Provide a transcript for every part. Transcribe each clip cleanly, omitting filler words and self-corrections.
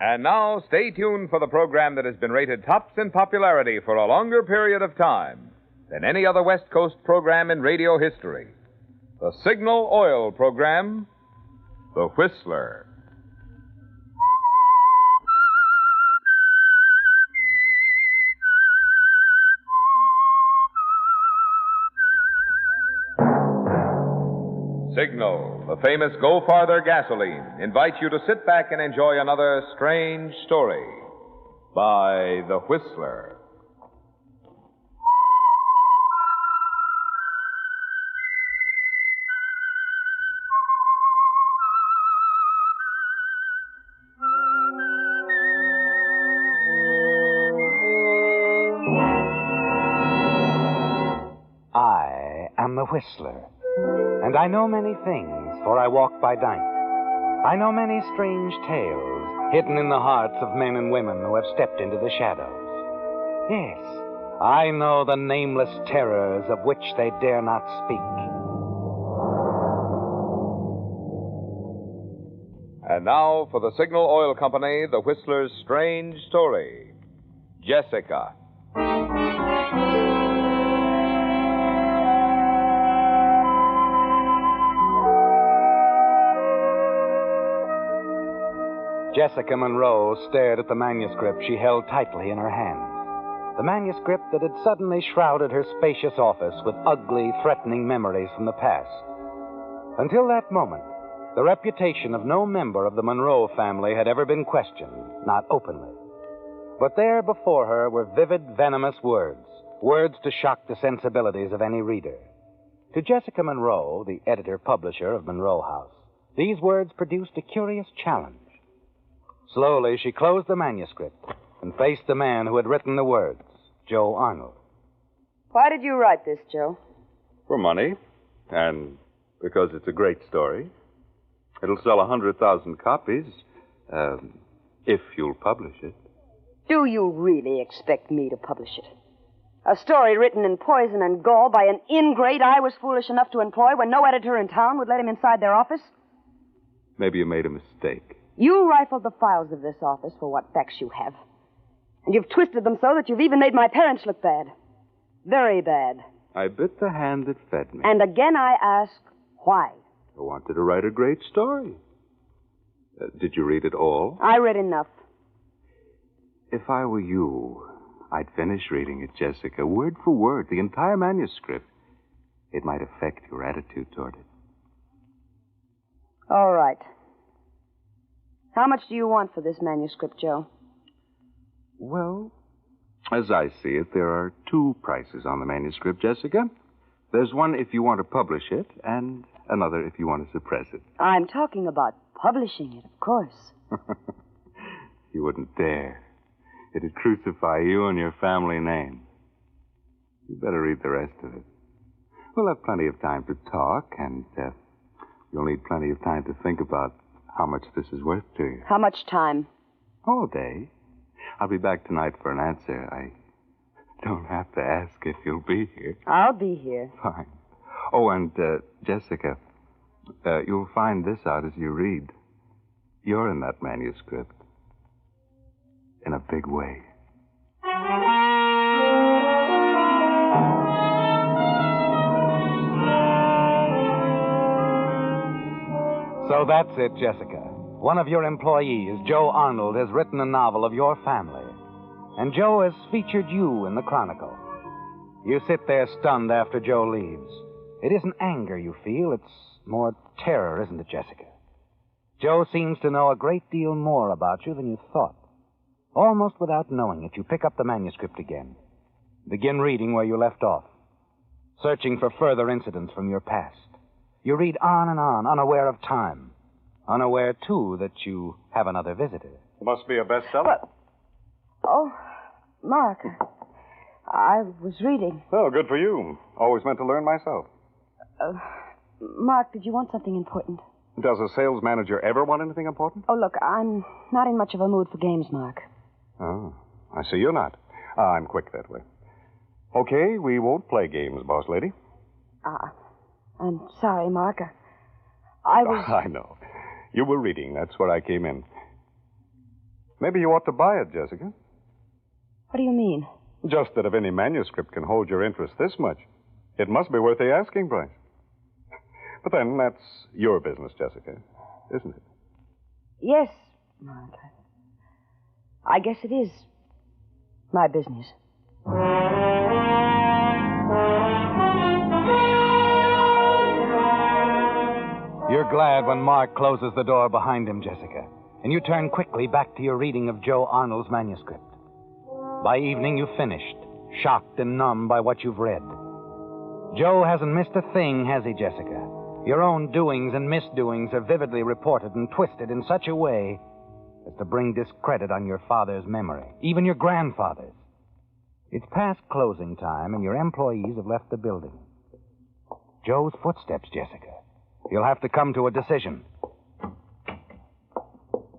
And now, stay tuned for the program that has been rated tops in popularity for a longer period of time than any other West Coast program in radio history. The Signal Oil program, The Whistler. Signal, the famous Go Farther gasoline, invites you to sit back and enjoy another strange story by The Whistler. I am the Whistler. And I know many things, for I walk by night. I know many strange tales hidden in the hearts of men and women who have stepped into the shadows. Yes, I know the nameless terrors of which they dare not speak. And now, for the Signal Oil Company, The Whistler's strange story, Jessica. Jessica Monroe stared at the manuscript she held tightly in her hands. The manuscript that had suddenly shrouded her spacious office with ugly, threatening memories from the past. Until that moment, the reputation of no member of the Monroe family had ever been questioned, not openly. But there before her were vivid, venomous words, words to shock the sensibilities of any reader. To Jessica Monroe, the editor-publisher of Monroe House, these words produced a curious challenge. Slowly, she closed the manuscript and faced the man who had written the words, Joe Arnold. Why did you write this, Joe? For money, and because it's a great story. It'll sell 100,000 copies, if you'll publish it. Do you really expect me to publish it? A story written in poison and gall by an ingrate I was foolish enough to employ when no editor in town would let him inside their office? Maybe you made a mistake. You rifled the files of this office for what facts you have. And you've twisted them so that you've even made my parents look bad. Very bad. I bit the hand that fed me. And again I ask, why? I wanted to write a great story. Did you read it all? I read enough. If I were you, I'd finish reading it, Jessica, word for word, the entire manuscript. It might affect your attitude toward it. All right. How much do you want for this manuscript, Joe? Well, as I see it, there are two prices on the manuscript, Jessica. There's one if you want to publish it, and another if you want to suppress it. I'm talking about publishing it, of course. You wouldn't dare. It'd crucify you and your family name. You better read the rest of it. We'll have plenty of time to talk, and you'll need plenty of time to think about how much this is worth to you. How much time? All day. I'll be back tonight for an answer. I don't have to ask if you'll be here. I'll be here. Fine. Oh, and, Jessica, you'll find this out as you read. You're in that manuscript. In a big way. So that's it, Jessica. One of your employees, Joe Arnold, has written a novel of your family. And Joe has featured you in the Chronicle. You sit there stunned after Joe leaves. It isn't anger you feel, it's more terror, isn't it, Jessica? Joe seems to know a great deal more about you than you thought. Almost without knowing it, you pick up the manuscript again. Begin reading where you left off. Searching for further incidents from your past. You read on and on, unaware of time. Unaware, too, that you have another visitor. Must be a bestseller. Oh, Mark, I was reading. Oh, good for you. Always meant to learn myself. Mark, did you want something important? Does a sales manager ever want anything important? Oh, look, I'm not in much of a mood for games, Mark. Oh, I see you're not. I'm quick that way. Okay, we won't play games, boss lady. I'm sorry, Mark. I was... I know. You were reading. That's where I came in. Maybe you ought to buy it, Jessica. What do you mean? Just that if any manuscript can hold your interest this much, it must be worth the asking price. But then that's your business, Jessica, isn't it? Yes, Mark. I guess it is my business. You're glad when Mark closes the door behind him, Jessica, and you turn quickly back to your reading of Joe Arnold's manuscript. By evening, you've finished, shocked and numb by what you've read. Joe hasn't missed a thing, has he, Jessica? Your own doings and misdoings are vividly reported and twisted in such a way as to bring discredit on your father's memory, even your grandfather's. It's past closing time, and your employees have left the building. Joe's footsteps, Jessica. You'll have to come to a decision.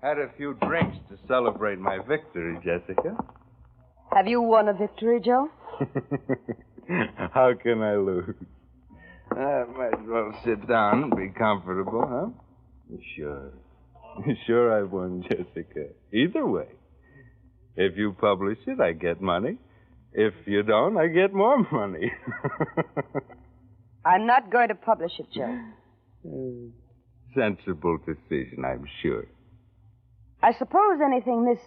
Had a few drinks to celebrate my victory, Jessica. Have you won a victory, Joe? How can I lose? I might as well sit down and be comfortable, huh? Sure. Sure I've won, Jessica. Either way. If you publish it, I get money. If you don't, I get more money. I'm not going to publish it, Joe. Sensible decision, I'm sure. I suppose anything this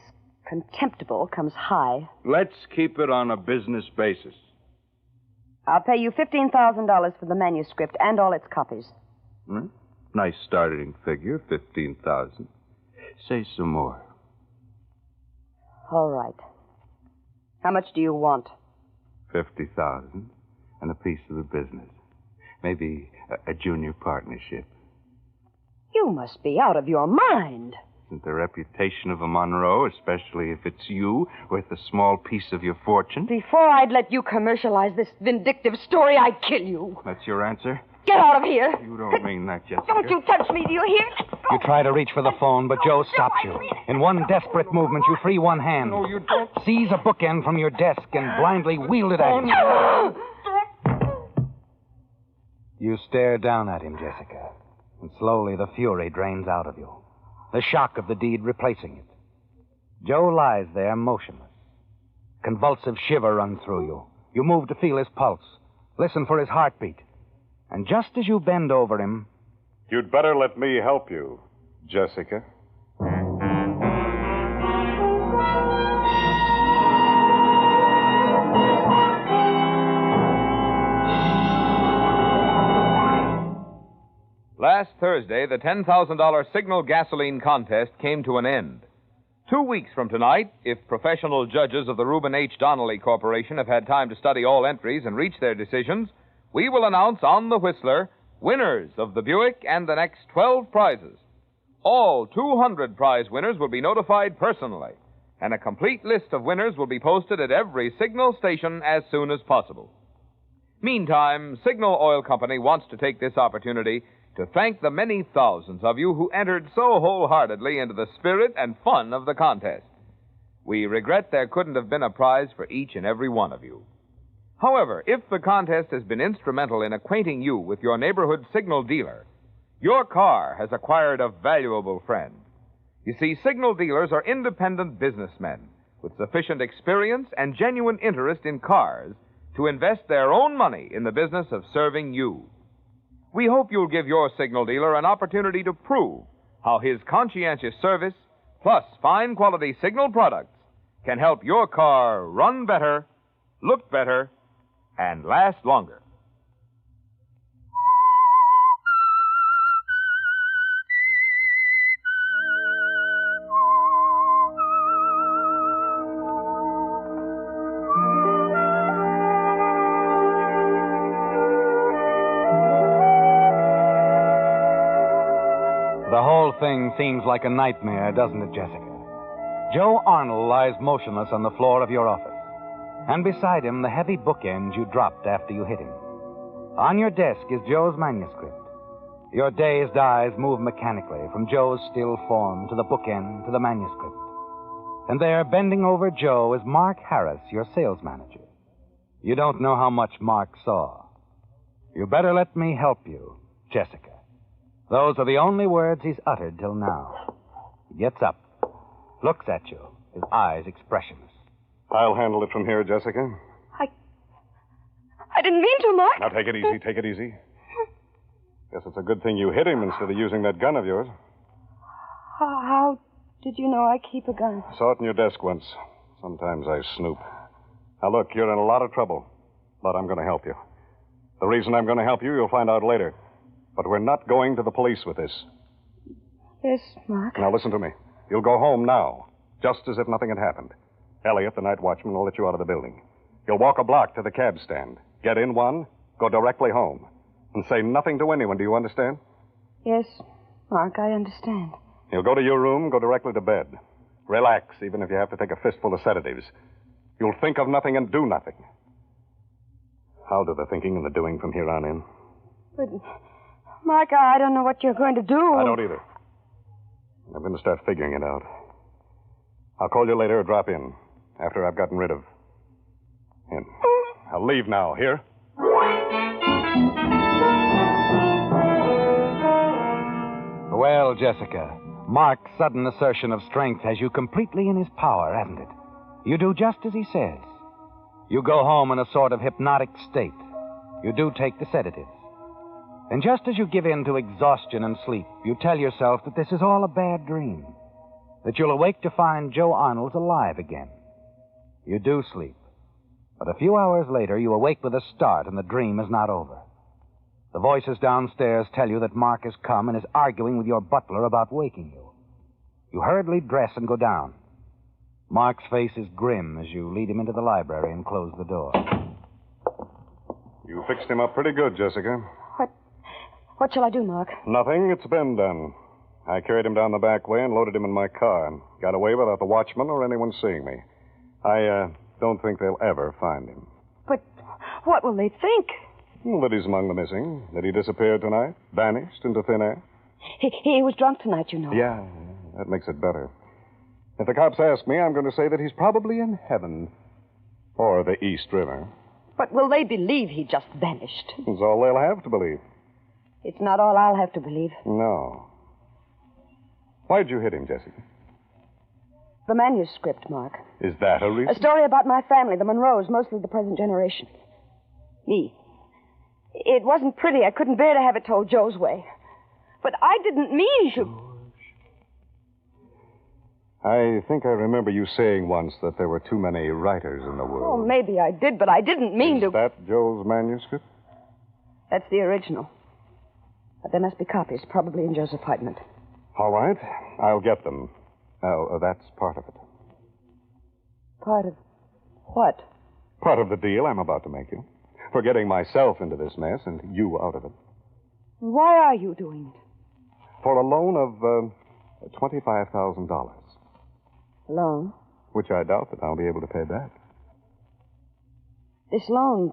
contemptible comes high. Let's keep it on a business basis. I'll pay you $15,000 for the manuscript and all its copies. Nice starting figure, 15,000. Say some more. All right. How much do you want? 50,000 and a piece of the business. Maybe a junior partnership. You must be out of your mind. Isn't the reputation of a Monroe, especially if it's you, worth a small piece of your fortune? Before I'd let you commercialize this vindictive story, I'd kill you. That's your answer? Get out of here. You don't mean that, Jessica. Don't you touch me, do you hear? You try to reach for the phone, but Joe stops you. In one desperate movement, you free one hand. No, you don't. Seize a bookend from your desk and blindly wield it at him. You stare down at him, Jessica, and slowly the fury drains out of you. The shock of the deed replacing it. Joe lies there motionless. Convulsive shiver runs through you. You move to feel his pulse, listen for his heartbeat. And just as you bend over him... You'd better let me help you, Jessica. Last Thursday, the $10,000 Signal gasoline contest came to an end. 2 weeks from tonight, if professional judges of the Reuben H. Donnelly Corporation have had time to study all entries and reach their decisions, we will announce on the Whistler winners of the Buick and the next 12 prizes. All 200 prize winners will be notified personally, and a complete list of winners will be posted at every Signal station as soon as possible. Meantime, Signal Oil Company wants to take this opportunity to thank the many thousands of you who entered so wholeheartedly into the spirit and fun of the contest. We regret there couldn't have been a prize for each and every one of you. However, if the contest has been instrumental in acquainting you with your neighborhood Signal dealer, your car has acquired a valuable friend. You see, Signal dealers are independent businessmen with sufficient experience and genuine interest in cars to invest their own money in the business of serving you. We hope you'll give your Signal dealer an opportunity to prove how his conscientious service, plus fine quality Signal products, can help your car run better, look better, and last longer. The whole thing seems like a nightmare, doesn't it, Jessica? Joe Arnold lies motionless on the floor of your office. And beside him, the heavy bookends you dropped after you hit him. On your desk is Joe's manuscript. Your dazed eyes move mechanically from Joe's still form to the bookend to the manuscript. And there, bending over Joe, is Mark Harris, your sales manager. You don't know how much Mark saw. You better let me help you, Jessica. Those are the only words he's uttered till now. He gets up. looks at you, his eyes expressionless. I'll handle it from here, Jessica. I didn't mean to, Mark. Now, take it easy, take it easy. Guess it's a good thing you hit him instead of using that gun of yours. How did you know I keep a gun? I saw it in your desk once. Sometimes I snoop. Now, look, you're in a lot of trouble, but I'm going to help you. The reason I'm going to help you, you'll find out later. But we're not going to the police with this. Yes, Mark. Now, listen to me. You'll go home now, just as if nothing had happened. Elliot, the night watchman, will let you out of the building. You'll walk a block to the cab stand. Get in one, go directly home. And say nothing to anyone, do you understand? Yes, Mark, I understand. You'll go to your room, go directly to bed. Relax, even if you have to take a fistful of sedatives. You'll think of nothing and do nothing. I'll do the thinking and the doing from here on in. But, Mark, I don't know what you're going to do. I don't either. I'm going to start figuring it out. I'll call you later or drop in after I've gotten rid of him. I'll leave now. Here? Well, Jessica, Mark's sudden assertion of strength has you completely in his power, hasn't it? You do just as he says. You go home in a sort of hypnotic state. You do take the sedatives. And just as you give in to exhaustion and sleep, you tell yourself that this is all a bad dream, that you'll awake to find Joe Arnold's alive again. You do sleep. But a few hours later, you awake with a start, and the dream is not over. The voices downstairs tell you that Mark has come and is arguing with your butler about waking you. You hurriedly dress and go down. Mark's face is grim as you lead him into the library and close the door. You fixed him up pretty good, Jessica. What shall I do, Mark? Nothing. It's been done. I carried him down the back way and loaded him in my car and got away without the watchman or anyone seeing me. I don't think they'll ever find him. But what will they think? Well, that he's among the missing, that he disappeared tonight, vanished into thin air. He was drunk tonight, you know. Yeah, that makes it better. If the cops ask me, I'm going to say that he's probably in heaven or the East River. But will they believe he just vanished? That's all they'll have to believe. It's not all I'll have to believe. No. Why'd you hit him, Jessica? The manuscript, Mark. Is that a reason? A story about my family, the Monroes, mostly the present generation. Me. It wasn't pretty. I couldn't bear to have it told Joe's way. But I didn't mean to. I think I remember you saying once that there were too many writers in the Oh, world. maybe I did, but I didn't mean to. Is that Joe's manuscript? That's the original. But there must be copies, probably in Joe's apartment. All right. I'll get them. Now, that's part of it. Part of what? Part of the deal I'm about to make you. For getting myself into this mess and you out of it. Why are you doing it? For a loan of $25,000. Loan? Which I doubt that I'll be able to pay back. This loan,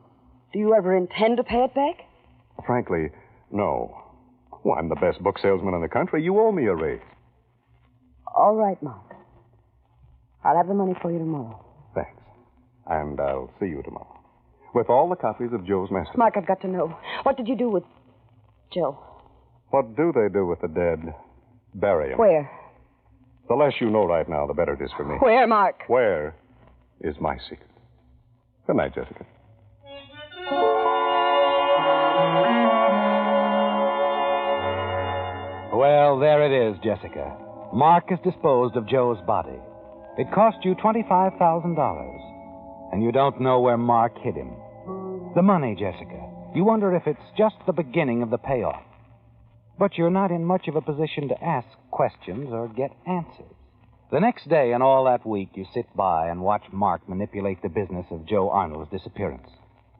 do you ever intend to pay it back? Frankly, no. Well, I'm the best book salesman in the country. You owe me a raise. All right, Mark. I'll have the money for you tomorrow. Thanks. And I'll see you tomorrow. With all the copies of Joe's masterpiece. Mark, I've got to know. What did you do with Joe? What do they do with the dead? Bury him. Where? The less you know right now, the better it is for me. Where, Mark? Where is my secret. Good night, Jessica. Well, there it is, Jessica. Mark has disposed of Joe's body. It cost you $25,000, and you don't know where Mark hid him. The money, Jessica. You wonder if it's just the beginning of the payoff. But you're not in much of a position to ask questions or get answers. The next day and all that week, you sit by and watch Mark manipulate the business of Joe Arnold's disappearance.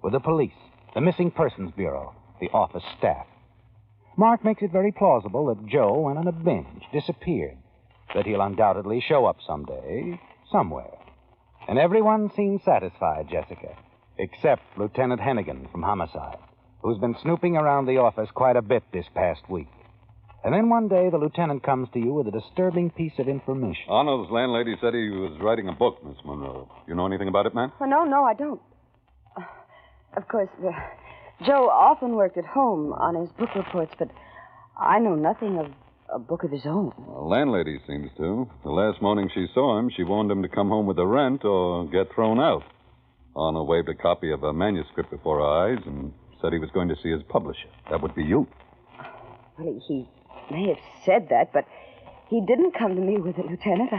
With the police, the Missing Persons Bureau, the office staff. Mark makes it very plausible that Joe went on a binge, disappeared, that he'll undoubtedly show up someday, somewhere. And everyone seems satisfied, Jessica, except Lieutenant Hennigan from Homicide, who's been snooping around the office quite a bit this past week. And then one day, the lieutenant comes to you with a disturbing piece of information. Arnold's landlady said he was writing a book, Miss Monroe. You know anything about it, ma'am? Oh, no, I don't. Of course, Joe often worked at home on his book reports, but I know nothing of A book of his own. The landlady seems to. The last morning she saw him, she warned him to come home with the rent or get thrown out. Anna waved a copy of a manuscript before our eyes and said he was going to see his publisher. That would be you. Well, he may have said that, but he didn't come to me with it, Lieutenant.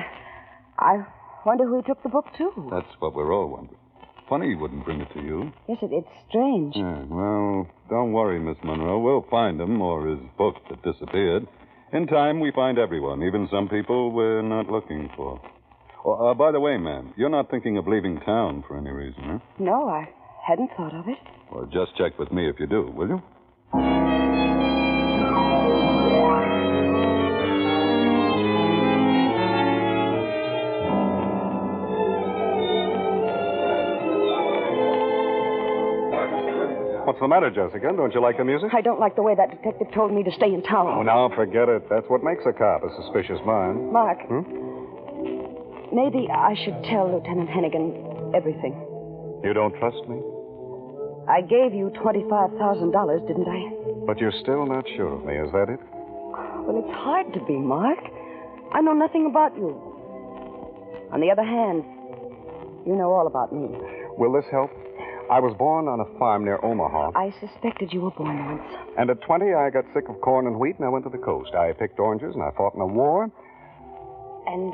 I wonder who he took the book to. That's what we're all wondering. Funny he wouldn't bring it to you. Yes, it's strange. Yeah, well, don't worry, Miss Monroe. We'll find him or his book that disappeared. In time, we find everyone, even some people we're not looking for. Oh, by the way, ma'am, you're not thinking of leaving town for any reason, huh? No, I hadn't thought of it. Well, just check with me if you do, will you? What's the matter, Jessica? Don't you like the music? I don't like the way that detective told me to stay in town. Oh, now forget it. That's what makes a cop, a suspicious mind. Mark, maybe I should tell Lieutenant Hennigan everything. You don't trust me? I gave you $25,000, didn't I? But you're still not sure of me, is that it? Well, it's hard to be, Mark. I know nothing about you. On the other hand, you know all about me. Will this help? I was born on a farm near Omaha. I suspected you were born once. And at 20, I got sick of corn and wheat, and I went to the coast. I picked oranges, and I fought in a war. And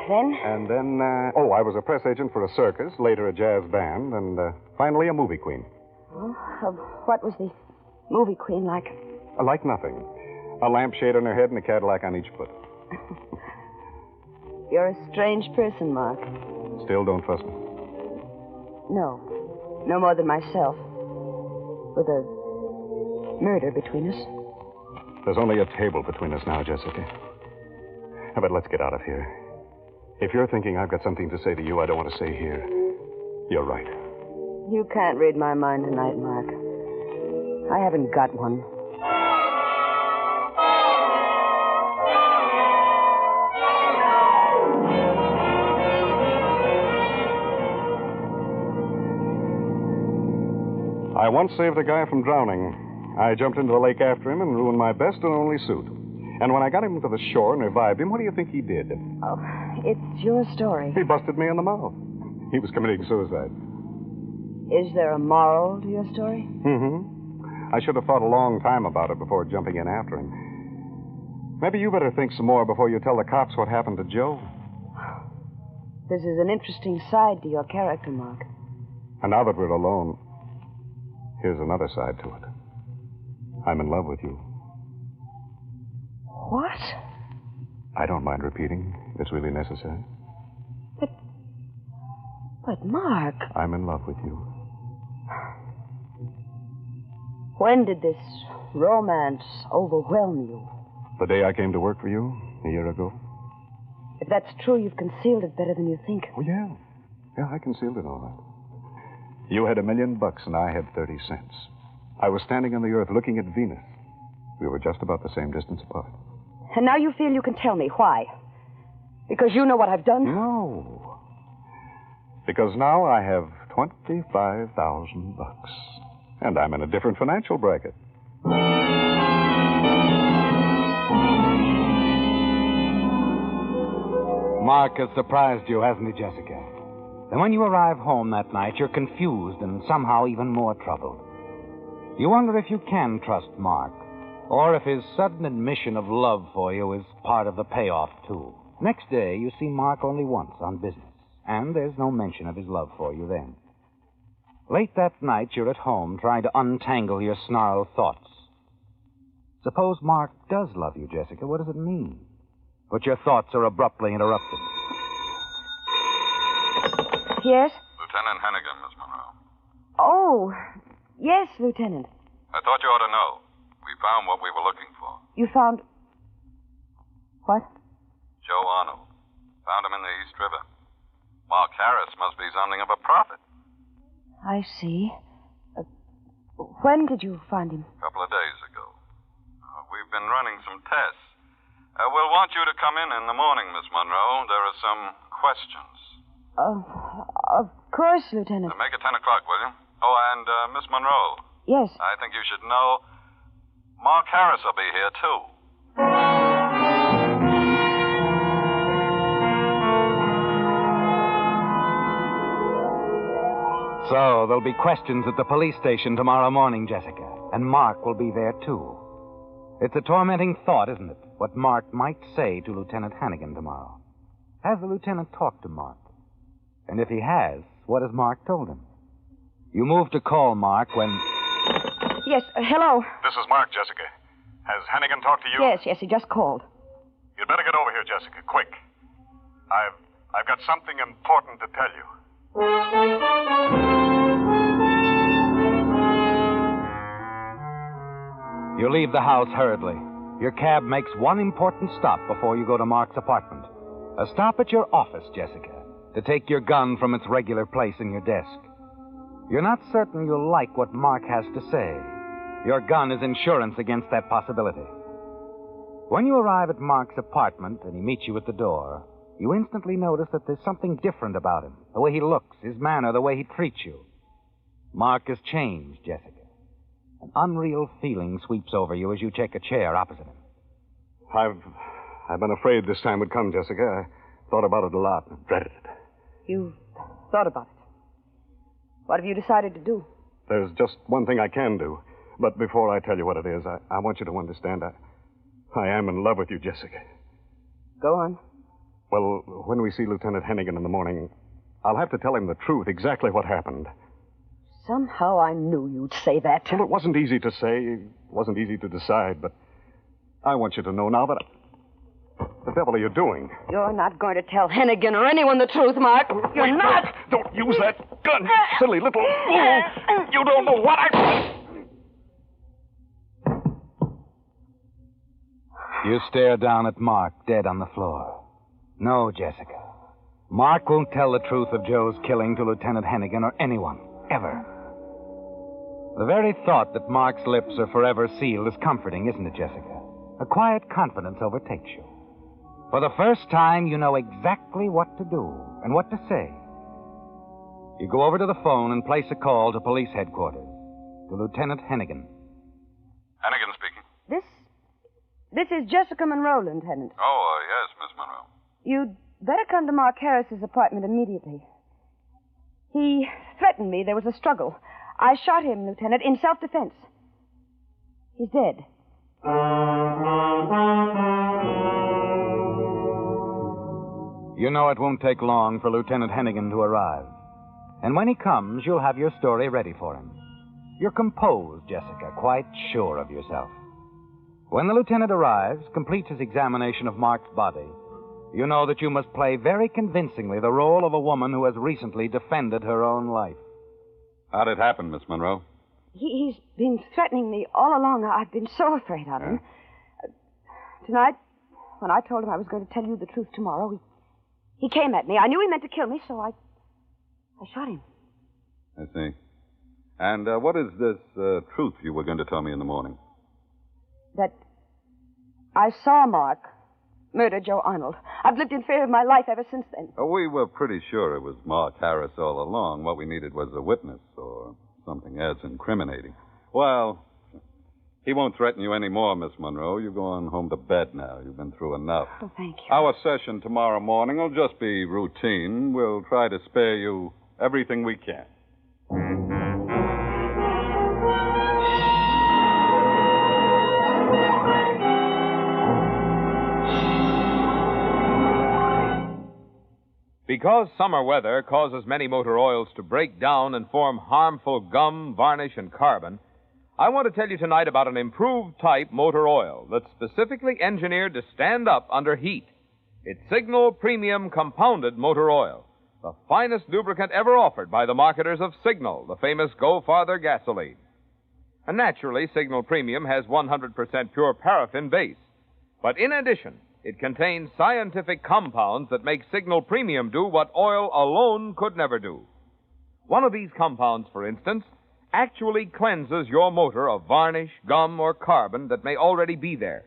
then? And then, I was a press agent for a circus, later a jazz band, and finally a movie queen. Oh, what was the movie queen like? Like nothing. A lampshade on her head and a Cadillac on each foot. You're a strange person, Mark. Still don't trust me? No. No more than myself. With a murder between us. There's only a table between us now, Jessica. But let's get out of here. If you're thinking I've got something to say to you I don't want to say here, you're right. You can't read my mind tonight, Mark. I haven't got one. I once saved a guy from drowning. I jumped into the lake after him and ruined my best and only suit. And when I got him to the shore and revived him, what do you think he did? Oh, it's your story. He busted me in the mouth. He was committing suicide. Is there a moral to your story? I should have thought a long time about it before jumping in after him. Maybe you better think some more before you tell the cops what happened to Joe. This is an interesting side to your character, Mark. And now that we're alone, here's another side to it. I'm in love with you. What? I don't mind repeating if it's really necessary. But, Mark... I'm in love with you. When did this romance overwhelm you? The day I came to work for you, a year ago. If that's true, you've concealed it better than you think. Oh, yeah. Yeah, I concealed it all right. You had $1 million and I had 30 cents. I was standing on the earth looking at Venus. We were just about the same distance apart. And now you feel you can tell me why? Because you know what I've done? No. Because now I have $25,000. And I'm in a different financial bracket. Mark has surprised you, hasn't he, Jessica? And when you arrive home that night, you're confused and somehow even more troubled. You wonder if you can trust Mark, or if his sudden admission of love for you is part of the payoff, too. Next day, you see Mark only once on business, and there's no mention of his love for you then. Late that night, you're at home trying to untangle your snarled thoughts. Suppose Mark does love you, Jessica. What does it mean? But your thoughts are abruptly interrupted. Yes? Lieutenant Hennigan, Miss Monroe. Oh, yes, Lieutenant. I thought you ought to know. We found what we were looking for. You found... What? Joe Arnold. Found him in the East River. Mark Harris must be something of a prophet. I see. When did you find him? A couple of days ago. We've been running some tests. We'll want you to come in the morning, Miss Monroe. There are some questions. Of course, Lieutenant. Make it 10 o'clock, will you? Oh, and Miss Monroe. Yes. I think you should know Mark Harris will be here, too. So there'll be questions at the police station tomorrow morning, Jessica. And Mark will be there, too. It's a tormenting thought, isn't it? What Mark might say to Lieutenant Hannigan tomorrow. Has the lieutenant talked to Mark? And if he has, what has Mark told him? You moved to call Mark when... Yes, hello. This is Mark, Jessica. Has Hannigan talked to you? Yes, he just called. You'd better get over here, Jessica, quick. I've got something important to tell you. You leave the house hurriedly. Your cab makes one important stop before you go to Mark's apartment. A stop at your office, Jessica, to take your gun from its regular place in your desk. You're not certain you'll like what Mark has to say. Your gun is insurance against that possibility. When you arrive at Mark's apartment and he meets you at the door, you instantly notice that there's something different about him. The way he looks, his manner, the way he treats you. Mark has changed, Jessica. An unreal feeling sweeps over you as you take a chair opposite him. I've been afraid this time would come, Jessica. I thought about it a lot and dreaded it. You've thought about it. What have you decided to do? There's just one thing I can do. But before I tell you what it is, I want you to understand I am in love with you, Jessica. Go on. Well, when we see Lieutenant Hannigan in the morning, I'll have to tell him the truth, exactly what happened. Somehow I knew you'd say that. Well, it wasn't easy to say. It wasn't easy to decide, but I want you to know now that... The devil are you doing? You're not going to tell Hennigan or anyone the truth, Mark. You're Wait, not. Don't use that gun, you silly little fool. You don't know what I... You stare down at Mark, dead on the floor. No, Jessica. Mark won't tell the truth of Joe's killing to Lieutenant Hennigan or anyone, ever. The very thought that Mark's lips are forever sealed is comforting, isn't it, Jessica? A quiet confidence overtakes you. For the first time, you know exactly what to do and what to say. You go over to the phone and place a call to police headquarters, to Lieutenant Hennigan. Hannigan speaking. This is Jessica Monroe, Lieutenant. Oh, yes, Miss Monroe. You'd better come to Mark Harris's apartment immediately. He threatened me. There was a struggle. I shot him, Lieutenant, in self-defense. He's dead. You know it won't take long for Lieutenant Hennigan to arrive. And when he comes, you'll have your story ready for him. You're composed, Jessica, quite sure of yourself. When the lieutenant arrives, completes his examination of Mark's body, you know that you must play very convincingly the role of a woman who has recently defended her own life. How'd it happen, Miss Monroe? He's been threatening me all along. I've been so afraid of him. Tonight, when I told him I was going to tell you the truth tomorrow, he came at me. I knew he meant to kill me, so I shot him. I see. And what is this truth you were going to tell me in the morning? That I saw Mark murder Joe Arnold. I've lived in fear of my life ever since then. We were pretty sure it was Mark Harris all along. What we needed was a witness or something as incriminating. Well, he won't threaten you anymore, Miss Monroe. You go on home to bed now. You've been through enough. Oh, thank you. Our session tomorrow morning will just be routine. We'll try to spare you everything we can. Because summer weather causes many motor oils to break down and form harmful gum, varnish, and carbon, I want to tell you tonight about an improved type motor oil that's specifically engineered to stand up under heat. It's Signal Premium Compounded Motor Oil, the finest lubricant ever offered by the marketers of Signal, the famous Go Farther gasoline. And naturally, Signal Premium has 100% pure paraffin base. But in addition, it contains scientific compounds that make Signal Premium do what oil alone could never do. One of these compounds, for instance, actually cleanses your motor of varnish, gum, or carbon that may already be there.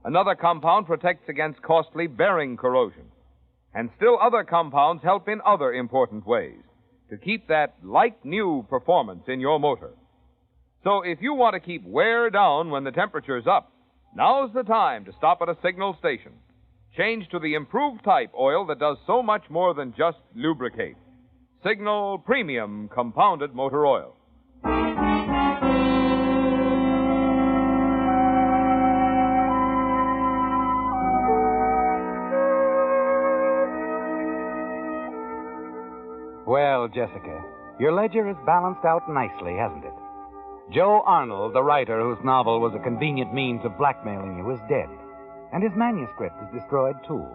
Another compound protects against costly bearing corrosion. And still other compounds help in other important ways to keep that like-new performance in your motor. So if you want to keep wear down when the temperature's up, now's the time to stop at a Signal station. Change to the improved type oil that does so much more than just lubricate. Signal Premium Compounded Motor Oil. Well, Jessica, your ledger is balanced out nicely, hasn't it? Joe Arnold, the writer whose novel was a convenient means of blackmailing you, is dead. And his manuscript is destroyed, too.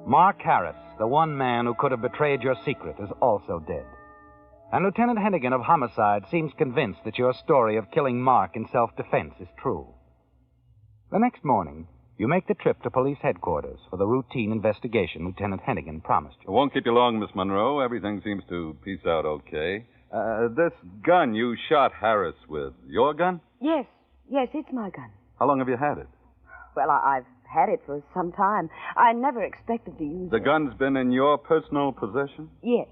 Mark Harris, the one man who could have betrayed your secret, is also dead. And Lieutenant Hennigan of Homicide seems convinced that your story of killing Mark in self-defense is true. The next morning, you make the trip to police headquarters for the routine investigation Lieutenant Hennigan promised you. It won't keep you long, Miss Monroe. Everything seems to piece out okay. This gun you shot Harris with, your gun? Yes, it's my gun. How long have you had it? Well, I've had it for some time. I never expected to use it. The gun's been in your personal possession? Yes,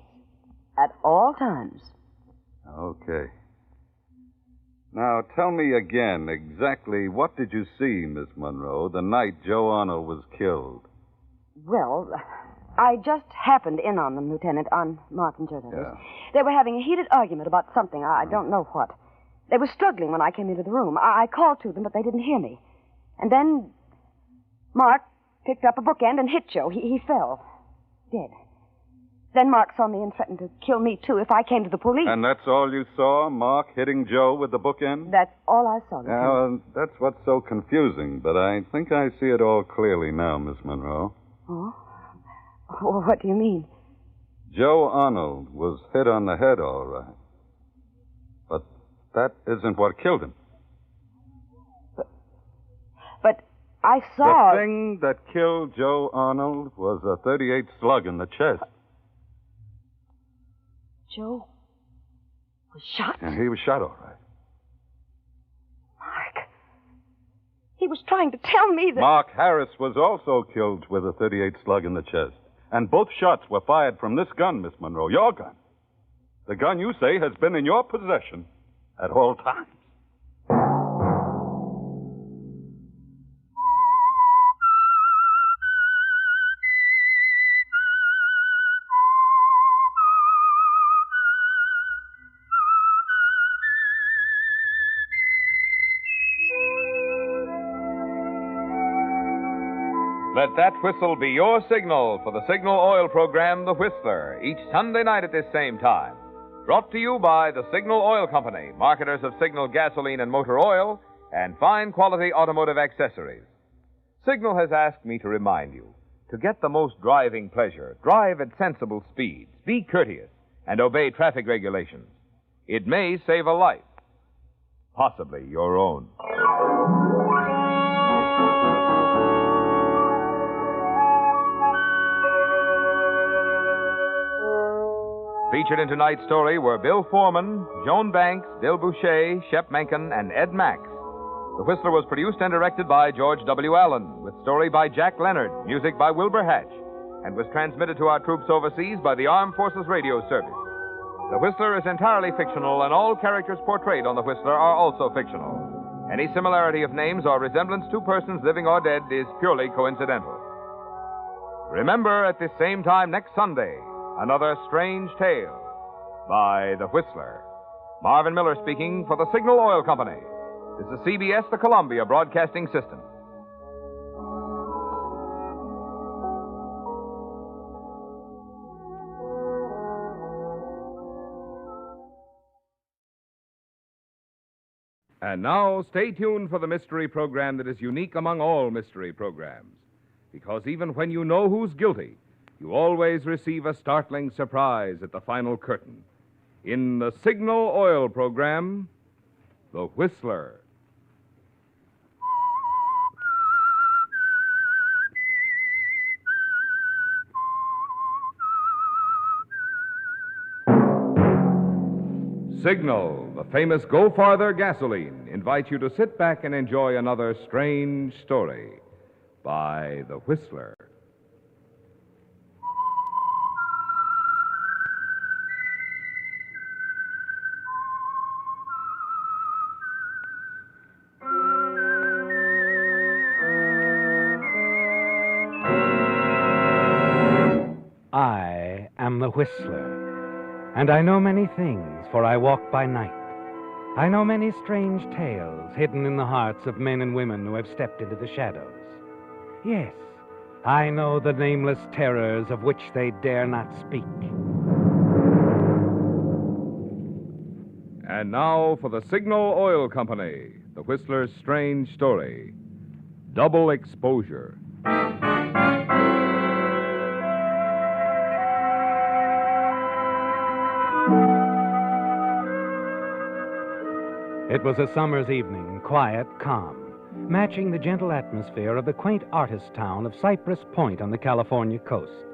at all times. Okay. Now, tell me again, exactly what did you see, Miss Monroe, the night Joe Arnold was killed? Well, I just happened in on them, Lieutenant, on Mark and Joe, that is. Yeah. They were having a heated argument about something. I don't know what. They were struggling when I came into the room. I called to them, but they didn't hear me. And then Mark picked up a bookend and hit Joe. He fell, dead. Then Mark saw me and threatened to kill me, too, if I came to the police. And that's all you saw, Mark hitting Joe with the bookend? That's all I saw, Lieutenant. Yeah, well, that's what's so confusing, but I think I see it all clearly now, Miss Monroe. Oh? Well, what do you mean? Joe Arnold was hit on the head, all right. But that isn't what killed him. But I saw... The thing that killed Joe Arnold was a .38 slug in the chest. Joe was shot? And he was shot, all right. Mark. He was trying to tell me that... Mark Harris was also killed with a .38 slug in the chest. And both shots were fired from this gun, Miss Monroe, your gun. The gun you say has been in your possession at all times. Let that whistle be your signal for the Signal Oil program, The Whistler, each Sunday night at this same time. Brought to you by the Signal Oil Company, marketers of Signal gasoline and motor oil, and fine quality automotive accessories. Signal has asked me to remind you, to get the most driving pleasure, drive at sensible speeds, be courteous, and obey traffic regulations. It may save a life, possibly your own. Featured in tonight's story were Bill Foreman, Joan Banks, Bill Boucher, Shep Menken, and Ed Max. The Whistler was produced and directed by George W. Allen, with story by Jack Leonard, music by Wilbur Hatch, and was transmitted to our troops overseas by the Armed Forces Radio Service. The Whistler is entirely fictional, and all characters portrayed on The Whistler are also fictional. Any similarity of names or resemblance to persons living or dead is purely coincidental. Remember, at this same time next Sunday, another strange tale by The Whistler. Marvin Miller speaking for the Signal Oil Company. This is CBS, the Columbia Broadcasting System. And now, stay tuned for the mystery program that is unique among all mystery programs. Because even when you know who's guilty, you always receive a startling surprise at the final curtain. In the Signal Oil program, The Whistler. Signal, the famous Go Farther gasoline, invites you to sit back and enjoy another strange story by The Whistler. I am the Whistler. And I know many things, for I walk by night. I know many strange tales hidden in the hearts of men and women who have stepped into the shadows. Yes, I know the nameless terrors of which they dare not speak. And now for the Signal Oil Company, the Whistler's strange story. Double Exposure. It was a summer's evening, quiet, calm, matching the gentle atmosphere of the quaint artist town of Cypress Point on the California coast.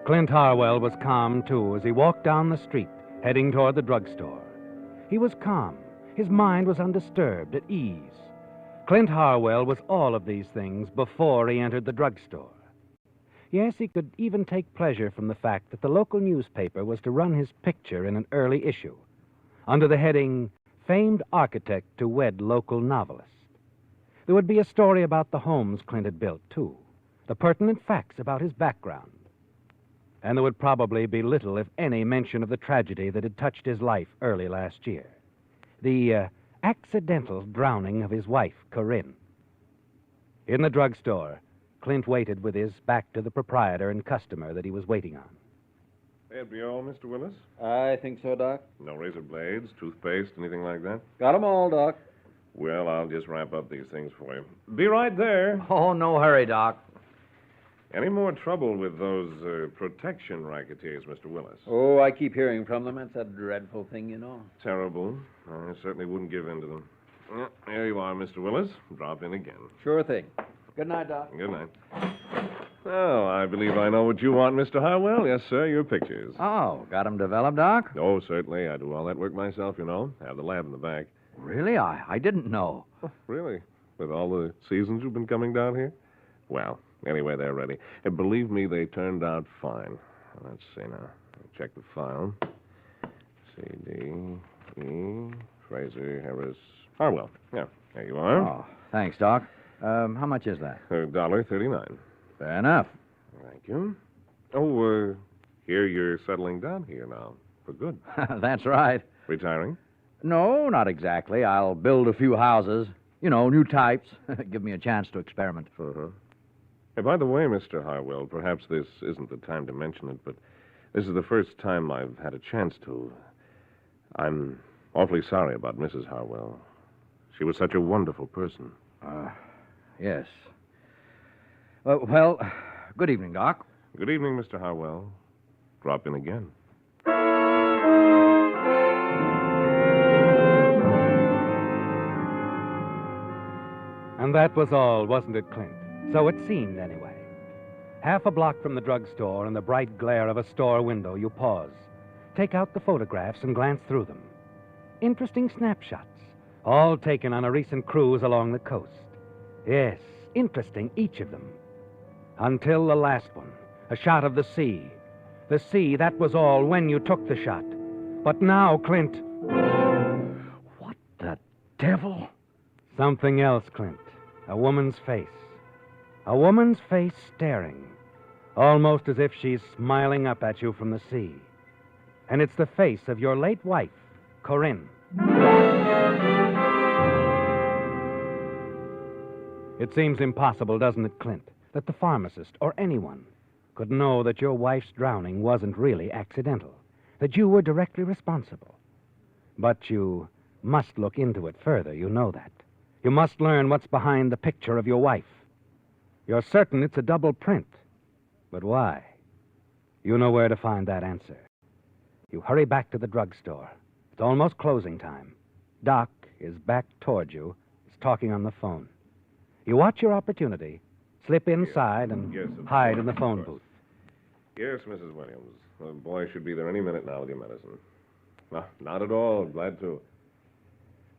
Clint Harwell was calm, too, as he walked down the street, heading toward the drugstore. He was calm. His mind was undisturbed, at ease. Clint Harwell was all of these things before he entered the drugstore. Yes, he could even take pleasure from the fact that the local newspaper was to run his picture in an early issue, under the heading, Famed Architect to Wed Local Novelist. There would be a story about the homes Clint had built, too, the pertinent facts about his background. And there would probably be little, if any, mention of the tragedy that had touched his life early last year. The accidental drowning of his wife, Corinne. In the drugstore, Clint waited with his back to the proprietor and customer that he was waiting on. That'd be all, Mr. Willis? I think so, Doc. No razor blades, toothpaste, anything like that? Got 'em all, Doc. Well, I'll just wrap up these things for you. Be right there. Oh, no hurry, Doc. Any more trouble with those protection racketeers, Mr. Willis? Oh, I keep hearing from them. It's a dreadful thing, you know. Terrible. I certainly wouldn't give in to them. There you are, Mr. Willis. Drop in again. Sure thing. Good night, Doc. Good night. Oh, I believe I know what you want, Mr. Harwell. Yes, sir, your pictures. Oh, got 'em developed, Doc? Oh, certainly. I do all that work myself, you know. Have the lab in the back. Really? I didn't know. Oh, really? With all the seasons you've been coming down here? Well, anyway, they're ready. And believe me, they turned out fine. Let's see now. Check the file. C.D.E. Fraser Harris Harwell. Yeah, there you are. Oh, thanks, Doc. How much is that? $1.39. Fair enough. Thank you. Oh, here you're settling down here now. For good. That's right. Retiring? No, not exactly. I'll build a few houses. You know, new types. Give me a chance to experiment. Uh-huh. Hey, by the way, Mr. Harwell, perhaps this isn't the time to mention it, but this is the first time I've had a chance to. I'm awfully sorry about Mrs. Harwell. She was such a wonderful person. Yes. Well, good evening, Doc. Good evening, Mr. Harwell. Drop in again. And that was all, wasn't it, Clint? So it seemed, anyway. Half a block from the drugstore, in the bright glare of a store window, you pause, take out the photographs, and glance through them. Interesting snapshots, all taken on a recent cruise along the coast. Yes, interesting, each of them. Until the last one, a shot of the sea. The sea, that was all when you took the shot. But now, Clint... What the devil? Something else, Clint. A woman's face. A woman's face staring, almost as if she's smiling up at you from the sea. And it's the face of your late wife, Corinne. It seems impossible, doesn't it, Clint, that the pharmacist or anyone could know that your wife's drowning wasn't really accidental, that you were directly responsible. But you must look into it further, you know that. You must learn what's behind the picture of your wife. You're certain it's a double print. But why? You know where to find that answer. You hurry back to the drugstore. It's almost closing time. Doc is back toward you. He's talking on the phone. You watch your opportunity, slip inside, and hide in the phone booth. Yes, Mrs. Williams. The boy should be there any minute now with your medicine. No, not at all. Glad to.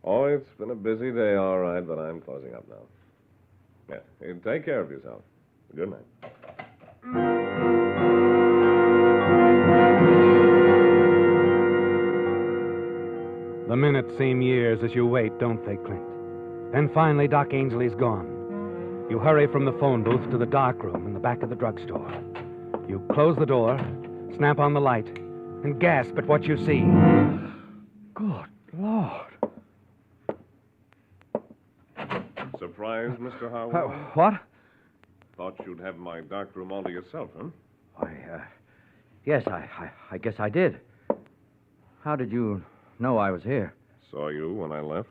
Oh, it's been a busy day, all right, but I'm closing up now. Yeah, take care of yourself. Good night. The minutes seem years as you wait, don't they, Clint? And finally, Doc Ainsley's gone. You hurry from the phone booth to the dark room in the back of the drugstore. You close the door, snap on the light, and gasp at what you see. Good Lord. Surprised, Mr. Harwell? What? Thought you'd have my dark room all to yourself, huh? Yes, I guess I did. How did you know I was here? Saw you when I left.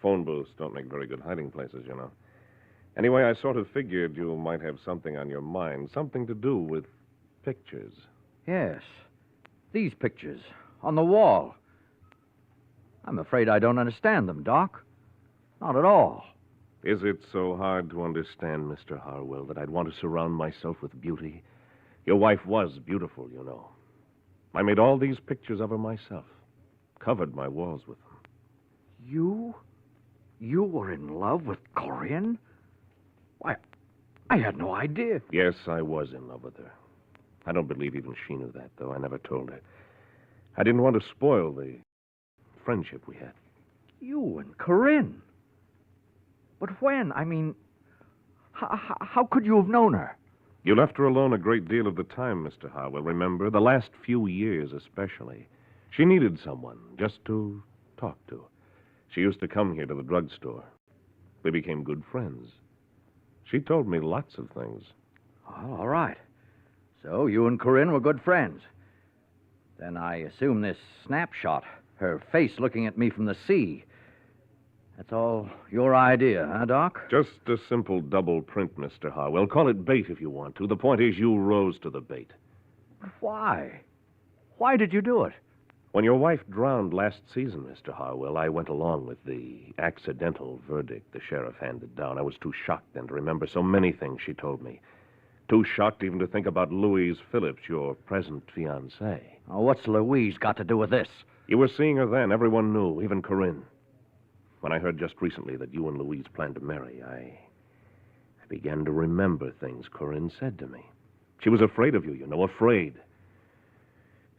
Phone booths don't make very good hiding places, you know. Anyway, I sort of figured you might have something on your mind, something to do with pictures. Yes. These pictures on the wall. I'm afraid I don't understand them, Doc. Not at all. Is it so hard to understand, Mr. Harwell, that I'd want to surround myself with beauty? Your wife was beautiful, you know. I made all these pictures of her myself. Covered my walls with them. You were in love with Corian? Why, I had no idea. Yes, I was in love with her. I don't believe even she knew that, though. I never told her. I didn't want to spoil the friendship we had. You and Corinne? But when? I mean, how could you have known her? You left her alone a great deal of the time, Mr. Harwell, remember? The last few years, especially. She needed someone just to talk to. She used to come here to the drugstore. We became good friends. She told me lots of things. Oh, all right. So you and Corinne were good friends. Then I assume this snapshot, her face looking at me from the sea, that's all your idea, huh, Doc? Just a simple double print, Mr. Harwell. Call it bait if you want to. The point is you rose to the bait. Why? Why did you do it? When your wife drowned last season, Mr. Harwell, I went along with the accidental verdict the sheriff handed down. I was too shocked then to remember so many things she told me. Too shocked even to think about Louise Phillips, your present fiancée. Oh, what's Louise got to do with this? You were seeing her then. Everyone knew, even Corinne. When I heard just recently that you and Louise planned to marry, I began to remember things Corinne said to me. She was afraid of you, you know, afraid.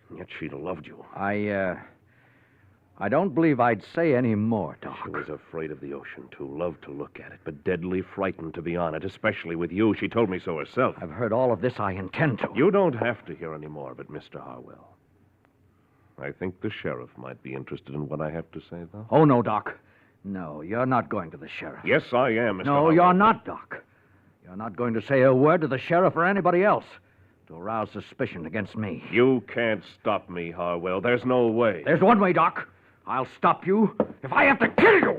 And yet she'd have loved you. I don't believe I'd say any more, Doc. She was afraid of the ocean, too. Loved to look at it, but deadly frightened to be on it, especially with you. She told me so herself. I've heard all of this. I intend to. You don't have to hear any more, but Mr. Harwell, I think the sheriff might be interested in what I have to say, though. Oh, no, Doc. No, you're not going to the sheriff. Yes, I am, Mr. No, Harwell. you're not, Doc. You're not going to say a word to the sheriff or anybody else to arouse suspicion against me. You can't stop me, Harwell. There's no way. There's one way, Doc. I'll stop you if I have to kill you.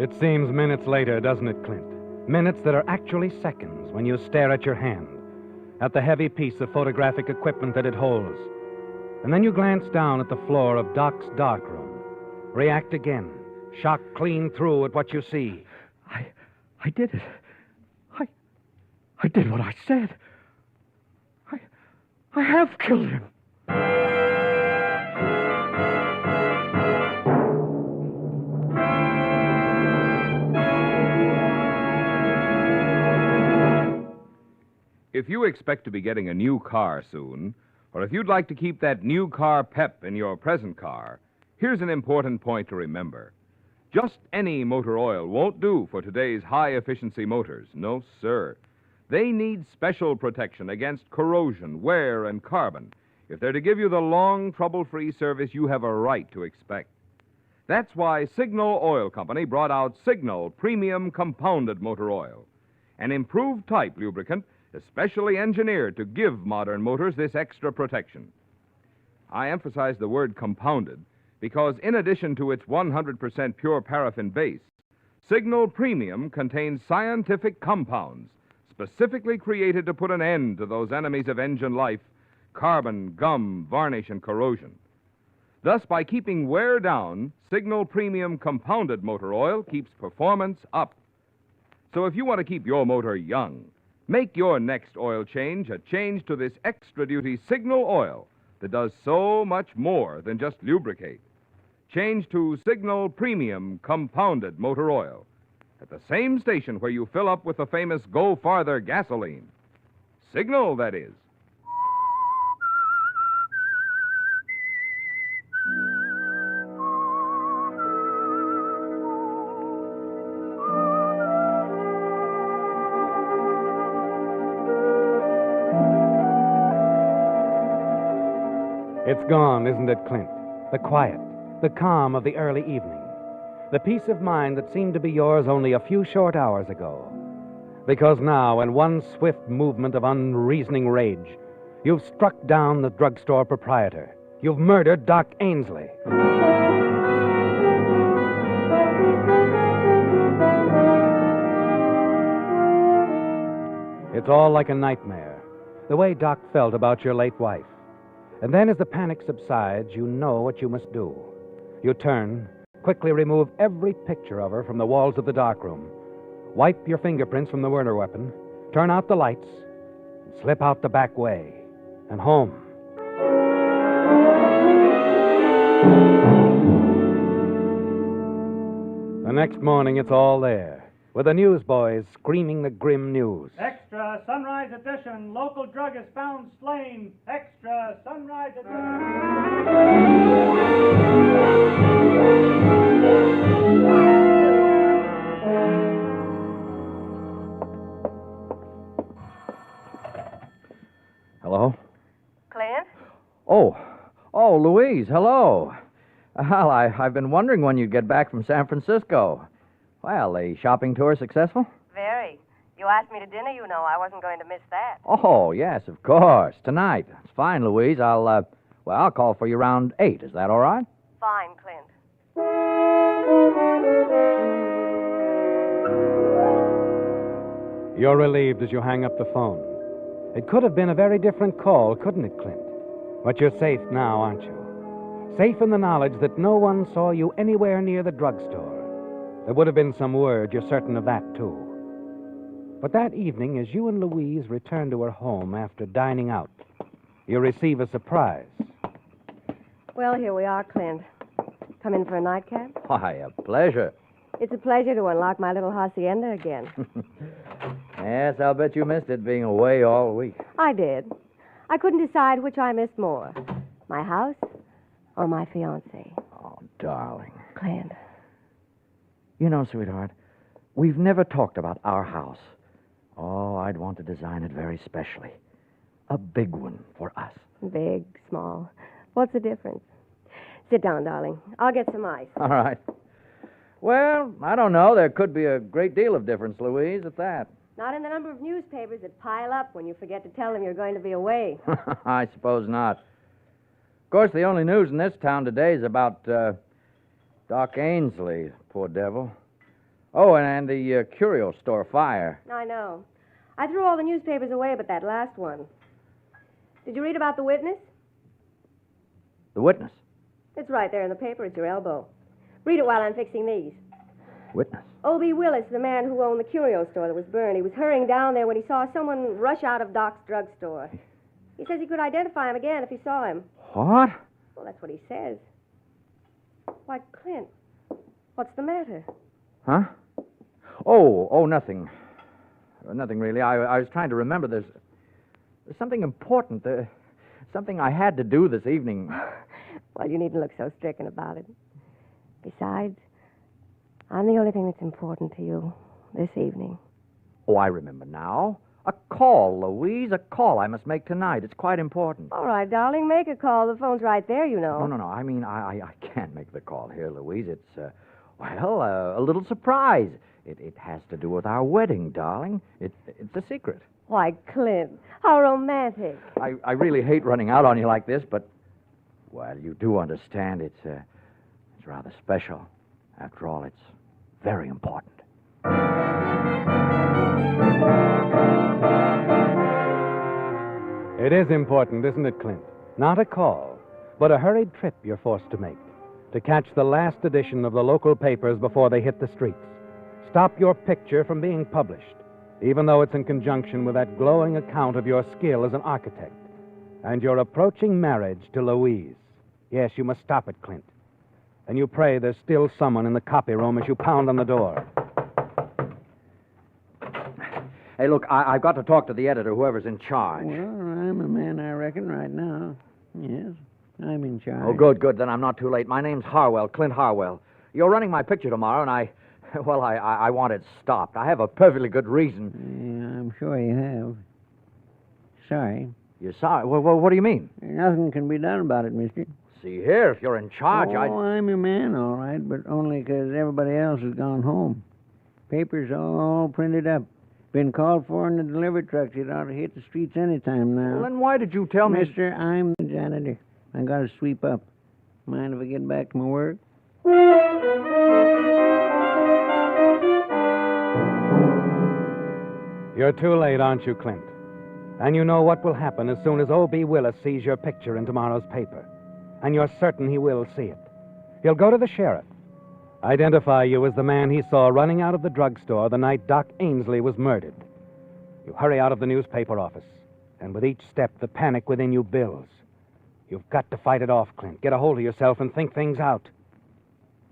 It seems minutes later, doesn't it, Clint? Minutes that are actually seconds when you stare at your hand, at the heavy piece of photographic equipment that it holds. And then you glance down at the floor of Doc's darkroom. React again, shocked clean through at what you see. I did it. I did what I said. I have killed him. If you expect to be getting a new car soon, or if you'd like to keep that new car pep in your present car, here's an important point to remember. Just any motor oil won't do for today's high-efficiency motors. No, sir. They need special protection against corrosion, wear, and carbon if they're to give you the long, trouble-free service you have a right to expect. That's why Signal Oil Company brought out Signal Premium Compounded Motor Oil, an improved type lubricant especially engineered to give modern motors this extra protection. I emphasize the word compounded because in addition to its 100% pure paraffin base, Signal Premium contains scientific compounds specifically created to put an end to those enemies of engine life, carbon, gum, varnish, and corrosion. Thus, by keeping wear down, Signal Premium Compounded Motor Oil keeps performance up. So if you want to keep your motor young, make your next oil change a change to this extra-duty Signal oil that does so much more than just lubricate. Change to Signal Premium Compounded Motor Oil at the same station where you fill up with the famous Go Farther gasoline. Signal, that is. It's gone, isn't it, Clint? The quiet, the calm of the early evening. The peace of mind that seemed to be yours only a few short hours ago. Because now, in one swift movement of unreasoning rage, you've struck down the drugstore proprietor. You've murdered Doc Ainsley. It's all like a nightmare, the way Doc felt about your late wife. And then as the panic subsides, you know what you must do. You turn, quickly remove every picture of her from the walls of the darkroom, wipe your fingerprints from the murder weapon, turn out the lights, and slip out the back way and home. The next morning, it's all there, with the newsboys screaming the grim news. Extra Sunrise Edition. Local drug is found slain. Extra Sunrise Hello? Clint? Oh, Louise, hello. Well, I've been wondering when you'd get back from San Francisco. Well, the shopping tour successful? Very. You asked me to dinner, you know. I wasn't going to miss that. Oh, yes, of course. Tonight. It's fine, Louise. I'll call for you around 8. Is that all right? Fine, Clint. You're relieved as you hang up the phone. It could have been a very different call, couldn't it, Clint? But you're safe now, aren't you? Safe in the knowledge that no one saw you anywhere near the drugstore. There would have been some word, you're certain of that, too. But that evening, as you and Louise return to her home after dining out, you receive a surprise. Well, here we are, Clint. Come in for a nightcap? Why, a pleasure. It's a pleasure to unlock my little hacienda again. Yes, I'll bet you missed it being away all week. I did. I couldn't decide which I missed more, my house or my fiancé. Oh, darling. Clint. You know, sweetheart, we've never talked about our house. Oh, I'd want to design it very specially. A big one for us. Big, small. What's the difference? Sit down, darling. I'll get some ice. All right. Well, I don't know. There could be a great deal of difference, Louise, at that. Not in the number of newspapers that pile up when you forget to tell them you're going to be away. I suppose not. Of course, the only news in this town today is about Doc Ainsley, poor devil. Oh, and the curio store fire. I know. I threw all the newspapers away but that last one. Did you read about the witness? The witness? It's right there in the paper at your elbow. Read it while I'm fixing these. Witness? O.B. Willis, the man who owned the curio store that was burned. He was hurrying down there when he saw someone rush out of Doc's drugstore. He says he could identify him again if he saw him. What? Well, that's what he says. Why, Clint, what's the matter? Huh? Oh, nothing. Nothing really. I was trying to remember. There's something important. Something I had to do this evening. Well, you needn't look so stricken about it. Besides, I'm the only thing that's important to you this evening. Oh, I remember now. A call, Louise. A call I must make tonight. It's quite important. All right, darling, make a call. The phone's right there, you know. No. I mean, I can't make the call here, Louise. It's, a little surprise. It has to do with our wedding, darling. It's a secret. Why, Clint, how romantic. I really hate running out on you like this, but, well, you do understand it's rather special. After all, it's very important. It is important, isn't it, Clint? Not a call, but a hurried trip you're forced to make to catch the last edition of the local papers before they hit the streets. Stop your picture from being published, even though it's in conjunction with that glowing account of your skill as an architect and your approaching marriage to Louise. Yes, you must stop it, Clint. And you pray there's still someone in the copy room as you pound on the door. Hey, look, I've got to talk to the editor, whoever's in charge. Well, I'm a man, I reckon, right now. Yes, I'm in charge. Oh, good. Then I'm not too late. My name's Harwell, Clint Harwell. You're running my picture tomorrow, and I want it stopped. I have a perfectly good reason. Yeah, I'm sure you have. Sorry. You're sorry? Well, what do you mean? Nothing can be done about it, mister. See here, if you're in charge, I'm your man, all right, but only 'cause everybody else has gone home. Papers all printed up. Been called for in the delivery trucks. It ought to hit the streets any time now. Well, then why did you tell me... Mister, I'm the janitor. I gotta sweep up. Mind if I get back to my work? You're too late, aren't you, Clint? And you know what will happen as soon as O.B. Willis sees your picture in tomorrow's paper. And you're certain he will see it. He'll go to the sheriff, identify you as the man he saw running out of the drugstore the night Doc Ainsley was murdered. You hurry out of the newspaper office, and with each step, the panic within you builds. You've got to fight it off, Clint. Get a hold of yourself and think things out.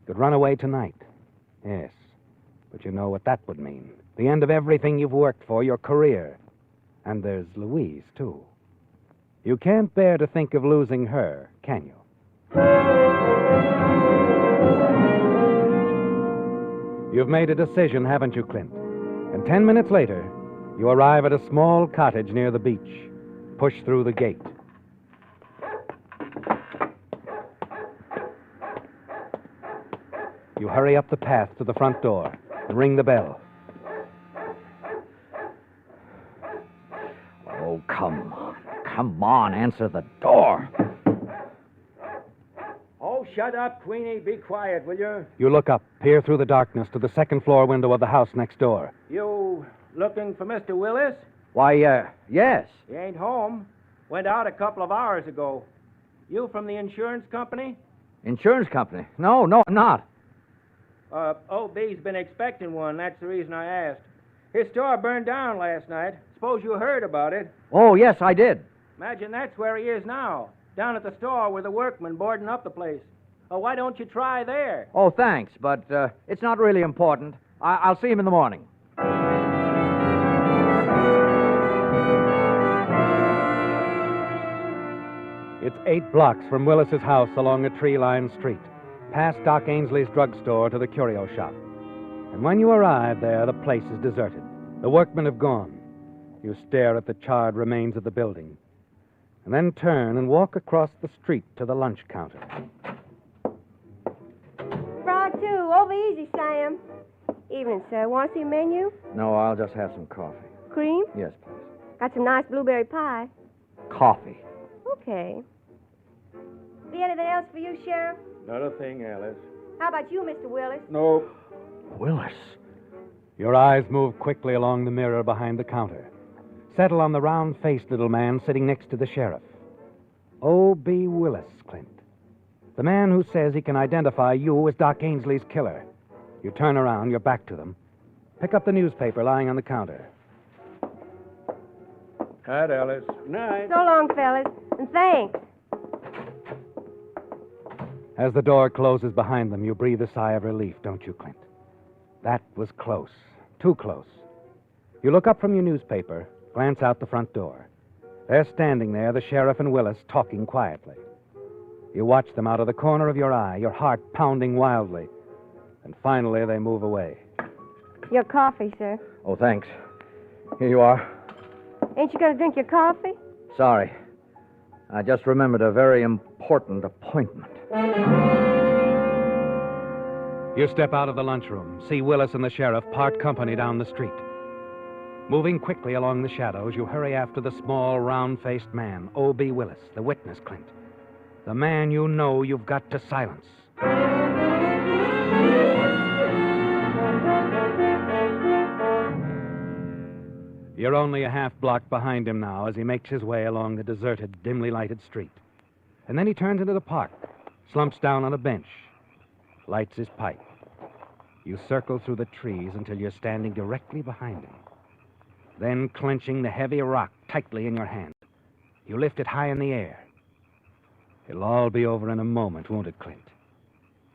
You could run away tonight. Yes, but you know what that would mean. The end of everything you've worked for, your career. And there's Louise, too. You can't bear to think of losing her, can you? You've made a decision, haven't you, Clint? And 10 minutes later, you arrive at a small cottage near the beach. Push through the gate. You hurry up the path to the front door and ring the bell. Oh, come on. Come on, answer the door. Oh, shut up, Queenie. Be quiet, will you? You look up, peer through the darkness to the second-floor window of the house next door. You looking for Mr. Willis? Why, yes. He ain't home. Went out a couple of hours ago. You from the insurance company? Insurance company? No, I'm not. O.B.'s been expecting one. That's the reason I asked. His store burned down last night. Suppose you heard about it. Oh, yes, I did. Imagine that's where he is now. Down at the store with the workmen boarding up the place. Oh, why don't you try there? Oh, thanks, but it's not really important. I'll see him in the morning. It's 8 blocks from Willis's house along a tree-lined street, past Doc Ainsley's drugstore to the curio shop. And when you arrive there, the place is deserted. The workmen have gone. You stare at the charred remains of the building, and then turn and walk across the street to the lunch counter. Brought two. Over easy, Sam. Evening, sir. Want to see a menu? No, I'll just have some coffee. Cream? Yes, please. Got some nice blueberry pie. Coffee. Okay. Be anything else for you, Sheriff? Not a thing, Alice. How about you, Mr. Willis? No. Willis. Your eyes move quickly along the mirror behind the counter. Settle on the round-faced little man sitting next to the sheriff. O.B. Willis, Clint. The man who says he can identify you as Doc Ainsley's killer. You turn around, your back to them. Pick up the newspaper lying on the counter. Hi, Alice. Night. So long, fellas. And thanks. As the door closes behind them, you breathe a sigh of relief, don't you, Clint? That was close. Too close. You look up from your newspaper, glance out the front door. They're standing there, the sheriff and Willis, talking quietly. You watch them out of the corner of your eye, your heart pounding wildly. And finally, they move away. Your coffee, sir. Oh, thanks. Here you are. Ain't you going to drink your coffee? Sorry. I just remembered a very important appointment. You step out of the lunchroom, see Willis and the sheriff part company down the street. Moving quickly along the shadows, you hurry after the small, round-faced man, O.B. Willis, the witness, Clint. The man you know you've got to silence. You're only a half block behind him now as he makes his way along the deserted, dimly lighted street. And then he turns into the park, slumps down on a bench, lights his pipe. You circle through the trees until you're standing directly behind him. Then, clenching the heavy rock tightly in your hand, you lift it high in the air. It'll all be over in a moment, won't it, Clint?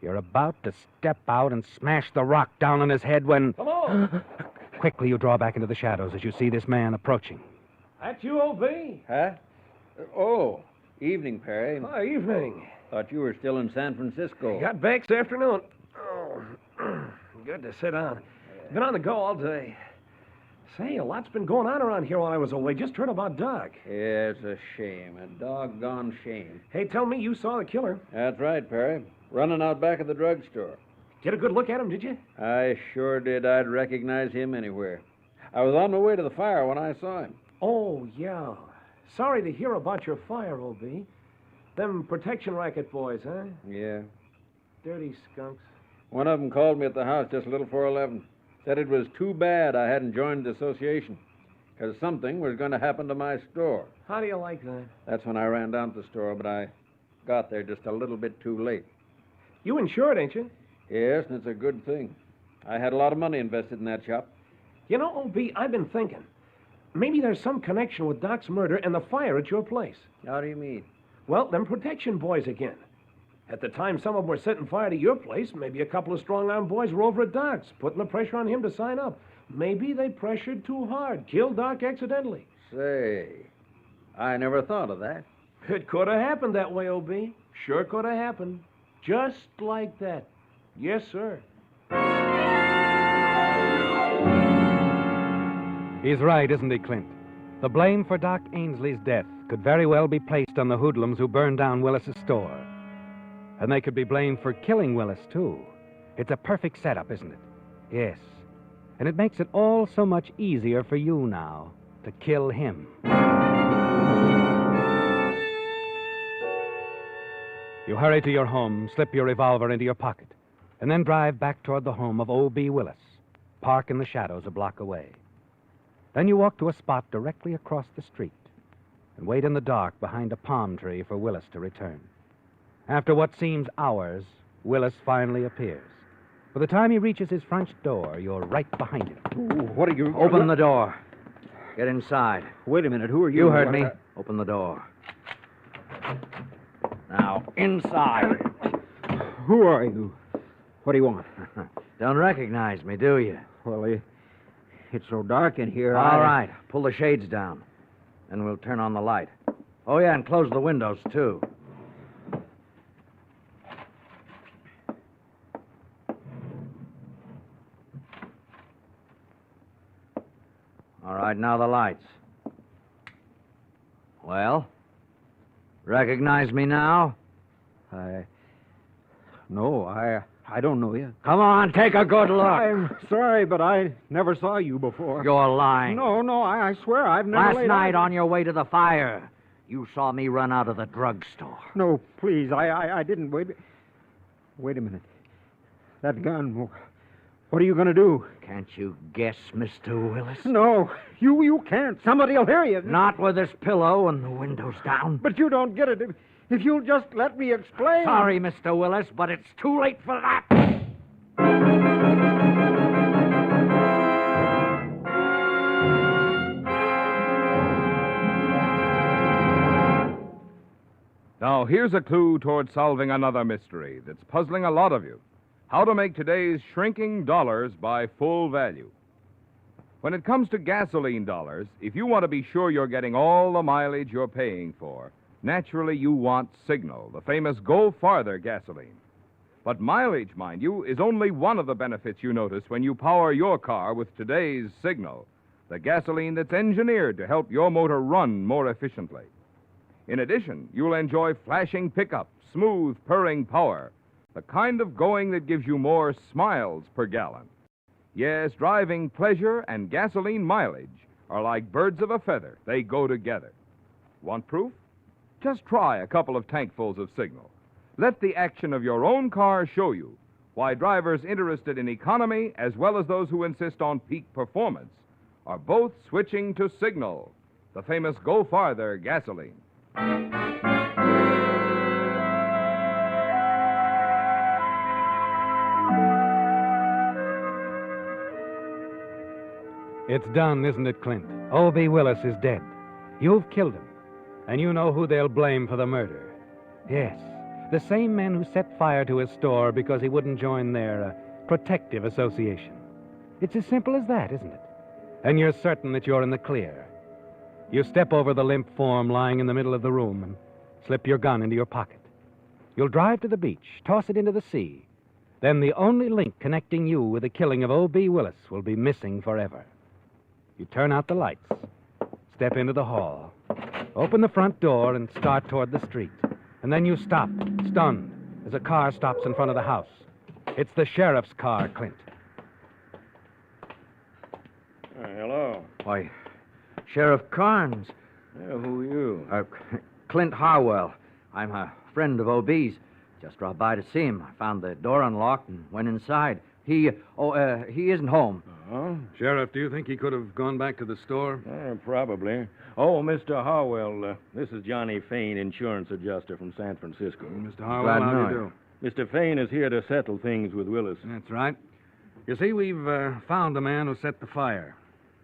You're about to step out and smash the rock down on his head when... Come on! Quickly, you draw back into the shadows as you see this man approaching. That's you, O.B.? Huh? Oh, evening, Perry. Oh, evening. Thought you were still in San Francisco. Got back this afternoon. Oh, good to sit down. Been on the go all day. Say, a lot's been going on around here while I was away. Just heard about Doc. Yeah, it's a shame. A doggone shame. Hey, tell me you saw the killer. That's right, Perry. Running out back of the drugstore. Get a good look at him, did you? I sure did. I'd recognize him anywhere. I was on my way to the fire when I saw him. Oh, yeah. Sorry to hear about your fire, O.B. Them protection racket boys, huh? Yeah. Dirty skunks. One of them called me at the house just a little before 11. Said it was too bad I hadn't joined the association, because something was going to happen to my store. How do you like that? That's when I ran down to the store, but I got there just a little bit too late. You insured, ain't you? Yes, and it's a good thing. I had a lot of money invested in that shop. You know, O.B., I've been thinking. Maybe there's some connection with Doc's murder and the fire at your place. How do you mean? Well, them protection boys again. At the time some of them were setting fire to your place, maybe a couple of strong-arm boys were over at Doc's, putting the pressure on him to sign up. Maybe they pressured too hard, killed Doc accidentally. Say, I never thought of that. It could have happened that way, O.B. Sure could have happened. Just like that. Yes, sir. He's right, isn't he, Clint? The blame for Doc Ainsley's death could very well be placed on the hoodlums who burned down Willis's store. And they could be blamed for killing Willis, too. It's a perfect setup, isn't it? Yes. And it makes it all so much easier for you now to kill him. You hurry to your home, slip your revolver into your pocket, and then drive back toward the home of O.B. Willis. Park in the shadows a block away. Then you walk to a spot directly across the street and wait in the dark behind a palm tree for Willis to return. After what seems hours, Willis finally appears. By the time he reaches his front door, you're right behind him. Ooh, what are you... Open the door. Get inside. Wait a minute. Who are you? You heard me. Open the door. Now, inside. Who are you? What do you want? Don't recognize me, do you? Well, it's so dark in here. All right. Pull the shades down. Then we'll turn on the light. Oh, yeah, and close the windows, too. All right, now the lights. Well? Recognize me now? No, I don't know you. Come on, take a good look. I'm sorry, but I never saw you before. You're lying. No, I swear I've never Last night on your way to the fire, you saw me run out of the drugstore. No, please, I didn't. Wait a minute. That gun, what are you going to do? Can't you guess, Mr. Willis? No, you can't. Somebody will hear you. Not with this pillow and the windows down. But you don't get it. If you'll just let me explain. Sorry, Mr. Willis, but it's too late for that. Now, here's a clue toward solving another mystery that's puzzling a lot of you. How to make today's shrinking dollars by full value. When it comes to gasoline dollars, if you want to be sure you're getting all the mileage you're paying for, naturally you want Signal, the famous Go Farther gasoline. But mileage, mind you, is only one of the benefits you notice when you power your car with today's Signal, the gasoline that's engineered to help your motor run more efficiently. In addition, you'll enjoy flashing pickup, smooth, purring power, the kind of going that gives you more smiles per gallon. Yes, driving pleasure and gasoline mileage are like birds of a feather. They go together. Want proof? Just try a couple of tankfuls of Signal. Let the action of your own car show you why drivers interested in economy, as well as those who insist on peak performance, are both switching to Signal, the famous Go Farther gasoline. It's done, isn't it, Clint? O.B. Willis is dead. You've killed him. And you know who they'll blame for the murder. Yes, the same men who set fire to his store because he wouldn't join their protective association. It's as simple as that, isn't it? And you're certain that you're in the clear. You step over the limp form lying in the middle of the room and slip your gun into your pocket. You'll drive to the beach, toss it into the sea. Then the only link connecting you with the killing of O.B. Willis will be missing forever. You turn out the lights, step into the hall, open the front door, and start toward the street. And then you stop, stunned, as a car stops in front of the house. It's the sheriff's car, Clint. Hello. Why, Sheriff Carnes. Yeah, who are you? Clint Harwell. I'm a friend of O.B.'s. Just dropped by to see him. I found the door unlocked and went inside. He isn't home. Oh? Sheriff, do you think he could have gone back to the store? Probably. Oh, Mr. Harwell, this is Johnny Fain, insurance adjuster from San Francisco. Mr. Harwell, how do you do? Mr. Fain is here to settle things with Willis. That's right. You see, we've found the man who set the fire.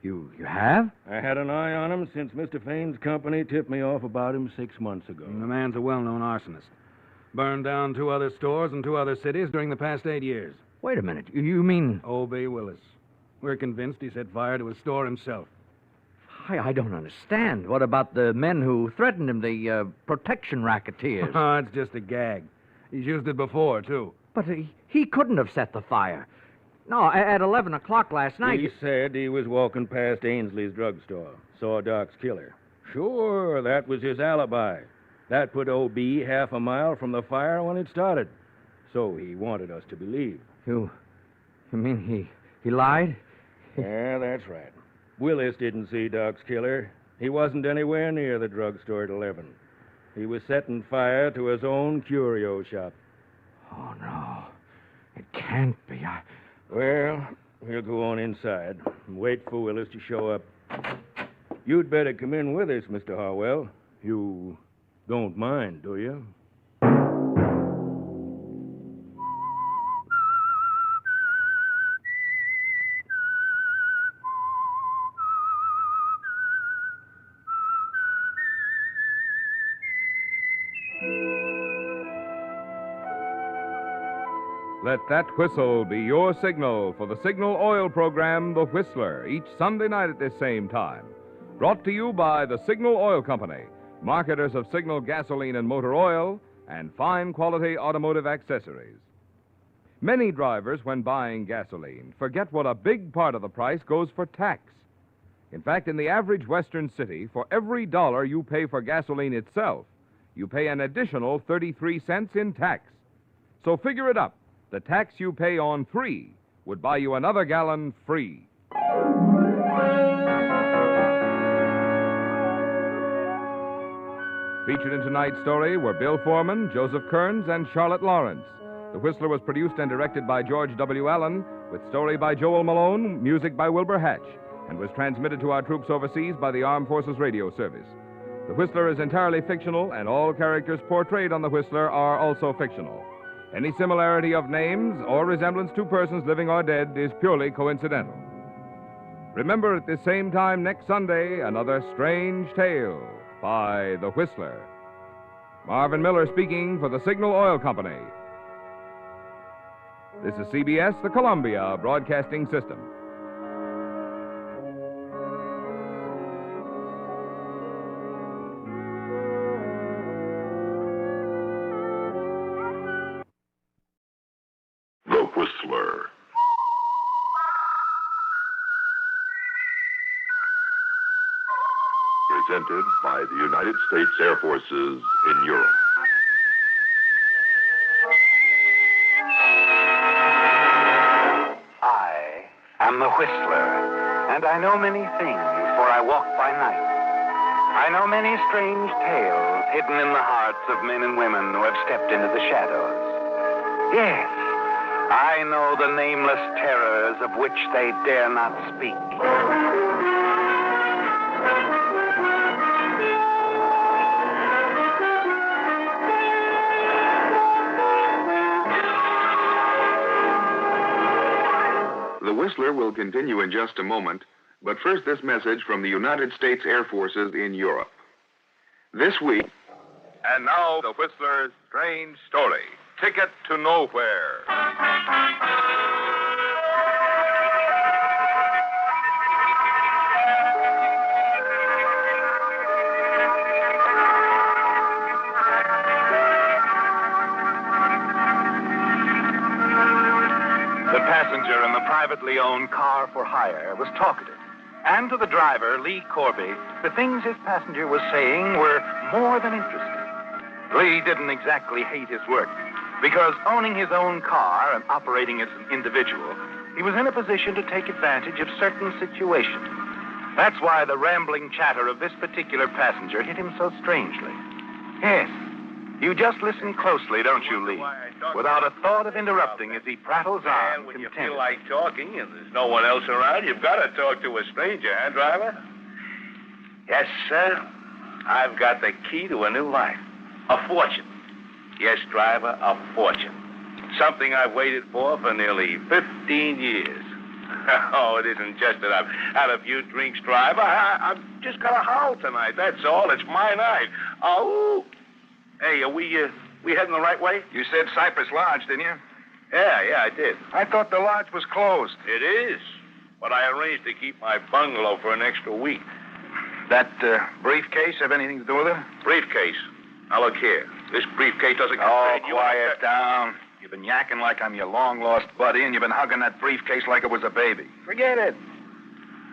You have? I had an eye on him since Mr. Fain's company tipped me off about him 6 months ago. The man's a well-known arsonist. Burned down 2 other stores in 2 other cities during the past 8 years. Wait a minute. You mean... O.B. Willis. We're convinced he set fire to his store himself. I don't understand. What about the men who threatened him, the protection racketeers? Oh, it's just a gag. He's used it before, too. But he couldn't have set the fire. No, at 11 o'clock last night... He said he was walking past Ainsley's drugstore. Saw Doc's killer. Sure, that was his alibi. That put O.B. half a mile from the fire when it started. So he wanted us to believe. You mean he lied? Yeah, that's right. Willis didn't see Doc's killer. He wasn't anywhere near the drugstore at 11. He was setting fire to his own curio shop. Oh, no. It can't be. Well, we'll go on inside and wait for Willis to show up. You'd better come in with us, Mr. Harwell. You don't mind, do you? Let that whistle be your signal for the Signal Oil program, The Whistler, each Sunday night at this same time. Brought to you by the Signal Oil Company, marketers of Signal gasoline and motor oil, and fine quality automotive accessories. Many drivers, when buying gasoline, forget what a big part of the price goes for tax. In fact, in the average Western city, for every dollar you pay for gasoline itself, you pay an additional 33 cents in tax. So figure it up. The tax you pay on 3 would buy you another gallon free. Featured in tonight's story were Bill Foreman, Joseph Kearns, and Charlotte Lawrence. The Whistler was produced and directed by George W. Allen, with story by Joel Malone, music by Wilbur Hatch, and was transmitted to our troops overseas by the Armed Forces Radio Service. The Whistler is entirely fictional, and all characters portrayed on The Whistler are also fictional. Any similarity of names or resemblance to persons living or dead is purely coincidental. Remember, at this same time next Sunday, another strange tale by The Whistler. Marvin Miller speaking for the Signal Oil Company. This is CBS, the Columbia Broadcasting System. The Whistler. Presented by the United States Air Forces in Europe. I am the Whistler, and I know many things, for I walk by night. I know many strange tales hidden in the hearts of men and women who have stepped into the shadows. Yes, I know the nameless terrors of which they dare not speak. The Whistler will continue in just a moment, but first this message from the United States Air Forces in Europe. This week... And now, The Whistler's strange story, Ticket to Nowhere. The passenger in the privately owned car for hire was talkative. And to the driver, Lee Corby, the things his passenger was saying were more than interesting. Lee didn't exactly hate his work, because owning his own car and operating as an individual, he was in a position to take advantage of certain situations. That's why the rambling chatter of this particular passenger hit him so strangely. Yes, you just listen closely, don't you, Lee? Without a thought of interrupting as he prattles on, when you contented. feel like talking and there's no one else around, you've got to talk to a stranger, huh, driver? Yes, sir. I've got the key to a new life. A fortune. Yes, driver, a fortune. Something I've waited for nearly 15 years. Oh, it isn't just that I've had a few drinks, driver. I've just got a howl tonight, that's all. It's my night. Oh. Hey, are we heading the right way? You said Cypress Lodge, didn't you? Yeah, I did. I thought the lodge was closed. It is. But I arranged to keep my bungalow for an extra week. That briefcase have anything to do with it? Briefcase? Now, look here. This briefcase doesn't Oh, contain you. quiet down. You've been yakking like I'm your long-lost buddy, and you've been hugging that briefcase like it was a baby. Forget it.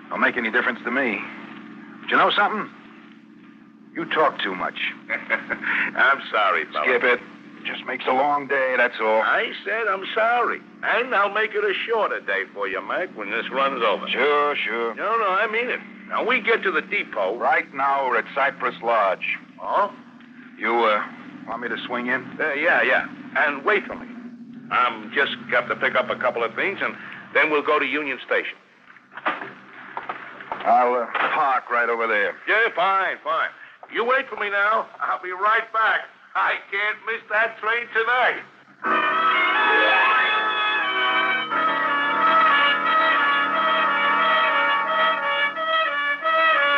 Don't make any difference to me. But you know something? You talk too much. I'm sorry, fella. Skip it. Just makes a long day, that's all. I said I'm sorry. And I'll make it a shorter day for you, Mac, when this runs over. Sure. No, I mean it. Now, we get to the depot. Right now, we're at Cypress Lodge. Oh? You, want me to swing in? Yeah. And wait for me. I'm just got to pick up a couple of things, and then we'll go to Union Station. I'll park right over there. Yeah, fine. You wait for me now. I'll be right back. I can't miss that train tonight.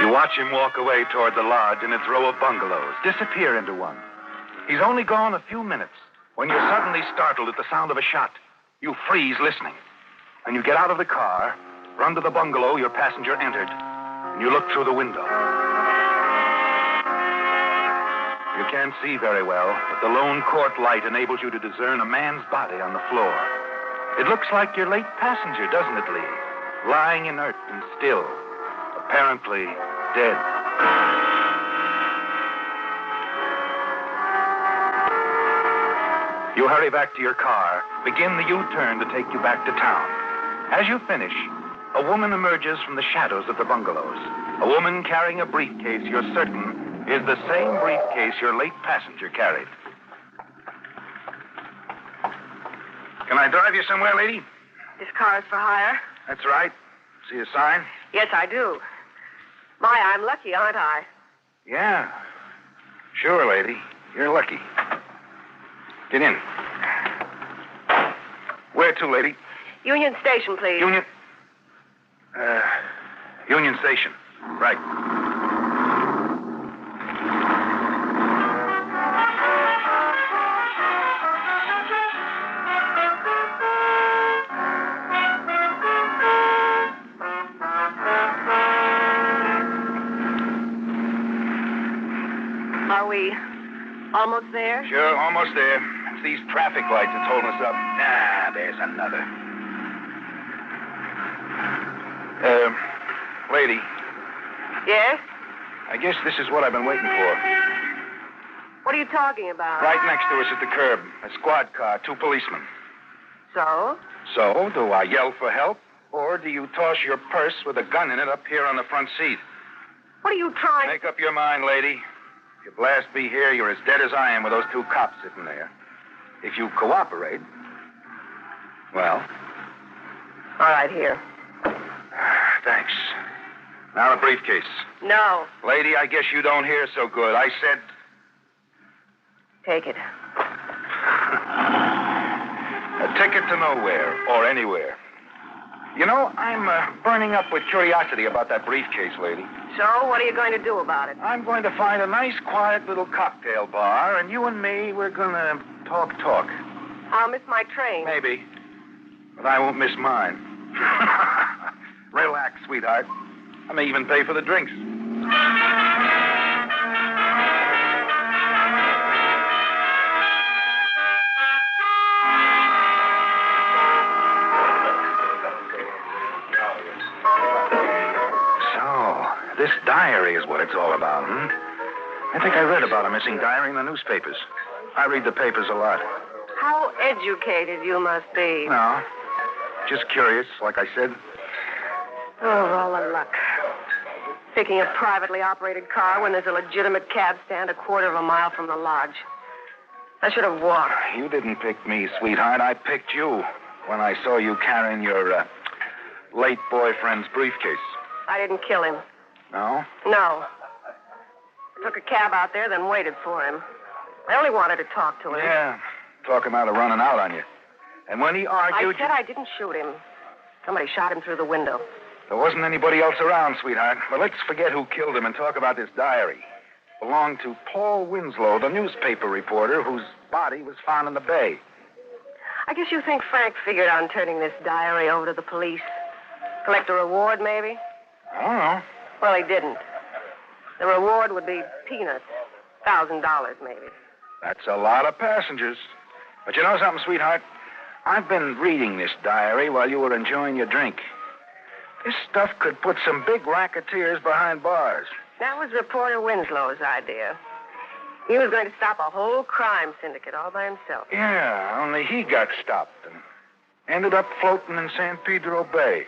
You watch him walk away toward the lodge and its row of bungalows, disappear into one. He's only gone a few minutes when you're suddenly startled at the sound of a shot. You freeze listening. And you get out of the car, run to the bungalow your passenger entered, and you look through the window. You can't see very well, but the lone court light enables you to discern a man's body on the floor. It looks like your late passenger, doesn't it, Lee? Lying inert and still, apparently dead. You hurry back to your car, begin the U-turn to take you back to town. As you finish, a woman emerges from the shadows of the bungalows. A woman carrying a briefcase you're certain is the same briefcase your late passenger carried. Can I drive you somewhere, lady? This car is for hire? That's right. See a sign? Yes, I do. My, I'm lucky, aren't I? Yeah. Sure, lady. You're lucky. Get in. Where to, lady? Union Station, please. Union Station. Right. Are we almost there? Sure, almost there. It's these traffic lights that's holding us up. Ah, there's another. Lady. Yes? I guess this is what I've been waiting for. What are you talking about? Right next to us at the curb. A squad car, 2 policemen. So? So, do I yell for help? Or do you toss your purse with a gun in it up here on the front seat? What are you trying... Make up your mind, lady. If you blast me here, you're as dead as I am with those 2 cops sitting there. If you cooperate, well... All right, here. Thanks. Now the briefcase. No. Lady, I guess you don't hear so good. I said... Take it. A ticket to nowhere or anywhere. You know, I'm burning up with curiosity about that briefcase, lady. So, what are you going to do about it? I'm going to find a nice, quiet little cocktail bar, and you and me, we're going to talk. I'll miss my train. Maybe. But I won't miss mine. Relax, sweetheart. I may even pay for the drinks. this diary is what it's all about, I think I read about a missing diary in the newspapers. I read the papers a lot. How educated you must be. No, just curious, like I said. Oh, all the luck. Picking a privately operated car when there's a legitimate cab stand a quarter of a mile from the lodge. I should have walked. You didn't pick me, sweetheart. I picked you when I saw you carrying your late boyfriend's briefcase. I didn't kill him. No? No. I took a cab out there, then waited for him. I only wanted to talk to him. Yeah, talk him out of running out on you. And when he argued... I said I didn't shoot him. Somebody shot him through the window. There wasn't anybody else around, sweetheart. But let's forget who killed him and talk about this diary. It belonged to Paul Winslow, the newspaper reporter whose body was found in the bay. I guess you think Frank figured on turning this diary over to the police. Collect a reward, maybe? I don't know. Well, he didn't. The reward would be peanuts. $1,000, maybe. That's a lot of passengers. But you know something, sweetheart? I've been reading this diary while you were enjoying your drink. This stuff could put some big racketeers behind bars. That was reporter Winslow's idea. He was going to stop a whole crime syndicate all by himself. Yeah, only he got stopped and ended up floating in San Pedro Bay.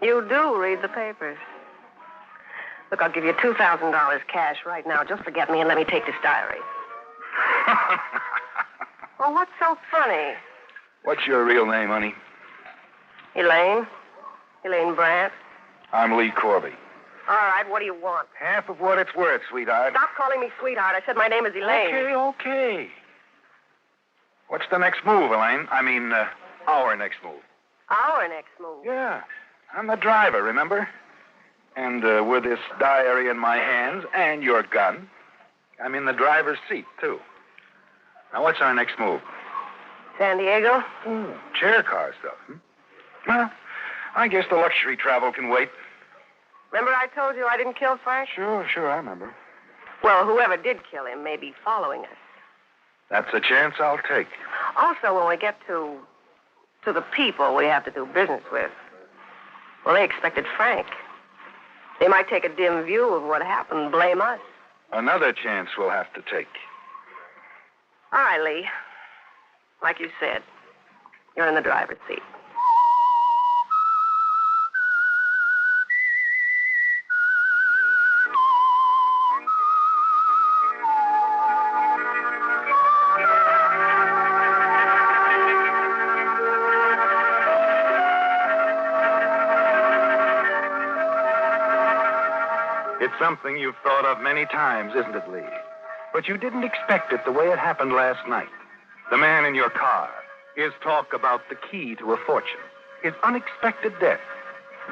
You do read the papers. Look, I'll give you $2,000 cash right now. Just forget me and let me take this diary. Well, what's so funny? What's your real name, honey? Elaine Brandt. I'm Lee Corby. All right, what do you want? Half of what it's worth, sweetheart. Stop calling me sweetheart. I said my name is Elaine. Okay. What's the next move, Elaine? I mean, our next move. Our next move? Yeah. I'm the driver, remember? And with this diary in my hands and your gun, I'm in the driver's seat, too. Now, what's our next move? San Diego? Chair car stuff, Well, I guess the luxury travel can wait. Remember I told you I didn't kill Frank? Sure, I remember. Well, whoever did kill him may be following us. That's a chance I'll take. Also, when we get to the people we have to do business with, well, they expected Frank. They might take a dim view of what happened and blame us. Another chance we'll have to take. All right, Lee. Like you said, you're in the driver's seat. It's something you've thought of many times, isn't it, Lee? But you didn't expect it the way it happened last night. The man in your car, his talk about the key to a fortune, his unexpected death.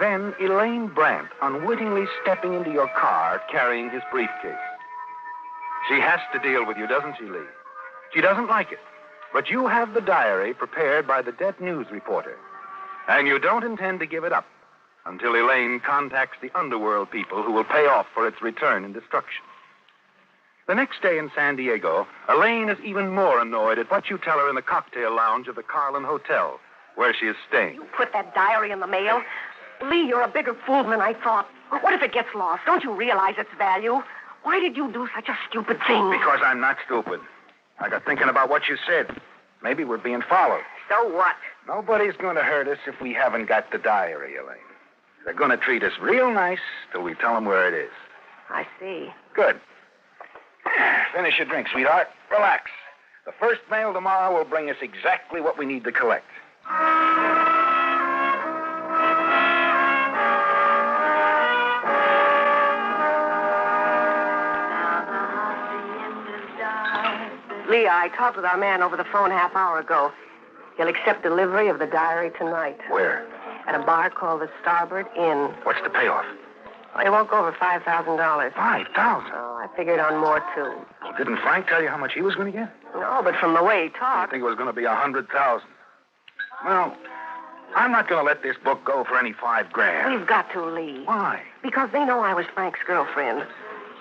Then Elaine Brandt unwittingly stepping into your car carrying his briefcase. She has to deal with you, doesn't she, Lee? She doesn't like it. But you have the diary prepared by the dead news reporter. And you don't intend to give it up until Elaine contacts the underworld people who will pay off for its return and destruction. The next day in San Diego, Elaine is even more annoyed at what you tell her in the cocktail lounge of the Carlin Hotel, where she is staying. You put that diary in the mail? Lee, you're a bigger fool than I thought. What if it gets lost? Don't you realize its value? Why did you do such a stupid thing? Because I'm not stupid. I got thinking about what you said. Maybe we're being followed. So what? Nobody's going to hurt us if we haven't got the diary, Elaine. They're going to treat us real nice till we tell them where it is. I see. Good. Finish your drink, sweetheart. Relax. The first mail tomorrow will bring us exactly what we need to collect. Lee, I talked with our man over the phone half hour ago. He'll accept delivery of the diary tonight. Where? At a bar called the Starboard Inn. What's the payoff? Well, he won't go over $5,000. $5,000? Oh, I figured on more, too. Well, didn't Frank tell you how much he was going to get? No, but from the way he I talked... think it was going to be $100,000. Well, I'm not going to let this book go for any $5,000. We've got to, Lee. Why? Because they know I was Frank's girlfriend.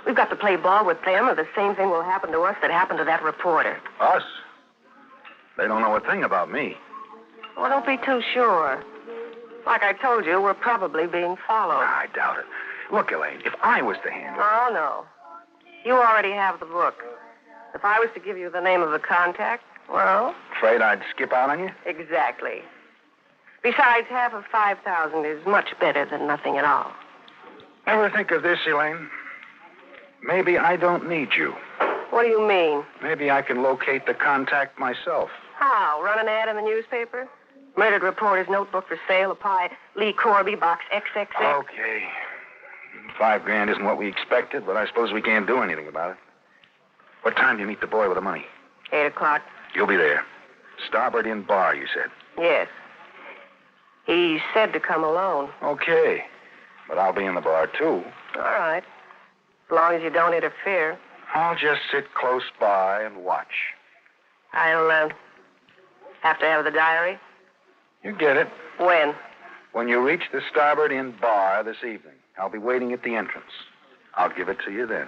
We've got to play ball with them, or the same thing will happen to us that happened to that reporter. Us? They don't know a thing about me. Well, don't be too sure. Like I told you, we're probably being followed. I doubt it. Look, Elaine, if I was to handle it... Oh, no. You already have the book. If I was to give you the name of the contact, well... Afraid I'd skip out on you? Exactly. Besides, half of 5,000 is much better than nothing at all. Ever think of this, Elaine? Maybe I don't need you. What do you mean? Maybe I can locate the contact myself. How? Run an ad in the newspaper? Murdered reporter's notebook for sale, apply Lee Corby, box XXX. Okay. $5,000 isn't what we expected, but I suppose we can't do anything about it. What time do you meet the boy with the money? 8 o'clock. You'll be there. Starboard Inn Bar, you said. Yes. He said to come alone. Okay. But I'll be in the bar, too. All right. As long as you don't interfere. I'll just sit close by and watch. I'll, have to have the diary. You get it. When? When you reach the Starboard Inn Bar this evening. I'll be waiting at the entrance. I'll give it to you then.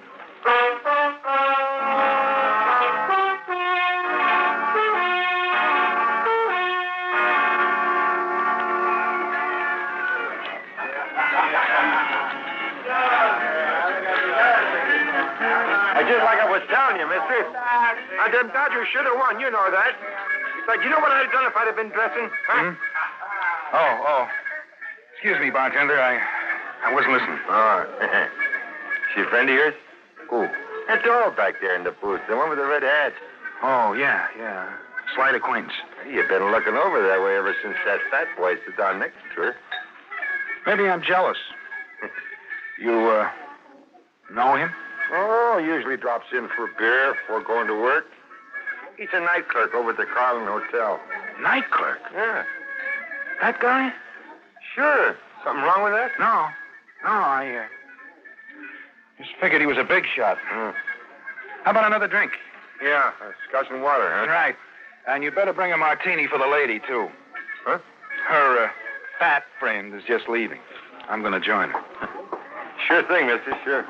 Just like I was telling you, mister. The Dodgers should have won. You know that. Besides, you know what I'd have done if I'd have been dressing? Huh? Oh. Excuse me, bartender. I wasn't listening. Oh. She a friend of yours? Who? That doll back there in the booth. The one with the red hat. Oh, yeah. Slight acquaintance. You've been looking over that way ever since that fat boy sat down next to her. Maybe I'm jealous. You, know him? Oh, usually drops in for a beer before going to work. He's a night clerk over at the Carlin Hotel. Night clerk? Yeah. That guy? Sure. Something wrong with that? No, I just figured he was a big shot. Mm. How about another drink? Yeah, scotch and water, huh? Right. And you better bring a martini for the lady, too. Huh? Her fat friend is just leaving. I'm going to join her. Sure thing, mister, sure.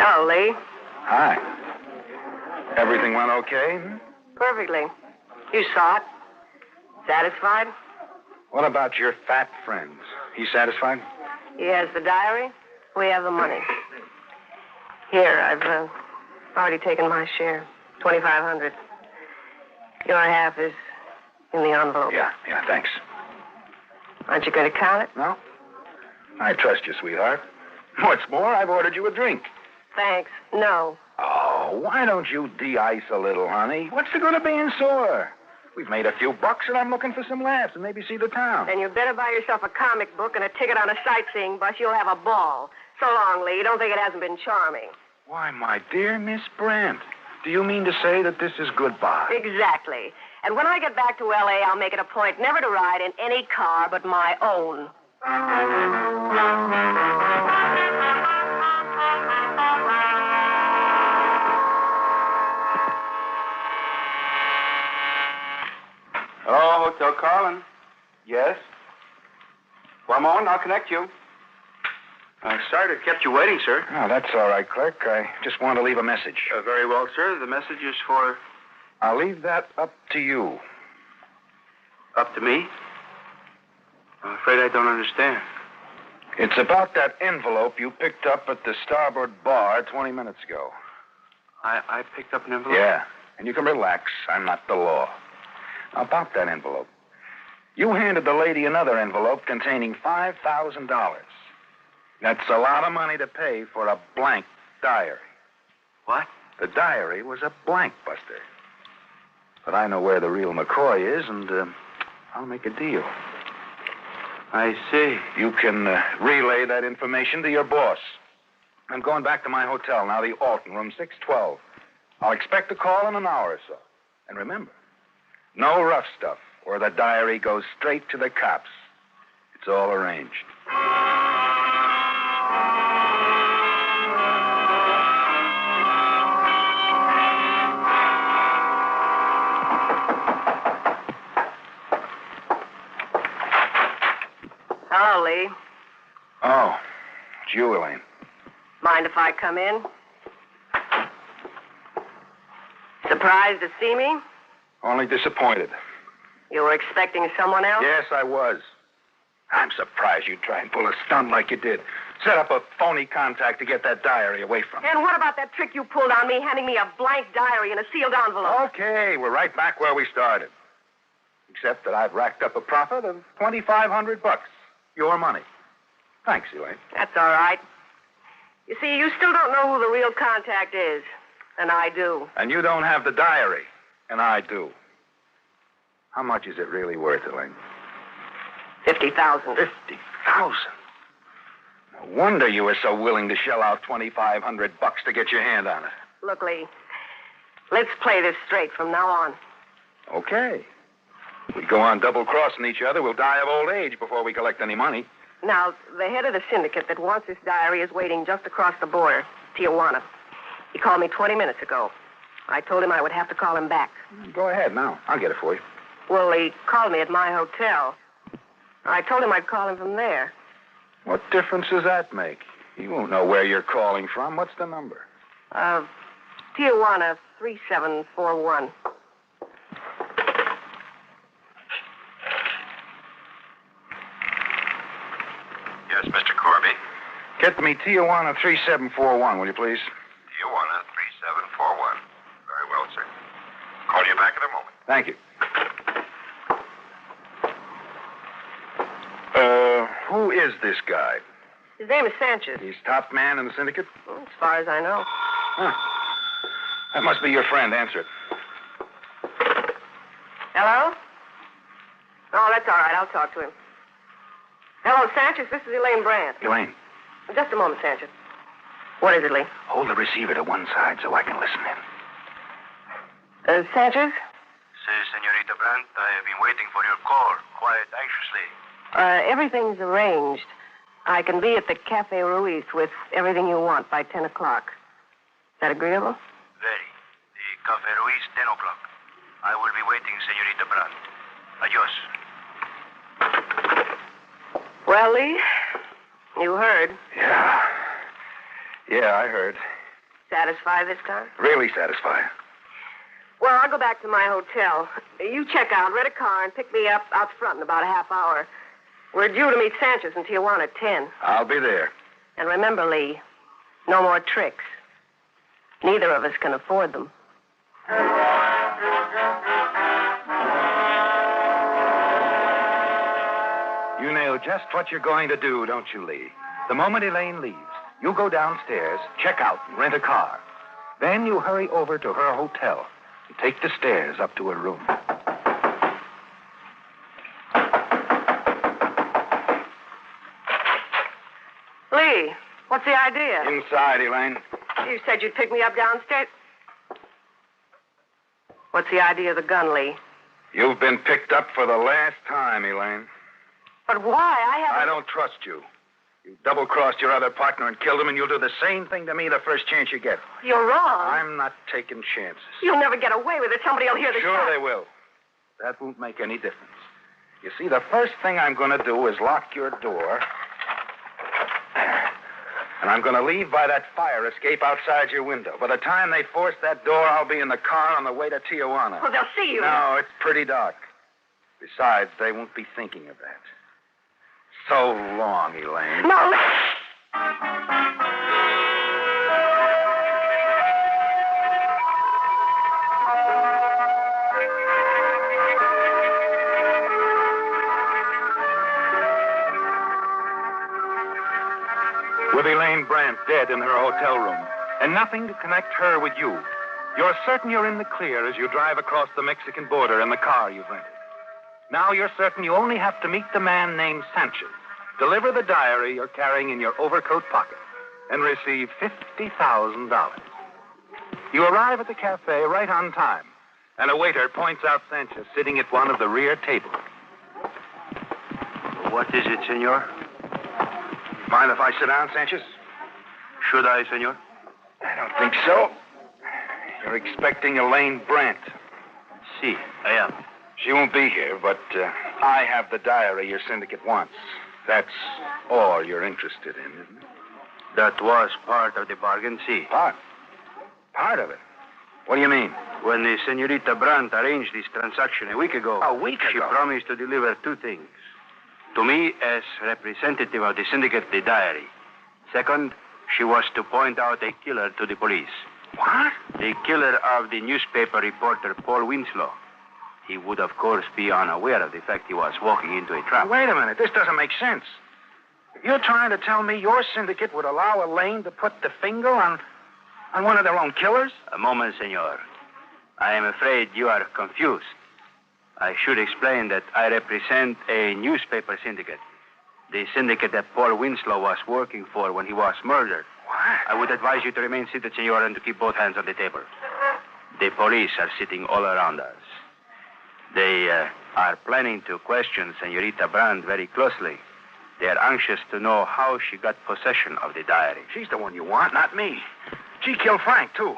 Hello, Lee. Hi. Everything went okay? Perfectly. You saw it. Satisfied? What about your fat friend? He satisfied? He has the diary. We have the money. Here, I've already taken my share. 2,500. Your half is in the envelope. Yeah, thanks. Aren't you going to count it? No. I trust you, sweetheart. What's more, I've ordered you a drink. Thanks. No. Oh, why don't you de-ice a little, honey? What's the good of being sore? We've made a few bucks, and I'm looking for some laughs and maybe see the town. Then you better buy yourself a comic book and a ticket on a sightseeing bus. You'll have a ball. So long, Lee. You don't think it hasn't been charming? Why, my dear Miss Brandt, do you mean to say that this is goodbye? Exactly. And when I get back to L.A., I'll make it a point never to ride in any car but my own. Hello, Hotel Carlin. Yes? One moment, I'll connect you. Sorry to have kept you waiting, sir. Oh, that's all right, clerk. I just want to leave a message. Very well, sir. The message is for... I'll leave that up to you. Up to me? I'm afraid I don't understand. It's about that envelope you picked up at the Starboard Bar 20 minutes ago. I picked up an envelope? Yeah, and you can relax. I'm not the law. About that envelope. You handed the lady another envelope containing $5,000. That's a lot of money to pay for a blank diary. What? The diary was a blank buster. But I know where the real McCoy is, and I'll make a deal. I see. You can relay that information to your boss. I'm going back to my hotel now, the Alton, room 612. I'll expect a call in an hour or so. And remember, no rough stuff, or the diary goes straight to the cops. It's all arranged. Hello, Lee. Oh, it's you, Elaine. Mind if I come in? Surprised to see me? Only disappointed. You were expecting someone else? Yes, I was. I'm surprised you'd try and pull a stunt like you did. Set up a phony contact to get that diary away from me. And what about that trick you pulled on me, handing me a blank diary in a sealed envelope? Okay, we're right back where we started. Except that I've racked up a profit of $2,500. Your money. Thanks, Elaine. That's all right. You see, you still don't know who the real contact is. And I do. And you don't have the diary. And I do. How much is it really worth, Elaine? $50,000. $50,000? No wonder you were so willing to shell out $2,500 to get your hand on it. Look, Lee, let's play this straight from now on. Okay. If we go on double-crossing each other, we'll die of old age before we collect any money. Now, the head of the syndicate that wants this diary is waiting just across the border, Tijuana. He called me 20 minutes ago. I told him I would have to call him back. Go ahead now. I'll get it for you. Well, he called me at my hotel. I told him I'd call him from there. What difference does that make? He won't know where you're calling from. What's the number? Tijuana 3741. Yes, Mr. Corby. Get me Tijuana 3741, will you please? Tijuana 3741. Very well, sir. Call you back in a moment. Thank you. Who is this guy? His name is Sanchez. He's top man in the syndicate? Well, as far as I know. Huh. That must be your friend. Answer it. Hello? Oh, that's all right. I'll talk to him. Hello, Sanchez. This is Elaine Brandt. Elaine. Just a moment, Sanchez. What is it, Lee? Hold the receiver to one side so I can listen in. Sanchez? Say, Senorita Brandt, I have been waiting for your call quite anxiously. Everything's arranged. I can be at the Cafe Ruiz with everything you want by 10 o'clock. Is that agreeable? Very. The Cafe Ruiz, 10 o'clock. I will be waiting, Senorita Brandt. Adios. Well, Lee, you heard. Yeah, I heard. Satisfied this time? Really satisfied. Well, I'll go back to my hotel. You check out, rent a car, and pick me up out front in about a half hour. We're due to meet Sanchez in Tijuana at 10. I'll be there. And remember, Lee, no more tricks. Neither of us can afford them. You know just what you're going to do, don't you, Lee? The moment Elaine leaves, you go downstairs, check out, and rent a car. Then you hurry over to her hotel and take the stairs up to her room. Lee, what's the idea? Inside, Elaine. You said you'd pick me up downstairs. What's the idea of the gun, Lee? You've been picked up for the last time, Elaine. But why? I don't trust you. You double-crossed your other partner and killed him, and you'll do the same thing to me the first chance you get. You're wrong. I'm not taking chances. You'll never get away with it. Somebody will hear the Sure shot. they will. That won't make any difference. You see, the first thing I'm going to do is lock your door. And I'm going to leave by that fire escape outside your window. By the time they force that door, I'll be in the car on the way to Tijuana. Well, they'll see you. No, it's pretty dark. Besides, they won't be thinking of that. So long, Elaine. No. With Elaine Brandt dead in her hotel room, and nothing to connect her with you, you're certain you're in the clear as you drive across the Mexican border in the car you've rented. Now you're certain you only have to meet the man named Sanchez, deliver the diary you're carrying in your overcoat pocket, and receive $50,000. You arrive at the cafe right on time, and a waiter points out Sanchez sitting at one of the rear tables. What is it, senor? Mind if I sit down, Sanchez? Should I, senor? I don't think so. You're expecting Elaine Brandt. Si, I am. She won't be here, but I have the diary your syndicate wants. That's all you're interested in, isn't it? That was part of the bargain, si. Part? Part of it? What do you mean? When the Senorita Brandt arranged this transaction a week ago... A week ago? She promised to deliver two things. To me, as representative of the syndicate, the diary. Second, she was to point out a killer to the police. What? The killer of the newspaper reporter, Paul Winslow. He would, of course, be unaware of the fact he was walking into a trap. Wait a minute. This doesn't make sense. You're trying to tell me your syndicate would allow Elaine to put the finger on one of their own killers? A moment, senor. I am afraid you are confused. I should explain that I represent a newspaper syndicate. The syndicate that Paul Winslow was working for when he was murdered. What? I would advise you to remain seated, senor, and to keep both hands on the table. The police are sitting all around us. They are planning to question Senorita Brand very closely. They are anxious to know how she got possession of the diary. She's the one you want, not me. She killed Frank, too.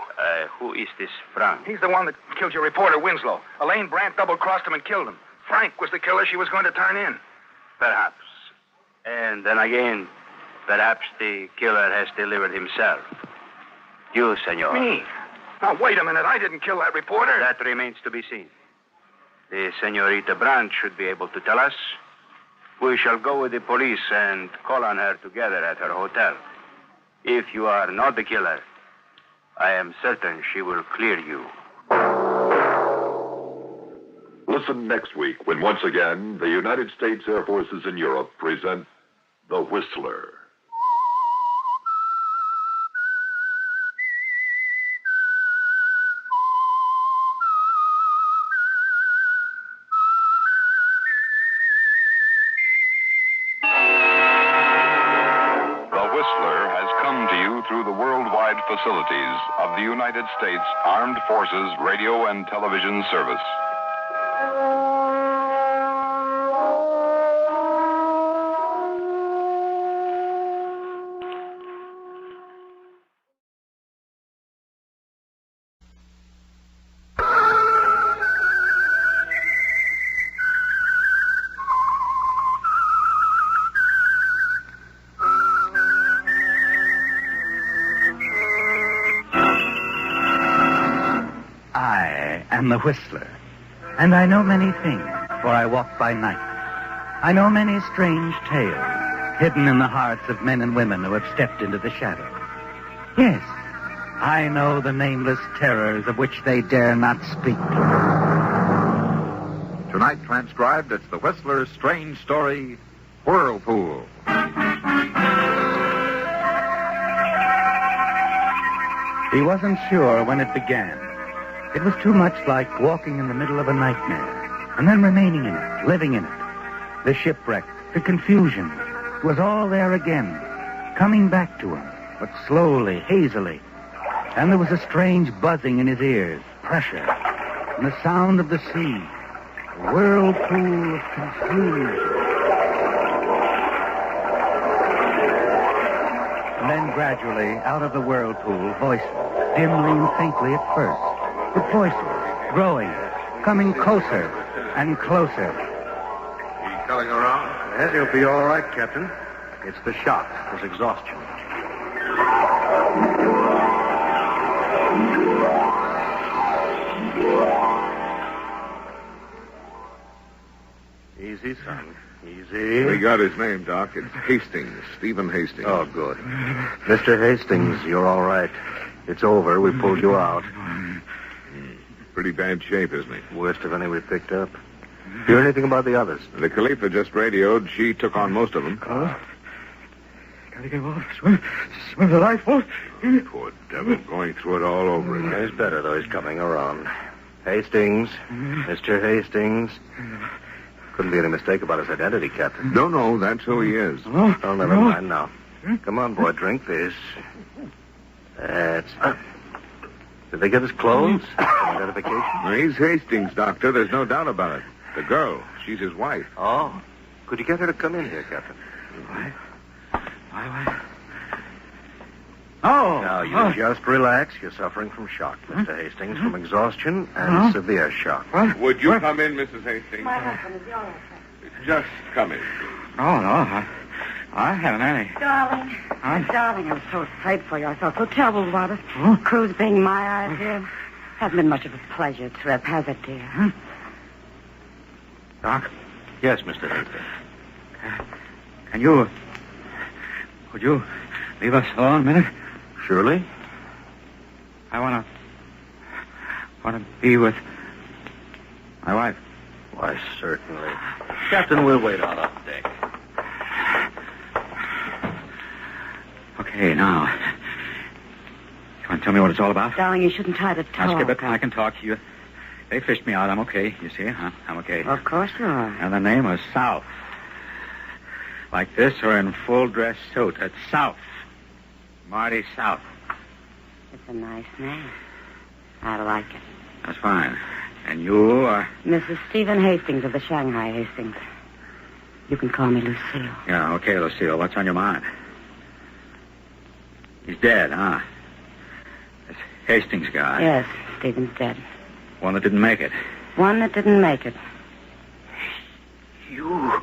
Who is this Frank? He's the one that killed your reporter, Winslow. Elaine Brandt double-crossed him and killed him. Frank was the killer she was going to turn in. Perhaps. And then again, perhaps the killer has delivered himself. You, senor. Me? Now, wait a minute. I didn't kill that reporter. That remains to be seen. The Senorita Brandt should be able to tell us. We shall go with the police and call on her together at her hotel. If you are not the killer, I am certain she will clear you. Listen next week when once again the United States Air Forces in Europe present The Whistler. Through the worldwide facilities of the United States Armed Forces Radio and Television Service. I am the Whistler, and I know many things, for I walk by night. I know many strange tales hidden in the hearts of men and women who have stepped into the shadow. Yes, I know the nameless terrors of which they dare not speak. Tonight transcribed, it's The Whistler's strange story, Whirlpool. He wasn't sure when it began. It was too much like walking in the middle of a nightmare, and then remaining in it, living in it. The shipwreck, the confusion, was all there again, coming back to him, but slowly, hazily. And there was a strange buzzing in his ears, pressure, and the sound of the sea, a whirlpool of confusion. And then gradually, out of the whirlpool, voices, dimly and faintly at first, but voices growing, coming closer and closer. He coming around? Yes, he'll be all right, Captain. It's the shock, his exhaustion. Easy, son. Easy. We got his name, Doc. It's Hastings, Stephen Hastings. Oh, good. Mr. Hastings, you're all right. It's over. We pulled you out. Pretty bad shape, isn't he? Worst of any we picked up. Hear anything about the others? The Khalifa just radioed. She took on most of them. Gotta get off. Swim the lifeboat. Poor devil, going through it all over again. He's better, though. He's coming around. Hastings. Mr. Hastings. Couldn't be any mistake about his identity, Captain. No, that's who he is. Oh, never mind now. Come on, boy, drink this. That's... Did they get his clothes? Identification? Well, he's Hastings, Doctor. There's no doubt about it. The girl, she's his wife. Oh. Could you get her to come in here, Captain? Why? Oh! Now, you just relax. You're suffering from shock, Mr. Hastings, from exhaustion and severe shock. Would you come in, Mrs. Hastings? My husband is yours. Just come in. Oh, no. I haven't any. Darling. Darling, I'm so afraid for you. I felt so terrible about it. Cruz being my idea. Hasn't been much of a pleasure trip, has it, dear? Doc? Yes, Mr. Hastings. Would you leave us alone a minute? Surely. I want to be with my wife. Why, certainly. Captain, we'll wait on up deck. Okay, now. You want to tell me what it's all about? Darling, you shouldn't try to talk. I'll skip it. I can talk. They fished me out. I'm okay. You see? Huh? I'm okay. Of course you are. And the name was South. Like this or in full dress suit. It's South. Marty South. It's a nice name. I like it. That's fine. And you are? Mrs. Stephen Hastings of the Shanghai Hastings. You can call me Lucille. Yeah, okay, Lucille. What's on your mind? He's dead, huh? This Hastings guy. Yes, Stephen's dead. One that didn't make it. One that didn't make it. You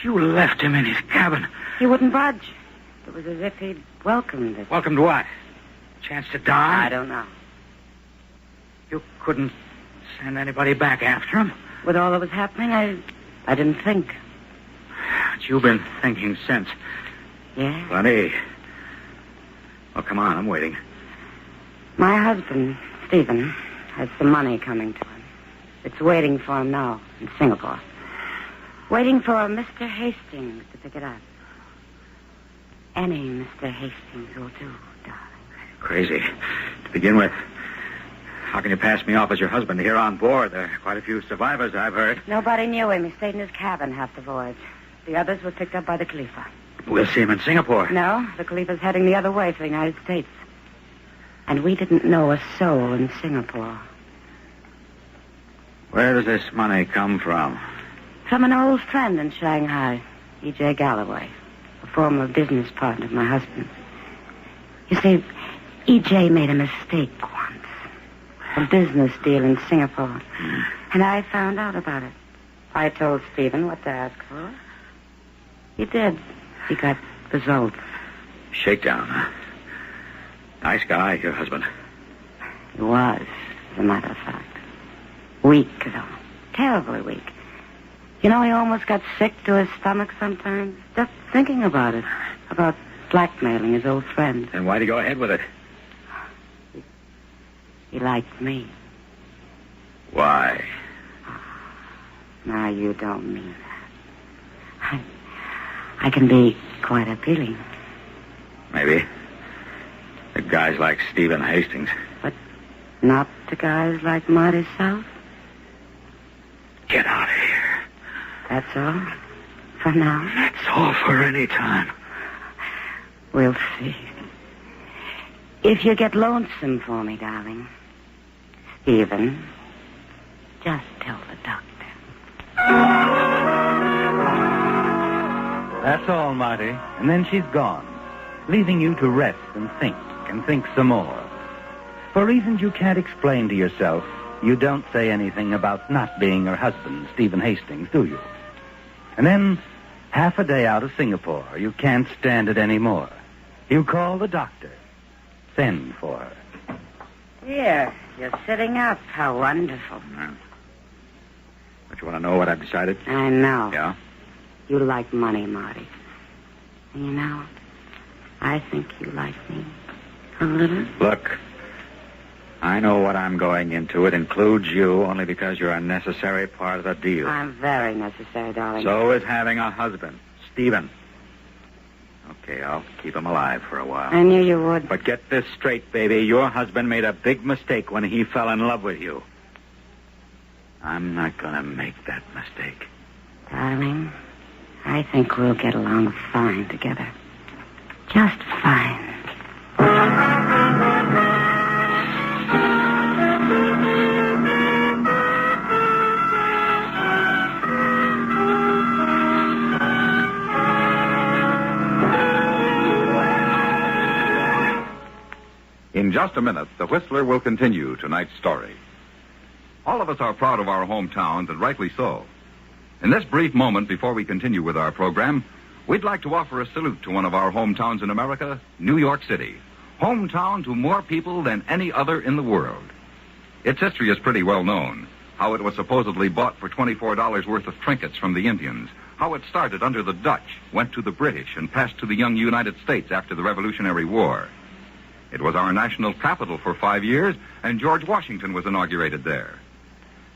left him in his cabin. He wouldn't budge. It was as if he'd welcomed it. Welcomed what? Chance to die? I don't know. You couldn't send anybody back after him? With all that was happening, I didn't think. But you've been thinking since. Yeah? Plenty. Well, come on, I'm waiting. My husband, Stephen, has some money coming to him. It's waiting for him now in Singapore. Waiting for Mr. Hastings to pick it up. Any Mr. Hastings will do, darling. Crazy. To begin with, how can you pass me off as your husband here on board? There are quite a few survivors, I've heard. Nobody knew him. He stayed in his cabin half the voyage. The others were picked up by the Khalifa. We'll see him in Singapore. No, the Khalifa's heading the other way for the United States. And we didn't know a soul in Singapore. Where does this money come from? From an old friend in Shanghai, E.J. Galloway, a former business partner of my husband's. You see, E.J. made a mistake once. A business deal in Singapore. And I found out about it. I told Stephen what to ask for. He did. He got results. Shakedown, huh? Nice guy, your husband. He was, as a matter of fact. Weak, though. Terribly weak. You know, he almost got sick to his stomach sometimes. Just thinking about it. About blackmailing his old friend. Then why'd he go ahead with it? He liked me. Why? Now, you don't mean that. I can be quite appealing. Maybe. The guys like Stephen Hastings. But not to guys like Marty South? Get out of here. That's all? For now? That's all for any time. We'll see. If you get lonesome for me, darling, Stephen, just tell the doctor. That's all, Marty. And then she's gone, leaving you to rest and think some more. For reasons you can't explain to yourself, you don't say anything about not being her husband, Stephen Hastings, do you? And then, half a day out of Singapore, you can't stand it anymore. You call the doctor. Send for her. Here, you're sitting up. How wonderful. But you want to know what I've decided? I know. Yeah? You like money, Marty. And you know, I think you like me. A little. Look, I know what I'm going into. It includes you only because you're a necessary part of the deal. I'm very necessary, darling. So is having a husband, Stephen. Okay, I'll keep him alive for a while. I knew you would. But get this straight, baby. Your husband made a big mistake when he fell in love with you. I'm not going to make that mistake. Darling, I think we'll get along fine together. Just fine. In just a minute, the Whistler will continue tonight's story. All of us are proud of our hometowns, and rightly so. In this brief moment before we continue with our program, we'd like to offer a salute to one of our hometowns in America, New York City. Hometown to more people than any other in the world. Its history is pretty well known. how it was supposedly bought for $24 worth of trinkets from the Indians, how it started under the Dutch, went to the British, and passed to the young United States after the Revolutionary War. It was our national capital for 5 years, and George Washington was inaugurated there.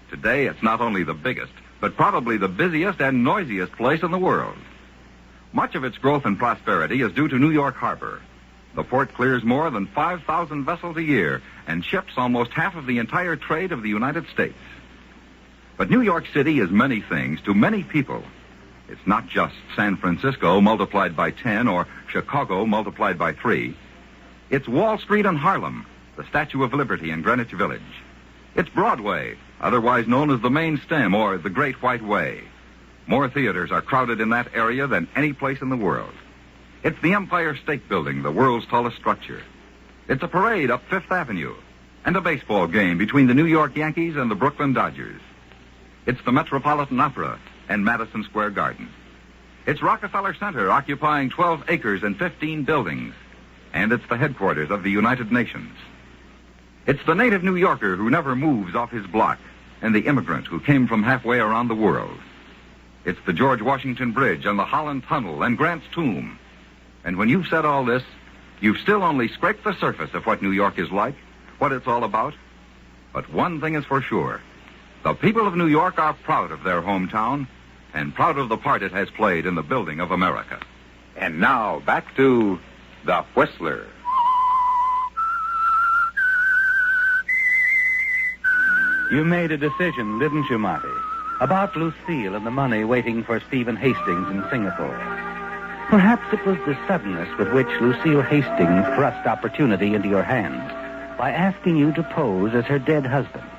Today, it's not only the biggest, but probably the busiest and noisiest place in the world. Much of its growth and prosperity is due to New York Harbor. The port clears more than 5,000 vessels a year and ships almost half of the entire trade of the United States. But New York City is many things to many people. It's not just San Francisco multiplied by 10 or Chicago multiplied by 3. It's Wall Street and Harlem, the Statue of Liberty in Greenwich Village. It's Broadway, otherwise known as the Main Stem or the Great White Way. More theaters are crowded in that area than any place in the world. It's the Empire State Building, the world's tallest structure. It's a parade up Fifth Avenue and a baseball game between the New York Yankees and the Brooklyn Dodgers. It's the Metropolitan Opera and Madison Square Garden. It's Rockefeller Center, occupying 12 acres and 15 buildings. And it's the headquarters of the United Nations. It's the native New Yorker who never moves off his block, and the immigrant who came from halfway around the world. It's the George Washington Bridge and the Holland Tunnel and Grant's Tomb. And when you've said all this, you've still only scraped the surface of what New York is like, what it's all about. But one thing is for sure. The people of New York are proud of their hometown and proud of the part it has played in the building of America. And now, back to The Whistler. You made a decision, didn't you, Marty? About Lucille and the money waiting for Stephen Hastings in Singapore. Perhaps it was the suddenness with which Lucille Hastings thrust opportunity into your hands by asking you to pose as her dead husband.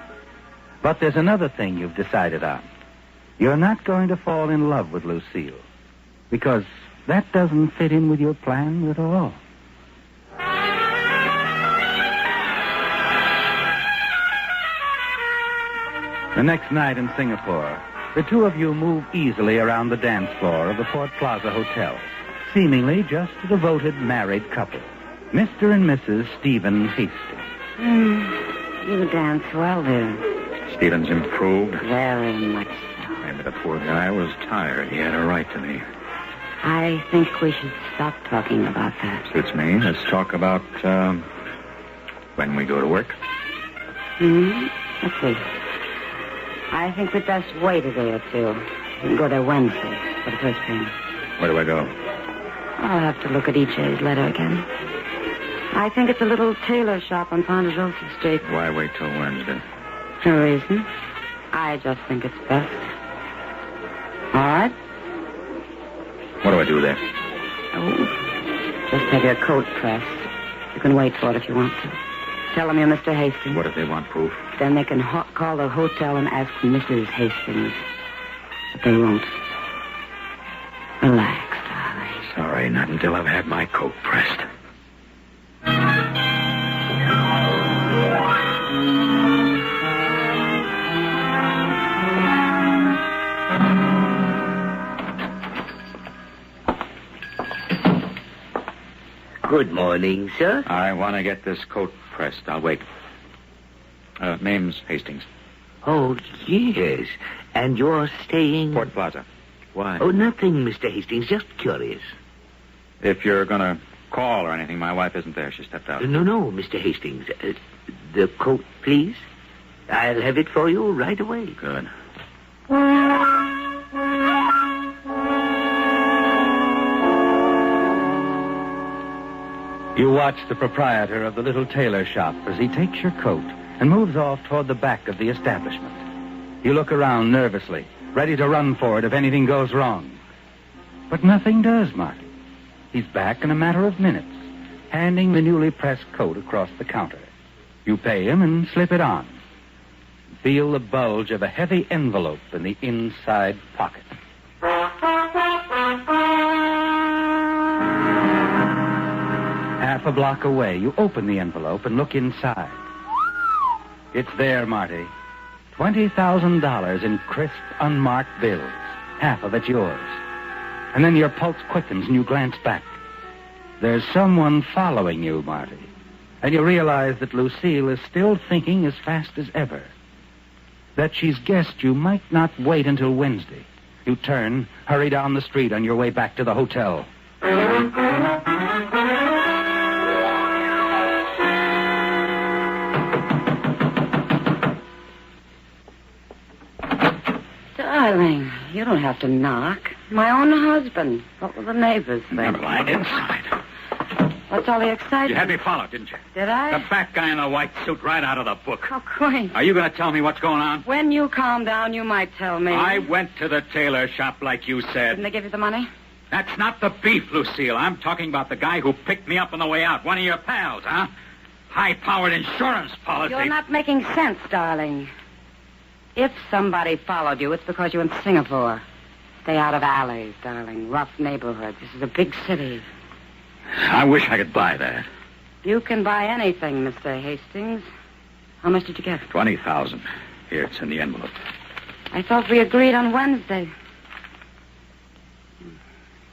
But there's another thing you've decided on. You're not going to fall in love with Lucille, because that doesn't fit in with your plans at all. The next night in Singapore, the two of you move easily around the dance floor of the Port Plaza Hotel, seemingly just a devoted married couple, Mr. and Mrs. Stephen Hastings. You dance well there. Stephen's improved. Very much so. Maybe the poor guy was tired. He had a right to me. I think we should stop talking about that. Suits me. Let's talk about, when we go to work. Let's see. I think we'd best wait a day or two. We can go there Wednesday for the first payment. Where do I go? I'll have to look at EJ's letter again. I think it's a little tailor shop on Ponderosa Street. Why wait till Wednesday? No reason. I just think it's best. All right? What do I do there? Oh, just have your coat pressed. You can wait for it if you want to. Tell them you're Mr. Hastings. What if they want proof? Then they can call the hotel and ask for Mrs. Hastings. But they won't. Relax, darling. Sorry, not until I've had my coat pressed. Good morning, sir. I want to get this coat pressed. I'll wait. Name's Hastings. Oh, yes. And you're staying... Port Plaza. Why? Oh, nothing, Mr. Hastings. Just curious. If you're going to call or anything, my wife isn't there. She stepped out. No, Mr. Hastings. The coat, please. I'll have it for you right away. Good. You watch the proprietor of the little tailor shop as he takes your coat and moves off toward the back of the establishment. You look around nervously, ready to run for it if anything goes wrong. But nothing does, Marty. He's back in a matter of minutes, handing the newly pressed coat across the counter. You pay him and slip it on. Feel the bulge of a heavy envelope in the inside pocket. Half a block away, you open the envelope and look inside. It's there, Marty. $20,000 in crisp, unmarked bills. Half of it yours. And then your pulse quickens and you glance back. There's someone following you, Marty. And you realize that Lucille is still thinking as fast as ever. that she's guessed you might not wait until Wednesday. You turn, hurry down the street on your way back to the hotel. Darling, you don't have to knock. My own husband. What will the neighbors say? Never mind, inside. What's all the excitement? You had me followed, didn't you? Did I? The fat guy in the white suit right out of the book. How quaint. Are you going to tell me what's going on? When you calm down, you might tell me. I went to the tailor shop like you said. Didn't they give you the money? That's not the beef, Lucille. I'm talking about the guy who picked me up on the way out. One of your pals, huh? High-powered insurance policy. You're not making sense, darling. If somebody followed you, it's because you're in Singapore. Stay out of alleys, darling. Rough neighborhoods. This is a big city. I wish I could buy that. You can buy anything, Mr. Hastings. How much did you get? 20,000. Here, it's in the envelope. I thought we agreed on Wednesday.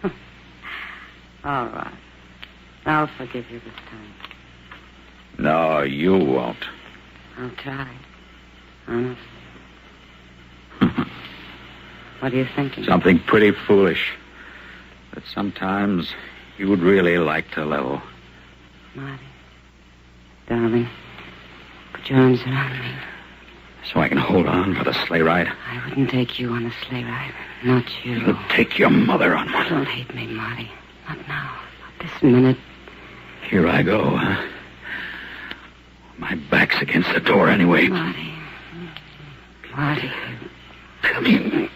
All right. I'll forgive you this time. No, you won't. I'll try. Honest. What are you thinking? Something pretty foolish. That sometimes you would really like to level. Marty. Darling. Put your arms around me. So I can hold on for the sleigh ride? I wouldn't take you on a sleigh ride. Not you. You'll take your mother on one. Don't hate me, Marty. Not now. Not this minute. Here I go, huh? My back's against the door anyway. Marty. Marty. Come here.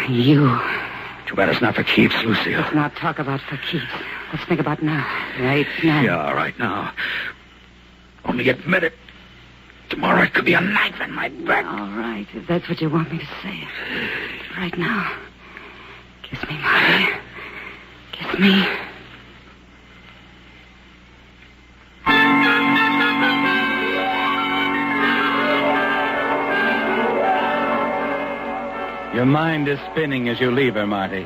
You. Too bad it's not for keeps, Lucille. Let's not talk about for keeps. Let's think about now. Right now. Yeah, all right now. Only admit it. Tomorrow it could be a knife in my back. All right, if that's what you want me to say. Right now. Kiss me, Marty. Kiss me. Your mind is spinning as you leave her, Marty.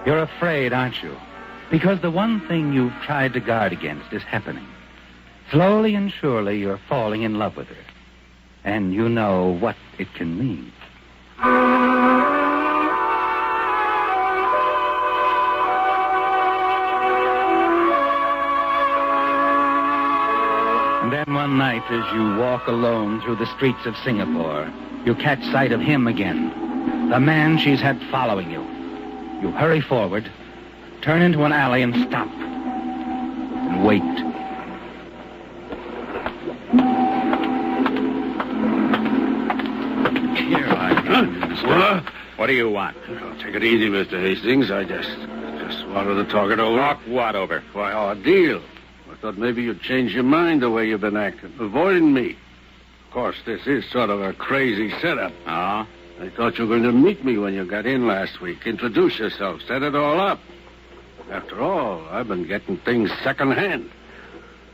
You're afraid, aren't you? Because the one thing you've tried to guard against is happening. Slowly and surely, you're falling in love with her. And you know what it can mean. And then one night, as you walk alone through the streets of Singapore, you catch sight of him again. The man she's had following you. You hurry forward, turn into an alley and stop. And wait. Here I am. What do you want? Oh, take it easy, Mr. Hastings. I just wanted to talk it over. Talk what over? Why, our deal. I thought maybe you'd change your mind the way you've been acting, avoiding me. Of course, this is sort of a crazy setup. Oh? I thought you were going to meet me when you got in last week. Introduce yourself, set it all up. After all, I've been getting things secondhand.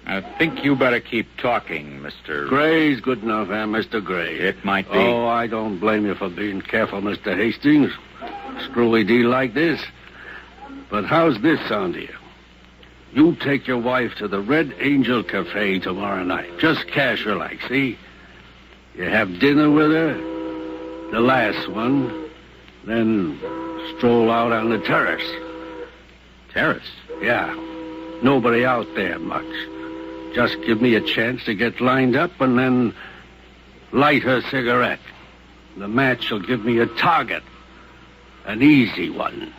I think you better keep talking, Mr. Gray's good enough, Mr. Gray? It might be. Oh, I don't blame you for being careful, Mr. Hastings. Screwy deal like this. But how's this sound to you? You take your wife to the Red Angel Cafe tomorrow night. Just cash her like, see? You have dinner with her, the last one, then stroll out on the terrace. Terrace? Yeah. Nobody out there much. Just give me a chance to get lined up and then light her cigarette. The match will give me a target. An easy one.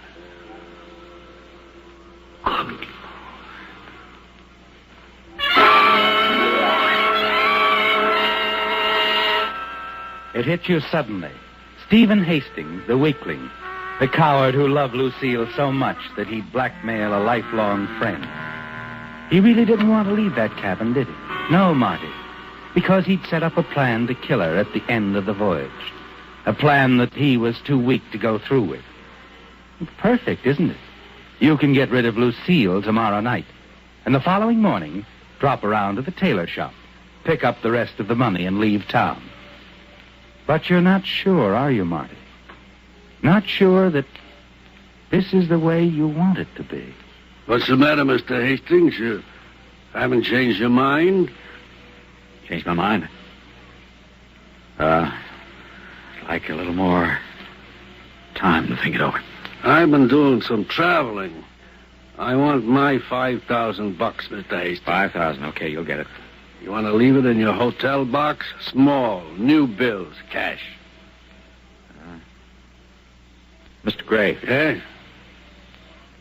It hit you suddenly. Stephen Hastings, the weakling, the coward who loved Lucille so much that he'd blackmail a lifelong friend. He really didn't want to leave that cabin, did he? No, Marty. Because he'd set up a plan to kill her at the end of the voyage. A plan that he was too weak to go through with. It's perfect, isn't it? You can get rid of Lucille tomorrow night. And the following morning, drop around to the tailor shop, pick up the rest of the money, and leave town. But you're not sure, are you, Marty? Not sure that this is the way you want it to be. What's the matter, Mr. Hastings? You haven't changed your mind? Changed my mind. Like a little more time to think it over. I've been doing some traveling. I want my $5,000, Mr. Hastings. 5,000. Okay, you'll get it. You want to leave it in your hotel box? Small, new bills, cash. Mr. Gray. Yeah?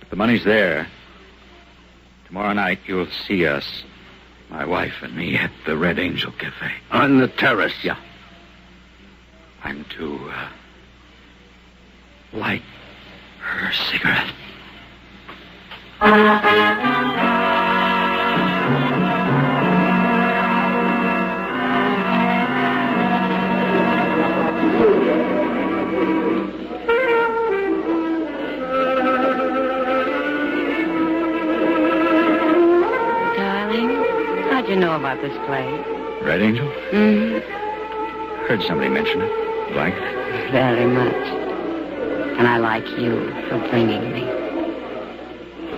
If the money's there, tomorrow night you'll see us, my wife and me, at the Red Angel Cafe. On the terrace? Yeah. I'm to light her cigarette. How'd you know about this place? Red Angel? Mm-hmm. Heard somebody mention it. You like it? Very much. And I like you for bringing me.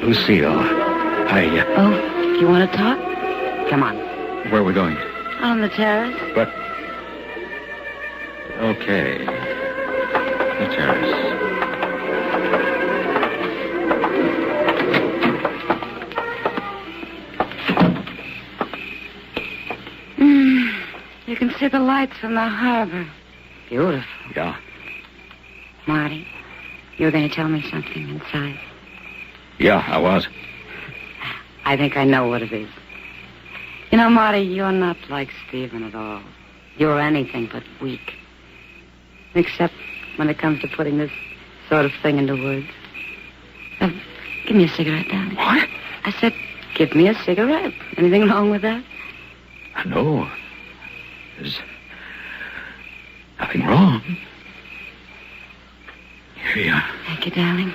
Lucille, Oh, you want to talk? Come on. Where are we going? On the terrace. But... Okay. The terrace. You can see the lights from the harbor. Beautiful. Yeah. Marty, you were going to tell me something inside. Yeah, I was. I think I know what it is. You know, Marty, you're not like Stephen at all. You're anything but weak. Except when it comes to putting this sort of thing into words. Give me a cigarette, darling. What? I said, give me a cigarette. Anything wrong with that? No. There's nothing wrong. Here you are. Thank you, darling.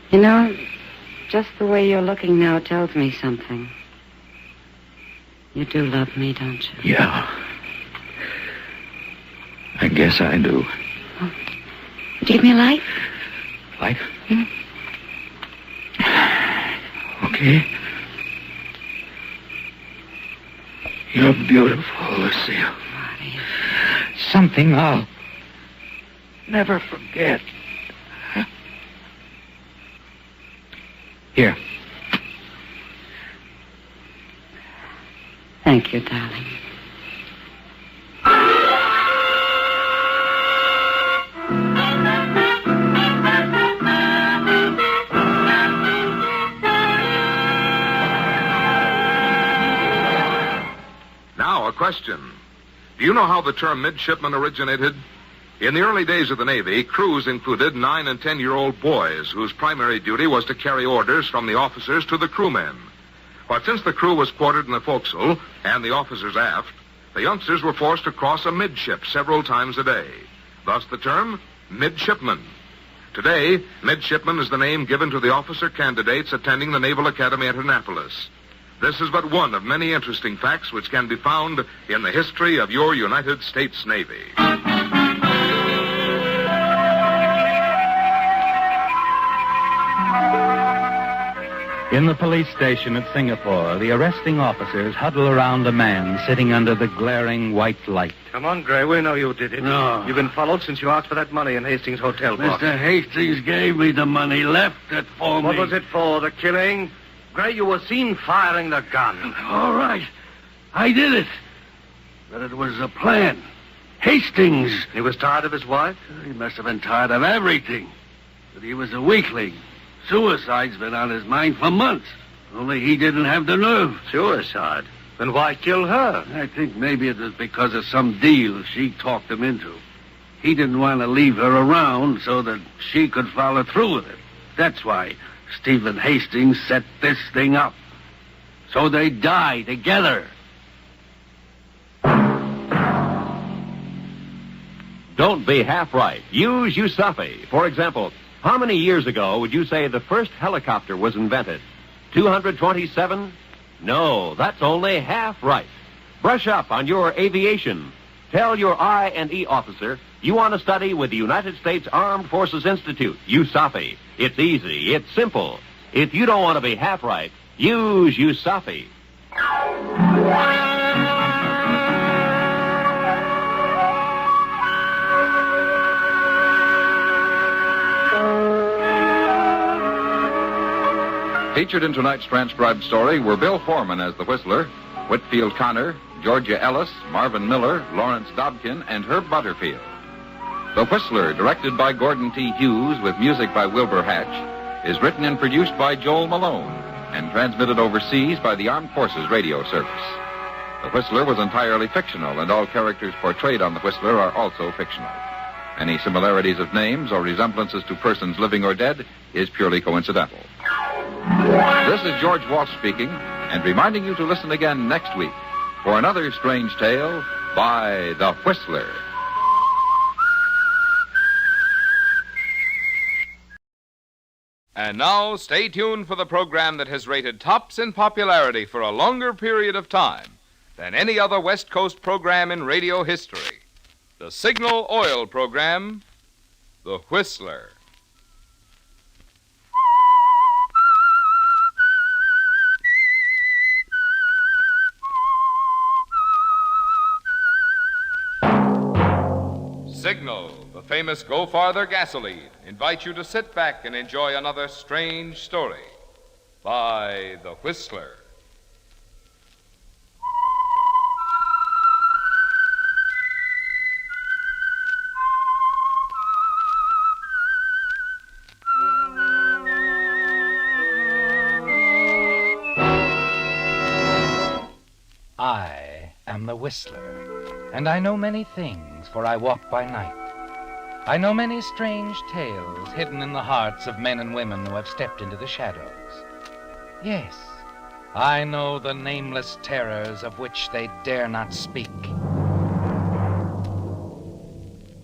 You know, just the way you're looking now tells me something. You do love me, don't you? Yeah. I guess I do. Oh. Would you give me a light? Light? Okay. You're beautiful, Lucille. Marty. Something I'll never forget. Here. Thank you, darling. Now, a question. Do you know how the term midshipman originated? In the early days of the Navy, crews included 9- and 10-year-old boys whose primary duty was to carry orders from the officers to the crewmen. But since the crew was quartered in the forecastle and the officers aft, the youngsters were forced to cross a midship several times a day. Thus the term midshipman. Today, midshipman is the name given to the officer candidates attending the Naval Academy at Annapolis. This is but one of many interesting facts which can be found in the history of your United States Navy. In the police station at Singapore, the arresting officers huddle around a man sitting under the glaring white light. Come on, Gray. We know you did it. No. You've been followed since you asked for that money in Hastings' hotel box. Mr. Hastings gave me the money, left it for me. What was it for? The killing? Gray, you were seen firing the gun. All right. I did it. But it was a plan. Hastings. He was tired of his wife? He must have been tired of everything. But he was a weakling. Suicide's been on his mind for months. Only he didn't have the nerve. Suicide? Then why kill her? I think maybe it was because of some deal she talked him into. He didn't want to leave her around so that she could follow through with it. That's why Stephen Hastings set this thing up. So they die together. Don't be half right. Use Yusufi. For example, how many years ago would you say the first helicopter was invented? 227? No, that's only half right. Brush up on your aviation. Tell your I&E officer you want to study with the United States Armed Forces Institute, USAFI. It's easy. It's simple. If you don't want to be half right, use USAFI. Featured in tonight's transcribed story were Bill Foreman as the Whistler, Whitfield Connor, Georgia Ellis, Marvin Miller, Lawrence Dobkin, and Herb Butterfield. The Whistler, directed by Gordon T. Hughes with music by Wilbur Hatch, is written and produced by Joel Malone and transmitted overseas by the Armed Forces Radio Service. The Whistler was entirely fictional, and all characters portrayed on The Whistler are also fictional. Any similarities of names or resemblances to persons living or dead is purely coincidental. This is George Walsh speaking, and reminding you to listen again next week for another strange tale by The Whistler. And now, stay tuned for the program that has rated tops in popularity for a longer period of time than any other West Coast program in radio history. The Signal Oil program, The Whistler. Signal, the famous Go Farther gasoline, invites you to sit back and enjoy another strange story by The Whistler. I am the Whistler, and I know many things, for I walk by night. I know many strange tales hidden in the hearts of men and women who have stepped into the shadows. Yes, I know the nameless terrors of which they dare not speak.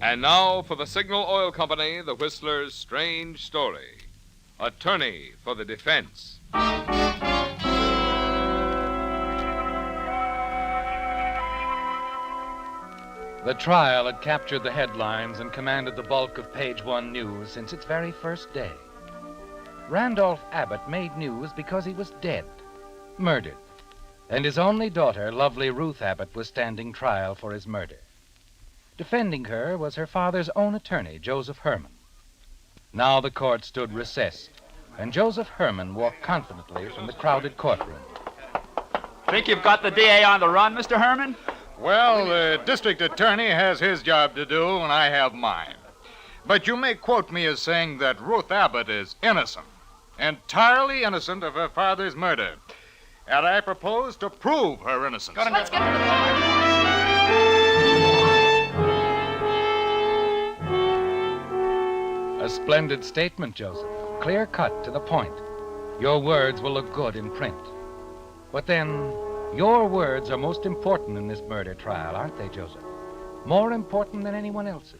And now for the Signal Oil Company, The Whistler's strange story. Attorney for the defense. The trial had captured the headlines and commanded the bulk of Page One news since its very first day. Randolph Abbott made news because he was dead, murdered, and his only daughter, lovely Ruth Abbott, was standing trial for his murder. Defending her was her father's own attorney, Joseph Herman. Now the court stood recessed, and Joseph Herman walked confidently from the crowded courtroom. Think you've got the DA on the run, Mr. Herman? Well, the district attorney has his job to do, and I have mine. But you may quote me as saying that Ruth Abbott is innocent, entirely innocent of her father's murder. And I propose to prove her innocence. Let's get to the point. A splendid statement, Joseph. Clear cut, to the point. Your words will look good in print. But then, your words are most important in this murder trial, aren't they, Joseph? More important than anyone else's.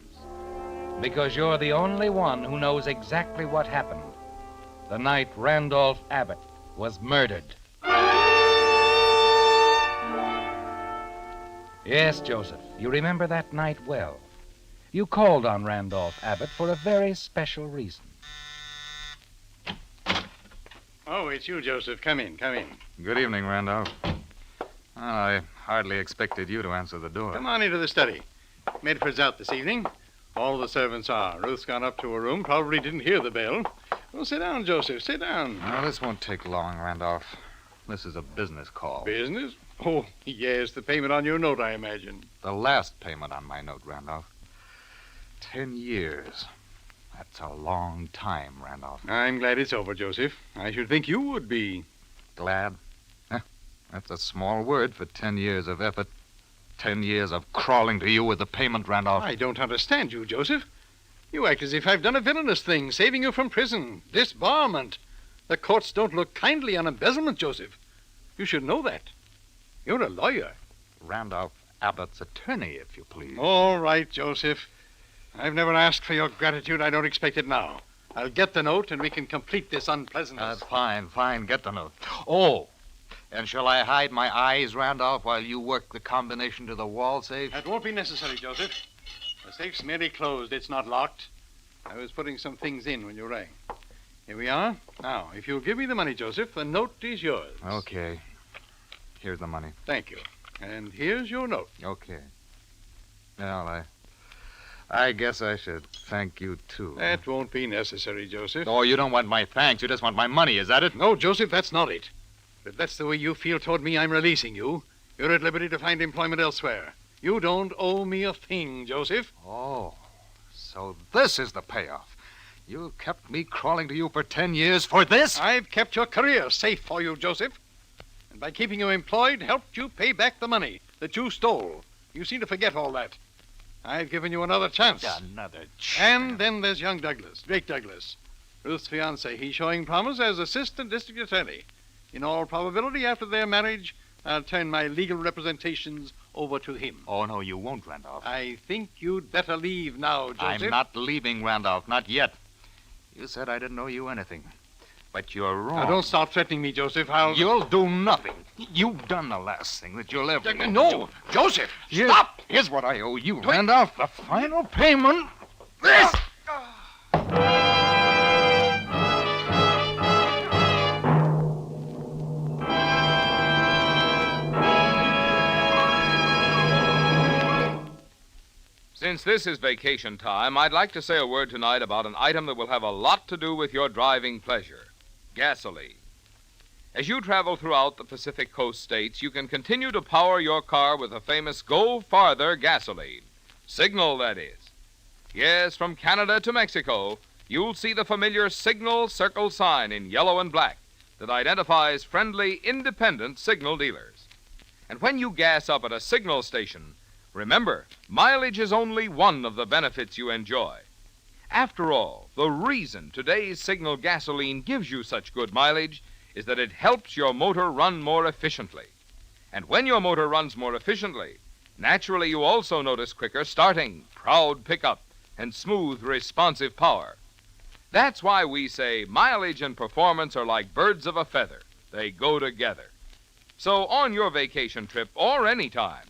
Because you're the only one who knows exactly what happened the night Randolph Abbott was murdered. Yes, Joseph, you remember that night well. You called on Randolph Abbott for a very special reason. Oh, it's you, Joseph. Come in, come in. Good evening, Randolph. I hardly expected you to answer the door. Come on into the study. Medford's out this evening. All the servants are. Ruth's gone up to her room. Probably didn't hear the bell. Well, sit down, Joseph. Sit down. No, this won't take long, Randolph. This is a business call. Business? Oh, yes, the payment on your note, I imagine. The last payment on my note, Randolph. 10 years. That's a long time, Randolph. I'm glad it's over, Joseph. I should think you would be. Glad? That's a small word for 10 years of effort. 10 years of crawling to you with the payment, Randolph. I don't understand you, Joseph. You act as if I've done a villainous thing, saving you from prison, disbarment. The courts don't look kindly on embezzlement, Joseph. You should know that. You're a lawyer. Randolph Abbott's attorney, if you please. All right, Joseph. I've never asked for your gratitude. I don't expect it now. I'll get the note, and we can complete this unpleasantness. Fine. Get the note. Oh, and shall I hide my eyes, Randolph, while you work the combination to the wall safe? That won't be necessary, Joseph. The safe's merely closed. It's not locked. I was putting some things in when you rang. Here we are. Now, if you'll give me the money, Joseph, the note is yours. Okay. Here's the money. Thank you. And here's your note. Okay. Well, I guess I should thank you, too. That won't be necessary, Joseph. Oh, you don't want my thanks. You just want my money, is that it? No, Joseph, that's not it. If that's the way you feel toward me, I'm releasing you. You're at liberty to find employment elsewhere. You don't owe me a thing, Joseph. Oh, so this is the payoff. You kept me crawling to you for 10 years for this? I've kept your career safe for you, Joseph. And by keeping you employed, helped you pay back the money that you stole. You seem to forget all that. I've given you another chance. Another chance. And then there's young Douglas, Drake Douglas, Ruth's fiancé. He's showing promise as assistant district attorney. In all probability, after their marriage, I'll turn my legal representations over to him. Oh, no, you won't, Randolph. I think you'd better leave now, Joseph. I'm not leaving, Randolph, not yet. You said I didn't owe you anything. But you're wrong. Now, don't start threatening me, Joseph. You'll do nothing. You've done the last thing that you'll ever do. No, Joseph, stop! Here's what I owe you, Randolph. The final payment. This! Since this is vacation time, I'd like to say a word tonight about an item that will have a lot to do with your driving pleasure: gasoline. As you travel throughout the Pacific Coast states, you can continue to power your car with the famous Go Farther gasoline. Signal, that is. Yes, from Canada to Mexico, you'll see the familiar Signal circle sign in yellow and black that identifies friendly, independent signal dealers. And when you gas up at a signal station, remember, mileage is only one of the benefits you enjoy. After all, the reason today's Signal gasoline gives you such good mileage is that it helps your motor run more efficiently. And when your motor runs more efficiently, naturally you also notice quicker starting, proud pickup, and smooth, responsive power. That's why we say mileage and performance are like birds of a feather. They go together. So on your vacation trip or any time,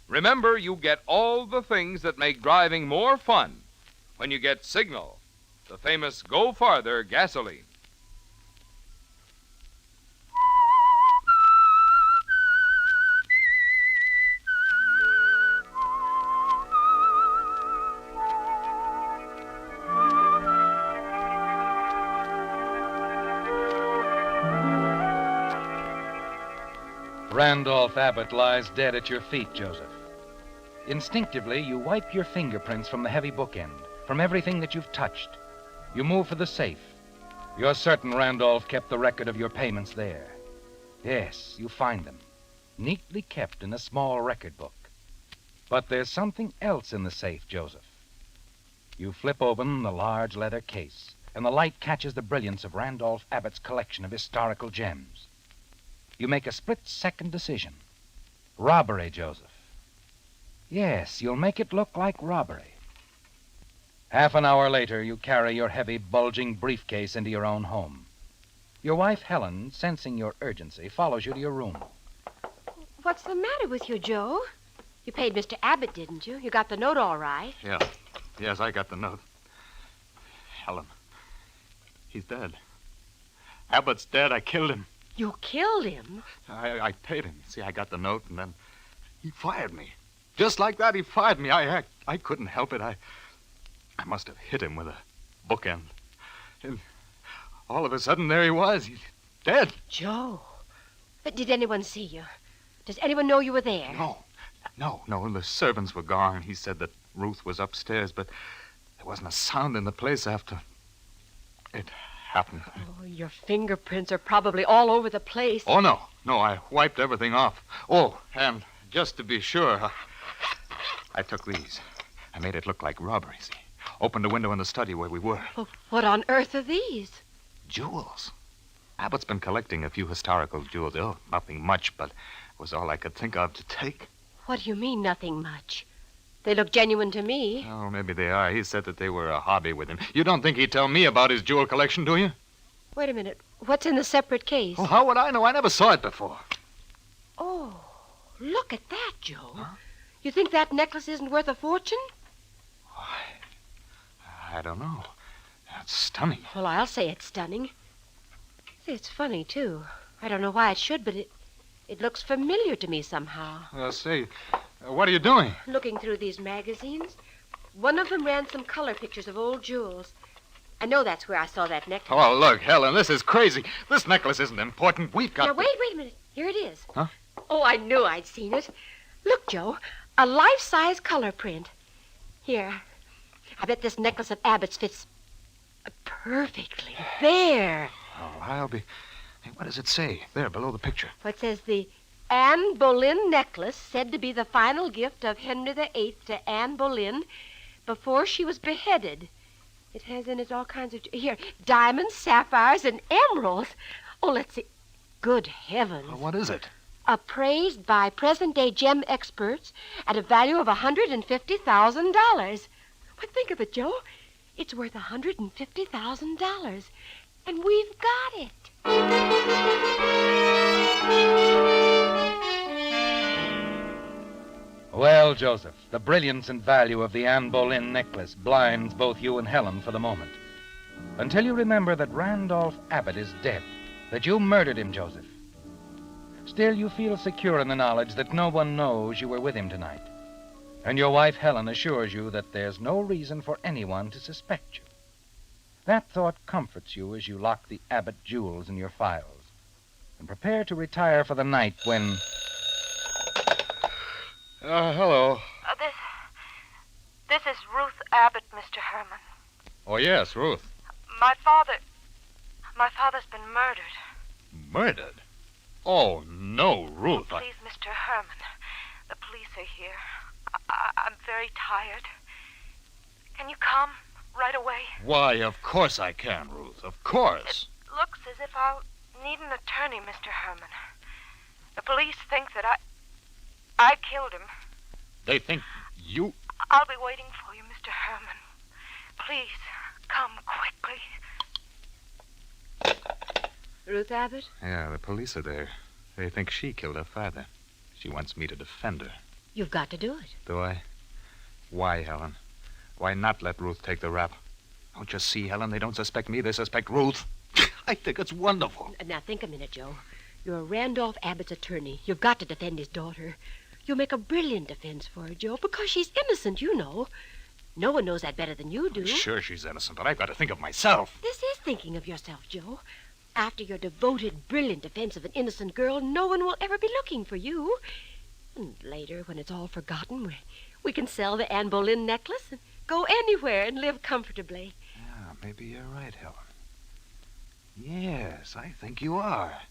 remember, you get all the things that make driving more fun when you get Signal, the famous Go Farther gasoline. Randolph Abbott lies dead at your feet, Joseph. Instinctively, you wipe your fingerprints from the heavy bookend, from everything that you've touched. You move for the safe. You're certain Randolph kept the record of your payments there. Yes, you find them, neatly kept in a small record book. But there's something else in the safe, Joseph. You flip open the large leather case, and the light catches the brilliance of Randolph Abbott's collection of historical gems. You make a split-second decision. Robbery, Joseph. Yes, you'll make it look like robbery. Half an hour later, you carry your heavy, bulging briefcase into your own home. Your wife, Helen, sensing your urgency, follows you to your room. What's the matter with you, Joe? You paid Mr. Abbott, didn't you? You got the note all right. Yeah. Yes, I got the note. Helen, he's dead. Abbott's dead. I killed him. You killed him? I paid him. See, I got the note, and then he fired me. Just like that, he fired me. I couldn't help it. I must have hit him with a bookend. And all of a sudden, there he was. He's dead. Joe, did anyone see you? Does anyone know you were there? No. The servants were gone. He said that Ruth was upstairs, but there wasn't a sound in the place after it happened. Oh, your fingerprints are probably all over the place. Oh, no. I wiped everything off. Oh, and just to be sure, I took these. I made it look like robbery, see? Opened a window in the study where we were. Well, what on earth are these? Jewels. Abbott's been collecting a few historical jewels. Oh, nothing much, but it was all I could think of to take. What do you mean, nothing much? They look genuine to me. Oh, maybe they are. He said that they were a hobby with him. You don't think he'd tell me about his jewel collection, do you? Wait a minute. What's in the separate case? Oh, how would I know? I never saw it before. Oh, look at that, Joe. Huh? You think that necklace isn't worth a fortune? I don't know. It's stunning. Well, I'll say it's stunning. See, it's funny, too. I don't know why it should, but it looks familiar to me somehow. Say, what are you doing? Looking through these magazines. One of them ran some color pictures of old jewels. I know that's where I saw that necklace. Oh, look, Helen, this is crazy. This necklace isn't important. We've got... Now, wait a minute. Here it is. Huh? Oh, I knew I'd seen it. Look, Joe, a life-size color print. Here, I bet this necklace of Abbott's fits perfectly. There. Oh, I'll be... Hey, what does it say? There, below the picture. Well, it says the Anne Boleyn necklace, said to be the final gift of Henry VIII to Anne Boleyn before she was beheaded. It has in it all kinds of... Here, diamonds, sapphires, and emeralds. Oh, let's see. Good heavens. What is it? Appraised by present-day gem experts at a value of $150,000. Well, think of it, Joe. It's worth $150,000. And we've got it. Well, Joseph, the brilliance and value of the Anne Boleyn necklace blinds both you and Helen for the moment. Until you remember that Randolph Abbott is dead, that you murdered him, Joseph. Still, you feel secure in the knowledge that no one knows you were with him tonight. And your wife, Helen, assures you that there's no reason for anyone to suspect you. That thought comforts you as you lock the Abbott jewels in your files and prepare to retire for the night when... Hello. This is Ruth Abbott, Mr. Herman. Oh, yes, Ruth. My father's been murdered. Murdered? Oh, no, Ruth. Please, Mr. Herman, the police are here. I'm very tired. Can you come right away? Why, of course I can, Ruth. Of course. It looks as if I'll need an attorney, Mr. Herman. The police think that I killed him. They think you... I'll be waiting for you, Mr. Herman. Please, come quickly. Ruth Abbott? Yeah, the police are there. They think she killed her father. She wants me to defend her. You've got to do it. Do I? Why, Helen? Why not let Ruth take the rap? Don't you see, Helen? They don't suspect me. They suspect Ruth. I think it's wonderful. Now, think a minute, Joe. You're Randolph Abbott's attorney. You've got to defend his daughter. You'll make a brilliant defense for her, Joe, because she's innocent, you know. No one knows that better than you do. Sure, she's innocent, but I've got to think of myself. This is thinking of yourself, Joe. After your devoted, brilliant defense of an innocent girl, no one will ever be looking for you. And later, when it's all forgotten, we can sell the Anne Boleyn necklace and go anywhere and live comfortably. Yeah, maybe you're right, Helen. Yes, I think you are.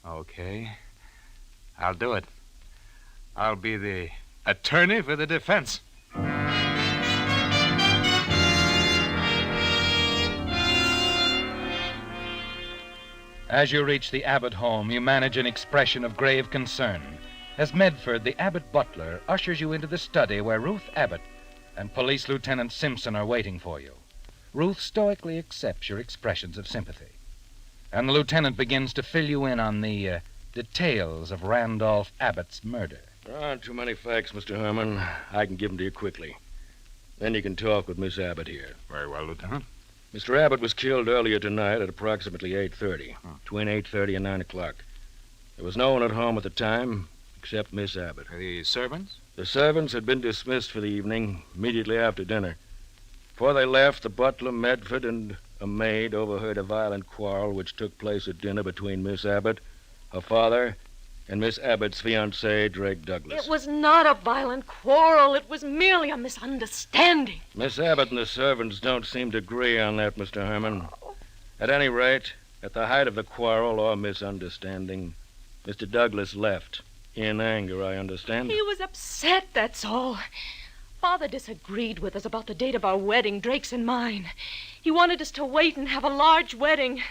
Okay. I'll do it. I'll be the attorney for the defense. As you reach the Abbott home, you manage an expression of grave concern as Medford, the Abbott butler, ushers you into the study where Ruth Abbott and Police Lieutenant Simpson are waiting for you. Ruth stoically accepts your expressions of sympathy, and the lieutenant begins to fill you in on the details of Randolph Abbott's murder. There aren't too many facts, Mr. Herman. I can give them to you quickly. Then you can talk with Miss Abbott here. Very well, Lieutenant. Mr. Abbott was killed earlier tonight at approximately 8:30, between 8:30 and 9 o'clock. There was no one at home at the time except Miss Abbott. The servants? The servants had been dismissed for the evening immediately after dinner. Before they left, the butler, Medford, and a maid overheard a violent quarrel which took place at dinner between Miss Abbott, her father, and Miss Abbott's fiancé, Drake Douglas. It was not a violent quarrel. It was merely a misunderstanding. Miss Abbott and the servants don't seem to agree on that, Mr. Herman. At any rate, at the height of the quarrel or misunderstanding, Mr. Douglas left. In anger, I understand. He was upset, that's all. Father disagreed with us about the date of our wedding, Drake's and mine. He wanted us to wait and have a large wedding.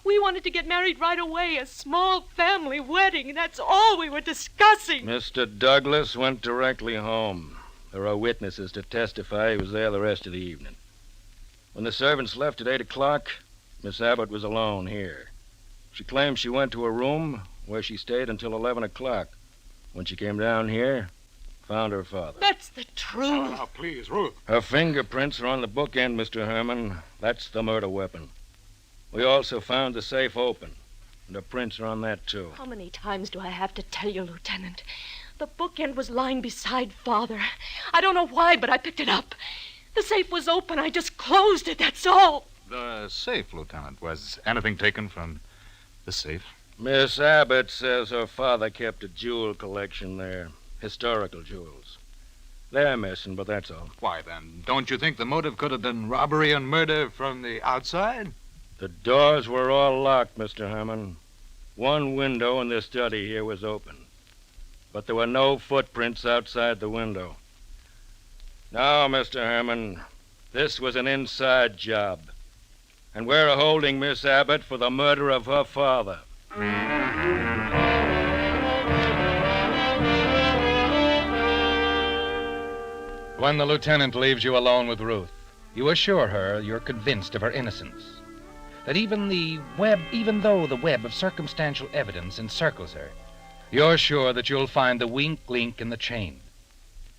We wanted to get married right away, a small family wedding. That's all we were discussing. Mr. Douglas went directly home. There are witnesses to testify he was there the rest of the evening. When the servants left at 8 o'clock, Miss Abbott was alone here. She claims she went to her room where she stayed until 11 o'clock. When she came down here, found her father. That's the truth. Now, please, Ruth. Her fingerprints are on the bookend, Mr. Herman. That's the murder weapon. We also found the safe open, and her prints are on that, too. How many times do I have to tell you, Lieutenant? The bookend was lying beside Father. I don't know why, but I picked it up. The safe was open. I just closed it, that's all. The safe, Lieutenant. Was anything taken from the safe? Miss Abbott says her father kept a jewel collection there. Historical jewels. They're missing, but that's all. Why, then, don't you think the motive could have been robbery and murder from the outside? The doors were all locked, Mr. Herman. One window in the study here was open. But there were no footprints outside the window. Now, Mr. Herman, this was an inside job. And we're holding Miss Abbott for the murder of her father. When the lieutenant leaves you alone with Ruth, you assure her you're convinced of her innocence. That even though the web of circumstantial evidence encircles her, you're sure that you'll find the weak link in the chain.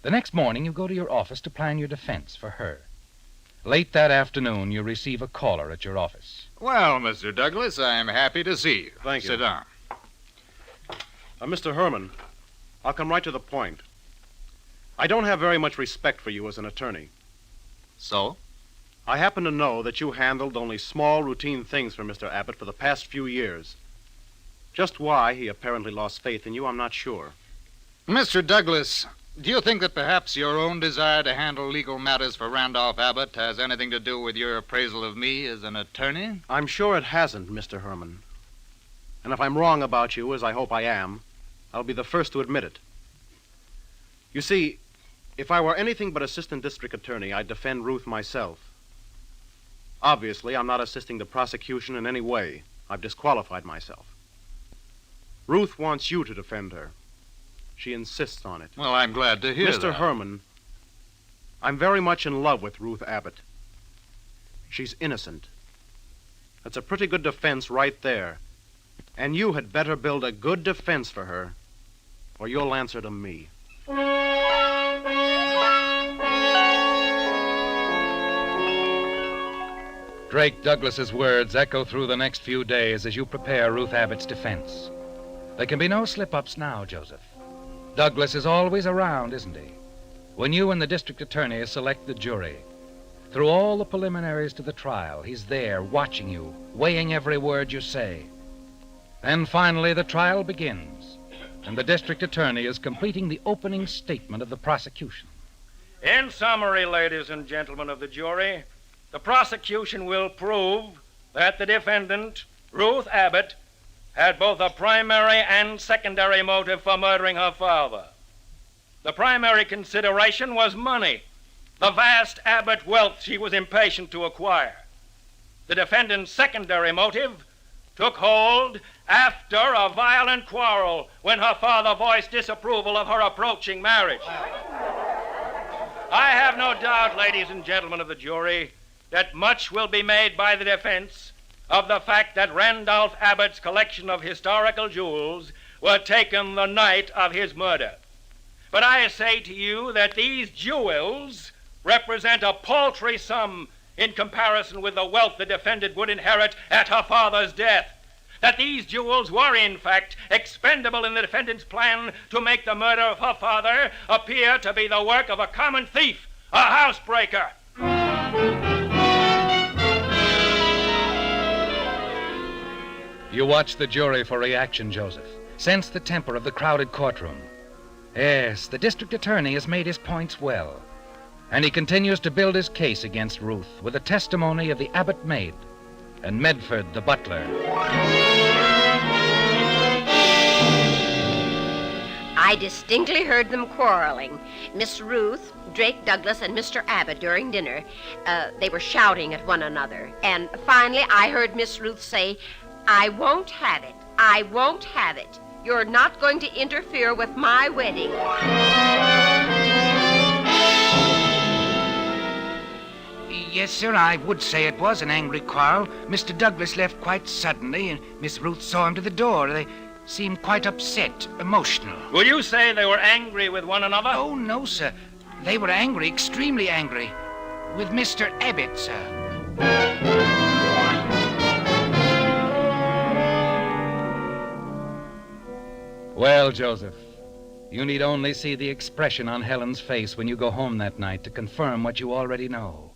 The next morning, you go to your office to plan your defense for her. Late that afternoon, you receive a caller at your office. Well, Mr. Douglas, I'm happy to see you. Thank you. Sit down. Mr. Herman, I'll come right to the point. I don't have very much respect for you as an attorney. So? I happen to know that you handled only small, routine things for Mr. Abbott for the past few years. Just why he apparently lost faith in you, I'm not sure. Mr. Douglas, do you think that perhaps your own desire to handle legal matters for Randolph Abbott has anything to do with your appraisal of me as an attorney? I'm sure it hasn't, Mr. Herman. And if I'm wrong about you, as I hope I am, I'll be the first to admit it. You see, if I were anything but assistant district attorney, I'd defend Ruth myself. Obviously, I'm not assisting the prosecution in any way. I've disqualified myself. Ruth wants you to defend her. She insists on it. Well, I'm glad to hear that. Mr. Herman, I'm very much in love with Ruth Abbott. She's innocent. That's a pretty good defense right there. And you had better build a good defense for her, or you'll answer to me. Drake Douglas's words echo through the next few days as you prepare Ruth Abbott's defense. There can be no slip-ups now, Joseph. Douglas is always around, isn't he? When you and the district attorney select the jury, through all the preliminaries to the trial, he's there watching you, weighing every word you say. Then finally the trial begins, and the district attorney is completing the opening statement of the prosecution. In summary, ladies and gentlemen of the jury, the prosecution will prove that the defendant, Ruth Abbott, had both a primary and secondary motive for murdering her father. The primary consideration was money, the vast Abbott wealth she was impatient to acquire. The defendant's secondary motive took hold after a violent quarrel when her father voiced disapproval of her approaching marriage. I have no doubt, ladies and gentlemen of the jury, that much will be made by the defense of the fact that Randolph Abbott's collection of historical jewels were taken the night of his murder. But I say to you that these jewels represent a paltry sum in comparison with the wealth the defendant would inherit at her father's death. That these jewels were, in fact, expendable in the defendant's plan to make the murder of her father appear to be the work of a common thief, a housebreaker. You watch the jury for reaction, Joseph. Sense the temper of the crowded courtroom. Yes, the district attorney has made his points well. And he continues to build his case against Ruth with the testimony of the Abbott maid and Medford the butler. I distinctly heard them quarreling. Miss Ruth, Drake Douglas, and Mr. Abbott during dinner. They were shouting at one another. And finally, I heard Miss Ruth say, "I won't have it. I won't have it. You're not going to interfere with my wedding." Yes, sir, I would say it was an angry quarrel. Mr. Douglas left quite suddenly, and Miss Ruth saw him to the door. They seemed quite upset, emotional. Will you say they were angry with one another? Oh, no, sir. They were angry, extremely angry. With Mr. Abbott, sir. Well, Joseph, You need only see the expression on Helen's face when you go home that night to confirm what you already know.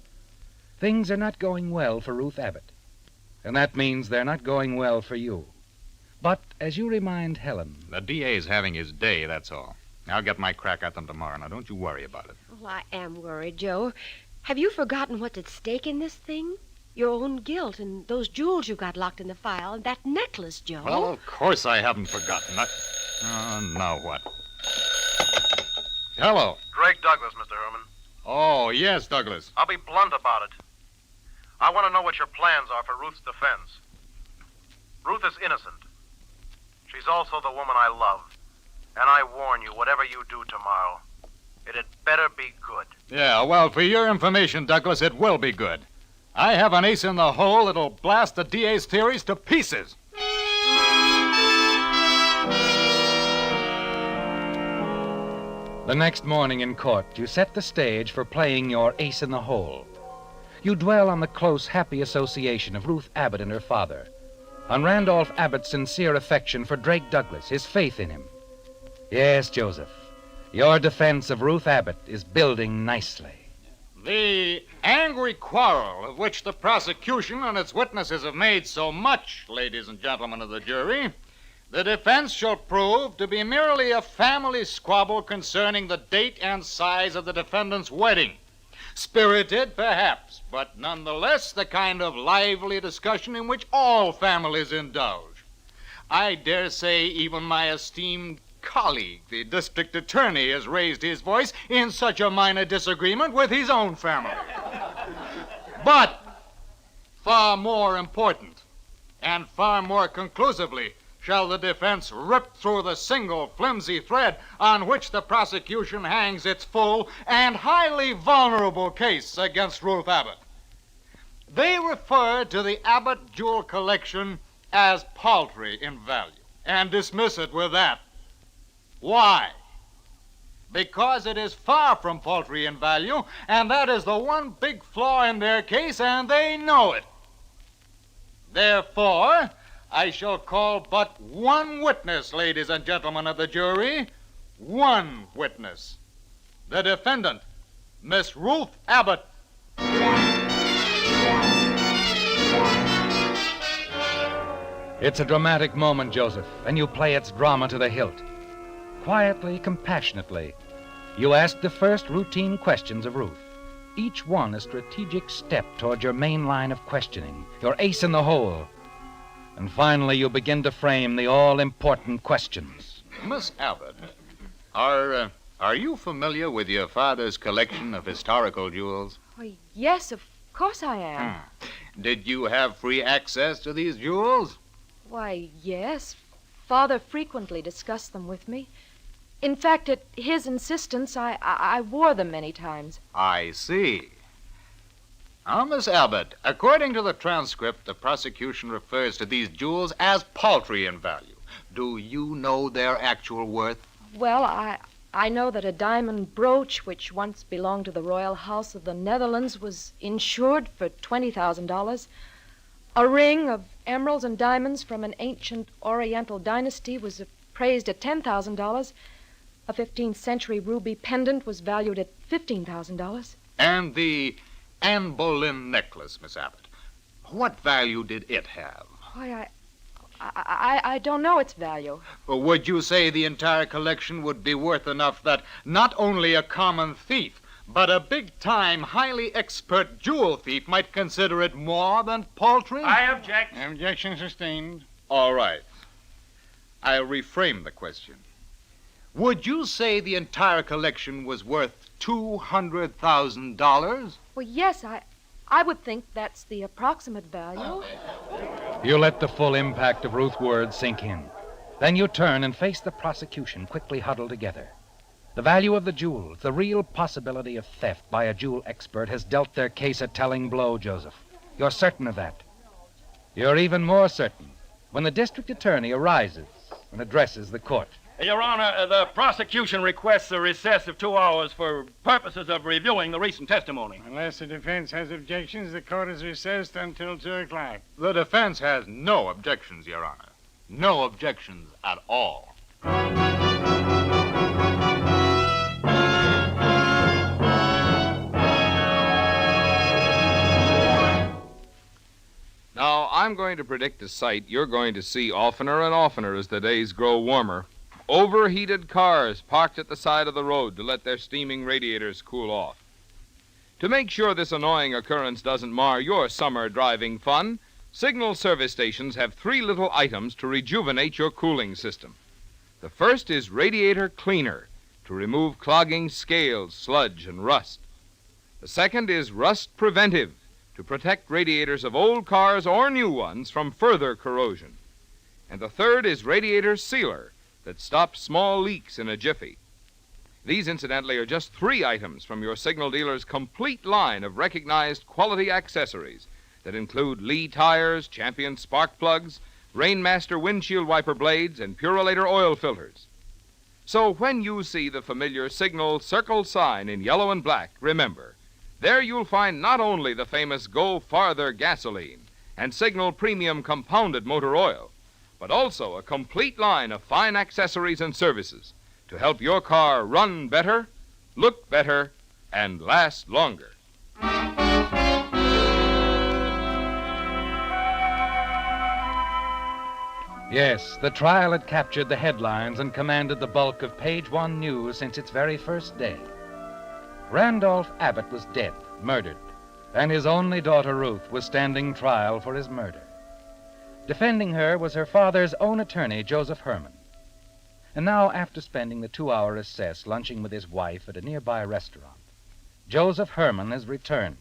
Things are not going well for Ruth Abbott, and that means they're not going well for you. But as you remind Helen... The DA's having his day, that's all. I'll get my crack at them tomorrow. Now, don't you worry about it. Well, I am worried, Joe. Have you forgotten what's at stake in this thing? Your own guilt and those jewels you got locked in the file and that necklace, Joe. Well, of course I haven't forgotten. Now what? Hello. Drake Douglas, Mr. Herman. Oh, yes, Douglas. I'll be blunt about it. I want to know what your plans are for Ruth's defense. Ruth is innocent. She's also the woman I love. And I warn you, whatever you do tomorrow, it had better be good. Yeah, well, for your information, Douglas, it will be good. I have an ace in the hole that'll blast the DA's theories to pieces. The next morning in court, you set the stage for playing your ace in the hole. You dwell on the close, happy association of Ruth Abbott and her father, on Randolph Abbott's sincere affection for Drake Douglas, his faith in him. Yes, Joseph, your defense of Ruth Abbott is building nicely. The angry quarrel of which the prosecution and its witnesses have made so much, ladies and gentlemen of the jury, the defense shall prove to be merely a family squabble concerning the date and size of the defendant's wedding. Spirited, perhaps, but nonetheless the kind of lively discussion in which all families indulge. I dare say even my esteemed colleague, the district attorney, has raised his voice in such a minor disagreement with his own family. But far more important and far more conclusively shall the defense rip through the single flimsy thread on which the prosecution hangs its full and highly vulnerable case against Ruth Abbott. They refer to the Abbott jewel collection as paltry in value and dismiss it with that. Why? Because it is far from paltry in value, and that is the one big flaw in their case, and they know it. Therefore, I shall call but one witness, ladies and gentlemen of the jury. One witness. The defendant, Miss Ruth Abbott. It's a dramatic moment, Joseph, and you play its drama to the hilt. Quietly, compassionately, you ask the first routine questions of Ruth, each one a strategic step toward your main line of questioning, your ace in the hole. And finally, you begin to frame the all-important questions. Miss Abbott, are you familiar with your father's collection of historical jewels? Why, yes, of course I am. Did you have free access to these jewels? Why, yes. Father frequently discussed them with me. In fact, at his insistence, I wore them many times. I see. Now, Miss Abbott, according to the transcript, the prosecution refers to these jewels as paltry in value. Do you know their actual worth? Well, I know that a diamond brooch, which once belonged to the Royal House of the Netherlands, was insured for $20,000. A ring of emeralds and diamonds from an ancient Oriental dynasty was appraised at $10,000. A 15th century ruby pendant was valued at $15,000. And the Anne Boleyn necklace, Miss Abbott, what value did it have? Why, I don't know its value. Would you say the entire collection would be worth enough that not only a common thief, but a big-time, highly expert jewel thief might consider it more than paltry? I object. Objection sustained. All right. I'll reframe the question. Would you say the entire collection was worth $200,000? Well, yes, I would think that's the approximate value. You let the full impact of Ruth's words sink in. Then you turn and face the prosecution, quickly huddled together. The value of the jewels, the real possibility of theft by a jewel expert has dealt their case a telling blow, Joseph. You're certain of that. You're even more certain when the district attorney arises and addresses the court. Your Honor, the prosecution requests a recess of 2 hours for purposes of reviewing the recent testimony. Unless the defense has objections, the court is recessed until 2 o'clock. The defense has no objections, Your Honor. No objections at all. I'm going to predict a sight you're going to see oftener and oftener as the days grow warmer. Overheated cars parked at the side of the road to let their steaming radiators cool off. To make sure this annoying occurrence doesn't mar your summer driving fun, Signal service stations have 3 little items to rejuvenate your cooling system. The first is Radiator Cleaner, to remove clogging scales, sludge, and rust. The second is Rust Preventive, to protect radiators of old cars or new ones from further corrosion. And the third is Radiator Sealer, that stops small leaks in a jiffy. These, incidentally, are just 3 items from your Signal dealer's complete line of recognized quality accessories that include Lee tires, Champion spark plugs, Rainmaster windshield wiper blades, and Purolator oil filters. So when you see the familiar Signal circle sign in yellow and black, remember, there you'll find not only the famous Go Farther gasoline and Signal Premium compounded motor oil, but also a complete line of fine accessories and services to help your car run better, look better, and last longer. Yes, the trial had captured the headlines and commanded the bulk of page 1 news since its very first day. Randolph Abbott was dead, murdered, and his only daughter Ruth was standing trial for his murder. Defending her was her father's own attorney, Joseph Herman. And now, after spending the 2-hour recess lunching with his wife at a nearby restaurant, Joseph Herman has returned,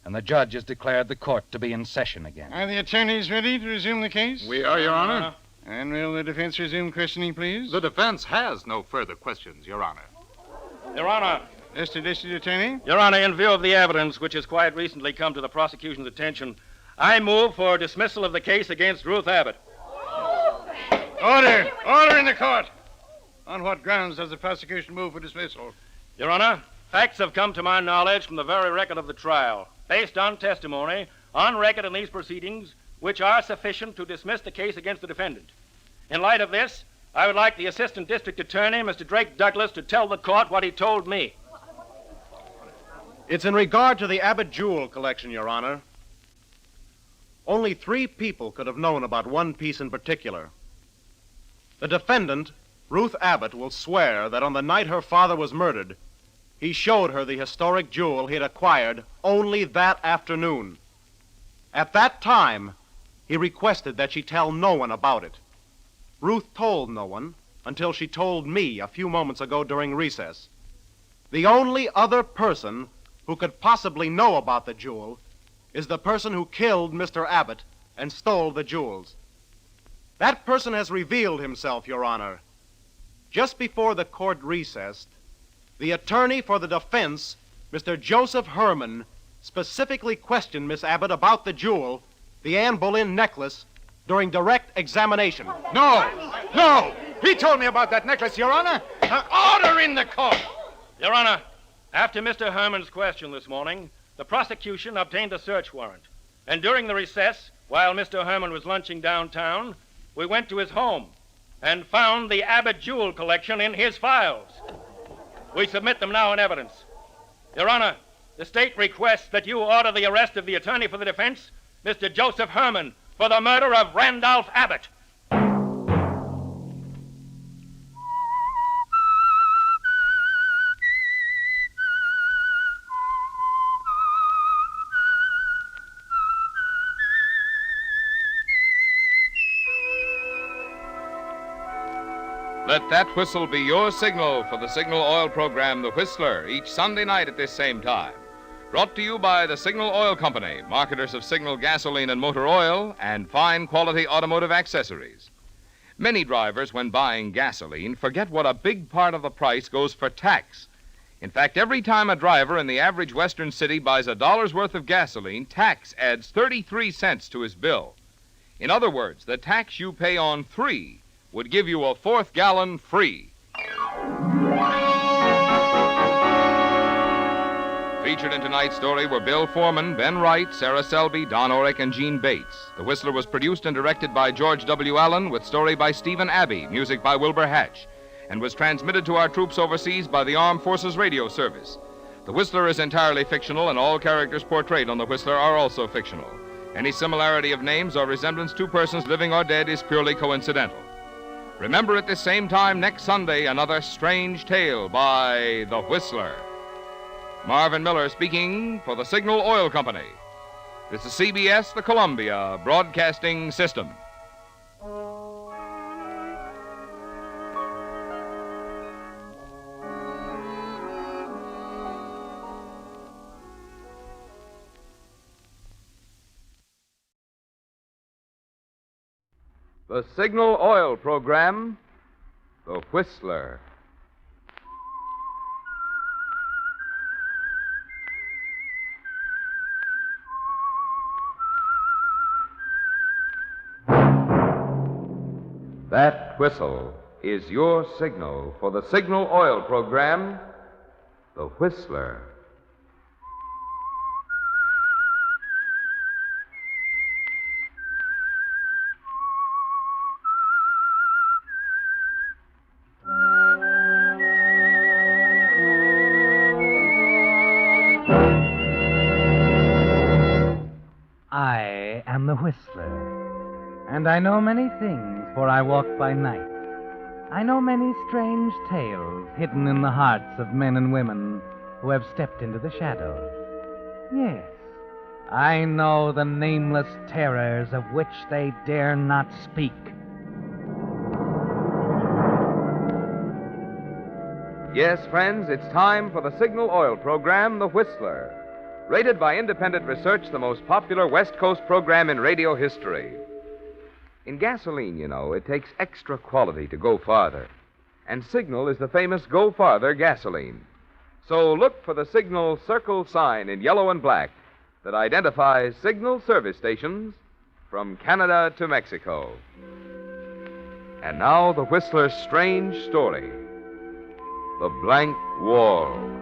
and the judge has declared the court to be in session again. Are the attorneys ready to resume the case? We are, Your Honor. And will the defense resume questioning, please? The defense has no further questions, Your Honor. Your Honor. Mr. District Attorney? Your Honor, in view of the evidence which has quite recently come to the prosecution's attention, I move for dismissal of the case against Ruth Abbott. Order! Order in the court! On what grounds does the prosecution move for dismissal? Your Honor, facts have come to my knowledge from the very record of the trial, based on testimony on record in these proceedings, which are sufficient to dismiss the case against the defendant. In light of this, I would like the Assistant District Attorney, Mr. Drake Douglas, to tell the court what he told me. It's in regard to the Abbott jewel collection, Your Honor. Only 3 people could have known about one piece in particular. The defendant, Ruth Abbott, will swear that on the night her father was murdered, he showed her the historic jewel he had acquired only that afternoon. At that time, he requested that she tell no one about it. Ruth told no one until she told me a few moments ago during recess. The only other person who could possibly know about the jewel is the person who killed Mr. Abbott and stole the jewels. That person has revealed himself, Your Honor. Just before the court recessed, the attorney for the defense, Mr. Joseph Herman, specifically questioned Miss Abbott about the jewel, the Anne Boleyn necklace, during direct examination. No! He told me about that necklace, Your Honor. Order in the court! Your Honor, after Mr. Herman's question this morning, the prosecution obtained a search warrant. And during the recess, while Mr. Herman was lunching downtown, we went to his home and found the Abbott jewel collection in his files. We submit them now in evidence. Your Honor, the state requests that you order the arrest of the attorney for the defense, Mr. Joseph Herman, for the murder of Randolph Abbott. Let that whistle be your signal for the Signal Oil program, The Whistler, each Sunday night at this same time. Brought to you by the Signal Oil Company, marketers of Signal gasoline and motor oil, and fine quality automotive accessories. Many drivers, when buying gasoline, forget what a big part of the price goes for tax. In fact, every time a driver in the average western city buys $1 worth of gasoline, tax adds 33 cents to his bill. In other words, the tax you pay on 3 would give you a 4th gallon free. Featured in tonight's story were Bill Foreman, Ben Wright, Sarah Selby, Don Orick, and Gene Bates. The Whistler was produced and directed by George W. Allen, with story by Stephen Abbey, music by Wilbur Hatch, and was transmitted to our troops overseas by the Armed Forces Radio Service. The Whistler is entirely fictional, and all characters portrayed on The Whistler are also fictional. Any similarity of names or resemblance to persons living or dead is purely coincidental. Remember at this same time next Sunday, another strange tale by The Whistler. Marvin Miller speaking for the Signal Oil Company. This is CBS, the Columbia Broadcasting System. The Signal Oil Program, The Whistler. That whistle is your signal for the Signal Oil Program, The Whistler. I am the Whistler, and I know many things, for I walk by night. I know many strange tales hidden in the hearts of men and women who have stepped into the shadows. Yes, I know the nameless terrors of which they dare not speak. Yes, friends, it's time for the Signal Oil Program, The Whistler. Rated by independent research, the most popular West Coast program in radio history. In gasoline, you know, it takes extra quality to go farther. And Signal is the famous Go Farther gasoline. So look for the Signal circle sign in yellow and black that identifies Signal service stations from Canada to Mexico. And now the Whistler's strange story, The Blank Wall.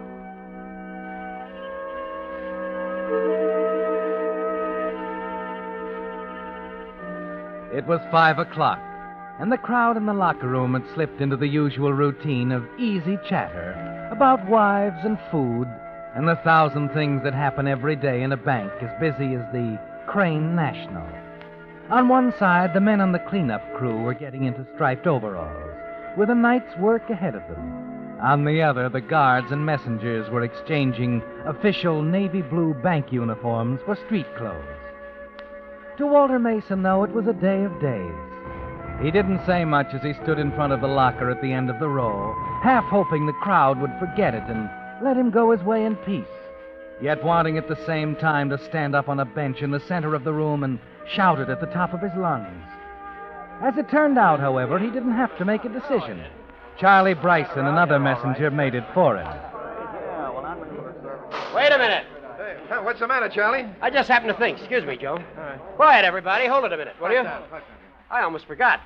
It was 5 o'clock, and the crowd in the locker room had slipped into the usual routine of easy chatter about wives and food and the 1,000 things that happen every day in a bank as busy as the Crane National. On one side, the men on the cleanup crew were getting into striped overalls, with a night's work ahead of them. On the other, the guards and messengers were exchanging official navy blue bank uniforms for street clothes. To Walter Mason, though, it was a day of days. He didn't say much as he stood in front of the locker at the end of the row, half hoping the crowd would forget it and let him go his way in peace, yet wanting at the same time to stand up on a bench in the center of the room and shout it at the top of his lungs. As it turned out, however, he didn't have to make a decision. Charlie Bryson, another messenger, made it for him. Wait a minute. Hey, what's the matter, Charlie? I just happened to think. Excuse me, Joe. Quiet, everybody. Hold it a minute, will you? I almost forgot.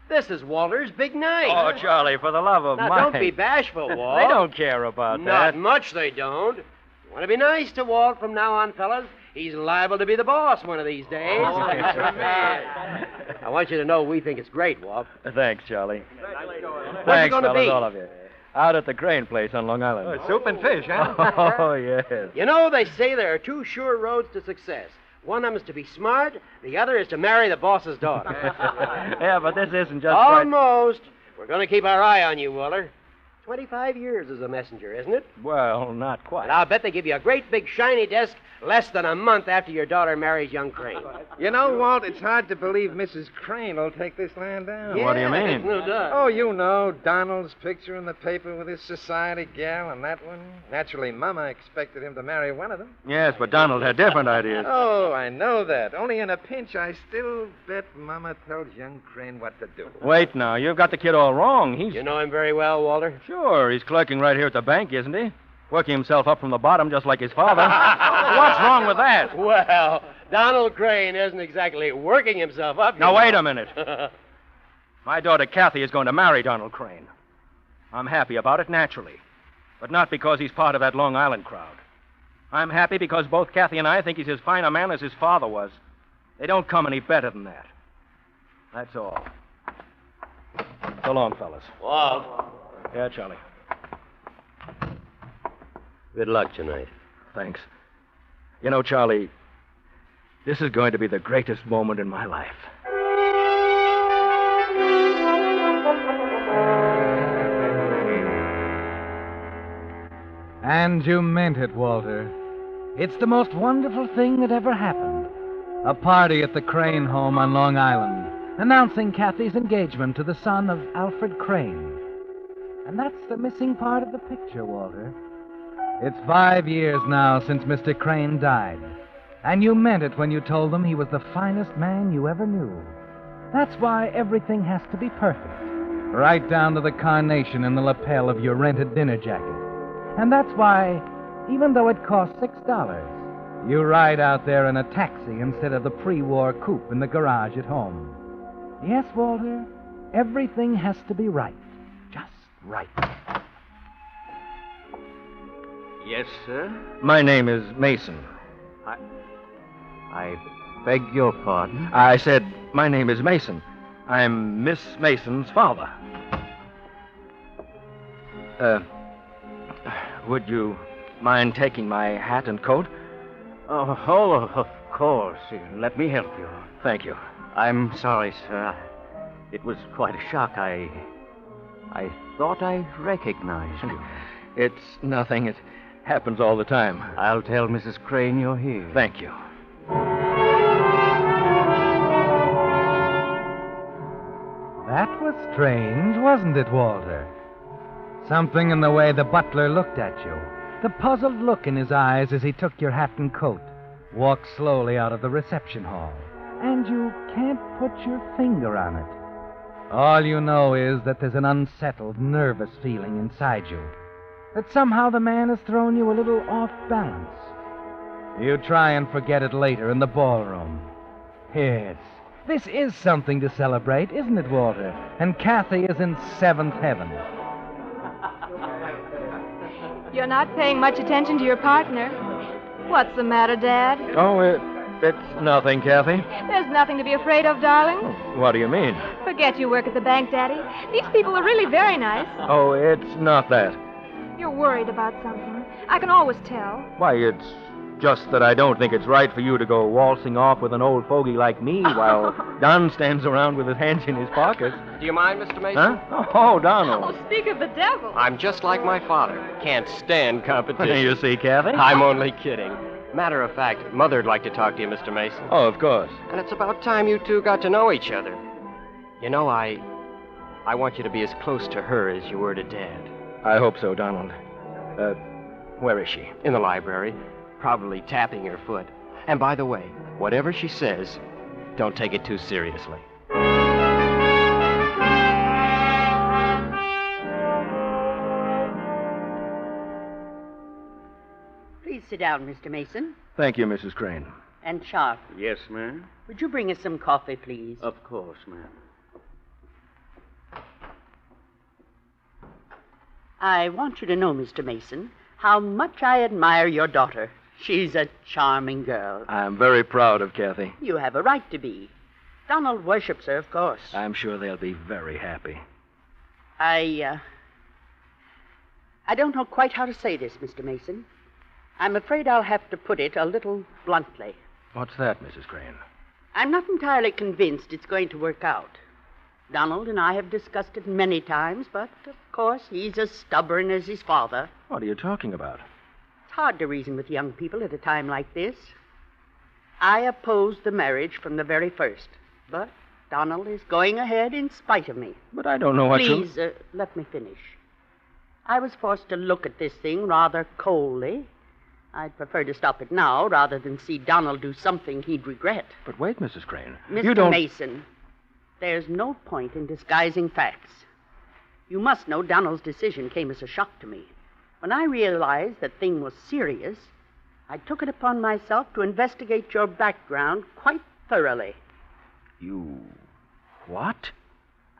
This is Walter's big night. Oh, Charlie, for the love of now, Mike. don't be bashful, Walt. They don't care about that. Not much they don't. You want to be nice to Walt from now on, fellas. He's liable to be the boss one of these days. I want you to know we think it's great, Walt. Thanks, Charlie. Where's Thanks, it going to fellas, be? all of you. Out at the Crane place on Long Island. Soup and fish, huh? Oh, yes. You know, they say there are two sure roads to success. One of them is to be smart. The other is to marry the boss's daughter. Yeah, but this isn't just Almost. We're going to keep our eye on you, Walter. 25 years as a messenger, isn't it? Well, not quite. And I'll bet they give you a great big shiny desk less than a month after your daughter marries young Crane. You know, Walt, it's hard to believe Mrs. Crane will take this land down. What do you mean? No doubt. Oh, you know, Donald's picture in the paper with his society gal and that one. Naturally, Mama expected him to marry one of them. Yes, but Donald had different ideas. Oh, I know that. Only in a pinch, I still bet Mama tells young Crane what to do. Wait now, you've got the kid all wrong. You know him very well, Walter? Sure, he's clerking right here at the bank, isn't he? Working himself up from the bottom just like his father. What's wrong with that? Well, Donald Crane isn't exactly working himself up. Now, wait a minute. My daughter Kathy is going to marry Donald Crane. I'm happy about it, naturally. But not because he's part of that Long Island crowd. I'm happy because both Kathy and I think he's as fine a man as his father was. They don't come any better than that. That's all. So long, fellas. Walt. Yeah, Charlie. Good luck tonight. Thanks. You know, Charlie, This is going to be the greatest moment in my life. And you meant it, Walter. It's the most wonderful thing that ever happened. A party at the Crane home on Long Island, announcing Kathy's engagement to the son of Alfred Crane. And that's the missing part of the picture, Walter. It's 5 years now since Mr. Crane died. And you meant it when you told them he was the finest man you ever knew. That's why everything has to be perfect, right down to the carnation in the lapel of your rented dinner jacket. And that's why, even though it costs $6, you ride out there in a taxi instead of the pre-war coupe in the garage at home. Yes, Walter, everything has to be right. Just right. Yes, sir? My name is Mason. I beg your pardon? I said, my name is Mason. I'm Miss Mason's father. Would you mind taking my hat and coat? Oh, of course. Let me help you. Thank you. I'm sorry, sir. It was quite a shock. I thought I recognized you. It's nothing. It happens all the time. I'll tell Mrs. Crane you're here. Thank you. That was strange, wasn't it, Walter? Something in the way the butler looked at you. The puzzled look in his eyes as he took your hat and coat, walked slowly out of the reception hall. And you can't put your finger on it. All you know is that there's an unsettled, nervous feeling inside you. That somehow the man has thrown you a little off balance. You try and forget it later in the ballroom. Yes, this is something to celebrate, isn't it, Walter? And Kathy is in seventh heaven. You're not paying much attention to your partner. What's the matter, Dad? Oh, it's nothing, Kathy. There's nothing to be afraid of, darling. What do you mean? Forget you work at the bank, Daddy. These people are really very nice. Oh, it's not that. You're worried about something. I can always tell. Why, it's just that I don't think it's right for you to go waltzing off with an old fogey like me while Don stands around with his hands in his pockets. Do you mind, Mr. Mason? Huh? Oh, Donald. Oh, speak of the devil. I'm just like my father. Can't stand competition. You see, Kathy? I'm only kidding. Matter of fact, Mother'd like to talk to you, Mr. Mason. Oh, of course. And it's about time you two got to know each other. You know, I want you to be as close to her as you were to Dad. I hope so, Donald. Where is she? In the library. Probably tapping her foot. And by the way, whatever she says, don't take it too seriously. Please sit down, Mr. Mason. Thank you, Mrs. Crane. And Sharp, Yes, ma'am? would you bring us some coffee, please? Of course, ma'am. I want you to know, Mr. Mason, how much I admire your daughter. She's a charming girl. I'm very proud of Kathy. You have a right to be. Donald worships her, of course. I'm sure they'll be very happy. I don't know quite how to say this, Mr. Mason. I'm afraid I'll have to put it a little bluntly. What's that, Mrs. Crane? I'm not entirely convinced it's going to work out. Donald and I have discussed it many times, but, of course, he's as stubborn as his father. What are you talking about? It's hard to reason with young people at a time like this. I opposed the marriage from the very first, but Donald is going ahead in spite of me. But I don't know what you... Please, let me finish. I was forced to look at this thing rather coldly. I'd prefer to stop it now rather than see Donald do something he'd regret. But wait, Mrs. Crane. Mr. You don't... Mason, there's no point in disguising facts. You must know Donald's decision came as a shock to me. When I realized that thing was serious, I took it upon myself to investigate your background quite thoroughly. You... what?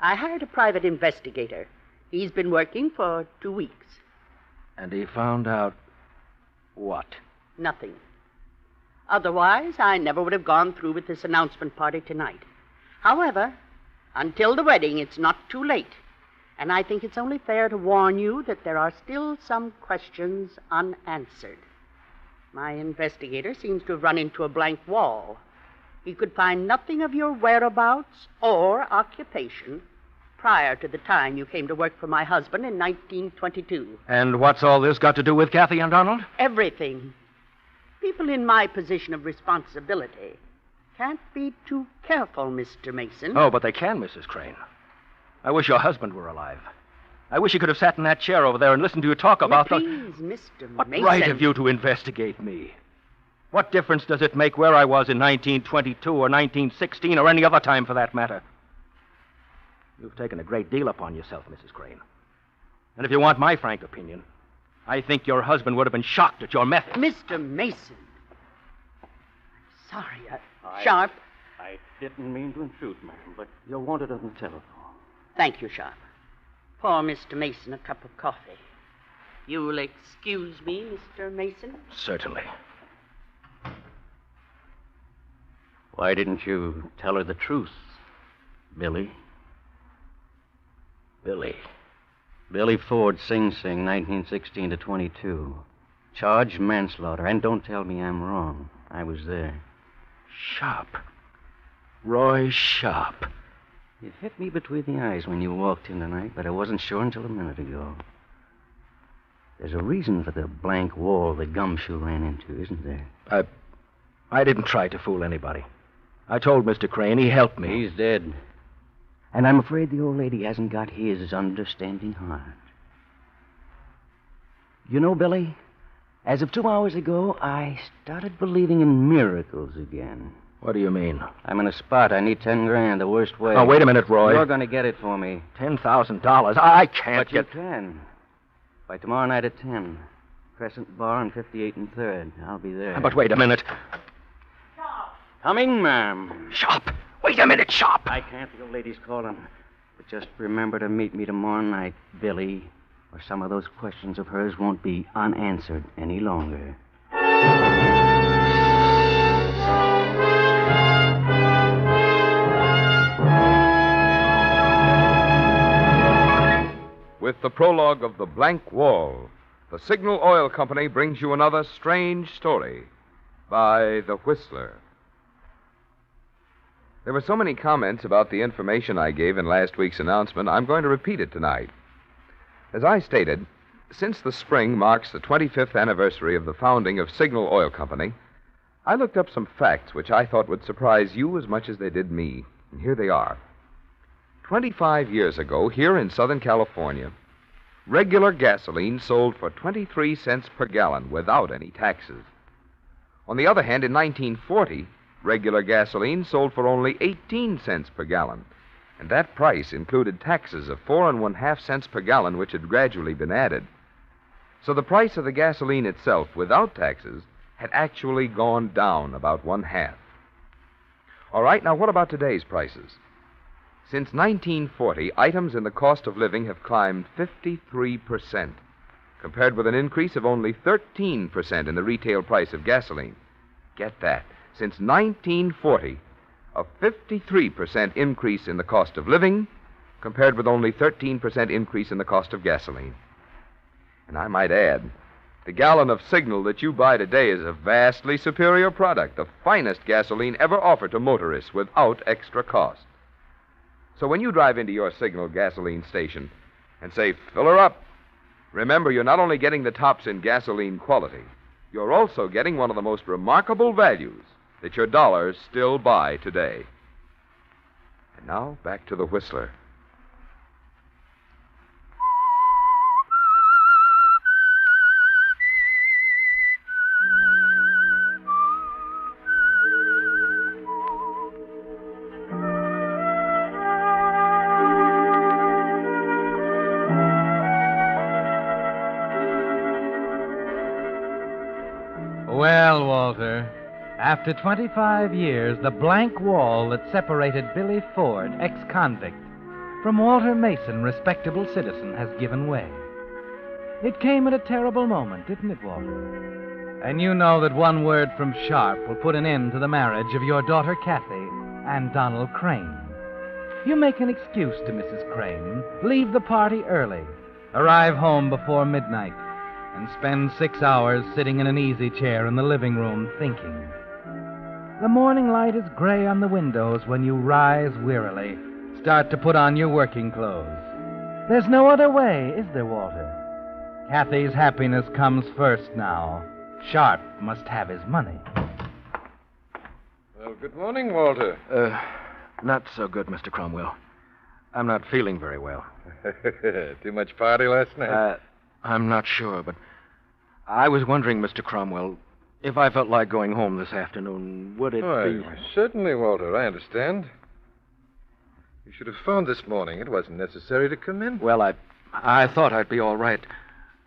I hired a private investigator. He's been working for 2 weeks. And he found out... what? Nothing. Otherwise, I never would have gone through with this announcement party tonight. However, until the wedding, it's not too late. And I think it's only fair to warn you that there are still some questions unanswered. My investigator seems to have run into a blank wall. He could find nothing of your whereabouts or occupation prior to the time you came to work for my husband in 1922. And what's all this got to do with Kathy and Donald? Everything. People in my position of responsibility can't be too careful, Mr. Mason. Oh, but they can, Mrs. Crane. I wish your husband were alive. I wish he could have sat in that chair over there and listened to you talk about Please, Mr. What Mason. right have you to investigate me? What difference does it make where I was in 1922 or 1916 or any other time for that matter? You've taken a great deal upon yourself, Mrs. Crane. And if you want my frank opinion, I think your husband would have been shocked at your methods. Mr. Mason. I'm sorry, Sharp. I didn't mean to intrude, madam, but you're wanted on the telephone. Thank you, Sharp. Pour Mr. Mason a cup of coffee. You'll excuse me, Mr. Mason? Certainly. Why didn't you tell her the truth, Billy? Billy Ford, Sing Sing, 1916 to 22. Charged manslaughter, and don't tell me I'm wrong. I was there. Sharp. Roy Sharp. It hit me between the eyes when you walked in tonight, but I wasn't sure until a minute ago. There's a reason for the blank wall the gumshoe ran into, isn't there? I didn't try to fool anybody. I told Mr. Crane. He helped me. He's dead. And I'm afraid the old lady hasn't got his understanding heart. You know, Billy, as of 2 hours ago, I started believing in miracles again. What do you mean? I'm in a spot. I need 10 grand the worst way. Oh, wait a minute, Roy. You're going to get it for me. $10,000? I can't But you can. By tomorrow night at 10. Crescent Bar on 58 and 3rd. I'll be there. But wait a minute. Coming, ma'am. Sharp. Wait a minute, Sharp. I can't. The old lady's calling. But just remember to meet me tomorrow night, Billy, or some of those questions of hers won't be unanswered any longer. With the prologue of The Blank Wall, the Signal Oil Company brings you another strange story by The Whistler. There were so many comments about the information I gave in last week's announcement, I'm going to repeat it tonight. As I stated, since the spring marks the 25th anniversary of the founding of Signal Oil Company, I looked up some facts which I thought would surprise you as much as they did me. And here they are. 25 years ago, here in Southern California, regular gasoline sold for 23 cents per gallon without any taxes. On the other hand, in 1940, regular gasoline sold for only 18 cents per gallon, and that price included taxes of 4 1/2 cents per gallon, which had gradually been added. So the price of the gasoline itself, without taxes, had actually gone down about 1/2. All right, now what about today's prices? Since 1940, items in the cost of living have climbed 53%, compared with an increase of only 13% in the retail price of gasoline. Get that. Since 1940, a 53% increase in the cost of living, compared with only 13% increase in the cost of gasoline. And I might add, the gallon of Signal that you buy today is a vastly superior product, the finest gasoline ever offered to motorists without extra cost. So when you drive into your Signal gasoline station and say, fill her up, remember you're not only getting the tops in gasoline quality, you're also getting one of the most remarkable values that your dollars still buy today. And now, back to the Whistler. Well, Walter, after 25 years, the blank wall that separated Billy Ford, ex-convict, from Walter Mason, respectable citizen, has given way. It came at a terrible moment, didn't it, Walter? And you know that one word from Sharp will put an end to the marriage of your daughter Kathy and Donald Crane. You make an excuse to Mrs. Crane, leave the party early, arrive home before midnight, and spend 6 hours sitting in an easy chair in the living room thinking. The morning light is gray on the windows when you rise wearily, start to put on your working clothes. There's no other way, is there, Walter? Kathy's happiness comes first now. Sharp must have his money. Well, good morning, Walter. Not so good, Mr. Cromwell. I'm not feeling very well. Too much party last night? I'm not sure, but I was wondering, Mr. Cromwell, if I felt like going home this afternoon, would it be... Certainly, Walter, I understand. You should have phoned this morning. It wasn't necessary to come in. Well, I thought I'd be all right.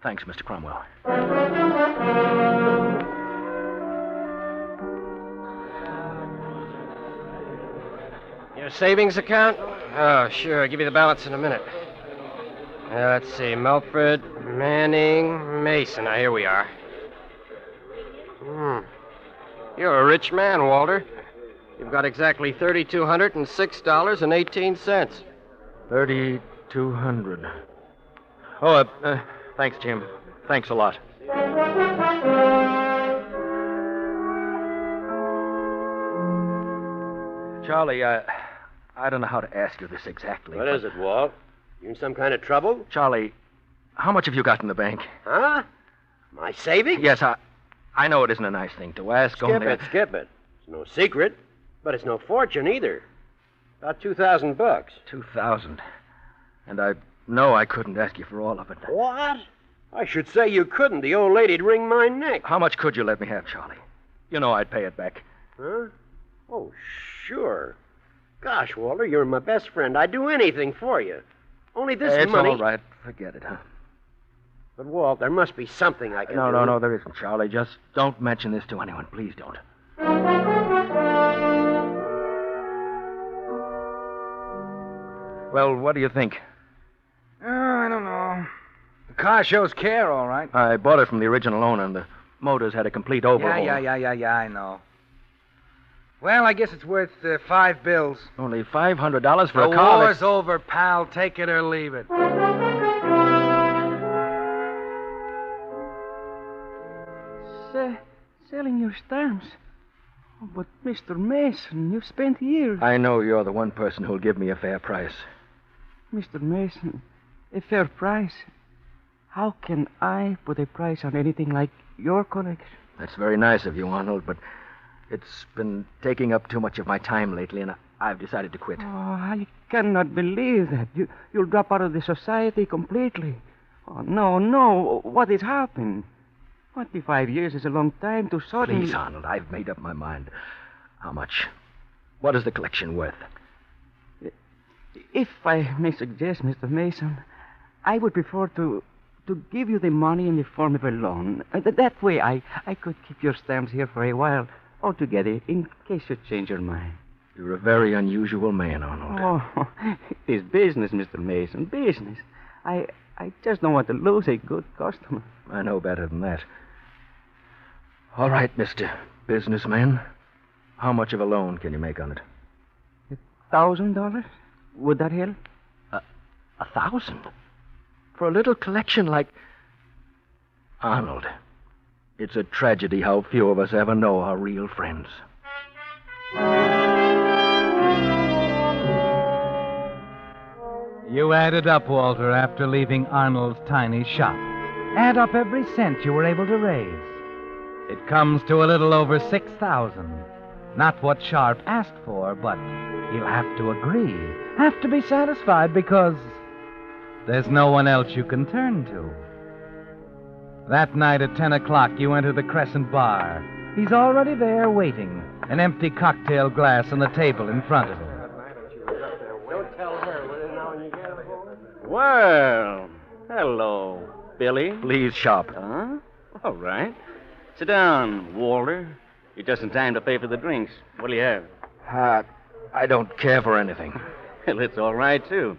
Thanks, Mr. Cromwell. Your savings account? Oh, sure. I'll give you the balance in a minute. Let's see. Melford, Manning, Mason. Now, here we are. You're a rich man, Walter. You've got exactly $3,206.18. $3,200. Oh, thanks, Jim. Thanks a lot. Charlie, I don't know how to ask you this exactly. What is it, Walt? You in some kind of trouble? Charlie, how much have you got in the bank? Huh? My savings? Yes, I know it isn't a nice thing to ask. Skip it. It's no secret, but it's no fortune either. About $2,000. $2,000. And I know I couldn't ask you for all of it. What? I should say you couldn't. The old lady'd wring my neck. How much could you let me have, Charlie? You know I'd pay it back. Huh? Oh, sure. Gosh, Walter, you're my best friend. I'd do anything for you. Only this money... It's all right. Forget it, huh? But, Walt, there must be something I can do. No, there isn't, Charlie. Just don't mention this to anyone. Please don't. Well, what do you think? Oh, I don't know. The car shows care, all right. I bought it from the original owner, and the motors had a complete overhaul. Yeah, I know. Well, I guess it's worth $5. Only $500 for a The car war's over, pal. Take it or leave it. Selling your stamps. Oh, but, Mr. Mason, you've spent years. I know you're the one person who'll give me a fair price. Mr. Mason, a fair price? How can I put a price on anything like your collection? That's very nice of you, Arnold, but it's been taking up too much of my time lately, and I've decided to quit. Oh, I cannot believe that. You'll drop out of the society completely. Oh, no. What has happened? 25 years is a long time to suddenly... Please, Arnold, I've made up my mind. How much? What is the collection worth? If I may suggest, Mr. Mason, I would prefer to give you the money in the form of a loan. That way I could keep your stamps here for a while altogether, in case you change your mind. You're a very unusual man, Arnold. Oh, it is business, Mr. Mason, business. I just don't want to lose a good customer. I know better than that. All right, Mr. Businessman. How much of a loan can you make on it? $1,000? Would that help? $1,000? For a little collection like... Arnold, it's a tragedy how few of us ever know our real friends. You added up, Walter, after leaving Arnold's tiny shop. Add up every cent you were able to raise. It comes to a little over $6,000. Not what Sharp asked for, but he'll have to agree. Have to be satisfied because there's no one else you can turn to. That night at 10 o'clock, you enter the Crescent Bar. He's already there waiting, an empty cocktail glass on the table in front of him. Don't tell her, will you, now when you get her home? Well, hello, Billy. Please, Sharp. Huh? All right. Sit down, Walter. You're just in time to pay for the drinks. What'll you have? I don't care for anything. Well, it's all right, too.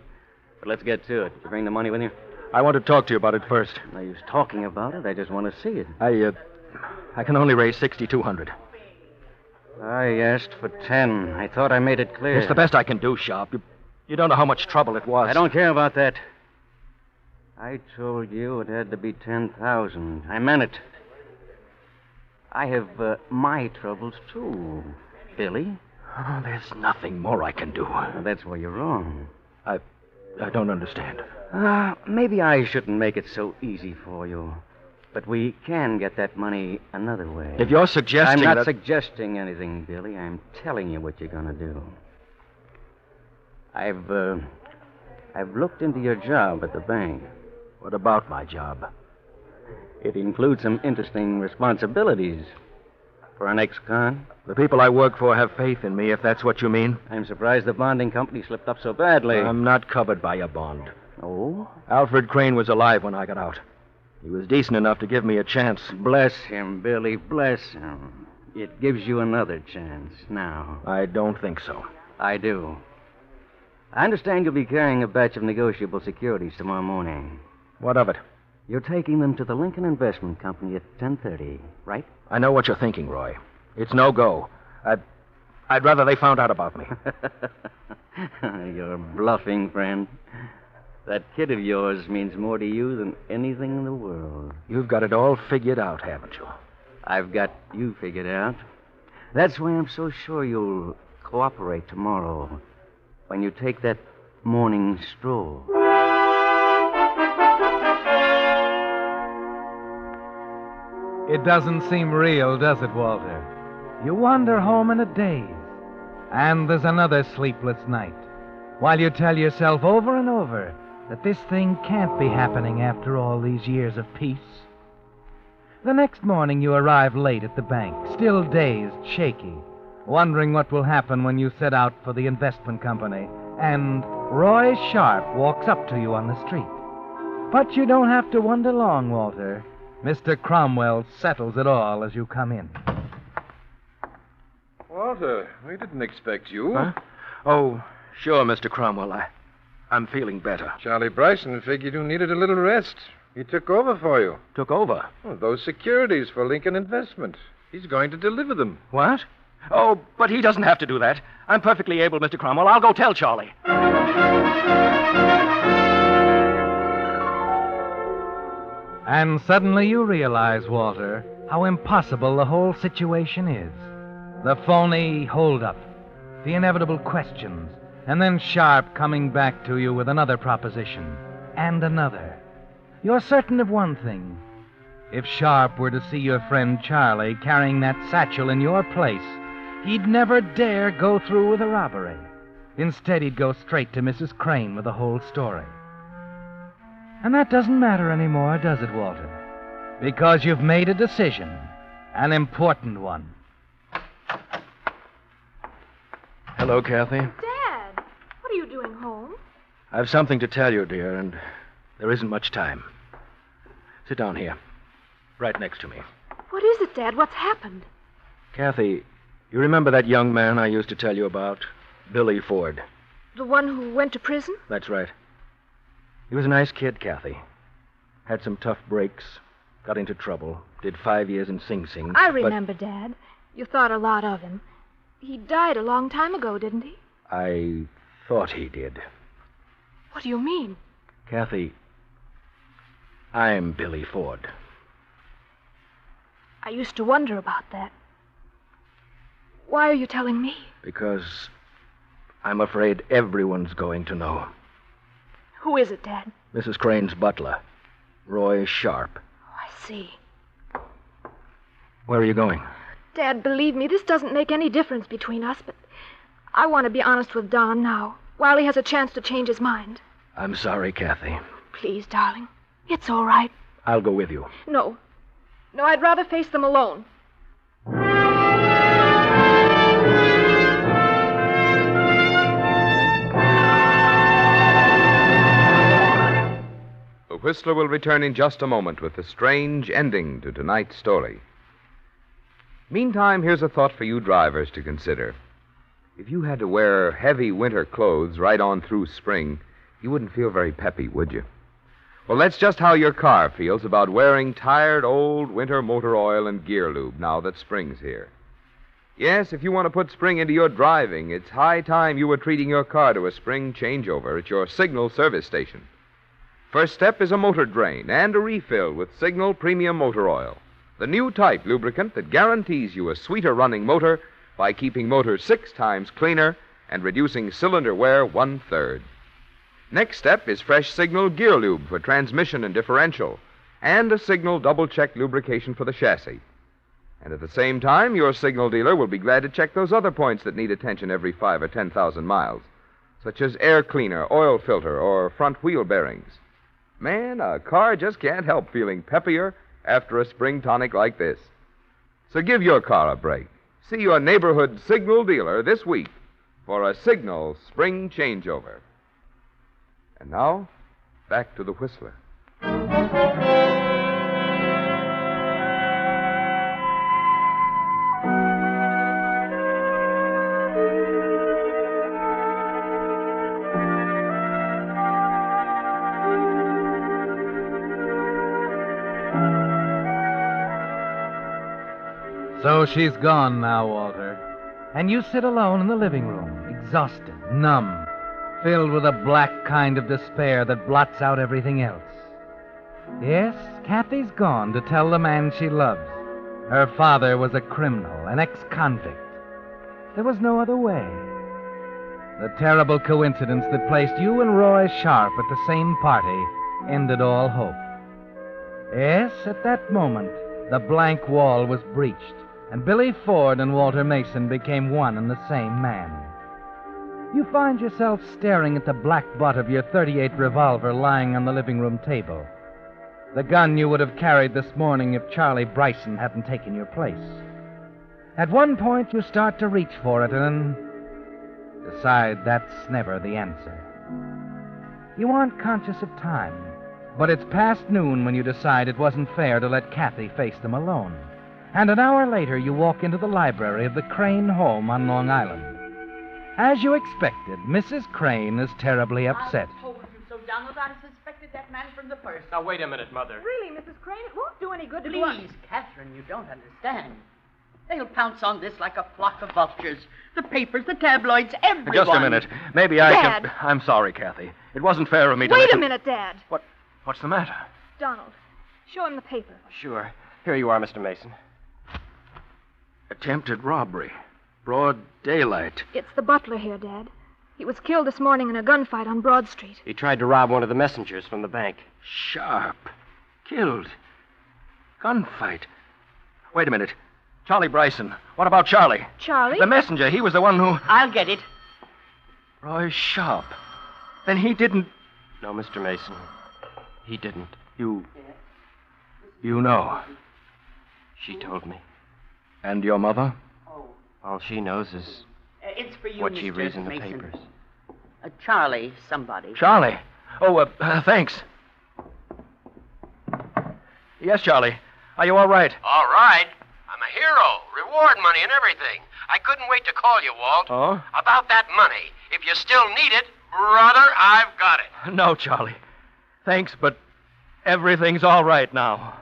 But let's get to it. Did you bring the money with you? I want to talk to you about it first. No use talking about it. I just want to see it. I can only raise $6,200. I asked for 10. I thought I made it clear. It's the best I can do, Sharp. You don't know how much trouble it was. I don't care about that. I told you it had to be 10,000. I meant it. I have my troubles, too. Billy? Oh, there's nothing more I can do. Well, that's where you're wrong. I don't understand. Maybe I shouldn't make it so easy for you. But we can get that money another way. If you're suggesting I'm not suggesting anything, Billy. I'm telling you what you're going to do. I've looked into your job at the bank. What about my job? It includes some interesting responsibilities. For an ex-con? The people I work for have faith in me, if that's what you mean. I'm surprised the bonding company slipped up so badly. I'm not covered by a bond. Oh? Alfred Crane was alive when I got out. He was decent enough to give me a chance. Bless him, Billy, bless him. It gives you another chance now. I don't think so. I do. I understand you'll be carrying a batch of negotiable securities tomorrow morning. What of it? You're taking them to the Lincoln Investment Company at 10:30, right? I know what you're thinking, Roy. It's no go. I'd rather they found out about me. You're bluffing, friend. That kid of yours means more to you than anything in the world. You've got it all figured out, haven't you? I've got you figured out. That's why I'm so sure you'll cooperate tomorrow when you take that morning stroll. It doesn't seem real, does it, Walter? You wander home in a daze, and there's another sleepless night, while you tell yourself over and over that this thing can't be happening after all these years of peace. The next morning you arrive late at the bank, still dazed, shaky, wondering what will happen when you set out for the investment company, and Roy Sharp walks up to you on the street. But you don't have to wonder long, Walter. Mr. Cromwell settles it all as you come in. Walter, we didn't expect you. Huh? Oh, sure, Mr. Cromwell. I'm feeling better. Charlie Bryson figured you needed a little rest. He took over for you. Took over? Oh, those securities for Lincoln Investment. He's going to deliver them. What? Oh, but he doesn't have to do that. I'm perfectly able, Mr. Cromwell. I'll go tell Charlie. And suddenly you realize, Walter, how impossible the whole situation is. The phony holdup, the inevitable questions, and then Sharp coming back to you with another proposition, and another. You're certain of one thing. If Sharp were to see your friend Charlie carrying that satchel in your place, he'd never dare go through with a robbery. Instead, he'd go straight to Mrs. Crane with the whole story. And that doesn't matter anymore, does it, Walter? Because you've made a decision, an important one. Hello, Kathy. Dad, what are you doing home? I've something to tell you, dear, and there isn't much time. Sit down here, right next to me. What is it, Dad? What's happened? Kathy, you remember that young man I used to tell you about? Billy Ford. The one who went to prison? That's right. He was a nice kid, Kathy. Had some tough breaks, got into trouble, did 5 years in Sing Sing. I remember, Dad. You thought a lot of him. He died a long time ago, didn't he? I thought he did. What do you mean? Kathy, I'm Billy Ford. I used to wonder about that. Why are you telling me? Because I'm afraid everyone's going to know. Who is it, Dad? Mrs. Crane's butler, Roy Sharp. Oh, I see. Where are you going? Dad, believe me, this doesn't make any difference between us, but I want to be honest with Don now, while he has a chance to change his mind. I'm sorry, Kathy. Please, darling. It's all right. I'll go with you. No. No, I'd rather face them alone. The Whistler will return in just a moment with the strange ending to tonight's story. Meantime, here's a thought for you drivers to consider. If you had to wear heavy winter clothes right on through spring, you wouldn't feel very peppy, would you? Well, that's just how your car feels about wearing tired old winter motor oil and gear lube now that spring's here. Yes, if you want to put spring into your driving, it's high time you were treating your car to a spring changeover at your Signal service station. First step is a motor drain and a refill with Signal Premium Motor Oil, the new type lubricant that guarantees you a sweeter running motor by keeping motors 6 times cleaner and reducing cylinder wear 1/3. Next step is fresh Signal Gear Lube for transmission and differential, and a Signal double-check lubrication for the chassis. And at the same time, your Signal dealer will be glad to check those other points that need attention every 5 or 10,000 miles, such as air cleaner, oil filter, or front wheel bearings. Man, a car just can't help feeling peppier after a spring tonic like this. So give your car a break. See your neighborhood Signal dealer this week for a Signal spring changeover. And now, back to the Whistler. So she's gone now, Walter. And you sit alone in the living room, exhausted, numb, filled with a black kind of despair that blots out everything else. Yes, Kathy's gone to tell the man she loves. Her father was a criminal, an ex-convict. There was no other way. The terrible coincidence that placed you and Roy Sharp at the same party ended all hope. Yes, at that moment, the blank wall was breached, and Billy Ford and Walter Mason became one and the same man. You find yourself staring at the black butt of your .38 revolver lying on the living room table. The gun you would have carried this morning if Charlie Bryson hadn't taken your place. At one point, you start to reach for it and decide that's never the answer. You aren't conscious of time, but it's past noon when you decide it wasn't fair to let Kathy face them alone. And an hour later, you walk into the library of the Crane home on Long Island. As you expected, Mrs. Crane is terribly upset. I told you so, Donald. I suspected that man from the first. Now, wait a minute, Mother. Really, Mrs. Crane, it won't do any good to Please, Catherine, you don't understand. They'll pounce on this like a flock of vultures. The papers, the tabloids, everyone. Just a minute. Maybe I Dad. can... I'm sorry, Kathy. It wasn't fair of me to Wait let a you- minute, Dad. What's the matter? Donald, show him the paper. Sure. Here you are, Mr. Mason. Attempted robbery. Broad daylight. It's the butler here, Dad. He was killed this morning in a gunfight on Broad Street. He tried to rob one of the messengers from the bank. Sharp. Killed. Gunfight. Wait a minute. Charlie Bryson. What about Charlie? Charlie? The messenger. He was the one who... I'll get it. Roy Sharp. Then he didn't... No, Mr. Mason. He didn't. You know. She told me. And your mother? All she knows is It's for you, what she Mr. reads in the Mason. papers. Charlie, somebody. Charlie. Oh, thanks. Yes, Charlie. Are you all right? All right. I'm a hero. Reward money and everything. I couldn't wait to call you, Walt. Oh? About that money. If you still need it, brother, I've got it. No, Charlie. Thanks, but everything's all right now.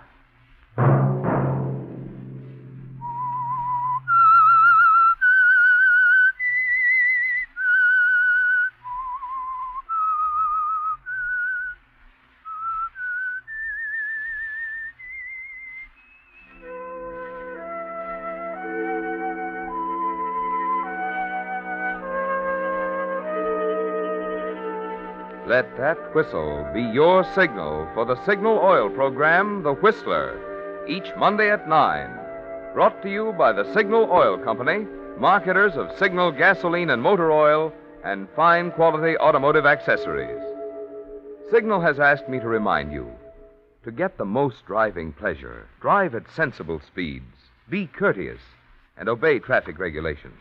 Let that whistle be your signal for the Signal Oil program, The Whistler, each Monday at 9. Brought to you by the Signal Oil Company, marketers of Signal gasoline and motor oil and fine quality automotive accessories. Signal has asked me to remind you to get the most driving pleasure, drive at sensible speeds, be courteous, and obey traffic regulations.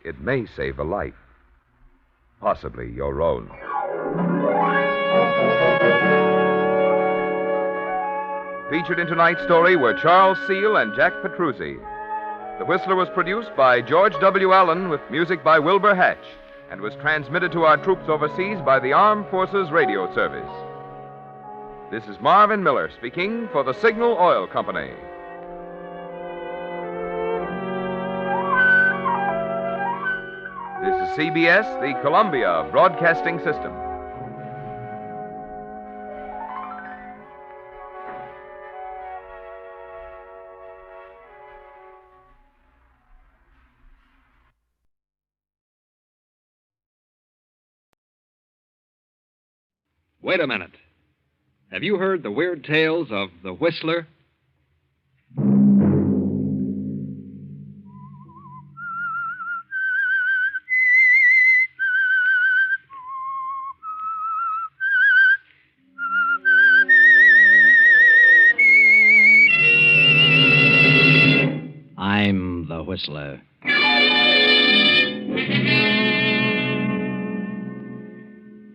It may save a life, possibly your own. Featured in tonight's story were Charles Seal and Jack Petruzzi. The Whistler was produced by George W. Allen with music by Wilbur Hatch and was transmitted to our troops overseas by the Armed Forces Radio Service. This is Marvin Miller speaking for the Signal Oil Company. This is CBS, the Columbia Broadcasting System. Wait a minute. Have you heard the weird tales of the Whistler? I'm the Whistler.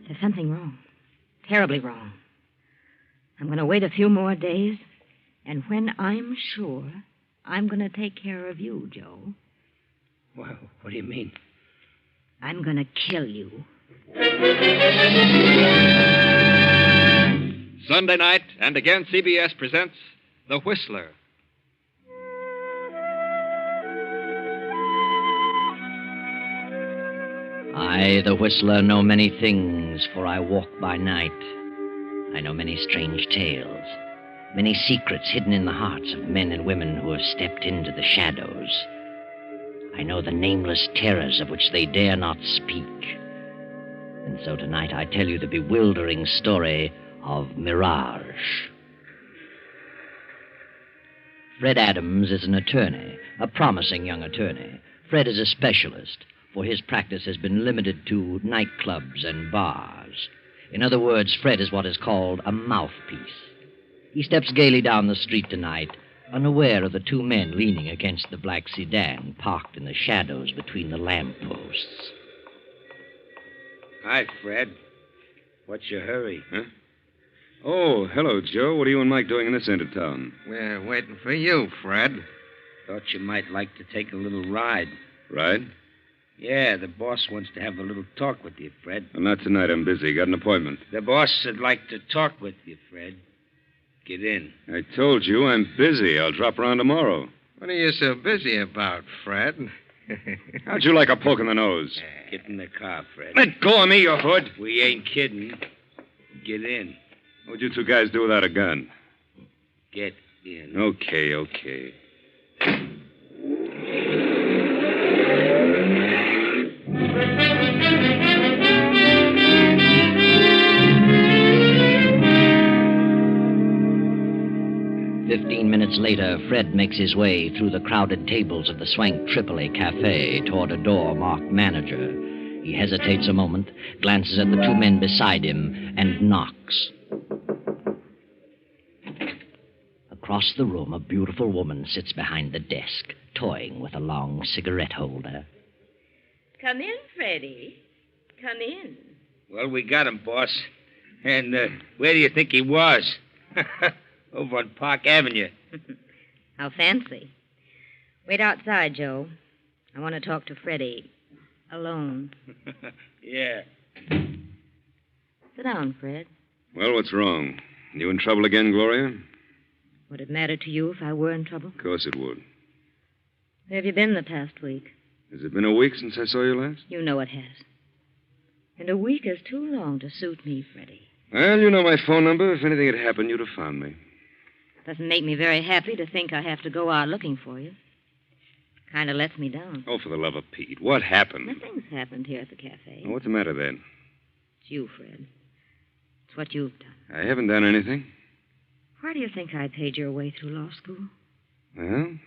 There's something wrong. Terribly wrong. I'm going to wait a few more days, and when I'm sure, I'm going to take care of you, Joe. Well, what do you mean? I'm going to kill you. Sunday night, and again CBS presents The Whistler. I, the Whistler, know many things, for I walk by night. I know many strange tales, many secrets hidden in the hearts of men and women who have stepped into the shadows. I know the nameless terrors of which they dare not speak. And so tonight I tell you the bewildering story of Mirage. Fred Adams is an attorney, a promising young attorney. Fred is a specialist, for his practice has been limited to nightclubs and bars. In other words, Fred is what is called a mouthpiece. He steps gaily down the street tonight, unaware of the two men leaning against the black sedan parked in the shadows between the lampposts. Hi, Fred. What's your hurry? Huh? Oh, hello, Joe. What are you and Mike doing in this end of town? We're waiting for you, Fred. Thought you might like to take a little ride. Ride? Yeah, the boss wants to have a little talk with you, Fred. Well, not tonight. I'm busy. Got an appointment. The boss would like to talk with you, Fred. Get in. I told you I'm busy. I'll drop around tomorrow. What are you so busy about, Fred? How'd you like a poke in the nose? Get in the car, Fred. Let go of me, you hood. We ain't kidding. Get in. What'd you two guys do without a gun? Get in. Okay. 15 minutes later, Fred makes his way through the crowded tables of the Swank Tripoli Cafe toward a door marked manager. He hesitates a moment, glances at the two men beside him, and knocks. Across the room, a beautiful woman sits behind the desk, toying with a long cigarette holder. Come in, Freddie. Come in. Well, we got him, boss. And where do you think he was? Over on Park Avenue. How fancy. Wait outside, Joe. I want to talk to Freddie. Alone. Yeah. Sit down, Fred. Well, what's wrong? You in trouble again, Gloria? Would it matter to you if I were in trouble? Of course it would. Where have you been the past week? Has it been a week since I saw you last? You know it has. And a week is too long to suit me, Freddie. Well, you know my phone number. If anything had happened, you'd have found me. Doesn't make me very happy to think I have to go out looking for you. Kind of lets me down. Oh, for the love of Pete. What happened? Nothing's happened here at the cafe. Oh, what's the matter then? It's you, Fred. It's what you've done. I haven't done anything. Why do you think I paid your way through law school? Well,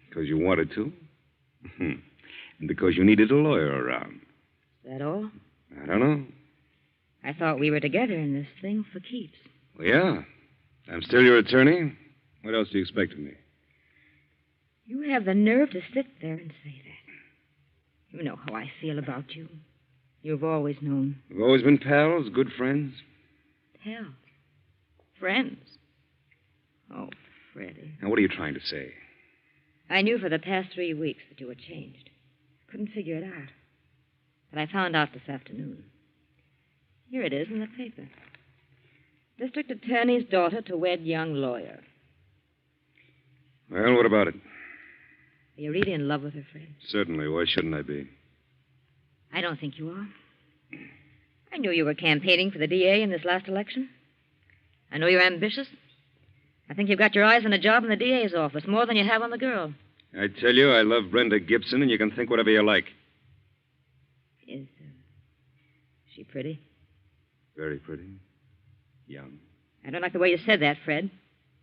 because you wanted to. And because you needed a lawyer around. Is that all? I don't know. I thought we were together in this thing for keeps. Well, yeah. I'm still your attorney. What else do you expect of me? You have the nerve to sit there and say that. You know how I feel about you. You've always known. We've always been pals, good friends. Pals? Friends? Oh, Freddie. Now, what are you trying to say? I knew for the past 3 weeks that you were changed. Couldn't figure it out. But I found out this afternoon. Here it is in the paper. District Attorney's daughter to wed young lawyer. Well, what about it? Are you really in love with her, Fred? Certainly. Why shouldn't I be? I don't think you are. I knew you were campaigning for the DA in this last election. I know you're ambitious. I think you've got your eyes on a job in the DA's office, more than you have on the girl. I tell you, I love Brenda Gibson, and you can think whatever you like. Is she pretty? Very pretty. Young. I don't like the way you said that, Fred.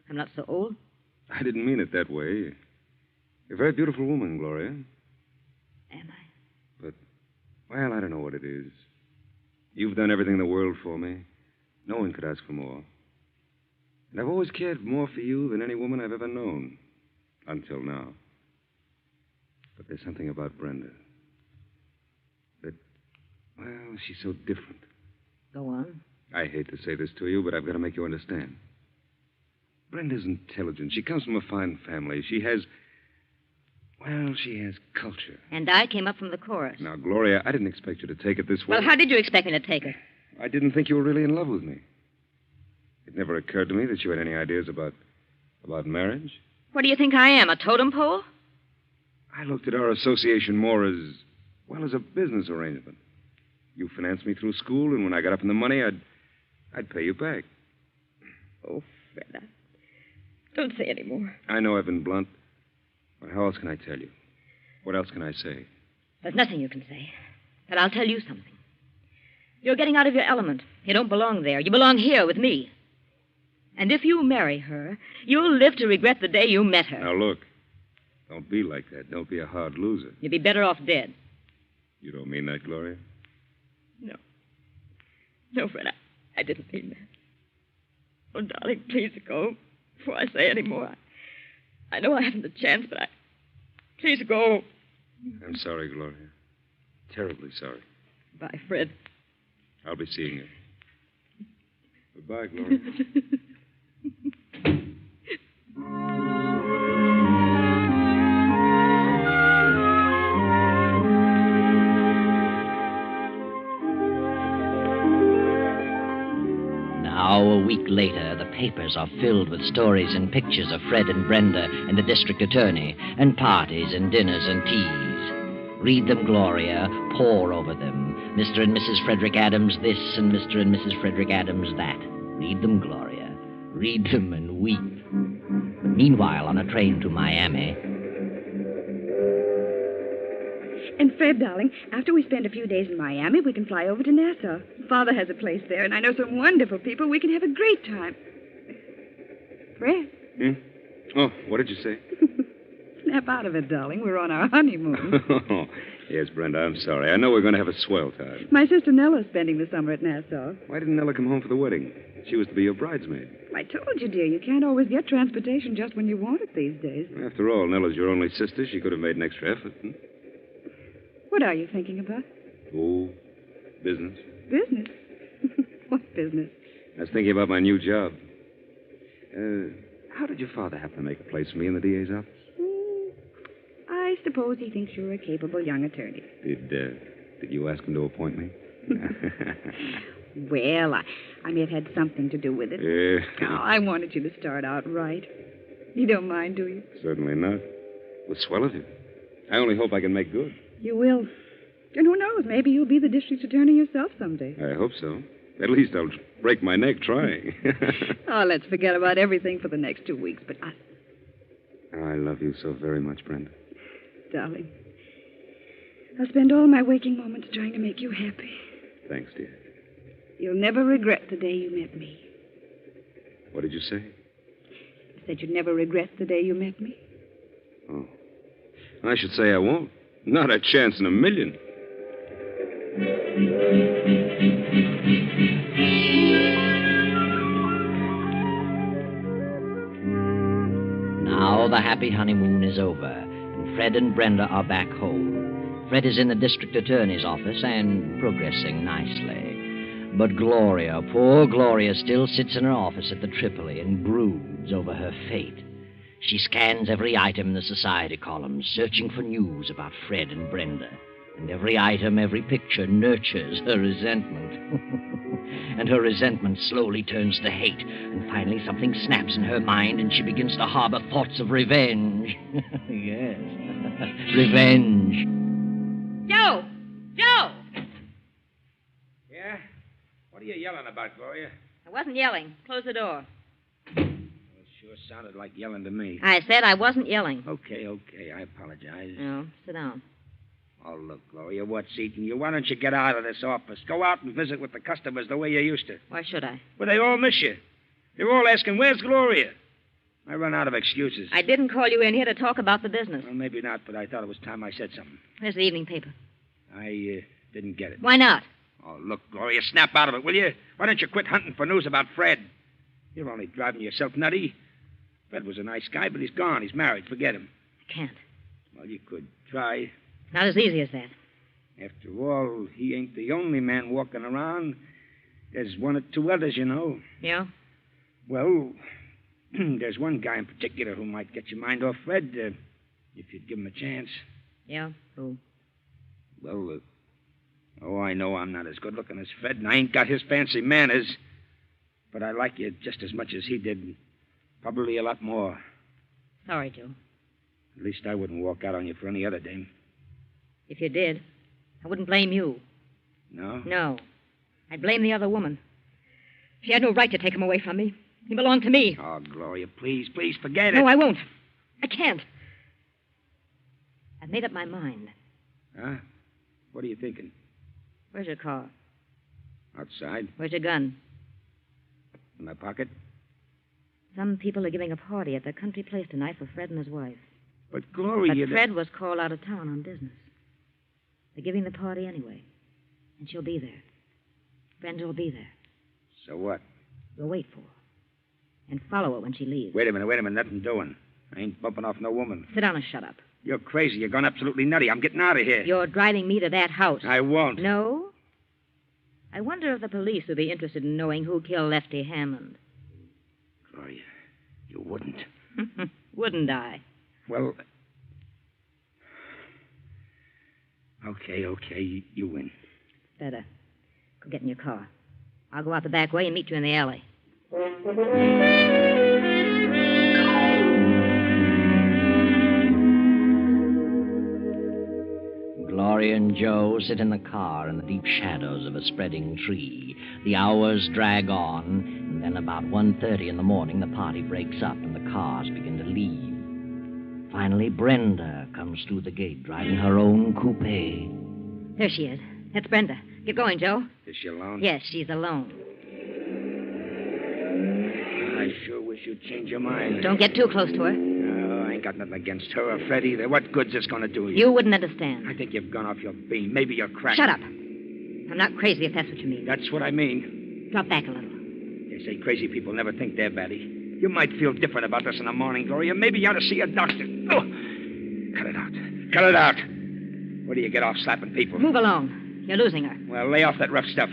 I'm not so old. I didn't mean it that way. You're a very beautiful woman, Gloria. Am I? But, well, I don't know what it is. You've done everything in the world for me. No one could ask for more. And I've always cared more for you than any woman I've ever known. Until now. But there's something about Brenda. That, well, she's so different. Go on. I hate to say this to you, but I've got to make you understand. Brenda's intelligent. She comes from a fine family. She has culture. And I came up from the chorus. Now, Gloria, I didn't expect you to take it this way. Well, how did you expect me to take it? I didn't think you were really in love with me. It never occurred to me that you had any ideas about marriage. What do you think I am, a totem pole? I looked at our association more as a business arrangement. You financed me through school, and when I got up in the money, I'd pay you back. Oh, Fred, don't say any more. I know I've been blunt, but how else can I tell you? What else can I say? There's nothing you can say, but I'll tell you something. You're getting out of your element. You don't belong there. You belong here with me. And if you marry her, you'll live to regret the day you met her. Now, look. Don't be like that. Don't be a hard loser. You'd be better off dead. You don't mean that, Gloria? No. No, Fred, I didn't mean that. Oh, darling, please go before I say any more. I know I haven't a chance, but please go. I'm sorry, Gloria. Terribly sorry. Bye, Fred. I'll be seeing you. Goodbye, Gloria. Now, a week later, the papers are filled with stories and pictures of Fred and Brenda and the district attorney, and parties and dinners and teas. Read them, Gloria. Pore over them. Mr. and Mrs. Frederick Adams this and Mr. and Mrs. Frederick Adams that. Read them, Gloria. Read them and weep. But meanwhile, on a train to Miami. And Fred, darling, after we spend a few days in Miami, we can fly over to Nassau. Father has a place there, and I know some wonderful people. We can have a great time. Fred? Oh, what did you say? Snap out of it, darling. We're on our honeymoon. Yes, Brenda, I'm sorry. I know we're going to have a swell time. My sister Nella's spending the summer at Nassau. Why didn't Nella come home for the wedding? She was to be your bridesmaid. I told you, dear, you can't always get transportation just when you want it these days. After all, Nella's your only sister. She could have made an extra effort. What are you thinking about? Oh, business. Business? What business? I was thinking about my new job. How did your father happen to make a place for me in the DA's office? I suppose he thinks you're a capable young attorney. Did you ask him to appoint me? Well, I may have had something to do with it. I wanted you to start out right. You don't mind, do you? Certainly not. Well, swell of you. I only hope I can make good. You will. And who knows, maybe you'll be the district attorney yourself someday. I hope so. At least I'll break my neck trying. Oh, let's forget about everything for the next 2 weeks, but I love you so very much, Brenda. Darling, I'll spend all my waking moments trying to make you happy. Thanks, dear. You'll never regret the day you met me. What did you say? I said you'd never regret the day you met me. Oh. I should say I won't. Not a chance in a million. Now the happy honeymoon is over, and Fred and Brenda are back home. Fred is in the district attorney's office and progressing nicely. But Gloria, poor Gloria, still sits in her office at the Tripoli and broods over her fate. She scans every item in the society columns, searching for news about Fred and Brenda. And every item, every picture nurtures her resentment. And her resentment slowly turns to hate. And finally something snaps in her mind and she begins to harbor thoughts of revenge. Yes, revenge. Joe! Joe! Yeah? What are you yelling about, Gloria? I wasn't yelling. Close the door. It sure sounded like yelling to me. I said I wasn't yelling. Okay. I apologize. No, sit down. All Oh, look, Gloria, what's eating you? Why don't you get out of this office? Go out and visit with the customers the way you used to. Why should I? Well, they all miss you. They're all asking, where's Gloria? I run out of excuses. I didn't call you in here to talk about the business. Well, maybe not, but I thought it was time I said something. Where's the evening paper? I didn't get it. Why not? Oh, look, Gloria, snap out of it, will you? Why don't you quit hunting for news about Fred? You're only driving yourself nutty. Fred was a nice guy, but he's gone. He's married. Forget him. I can't. Well, you could try. Not as easy as that. After all, he ain't the only man walking around. There's one or two others, you know. Yeah? Well, there's one guy in particular who might get your mind off Fred, if you'd give him a chance. Yeah? Who? Well, I know I'm not as good looking as Fred, and I ain't got his fancy manners. But I like you just as much as he did. Probably a lot more. Sorry, Joe. At least I wouldn't walk out on you for any other dame. If you did, I wouldn't blame you. No? No. I'd blame the other woman. She had no right to take him away from me. He belonged to me. Oh, Gloria, please, forget it. No, I won't. I can't. I've made up my mind. Huh? What are you thinking? Where's your car? Outside. Where's your gun? In my pocket. Some people are giving a party at their country place tonight for Fred and his wife. But, Gloria... But Fred was called out of town on business. They're giving the party anyway. And she'll be there. Friends will be there. So what? We'll wait for her. And follow her when she leaves. Wait a minute. Nothing doing. I ain't bumping off no woman. Sit down and shut up. You're crazy. You're gone absolutely nutty. I'm getting out of here. You're driving me to that house. I won't. No? I wonder if the police would be interested in knowing who killed Lefty Hammond. Gloria, you wouldn't. Wouldn't I? Well... Okay. You win. Better. Go get in your car. I'll go out the back way and meet you in the alley. Gloria and Joe sit in the car in the deep shadows of a spreading tree. The hours drag on, and then about 1:30 in the morning, the party breaks up and the cars begin to leave. Finally, Brenda comes through the gate, driving her own coupe. There she is. That's Brenda. Get going, Joe. Is she alone? Yes, she's alone. I sure wish you'd change your mind. Don't get too close to her. No, I ain't got nothing against her or Fred either. What good's this going to do you? You wouldn't understand. I think you've gone off your beam. Maybe you're cracked. Shut up. I'm not crazy, if that's what you mean. That's what I mean. Drop back a little. They say crazy people never think they're batty. You might feel different about this in the morning, Gloria. Maybe you ought to see a doctor. Oh! Cut it out. Where do you get off slapping people? Move along. You're losing her. Well, lay off that rough stuff.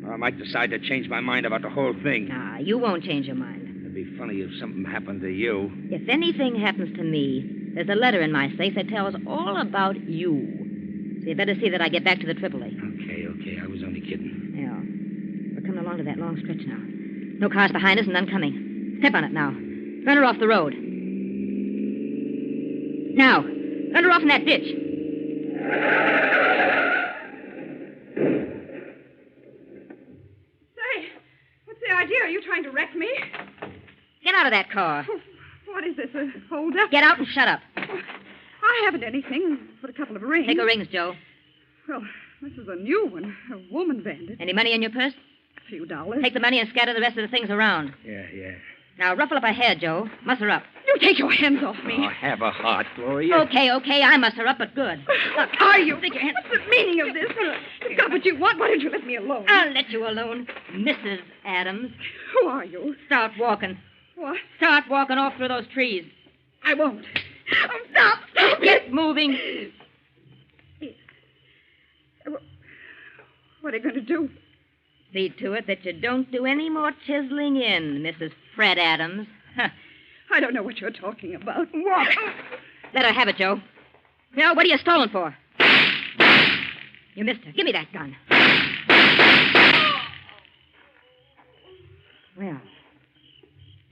Or I might decide to change my mind about the whole thing. Nah, you won't change your mind. It'd be funny if something happened to you. If anything happens to me, there's a letter in my safe that tells all about you. So you better see that I get back to the Tripoli. Okay. I was only kidding. Yeah. We're coming along to that long stretch now. No cars behind us and none coming. Step on it now. Run her off the road. Now, run her off in that ditch. Say, what's the idea? Are you trying to wreck me? Get out of that car. What is this, a hold-up? Get out and shut up. I haven't anything but a couple of rings. Take her rings, Joe. Well, this is a new one. A woman bandit. Any money in your purse? A few dollars. Take the money and scatter the rest of the things around. Yeah. Now, ruffle up her hair, Joe. Muss her up. You take your hands off me. Oh, have a heart, Gloria. Okay. I muss her up, but good. Look, are you? Stick your hands. What's the meaning of this? You've got what you want. Why don't you let me alone? I'll let you alone, Mrs. Adams. Who are you? Start walking. What? Start walking off through those trees. I won't. Oh, stop. Get moving. What are you going to do? See to it that you don't do any more chiseling in, Mrs. Fred Adams. I don't know what you're talking about. Walk. Let her have it, Joe. Now, what are you stolen for? You missed her. Give me that gun. Well,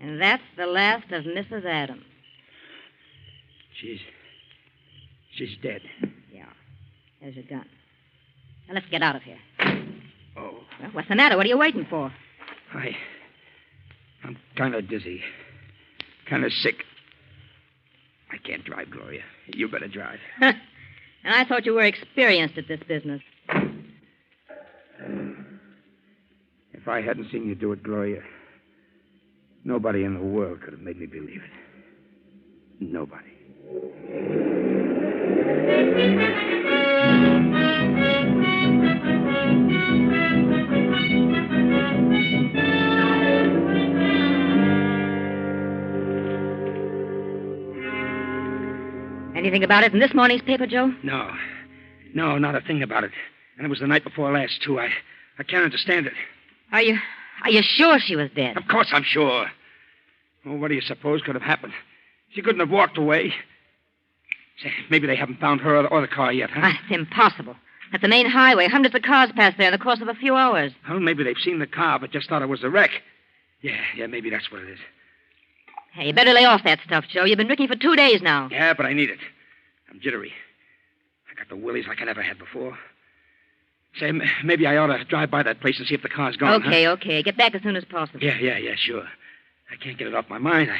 and that's the last of Mrs. Adams. She's dead. Yeah. There's your gun. Now, let's get out of here. Oh. Well, what's the matter? What are you waiting for? I'm kind of dizzy. Kind of sick. I can't drive, Gloria. You better drive. And I thought you were experienced at this business. If I hadn't seen you do it, Gloria, nobody in the world could have made me believe it. Nobody. Anything about it in this morning's paper, Joe? No. No, not a thing about it. And it was the night before last, too. I can't understand it. Are you sure she was dead? Of course I'm sure. Well, what do you suppose could have happened? She couldn't have walked away. Say, maybe they haven't found her or the car yet, huh? It's impossible. That's the main highway. Hundreds of cars pass there in the course of a few hours. Well, maybe they've seen the car, but just thought it was a wreck. Yeah, maybe that's what it is. Hey, you better lay off that stuff, Joe. You've been drinking for 2 days now. Yeah, but I need it. I'm jittery. I got the willies like I never had before. Say, maybe I ought to drive by that place and see if the car's gone. Okay. Get back as soon as possible. Yeah, sure. I can't get it off my mind.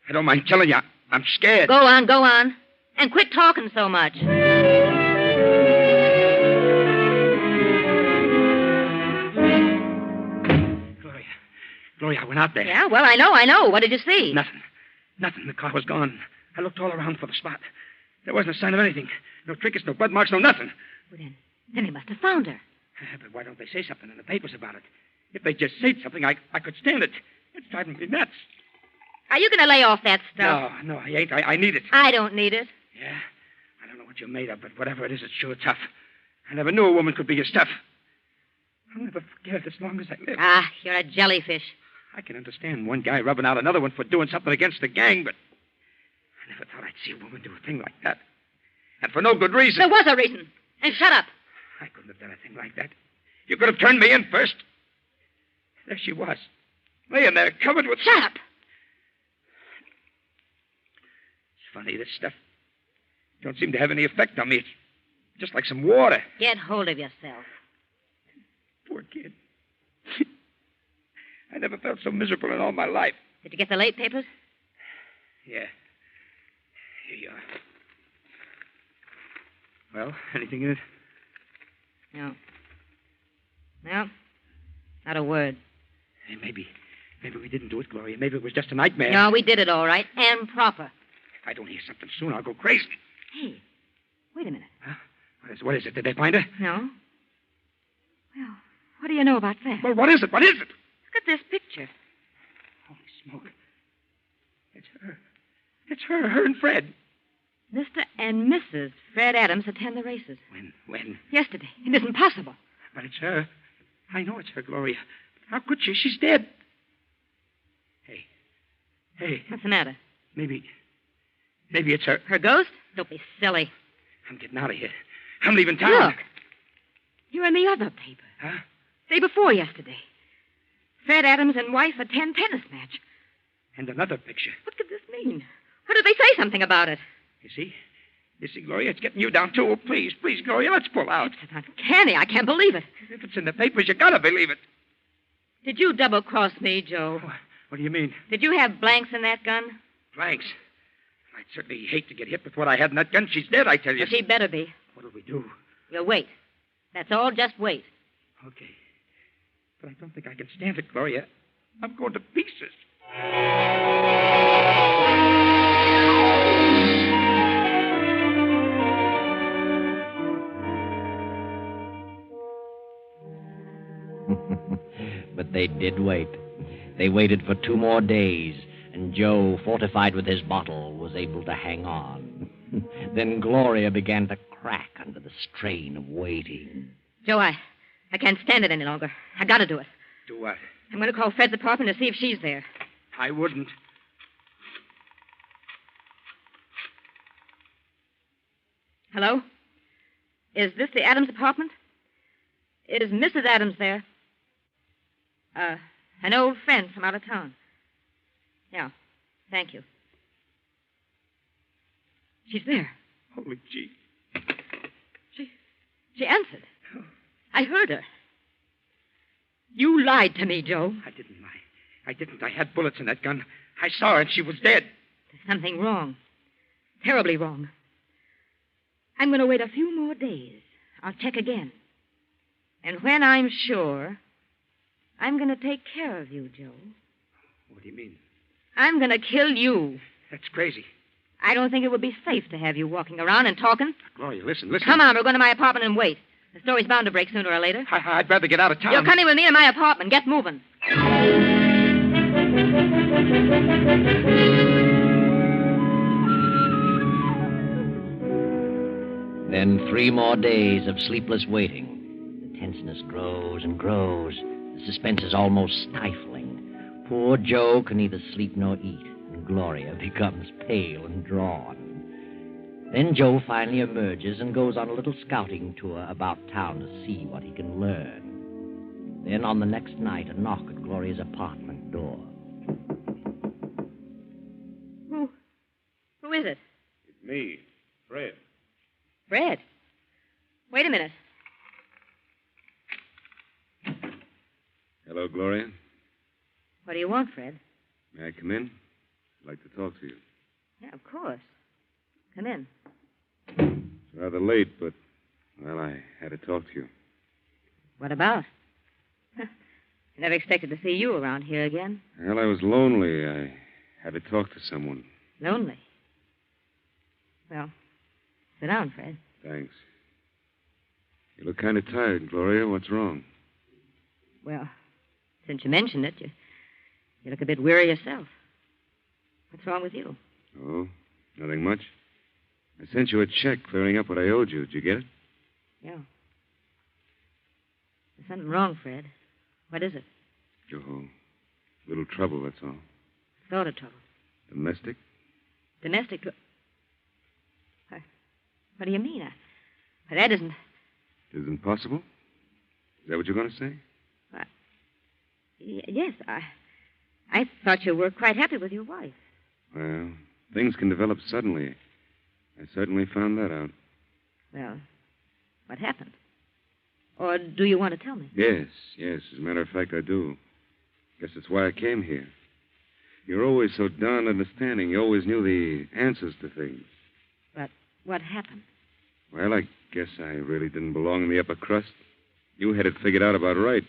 I don't mind telling you, I'm scared. Go on. And quit talking so much. Gloria, I went out there. Yeah, well, I know. What did you see? Nothing. The car was gone. I looked all around for the spot. There wasn't a sign of anything. No trinkets, no blood marks, no nothing. Well, then they must have found her. But why don't they say something in the papers about it? If they just said something, I could stand it. It's driving me nuts. Are you going to lay off that stuff? No, I ain't. I need it. I don't need it. Yeah? I don't know what you're made of, but whatever it is, it's sure tough. I never knew a woman could be as tough. I'll never forget it as long as I live. You're a jellyfish. I can understand one guy rubbing out another one for doing something against the gang, but I never thought I'd see a woman do a thing like that. And for no good reason. There was a reason. And shut up. I couldn't have done a thing like that. You could have turned me in first. There she was, laying there covered with... Shut up! It's funny, this stuff don't seem to have any effect on me. It's just like some water. Get hold of yourself. Poor kid. I never felt so miserable in all my life. Did you get the late papers? Yeah. Here you are. Well, anything in it? No. No. Not a word. Hey, maybe we didn't do it, Gloria. Maybe it was just a nightmare. No, we did it all right. And proper. If I don't hear something soon, I'll go crazy. Hey, wait a minute. Huh? What is it? Did they find her? No. Well, what do you know about that? Well, what is it? What is it? Look at this picture. Holy smoke. It's her. It's her and Fred. Mr. and Mrs. Fred Adams attend the races. When? Yesterday. It isn't possible. But it's her. I know it's her, Gloria. How could she? She's dead. Hey. What's the matter? Maybe it's her. Her ghost? Don't be silly. I'm getting out of here. I'm leaving town. Look. You're in the other paper. Huh? Day before yesterday. Fred Adams and wife attend tennis match. And another picture. What could this mean? Or did they say something about it? You see, Gloria, it's getting you down, too. Oh, please, Gloria, let's pull out. It's uncanny. I can't believe it. If it's in the papers, you gotta believe it. Did you double-cross me, Joe? What do you mean? Did you have blanks in that gun? Blanks? I'd certainly hate to get hit with what I had in that gun. She's dead, I tell you. Well, she better be. What'll we do? We'll wait. That's all. Just wait. Okay. But I don't think I can stand it, Gloria. I'm going to pieces. But they did wait. They waited for 2 more days, and Joe, fortified with his bottle, was able to hang on. Then Gloria began to crack under the strain of waiting. Joe, I can't stand it any longer. I gotta do it. Do what? I'm going to call Fred's apartment to see if she's there. I wouldn't. Hello? Is this the Adams apartment? Is Mrs. Adams there? An old friend from out of town. Yeah, thank you. She's there. Holy gee. She answered. I heard her. You lied to me, Joe. I didn't lie. I didn't. I had bullets in that gun. I saw her, and she was dead. There's something wrong. Terribly wrong. I'm going to wait a few more days. I'll check again. And when I'm sure, I'm going to take care of you, Joe. What do you mean? I'm going to kill you. That's crazy. I don't think it would be safe to have you walking around and talking. Gloria, listen. Come on, we're going to my apartment and wait. The story's bound to break sooner or later. I'd rather get out of town. You're coming with me to my apartment. Get moving. Then 3 more days of sleepless waiting. The tenseness grows and grows. The suspense is almost stifling. Poor Joe can neither sleep nor eat, and Gloria becomes pale and drawn. Then Joe finally emerges and goes on a little scouting tour about town to see what he can learn. Then on the next night, a knock at Gloria's apartment door. Who is it? It's me, Fred. Fred. Wait a minute. Hello, Gloria. What do you want, Fred? May I come in? I'd like to talk to you. Yeah, of course. Come in. It's rather late, but, well, I had to talk to you. What about? I never expected to see you around here again. Well, I was lonely. I had to talk to someone. Lonely? Well, sit down, Fred. Thanks. You look kind of tired, Gloria. What's wrong? Well, since you mentioned it, you look a bit weary yourself. What's wrong with you? Oh, nothing much. I sent you a check clearing up what I owed you. Did you get it? Yeah. There's something wrong, Fred. What is it? Oh, little trouble, that's all. Sort of trouble. Domestic? Domestic? What do you mean? That isn't... Isn't possible? Is that what you're going to say? Yes, I thought you were quite happy with your wife. Well, things can develop suddenly. I certainly found that out. Well, what happened? Or do you want to tell me? Yes. As a matter of fact, I do. Guess that's why I came here. You're always so darn understanding. You always knew the answers to things. But what happened? Well, I guess I really didn't belong in the upper crust. You had it figured out about right.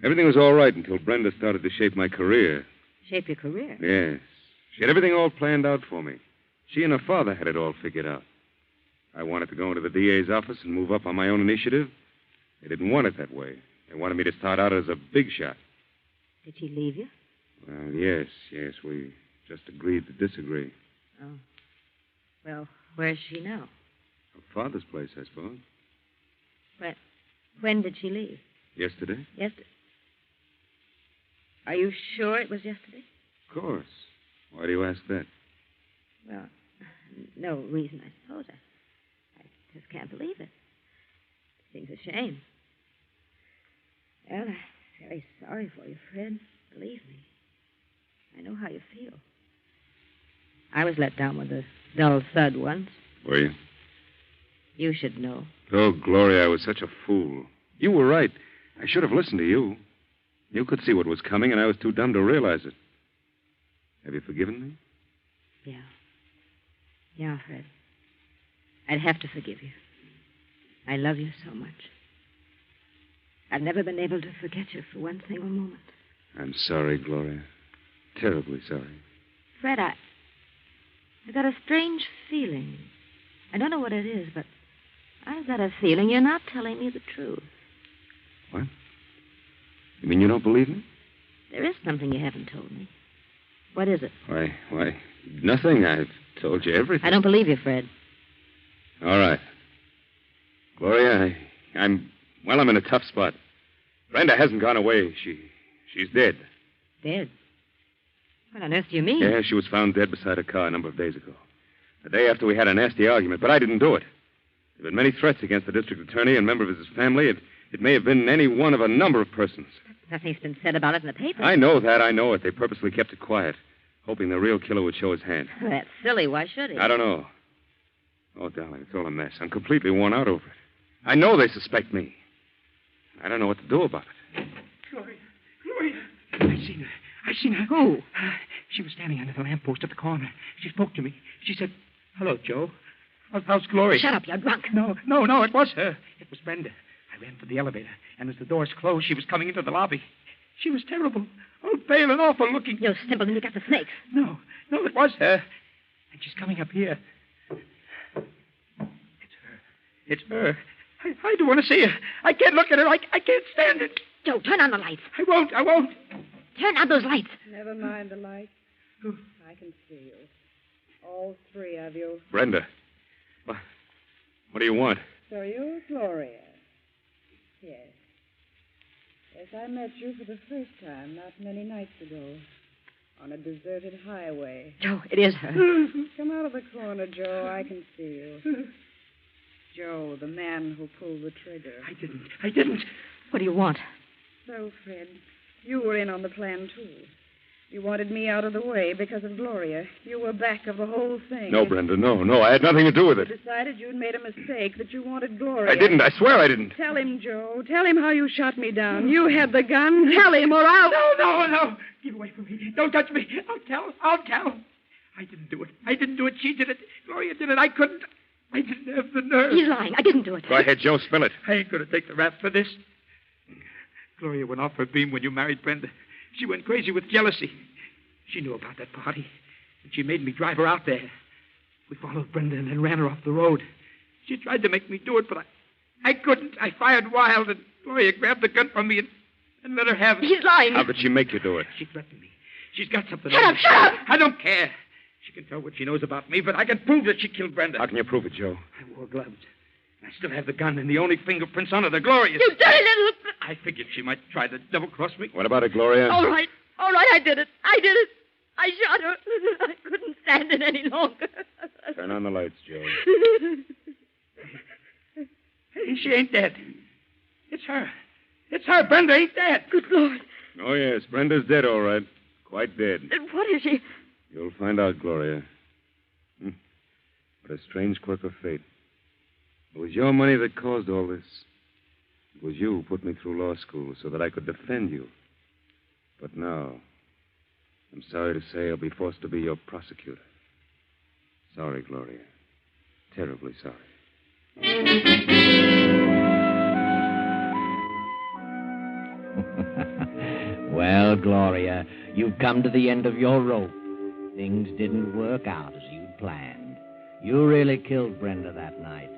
Everything was all right until Brenda started to shape my career. Shape your career? Yes. She had everything all planned out for me. She and her father had it all figured out. I wanted to go into the DA's office and move up on my own initiative. They didn't want it that way. They wanted me to start out as a big shot. Did she leave you? Well, yes. We just agreed to disagree. Oh. Well, where's she now? Her father's place, I suppose. When did she leave? Yesterday? Yesterday. Are you sure it was yesterday? Of course. Why do you ask that? Well, no reason, I suppose. I just can't believe it. It seems a shame. Well, I'm very sorry for you, Fred. Believe me. I know how you feel. I was let down with a dull thud once. Were you? You should know. Oh, Gloria, I was such a fool. You were right. I should have listened to you. You could see what was coming, and I was too dumb to realize it. Have you forgiven me? Yeah. Yeah, Fred. I'd have to forgive you. I love you so much. I've never been able to forget you for one single moment. I'm sorry, Gloria. Terribly sorry. Fred, I got a strange feeling. I don't know what it is, but I've got a feeling you're not telling me the truth. What? You mean you don't believe me? There is something you haven't told me. What is it? Why, nothing. I've told you everything. I don't believe you, Fred. All right. Gloria, I'm in a tough spot. Brenda hasn't gone away. She's dead. Dead? What on earth do you mean? Yeah, she was found dead beside a car a number of days ago. The day after we had a nasty argument, but I didn't do it. There have been many threats against the district attorney and member of his family. It may have been any one of a number of persons. Nothing's been said about it in the paper. I know that. I know it. They purposely kept it quiet, hoping the real killer would show his hand. That's silly. Why should he? I don't know. Oh, darling, it's all a mess. I'm completely worn out over it. I know they suspect me. I don't know what to do about it. Gloria. I seen her. Who? She was standing under the lamppost at the corner. She spoke to me. She said, "Hello, Joe." How's Glory? Shut up, you're drunk. No, it was her. It was Brenda. I ran for the elevator, and as the doors closed, she was coming into the lobby. She was terrible. Oh, pale and awful looking. You simpleton, you got the snakes. No, it was her. And she's coming up here. It's her. I don't want to see her. I can't look at her. I can't stand it. Joe, turn on the lights. I won't. Turn on those lights. Never mind the lights. I can see you. All three of you. Brenda. What do you want? So you're Gloria. Yes. Yes, I met you for the first time not many nights ago. On a deserted highway. Joe, it is her. Come out of the corner, Joe. I can see you. Joe, the man who pulled the trigger. I didn't. What do you want? So, Fred, you were in on the plan, too. You wanted me out of the way because of Gloria. You were back of the whole thing. No, Brenda, no. I had nothing to do with it. You decided you'd made a mistake, that you wanted Gloria. I didn't. I swear I didn't. Tell him, Joe. Tell him how you shot me down. You had the gun. Tell him or I'll... No. Get away from me. Don't touch me. I'll tell. I didn't do it. She did it. Gloria did it. I couldn't. I didn't have the nerve. He's lying. I didn't do it. Go ahead, Joe. Spill it. I ain't going to take the rap for this. Gloria went off her beam when you married Brenda. She went crazy with jealousy. She knew about that party, and she made me drive her out there. We followed Brenda and then ran her off the road. She tried to make me do it, but I couldn't. I fired wild, and Gloria grabbed the gun from me and let her have it. He's lying. How did she make you do it? She threatened me. She's got something Shut on up, me. shut up! I don't care. She can tell what she knows about me, but I can prove that she killed Brenda. How can you prove it, Joe? I wore gloves. I still have the gun, and the only fingerprints on it are Gloria's. You dirty little... I figured she might try to double-cross me. What about it, Gloria? All right, I did it. I shot her. I couldn't stand it any longer. Turn on the lights, Joe. Hey, she ain't dead. It's her. It's her. Brenda ain't dead. Good Lord. Oh, yes. Brenda's dead, all right. Quite dead. What is she? You'll find out, Gloria. What a strange quirk of fate. It was your money that caused all this. It was you who put me through law school so that I could defend you. But now, I'm sorry to say I'll be forced to be your prosecutor. Sorry, Gloria. Terribly sorry. Well, Gloria, you've come to the end of your rope. Things didn't work out as you'd planned. You really killed Brenda that night.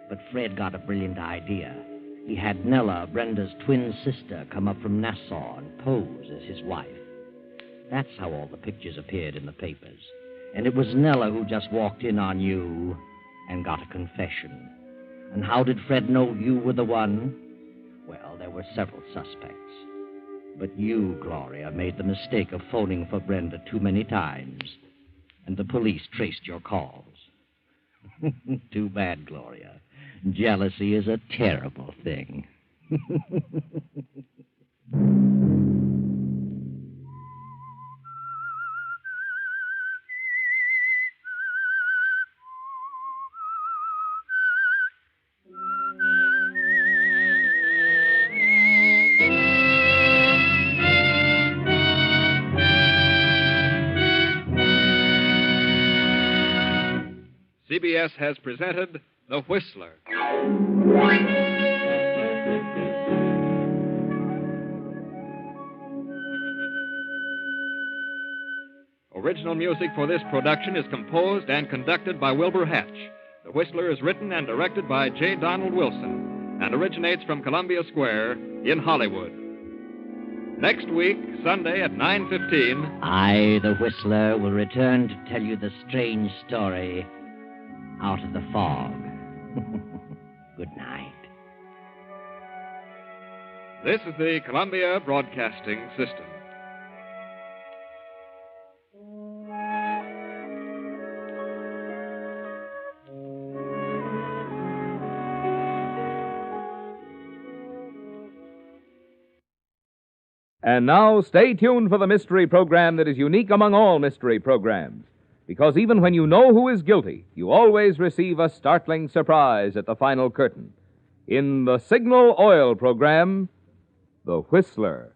But Fred got a brilliant idea. He had Nella, Brenda's twin sister, come up from Nassau and pose as his wife. That's how all the pictures appeared in the papers. And it was Nella who just walked in on you and got a confession. And how did Fred know you were the one? Well, there were several suspects. But you, Gloria, made the mistake of phoning for Brenda too many times. And the police traced your calls. Too bad, Gloria. Jealousy is a terrible thing. CBS has presented The Whistler. Original music for this production is composed and conducted by Wilbur Hatch. The Whistler is written and directed by J. Donald Wilson and originates from Columbia Square in Hollywood. Next week, Sunday at 9:15... I, the Whistler, will return to tell you the strange story out of the fog. Good night. This is the Columbia Broadcasting System. And now, stay tuned for the mystery program that is unique among all mystery programs. Because even when you know who is guilty, you always receive a startling surprise at the final curtain. In the Signal Oil program, The Whistler.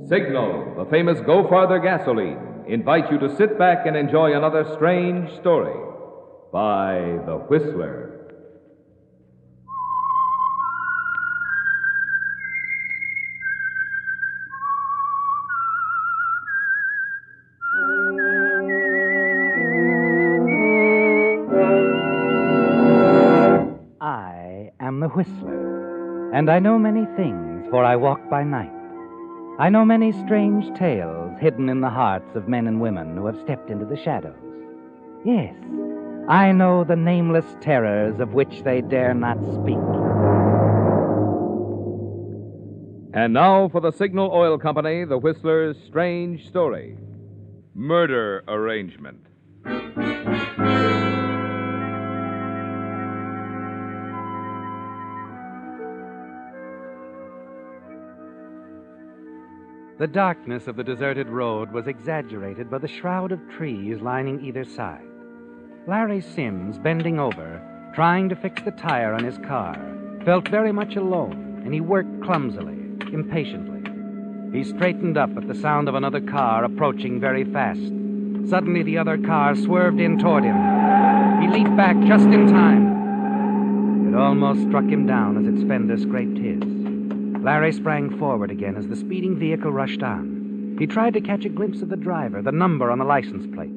Signal, the famous Go Farther gasoline, invite you to sit back and enjoy another strange story by The Whistler. I am the Whistler, and I know many things, for I walk by night. I know many strange tales hidden in the hearts of men and women who have stepped into the shadows. Yes, I know the nameless terrors of which they dare not speak. And now for the Signal Oil Company, the Whistler's strange story. Murder Arrangement. The darkness of the deserted road was exaggerated by the shroud of trees lining either side. Larry Sims, bending over, trying to fix the tire on his car, felt very much alone, and he worked clumsily, impatiently. He straightened up at the sound of another car approaching very fast. Suddenly, the other car swerved in toward him. He leaped back just in time. It almost struck him down as its fender scraped his. Larry sprang forward again as the speeding vehicle rushed on. He tried to catch a glimpse of the driver, the number on the license plates.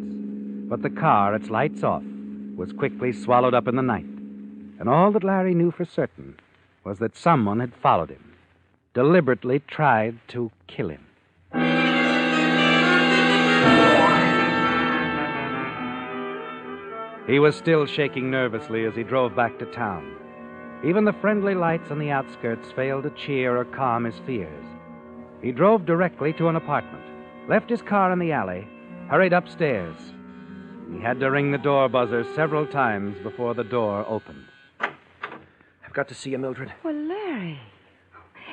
But the car, its lights off, was quickly swallowed up in the night. And all that Larry knew for certain was that someone had followed him, deliberately tried to kill him. He was still shaking nervously as he drove back to town. Even the friendly lights on the outskirts failed to cheer or calm his fears. He drove directly to an apartment, left his car in the alley, hurried upstairs. He had to ring the door buzzer several times before the door opened. I've got to see you, Mildred. Well, Larry,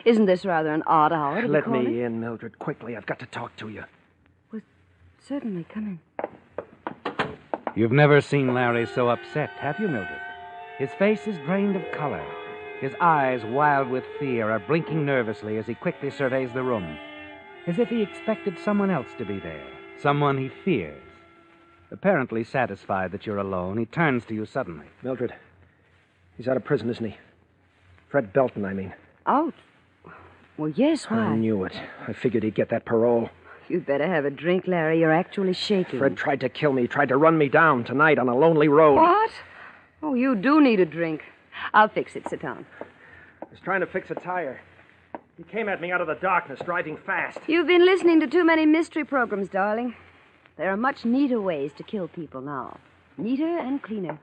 isn't this rather an odd hour to be Let calling? me in, Mildred, quickly. I've got to talk to you. Well, certainly, come in. You've never seen Larry so upset, have you, Mildred? His face is drained of color. His eyes, wild with fear, are blinking nervously as he quickly surveys the room, as if he expected someone else to be there, someone he fears. Apparently satisfied that you're alone, he turns to you suddenly. Mildred, he's out of prison, isn't he? Fred Belton, I mean. Out? Well, yes, why? I knew it. I figured he'd get that parole. You'd better have a drink, Larry. You're actually shaking. Fred tried to kill me, tried to run me down tonight on a lonely road. What? Oh, you do need a drink. I'll fix it. Sit down. I was trying to fix a tire. He came at me out of the darkness, driving fast. You've been listening to too many mystery programs, darling. There are much neater ways to kill people now. Neater and cleaner.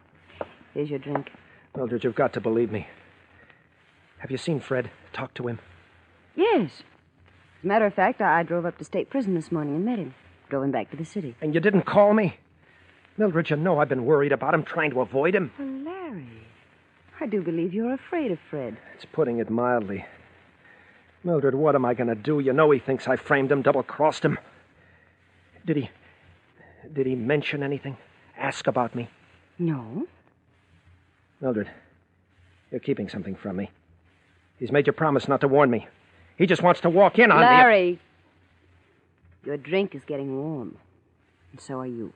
Here's your drink. Mildred, you've got to believe me. Have you seen Fred? Talk to him? Yes. As a matter of fact, I drove up to state prison this morning and met him. Drove him back to the city. And you didn't call me? Mildred, you know I've been worried about him, trying to avoid him. Well, Larry, I do believe you're afraid of Fred. It's putting it mildly. Mildred, what am I going to do? You know he thinks I framed him, double-crossed him. Did he mention anything? Ask about me? No. Mildred, you're keeping something from me. He's made you promise not to warn me. He just wants to walk in on me. Larry, your drink is getting warm. And so are you.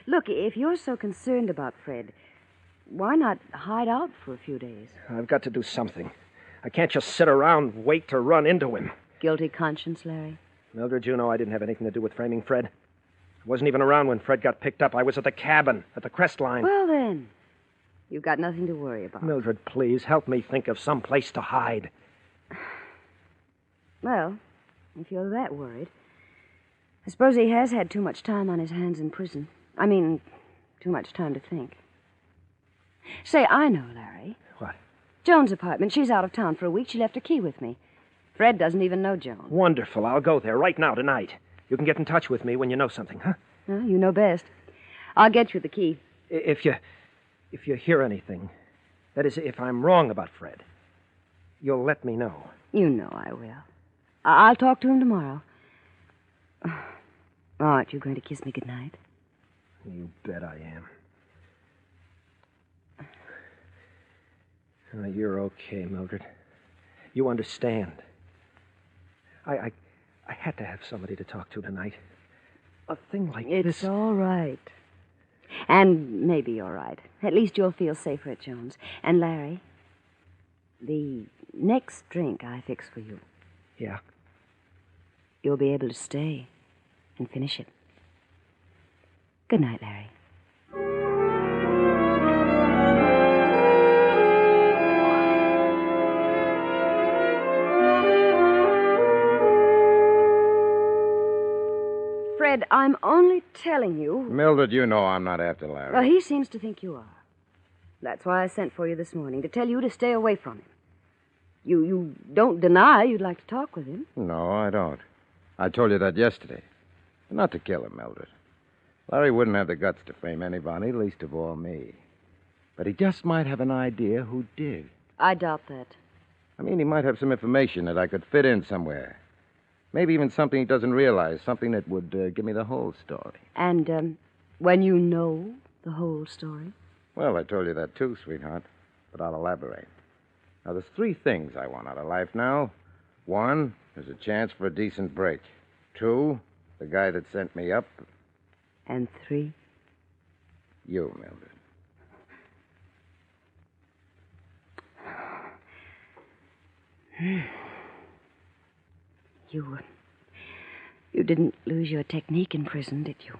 Look, if you're so concerned about Fred, why not hide out for a few days? I've got to do something. I can't just sit around and wait to run into him. Guilty conscience, Larry? Mildred, you know I didn't have anything to do with framing Fred. I wasn't even around when Fred got picked up. I was at the cabin, at the Crest Line. Well, then, you've got nothing to worry about. Mildred, please, help me think of some place to hide. Well, if you're that worried, I suppose he has had too much time on his hands in prison. I mean, too much time to think. Say, I know, Larry. What? Joan's apartment. She's out of town for a week. She left her key with me. Fred doesn't even know Joan. Wonderful. I'll go there right now, tonight. You can get in touch with me when you know something, huh? Well, you know best. I'll get you the key. If you hear anything, that is, if I'm wrong about Fred, you'll let me know. You know I will. I'll talk to him tomorrow. Aren't you going to kiss me goodnight? You bet I am. You're okay, Mildred. You understand. I had to have somebody to talk to tonight. A thing like It's this... all right. And maybe you're right. At least you'll feel safer at Jones. And Larry, the next drink I fix for you, Yeah? you'll be able to stay and finish it. Good night, Larry. Fred, I'm only telling you. Mildred, you know I'm not after Larry. Well, he seems to think you are. That's why I sent for you this morning, to tell you to stay away from him. You don't deny you'd like to talk with him. No, I don't. I told you that yesterday. Not to kill him, Mildred. Larry wouldn't have the guts to frame anybody, least of all me. But he just might have an idea who did. I doubt that. I mean, he might have some information that I could fit in somewhere. Maybe even something he doesn't realize, something that would give me the whole story. And when you know the whole story? Well, I told you that too, sweetheart, but I'll elaborate. Now, there's 3 things I want out of life now. 1, there's a chance for a decent break. 2, the guy that sent me up. And 3? You, Mildred. You didn't lose your technique in prison, did you?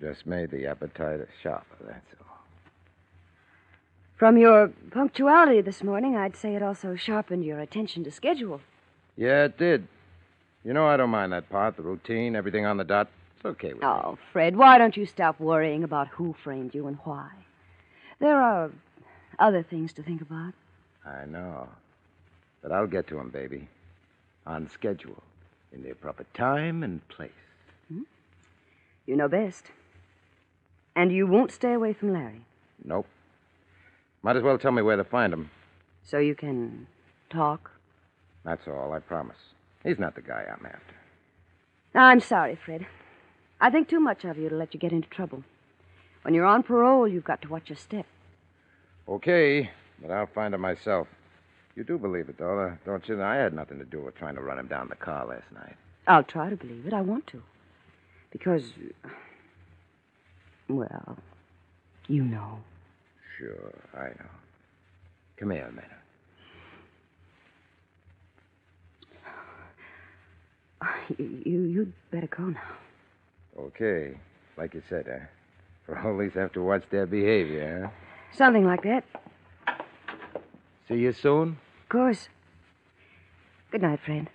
Just made the appetite sharper, that's all. From your punctuality this morning, I'd say it also sharpened your attention to schedule. Yeah, it did. You know, I don't mind that part, the routine, everything on the dot. It's okay with me. Oh, Fred, why don't you stop worrying about who framed you and why? There are other things to think about. I know. But I'll get to him, baby. On schedule. In the proper time and place. You know best. And you won't stay away from Larry. Nope. Might as well tell me where to find him. So you can talk? That's all, I promise. He's not the guy I'm after. I'm sorry, Fred. I think too much of you to let you get into trouble. When you're on parole, you've got to watch your step. Okay, but I'll find him myself. You do believe it, though, don't you? I had nothing to do with trying to run him down the car last night. I'll try to believe it. I want to. Because, well, you know. Sure, I know. Come here a minute. You'd better go now. Okay. Like you said, Parolees have to watch their behavior, huh? Something like that. See you soon? Of course. Good night, Fred.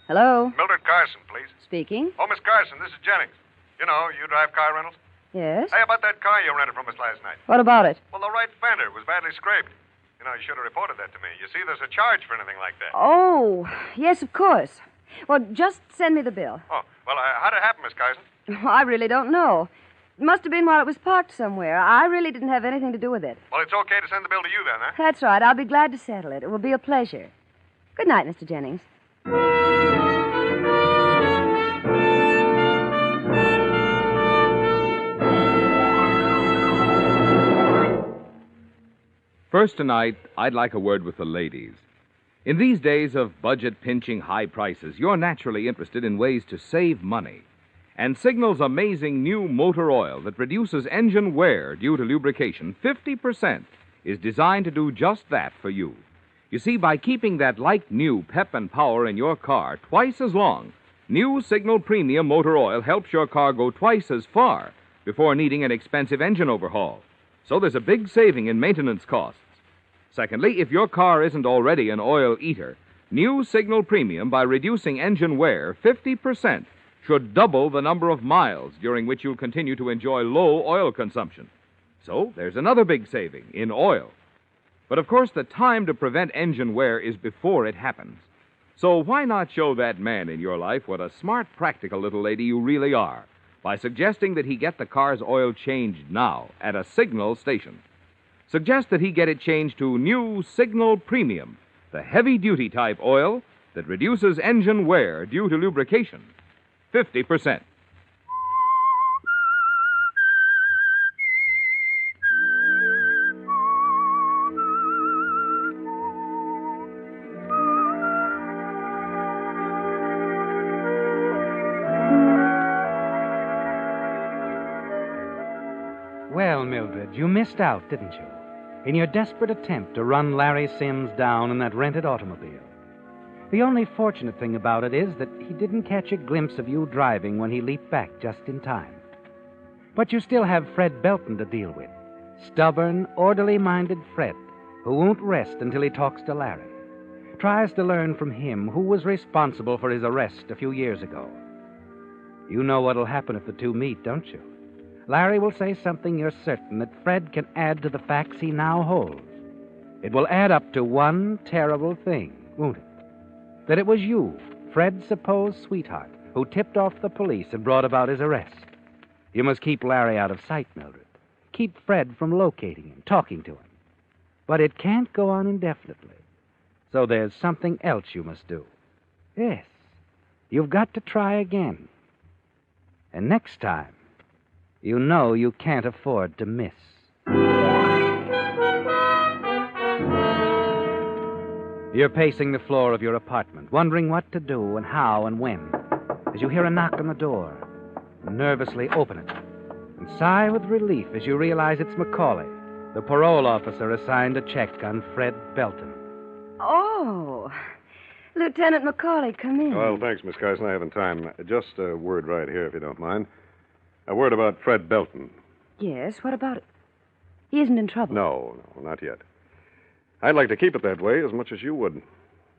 Hello? Mildred Carson, please. Speaking. Oh, Miss Carson, this is Jennings. You know, you drive car rentals? Yes? Hey, about that car you rented from us last night. What about it? Well, the right fender was badly scraped. You know, you should have reported that to me. You see, there's a charge for anything like that. Oh, yes, of course. Well, just send me the bill. Oh, well, how'd it happen, Miss Carson? I really don't know. It must have been while it was parked somewhere. I really didn't have anything to do with it. Well, it's okay to send the bill to you then, huh? That's right. I'll be glad to settle it. It will be a pleasure. Good night, Mr. Jennings. First tonight, I'd like a word with the ladies. In these days of budget-pinching high prices, you're naturally interested in ways to save money. And Signal's amazing new motor oil that reduces engine wear due to lubrication 50% is designed to do just that for you. You see, by keeping that like-new pep and power in your car twice as long, new Signal Premium Motor Oil helps your car go twice as far before needing an expensive engine overhaul. So there's a big saving in maintenance costs. Secondly, if your car isn't already an oil eater, new Signal Premium, by reducing engine wear 50%, should double the number of miles during which you'll continue to enjoy low oil consumption. So there's another big saving in oil. But of course, the time to prevent engine wear is before it happens. So why not show that man in your life what a smart, practical little lady you really are by suggesting that he get the car's oil changed now at a Signal station? Suggest that he get it changed to new Signal Premium, the heavy-duty type oil that reduces engine wear due to lubrication 50%. Well, Mildred, you missed out, didn't you? In your desperate attempt to run Larry Sims down in that rented automobile. The only fortunate thing about it is that he didn't catch a glimpse of you driving when he leaped back just in time. But you still have Fred Belton to deal with. Stubborn, orderly-minded Fred, who won't rest until he talks to Larry. Tries to learn from him who was responsible for his arrest a few years ago. You know what'll happen if the two meet, don't you? Larry will say something you're certain that Fred can add to the facts he now holds. It will add up to one terrible thing, won't it? That it was you, Fred's supposed sweetheart, who tipped off the police and brought about his arrest. You must keep Larry out of sight, Mildred. Keep Fred from locating him, talking to him. But it can't go on indefinitely. So there's something else you must do. Yes, you've got to try again. And next time, you know you can't afford to miss. You're pacing the floor of your apartment, wondering what to do and how and when, as you hear a knock on the door. Nervously open it, and sigh with relief as you realize it's Macaulay, the parole officer assigned to check on Fred Belton. Oh, Lieutenant Macaulay, come in. Well, thanks, Miss Carson. I haven't time. Just a word right here, if you don't mind. A word about Fred Belton. Yes, what about it? He isn't in trouble. No, not yet. I'd like to keep it that way as much as you would.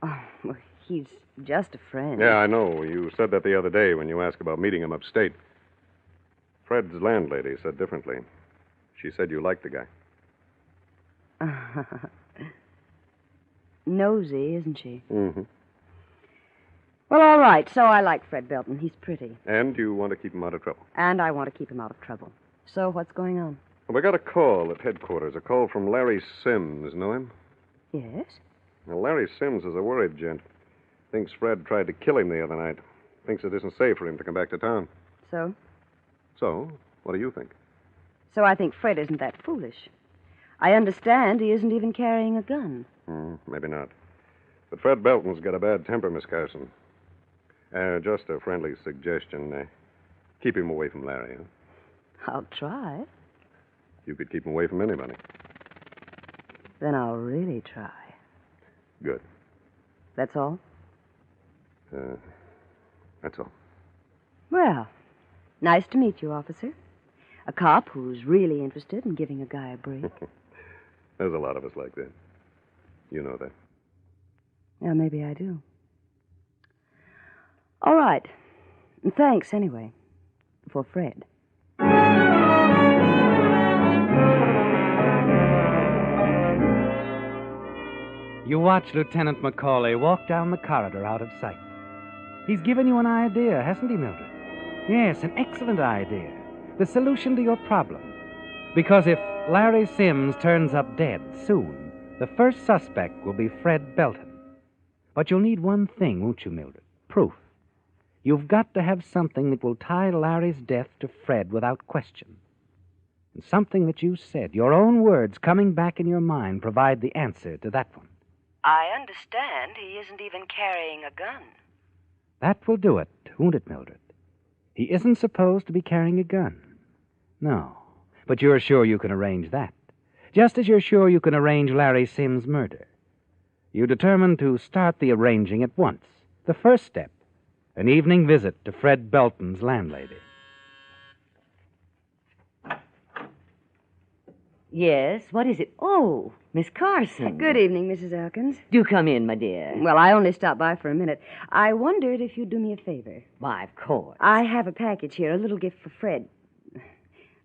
Oh, well, he's just a friend. Yeah, I know. You said that the other day when you asked about meeting him upstate. Fred's landlady said differently. She said you liked the guy. Nosy, isn't she? Mm-hmm. Well, all right. So I like Fred Belton. He's pretty. And you want to keep him out of trouble. And I want to keep him out of trouble. So what's going on? Well, we got a call at headquarters. A call from Larry Sims. Know him? Yes? Well, Larry Sims is a worried gent. Thinks Fred tried to kill him the other night. Thinks it isn't safe for him to come back to town. So? So, what do you think? So I think Fred isn't that foolish. I understand he isn't even carrying a gun. Maybe not. But Fred Belton's got a bad temper, Miss Carson. Just a friendly suggestion. Keep him away from Larry, huh? I'll try. You could keep him away from anybody. Then I'll really try. Good. That's all? That's all. Well, nice to meet you, officer. A cop who's really interested in giving a guy a break. There's a lot of us like that. You know that. Yeah, maybe I do. All right. And thanks, anyway, for Fred. You watch Lieutenant Macaulay walk down the corridor out of sight. He's given you an idea, hasn't he, Mildred? Yes, an excellent idea. The solution to your problem. Because if Larry Sims turns up dead soon, the first suspect will be Fred Belton. But you'll need one thing, won't you, Mildred? Proof. You've got to have something that will tie Larry's death to Fred without question. And something that you said, your own words coming back in your mind, provide the answer to that one. I understand he isn't even carrying a gun. That will do it, won't it, Mildred? He isn't supposed to be carrying a gun. No, but you're sure you can arrange that. Just as you're sure you can arrange Larry Sims' murder. You determine to start the arranging at once. The first step, an evening visit to Fred Belton's landlady. Yes, what is it? Oh, Miss Carson. Good evening, Mrs. Elkins. Do come in, my dear. Well, I only stopped by for a minute. I wondered if you'd do me a favor. Why, of course. I have a package here, a little gift for Fred.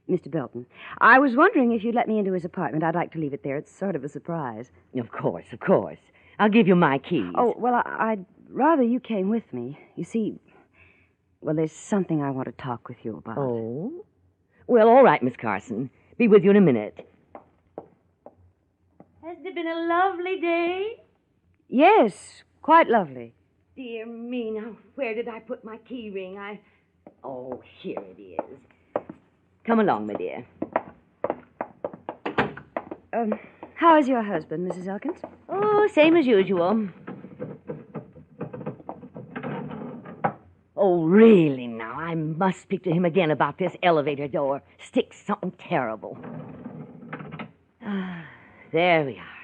Mr. Belton. I was wondering if you'd let me into his apartment. I'd like to leave it there. It's sort of a surprise. Of course, of course. I'll give you my keys. Oh, well, I'd rather you came with me. You see, well, there's something I want to talk with you about. Oh? Well, all right, Miss Carson. Be with you in a minute. Hasn't it been a lovely day? Yes, quite lovely. Dear me, now, where did I put my key ring? Oh, here it is. Come along, my dear. How is your husband, Mrs. Elkins? Oh, same as usual. Oh, really, now, I must speak to him again about this elevator door. Sticks something terrible. There we are.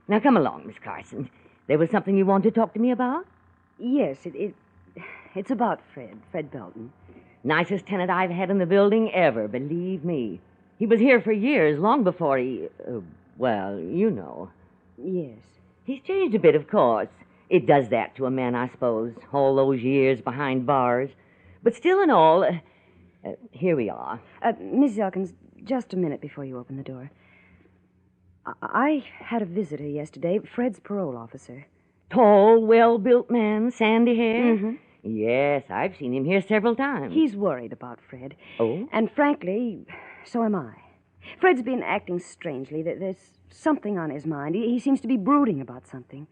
Now, come along, Miss Carson. There was something you wanted to talk to me about? Yes, it's about Fred Belton. Nicest tenant I've had in the building ever, believe me. He was here for years, long before he... well, you know. Yes. He's changed a bit, of course. It does that to a man, I suppose, all those years behind bars. But still in all, here we are. Mrs. Elkins, just a minute before you open the door. I had a visitor yesterday, Fred's parole officer. Tall, well-built man, sandy hair? Mm-hmm. Yes, I've seen him here several times. He's worried about Fred. Oh? And frankly, so am I. Fred's been acting strangely. There's something on his mind. He seems to be brooding about something.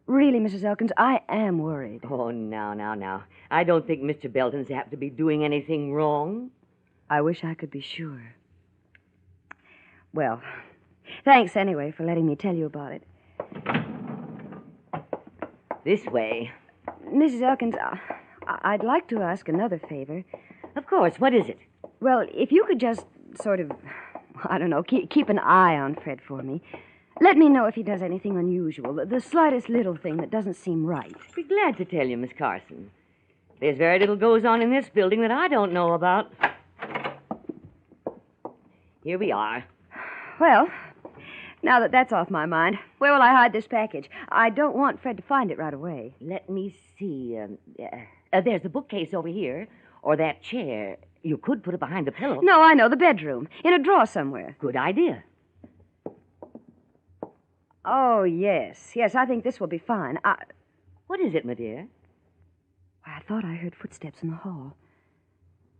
Really, Mrs. Elkins, I am worried. Oh, now. I don't think Mr. Belton's apt to be doing anything wrong. I wish I could be sure. Well, thanks anyway for letting me tell you about it. This way. Mrs. Elkins, I'd like to ask another favor. Of course. What is it? Well, if you could just sort of, I don't know, keep an eye on Fred for me. Let me know if he does anything unusual, the slightest little thing that doesn't seem right. Be glad to tell you, Miss Carson. There's very little goes on in this building that I don't know about. Here we are. Well, now that that's off my mind, where will I hide this package? I don't want Fred to find it right away. Let me see. There's the bookcase over here, or that chair. You could put it behind the pillow. No, I know, the bedroom, in a drawer somewhere. Good idea. Oh, yes, I think this will be fine. What is it, my dear? I thought I heard footsteps in the hall.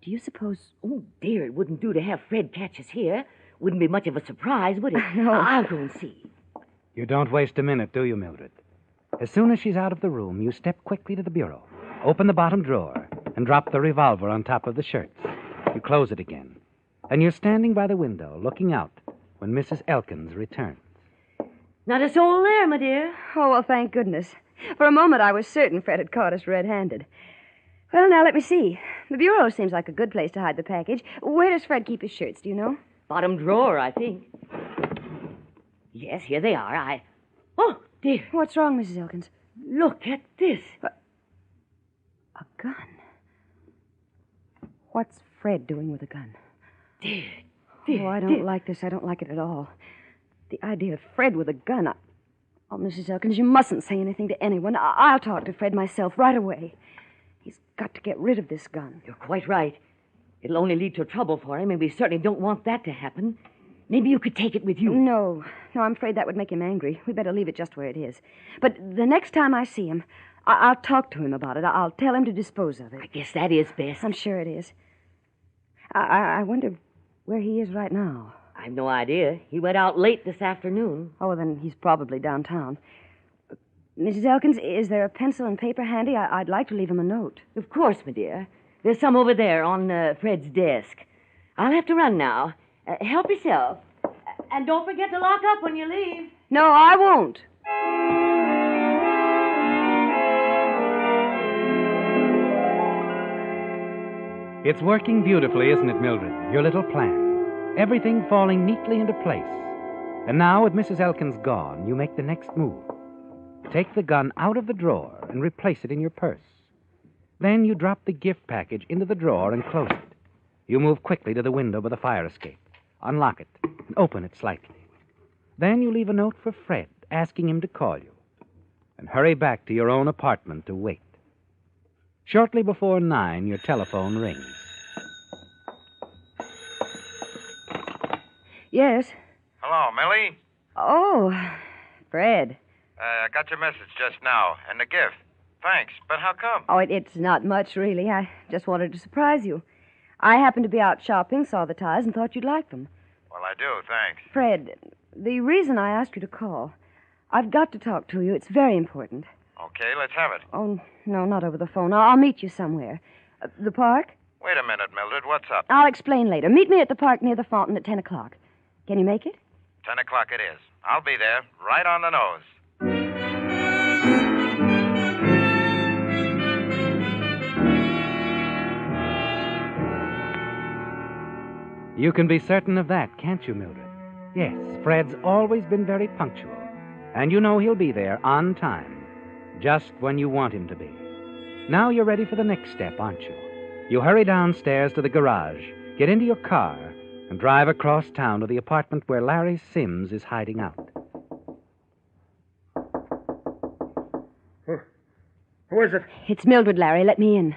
Do you suppose... Oh, dear, it wouldn't do to have Fred catch us here. Wouldn't be much of a surprise, would it? No. I'll go and see. You don't waste a minute, do you, Mildred? As soon as she's out of the room, you step quickly to the bureau, open the bottom drawer, and drop the revolver on top of the shirts. You close it again. And you're standing by the window, looking out, when Mrs. Elkins returns. Not a soul there, my dear. Oh, well, thank goodness. For a moment, I was certain Fred had caught us red-handed. Well, now, let me see. The bureau seems like a good place to hide the package. Where does Fred keep his shirts, do you know? Bottom drawer, I think. Yes, here they are. Oh, dear. What's wrong, Mrs. Elkins? Look at this. A gun. What's Fred doing with a gun? Dear. Oh, I don't like this. I don't like it at all. The idea of Fred with a gun. Oh, Mrs. Elkins, you mustn't say anything to anyone. I'll talk to Fred myself right away. He's got to get rid of this gun. You're quite right. It'll only lead to trouble for him, and we certainly don't want that to happen. Maybe you could take it with you. No, I'm afraid that would make him angry. We better leave it just where it is. But the next time I see him, I'll talk to him about it. I'll tell him to dispose of it. I guess that is best. I'm sure it is. I wonder where he is right now. I've no idea. He went out late this afternoon. Oh, then he's probably downtown. Mrs. Elkins, is there a pencil and paper handy? I'd like to leave him a note. Of course, my dear. There's some over there on Fred's desk. I'll have to run now. Help yourself. And don't forget to lock up when you leave. No, I won't. It's working beautifully, isn't it, Mildred? Your little plan. Everything falling neatly into place. And now, with Mrs. Elkins gone, you make the next move. Take the gun out of the drawer and replace it in your purse. Then you drop the gift package into the drawer and close it. You move quickly to the window by the fire escape, unlock it, and open it slightly. Then you leave a note for Fred, asking him to call you, and hurry back to your own apartment to wait. Shortly before 9, your telephone rings. Yes. Hello, Millie? Oh, Fred. I got your message just now, and the gift. Thanks, but how come? Oh, it's not much, really. I just wanted to surprise you. I happened to be out shopping, saw the ties, and thought you'd like them. Well, I do, thanks. Fred, the reason I asked you to call, I've got to talk to you. It's very important. Okay, let's have it. Oh, no, not over the phone. I'll meet you somewhere. The park? Wait a minute, Mildred. What's up? I'll explain later. Meet me at the park near the fountain at 10 o'clock. Can you make it? 10 o'clock it is. I'll be there, right on the nose. You can be certain of that, can't you, Mildred? Yes, Fred's always been very punctual. And you know he'll be there on time, just when you want him to be. Now you're ready for the next step, aren't you? You hurry downstairs to the garage, get into your car, and drive across town to the apartment where Larry Sims is hiding out. Who is it? It's Mildred, Larry. Let me in.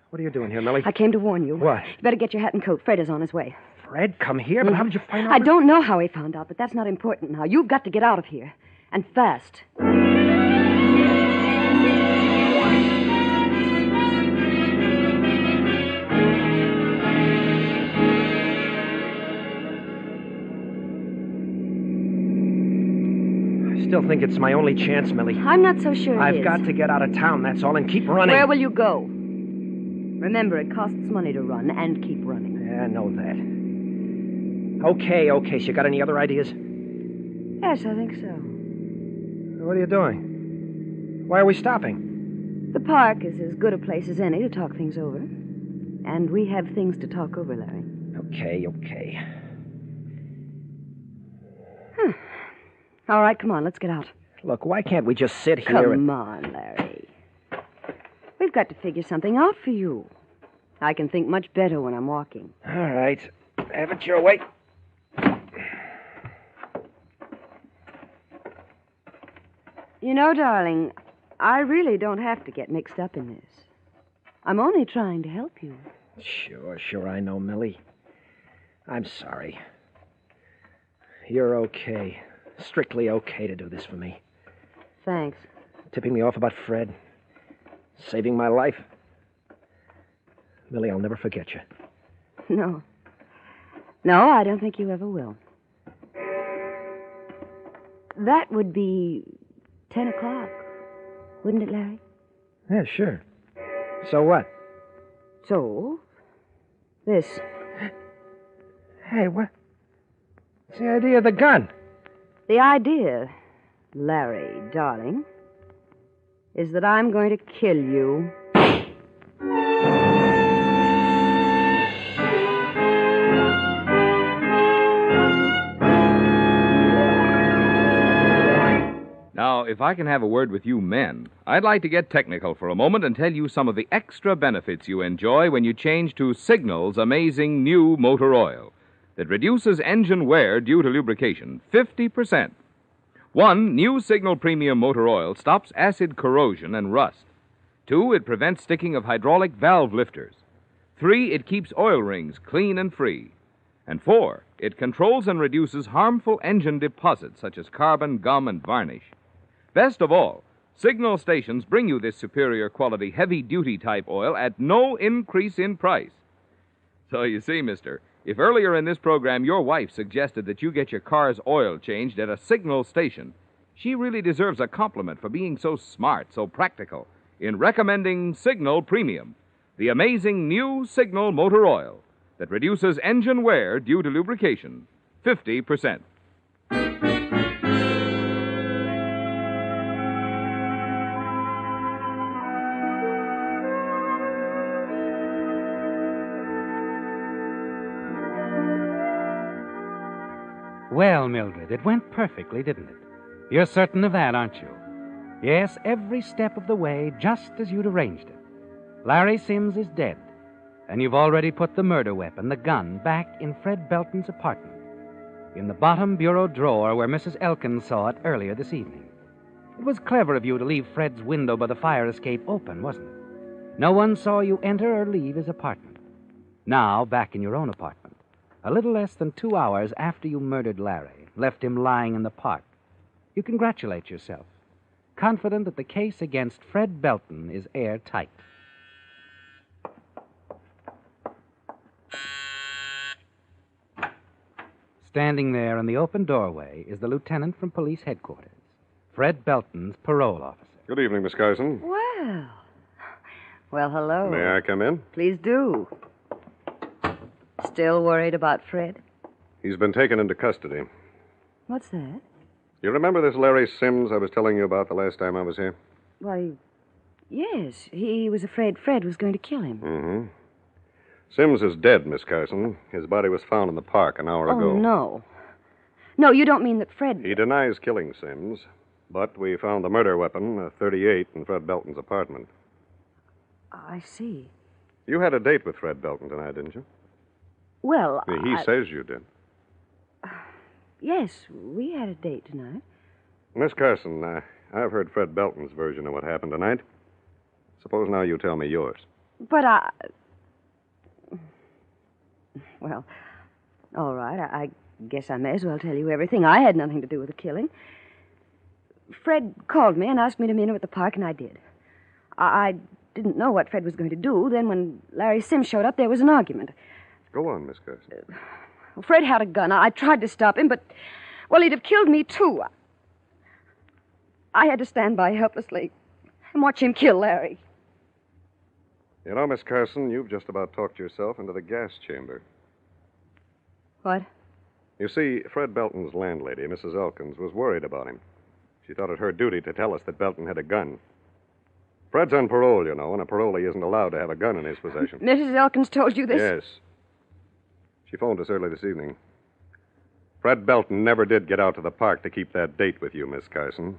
What are you doing here, Millie? I came to warn you. What? You better get your hat and coat. Fred is on his way. Fred, come here? But how did you find out? I don't know how he found out, but that's not important now. You've got to get out of here. And fast. I still think it's my only chance, Millie. I'm not so sure I've got to get out of town, that's all, and keep running. Where will you go? Remember, it costs money to run and keep running. Yeah, I know that. Okay. So you got any other ideas? Yes, I think so. What are you doing? Why are we stopping? The park is as good a place as any to talk things over. And we have things to talk over, Larry. Okay. All right, come on, let's get out. Look, why can't we just sit here Come on, Larry. We've got to figure something out for you. I can think much better when I'm walking. All right. Have it your way. You know, darling, I really don't have to get mixed up in this. I'm only trying to help you. Sure, I know, Millie. I'm sorry. You're okay. Strictly okay to do this for me. Thanks. Tipping me off about Fred. Saving my life. Millie, I'll never forget you. No, I don't think you ever will. That would be 10 o'clock, wouldn't it, Larry? Yeah, sure. So what? So, this. Hey, what's the idea of the gun? The idea, Larry, darling, is that I'm going to kill you. Now, if I can have a word with you men, I'd like to get technical for a moment and tell you some of the extra benefits you enjoy when you change to Signal's amazing new motor oil that reduces engine wear due to lubrication 50%. 1, new Signal Premium Motor Oil stops acid corrosion and rust. 2, it prevents sticking of hydraulic valve lifters. 3, it keeps oil rings clean and free. And 4, it controls and reduces harmful engine deposits such as carbon, gum, and varnish. Best of all, Signal stations bring you this superior quality heavy-duty type oil at no increase in price. So you see, mister, if earlier in this program your wife suggested that you get your car's oil changed at a Signal station, she really deserves a compliment for being so smart, so practical, in recommending Signal Premium, the amazing new Signal motor oil that reduces engine wear due to lubrication 50%. Well, Mildred, it went perfectly, didn't it? You're certain of that, aren't you? Yes, every step of the way, just as you'd arranged it. Larry Sims is dead, and you've already put the murder weapon, the gun, back in Fred Belton's apartment, in the bottom bureau drawer where Mrs. Elkins saw it earlier this evening. It was clever of you to leave Fred's window by the fire escape open, wasn't it? No one saw you enter or leave his apartment. Now, back in your own apartment, a little less than 2 hours after you murdered Larry, left him lying in the park, you congratulate yourself, confident that the case against Fred Belton is airtight. Standing there in the open doorway is the lieutenant from police headquarters, Fred Belton's parole officer. Good evening, Miss Carson. Well, hello. May I come in? Please do. Still worried about Fred? He's been taken into custody. What's that? You remember this Larry Sims I was telling you about the last time I was here? Why, Yes, he was afraid Fred was going to kill him. Mm-hmm. Sims is dead, Miss Carson. His body was found in the park an hour ago. Oh, no. No, you don't mean that Fred... He denies killing Sims, but we found the murder weapon, a .38, in Fred Belton's apartment. I see. You had a date with Fred Belton tonight, didn't you? Well, He says you did. Yes, we had a date tonight. Miss Carson, I've heard Fred Belton's version of what happened tonight. Suppose now you tell me yours. But Well, all right. I guess I may as well tell you everything. I had nothing to do with the killing. Fred called me and asked me to meet him at the park, and I did. I didn't know what Fred was going to do. Then when Larry Sims showed up, there was an argument. Go on, Miss Carson. Fred had a gun. I tried to stop him, but, well, he'd have killed me, too. I had to stand by helplessly and watch him kill Larry. You know, Miss Carson, you've just about talked yourself into the gas chamber. What? You see, Fred Belton's landlady, Mrs. Elkins, was worried about him. She thought it her duty to tell us that Belton had a gun. Fred's on parole, you know, and a parolee isn't allowed to have a gun in his possession. Mrs. Elkins told you this? Yes. She phoned us early this evening. Fred Belton never did get out to the park to keep that date with you, Miss Carson.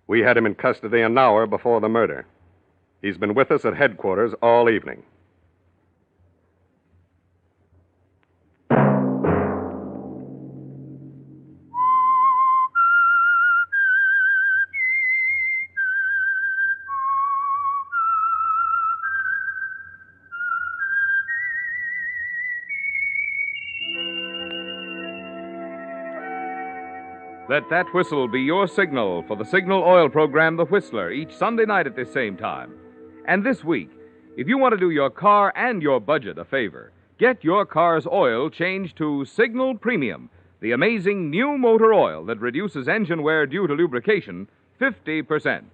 We had him in custody an hour before the murder. He's been with us at headquarters all evening. Let that whistle be your signal for the Signal Oil program, The Whistler, each Sunday night at this same time. And this week, if you want to do your car and your budget a favor, get your car's oil changed to Signal Premium, the amazing new motor oil that reduces engine wear due to lubrication 50%.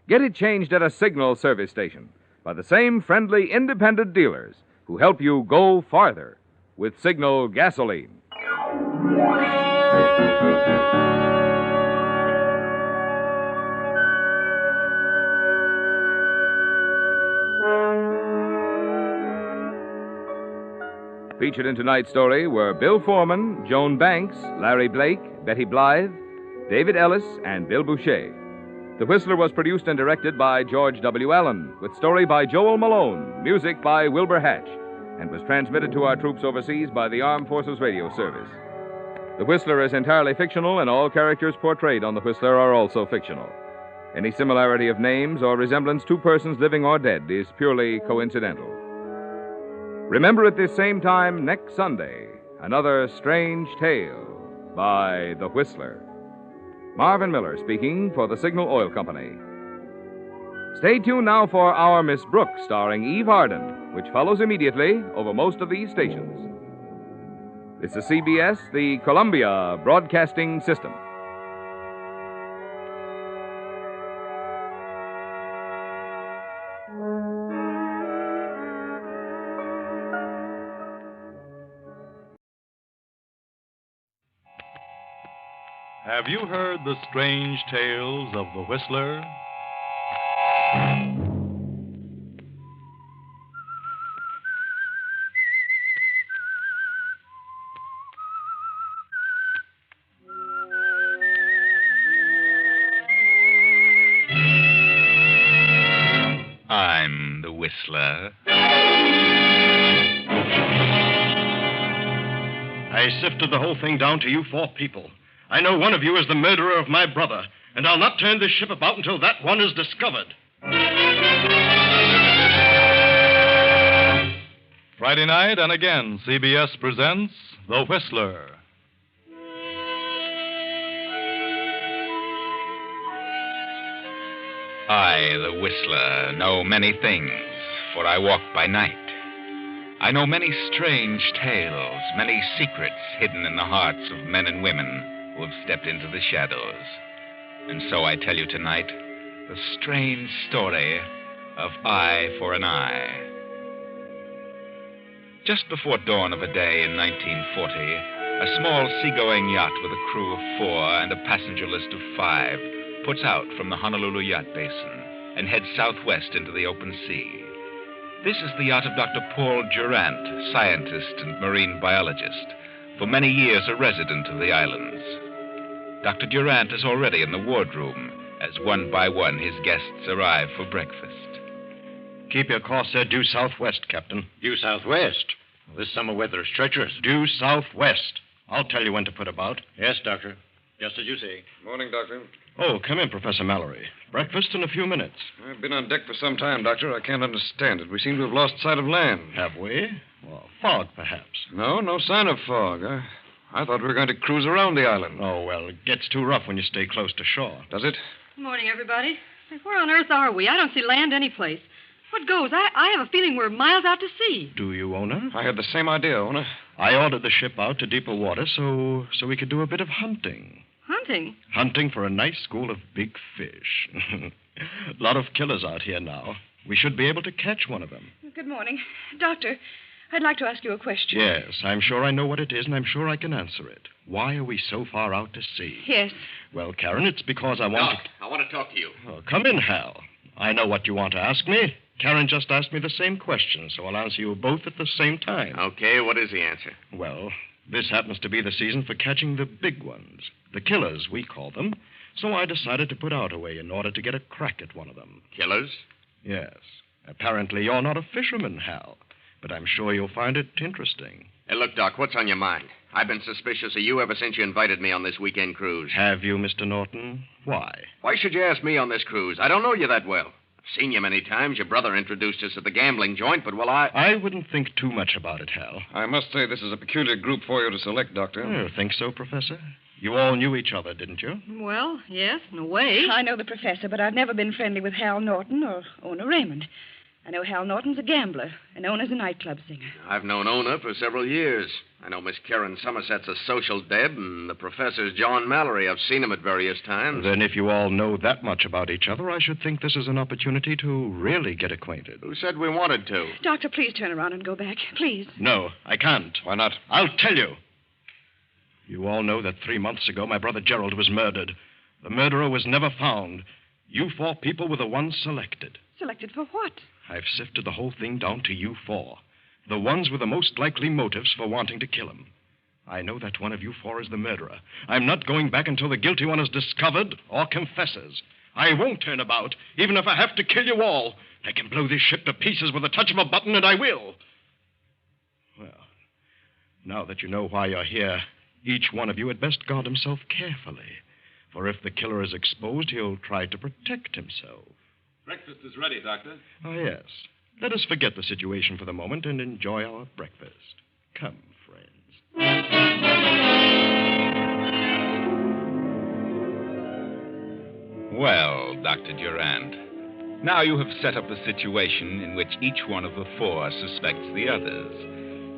Get it changed at a Signal service station by the same friendly, independent dealers who help you go farther with Signal gasoline. Featured in tonight's story were Bill Foreman, Joan Banks, Larry Blake, Betty Blythe, David Ellis, and Bill Boucher. The Whistler was produced and directed by George W. Allen, with story by Joel Malone, music by Wilbur Hatch, and was transmitted to our troops overseas by the Armed Forces Radio Service. The Whistler is entirely fictional, and all characters portrayed on The Whistler are also fictional. Any similarity of names or resemblance to persons living or dead is purely coincidental. Remember at this same time next Sunday, another strange tale by The Whistler. Marvin Miller speaking for the Signal Oil Company. Stay tuned now for Our Miss Brooks, starring Eve Arden, which follows immediately over most of these stations. This is CBS, the Columbia Broadcasting System. Have you heard the strange tales of the Whistler? I'm the Whistler. I sifted the whole thing down to you four people. I know one of you is the murderer of my brother, and I'll not turn this ship about until that one is discovered. Friday night, and again, CBS presents The Whistler. I, the Whistler, know many things, for I walk by night. I know many strange tales, many secrets hidden in the hearts of men and women who have stepped into the shadows. And so I tell you tonight the strange story of Eye for an Eye. Just before dawn of a day in 1940, a small seagoing yacht with a crew of 4 and a passenger list of 5 puts out from the Honolulu Yacht Basin. and head southwest into the open sea. This is the yacht of Dr. Paul Durant, scientist and marine biologist, for many years a resident of the islands. Dr. Durant is already in the wardroom as one by one his guests arrive for breakfast. Keep your course due southwest, Captain. Due southwest? This summer weather is treacherous. Due southwest. I'll tell you when to put about. Yes, Doctor. Just as you say. Morning, Doctor. Oh, come in, Professor Mallory. Breakfast in a few minutes. I've been on deck for some time, Doctor. I can't understand it. We seem to have lost sight of land. Have we? Well, fog, perhaps. No sign of fog. I thought we were going to cruise around the island. Oh, well, it gets too rough when you stay close to shore. Does it? Good morning, everybody. Where on earth are we? I don't see land anyplace. What goes? I have a feeling we're miles out to sea. Do you, Ona? I had the same idea, Ona. I ordered the ship out to deeper water so we could do a bit of hunting. Hunting? Hunting for a nice school of big fish. A lot of killers out here now. We should be able to catch one of them. Good morning. Doctor, I'd like to ask you a question. Yes, I'm sure I know what it is, and I'm sure I can answer it. Why are we so far out to sea? Yes. Well, Karen, it's because I want Doc, I want to talk to you. Oh, come in, Hal. I know what you want to ask me. Karen just asked me the same question, so I'll answer you both at the same time. Okay, what is the answer? Well, this happens to be the season for catching the big ones. The killers, we call them. So I decided to put out a way in order to get a crack at one of them. Killers? Yes. Apparently you're not a fisherman, Hal. But I'm sure you'll find it interesting. Hey, look, Doc, what's on your mind? I've been suspicious of you ever since you invited me on this weekend cruise. Have you, Mr. Norton? Why? Why should you ask me on this cruise? I don't know you that well. I've seen you many times. Your brother introduced us at the gambling joint, but, well, I wouldn't think too much about it, Hal. I must say this is a peculiar group for you to select, Doctor. Oh, think so, Professor? You all knew each other, didn't you? Well, yes, in a way. I know the professor, but I've never been friendly with Hal Norton or Ona Raymond. I know Hal Norton's a gambler, and Ona's a nightclub singer. I've known Ona for several years. I know Miss Karen Somerset's a social deb, and the professor's John Mallory. I've seen him at various times. Then if you all know that much about each other, I should think this is an opportunity to really get acquainted. Who said we wanted to? Doctor, please turn around and go back. Please. No, I can't. Why not? I'll tell you. You all know that 3 months ago my brother Gerald was murdered. The murderer was never found. You 4 people were the ones selected. Selected for what? I've sifted the whole thing down to you 4. The ones with the most likely motives for wanting to kill him. I know that one of you 4 is the murderer. I'm not going back until the guilty one is discovered or confesses. I won't turn about, even if I have to kill you all. I can blow this ship to pieces with a touch of a button, and I will. Well, now that you know why you're here, each one of you had best guard himself carefully. For if the killer is exposed, he'll try to protect himself. Breakfast is ready, Doctor. Oh, yes. Let us forget the situation for the moment and enjoy our breakfast. Come, friends. Well, Dr. Durant, now you have set up a situation in which each one of the 4 suspects the others.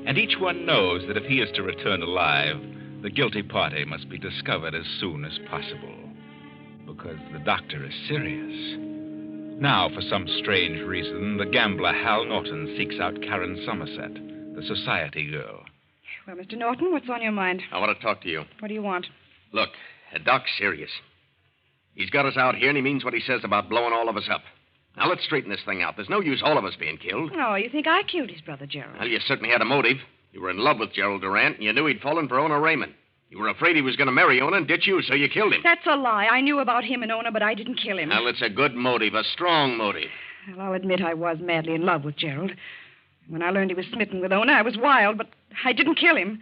And each one knows that if he is to return alive, the guilty party must be discovered as soon as possible. Because the doctor is serious. Now, for some strange reason, the gambler Hal Norton seeks out Karen Somerset, the society girl. Well, Mr. Norton, what's on your mind? I want to talk to you. What do you want? Look, Doc's serious. He's got us out here, and he means what he says about blowing all of us up. Now, let's straighten this thing out. There's no use all of us being killed. Oh, you think I killed his brother, Gerald? Well, you certainly had a motive. You were in love with Gerald Durant, and you knew he'd fallen for Ona Raymond. You were afraid he was going to marry Ona and ditch you, so you killed him. That's a lie. I knew about him and Ona, but I didn't kill him. Well, it's a good motive, a strong motive. Well, I'll admit I was madly in love with Gerald. When I learned he was smitten with Ona, I was wild, but I didn't kill him.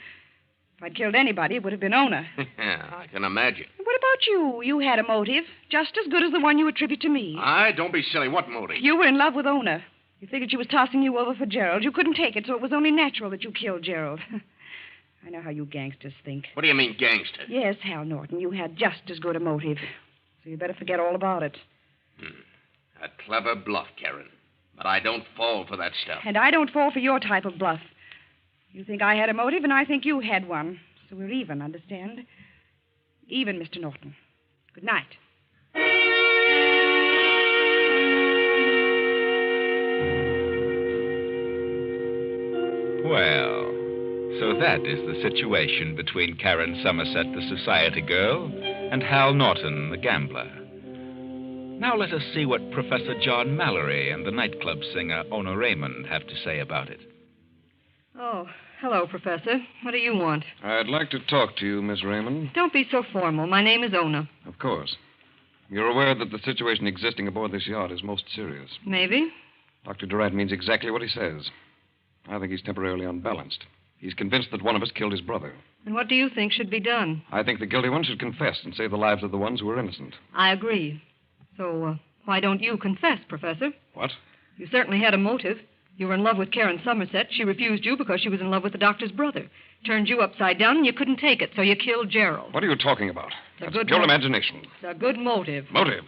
If I'd killed anybody, it would have been Ona. I can imagine. What about you? You had a motive, just as good as the one you attribute to me. Don't be silly. What motive? You were in love with Ona. You figured she was tossing you over for Gerald. You couldn't take it, so it was only natural that you killed Gerald. I know how you gangsters think. What do you mean, gangster? Yes, Hal Norton, you had just as good a motive. So you better forget all about it. A clever bluff, Karen. But I don't fall for that stuff. And I don't fall for your type of bluff. You think I had a motive, and I think you had one. So we're even, understand? Even, Mr. Norton. Good night. Well, so that is the situation between Karen Somerset, the society girl, and Hal Norton, the gambler. Now let us see what Professor John Mallory and the nightclub singer Ona Raymond have to say about it. Oh, hello, Professor. What do you want? I'd like to talk to you, Miss Raymond. Don't be so formal. My name is Ona. Of course. You're aware that the situation existing aboard this yacht is most serious. Maybe. Dr. Durant means exactly what he says. I think he's temporarily unbalanced. He's convinced that one of us killed his brother. And what do you think should be done? I think the guilty one should confess and save the lives of the ones who are innocent. I agree. So, why don't you confess, Professor? What? You certainly had a motive. You were in love with Karen Somerset. She refused you because she was in love with the doctor's brother. Turned you upside down and you couldn't take it, so you killed Gerald. What are you talking about? It's a That's good pure motive. imagination. It's a good motive. Motive?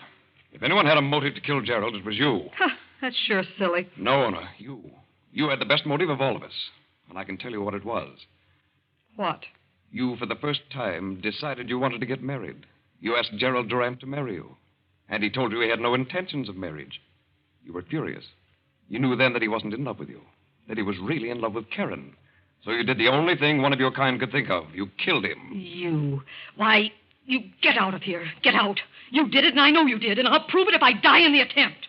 If anyone had a motive to kill Gerald, it was you. Ha, that's sure silly. No, Ona, you. You had the best motive of all of us. And I can tell you what it was. What? You, for the first time, decided you wanted to get married. You asked Gerald Durant to marry you. And he told you he had no intentions of marriage. You were furious. You knew then that he wasn't in love with you. That he was really in love with Karen. So you did the only thing one of your kind could think of. You killed him. You. Why, you get out of here. Get out. You did it, and I know you did, and I'll prove it if I die in the attempt.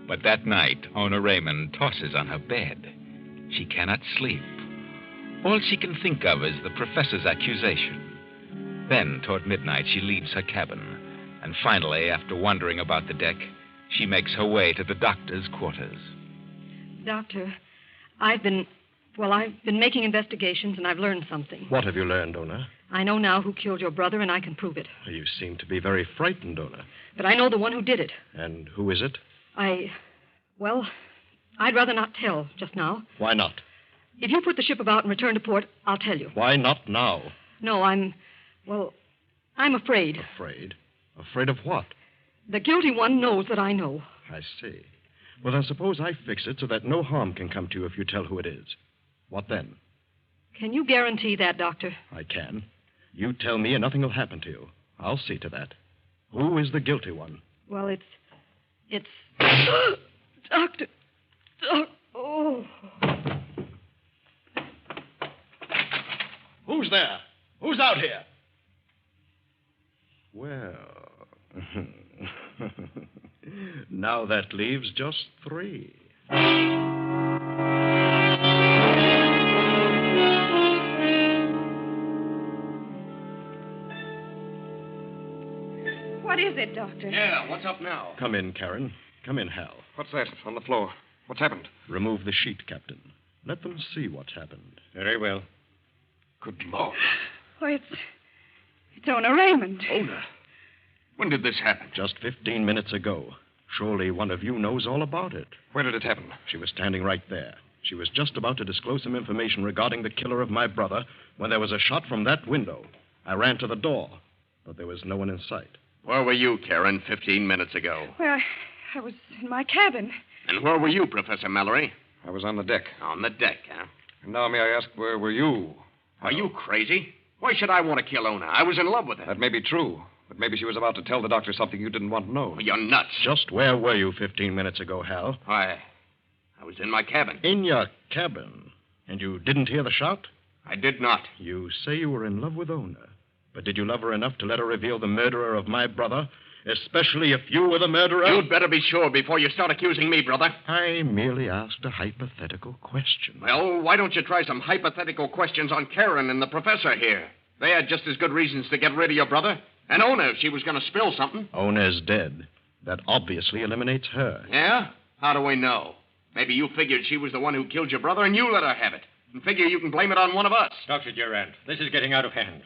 But that night, Ona Raymond tosses on her bed. She cannot sleep. All she can think of is the professor's accusation. Then, toward midnight, she leaves her cabin. And finally, after wandering about the deck, she makes her way to the doctor's quarters. Doctor, I've been making investigations, and I've learned something. What have you learned, Ona? I know now who killed your brother, and I can prove it. You seem to be very frightened, Ona. But I know the one who did it. And who is it? I'd rather not tell just now. Why not? If you put the ship about and return to port, I'll tell you. Why not now? No, I'm afraid. Afraid? Afraid of what? The guilty one knows that I know. I see. Well, then suppose I fix it so that no harm can come to you if you tell who it is. What then? Can you guarantee that, Doctor? I can. You tell me and nothing will happen to you. I'll see to that. Who is the guilty one? Well, it's... Doctor... Oh... Who's there? Who's out here? Well... now that leaves just 3. What is it, Doctor? Yeah, what's up now? Come in, Karen. Come in, Hal. What's that on the floor? What's happened? Remove the sheet, Captain. Let them see what's happened. Very well. Good Lord. Why, it's Ona Raymond. Ona? When did this happen? Just 15 minutes ago. Surely one of you knows all about it. Where did it happen? She was standing right there. She was just about to disclose some information regarding the killer of my brother when there was a shot from that window. I ran to the door, but there was no one in sight. Where were you, Karen, 15 minutes ago? Well, I was in my cabin. And where were you, Professor Mallory? I was on the deck. On the deck, huh? And now may I ask, where were you? Are you crazy? Why should I want to kill Ona? I was in love with her. That may be true, but maybe she was about to tell the doctor something you didn't want to know. You're nuts. Just where were you 15 minutes ago, Hal? I was in my cabin. In your cabin? And you didn't hear the shot? I did not. You say you were in love with Ona. But did you love her enough to let her reveal the murderer of my brother? Especially if you were the murderer? You'd better be sure before you start accusing me, brother. I merely asked a hypothetical question. Well, why don't you try some hypothetical questions on Karen and the professor here? They had just as good reasons to get rid of your brother. And Ona, if she was going to spill something. Ona's dead. That obviously eliminates her. Yeah? How do we know? Maybe you figured she was the one who killed your brother and you let her have it. And figure you can blame it on one of us. Dr. Durant, this is getting out of hand.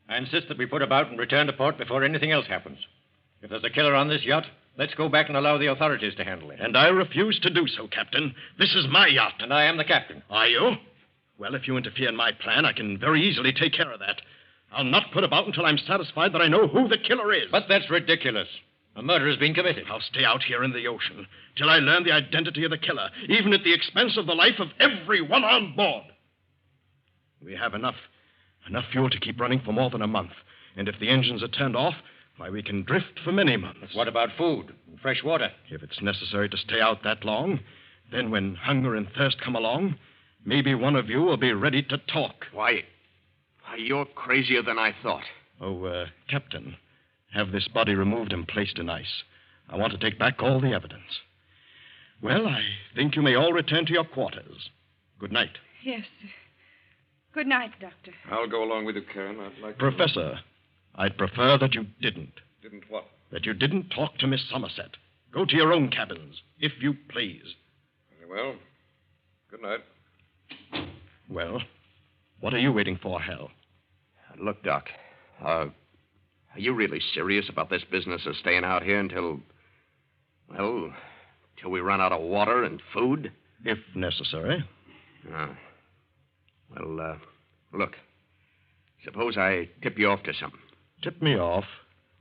I insist that we put about and return to port before anything else happens. If there's a killer on this yacht, let's go back and allow the authorities to handle it. And I refuse to do so, Captain. This is my yacht. And I am the captain. Are you? Well, if you interfere in my plan, I can very easily take care of that. I'll not put about until I'm satisfied that I know who the killer is. But that's ridiculous. A murder has been committed. I'll stay out here in the ocean till I learn the identity of the killer, even at the expense of the life of everyone on board. We have enough fuel to keep running for more than a month. And if the engines are turned off, why, we can drift for many months. What about food and fresh water? If it's necessary to stay out that long, then when hunger and thirst come along, maybe one of you will be ready to talk. Why, You're crazier than I thought. Oh, Captain, have this body removed and placed in ice. I want to take back all the evidence. Well, I think you may all return to your quarters. Good night. Yes. Good night, Doctor. I'll go along with you, Karen. I'd like Professor, I'd prefer that you didn't. Didn't what? That you didn't talk to Miss Somerset. Go to your own cabins, if you please. Very well. Good night. Well, what are you waiting for, Hal? Look, Doc, are you really serious about this business of staying out here until we run out of water and food? If necessary. Look, suppose I tip you off to something. Tip me off?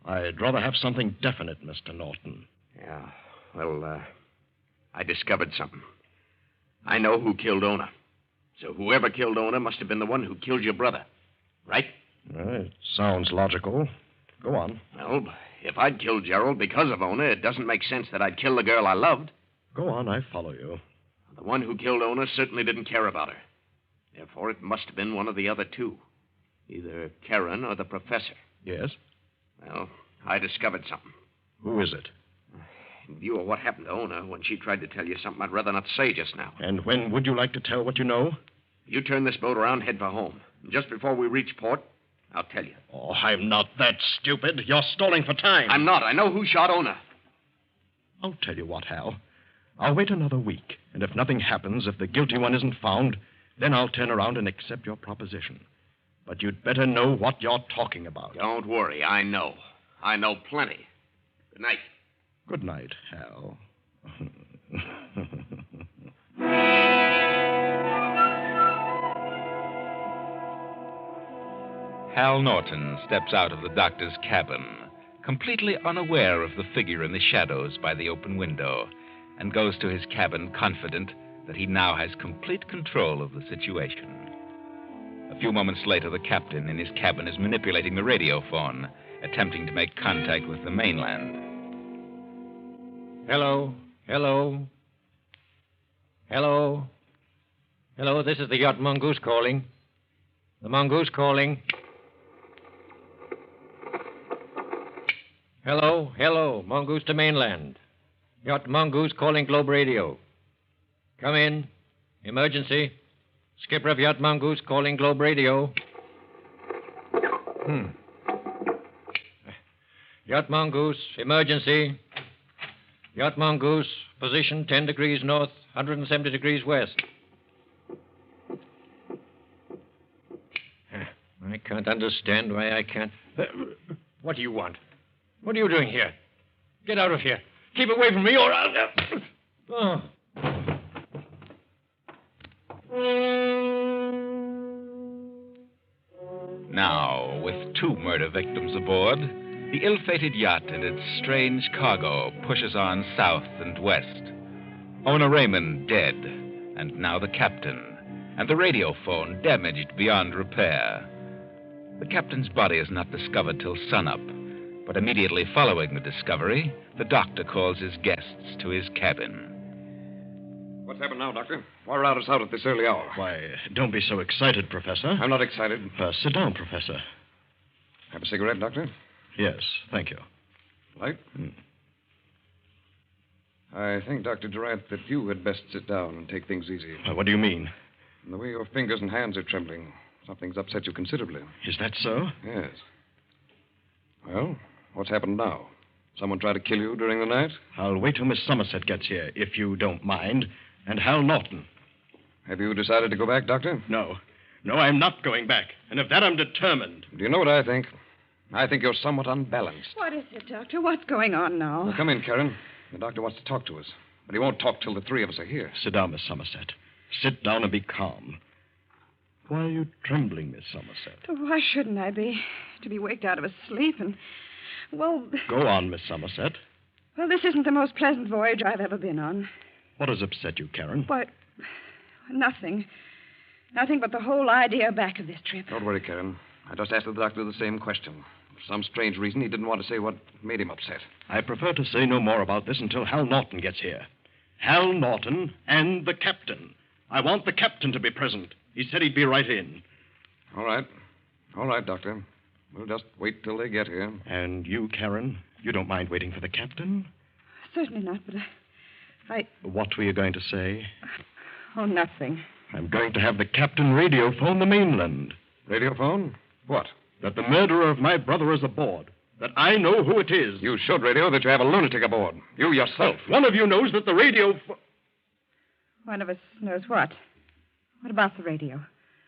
I'd rather have something definite, Mr. Norton. Yeah, I discovered something. I know who killed Ona. So whoever killed Ona must have been the one who killed your brother, right? It sounds logical. Go on. Well, if I'd killed Gerald because of Ona, it doesn't make sense that I'd kill the girl I loved. Go on, I follow you. The one who killed Ona certainly didn't care about her. Therefore, it must have been one of the other two. Either Karen or the professor. Yes? Well, I discovered something. Who is it? In view of what happened to Ona when she tried to tell you something I'd rather not say just now. And when would you like to tell what you know? You turn this boat around, head for home. And just before we reach port, I'll tell you. Oh, I'm not that stupid. You're stalling for time. I'm not. I know who shot Ona. I'll tell you what, Hal. I'll wait another week, and if nothing happens, if the guilty one isn't found, then I'll turn around and accept your proposition. But you'd better know what you're talking about. Don't worry. I know. I know plenty. Good night. Good night, Hal. Hal Norton steps out of the doctor's cabin, completely unaware of the figure in the shadows by the open window, and goes to his cabin confident that he now has complete control of the situation. A few moments later, the captain in his cabin is manipulating the radio phone, attempting to make contact with the mainland. Hello. Hello. Hello. Hello, this is the yacht Mongoose calling. The Mongoose calling. Hello, hello, Mongoose to mainland. Yacht Mongoose calling Globe Radio. Come in. Emergency. Skipper of Yacht Mongoose calling Globe Radio. Yacht Mongoose, emergency. Yacht Mongoose, position 10 degrees north, 170 degrees west. I can't understand why I can't. What do you want? What are you doing here? Get out of here. Keep away from me or I'll... Oh. Now, with 2 murder victims aboard, the ill-fated yacht and its strange cargo pushes on south and west. Ona Raymond dead, and now the captain, and the radio phone damaged beyond repair. The captain's body is not discovered till sunup, but immediately following the discovery, the doctor calls his guests to his cabin. What's happened now, Doctor? Why rout us out at this early hour? Why, don't be so excited, Professor. I'm not excited. Sit down, Professor. Have a cigarette, Doctor? Yes, thank you. Light? I think, Dr. Durant, that you had best sit down and take things easy. What do you mean? The way your fingers and hands are trembling, something's upset you considerably. Is that so? Yes. Well, what's happened now? Someone tried to kill you during the night? I'll wait till Miss Somerset gets here, if you don't mind. And Hal Norton. Have you decided to go back, Doctor? No. No, I'm not going back. And of that, I'm determined. Do you know what I think? I think you're somewhat unbalanced. What is it, Doctor? What's going on now? Well, come in, Karen. The doctor wants to talk to us. But he won't talk till the 3 of us are here. Sit down, Miss Somerset. Sit down and be calm. Why are you trembling, Miss Somerset? Why shouldn't I be? To be waked out of a sleep and... Well... Go on, Miss Somerset. Well, this isn't the most pleasant voyage I've ever been on. What has upset you, Karen? What? Nothing. Nothing but the whole idea back of this trip. Don't worry, Karen. I just asked the doctor the same question. For some strange reason, he didn't want to say what made him upset. I prefer to say no more about this until Hal Norton gets here. Hal Norton and the captain. I want the captain to be present. He said he'd be right in. All right. All right, Doctor. We'll just wait till they get here. And you, Karen, you don't mind waiting for the captain? Certainly not, but I... What were you going to say? Oh, nothing. I'm going to have the captain radio phone the mainland. Radio phone? What? That the murderer of my brother is aboard. That I know who it is. You should radio that you have a lunatic aboard. You yourself. One of you knows that the radio... One of us knows what? What about the radio?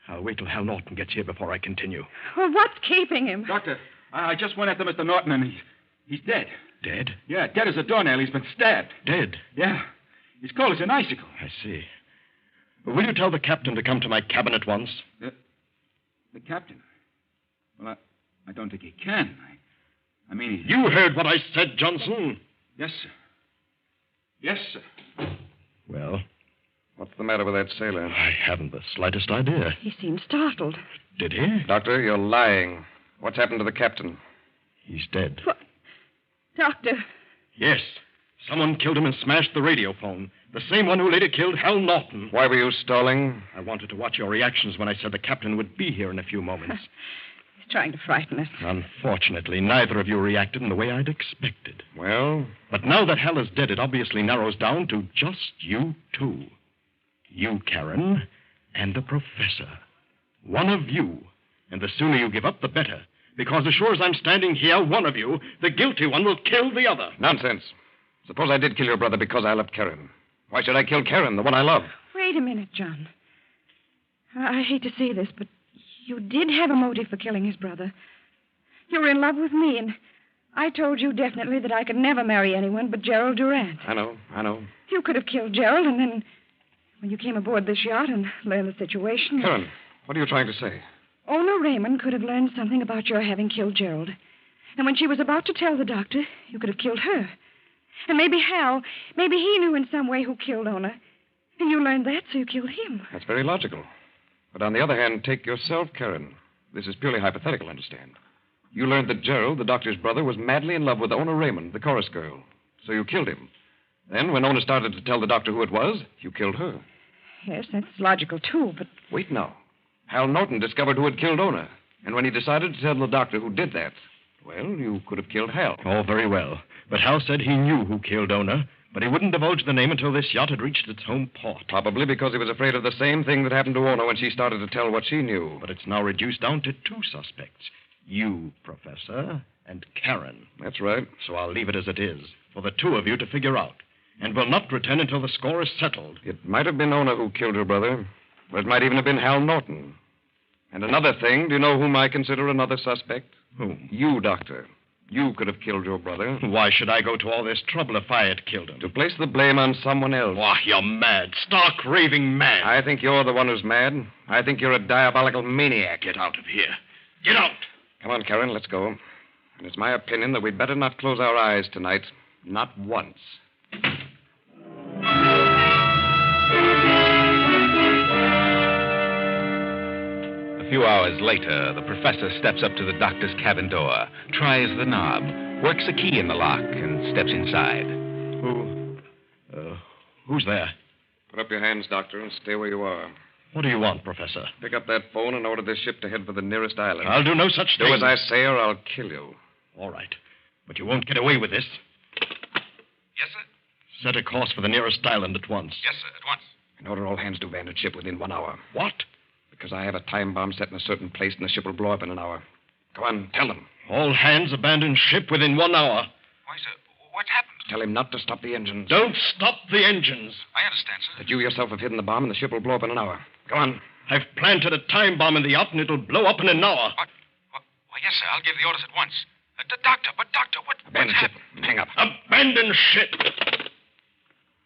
I'll wait till Hal Norton gets here before I continue. Well, what's keeping him? Doctor, I just went after Mr. Norton, and he's dead. Dead? Yeah, dead as a doornail. He's been stabbed. Dead? Yeah. He's cold as an icicle. I see. Will you tell the captain to come to my cabin at once? The captain? Well, I don't think he can. I mean, You heard what I said, Johnson. Yes, sir. Yes, sir. Well? What's the matter with that sailor? I haven't the slightest idea. He seemed startled. Did he? Doctor, you're lying. What's happened to the captain? He's dead. What? Doctor. Yes. Someone killed him and smashed the radio phone. The same one who later killed Hal Norton. Why were you stalling? I wanted to watch your reactions when I said the captain would be here in a few moments. He's trying to frighten us. Unfortunately, neither of you reacted in the way I'd expected. Well? But now that Hal is dead, it obviously narrows down to just you two. You, Karen, and the professor. One of you. And the sooner you give up, the better. Because as sure as I'm standing here, one of you, the guilty one, will kill the other. Nonsense. Suppose I did kill your brother because I loved Karen. Why should I kill Karen, the one I love? Wait a minute, John. I hate to say this, but you did have a motive for killing his brother. You were in love with me, and I told you definitely that I could never marry anyone but Gerald Durant. I know. You could have killed Gerald, and then when you came aboard this yacht and learned the situation... Karen, what are you trying to say? Ona Raymond could have learned something about your having killed Gerald. And when she was about to tell the doctor, you could have killed her. And maybe Hal, maybe he knew in some way who killed Ona. And you learned that, so you killed him. That's very logical. But on the other hand, take yourself, Karen. This is purely hypothetical, understand. You learned that Gerald, the doctor's brother, was madly in love with Ona Raymond, the chorus girl. So you killed him. Then, when Ona started to tell the doctor who it was, you killed her. Yes, that's logical, too, but... Wait now. Hal Norton discovered who had killed Ona. And when he decided to tell the doctor who did that, well, you could have killed Hal. Oh, very well. But Hal said he knew who killed Ona, but he wouldn't divulge the name until this yacht had reached its home port. Probably because he was afraid of the same thing that happened to Ona when she started to tell what she knew. But it's now reduced down to two suspects. You, Professor, and Karen. That's right. So I'll leave it as it is, for the two of you to figure out. And will not return until the score is settled. It might have been Ona who killed her brother, but it might even have been Hal Norton. And another thing, do you know whom I consider another suspect? Whom? You, Doctor. You could have killed your brother. Why should I go to all this trouble if I had killed him? To place the blame on someone else. Why, you're mad. Stark, raving mad. I think you're the one who's mad. I think you're a diabolical maniac. Get out of here. Get out! Come on, Karen, let's go. And it's my opinion that we'd better not close our eyes tonight. Not once. A few hours later, the professor steps up to the doctor's cabin door, tries the knob, works a key in the lock, and steps inside. Who's there? Put up your hands, Doctor, and stay where you are. What do you want, Professor? Pick up that phone and order this ship to head for the nearest island. I'll do no such thing. Do as I say, or I'll kill you. All right. But you won't get away with this. Yes, sir? Set a course for the nearest island at once. Yes, sir, at once. And order all hands to abandon ship within 1 hour. What? Because I have a time bomb set in a certain place, and the ship will blow up in an hour. Go on, tell them. All hands abandon ship within 1 hour. Why, sir, what's happened? Tell him not to stop the engines. Don't stop the engines. I understand, sir. That you yourself have hidden the bomb, and the ship will blow up in an hour. Go on. I've planted a time bomb in the yacht, and it'll blow up in an hour. What? Why, yes, sir, I'll give the orders at once. Doctor, what? Abandon ship. Hang up. Abandon ship.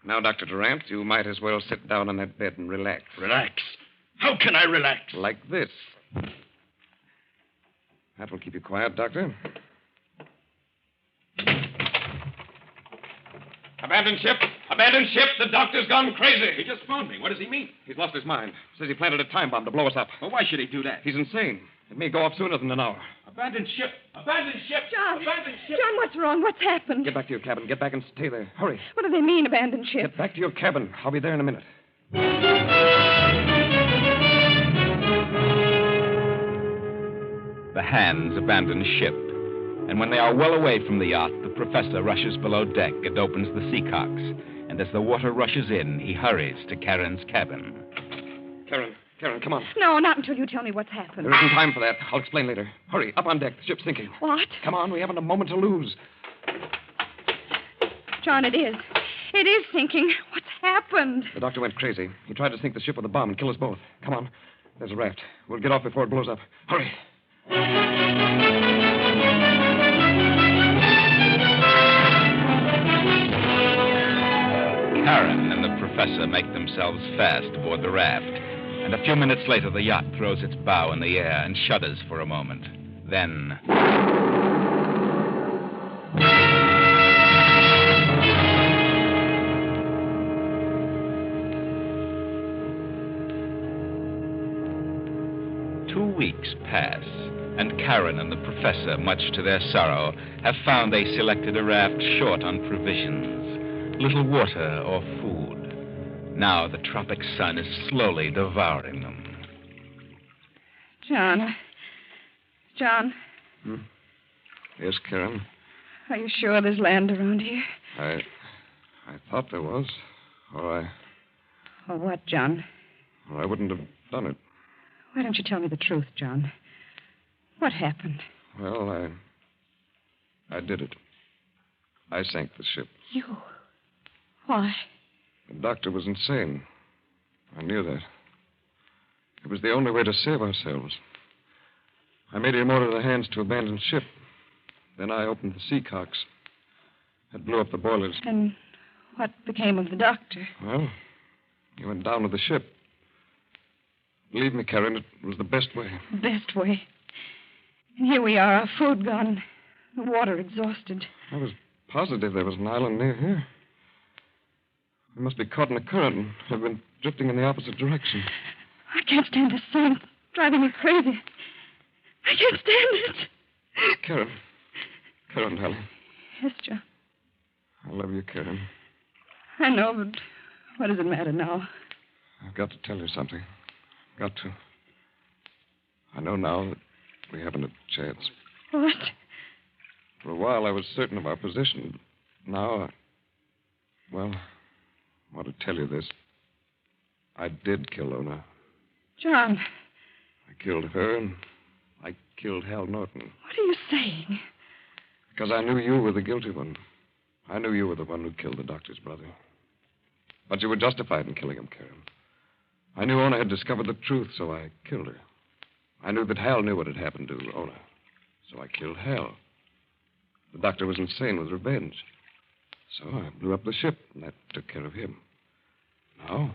Now, Dr. Durant, you might as well sit down on that bed and relax. Relax? How can I relax? Like this. That will keep you quiet, Doctor. Abandon ship! Abandon ship! The doctor's gone crazy! He just phoned me. What does he mean? He's lost his mind. Says he planted a time bomb to blow us up. Well, why should he do that? He's insane. It may go off sooner than an hour. Abandon ship! Abandon ship! John! Abandon ship! John, what's wrong? What's happened? Get back to your cabin. Get back and stay there. Hurry. What do they mean, abandon ship? Get back to your cabin. I'll be there in a minute. The hands abandon ship. And when they are well away from the yacht, the professor rushes below deck and opens the seacocks. And as the water rushes in, he hurries to Karen's cabin. Karen, come on. No, not until you tell me what's happened. There isn't time for that. I'll explain later. Hurry, up on deck. The ship's sinking. What? Come on, we haven't a moment to lose. John, it is. It is sinking. What's happened? The doctor went crazy. He tried to sink the ship with a bomb and kill us both. Come on. There's a raft. We'll get off before it blows up. Hurry. Karen and the professor make themselves fast aboard the raft. And a few minutes later, the yacht throws its bow in the air and shudders for a moment. Then... weeks pass, and Karen and the professor, much to their sorrow, have found they selected a raft short on provisions, little water or food. Now the tropic sun is slowly devouring them. John. Yes, Karen? Are you sure there's land around here? I thought there was. Or what, John? I wouldn't have done it. Why don't you tell me the truth, John? What happened? Well, I did it. I sank the ship. You? Why? The doctor was insane. I knew that. It was the only way to save ourselves. I made him order the hands to abandon ship. Then I opened the seacocks. It blew up the boilers. And what became of the doctor? Well, he went down with the ship. Believe me, Karen, it was the best way. Best way. And here we are, our food gone, the water exhausted. I was positive there was an island near here. We must be caught in a current and have been drifting in the opposite direction. I can't stand this sun. It's driving me crazy. I can't stand it. Karen, darling. Yes, John. I love you, Karen. I know, but what does it matter now? I've got to tell you something. Got to. I know now that we haven't a chance. What? For a while, I was certain of our position. Now, I want to tell you this. I did kill Ona. John. I killed her, and I killed Hal Norton. What are you saying? Because I knew you were the guilty one. I knew you were the one who killed the doctor's brother. But you were justified in killing him, Karen. I knew Ona had discovered the truth, so I killed her. I knew that Hal knew what had happened to Ona, so I killed Hal. The doctor was insane with revenge. So I blew up the ship, and that took care of him. Now,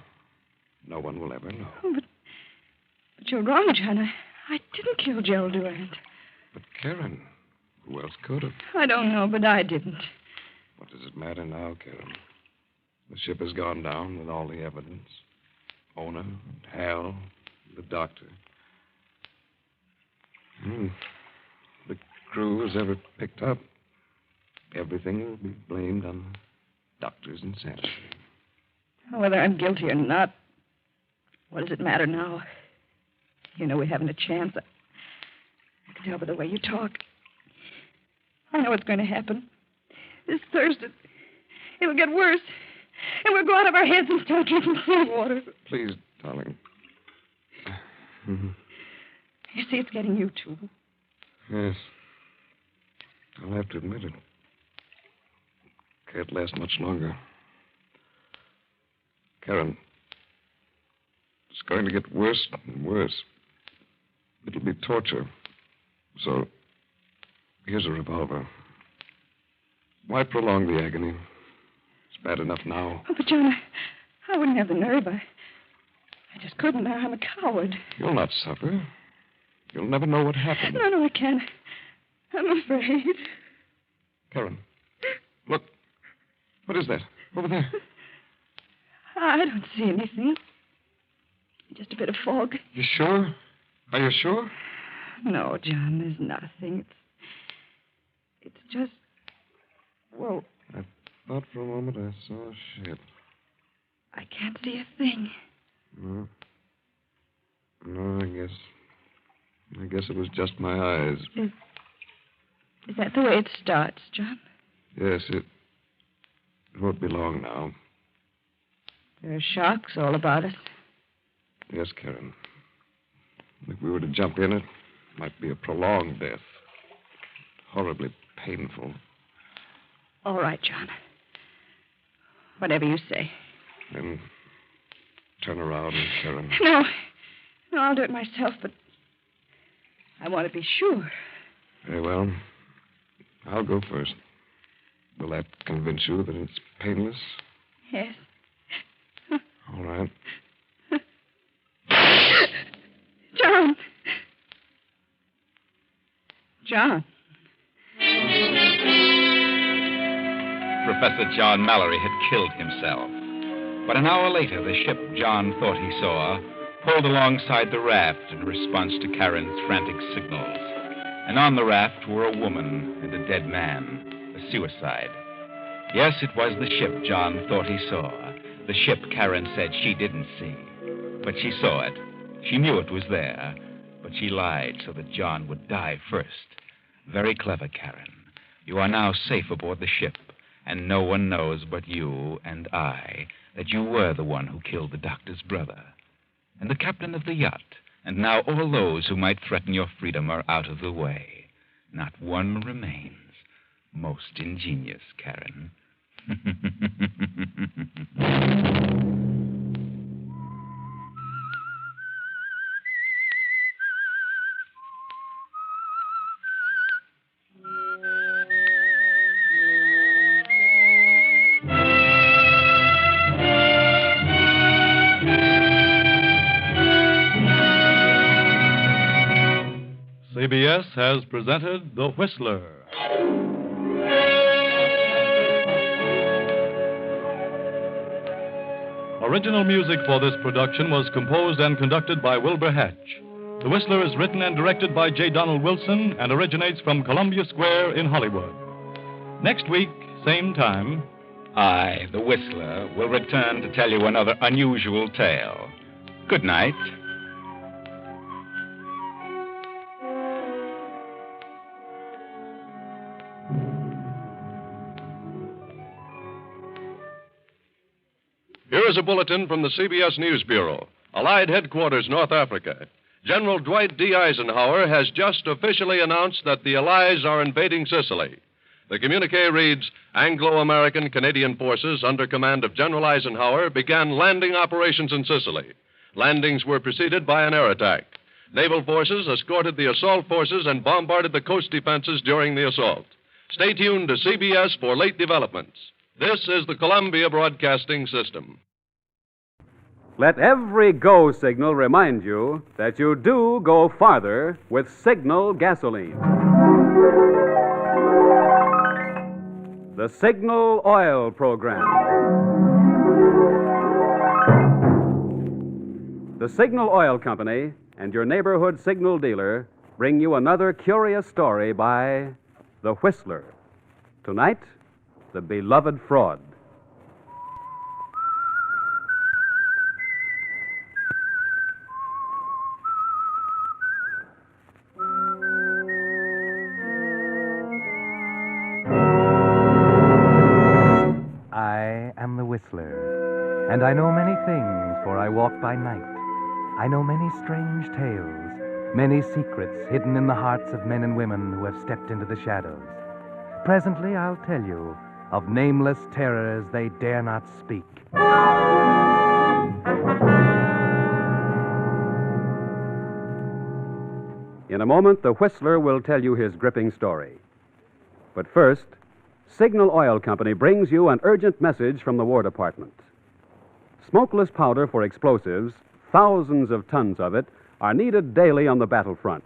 no one will ever know. Oh, but you're wrong, John. I didn't kill Gerald Durant. But Karen, who else could have? I don't know, but I didn't. What does it matter now, Karen? The ship has gone down with all the evidence. Ona, and Hal, the doctor. The crew is ever picked up. Everything will be blamed on the doctor's insanity. Whether I'm guilty or not, what does it matter now? You know we haven't a chance. I can tell by the way you talk. I know what's going to happen. This Thursday, it'll get worse. And we'll go out of our heads and start drinking seawater. Please, darling. You see, it's getting you, too. Yes. I'll have to admit it. Can't last much longer. Karen, it's going to get worse and worse. It'll be torture. So, here's a revolver. Why prolong the agony? It's bad enough now. Oh, but, John, I wouldn't have the nerve. I just couldn't. I'm a coward. You'll not suffer. You'll never know what happened. No, I can't. I'm afraid. Karen, look. What is that? Over there. I don't see anything. Just a bit of fog. You sure? Are you sure? No, John, there's nothing. It's just... Well... I thought for a moment I saw a ship. I can't see a thing. No, I guess I guess it was just my eyes. Is that the way it starts, John? Yes, it won't be long now. There are sharks all about us. Yes, Karen. If we were to jump in, it might be a prolonged death. Horribly painful. All right, John. Whatever you say. Then turn around, Karen. No, I'll do it myself, but I want to be sure. Very well. I'll go first. Will that convince you that it's painless? Yes. All right. John. John. Professor John Mallory had killed himself. But an hour later, the ship John thought he saw pulled alongside the raft in response to Karen's frantic signals. And on the raft were a woman and a dead man, a suicide. Yes, it was the ship John thought he saw. The ship Karen said she didn't see. But she saw it. She knew it was there. But she lied so that John would die first. Very clever, Karen. You are now safe aboard the ship, and no one knows but you and I that you were the one who killed the doctor's brother. And the captain of the yacht. And now all those who might threaten your freedom are out of the way. Not one remains. Most ingenious, Karen. CBS has presented The Whistler. Original music for this production was composed and conducted by Wilbur Hatch. The Whistler is written and directed by J. Donald Wilson and originates from Columbia Square in Hollywood. Next week, same time, I, the Whistler, will return to tell you another unusual tale. Good night. Here is a bulletin from the CBS News Bureau. Allied Headquarters, North Africa. General Dwight D. Eisenhower has just officially announced that the Allies are invading Sicily. The communique reads, Anglo-American Canadian forces under command of General Eisenhower began landing operations in Sicily. Landings were preceded by an air attack. Naval forces escorted the assault forces and bombarded the coast defenses during the assault. Stay tuned to CBS for late developments. This is the Columbia Broadcasting System. Let every go signal remind you that you do go farther with Signal gasoline. The Signal Oil Program. The Signal Oil Company and your neighborhood signal dealer bring you another curious story by The Whistler. Tonight, The Beloved Fraud. I am the Whistler, and I know many things, for I walk by night. I know many strange tales, many secrets hidden in the hearts of men and women who have stepped into the shadows. Presently, I'll tell you of nameless terrors they dare not speak. In a moment, the Whistler will tell you his gripping story. But first, Signal Oil Company brings you an urgent message from the War Department. Smokeless powder for explosives, thousands of tons of it, are needed daily on the battlefronts.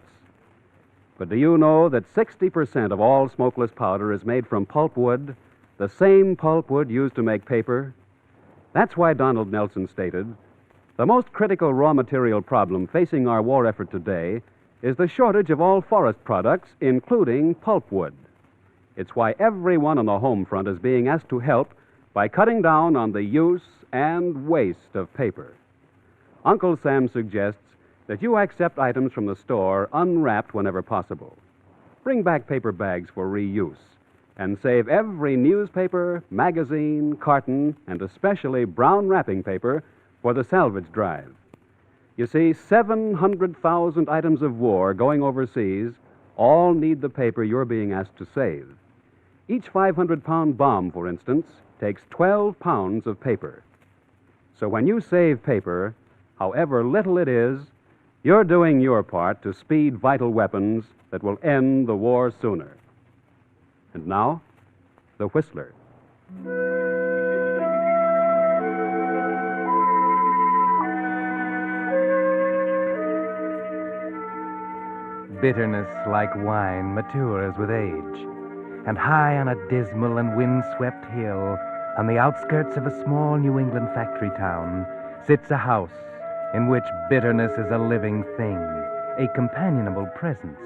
But do you know that 60% of all smokeless powder is made from pulpwood, the same pulpwood used to make paper? That's why Donald Nelson stated, the most critical raw material problem facing our war effort today is the shortage of all forest products, including pulpwood. It's why everyone on the home front is being asked to help by cutting down on the use and waste of paper. Uncle Sam suggests that you accept items from the store unwrapped whenever possible. Bring back paper bags for reuse and save every newspaper, magazine, carton, and especially brown wrapping paper for the salvage drive. You see, 700,000 items of war going overseas all need the paper you're being asked to save. Each 500-pound bomb, for instance, takes 12 pounds of paper. So when you save paper, however little it is, you're doing your part to speed vital weapons that will end the war sooner. And now, The Whistler. Bitterness, like wine, matures with age. And high on a dismal and wind-swept hill, on the outskirts of a small New England factory town, sits a house in which bitterness is a living thing, a companionable presence.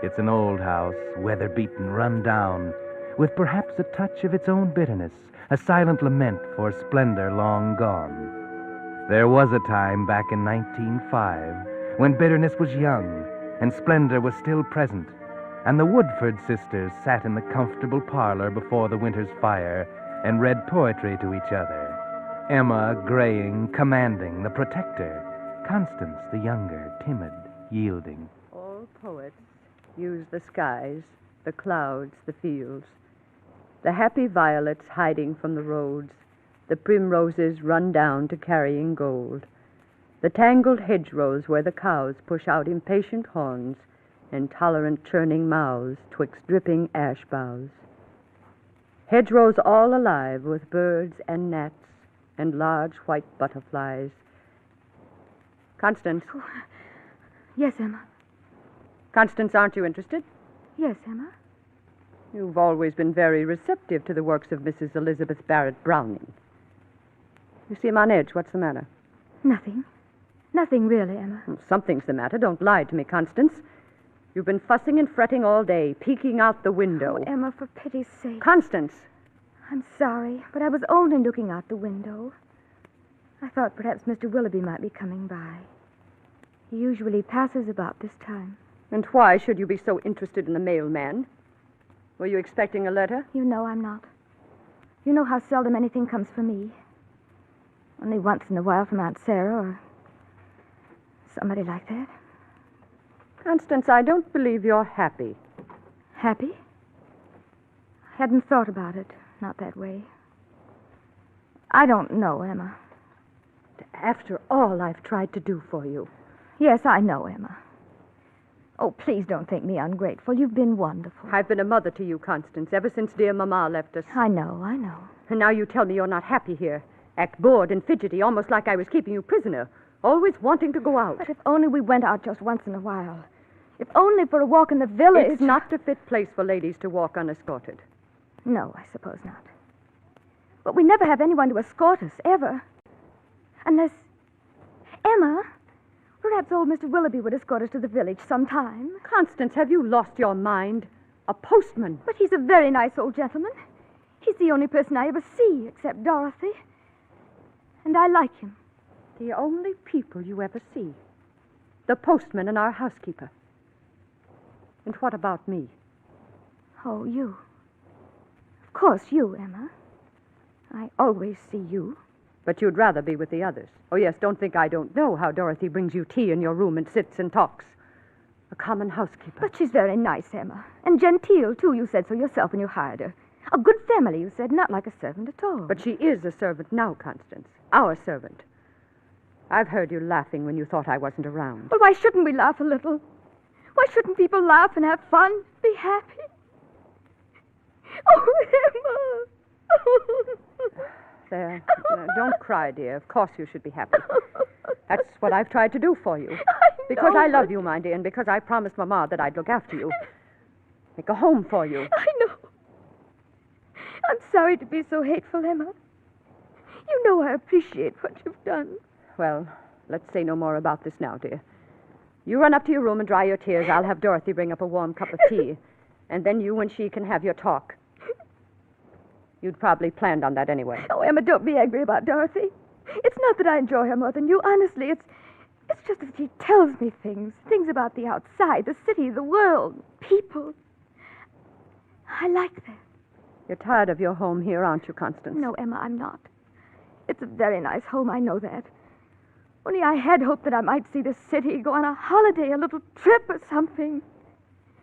It's an old house, weather-beaten, run down, with perhaps a touch of its own bitterness, a silent lament for splendor long gone. There was a time back in 1905 when bitterness was young and splendor was still present, and the Woodford sisters sat in the comfortable parlor before the winter's fire and read poetry to each other. Emma, graying, commanding, the protector. Constance, the younger, timid, yielding. All poets use the skies, the clouds, the fields. The happy violets hiding from the roads, the primroses run down to carrying gold. The tangled hedgerows where the cows push out impatient horns, intolerant churning mouths twixt dripping ash boughs. Hedgerows all alive with birds and gnats and large white butterflies. Constance. Oh, yes, Emma. Constance, aren't you interested? Yes, Emma. You've always been very receptive to the works of Mrs. Elizabeth Barrett Browning. You seem on edge. What's the matter? Nothing. Nothing really, Emma. Well, something's the matter. Don't lie to me, Constance. You've been fussing and fretting all day, peeking out the window. Oh, Emma, for pity's sake. Constance! I'm sorry, but I was only looking out the window. I thought perhaps Mr. Willoughby might be coming by. He usually passes about this time. And why should you be so interested in the mailman? Were you expecting a letter? You know I'm not. You know how seldom anything comes for me. Only once in a while from Aunt Sarah or somebody like that. Constance, I don't believe you're happy. Happy? I hadn't thought about it. Not that way. I don't know, Emma. After all I've tried to do for you. Yes, I know, Emma. Oh, please don't think me ungrateful. You've been wonderful. I've been a mother to you, Constance, ever since dear Mama left us. I know. And now you tell me you're not happy here. Act bored and fidgety, almost like I was keeping you prisoner. Always wanting to go out. But if only we went out just once in a while. If only for a walk in the village. It's not a fit place for ladies to walk unescorted. No, I suppose not. But we never have anyone to escort us, ever. Unless... Emma, perhaps old Mr. Willoughby would escort us to the village sometime. Constance, have you lost your mind? A postman. But he's a very nice old gentleman. He's the only person I ever see, except Dorothy. And I like him. The only people you ever see. The postman and our housekeeper. And what about me? Oh, you. Of course, you, Emma. I always see you. But you'd rather be with the others. Oh, yes, don't think I don't know how Dorothy brings you tea in your room and sits and talks. A common housekeeper. But she's very nice, Emma. And genteel, too. You said so yourself when you hired her. A good family, you said, not like a servant at all. But she is a servant now, Constance. Our servant. I've heard you laughing when you thought I wasn't around. Well, why shouldn't we laugh a little? Why shouldn't people laugh and have fun? Be happy? Oh, Emma! There. No, don't cry, dear. Of course you should be happy. That's what I've tried to do for you. Because I love you, my dear, and because I promised Mama that I'd look after you. Make a home for you. I know. I'm sorry to be so hateful, Emma. You know I appreciate what you've done. Well, let's say no more about this now, dear. You run up to your room and dry your tears. I'll have Dorothy bring up a warm cup of tea. And then you and she can have your talk. You'd probably planned on that anyway. Oh, Emma, don't be angry about Dorothy. It's not that I enjoy her more than you. Honestly, it's It's just that she tells me things about the outside, the city, the world, people. I like that. You're tired of your home here, aren't you, Constance? No, Emma, I'm not. It's a very nice home, I know that. Only I had hoped that I might see the city, go on a holiday, a little trip or something.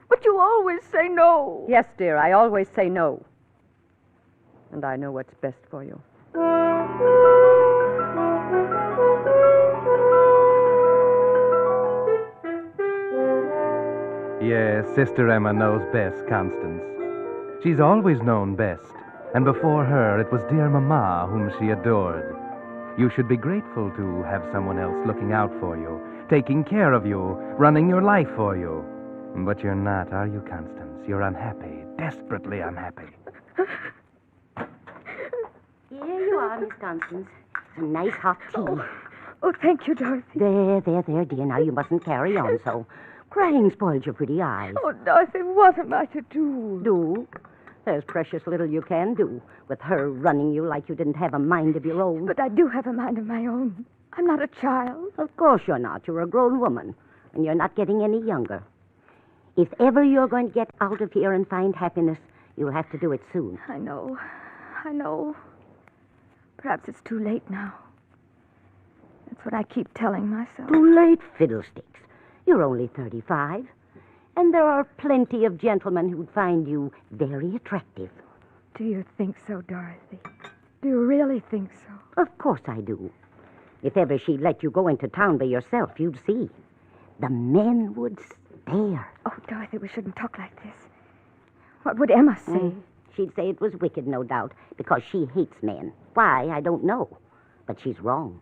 But you always say no. Yes, dear, I always say no. And I know what's best for you. Yes, Sister Emma knows best, Constance. She's always known best, and before her it was dear Mama whom she adored. You should be grateful to have someone else looking out for you, taking care of you, running your life for you. But you're not, are you, Constance? You're unhappy, desperately unhappy. Here you are, Miss Constance. Some nice hot tea. Oh, thank you, Dorothy. There, dear. Now you mustn't carry on so. Crying spoils your pretty eyes. Oh, Dorothy, what am I to do? Do? There's precious little you can do with her running you like you didn't have a mind of your own. But I do have a mind of my own. I'm not a child. Of course you're not. You're a grown woman, and you're not getting any younger. If ever you're going to get out of here and find happiness, you'll have to do it soon. I know. Perhaps it's too late now. That's what I keep telling myself. Too late, fiddlesticks. You're only 35, and there are plenty of gentlemen who'd find you very attractive. Do you think so, Dorothy? Do you really think so? Of course I do. If ever she'd let you go into town by yourself, you'd see. The men would stare. Oh, Dorothy, we shouldn't talk like this. What would Emma say? She'd say it was wicked, no doubt, because she hates men. Why, I don't know. But she's wrong.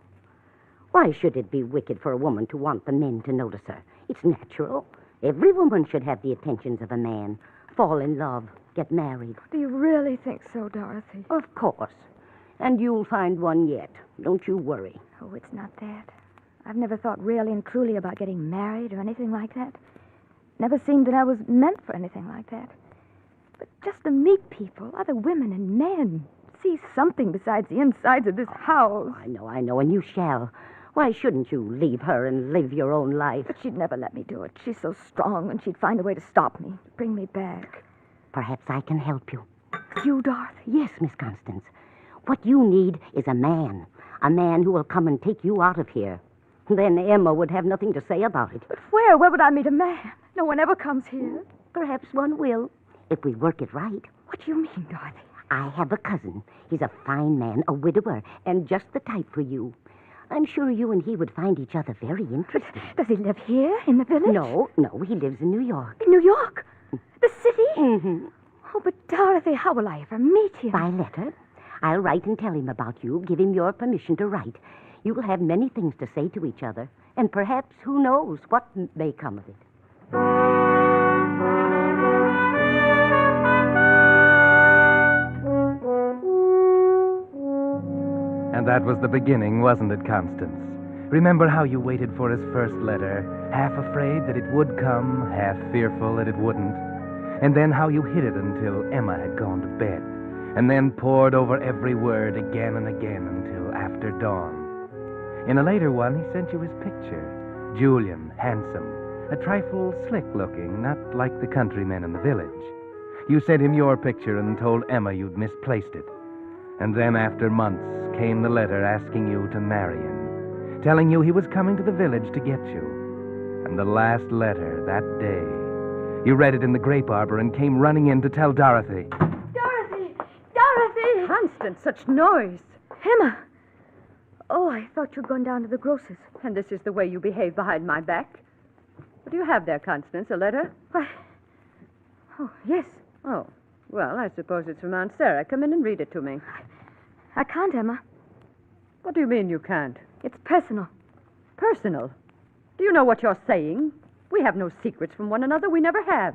Why should it be wicked for a woman to want the men to notice her? It's natural. Every woman should have the attentions of a man, fall in love, get married. Do you really think so, Dorothy? Of course. And you'll find one yet. Don't you worry. Oh, it's not that. I've never thought really and truly about getting married or anything like that. Never seemed that I was meant for anything like that. But just to meet people, other women and men, see something besides the insides of this house. I know, and you shall. Why shouldn't you leave her and live your own life? But she'd never let me do it. She's so strong, and she'd find a way to stop me, bring me back. Perhaps I can help you. You, Dorothy? Yes, Miss Constance. What you need is a man who will come and take you out of here. Then Emma would have nothing to say about it. But where? Where would I meet a man? No one ever comes here. Perhaps one will, if we work it right. What do you mean, Dorothy? I have a cousin. He's a fine man, a widower, and just the type for you. I'm sure you and he would find each other very interesting. Does he live here, in the village? No, he lives in New York. In New York? The city? Mm-hmm. Oh, but Dorothy, how will I ever meet him? By letter. I'll write and tell him about you, give him your permission to write. You'll have many things to say to each other, and perhaps, who knows, what may come of it. And that was the beginning, wasn't it, Constance? Remember how you waited for his first letter, half afraid that it would come, half fearful that it wouldn't? And then how you hid it until Emma had gone to bed, and then pored over every word again and again until after dawn. In a later one, he sent you his picture. Julian, handsome, a trifle slick-looking, not like the countrymen in the village. You sent him your picture and told Emma you'd misplaced it. And then, after months, came the letter asking you to marry him, telling you he was coming to the village to get you. And the last letter, that day, you read it in the grape arbor and came running in to tell Dorothy. Dorothy! Dorothy! Constance, such noise. Emma! Oh, I thought you'd gone down to the grocer's. And this is the way you behave behind my back? What do you have there, Constance? A letter? Why? Oh, yes. Oh, well, I suppose it's from Aunt Sarah. Come in and read it to me. I can't, Emma. What do you mean you can't? It's personal. Personal? Do you know what you're saying? We have no secrets from one another. We never have.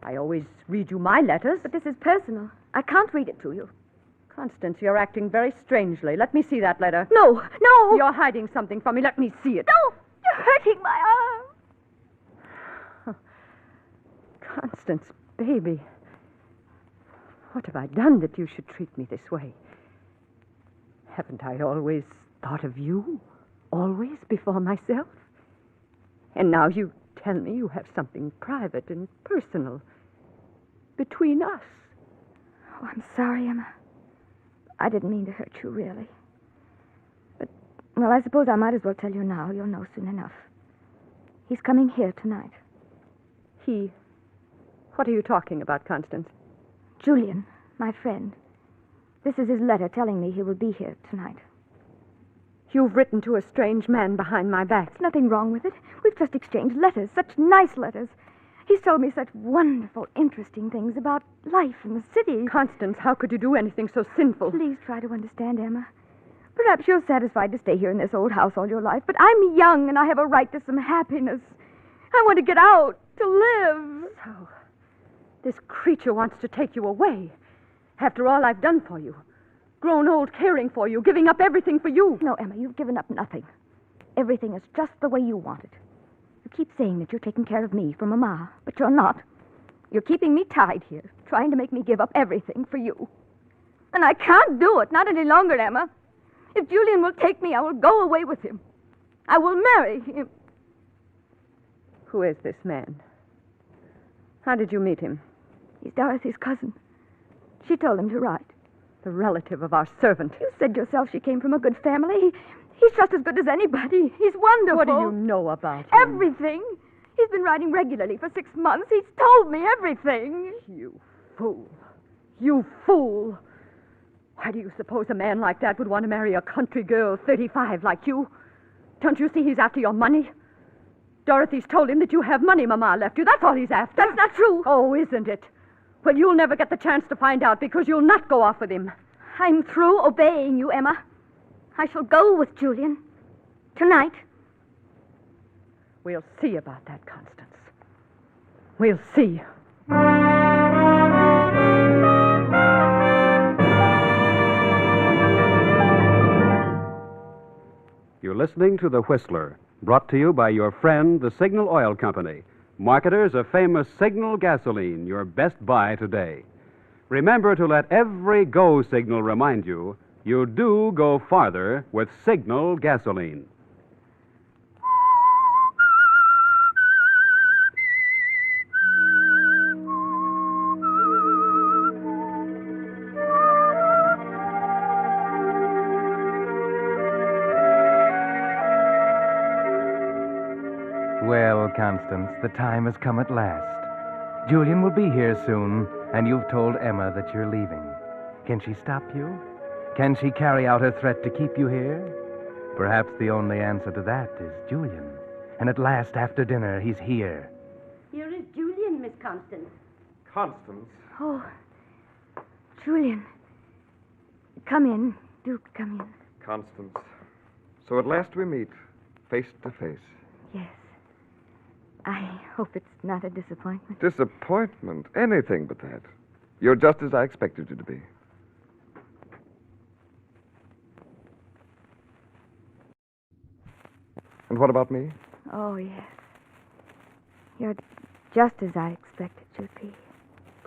I always read you my letters. But this is personal. I can't read it to you. Constance, you're acting very strangely. Let me see that letter. No, no! You're hiding something from me. Let me see it. No! You're hurting my arm. Constance, baby. What have I done that you should treat me this way? Haven't I always thought of you? always before myself? And now you tell me you have something private and personal between us. Oh, I'm sorry, Emma. I didn't mean to hurt you, really. But, well, I suppose I might as well tell you now. You'll know soon enough. He's coming here tonight. He? What are you talking about, Constance? Julian, my friend. This is his letter telling me he will be here tonight. You've written to a strange man behind my back. There's nothing wrong with it. We've just exchanged letters, such nice letters. He's told me such wonderful, interesting things about life in the city. Constance, how could you do anything so sinful? Please try to understand, Emma. Perhaps you're satisfied to stay here in this old house all your life, but I'm young and I have a right to some happiness. I want to get out, to live. So, this creature wants to take you away. After all I've done for you. Grown old caring for you, giving up everything for you. No, Emma, you've given up nothing. Everything is just the way you want it. You keep saying that you're taking care of me for Mama, but you're not. You're keeping me tied here, trying to make me give up everything for you. And I can't do it, not any longer, Emma. If Julian will take me, I will go away with him. I will marry him. Who is this man? How did you meet him? He's Dorothy's cousin. She told him to write. The relative of our servant. You said yourself she came from a good family. He's just as good as anybody. He's wonderful. What do you know about him? Everything. He's been writing regularly for 6 months. He's told me everything. You fool. You fool. Why do you suppose a man like that would want to marry a country girl 35 like you? Don't you see he's after your money? Dorothy's told him that you have money Mama left you. That's all he's after. That's not true. Oh, isn't it? Well, you'll never get the chance to find out because you'll not go off with him. I'm through obeying you, Emma. I shall go with Julian. Tonight. We'll see about that, Constance. We'll see. You're listening to The Whistler, brought to you by your friend, the Signal Oil Company, marketers of famous Signal gasoline, your best buy today. Remember to let every go signal remind you you do go farther with Signal gasoline. Well, Constance, the time has come at last. Julian will be here soon, and you've told Emma that you're leaving. Can she stop you? Can she carry out her threat to keep you here? Perhaps the only answer to that is Julian. And at last, after dinner, he's here. Here is Julian, Miss Constance. Constance? Oh, Julian. Come in. Do come in. Constance. So at last we meet, face to face. Yes. I hope it's not a disappointment. Disappointment? Anything but that. You're just as I expected you to be. And what about me? Oh, yes. You're just as I expected you'd be.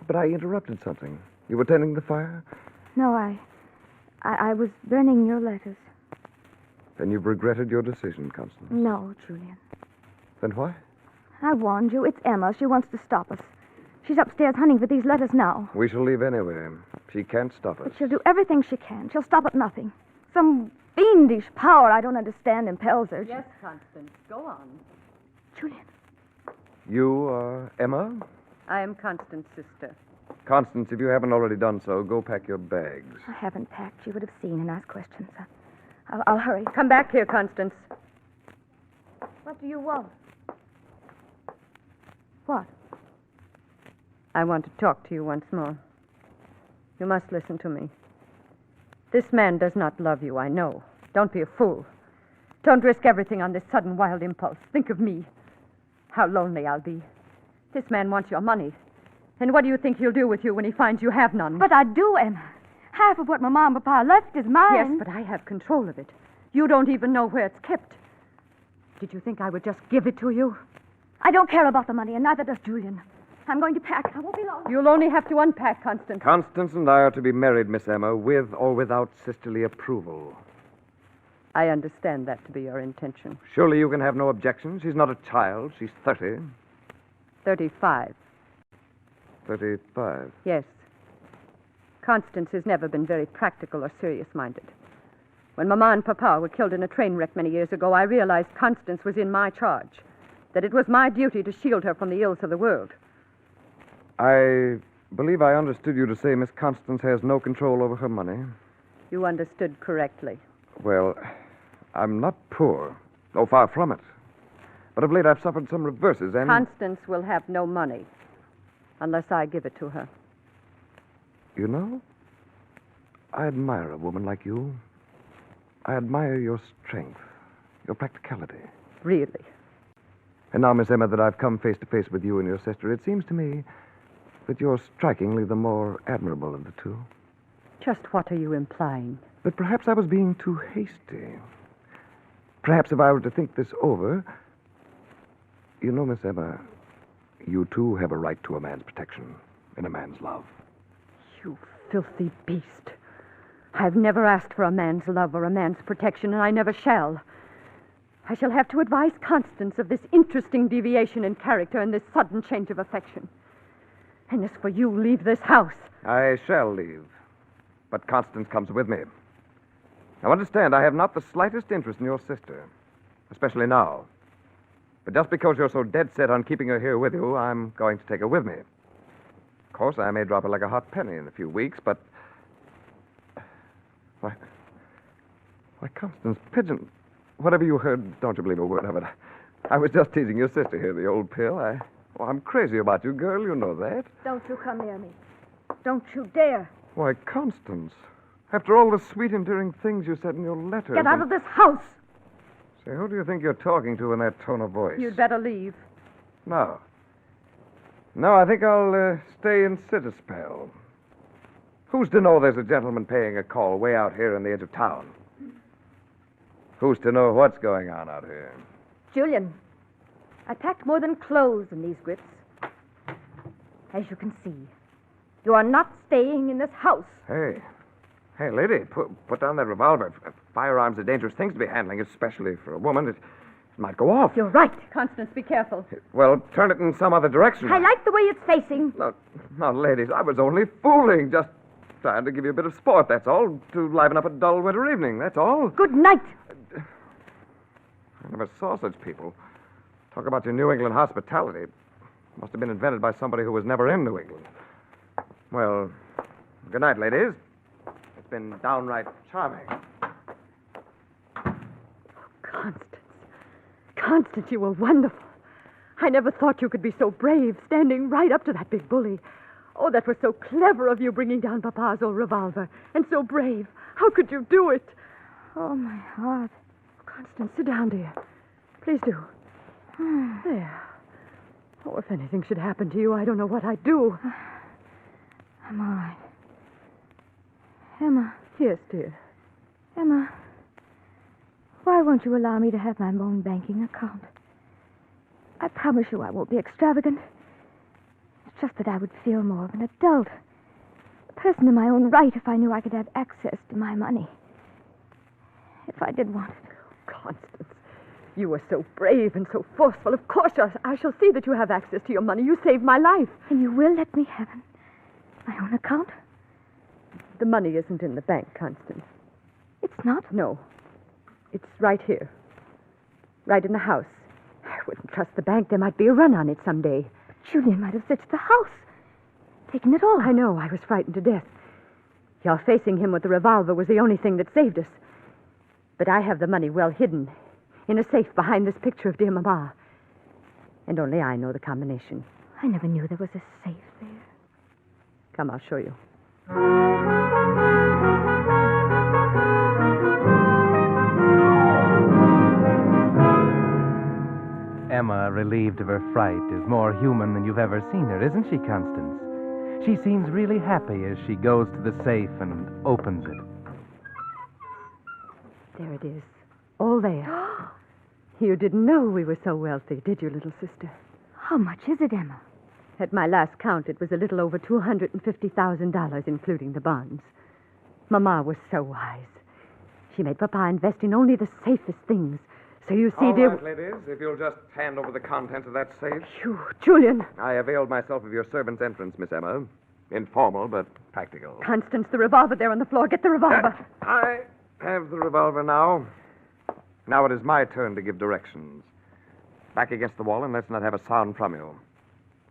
But I interrupted something. You were tending the fire? No, I was burning your letters. Then you've regretted your decision, Constance. No, Julian. Then why? I warned you. It's Emma. She wants to stop us. She's upstairs hunting for these letters now. We shall leave anyway. She can't stop us. But she'll do everything she can. She'll stop at nothing. Some fiendish power I don't understand impels her. Yes, Constance. Go on. Julian. You are Emma? I am Constance's sister. Constance, if you haven't already done so, go pack your bags. I haven't packed. You would have seen and asked questions. I'll hurry. Come back here, Constance. What do you want? What? I want to talk to you once more. You must listen to me. This man does not love you, I know. Don't be a fool. Don't risk everything on this sudden wild impulse. Think of me. How lonely I'll be. This man wants your money. And what do you think he'll do with you when he finds you have none? But I do, Emma. Half of what Mama and Papa left is mine. Yes, but I have control of it. You don't even know where it's kept. Did you think I would just give it to you? I don't care about the money, and neither does Julian. I'm going to pack. I won't be long. You'll only have to unpack, Constance. Constance and I are to be married, Miss Emma, with or without sisterly approval. I understand that to be your intention. Surely you can have no objection. She's not a child. She's 30. 35. 35. Yes. Constance has never been very practical or serious-minded. When Mama and Papa were killed in a train wreck many years ago, I realized Constance was in my charge, that it was my duty to shield her from the ills of the world. I believe I understood you to say Miss Constance has no control over her money. You understood correctly. Well, I'm not poor. Oh, far from it. But of late I've suffered some reverses, and... Constance will have no money unless I give it to her. You know, I admire a woman like you. I admire your strength, your practicality. Really? And now, Miss Emma, that I've come face to face with you and your sister, it seems to me that you're strikingly the more admirable of the two. Just what are you implying? That perhaps I was being too hasty. Perhaps if I were to think this over... You know, Miss Emma, you too have a right to a man's protection and a man's love. You filthy beast. I've never asked for a man's love or a man's protection, and I never shall. I shall have to advise Constance of this interesting deviation in character and this sudden change of affection. And as for you, leave this house. I shall leave. But Constance comes with me. Now, understand, I have not the slightest interest in your sister, especially now. But just because you're so dead set on keeping her here with you, I'm going to take her with me. Of course, I may drop her like a hot penny in a few weeks, but... Why, Constance, Pigeon, whatever you heard, don't you believe a word of it. I was just teasing your sister here, the old pill. I'm crazy about you, girl. You know that. Don't you come near me. Don't you dare. Why, Constance, after all the sweet, endearing things you said in your letters... Get out of this house! Say, who do you think you're talking to in that tone of voice? You'd better leave. No. No, I think I'll stay and sit a spell. Who's to know there's a gentleman paying a call way out here on the edge of town? Who's to know what's going on out here? Julian, I packed more than clothes in these grips. As you can see, you are not staying in this house. Hey, lady, put down that revolver. Firearms are dangerous things to be handling, especially for a woman. It might go off. You're right. Constance, be careful. Well, turn it in some other direction. I like the way it's facing. No, ladies, I was only fooling. Just trying to give you a bit of sport, that's all. To liven up a dull winter evening, that's all. Good night. I never saw such people. Talk about your New England hospitality. Must have been invented by somebody who was never in New England. Well, good night, ladies. It's been downright charming. Constance, you were wonderful. I never thought you could be so brave, standing right up to that big bully. Oh, that was so clever of you, bringing down Papa's old revolver. And so brave. How could you do it? Oh, my heart. Constance, sit down, dear. Please do. There. Oh, if anything should happen to you, I don't know what I'd do. I'm all right. Emma. Yes, dear. Emma, why won't you allow me to have my own banking account? I promise you I won't be extravagant. It's just that I would feel more of an adult. A person in my own right if I knew I could have access to my money. If I did want it. Constance, you were so brave and so forceful. Of course I shall see that you have access to your money. You saved my life. And you will let me have my own account? The money isn't in the bank, Constance. It's not? No. It's right here. Right in the house. I wouldn't trust the bank. There might be a run on it someday. But Julian might have searched the house. Taken it all. I know. I was frightened to death. Your facing him with the revolver was the only thing that saved us. But I have the money well hidden in a safe behind this picture of dear Mama. And only I know the combination. I never knew there was a safe there. Come, I'll show you. Emma, relieved of her fright, is more human than you've ever seen her, isn't she, Constance? She seems really happy as she goes to the safe and opens it. There it is. All there. You didn't know we were so wealthy, did you, little sister? How much is it, Emma? At my last count, it was a little over $250,000, including the bonds. Mama was so wise. She made Papa invest in only the safest things. So you see, All dear... right, ladies, if you'll just hand over the contents of that safe. Phew, Julian. I availed myself of your servant's entrance, Miss Emma. Informal, but practical. Constance, the revolver there on the floor. Get the revolver. I have the revolver now. Now it is my turn to give directions. Back against the wall and let's not have a sound from you.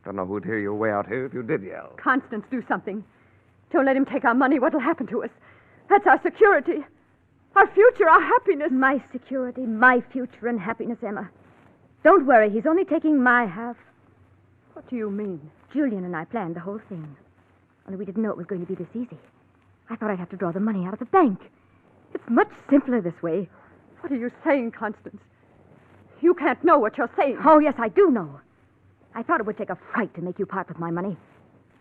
Don't know who'd hear you way out here if you did yell. Constance, do something. Don't let him take our money. What'll happen to us? That's our security. Our future, our happiness. My security, my future and happiness, Emma. Don't worry, he's only taking my half. What do you mean? Julian and I planned the whole thing. Only we didn't know it was going to be this easy. I thought I'd have to draw the money out of the bank. It's much simpler this way. What are you saying, Constance? You can't know what you're saying. Oh, yes, I do know. I thought it would take a fright to make you part with my money.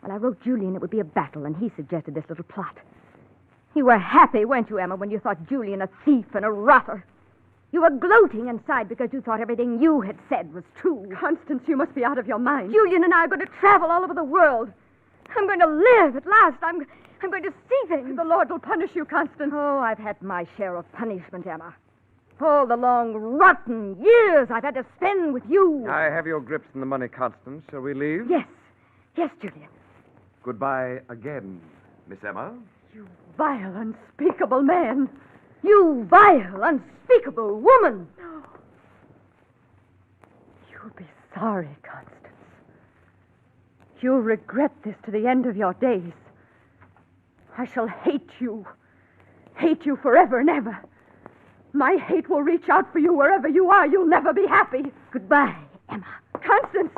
Well, I wrote Julian it would be a battle, and he suggested this little plot. You were happy, weren't you, Emma, when you thought Julian a thief and a rotter? You were gloating inside because you thought everything you had said was true. Constance, you must be out of your mind. Julian and I are going to travel all over the world. I'm going to live at last. I'm going to see things. The Lord will punish you, Constance. Oh, I've had my share of punishment, Emma. All the long, rotten years I've had to spend with you. I have your grips in the money, Constance. Shall we leave? Yes. Yes, Julian. Goodbye again, Miss Emma. You vile, unspeakable man. You vile, unspeakable woman. You'll be sorry, Constance. You'll regret this to the end of your days. I shall hate you. Hate you forever and ever. My hate will reach out for you wherever you are. You'll never be happy. Goodbye, Emma. Constance!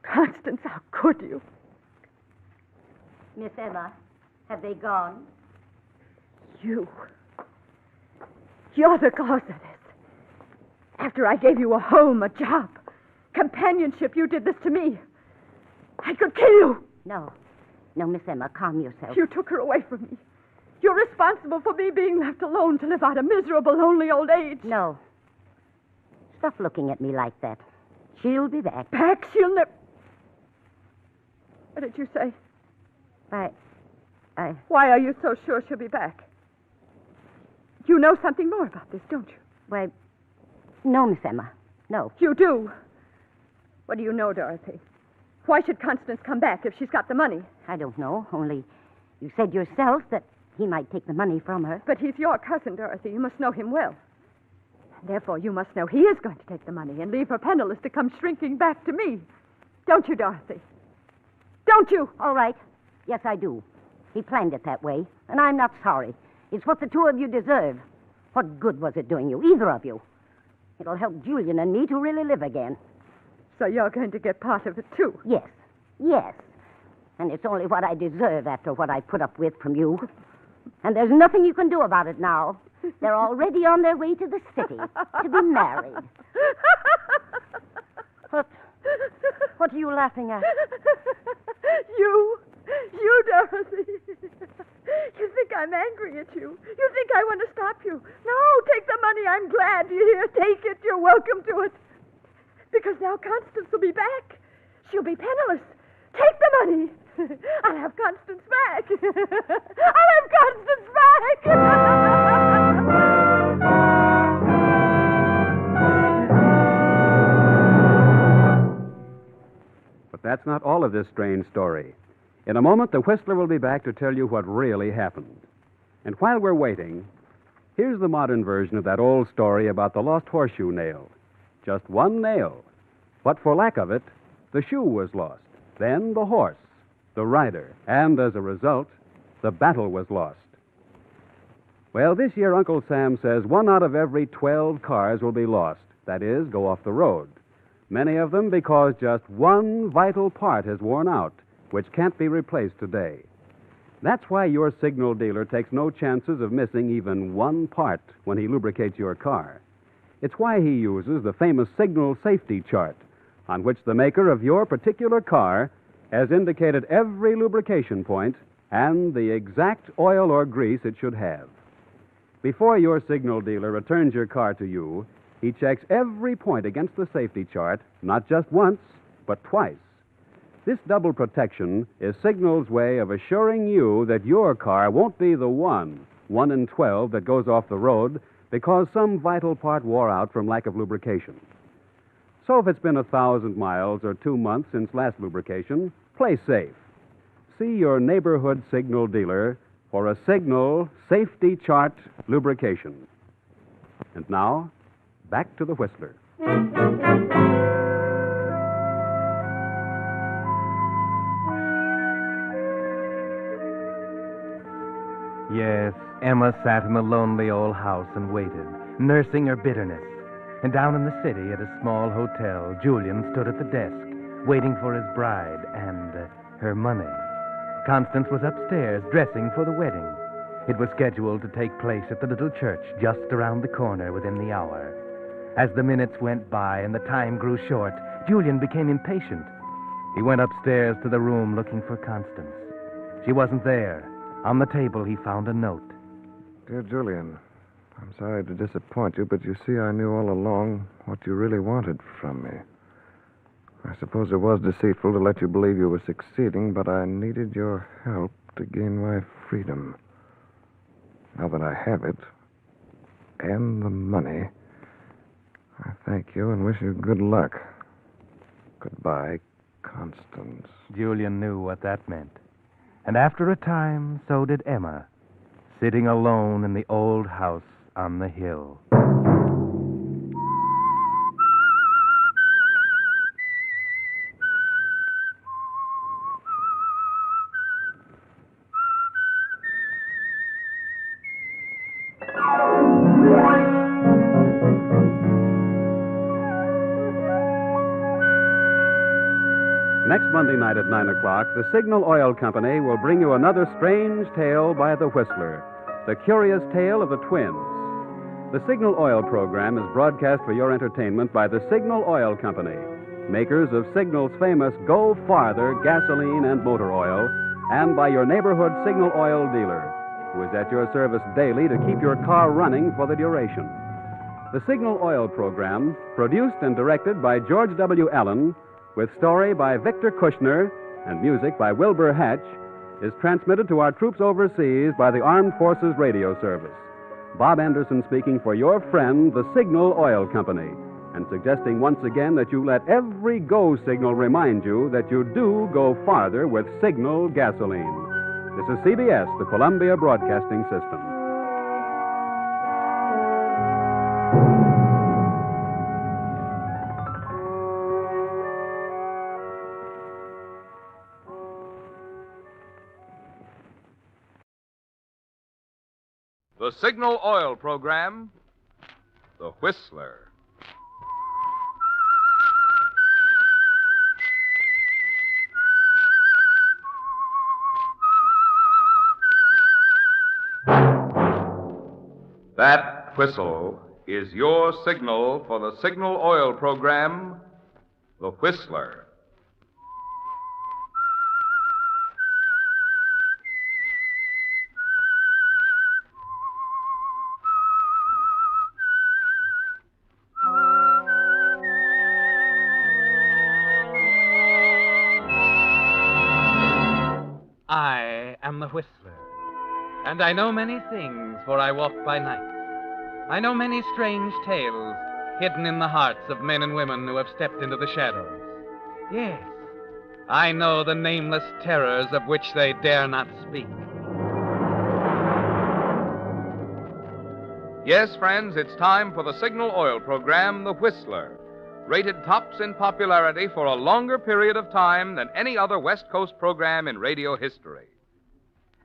Constance, how could you? Miss Emma, have they gone? You're the cause of this. After I gave you a home, a job, companionship, you did this to me. I could kill you. No. No, Miss Emma, calm yourself. You took her away from me. You're responsible for me being left alone to live out a miserable, lonely old age. No. Stop looking at me like that. She'll be back. Back? She'll never... What did you say? Why are you so sure she'll be back? You know something more about this, don't you? Why, no, Miss Emma. No. You do? What do you know, Dorothy? Why should Constance come back if she's got the money? I don't know, only you said yourself that he might take the money from her. But he's your cousin, Dorothy. You must know him well. Therefore, you must know he is going to take the money and leave her penniless to come shrinking back to me. Don't you, Dorothy? Don't you? All right. Yes, I do. He planned it that way, and I'm not sorry. It's what the two of you deserve. What good was it doing you, either of you? It'll help Julian and me to really live again. So you're going to get part of it, too? Yes. Yes. And it's only what I deserve after what I put up with from you. And there's nothing you can do about it now. They're already on their way to the city to be married. What are you laughing at? You, Dorothy. You think I'm angry at you. You think I want to stop you. No, take the money. I'm glad you're here. Take it. You're welcome to it. Because now Constance will be back. She'll be penniless. Take the money. I'll have Constance back. I'll have Constance back. But that's not all of this strange story. In a moment, the Whistler will be back to tell you what really happened. And while we're waiting, here's the modern version of that old story about the lost horseshoe nail. Just one nail. But for lack of it, the shoe was lost. Then the horse, the rider, and as a result, the battle was lost. Well, this year, Uncle Sam says 1 out of every 12 cars will be lost. That is, go off the road. Many of them because just one vital part has worn out, which can't be replaced today. That's why your signal dealer takes no chances of missing even one part when he lubricates your car. It's why he uses the famous signal safety chart, on which the maker of your particular car has indicated every lubrication point and the exact oil or grease it should have. Before your signal dealer returns your car to you, he checks every point against the safety chart, not just once, but twice. This double protection is Signal's way of assuring you that your car won't be the one 1 in 12 that goes off the road because some vital part wore out from lack of lubrication. So if it's been 1,000 miles or 2 months since last lubrication, play safe. See your neighborhood Signal dealer for a Signal Safety Chart lubrication. And now, back to the Whistler. Yes, Emma sat in the lonely old house and waited, nursing her bitterness. And down in the city at a small hotel, Julian stood at the desk, waiting for his bride and her money. Constance was upstairs, dressing for the wedding. It was scheduled to take place at the little church just around the corner within the hour. As the minutes went by and the time grew short, Julian became impatient. He went upstairs to the room looking for Constance. She wasn't there. On the table, he found a note. Dear Julian, I'm sorry to disappoint you, but you see, I knew all along what you really wanted from me. I suppose it was deceitful to let you believe you were succeeding, but I needed your help to gain my freedom. Now that I have it, and the money, I thank you and wish you good luck. Goodbye, Constance. Julian knew what that meant. And after a time, so did Emma, sitting alone in the old house on the hill. Next Monday night at 9 o'clock, the Signal Oil Company will bring you another strange tale by the Whistler, the curious tale of the twins. The Signal Oil program is broadcast for your entertainment by the Signal Oil Company, makers of Signal's famous Go Farther gasoline and motor oil, and by your neighborhood Signal Oil dealer, who is at your service daily to keep your car running for the duration. The Signal Oil program, produced and directed by George W. Allen, with story by Victor Kushner and music by Wilbur Hatch, is transmitted to our troops overseas by the Armed Forces Radio Service. Bob Anderson speaking for your friend, the Signal Oil Company, and suggesting once again that you let every go signal remind you that you do go farther with Signal gasoline. This is CBS, the Columbia Broadcasting System. The Signal Oil program, The Whistler. That whistle is your signal for the Signal Oil program, The Whistler. I am the Whistler, and I know many things, for I walk by night. I know many strange tales hidden in the hearts of men and women who have stepped into the shadows. Yes, I know the nameless terrors of which they dare not speak. Yes, friends, it's time for the Signal Oil program, The Whistler, rated tops in popularity for a longer period of time than any other West Coast program in radio history.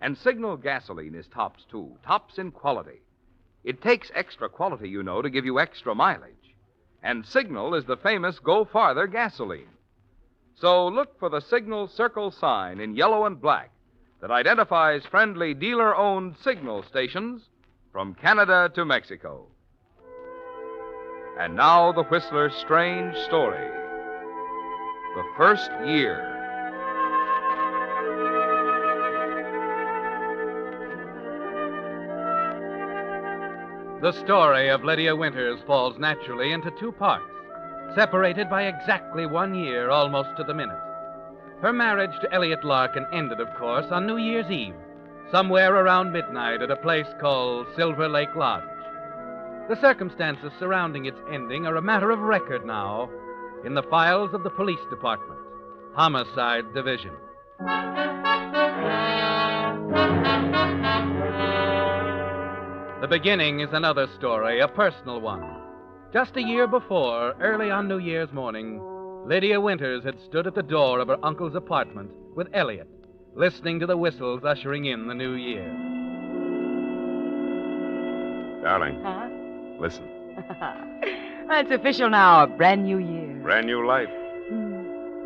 And Signal gasoline is tops, too, tops in quality. It takes extra quality, you know, to give you extra mileage. And Signal is the famous Go Farther gasoline. So look for the Signal circle sign in yellow and black that identifies friendly dealer-owned Signal stations from Canada to Mexico. And now the Whistler's strange story. The first year. The story of Lydia Winters falls naturally into two parts, separated by exactly 1 year, almost to the minute. Her marriage to Elliot Larkin ended, of course, on New Year's Eve, somewhere around midnight at a place called Silver Lake Lodge. The circumstances surrounding its ending are a matter of record now in the files of the police department, Homicide Division. The beginning is another story, a personal one. Just a year before, early on New Year's morning, Lydia Winters had stood at the door of her uncle's apartment with Elliot, listening to the whistles ushering in the new year. Darling, Huh? listen. It's official now. A brand new year. Brand new life.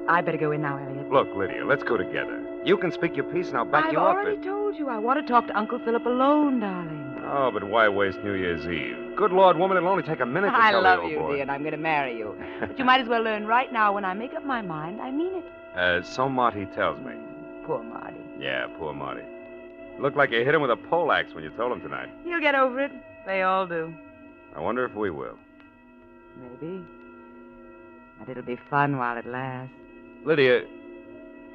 I better go in now, Elliot. Look, Lydia, let's go together. You can speak your piece and I'll back I've you up. already told you I want to talk to Uncle Philip alone, darling. Oh, but why waste New Year's Eve? Good Lord, woman, it'll only take a minute to I tell love the old you, boy. dear, and I'm going to marry you. But you might as well learn right now when I make up my mind, I mean it. So Marty tells me. Poor Marty. Yeah, poor Marty. Looked like you hit him with a poleaxe when you told him tonight. He'll get over it. They all do. I wonder if we will. Maybe. But it'll be fun while it lasts. Lydia,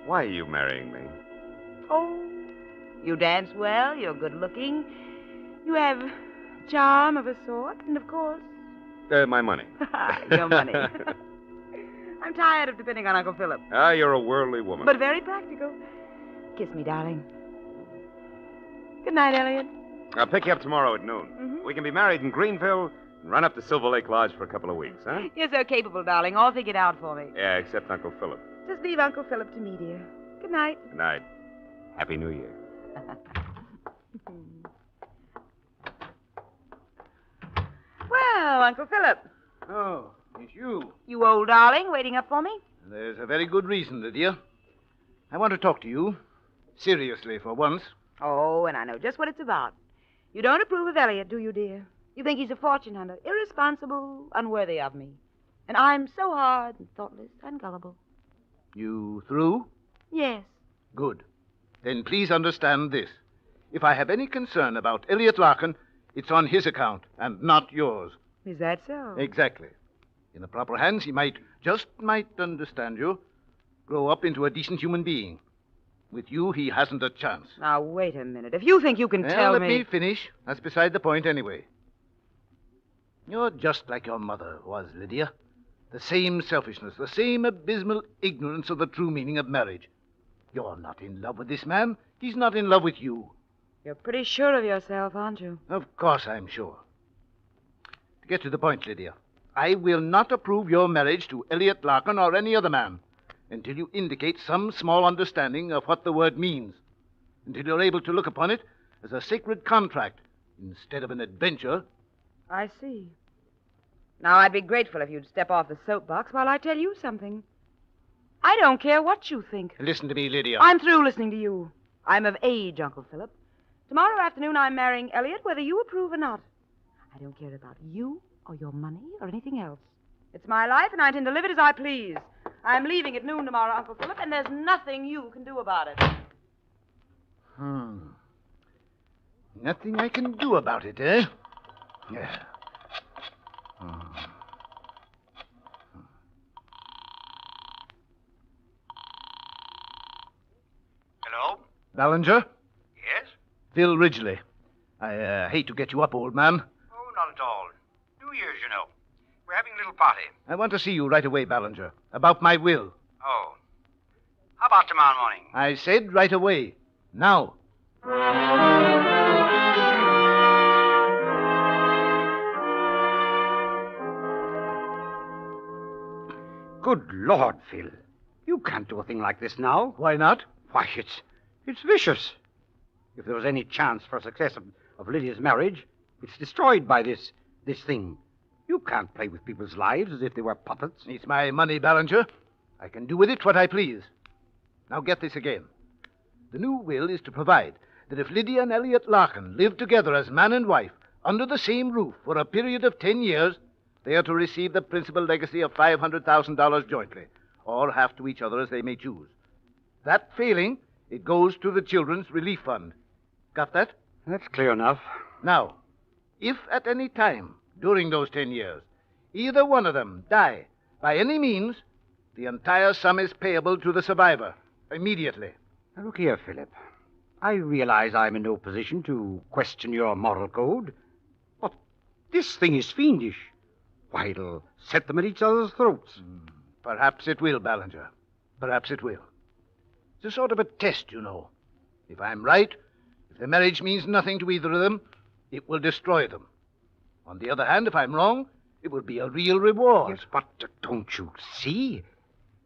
why are you marrying me? Oh, you dance well, you're good looking. You have charm of a sort, and of course, My money. your money. I'm tired of depending on Uncle Philip. Ah, you're a worldly woman. But very practical. Kiss me, darling. Good night, Elliot. I'll pick you up tomorrow at noon. Mm-hmm. We can be married in Greenville and run up to Silver Lake Lodge for a couple of weeks, huh? You're so capable, darling. All figured out for me. Yeah, except Uncle Philip. Just leave Uncle Philip to me, dear. Good night. Good night. Happy New Year. Well, Uncle Philip. Oh, it's you. You old darling, waiting up for me? There's a very good reason, Lydia. I want to talk to you. Seriously, for once. Oh, and I know just what it's about. You don't approve of Elliot, do you, dear? You think he's a fortune hunter, irresponsible, unworthy of me. And I'm so hard and thoughtless and gullible. You through? Yes. Good. Then please understand this. If I have any concern about Elliot Larkin, it's on his account and not yours. Is that so? Exactly. In the proper hands, he might understand you, grow up into a decent human being. With you, he hasn't a chance. Now, wait a minute. If you think you can tell Let me finish. That's beside the point anyway. You're just like your mother was, Lydia. The same selfishness, the same abysmal ignorance of the true meaning of marriage. You're not in love with this man. He's not in love with you. You're pretty sure of yourself, aren't you? Of course I'm sure. To get to the point, Lydia, I will not approve your marriage to Elliot Larkin or any other man until you indicate some small understanding of what the word means, until you're able to look upon it as a sacred contract instead of an adventure. I see. Now, I'd be grateful if you'd step off the soapbox while I tell you something. I don't care what you think. Listen to me, Lydia. I'm through listening to you. I'm of age, Uncle Philip. Tomorrow afternoon, I'm marrying Elliot, whether you approve or not. I don't care about you or your money or anything else. It's my life, and I intend to live it as I please. I'm leaving at noon tomorrow, Uncle Philip, and there's nothing you can do about it. Nothing I can do about it, eh? Yeah. Hello? Ballinger? Yes? Phil Ridgely. I hate to get you up, old man. Oh, not at all. New Year's, you know. We're having a little party. I want to see you right away, Ballinger, about my will. Oh. How about tomorrow morning? I said right away. Now. Good Lord, Phil. You can't do a thing like this now. Why not? Why, it's vicious. If there was any chance for success of Lydia's marriage, it's destroyed by this thing. You can't play with people's lives as if they were puppets. It's my money, Ballinger. I can do with it what I please. Now get this again. The new will is to provide that if Lydia and Elliot Larkin live together as man and wife under the same roof for a period of 10 years, they are to receive the principal legacy of $500,000 jointly, or half to each other as they may choose. That failing, it goes to the Children's Relief Fund. Got that? That's clear enough. Now, if at any time during those 10 years either one of them die by any means, the entire sum is payable to the survivor immediately. Now, look here, Philip. I realize I'm in no position to question your moral code. But this thing is fiendish. Why, it'll set them at each other's throats. Perhaps it will, Ballinger. Perhaps it will. It's a sort of a test, you know. If I'm right, if the marriage means nothing to either of them, it will destroy them. On the other hand, if I'm wrong, it will be a real reward. Yes, but don't you see?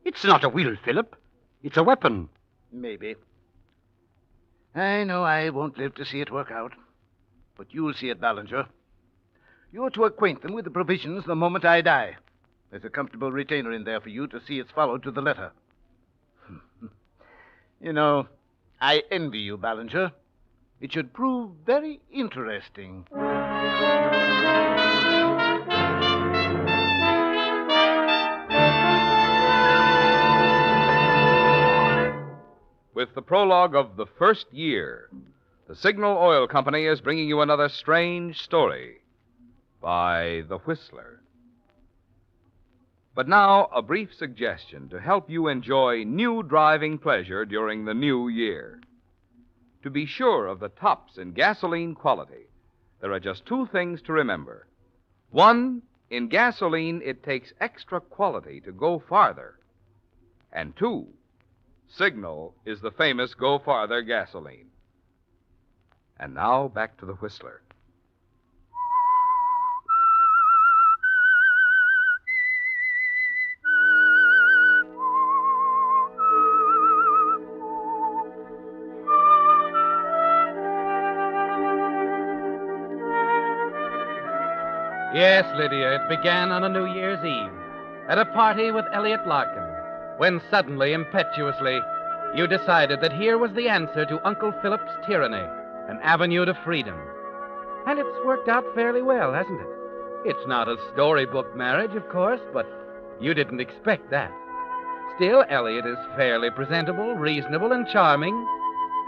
It's not a will, Philip. It's a weapon. Maybe. I know I won't live to see it work out. But you'll see it, Ballinger. You're to acquaint them with the provisions the moment I die. There's a comfortable retainer in there for you to see it's followed to the letter. You know, I envy you, Ballinger. It should prove very interesting. With the prologue of The First Year, the Signal Oil Company is bringing you another strange story by The Whistler. But now, a brief suggestion to help you enjoy new driving pleasure during the new year. To be sure of the tops in gasoline quality, there are just two things to remember. One, in gasoline, it takes extra quality to go farther. And two, Signal is the famous Go Farther gasoline. And now, back to the Whistler. Yes, Lydia, it began on a New Year's Eve at a party with Elliot Larkin, when suddenly, impetuously, you decided that here was the answer to Uncle Philip's tyranny, an avenue to freedom. And it's worked out fairly well, hasn't it? It's not a storybook marriage, of course, but you didn't expect that. Still, Elliot is fairly presentable, reasonable, and charming,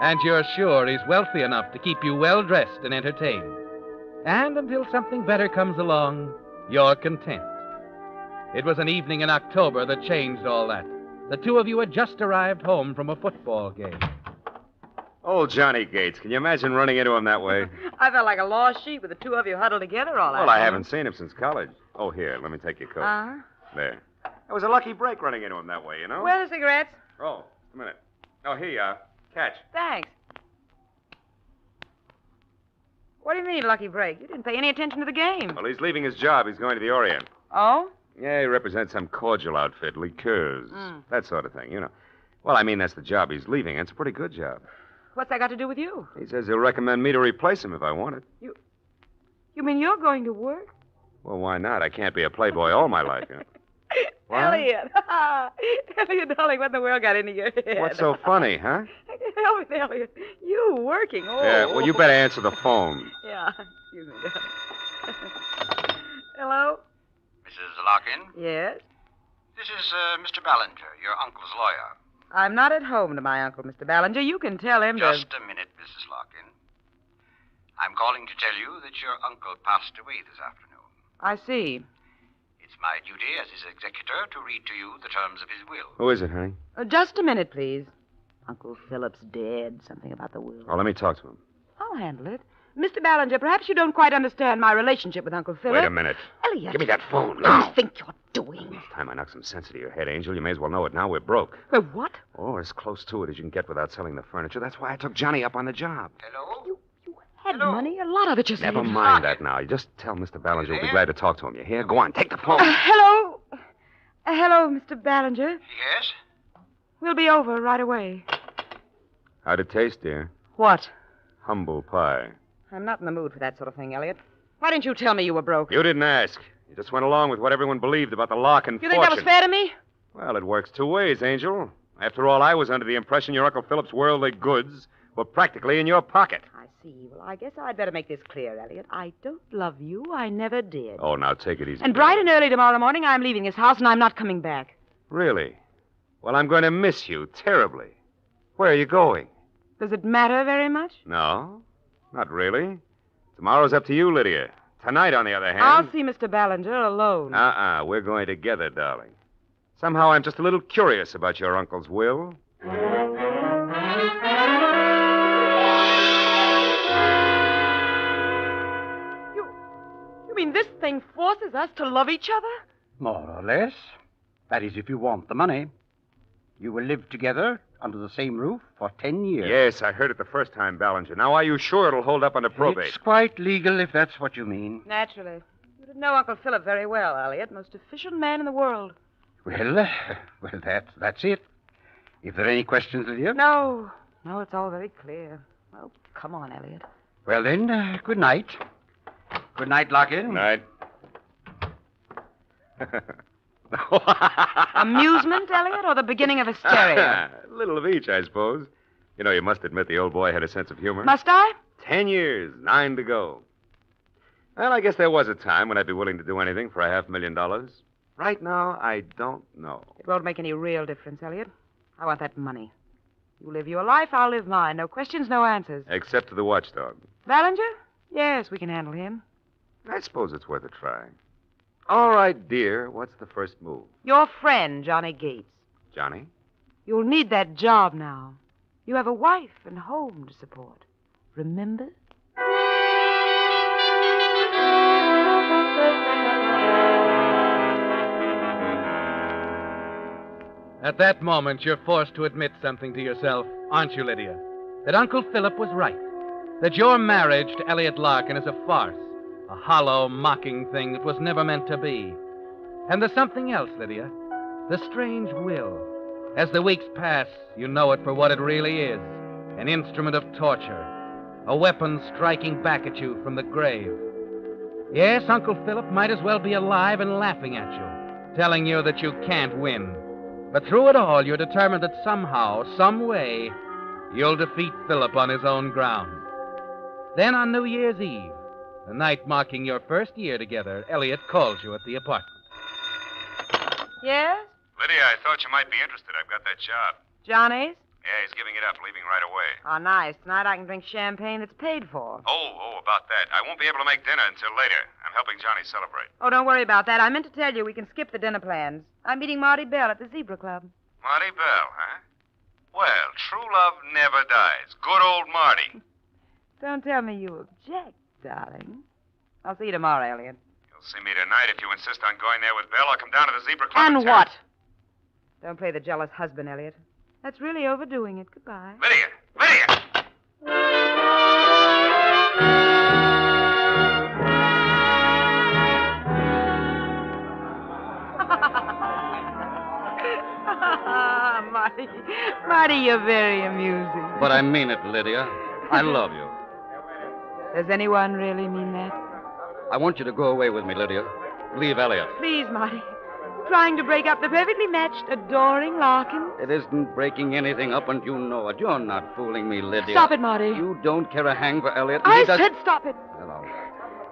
and you're sure he's wealthy enough to keep you well-dressed and entertained. And until something better comes along, you're content. It was an evening in October that changed all that. The two of you had just arrived home from a football game. Old Johnny Gates. Can you imagine running into him that way? I felt like a lost sheep with the two of you huddled together all Well, I haven't seen him since college. Oh, here, let me take your coat. Uh-huh. There. That was a lucky break running into him that way, you know? Where are the cigarettes? Oh, just a minute. Oh, here you are. Catch. Thanks. What do you mean, lucky break? You didn't pay any attention to the game. Well, he's leaving his job. He's going to the Orient. Oh? Yeah, he represents some cordial outfit, liqueurs, that sort of thing, you know. Well, I mean, that's the job he's leaving. It's a pretty good job. What's that got to do with you? He says he'll recommend me to replace him if I want it. You mean you're going to work? Well, why not? I can't be a playboy all my life, you know. What? Elliot. Elliot, darling, what in the world got into your head? What's so funny, huh? Help me, Elliot. You working? Oh. Yeah, well, you better answer the phone. Yeah, excuse me, darling. Hello? Mrs. Larkin? Yes? This is Mr. Ballinger, your uncle's lawyer. I'm not at home to my uncle, Mr. Ballinger. You can tell him to... Just a minute, Mrs. Larkin. I'm calling to tell you that your uncle passed away this afternoon. I see. It's my duty as his executor to read to you the terms of his will. Who is it, honey? Just a minute, please. Uncle Philip's dead. Something about the will. Oh, let me talk to him. I'll handle it. Mr. Ballinger, perhaps you don't quite understand my relationship with Uncle Philip. Wait a minute. Elliot. Give me that phone What do now. you think you're doing? It's time I knock some sense into your head, Angel. You may as well know it now. We're broke. Well, what? Oh, as close to it as you can get without selling the furniture. That's why I took Johnny up on the job. Hello? Had money, a lot of it, you say. Never mind that now. You just tell Mr. Ballinger we'll be glad to talk to him. You hear? Go on, take the phone. Hello? Hello, Mr. Ballinger. Yes? We'll be over right away. How'd it taste, dear? What? Humble pie. I'm not in the mood for that sort of thing, Elliot. Why didn't you tell me you were broke? You didn't ask. You just went along with what everyone believed about the Larkin You fortune. think that was fair to me? Well, it works two ways, Angel. After all, I was under the impression your Uncle Philip's worldly goods were practically in your pocket. I see. Well, I guess I'd better make this clear, Elliot. I don't love you. I never did. Oh, now take it easy. And bright and early tomorrow morning, I'm leaving this house and I'm not coming back. Really? Well, I'm going to miss you terribly. Where are you going? Does it matter very much? No, not really. Tomorrow's up to you, Lydia. Tonight, on the other hand... I'll see Mr. Ballinger alone. We're going together, darling. Somehow I'm just a little curious about your uncle's will. mean this thing forces us to love each other? More or less. That is, if you want the money. You will live together under the same roof for 10 years. Yes, I heard it the first time, Ballinger. Now, are you sure it'll hold up under probate? It's quite legal if that's what you mean. Naturally. You did know Uncle Philip very well, Elliot. Most efficient man in the world. Well, that's it. If there are any questions, Lydia? No, it's all very clear. Well, come on, Elliot. Well, then, good night. Good night, Larkin. Night. Amusement, Elliot, or the beginning of hysteria? A little of each, I suppose. You know, you must admit the old boy had a sense of humor. Must I? 10 years, 9 to go. Well, I guess there was a time when I'd be willing to do anything for $500,000. Right now, I don't know. It won't make any real difference, Elliot. I want that money. You live your life, I'll live mine. No questions, no answers. Except to the watchdog. Ballinger? Yes, we can handle him. I suppose it's worth a try. All right, dear. What's the first move? Your friend, Johnny Gates. Johnny? You'll need that job now. You have a wife and home to support. Remember? At that moment, you're forced to admit something to yourself, aren't you, Lydia? That Uncle Philip was right. That your marriage to Elliot Larkin is a farce. A hollow, mocking thing that was never meant to be. And there's something else, Lydia. The strange will. As the weeks pass, you know it for what it really is. An instrument of torture. A weapon striking back at you from the grave. Yes, Uncle Philip might as well be alive and laughing at you, telling you that you can't win. But through it all, you're determined that somehow, some way, you'll defeat Philip on his own ground. Then on New Year's Eve, the night marking your first year together, Elliot calls you at the apartment. Yes? Lydia, I thought you might be interested. I've got that job. Johnny's? Yeah, he's giving it up, leaving right away. Oh, nice. Tonight I can drink champagne that's paid for. Oh, about that. I won't be able to make dinner until later. I'm helping Johnny celebrate. Oh, don't worry about that. I meant to tell you we can skip the dinner plans. I'm meeting Marty Bell at the Zebra Club. Marty Bell, huh? Well, true love never dies. Good old Marty. Don't tell me you object, darling. I'll see you tomorrow, Elliot. You'll see me tonight if you insist on going there with Bell. I'll come down to the Zebra Club. And what? Don't play the jealous husband, Elliot. That's really overdoing it. Goodbye. Lydia! Marty, you're very amusing. But I mean it, Lydia. I love you. Does anyone really mean that? I want you to go away with me, Lydia. Leave Elliot. Please, Marty. Trying to break up the perfectly matched, adoring Larkin? It isn't breaking anything up, and you know it. You're not fooling me, Lydia. Stop it, Marty. You don't care a hang for Elliot. I said stop it. Hello.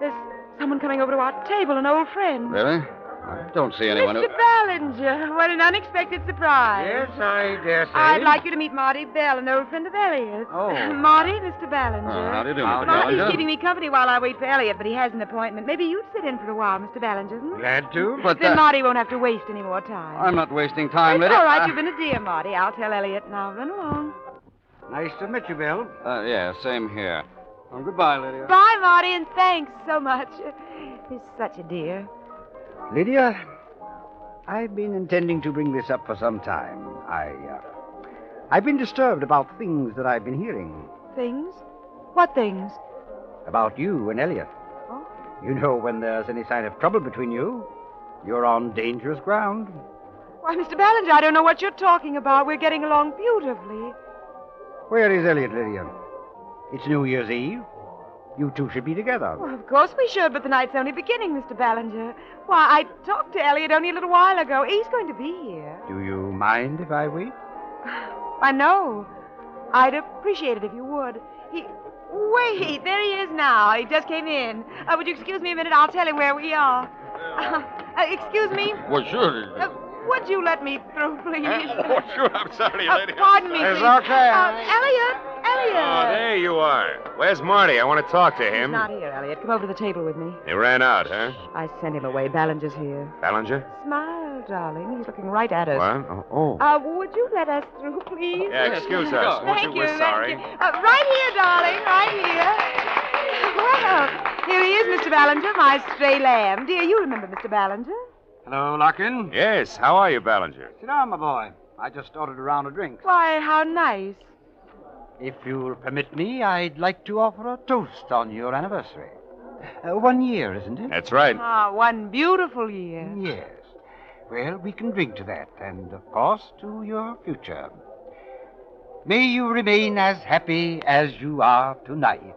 There's someone coming over to our table, an old friend. Really? I don't see anyone Mr. Ballinger. What an unexpected surprise. Yes, I dare say. I'd like you to meet Marty Bell, an old friend of Elliot's. Oh. Marty, Mr. Ballinger. How do you do, Mr. Marty's Ballinger? keeping me company while I wait for Elliot, but he has an appointment. Maybe you'd sit in for a while, Mr. Ballinger. Glad to. But then Marty won't have to waste any more time. I'm not wasting time, It's Lydia. all right. You've been a dear, Marty. I'll tell Elliot. Now, run along. Nice to meet you, Bill. Yeah, same here. Oh, goodbye, Lydia. Bye, Marty, and thanks so much. He's such a dear. Lydia, I've been intending to bring this up for some time. I've been disturbed about things that I've been hearing. Things? What things? About you and Elliot. Oh? You know, when there's any sign of trouble between you, you're on dangerous ground. Why, Mr. Ballinger, I don't know what you're talking about. We're getting along beautifully. Where is Elliot, Lydia? It's New Year's Eve. You two should be together. Well, of course we should, but the night's only beginning, Mr. Ballinger. Why, I talked to Elliot only a little while ago. He's going to be here. Do you mind if I wait? I know. I'd appreciate it if you would. Wait, there he is now. He just came in. Would you excuse me a minute? I'll tell him where we are. Excuse me? Well, sure. Would you let me through, please? Oh, sure. I'm sorry, lady. Pardon me, It's please. okay. Elliot! Oh, there you are. Where's Marty? I want to talk to him. He's not here, Elliot. Come over to the table with me. He ran out, huh? I sent him away. Ballinger's here. Ballinger? Smile, darling. He's looking right at us. What? Oh. Would you let us through, please? Yeah, excuse us. Won't Thank you? We're sorry. Right here, darling. Right here. Well, here he is, Mr. Ballinger, my stray lamb. Dear, you remember Mr. Ballinger? Hello, Larkin. Yes, how are you, Ballinger? Sit down, my boy. I just ordered a round of drinks. Why, how nice. If you'll permit me, I'd like to offer a toast on your anniversary. 1 year, isn't it? That's right. Ah, one beautiful year. Yes. Well, we can drink to that, and, of course, to your future. May you remain as happy as you are tonight.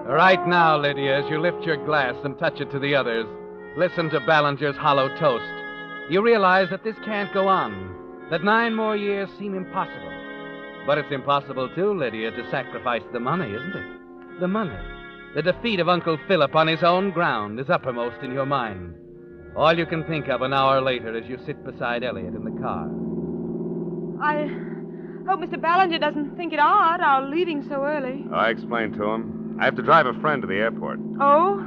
Right now, Lydia, as you lift your glass and touch it to the others, listen to Ballinger's hollow toast. You realize that this can't go on, that 9 more years seem impossible. But it's impossible, too, Lydia, to sacrifice the money, isn't it? The money. The defeat of Uncle Philip on his own ground is uppermost in your mind. All you can think of an hour later as you sit beside Elliot in the car. I hope Mr. Ballinger doesn't think it odd, our leaving so early. I explained to him. I have to drive a friend to the airport. Oh?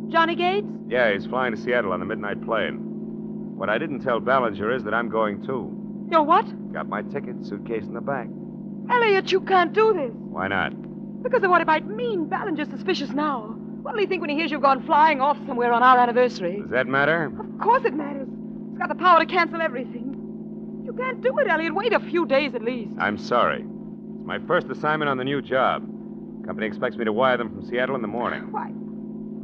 Johnny Gates? Yeah, he's flying to Seattle on the midnight plane. What I didn't tell Ballinger is that I'm going, too. You're what? Got my ticket, suitcase in the back. Elliot, you can't do this. Why not? Because of what it might mean. Ballinger's suspicious now. What'll he think when he hears you've gone flying off somewhere on our anniversary? Does that matter? Of course it matters. It's got the power to cancel everything. You can't do it, Elliot. Wait a few days at least. I'm sorry. It's my first assignment on the new job. Company expects me to wire them from Seattle in the morning.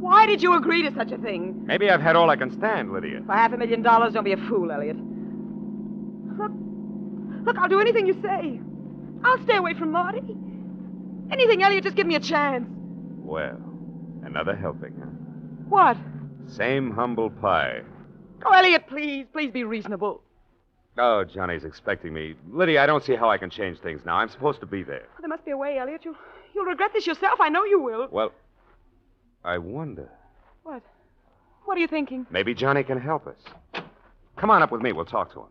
Why did you agree to such a thing? Maybe I've had all I can stand, Lydia. For $500,000, don't be a fool, Elliot. Look, I'll do anything you say. I'll stay away from Marty. Anything, Elliot, just give me a chance. Well, another helping, huh? What? Same humble pie. Oh, Elliot, please be reasonable. Oh, Johnny's expecting me. Lydia, I don't see how I can change things now. I'm supposed to be there. There must be a way, Elliot. You'll regret this yourself. I know you will. Well, I wonder. What? What are you thinking? Maybe Johnny can help us. Come on up with me. We'll talk to him.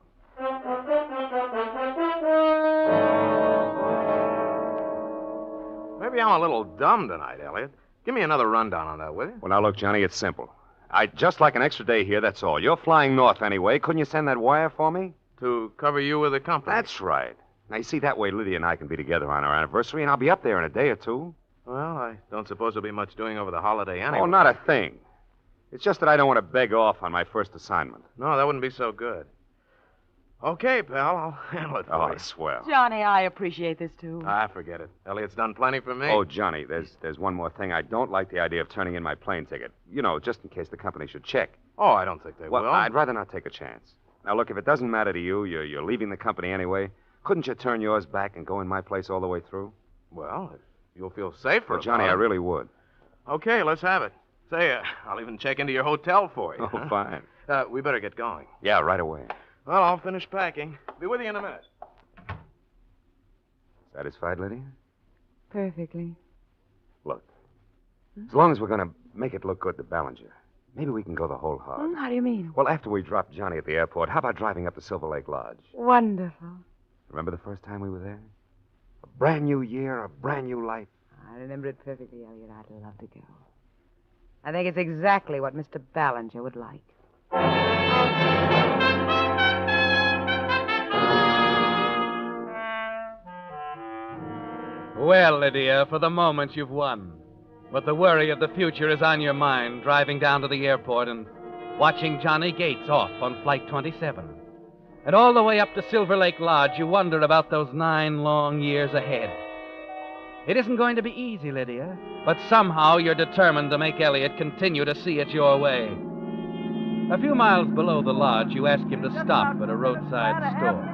Maybe I'm a little dumb tonight, Elliot. Give me another rundown on that, will you? Well, now, look, Johnny, it's simple. I'd just like an extra day here, that's all. You're flying north anyway. Couldn't you send that wire for me? To cover you with the company. That's right. Now, you see, that way Lydia and I can be together on our anniversary, and I'll be up there in a day or two. Well, I don't suppose there'll be much doing over the holiday anyway. Oh, not a thing. It's just that I don't want to beg off on my first assignment. No, that wouldn't be so good. Okay, pal, I'll handle it for you. Swell. Johnny, I appreciate this, too. Forget it. Elliot's done plenty for me. Oh, Johnny, there's one more thing. I don't like the idea of turning in my plane ticket. You know, just in case the company should check. Oh, I don't think they will. I'd rather not take a chance. Now, look, if it doesn't matter to you, you're leaving the company anyway, couldn't you turn yours back and go in my place all the way through? Well, if you'll feel safer. Well, Johnny, I really would. Okay, let's have it. Say, I'll even check into your hotel for you. Oh, fine. We better get going. Yeah, right away. Well, I'll finish packing. Be with you in a minute. Satisfied, Lydia? Perfectly. Look, as long as we're going to make it look good to Ballinger, maybe we can go the whole hog. How do you mean? Well, after we drop Johnny at the airport, how about driving up to Silver Lake Lodge? Wonderful. Remember the first time we were there? A brand new year, a brand new life. I remember it perfectly, Elliot. I'd love to go. I think it's exactly what Mr. Ballinger would like. Well, Lydia, for the moment you've won. But the worry of the future is on your mind, driving down to the airport and watching Johnny Gates off on Flight 27. And all the way up to Silver Lake Lodge, you wonder about those 9 long years ahead. It isn't going to be easy, Lydia, but somehow you're determined to make Elliot continue to see it your way. A few miles below the lodge, you ask him to stop at a roadside store.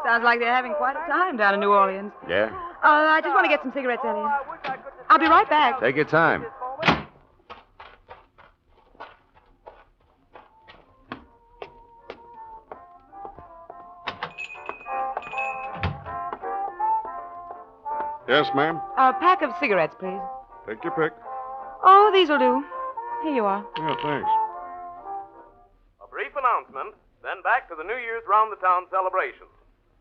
Sounds like they're having quite a time down in New Orleans. Yeah? I just want to get some cigarettes, Elliot. I'll be right back. Take your time. Yes, ma'am? A pack of cigarettes, please. Take your pick. Oh, these'll do. Here you are. Yeah, thanks. A brief announcement, then back to the New Year's round-the-town celebration.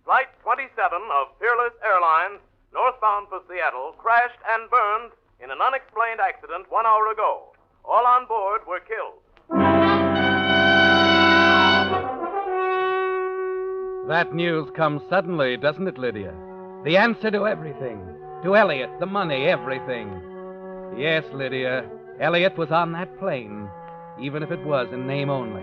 Flight 27 of Peerless Airlines, northbound for Seattle, crashed and burned in an unexplained accident 1 hour ago. All on board were killed. That news comes suddenly, doesn't it, Lydia? The answer to everything. To Elliot, the money, everything. Yes, Lydia, Elliot was on that plane, even if it was in name only.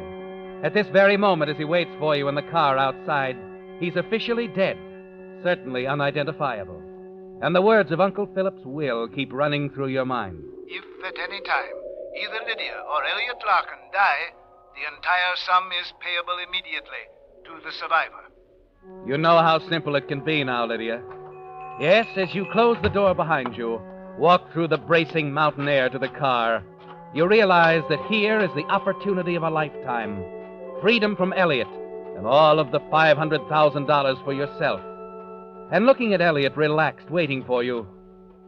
At this very moment, as he waits for you in the car outside, he's officially dead, certainly unidentifiable. And the words of Uncle Philip's will keep running through your mind. If at any time either Lydia or Elliot Larkin die, the entire sum is payable immediately to the survivor. You know how simple it can be now, Lydia. Yes, as you close the door behind you, walk through the bracing mountain air to the car, you realize that here is the opportunity of a lifetime. Freedom from Elliot and all of the $500,000 for yourself. And looking at Elliot relaxed, waiting for you,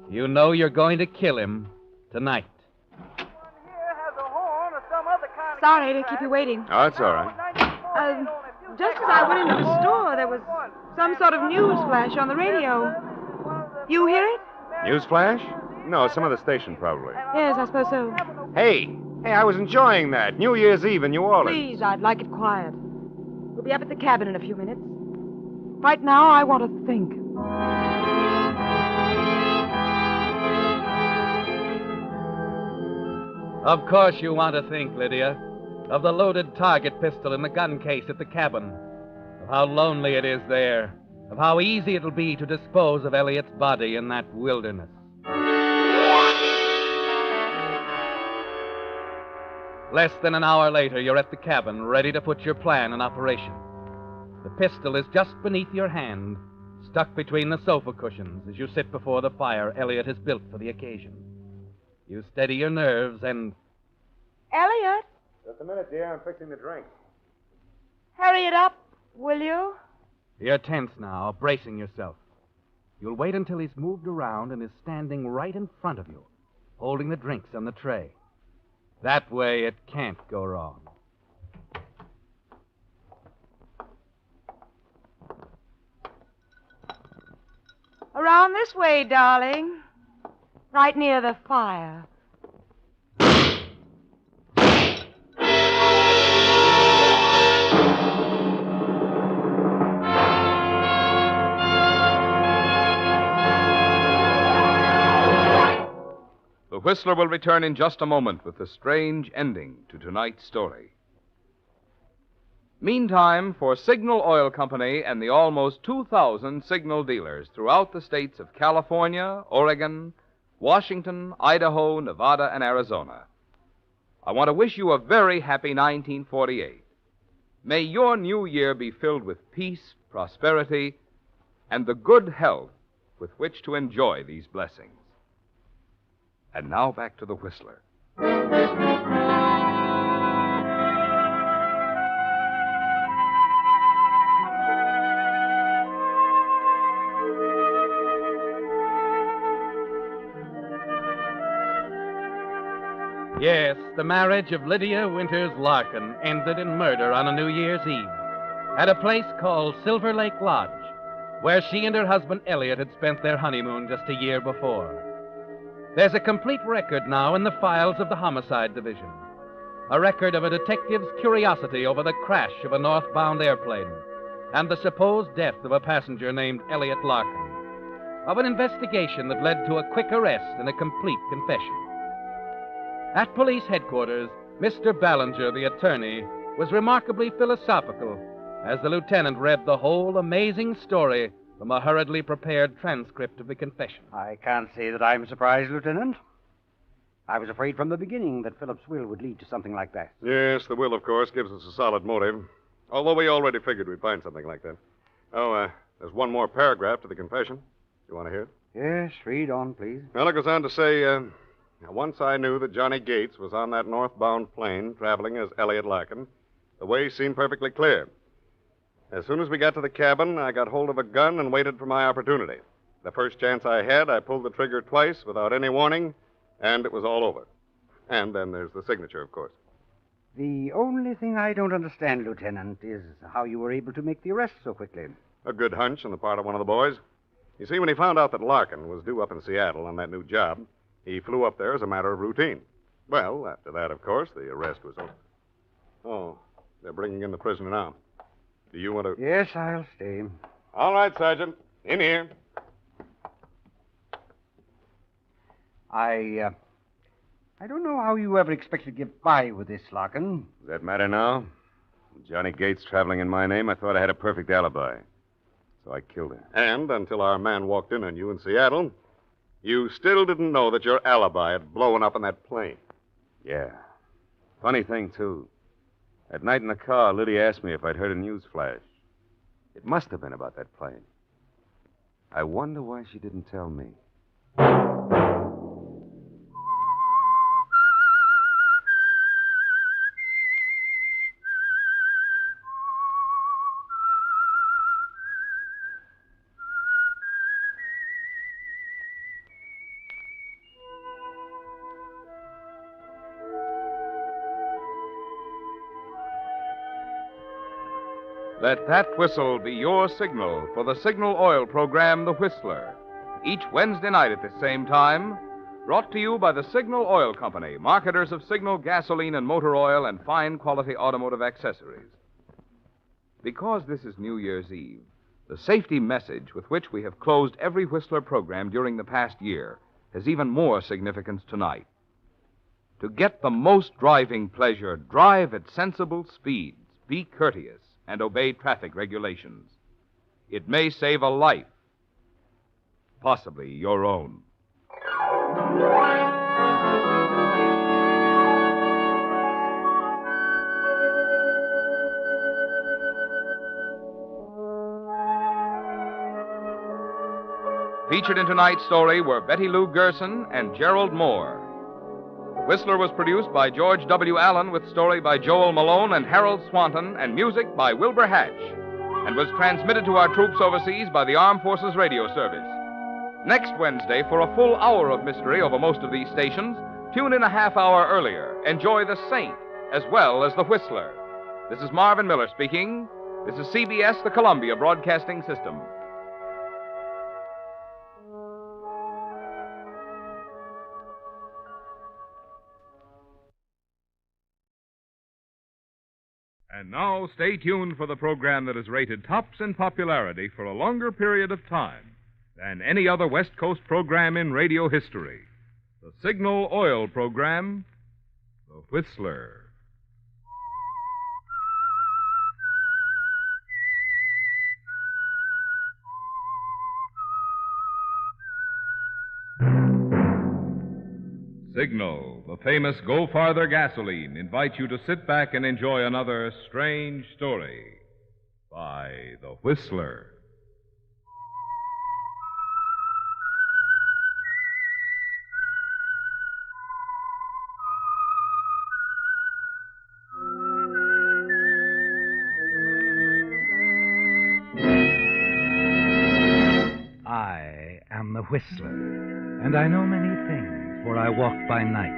you know you're going to kill him tonight. Sorry to keep you waiting. Oh, it's all right. Just as I went into the store, there was some sort of news flash on the radio. You hear it? News flash? No, some other station, probably. Yes, I suppose so. Hey, I was enjoying that. New Year's Eve in New Orleans. Please, I'd like it quiet. We'll be up at the cabin in a few minutes. Right now, I want to think. Of course you want to think, Lydia, of the loaded target pistol in the gun case at the cabin, of how lonely it is there, of how easy it'll be to dispose of Elliot's body in that wilderness. Less than an hour later, you're at the cabin, ready to put your plan in operation. The pistol is just beneath your hand, stuck between the sofa cushions as you sit before the fire Elliot has built for the occasion. You steady your nerves and... Elliot, Just a minute, dear. I'm fixing the drink. hurry it up, will you? You're tense now, bracing yourself. You'll wait until he's moved around and is standing right in front of you, holding the drinks on the tray. That way it can't go wrong. Around this way, darling. Right near the fire. The Whistler will return in just a moment with the strange ending to tonight's story. Meantime, for Signal Oil Company and the almost 2,000 Signal dealers throughout the states of California, Oregon, Washington, Idaho, Nevada, and Arizona, I want to wish you a very happy 1948. May your new year be filled with peace, prosperity, and the good health with which to enjoy these blessings. And now back to the Whistler. Yes, the marriage of Lydia Winters Larkin ended in murder on a New Year's Eve at a place called Silver Lake Lodge, where she and her husband Elliot had spent their honeymoon just a year before. There's a complete record now in the files of the Homicide Division, a record of a detective's curiosity over the crash of a northbound airplane and the supposed death of a passenger named Elliot Larkin, of an investigation that led to a quick arrest and a complete confession. At police headquarters, Mr. Ballinger, the attorney, was remarkably philosophical as the lieutenant read the whole amazing story from a hurriedly prepared transcript of the confession. I can't say that I'm surprised, Lieutenant. I was afraid from the beginning that Philip's will would lead to something like that. Yes, the will, of course, gives us a solid motive. Although we already figured we'd find something like that. Oh, there's one more paragraph to the confession. You want to hear it? Yes, read on, please. Well, it goes on to say, once I knew that Johnny Gates was on that northbound plane traveling as Elliot Larkin, the way seemed perfectly clear. As soon as we got to the cabin, I got hold of a gun and waited for my opportunity. The first chance I had, I pulled the trigger twice without any warning, and it was all over. And then there's the signature, of course. The only thing I don't understand, Lieutenant, is how you were able to make the arrest so quickly. A good hunch on the part of one of the boys. You see, when he found out that Larkin was due up in Seattle on that new job, he flew up there as a matter of routine. Well, after that, of course, the arrest was over. Oh, they're bringing in the prisoner now. Do you want to... Yes, I'll stay. All right, Sergeant. In here. I don't know how you ever expected to get by with this, Larkin. Does that matter now? With Johnny Gates traveling in my name, I thought I had a perfect alibi. So I killed her. And until our man walked in on you in Seattle, you still didn't know that your alibi had blown up in that plane. Yeah. Funny thing, too. That night in the car, Lydia asked me if I'd heard a news flash. It must have been about that plane. I wonder why she didn't tell me. Let that whistle be your signal for the Signal Oil program, The Whistler. Each Wednesday night at the same time, brought to you by the Signal Oil Company, marketers of Signal gasoline and motor oil and fine quality automotive accessories. Because this is New Year's Eve, the safety message with which we have closed every Whistler program during the past year has even more significance tonight. To get the most driving pleasure, drive at sensible speeds, be courteous, and obey traffic regulations. It may save a life, possibly your own. Featured in tonight's story were Betty Lou Gerson and Gerald Moore. The Whistler was produced by George W. Allen with story by Joel Malone and Harold Swanton and music by Wilbur Hatch, and was transmitted to our troops overseas by the Armed Forces Radio Service. Next Wednesday, for a full hour of mystery over most of these stations, tune in a half hour earlier. Enjoy The Saint as well as The Whistler. This is Marvin Miller speaking. This is CBS, the Columbia Broadcasting System. And now, stay tuned for the program that is rated tops in popularity for a longer period of time than any other West Coast program in radio history. The Signal Oil program, The Whistler. Signal, the famous Go Farther gasoline, invites you to sit back and enjoy another strange story by The Whistler. I am the Whistler, and I know many things. For I walk by night.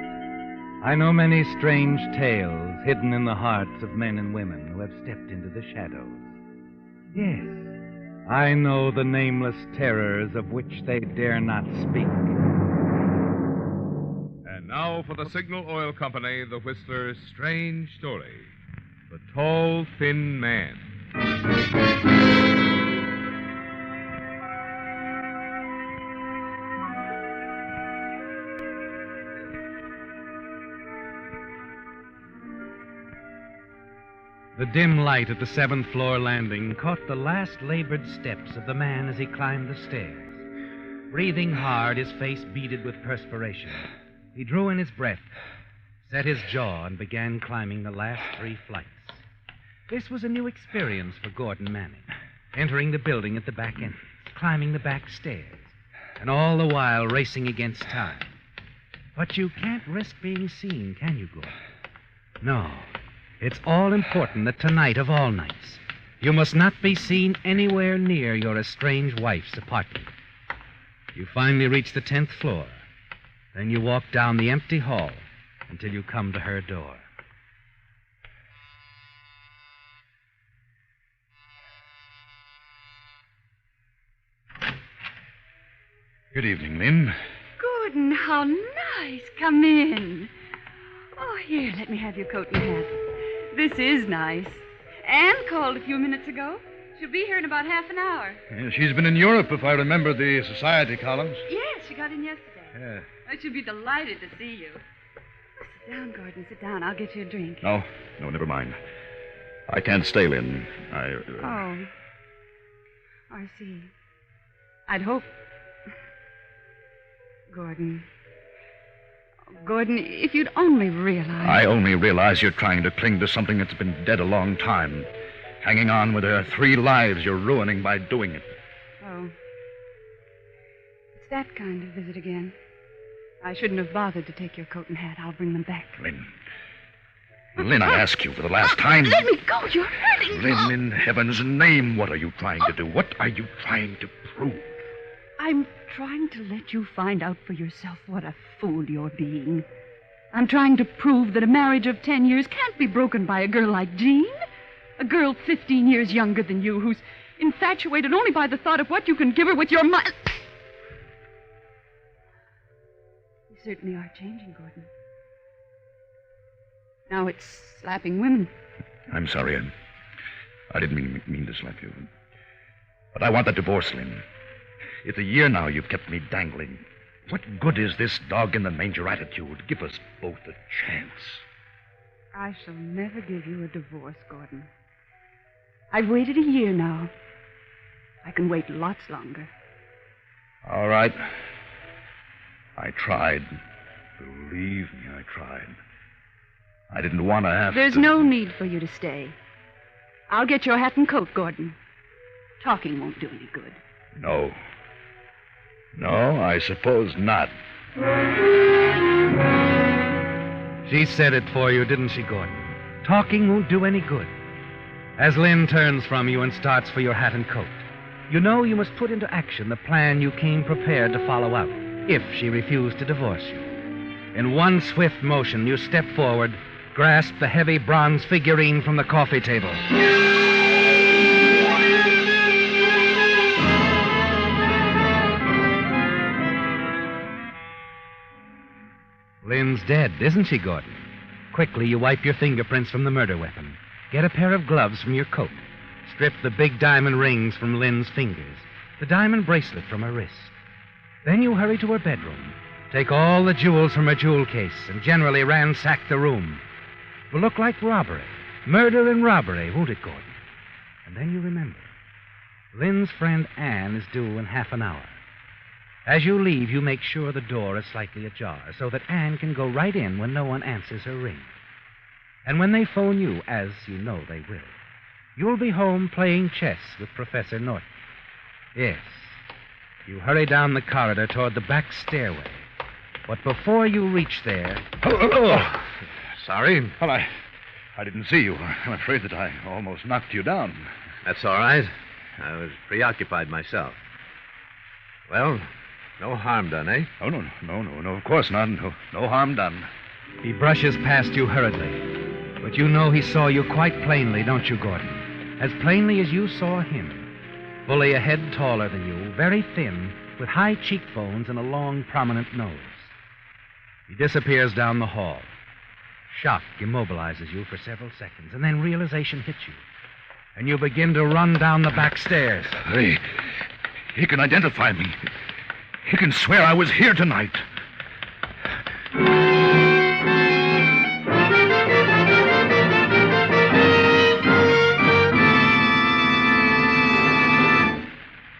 I know many strange tales hidden in the hearts of men and women who have stepped into the shadows. Yes, I know the nameless terrors of which they dare not speak. And now for the Signal Oil Company, The Whistler's strange story, The Tall, Thin Man. The dim light at the 7th floor landing caught the last labored steps of the man as he climbed the stairs. Breathing hard, his face beaded with perspiration, he drew in his breath, set his jaw, and began climbing the last 3 flights. This was a new experience for Gordon Manning, entering the building at the back entrance, climbing the back stairs, and all the while racing against time. But you can't risk being seen, can you, Gordon? No. It's all important that tonight, of all nights, you must not be seen anywhere near your estranged wife's apartment. You finally reach the 10th floor. Then you walk down the empty hall until you come to her door. Good evening, Lynn. Gordon, how nice. Come in. Oh, here, let me have your coat and hat. This is nice. Anne called a few minutes ago. She'll be here in about half an hour. Yeah, she's been in Europe, if I remember the society columns. Yes, she got in yesterday. Yeah. Oh, she'll be delighted to see you. Oh, sit down, Gordon. Sit down. I'll get you a drink. No, never mind. I can't stay, Lynn. Oh, I see. I'd hope. Gordon, if you'd only realize. I only realize you're trying to cling to something that's been dead a long time. Hanging on with the 3 lives you're ruining by doing it. Oh. It's that kind of visit again. I shouldn't have bothered to take your coat and hat. I'll bring them back. Lynn, I ask you for the last time. Let me go. You're hurting me. Lynn, in heaven's name, what are you trying to do? What are you trying to prove? I'm trying to let you find out for yourself what a fool you're being. I'm trying to prove that a marriage of 10 years can't be broken by a girl like Jean. A girl 15 years younger than you who's infatuated only by the thought of what you can give her with your money. You certainly are changing, Gordon. Now it's slapping women. I'm sorry. I didn't mean to slap you. But I want the divorce, Lynn. It's a year now you've kept me dangling. What good is this dog-in-the-manger attitude? Give us both a chance. I shall never give you a divorce, Gordon. I've waited a year now. I can wait lots longer. All right. I tried. Believe me, I tried. I didn't want to have There's to... no need for you to stay. I'll get your hat and coat, Gordon. Talking won't do any good. No, I suppose not. She said it for you, didn't she, Gordon? Talking won't do any good. As Lynn turns from you and starts for your hat and coat, you know you must put into action the plan you came prepared to follow up if she refused to divorce you. In one swift motion, you step forward, grasp the heavy bronze figurine from the coffee table. Lynn's dead, isn't she, Gordon? Quickly, you wipe your fingerprints from the murder weapon. Get a pair of gloves from your coat. Strip the big diamond rings from Lynn's fingers, the diamond bracelet from her wrist. Then you hurry to her bedroom, take all the jewels from her jewel case, and generally ransack the room. It will look like robbery. Murder and robbery, won't it, Gordon? And then you remember. Lynn's friend Anne is due in half an hour. As you leave, you make sure the door is slightly ajar so that Anne can go right in when no one answers her ring. And when they phone you, as you know they will, you'll be home playing chess with Professor Norton. Yes. You hurry down the corridor toward the back stairway. But before you reach there... Oh, sorry. Well, I didn't see you. I'm afraid that I almost knocked you down. That's all right. I was preoccupied myself. Well, no harm done, eh? Oh, no, of course not. No harm done. He brushes past you hurriedly. But you know he saw you quite plainly, don't you, Gordon? As plainly as you saw him. Fully a head taller than you, very thin, with high cheekbones and a long, prominent nose. He disappears down the hall. Shock immobilizes you for several seconds, and then realization hits you. And you begin to run down the back stairs. He can identify me. He can swear I was here tonight.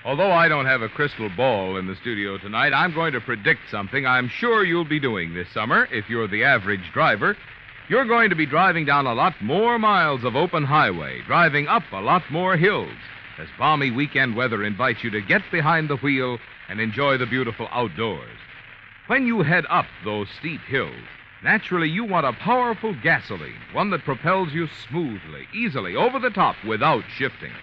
Although I don't have a crystal ball in the studio tonight, I'm going to predict something I'm sure you'll be doing this summer if you're the average driver. You're going to be driving down a lot more miles of open highway, driving up a lot more hills, as balmy weekend weather invites you to get behind the wheel and enjoy the beautiful outdoors. When you head up those steep hills, naturally you want a powerful gasoline, one that propels you smoothly, easily, over the top without shifting.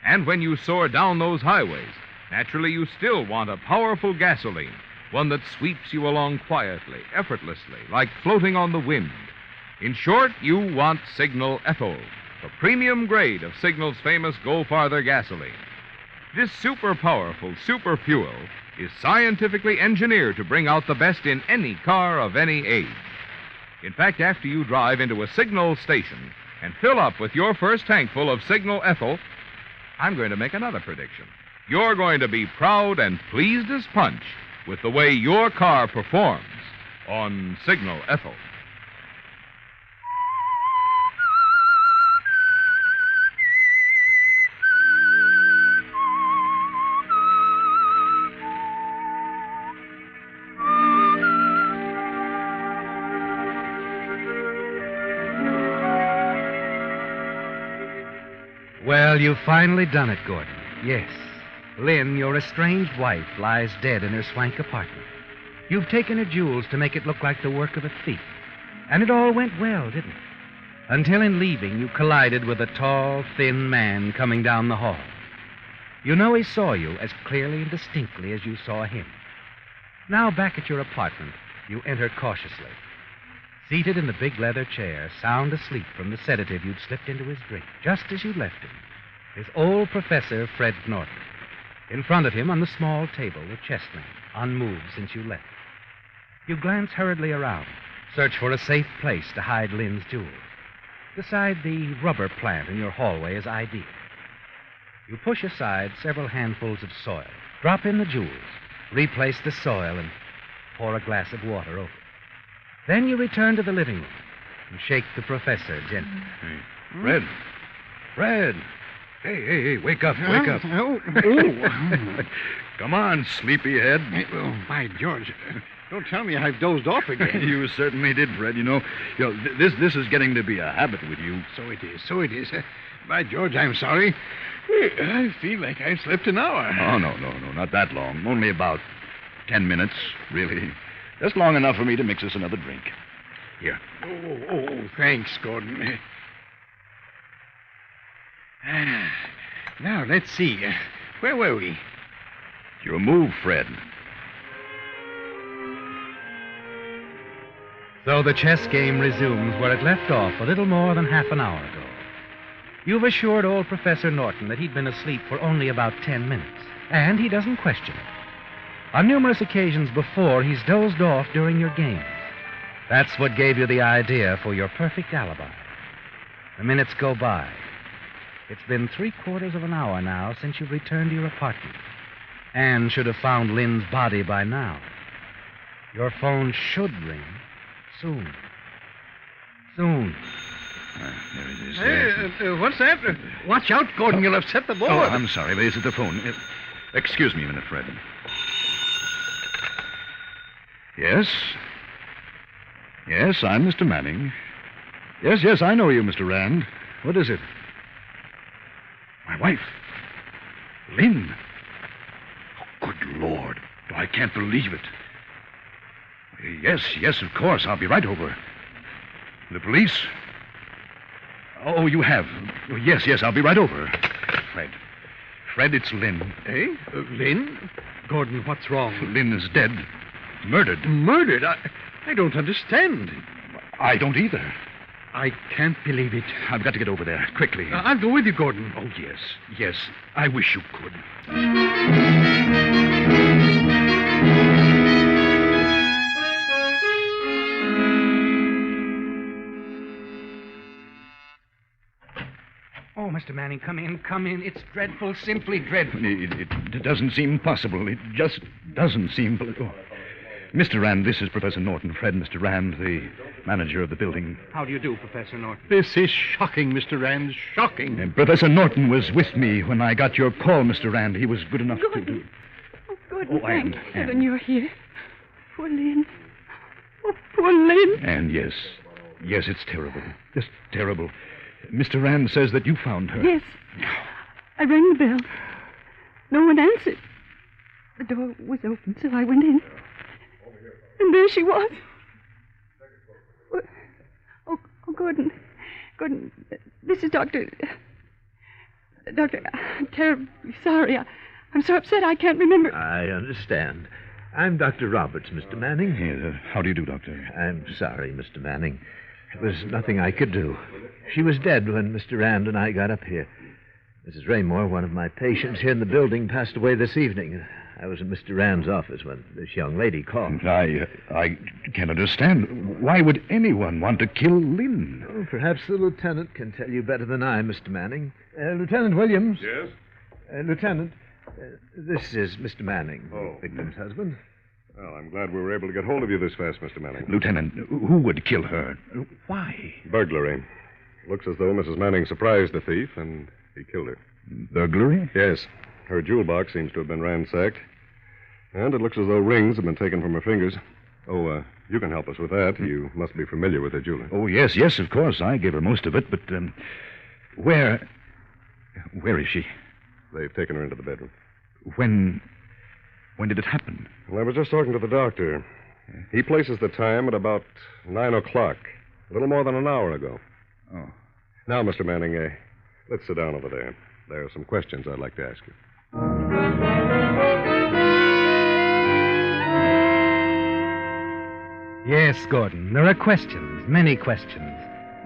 And when you soar down those highways, naturally you still want a powerful gasoline, one that sweeps you along quietly, effortlessly, like floating on the wind. In short, you want Signal Ethol, the premium grade of Signal's famous Go Farther gasoline. This super powerful super fuel is scientifically engineered to bring out the best in any car of any age. In fact, after you drive into a Signal station, and fill up with your first tankful of Signal Ethyl, I'm going to make another prediction. You're going to be proud and pleased as punch with the way your car performs on Signal Ethyl. Well, you've finally done it, Gordon. Yes. Lynn, your estranged wife, lies dead in her swank apartment. You've taken her jewels to make it look like the work of a thief. And it all went well, didn't it? Until in leaving, you collided with a tall, thin man coming down the hall. You know he saw you as clearly and distinctly as you saw him. Now, back at your apartment, you enter cautiously. Seated in the big leather chair, sound asleep from the sedative you'd slipped into his drink, just as you left him, is old Professor Fred Norton. In front of him on the small table, a chess lamp, unmoved since you left. You glance hurriedly around, search for a safe place to hide Lynn's jewels. Decide the rubber plant in your hallway is ideal. You push aside several handfuls of soil, drop in the jewels, replace the soil, and pour a glass of water over it. Then you return to the living room and shake the professor gently. Hey, Fred. Fred. Hey, wake up, wake up. Come on, sleepyhead. By George, don't tell me I've dozed off again. You certainly did, Fred. You know this is getting to be a habit with you. So it is. By George, I'm sorry. I feel like I slept an hour. Oh, no, not that long. Only about 10 minutes, really. Just long enough for me to mix us another drink. Here. Oh, thanks, Gordon. Now, let's see. Where were we? Your move, Fred. So the chess game resumes where it left off a little more than half an hour ago. You've assured old Professor Norton that he'd been asleep for only about 10 minutes, and he doesn't question it. On numerous occasions before, he's dozed off during your games. That's what gave you the idea for your perfect alibi. The minutes go by. It's been 3/4 of an hour now since you've returned to your apartment. Anne should have found Lynn's body by now. Your phone should ring soon. Soon. There it is. Hey, what's that? Watch out, Gordon. You'll upset the board. Oh, I'm sorry, but is it the phone? Excuse me a minute, Fred. Yes? Yes, I'm Mr. Manning. Yes, I know you, Mr. Rand. What is it? My wife. Lynn. Oh, good Lord. I can't believe it. Yes, of course. I'll be right over. The police? Oh, you have. Oh, yes, I'll be right over. Fred, it's Lynn. Eh? Lynn? Gordon, what's wrong? Lynn is dead. Murdered. Murdered? I don't understand. I don't either. I can't believe it. I've got to get over there, quickly. I'll go with you, Gordon. Oh, yes. I wish you could. Oh, Mr. Manning, come in. It's dreadful, simply dreadful. It doesn't seem possible. It just doesn't seem... Oh. Mr. Rand, this is Professor Norton. Fred, Mr. Rand, the manager of the building. How do you do, Professor Norton? This is shocking, Mr. Rand. Shocking. And Professor Norton was with me when I got your call, Mr. Rand. He was good enough to... Oh, Gordon, thank Anne. heaven you're here. Poor Lynn. Oh, poor Lynn. And yes, it's terrible. Just terrible. Mr. Rand says that you found her. Yes. I rang the bell. No one answered. The door was open, so I went in. And there she was. Oh, Gordon. Gordon, this is Doctor... I'm terribly sorry. I'm so upset I can't remember. I understand. I'm Dr. Roberts, Mr. Manning. How do you do, Doctor? I'm sorry, Mr. Manning. There was nothing I could do. She was dead when Mr. Rand and I got up here. Mrs. Raymore, one of my patients here in the building, passed away this evening. I was in Mr. Rand's office when this young lady called. I can't understand. Why would anyone want to kill Lynn? Oh, perhaps the lieutenant can tell you better than I, Mr. Manning. Lieutenant Williams. Yes? Lieutenant, this is Mr. Manning, the victim's husband. Well, I'm glad we were able to get hold of you this fast, Mr. Manning. Lieutenant, who would kill her? Why? Burglary. Looks as though Mrs. Manning surprised the thief, and he killed her. Burglary? Yes. Her jewel box seems to have been ransacked. And it looks as though rings have been taken from her fingers. Oh, you can help us with that. You must be familiar with her jeweler. Oh, yes, of course. I gave her most of it, but where is she? They've taken her into the bedroom. When did it happen? Well, I was just talking to the doctor. He places the time at about 9 o'clock, a little more than an hour ago. Oh. Now, Mr. Manning, let's sit down over there. There are some questions I'd like to ask you. Yes, Gordon, there are questions, many questions.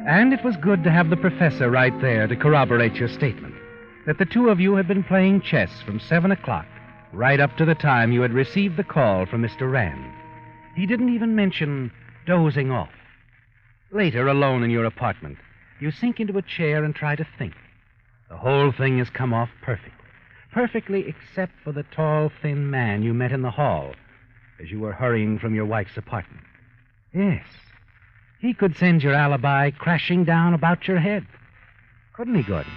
And it was good to have the professor right there to corroborate your statement that the two of you had been playing chess from 7 o'clock right up to the time you had received the call from Mr. Rand. He didn't even mention dozing off. Later, alone in your apartment, you sink into a chair and try to think. The whole thing has come off perfect. Perfectly except for the tall, thin man you met in the hall as you were hurrying from your wife's apartment. Yes, he could send your alibi crashing down about your head. Couldn't he, Gordon?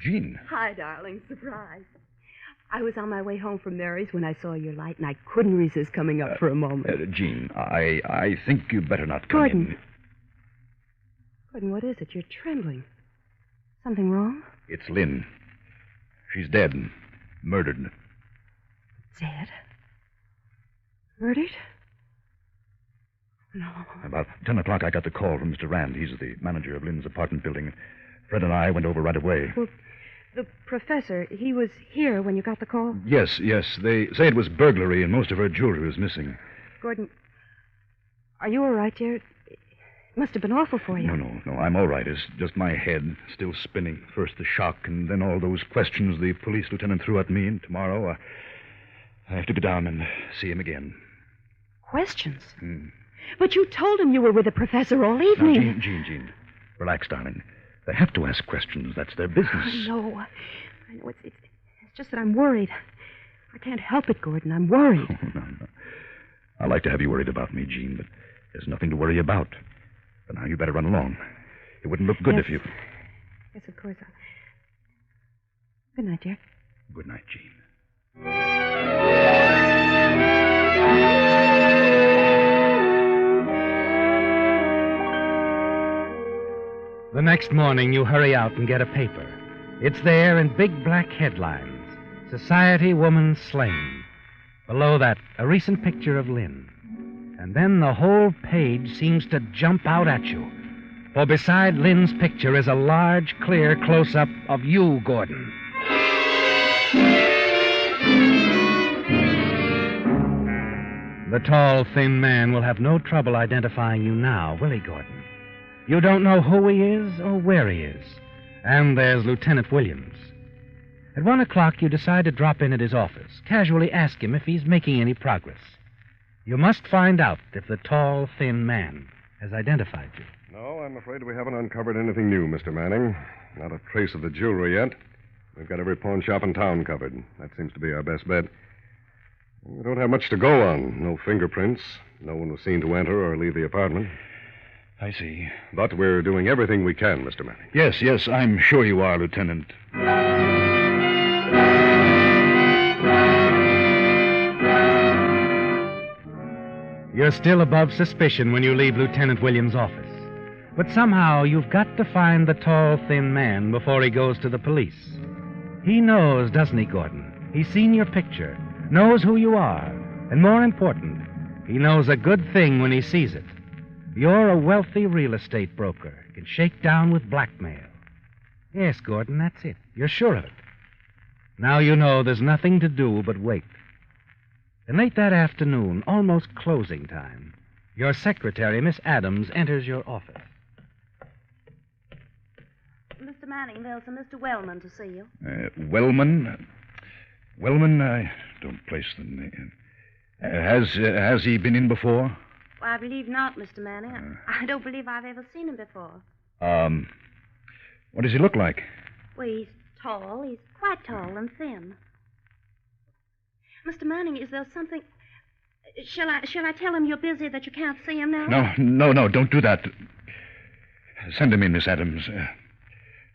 Jean. Hi, darling. Surprise. I was on my way home from Mary's when I saw your light, and I couldn't resist coming up for a moment. Jean, I think you'd better not come Gordon. in. Gordon, what is it? You're trembling. Something wrong? It's Lynn. She's dead. Murdered. Dead? Murdered? No. About 10 o'clock, I got the call from Mr. Rand. He's the manager of Lynn's apartment building. Fred and I went over right away. Well, the professor, he was here when you got the call? Yes. They say it was burglary and most of her jewelry was missing. Gordon, are you all right, dear? It must have been awful for you. No, I'm all right. It's just my head still spinning. First the shock, and then all those questions the police lieutenant threw at me. And tomorrow, I have to go down and see him again. Questions? But you told him you were with the professor all evening. Now, Jean. Relax, darling. They have to ask questions. That's their business. I know. It's just that I'm worried. I can't help it, Gordon. I'm worried. No. I like to have you worried about me, Jean, but there's nothing to worry about. But now you better run along. It wouldn't look good if you... Yes, of course. Good night, dear. Good night, Jean. The next morning, you hurry out and get a paper. It's there in big black headlines. Society woman slain. Below that, a recent picture of Lynn. And then the whole page seems to jump out at you. For beside Lynn's picture is a large, clear close-up of you, Gordon. The tall, thin man will have no trouble identifying you now, will he, Gordon? You don't know who he is or where he is. And there's Lieutenant Williams. At 1 o'clock, you decide to drop in at his office, casually ask him if he's making any progress. You must find out if the tall, thin man has identified you. No, I'm afraid we haven't uncovered anything new, Mr. Manning. Not a trace of the jewelry yet. We've got every pawn shop in town covered. That seems to be our best bet. We don't have much to go on. No fingerprints. No one was seen to enter or leave the apartment. I see. But we're doing everything we can, Mr. Manning. Yes, I'm sure you are, Lieutenant. You're still above suspicion when you leave Lieutenant Williams' office. But somehow you've got to find the tall, thin man before he goes to the police. He knows, doesn't he, Gordon? He's seen your picture, knows who you are, and more important, he knows a good thing when he sees it. You're a wealthy real estate broker, can shake down with blackmail. Yes, Gordon, that's it. You're sure of it. Now you know there's nothing to do but wait. And late that afternoon, almost closing time, your secretary, Miss Adams, enters your office. Mr. Manning, there's a Mr. Wellman to see you. Wellman? Wellman, I don't place the name. Has he been in before? Well, I believe not, Mr. Manning. I don't believe I've ever seen him before. What does he look like? Well, he's tall. He's quite tall and thin. Mr. Manning, is there something... Shall I tell him you're busy, that you can't see him now? No, don't do that. Send him in, Miss Adams.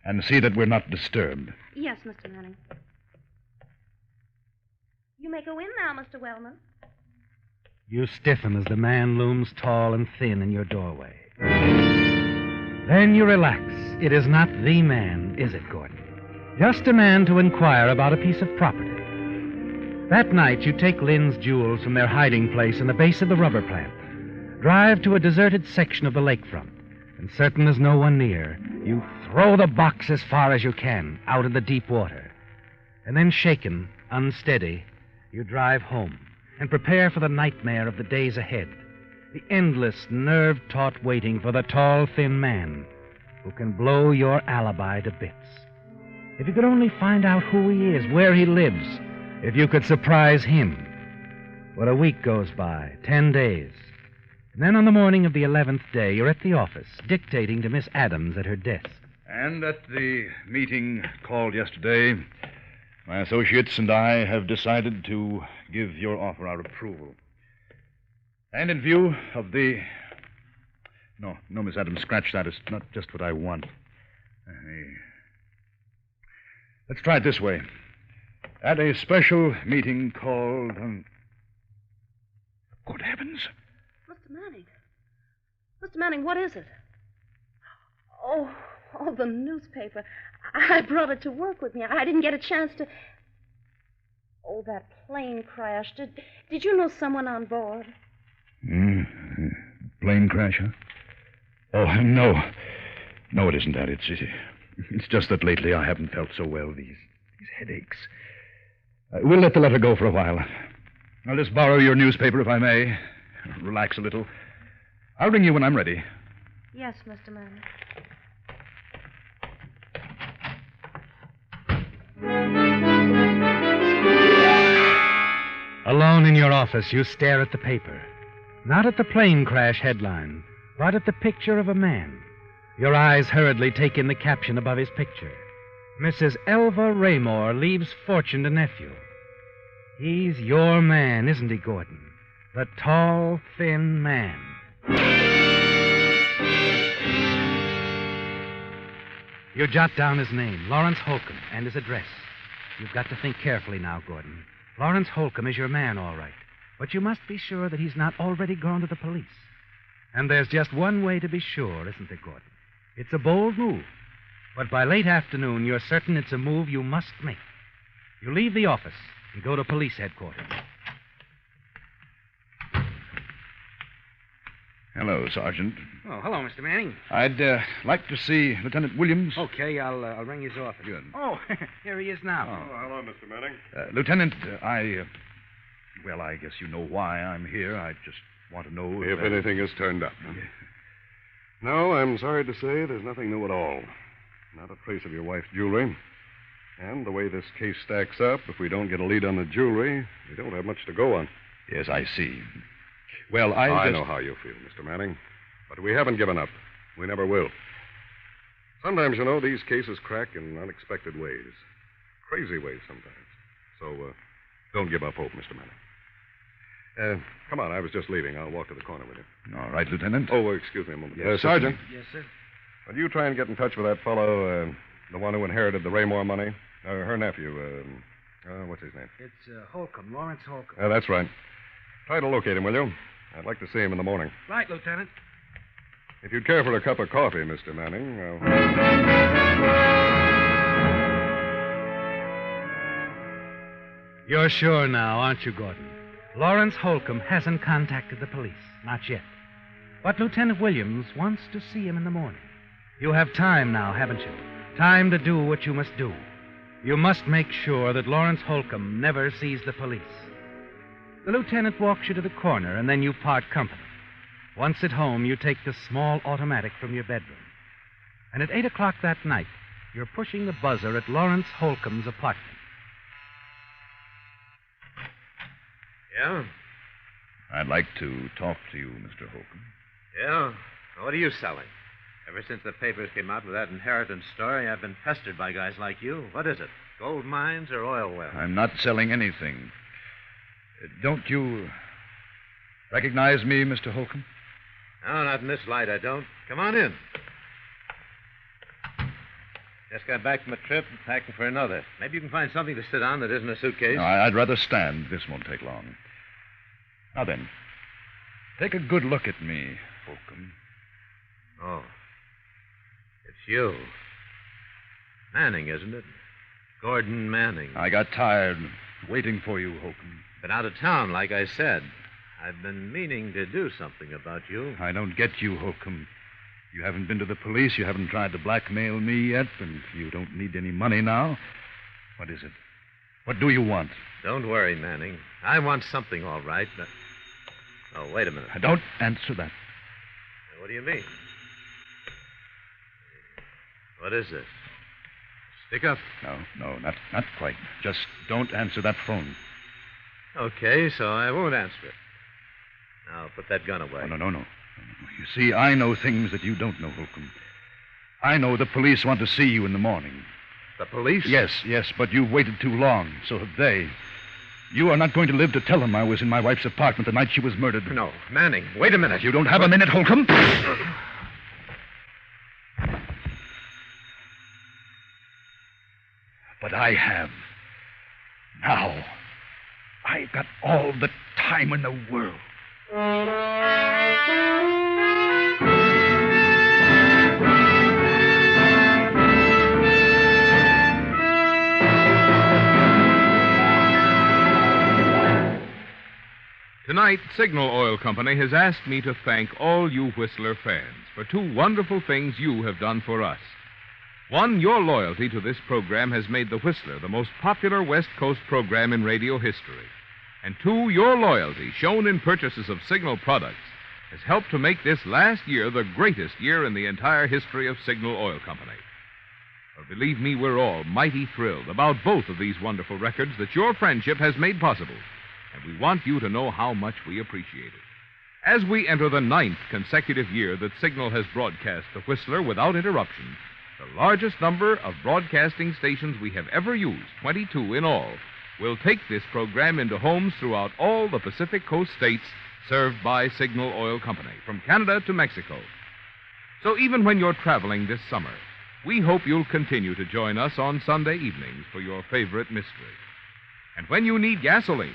And see that we're not disturbed. Yes, Mr. Manning. You may go in now, Mr. Wellman. You stiffen as the man looms tall and thin in your doorway. Then you relax. It is not the man, is it, Gordon? Just a man to inquire about a piece of property. That night, you take Lynn's jewels from their hiding place in the base of the rubber plant, drive to a deserted section of the lakefront, and certain there's no one near, you throw the box as far as you can out in the deep water. And then, shaken, unsteady, you drive home and prepare for the nightmare of the days ahead, the endless, nerve-taut waiting for the tall, thin man who can blow your alibi to bits. If you could only find out who he is, where he lives, if you could surprise him. But a week goes by, 10 days. And then on the morning of the 11th day, you're at the office, dictating to Miss Adams at her desk. And at the meeting called yesterday, my associates and I have decided to give your offer our approval. And in view of the... No, Miss Adams, scratch that. It's not just what I want. Let's try it this way. At a special meeting called... Good heavens. Mr. Manning. Mr. Manning, what is it? Oh, the newspaper. I brought it to work with me. I didn't get a chance to... Oh, that plane crashed. Did you know someone on board? Plane crash, huh? Oh, no. No, it isn't that. It's just that lately I haven't felt so well. These headaches. We'll let the letter go for a while. I'll just borrow your newspaper, if I may. Relax a little. I'll ring you when I'm ready. Yes, Mr. Manning. Alone in your office, you stare at the paper. Not at the plane crash headline, but at the picture of a man. Your eyes hurriedly take in the caption above his picture. Mrs. Elva Raymore leaves fortune to nephew. He's your man, isn't he, Gordon? The tall, thin man. You jot down his name, Lawrence Holcomb, and his address. You've got to think carefully now, Gordon. Lawrence Holcomb is your man, all right. But you must be sure that he's not already gone to the police. And there's just one way to be sure, isn't there, Gordon? It's a bold move. But by late afternoon, you're certain it's a move you must make. You leave the office and go to police headquarters. Hello, Sergeant. Oh, hello, Mr. Manning. I'd like to see Lieutenant Williams. Okay, I'll ring his office. Good. Oh, here he is now. Oh, hello, Mr. Manning. Lieutenant, well, I guess you know why I'm here. I just want to know if anything has turned up. Huh? No, I'm sorry to say there's nothing new at all. Not a trace of your wife's jewelry. And the way this case stacks up, if we don't get a lead on the jewelry, we don't have much to go on. Yes, I see. Well, I know how you feel, Mr. Manning. But we haven't given up. We never will. Sometimes, you know, these cases crack in unexpected ways. Crazy ways sometimes. So, don't give up hope, Mr. Manning. Come on, I was just leaving. I'll walk to the corner with you. All right, Lieutenant. Oh, excuse me a moment. Yes, Sergeant. Yes, sir. Will you try and get in touch with that fellow, the one who inherited the Raymore money? Her nephew, what's his name? It's Holcomb, Lawrence Holcomb. That's right. Try to locate him, will you? I'd like to see him in the morning. Right, Lieutenant. If you'd care for a cup of coffee, Mr. Manning. You're sure now, aren't you, Gordon? Lawrence Holcomb hasn't contacted the police. Not yet. But Lieutenant Williams wants to see him in the morning. You have time now, haven't you? Time to do what you must do. You must make sure that Lawrence Holcomb never sees the police. The lieutenant walks you to the corner, and then you part company. Once at home, you take the small automatic from your bedroom. And at 8 o'clock that night, you're pushing the buzzer at Lawrence Holcomb's apartment. Yeah? I'd like to talk to you, Mr. Holcomb. Yeah? What are you selling? Ever since the papers came out with that inheritance story, I've been pestered by guys like you. What is it? Gold mines or oil wells? I'm not selling anything. Don't you recognize me, Mr. Holcomb? No, not in this light, I don't. Come on in. Just got back from a trip and packing for another. Maybe you can find something to sit on that isn't a suitcase. No, I'd rather stand. This won't take long. Now then, take a good look at me, Holcomb. Oh. It's you. Manning, isn't it? Gordon Manning. I got tired waiting for you, Holcomb. Been out of town, like I said. I've been meaning to do something about you. I don't get you, Holcomb. You haven't been to the police. You haven't tried to blackmail me yet, and you don't need any money now. What is it? What do you want? Don't worry, Manning. I want something, all right, but... Oh, wait a minute. Don't answer that. What do you mean? What is this? Stick up? No, not quite. Just don't answer that phone. Okay, so I won't answer it. Now, put that gun away. No. You see, I know things that you don't know, Holcomb. I know the police want to see you in the morning. The police? Yes, but you've waited too long. So have they. You are not going to live to tell them I was in my wife's apartment the night she was murdered. No, Manning, wait a minute. You don't have a minute, Holcomb? But I have. Now, I've got all the time in the world. Tonight, Signal Oil Company has asked me to thank all you Whistler fans for two wonderful things you have done for us. One, your loyalty to this program has made the Whistler the most popular West Coast program in radio history. And two, your loyalty, shown in purchases of Signal products, has helped to make this last year the greatest year in the entire history of Signal Oil Company. But believe me, we're all mighty thrilled about both of these wonderful records that your friendship has made possible. And we want you to know how much we appreciate it. As we enter the 9th consecutive year that Signal has broadcast the Whistler without interruption, the largest number of broadcasting stations we have ever used, 22 in all, will take this program into homes throughout all the Pacific Coast states served by Signal Oil Company, from Canada to Mexico. So even when you're traveling this summer, we hope you'll continue to join us on Sunday evenings for your favorite mystery. And when you need gasoline,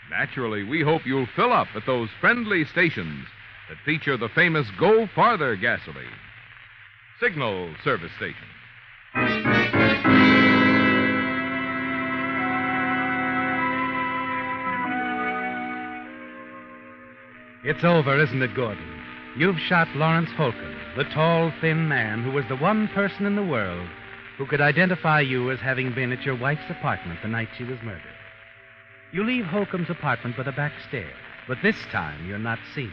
naturally, we hope you'll fill up at those friendly stations that feature the famous Go Farther gasoline. Signal service station. It's over, isn't it, Gordon? You've shot Lawrence Holcomb, the tall, thin man who was the one person in the world who could identify you as having been at your wife's apartment the night she was murdered. You leave Holcomb's apartment by the back stairs, but this time you're not seen.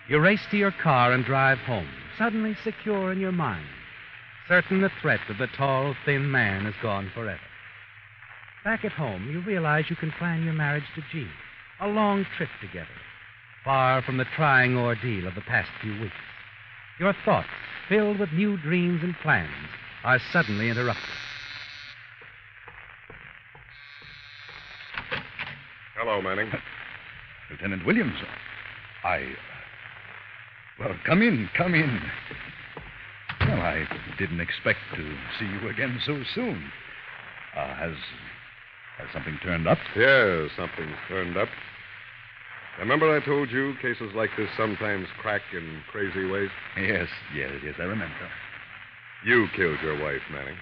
You race to your car and drive home, suddenly secure in your mind, certain the threat of the tall, thin man is gone forever. Back at home, you realize you can plan your marriage to Jean, a long trip together, far from the trying ordeal of the past few weeks. Your thoughts, filled with new dreams and plans, are suddenly interrupted. Hello, Manning. Lieutenant Williams, Well, come in. Well, I didn't expect to see you again so soon. Has something turned up? Yeah, something's turned up. Remember I told you cases like this sometimes crack in crazy ways? Yes, I remember. You killed your wife, Manning.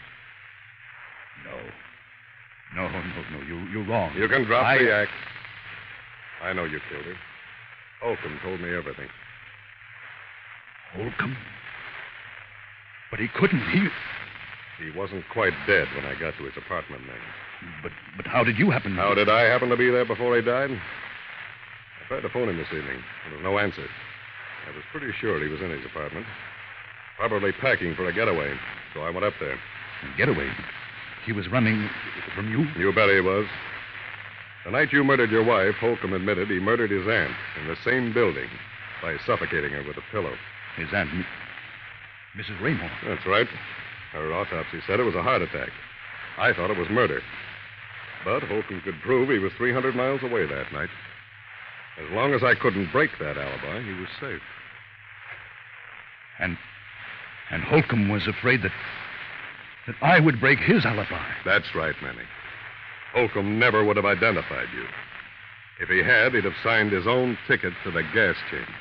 No, you're wrong. You can drop the act. I know you killed her. Holcomb told me everything. Holcomb? But he couldn't. He wasn't quite dead when I got to his apartment, Manning. But how did you happen? How did I happen to be there before he died? I tried to phone him this evening. There was no answer. I was pretty sure he was in his apartment. Probably packing for a getaway, so I went up there. Getaway. He was running from you? You bet he was. The night you murdered your wife, Holcomb admitted he murdered his aunt in the same building by suffocating her with a pillow. His aunt, Mrs. Raymore? That's right. Her autopsy said it was a heart attack. I thought it was murder. But Holcomb could prove he was 300 miles away that night. As long as I couldn't break that alibi, he was safe. And Holcomb was afraid that I would break his alibi. That's right, Manny. Holcomb never would have identified you. If he had, he'd have signed his own ticket to the gas chamber.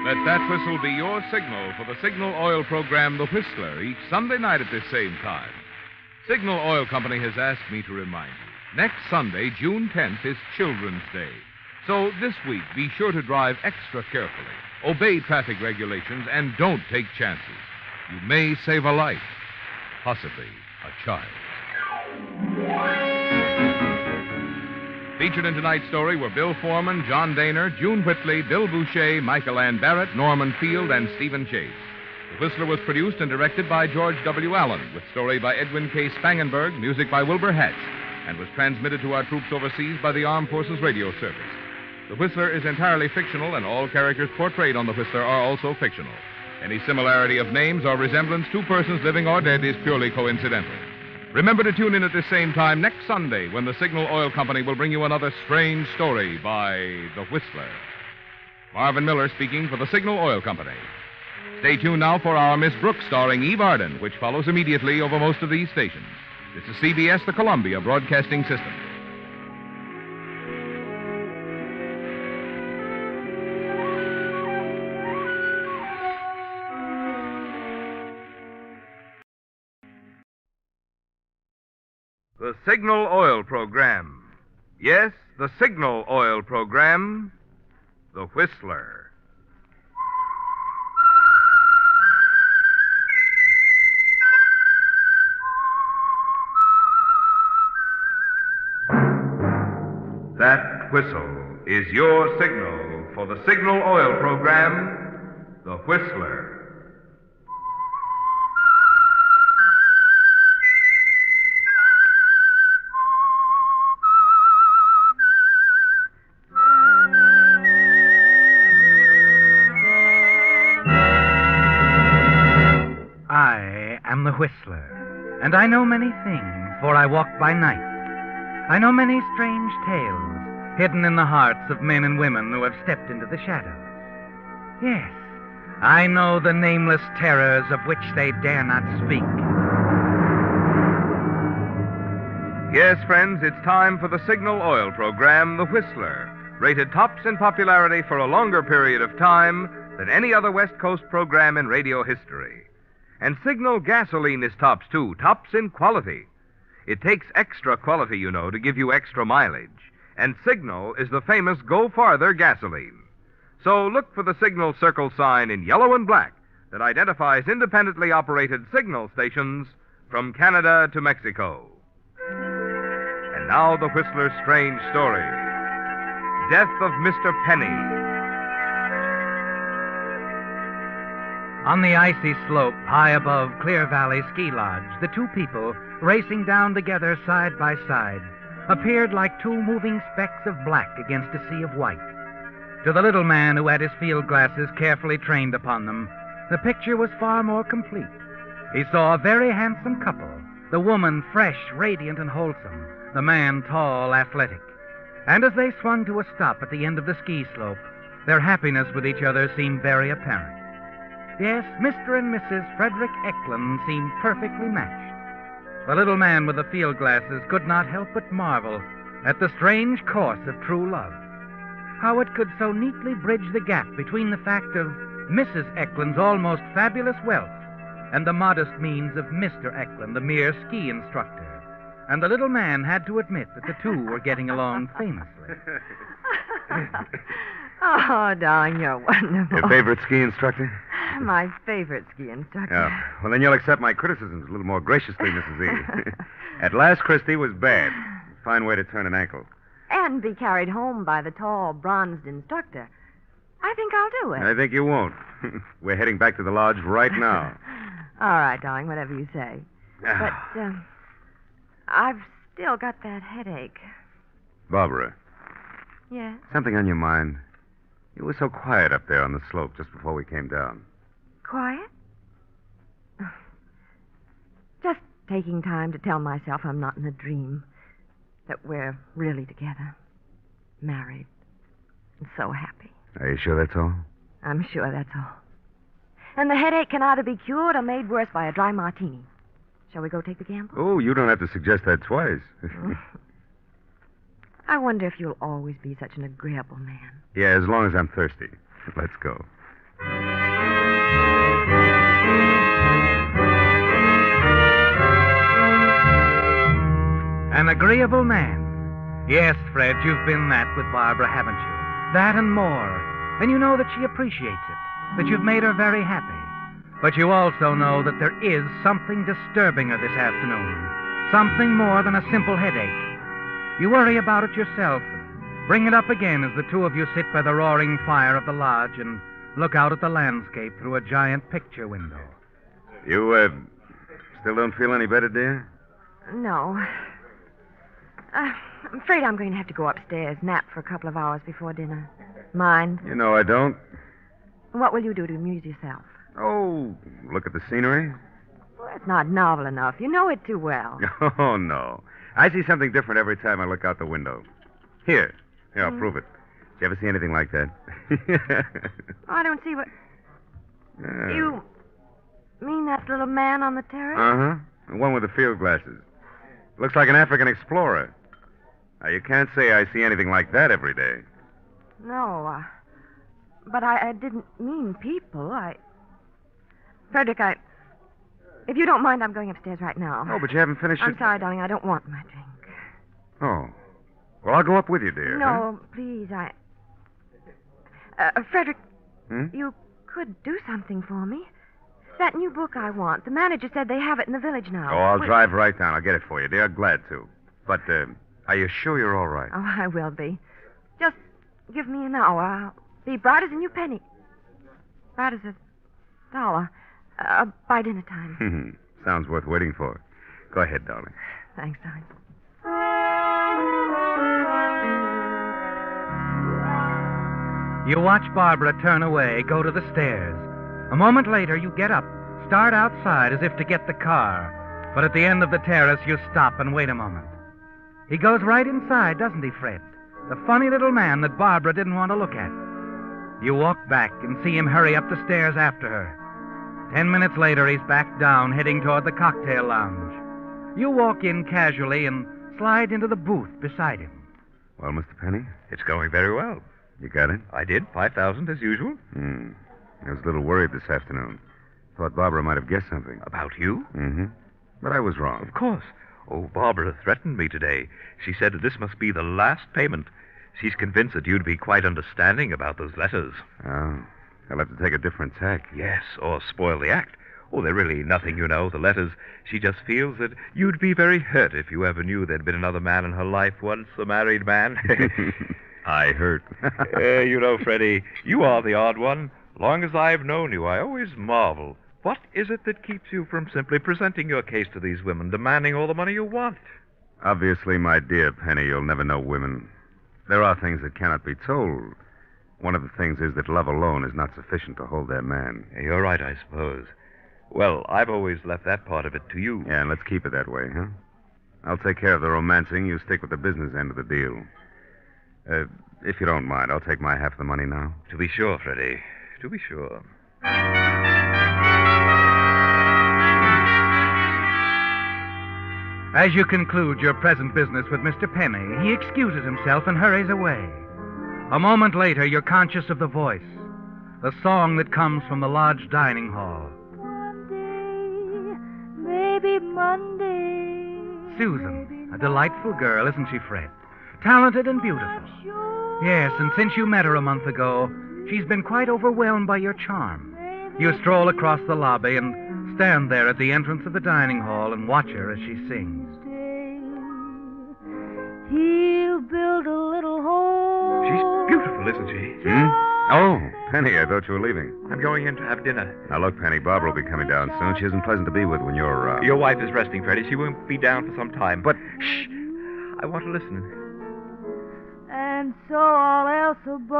Let that whistle be your signal for the Signal Oil program, The Whistler, each Sunday night at this same time. Signal Oil Company has asked me to remind you, next Sunday, June 10th, is Children's Day. So this week, be sure to drive extra carefully, obey traffic regulations, and don't take chances. You may save a life, possibly a child. Featured in tonight's story were Bill Foreman, John Daner, June Whitley, Bill Boucher, Michael Ann Barrett, Norman Field, and Stephen Chase. The Whistler was produced and directed by George W. Allen, with story by Edwin K. Spangenberg, music by Wilbur Hatch, and was transmitted to our troops overseas by the Armed Forces Radio Service. The Whistler is entirely fictional, and all characters portrayed on The Whistler are also fictional. Any similarity of names or resemblance to persons living or dead is purely coincidental. Remember to tune in at the same time next Sunday when the Signal Oil Company will bring you another strange story by The Whistler. Marvin Miller speaking for the Signal Oil Company. Stay tuned now for our Miss Brooks starring Eve Arden, which follows immediately over most of these stations. This is CBS, the Columbia Broadcasting System. The Signal Oil Program. Yes, the Signal Oil Program. The Whistler. That whistle is your signal for the Signal Oil Program, The Whistler. I am the Whistler, and I know many things, for I walk by night. I know many strange tales hidden in the hearts of men and women who have stepped into the shadows. Yes, I know the nameless terrors of which they dare not speak. Yes, friends, it's time for the Signal Oil Program, The Whistler, rated tops in popularity for a longer period of time than any other West Coast program in radio history. And Signal gasoline is tops, too, tops in quality. It takes extra quality, you know, to give you extra mileage. And Signal is the famous Go Farther gasoline. So look for the Signal circle sign in yellow and black that identifies independently operated Signal stations from Canada to Mexico. And now the Whistler's strange story. Death of Mr. Penny. On the icy slope high above Clear Valley Ski Lodge, the two people, racing down together side by side, appeared like two moving specks of black against a sea of white. To the little man who had his field glasses carefully trained upon them, the picture was far more complete. He saw a very handsome couple, the woman fresh, radiant, and wholesome, the man tall, athletic. And as they swung to a stop at the end of the ski slope, their happiness with each other seemed very apparent. Yes, Mr. and Mrs. Frederick Eklund seemed perfectly matched. The little man with the field glasses could not help but marvel at the strange course of true love. How it could so neatly bridge the gap between the fact of Mrs. Eklund's almost fabulous wealth and the modest means of Mr. Eklund, the mere ski instructor. And the little man had to admit that the two were getting along famously. Oh, darling, you're wonderful. Your favorite ski instructor? My favorite ski instructor. Yeah. Well, then you'll accept my criticisms a little more graciously, Mrs. E. At last, Christie was bad. Fine way to turn an ankle. And be carried home by the tall, bronzed instructor. I think I'll do it. I think you won't. We're heading back to the lodge right now. All right, darling, whatever you say. But I've still got that headache. Barbara, Yes? something on your mind? You were so quiet up there on the slope just before we came down. Quiet? Just taking time to tell myself I'm not in a dream. That we're really together. Married. And so happy. Are you sure that's all? I'm sure that's all. And the headache can either be cured or made worse by a dry martini. Shall we go take the gamble? Oh, you don't have to suggest that twice. I wonder if you'll always be such an agreeable man. Yeah, as long as I'm thirsty. Let's go. An agreeable man. Yes, Fred, you've been that with Barbara, haven't you? That and more. And you know that she appreciates it, that you've made her very happy. But you also know that there is something disturbing her this afternoon. Something more than a simple headache. You worry about it yourself. Bring it up again as the two of you sit by the roaring fire of the lodge and look out at the landscape through a giant picture window. You, still don't feel any better, dear? No. I'm afraid I'm going to have to go upstairs, nap for a couple of hours before dinner. Mind? You know I don't. What will you do to amuse yourself? Oh, look at the scenery. Well, it's not novel enough. You know it too well. Oh, no. I see something different every time I look out the window. Here, I'll prove it. Did you ever see anything like that? I don't see what... You mean that little man on the terrace? Uh-huh. The one with the field glasses. Looks like an African explorer. Now, you can't say I see anything like that every day. No, but I didn't mean people. Frederick, if you don't mind, I'm going upstairs right now. Oh, but you haven't finished I'm sorry, darling. I don't want my drink. Oh. Well, I'll go up with you, dear. No, please, Frederick, Hmm? you could do something for me. That new book I want. The manager said they have it in the village now. Oh, I'll drive right down. I'll get it for you, dear. Glad to. But, are you sure you're all right? Oh, I will be. Just give me an hour. I'll be bright as a new penny. Bright as $1. By dinner time. Sounds worth waiting for. Go ahead, darling. Thanks, darling. You watch Barbara turn away, go to the stairs. A moment later, you get up, start outside as if to get the car. But at the end of the terrace, you stop and wait a moment. He goes right inside, doesn't he, Fred? The funny little man that Barbara didn't want to look at. You walk back and see him hurry up the stairs after her. 10 minutes later, he's back down, heading toward the cocktail lounge. You walk in casually and slide into the booth beside him. Well, Mr. Penny? It's going very well. You got it? I did. 5,000 as usual. I was a little worried this afternoon. Thought Barbara might have guessed something. About you? Mm-hmm. But I was wrong. Of course. Oh, Barbara threatened me today. She said that this must be the last payment. She's convinced that you'd be quite understanding about those letters. Oh. I'll have to take a different tack. Yes, or spoil the act. Oh, they're really nothing, you know, the letters. She just feels that you'd be very hurt if you ever knew there'd been another man in her life once, a married man. I hurt. You know, Freddie, you are the odd one. Long as I've known you, I always marvel. What is it that keeps you from simply presenting your case to these women, demanding all the money you want? Obviously, my dear Penny, you'll never know women. There are things that cannot be told. One of the things is that love alone is not sufficient to hold their man. You're right, I suppose. Well, I've always left that part of it to you. Yeah, and let's keep it that way, huh? I'll take care of the romancing. You stick with the business end of the deal. If you don't mind, I'll take my half of the money now. To be sure, Freddie. To be sure. As you conclude your present business with Mr. Penny, he excuses himself and hurries away. A moment later, you're conscious of the voice, the song that comes from the lodge dining hall. Maybe Monday. Susan, a delightful girl, isn't she, Fred? talented and beautiful. Yes, and since you met her a month ago, she's been quite overwhelmed by your charm. You stroll across the lobby and stand there at the entrance of the dining hall and watch her as she sings. He'll build a little home. She's beautiful, isn't she? Oh, Penny, I thought you were leaving. I'm going in to have dinner. Now, look, Penny, Barbara will be coming down soon. She isn't pleasant to be with when you're, Your wife is resting, Freddie. She won't be down for some time. But... Shh! I want to listen. And so all else above,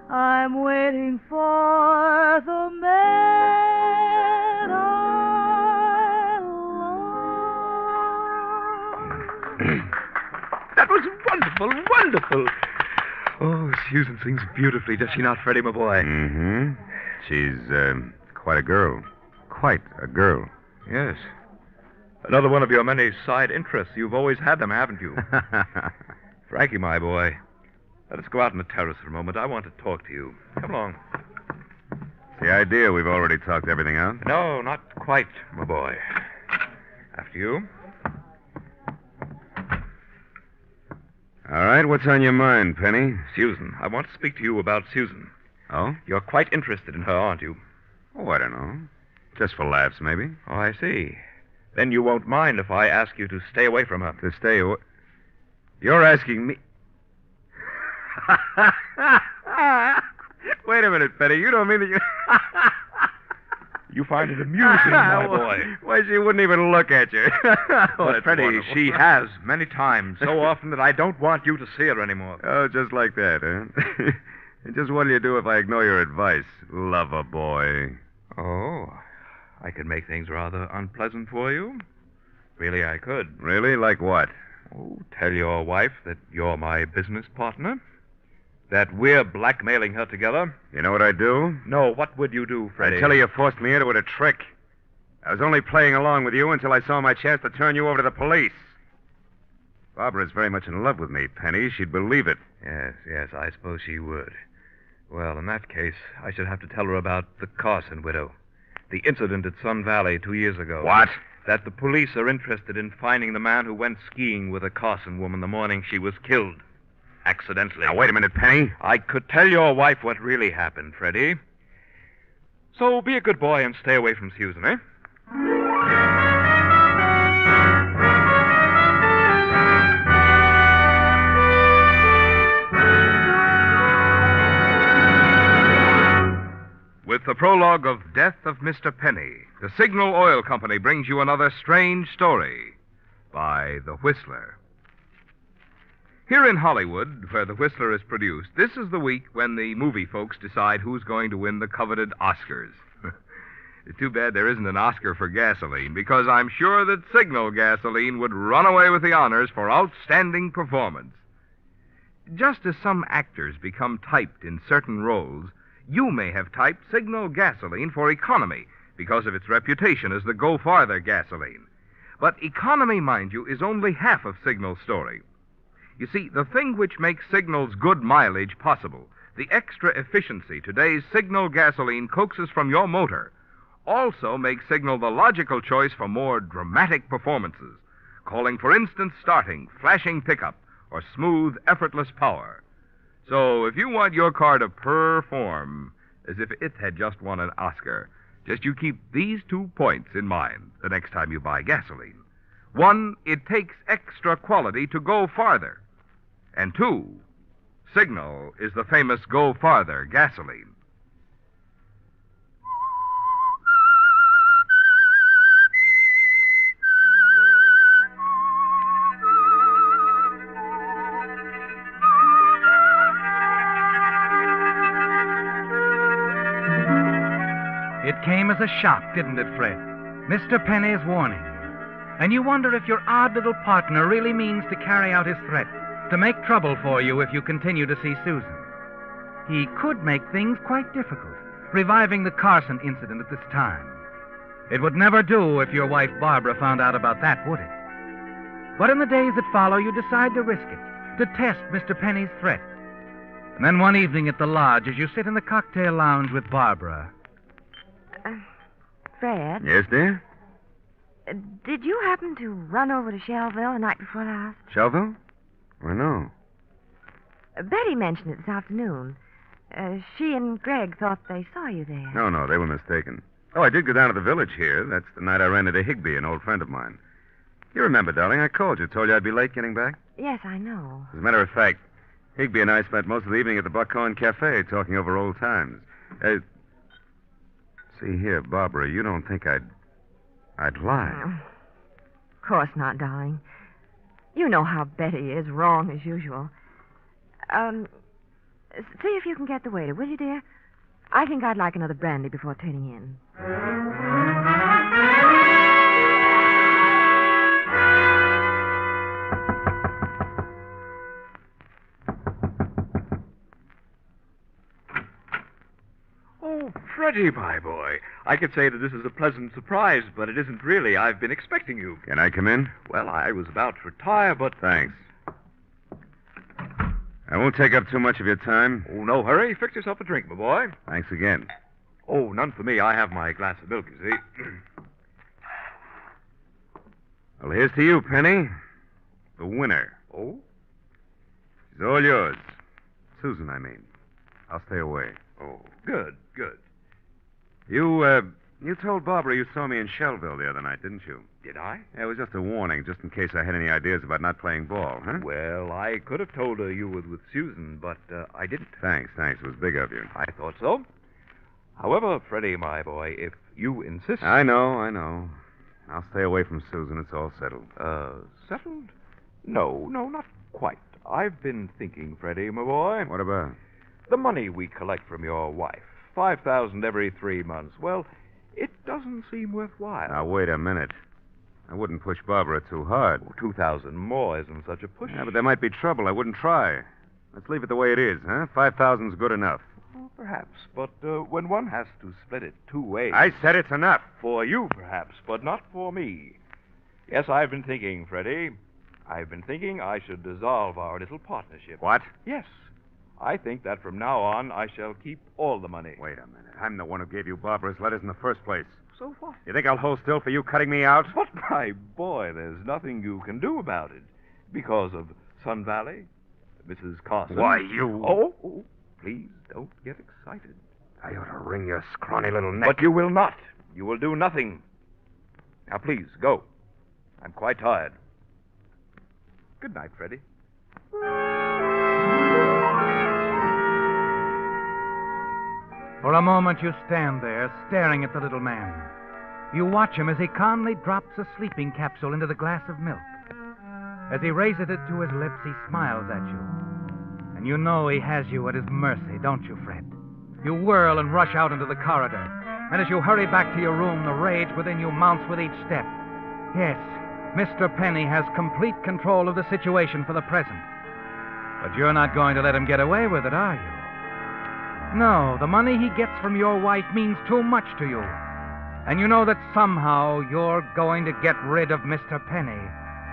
I'm waiting for the man I love. That was wonderful, wonderful. Oh, Susan sings beautifully, does she not, Freddie, my boy? Mm-hmm. She's, quite a girl. Quite a girl. Yes. Another one of your many side interests. You've always had them, haven't you? Frankie, my boy, let us go out on the terrace for a moment. I want to talk to you. Come along. It's the idea we've already talked everything out? No, not quite, my boy. After you. All right, what's on your mind, Penny? Susan. I want to speak to you about Susan. Oh? You're quite interested in her, aren't you? Oh, I don't know. Just for laughs, maybe. Oh, I see. Then you won't mind if I ask you to stay away from her. To stay away? You're asking me... Wait a minute, Penny. You don't mean that you... You find it amusing, my boy. Why, she wouldn't even look at you. But, Freddie, wonderful. She has many times, so often that I don't want you to see her anymore. Oh, just like that, huh? And just what do you do if I ignore your advice, lover boy? Oh, I could make things rather unpleasant for you. Really, I could. Really? Like what? Oh, tell your wife that you're my business partner. That we're blackmailing her together. You know what I'd do? No, what would you do, Freddie? I tell you forced me into it a trick. I was only playing along with you until I saw my chance to turn you over to the police. Barbara's very much in love with me, Penny. She'd believe it. Yes, I suppose she would. Well, in that case, I should have to tell her about the Carson widow. The incident at Sun Valley 2 years ago. What? That the police are interested in finding the man who went skiing with a Carson woman the morning she was killed. Accidentally. Now, wait a minute, Penny. I could tell your wife what really happened, Freddie. So be a good boy and stay away from Susan, eh? With the prologue of Death of Mr. Penny, the Signal Oil Company brings you another strange story by The Whistler. Here in Hollywood, where The Whistler is produced, this is the week when the movie folks decide who's going to win the coveted Oscars. It's too bad there isn't an Oscar for gasoline, because I'm sure that Signal gasoline would run away with the honors for outstanding performance. Just as some actors become typed in certain roles, you may have typed Signal gasoline for economy because of its reputation as the go-farther gasoline. But economy, mind you, is only half of Signal's story. You see, the thing which makes Signal's good mileage possible, the extra efficiency today's Signal gasoline coaxes from your motor, also makes Signal the logical choice for more dramatic performances, calling for instant starting, flashing pickup, or smooth, effortless power. So if you want your car to perform as if it had just won an Oscar, just you keep these 2 points in mind the next time you buy gasoline. 1, it takes extra quality to go farther. And 2, Signal is the famous Go Farther gasoline. It came as a shock, didn't it, Fred? Mr. Penny's warning. And you wonder if your odd little partner really means to carry out his threat, to make trouble for you if you continue to see Susan. He could make things quite difficult, reviving the Carson incident at this time. It would never do if your wife Barbara found out about that, would it? But in the days that follow, you decide to risk it, to test Mr. Penny's threat. And then one evening at the lodge, as you sit in the cocktail lounge with Barbara... Fred? Yes, dear? Did you happen to run over to Shellville the night before last? Shelville? Why, no. Betty mentioned it this afternoon. She and Greg thought they saw you there. No, they were mistaken. Oh, I did go down to the village here. That's the night I ran into Higby, an old friend of mine. You remember, darling, I called you, told you I'd be late getting back. Yes, I know. As a matter of fact, Higby and I spent most of the evening at the Buckhorn Cafe talking over old times. See here, Barbara, you don't think I'd lie. Oh, of course not, darling. You know how Betty is, wrong as usual. See if you can get the waiter, will you, dear? I think I'd like another brandy before turning in. Oh, Freddie, my boy. I could say that this is a pleasant surprise, but it isn't really. I've been expecting you. Can I come in? Well, I was about to retire, but... Thanks. I won't take up too much of your time. Oh, no hurry. Fix yourself a drink, my boy. Thanks again. Oh, none for me. I have my glass of milk, you see. Well, here's to you, Penny. The winner. Oh? She's all yours. Susan, I mean. I'll stay away. Oh, good. You told Barbara you saw me in Shellville the other night, didn't you? Did I? Yeah, it was just a warning, just in case I had any ideas about not playing ball, huh? Well, I could have told her you were with Susan, but I didn't. Thanks. It was big of you. I thought so. However, Freddie, my boy, if you insist... I know. I'll stay away from Susan. It's all settled. Settled? No, not quite. I've been thinking, Freddie, my boy. What about? The money we collect from your wife. $5,000 every 3 months. Well, it doesn't seem worthwhile. Now, wait a minute. I wouldn't push Barbara too hard. Oh, 2,000 more isn't such a push. Yeah, but there might be trouble. I wouldn't try. Let's leave it the way it is, huh? 5,000's good enough. Oh, perhaps, but when one has to split it 2 ways... I said it's enough. For you, perhaps, but not for me. Yes, I've been thinking, Freddie. I've been thinking I should dissolve our little partnership. What? Yes. I think that from now on I shall keep all the money. Wait a minute. I'm the one who gave you Barbara's letters in the first place. So what? You think I'll hold still for you cutting me out? But, my boy, there's nothing you can do about it. Because of Sun Valley, Mrs. Carson. Why, you... Oh, please don't get excited. I ought to wring your scrawny little neck. But you will not. You will do nothing. Now, please, go. I'm quite tired. Good night, Freddie. For a moment you stand there, staring at the little man. You watch him as he calmly drops a sleeping capsule into the glass of milk. As he raises it to his lips, he smiles at you. And you know he has you at his mercy, don't you, Fred? You whirl and rush out into the corridor. And as you hurry back to your room, the rage within you mounts with each step. Yes, Mr. Penny has complete control of the situation for the present. But you're not going to let him get away with it, are you? No, the money he gets from your wife means too much to you. And you know that somehow you're going to get rid of Mr. Penny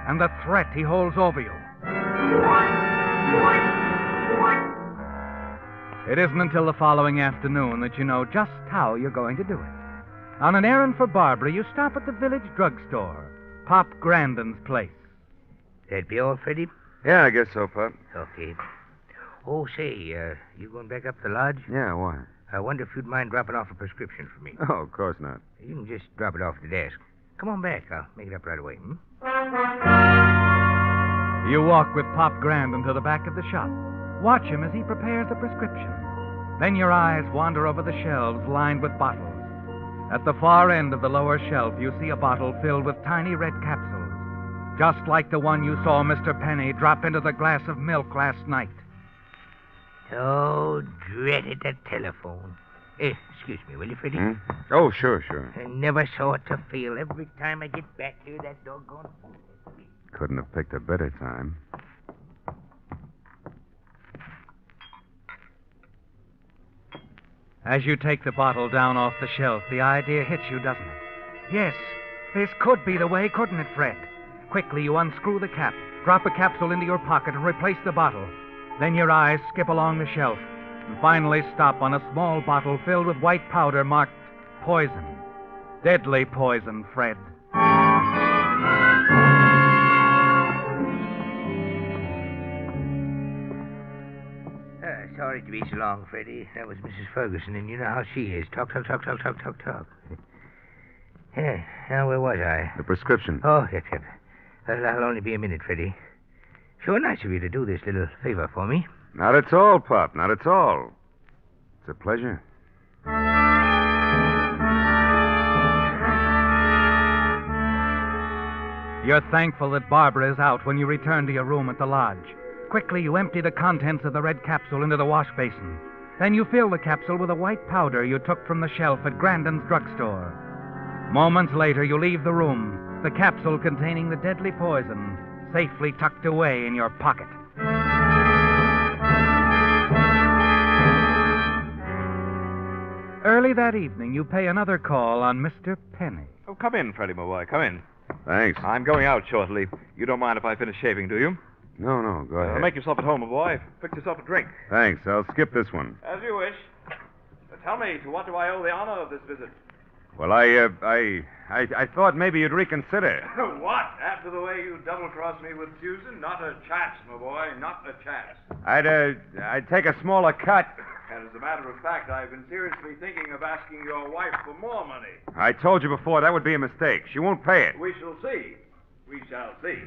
and the threat he holds over you. It isn't until the following afternoon that you know just how you're going to do it. On an errand for Barbara, you stop at the village drugstore, Pop Grandin's place. That be all, Freddie? Yeah, I guess so, Pop. Okay. Oh, say, you going back up to the lodge? Yeah, why? I wonder if you'd mind dropping off a prescription for me. Oh, of course not. You can just drop it off at the desk. Come on back. I'll make it up right away. You walk with Pop Grandin to the back of the shop. Watch him as he prepares the prescription. Then your eyes wander over the shelves lined with bottles. At the far end of the lower shelf, you see a bottle filled with tiny red capsules, just like the one you saw Mr. Penny drop into the glass of milk last night. Oh, dreaded that telephone. Excuse me, will you, Freddie? Oh, sure. I never saw it to fail. Every time I get back here, that doggone phone. Couldn't have picked a better time. As you take the bottle down off the shelf, the idea hits you, doesn't it? Yes, this could be the way, couldn't it, Fred? Quickly, you unscrew the cap, drop a capsule into your pocket, and replace the bottle. Then your eyes skip along the shelf and finally stop on a small bottle filled with white powder marked poison. Deadly poison, Fred. Sorry to be so long, Freddie. That was Mrs. Ferguson, and you know how she is. Talk. Yeah, now where was I? The prescription. Oh, yep. I'll only be a minute, Freddie. Sure nice of you to do this little favor for me. Not at all, Pop. Not at all. It's a pleasure. You're thankful that Barbara is out when you return to your room at the lodge. Quickly, you empty the contents of the red capsule into the wash basin. Then you fill the capsule with a white powder you took from the shelf at Grandin's drugstore. Moments later, you leave the room, the capsule containing the deadly poison safely tucked away in your pocket. Early that evening, you pay another call on Mr. Penny. Oh, come in, Freddie, my boy. Come in. Thanks. I'm going out shortly. You don't mind if I finish shaving, do you? No, go ahead. Make yourself at home, my boy. Fix yourself a drink. Thanks. I'll skip this one. As you wish. Tell me, to what do I owe the honor of this visit? Well, I thought maybe you'd reconsider. What? After the way you double-crossed me with Susan? Not a chance, my boy. Not a chance. I'd take a smaller cut. And as a matter of fact, I've been seriously thinking of asking your wife for more money. I told you before that would be a mistake. She won't pay it. We shall see. We shall see.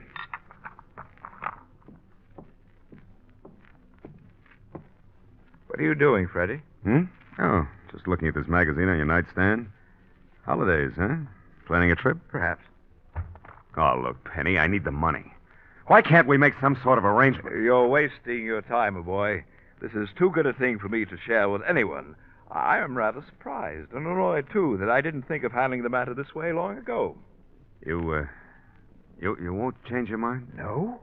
What are you doing, Freddie? Oh, just looking at this magazine on your nightstand. Holidays, huh? Planning a trip? Perhaps. Oh, look, Penny, I need the money. Why can't we make some sort of arrangement? You're wasting your time, my boy. This is too good a thing for me to share with anyone. I am rather surprised and annoyed, too, that I didn't think of handling the matter this way long ago. You won't change your mind? No.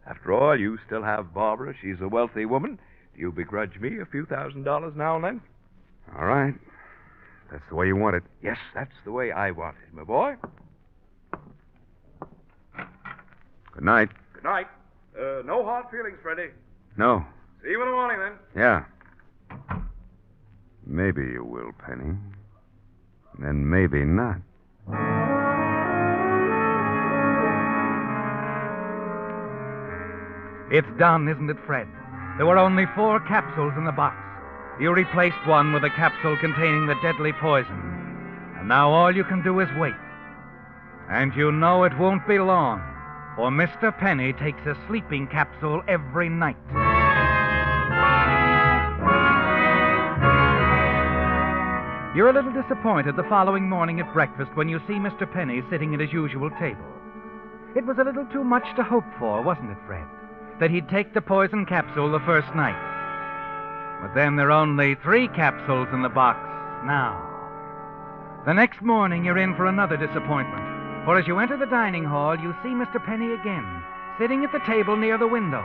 After all, you still have Barbara. She's a wealthy woman. Do you begrudge me a few $1,000s now and then? All right. That's the way you want it. Yes, that's the way I want it, my boy. Good night. Good night. No hard feelings, Freddie. No. See you in the morning, then. Yeah. Maybe you will, Penny. And maybe not. It's done, isn't it, Fred? There were only 4 capsules in the box. You replaced one with a capsule containing the deadly poison. And now all you can do is wait. And you know it won't be long, for Mr. Penny takes a sleeping capsule every night. You're a little disappointed the following morning at breakfast when you see Mr. Penny sitting at his usual table. It was a little too much to hope for, wasn't it, Fred? That he'd take the poison capsule the first night. But then there are only 3 capsules in the box now. The next morning, you're in for another disappointment. For as you enter the dining hall, you see Mr. Penny again, sitting at the table near the window.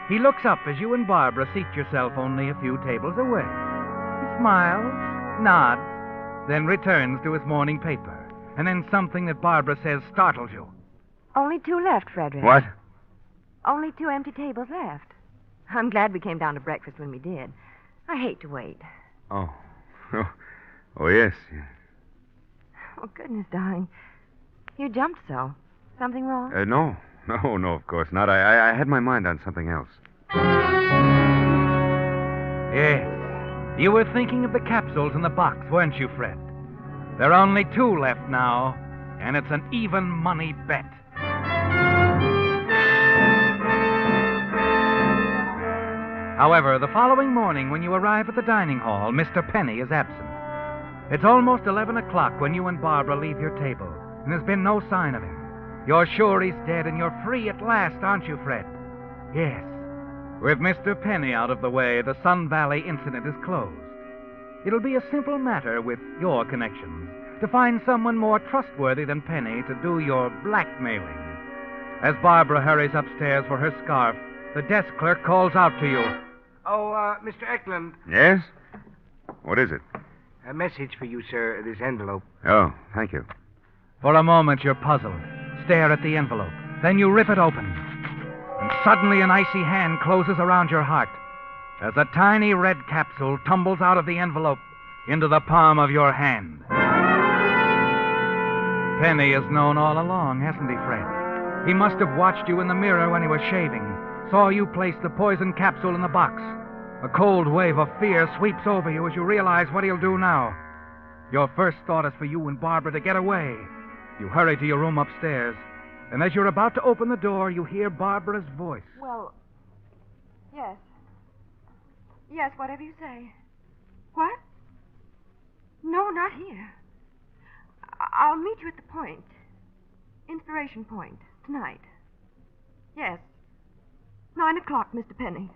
He looks up as you and Barbara seat yourself only a few tables away. He smiles, nods, then returns to his morning paper. And then something that Barbara says startles you. Only 2 left, Frederick. What? Only 2 empty tables left. I'm glad we came down to breakfast when we did. I hate to wait. Oh, yes. Oh, goodness, darling. You jumped so. Something wrong? No, of course not. I had my mind on something else. Yes. You were thinking of the capsules in the box, weren't you, Fred? There are only 2 left now, and it's an even money bet. However, the following morning when you arrive at the dining hall, Mr. Penny is absent. It's almost 11 o'clock when you and Barbara leave your table, and there's been no sign of him. You're sure he's dead, and you're free at last, aren't you, Fred? Yes. With Mr. Penny out of the way, the Sun Valley incident is closed. It'll be a simple matter with your connections to find someone more trustworthy than Penny to do your blackmailing. As Barbara hurries upstairs for her scarf, the desk clerk calls out to you. Oh, Mr. Eklund. Yes? What is it? A message for you, sir. This envelope. Oh, thank you. For a moment, you're puzzled. Stare at the envelope. Then you rip it open. And suddenly an icy hand closes around your heart as a tiny red capsule tumbles out of the envelope into the palm of your hand. Penny has known all along, hasn't he, Fred? He must have watched you in the mirror when he was shaving, saw you place the poison capsule in the box, A cold wave of fear sweeps over you as you realize what he'll do now. Your first thought is for you and Barbara to get away. You hurry to your room upstairs, and as you're about to open the door, you hear Barbara's voice. Well, yes. Yes, whatever you say. What? No, not here. I'll meet you at the Point. Inspiration Point, tonight. Yes. 9 o'clock, Mr. Penny.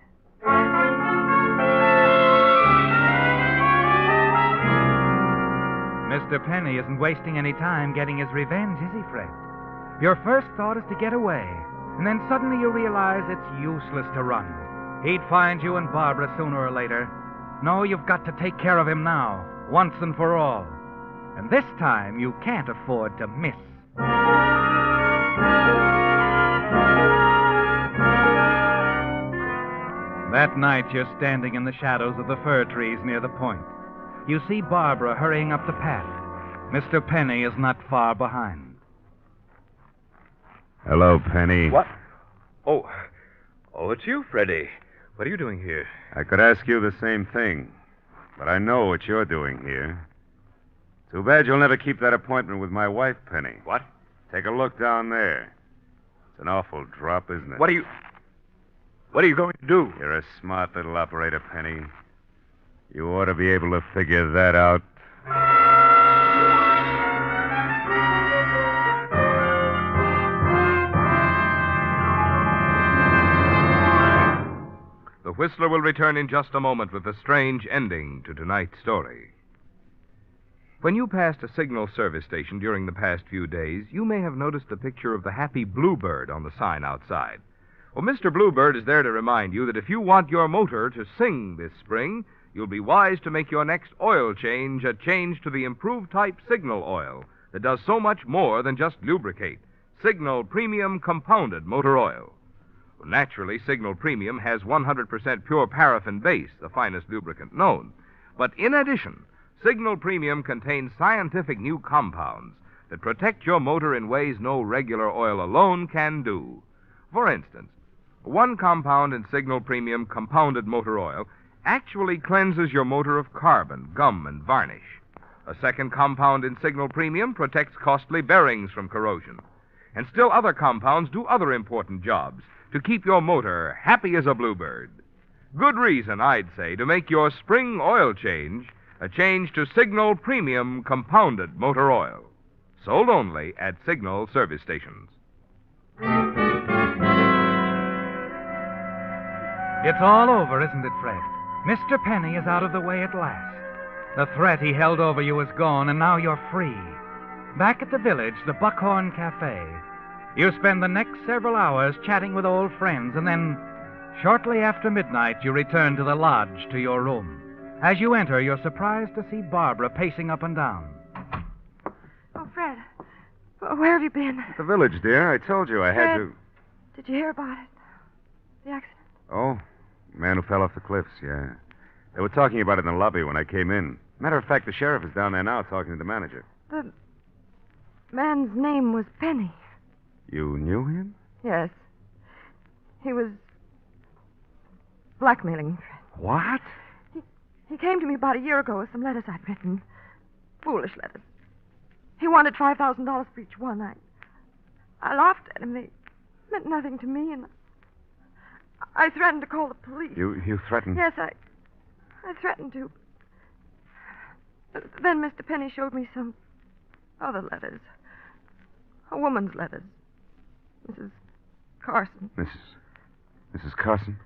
Mr. Penny isn't wasting any time getting his revenge, is he, Fred? Your first thought is to get away, and then suddenly you realize it's useless to run. He'd find you and Barbara sooner or later. No, you've got to take care of him now, once and for all. And this time you can't afford to miss. That night you're standing in the shadows of the fir trees near the Point. You see Barbara hurrying up the path. Mr. Penny is not far behind. Hello, Penny. What? Oh, it's you, Freddie. What are you doing here? I could ask you the same thing, but I know what you're doing here. Too bad you'll never keep that appointment with my wife, Penny. What? Take a look down there. It's an awful drop, isn't it? What are you going to do? You're a smart little operator, Penny. You ought to be able to figure that out. The Whistler will return in just a moment with a strange ending to tonight's story. When you passed a signal service station during the past few days, you may have noticed a picture of the happy Bluebird on the sign outside. Well, Mr. Bluebird is there to remind you that if you want your motor to sing this spring, you'll be wise to make your next oil change a change to the improved type Signal oil that does so much more than just lubricate. Signal Premium Compounded Motor Oil. Well, naturally, Signal Premium has 100% pure paraffin base, the finest lubricant known. But in addition, Signal Premium contains scientific new compounds that protect your motor in ways no regular oil alone can do. For instance, one compound in Signal Premium Compounded Motor Oil actually cleanses your motor of carbon, gum, and varnish. A second compound in Signal Premium protects costly bearings from corrosion. And still other compounds do other important jobs to keep your motor happy as a bluebird. Good reason, I'd say, to make your spring oil change a change to Signal Premium Compounded Motor Oil. Sold only at Signal service stations. It's all over, isn't it, Fred? Mr. Penny is out of the way at last. The threat he held over you is gone, and now you're free. Back at the village, the Buckhorn Cafe, you spend the next several hours chatting with old friends, and then, shortly after midnight, you return to the lodge to your room. As you enter, you're surprised to see Barbara pacing up and down. Oh, Fred, where have you been? At the village, dear. I told you I had to... Did you hear about it? The accident? Oh, the man who fell off the cliffs, yeah. They were talking about it in the lobby when I came in. Matter of fact, the sheriff is down there now talking to the manager. The man's name was Penny. You knew him? Yes. He was blackmailing me, Fred. What? He came to me about a year ago with some letters I'd written. Foolish letters. He wanted $5,000 for each one. I laughed at him. They meant nothing to me, and I threatened to call the police. You threatened? Yes, I threatened to. Then Mr. Penny showed me some other letters. A woman's letters. Mrs. Carson. Mrs. Carson?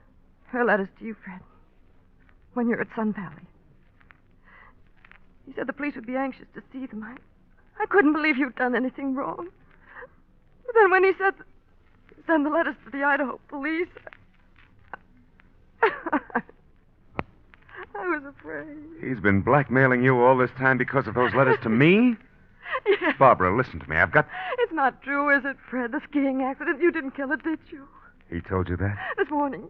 Her letters to you, Fred. When you're at Sun Valley. He said the police would be anxious to see them. I couldn't believe you'd done anything wrong. But then when he said send the letters to the Idaho police, I was afraid. He's been blackmailing you all this time because of those letters to me? Yes. Barbara, listen to me. I've got... It's not true, is it, Fred? The skiing accident. You didn't kill it, did you? He told you that? This morning.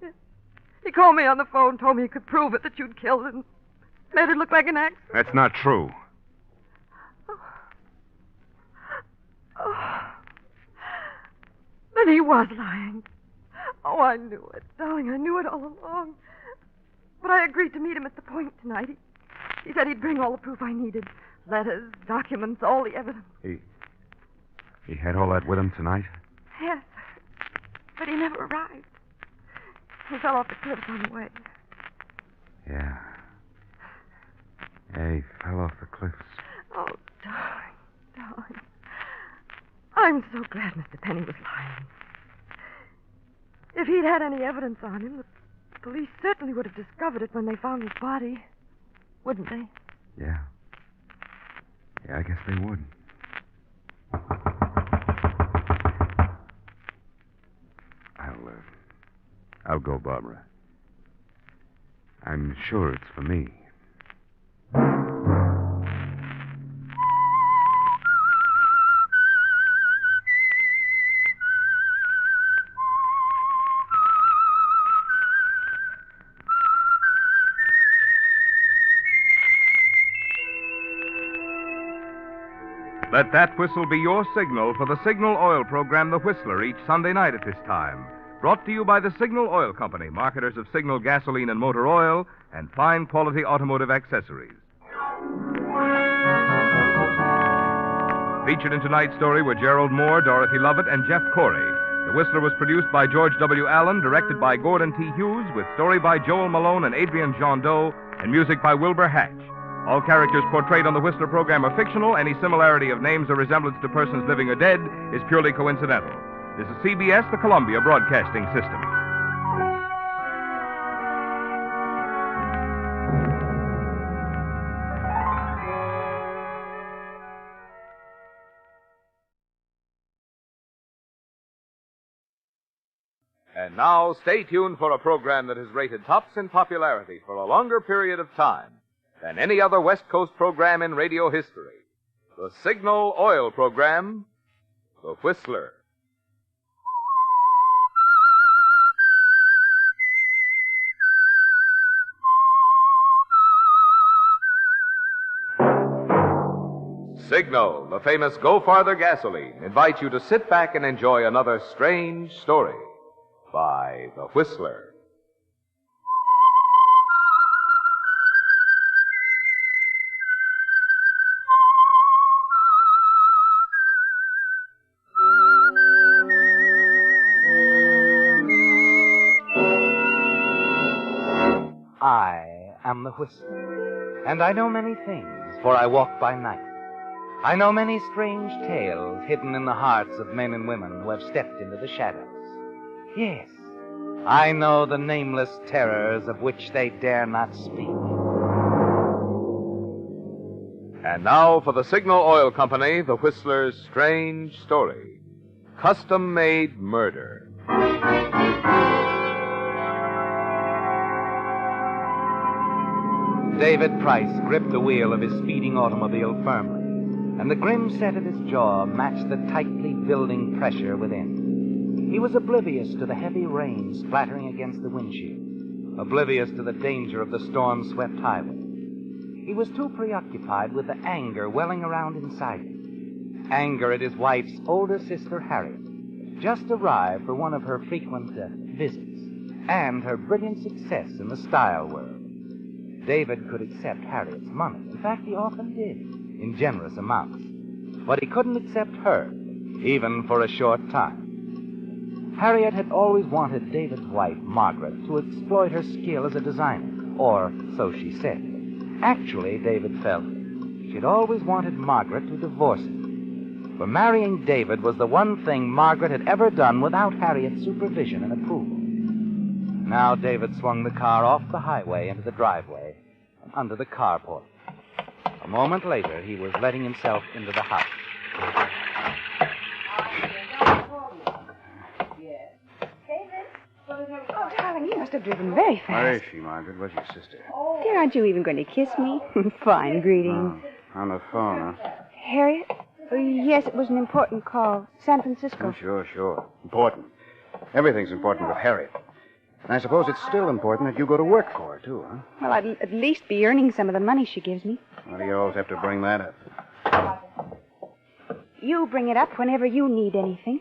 He called me on the phone, told me he could prove it, that you'd killed it, and made it look like an accident. That's not true. Oh. Then he was lying. Oh, I knew it, darling. I knew it all along. But I agreed to meet him at the point tonight. He said he'd bring all the proof I needed. Letters, documents, all the evidence. He had all that with him tonight? Yes. But he never arrived. He fell off the cliffs on the way. Yeah. Yeah, he fell off the cliffs. Oh, darling. I'm so glad Mr. Penny was lying. If he'd had any evidence on him, the police certainly would have discovered it when they found his body. Wouldn't they? Yeah. Yeah, I guess they would. I'll go, Barbara. I'm sure it's for me. Let that whistle be your signal for the Signal Oil program, The Whistler, each Sunday night at this time. Brought to you by the Signal Oil Company, marketers of Signal gasoline and motor oil and fine quality automotive accessories. Featured in tonight's story were Gerald Moore, Dorothy Lovett, and Jeff Corey. The Whistler was produced by George W. Allen, directed by Gordon T. Hughes, with story by Joel Malone and Adrian Jondeau, and music by Wilbur Hatch. All characters portrayed on the Whistler program are fictional. Any similarity of names or resemblance to persons living or dead is purely coincidental. This is CBS, the Columbia Broadcasting System. And now, stay tuned for a program that has rated tops in popularity for a longer period of time than any other West Coast program in radio history. The Signal Oil program, The Whistler. Signal, the famous Go Farther gasoline, invites you to sit back and enjoy another strange story by The Whistler. I am the Whistler, and I know many things, for I walk by night. I know many strange tales hidden in the hearts of men and women who have stepped into the shadows. Yes, I know the nameless terrors of which they dare not speak. And now for the Signal Oil Company, The Whistler's strange story, Custom-Made Murder. David Price gripped the wheel of his speeding automobile firmly, and the grim set of his jaw matched the tightly building pressure within. He was oblivious to the heavy rain splattering against the windshield, oblivious to the danger of the storm-swept highway. He was too preoccupied with the anger welling around inside him. Anger at his wife's older sister, Harriet, just arrived for one of her frequent visits, and her brilliant success in the style world. David could accept Harriet's money. In fact, he often did, in generous amounts. But he couldn't accept her, even for a short time. Harriet had always wanted David's wife, Margaret, to exploit her skill as a designer, or so she said. Actually, David felt she'd always wanted Margaret to divorce him. For marrying David was the one thing Margaret had ever done without Harriet's supervision and approval. Now David swung the car off the highway into the driveway and under the carport. A moment later, he was letting himself into the house. Oh, darling, you must have driven very fast. Where is she, Margaret? Where's your sister? Dear, aren't you even going to kiss me? Fine greeting. Oh, on the phone, huh? Harriet? Oh, yes, it was an important call. San Francisco. Oh, sure. Important. Everything's important with Harriet. And I suppose it's still important that you go to work for her, too, huh? Well, I'd at least be earning some of the money she gives me. Why do you always have to bring that up? You bring it up whenever you need anything.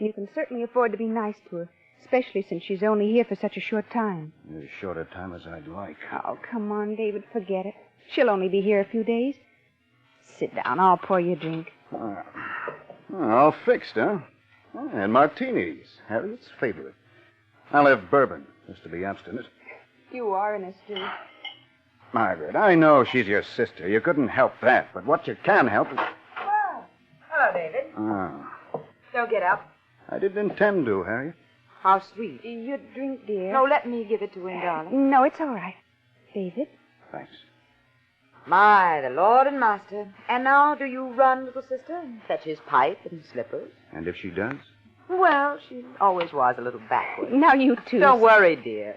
You can certainly afford to be nice to her. especially since she's only here for such a short time. As short a time as I'd like. Oh, come on, David, forget it. She'll only be here a few days. Sit down. I'll pour you a drink. All fixed, huh? And martinis, Harriet's favorite. I'll have bourbon, just to be abstinent. You are in a stew. Margaret, I know she's your sister. You couldn't help that, but what you can help is... Well, hello, David. Oh, Don't get up. I didn't intend to, Harriet. How sweet. Your drink, dear. No, let me give it to him, darling. No, it's all right. David? Thanks. My, the Lord and Master. And now do you run, little sister, and fetch his pipe and slippers? And if she does? Well, she always was a little backward. Now you two. Don't worry, dear.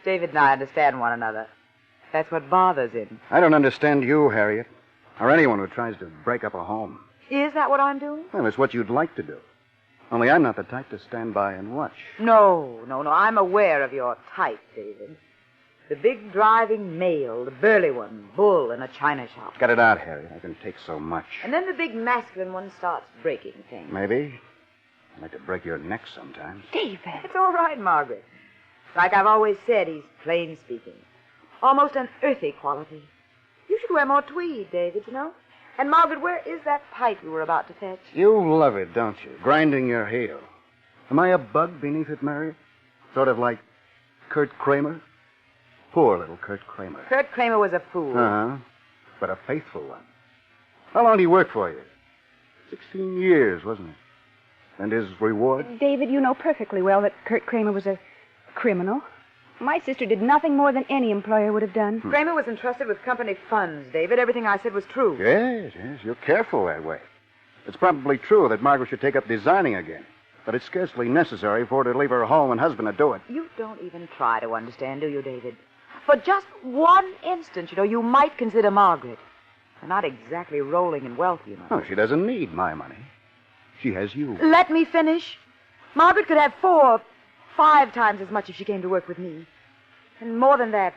David and I understand one another. That's what bothers him. I don't understand you, Harriet, or anyone who tries to break up a home. Is that what I'm doing? Well, it's what you'd like to do. Only I'm not the type to stand by and watch. No. I'm aware of your type, David. The big driving male, the burly one, bull in a china shop. Cut it out, Harriet. I can take so much. And then the big masculine one starts breaking things. Maybe. I'd like to break your neck sometimes. David. It's all right, Margaret. Like I've always said, he's plain speaking. Almost an earthy quality. You should wear more tweed, David, you know. And, Margaret, where is that pipe you were about to fetch? You love it, don't you? Grinding your heel. Am I a bug beneath it, Mary? Sort of like Kurt Kramer? Poor little Kurt Kramer. Kurt Kramer was a fool. Uh-huh. But a faithful one. How long did he work for you? 16 years, wasn't it? And his reward? David, you know perfectly well that Kurt Kramer was a criminal. My sister did nothing more than any employer would have done. Kramer was entrusted with company funds, David. Everything I said was true. Yes. You're careful that way. It's probably true that Margaret should take up designing again. But it's scarcely necessary for her to leave her home and husband to do it. You don't even try to understand, do you, David? For just one instant, you know, you might consider Margaret. They're not exactly rolling in wealth, you know. Oh, she doesn't need my money. She has you. Let me finish. Margaret could have 4, 5 times as much if she came to work with me. And more than that,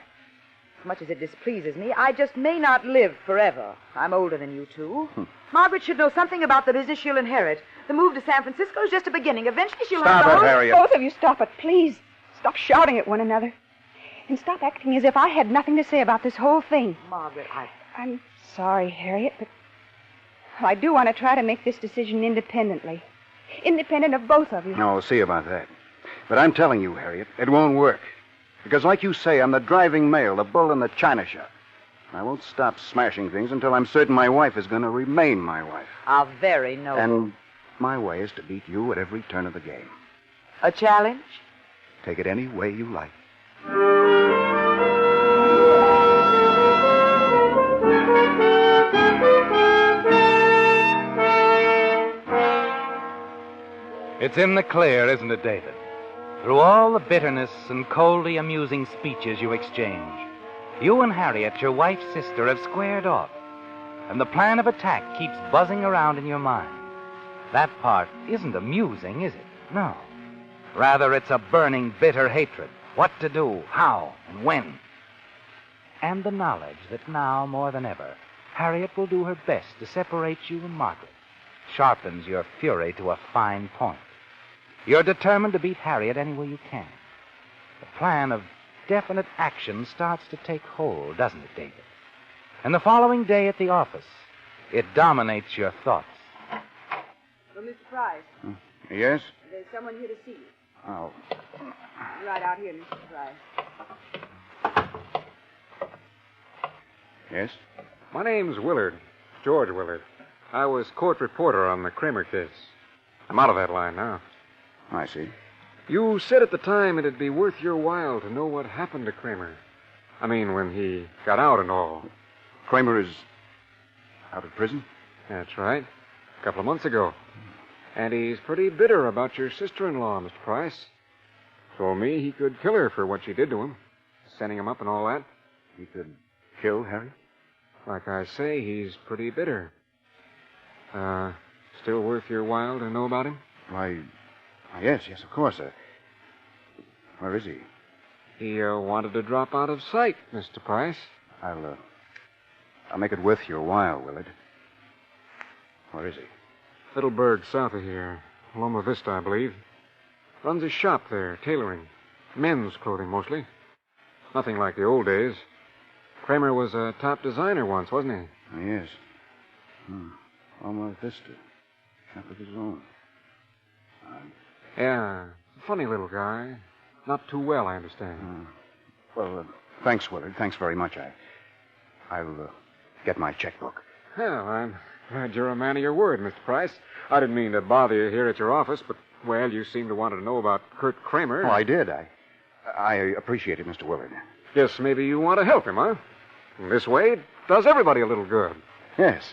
as much as it displeases me, I just may not live forever. I'm older than you two. Margaret should know something about the business she'll inherit. The move to San Francisco is just a beginning. Eventually she'll have the whole... Stop it, Harriet. Both of you stop it, please. Stop shouting at one another. And stop acting as if I had nothing to say about this whole thing. Margaret, I'm sorry, Harriet, but I do want to try to make this decision independently. Independent of both of you. No, we'll see about that. But I'm telling you, Harriet, it won't work. Because like you say, I'm the driving male, the bull in the china shop. I won't stop smashing things until I'm certain my wife is going to remain my wife. How very noble. And my way is to beat you at every turn of the game. A challenge? Take it any way you like. It's in the clear, isn't it, David? Through all the bitterness and coldly amusing speeches you exchange, you and Harriet, your wife's sister, have squared off, and the plan of attack keeps buzzing around in your mind. That part isn't amusing, is it? No. Rather, it's a burning, bitter hatred. What to do, how, and when. And the knowledge that now, more than ever, Harriet will do her best to separate you and Margaret sharpens your fury to a fine point. You're determined to beat Harriet any way you can. The plan of definite action starts to take hold, doesn't it, David? And the following day at the office, it dominates your thoughts. Well, Mr. Price, Yes? there's someone here to see you. Oh. Right out here, Mr. Price. Yes? My name's Willard, George Willard. I was court reporter on the Kramer case. I'm out of that line now. I see. You said at the time it'd be worth your while to know what happened to Kramer. I mean, when he got out and all. Kramer is out of prison? That's right. A couple of months ago. And he's pretty bitter about your sister-in-law, Mr. Price. Told me he could kill her for what she did to him. Sending him up and all that. He could kill Harry? Like I say, he's pretty bitter. Still worth your while to know about him? Why, yes, of course. Where is he? He wanted to drop out of sight, Mr. Price. I'll make it worth your while, Willard. Where is he? Little burg south of here. Loma Vista, I believe. Runs a shop there, tailoring. Men's clothing, mostly. Nothing like the old days. Kramer was a top designer once, wasn't he? He is. Almost Vista. Shop of his own. Yeah, funny little guy. Not too well, I understand. Well, thanks, Willard. Thanks very much. I'll get my checkbook. Well, I'm glad you're a man of your word, Mr. Price. I didn't mean to bother you here at your office, but, well, you seem to want to know about Kurt Kramer. Oh, I did. I appreciate it, Mr. Willard. Guess maybe you want to help him, huh? This way, it does everybody a little good. Yes.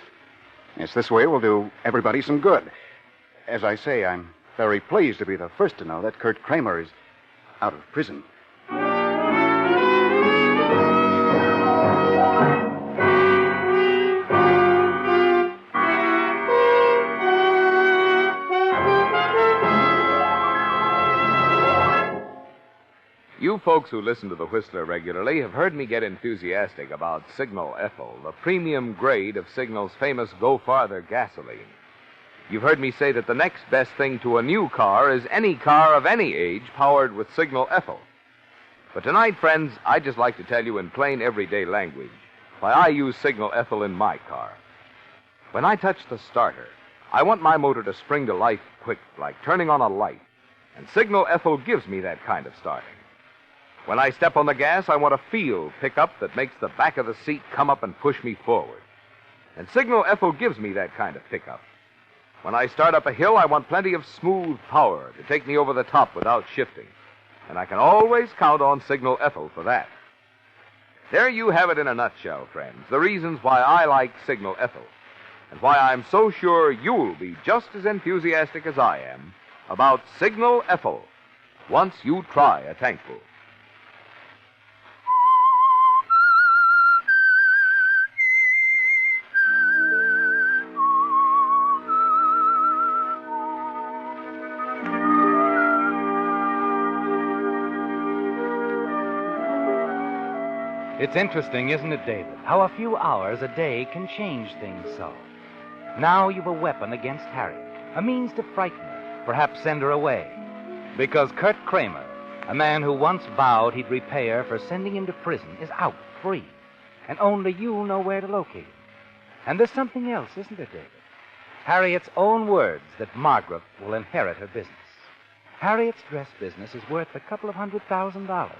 Yes, this way will do everybody some good. As I say, I'm very pleased to be the first to know that Kurt Kramer is out of prison. You folks who listen to the Whistler regularly have heard me get enthusiastic about Signal Ethyl, the premium grade of Signal's famous Go Farther gasoline. You've heard me say that the next best thing to a new car is any car of any age powered with Signal Ethyl. But tonight, friends, I'd just like to tell you in plain everyday language why I use Signal Ethyl in my car. When I touch the starter, I want my motor to spring to life quick, like turning on a light. And Signal Ethyl gives me that kind of starting. When I step on the gas, I want a feel pickup that makes the back of the seat come up and push me forward. And Signal Ethyl gives me that kind of pickup. When I start up a hill, I want plenty of smooth power to take me over the top without shifting. And I can always count on Signal Ethyl for that. There you have it in a nutshell, friends, the reasons why I like Signal Ethyl, and why I'm so sure you'll be just as enthusiastic as I am about Signal Ethyl once you try a tankful. It's interesting, isn't it, David, how a few hours a day can change things so. Now you've a weapon against Harriet, a means to frighten her, perhaps send her away. Because Kurt Kramer, a man who once vowed he'd repay her for sending him to prison, is out, free. And only you know where to locate him. And there's something else, isn't there, David? Harriet's own words that Margaret will inherit her business. Harriet's dress business is worth $200,000.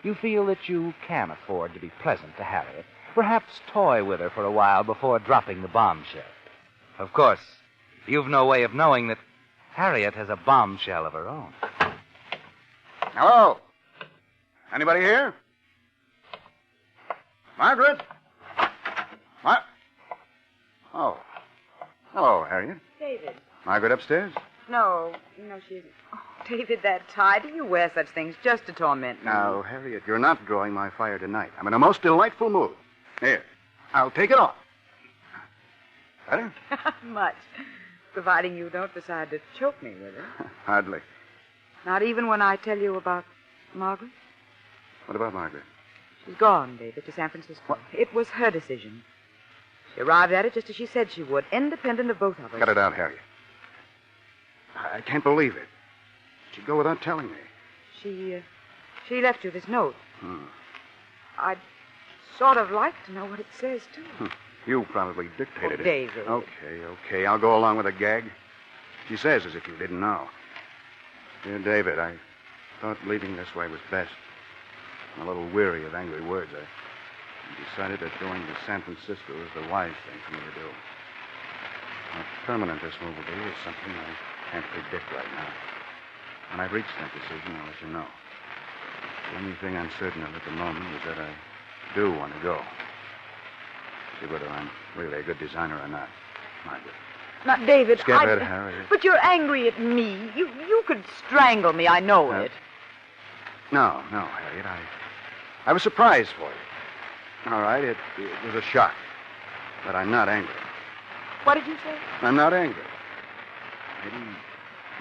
You feel that you can afford to be pleasant to Harriet, perhaps toy with her for a while before dropping the bombshell. Of course, you've no way of knowing that Harriet has a bombshell of her own. Hello? Anybody here? Margaret? Oh. Hello, Harriet. David. Margaret upstairs? No, she isn't. Oh, David, that tie. Do you wear such things just to torment me? Now, Harriet, you're not drawing my fire tonight. I'm in a most delightful mood. Here, I'll take it off. Better? Much. Providing you don't decide to choke me with it. Hardly. Not even when I tell you about Margaret? What about Margaret? She's gone, David, to San Francisco. What? It was her decision. She arrived at it just as she said she would, independent of both of us. Cut it out, Harriet. I can't believe it. She'd go without telling me. She left you this note. I'd sort of like to know what it says, too. You probably dictated it. David. Okay. I'll go along with the gag. She says as if you didn't know. Dear David, I thought leaving this way was best. I'm a little weary of angry words. I decided that going to San Francisco is the wise thing for me to do. How permanent this move will be is something I can't predict right now. When I've reached that decision, I'll let you know. The only thing I'm certain of at the moment is that I do want to go. See whether I'm really a good designer or not. Margaret. Not David. Get rid, Harriet. But you're angry at me. You could strangle me. I know it. No, Harriet. I was surprised for you. All right, it was a shock. But I'm not angry. What did you say? I'm not angry.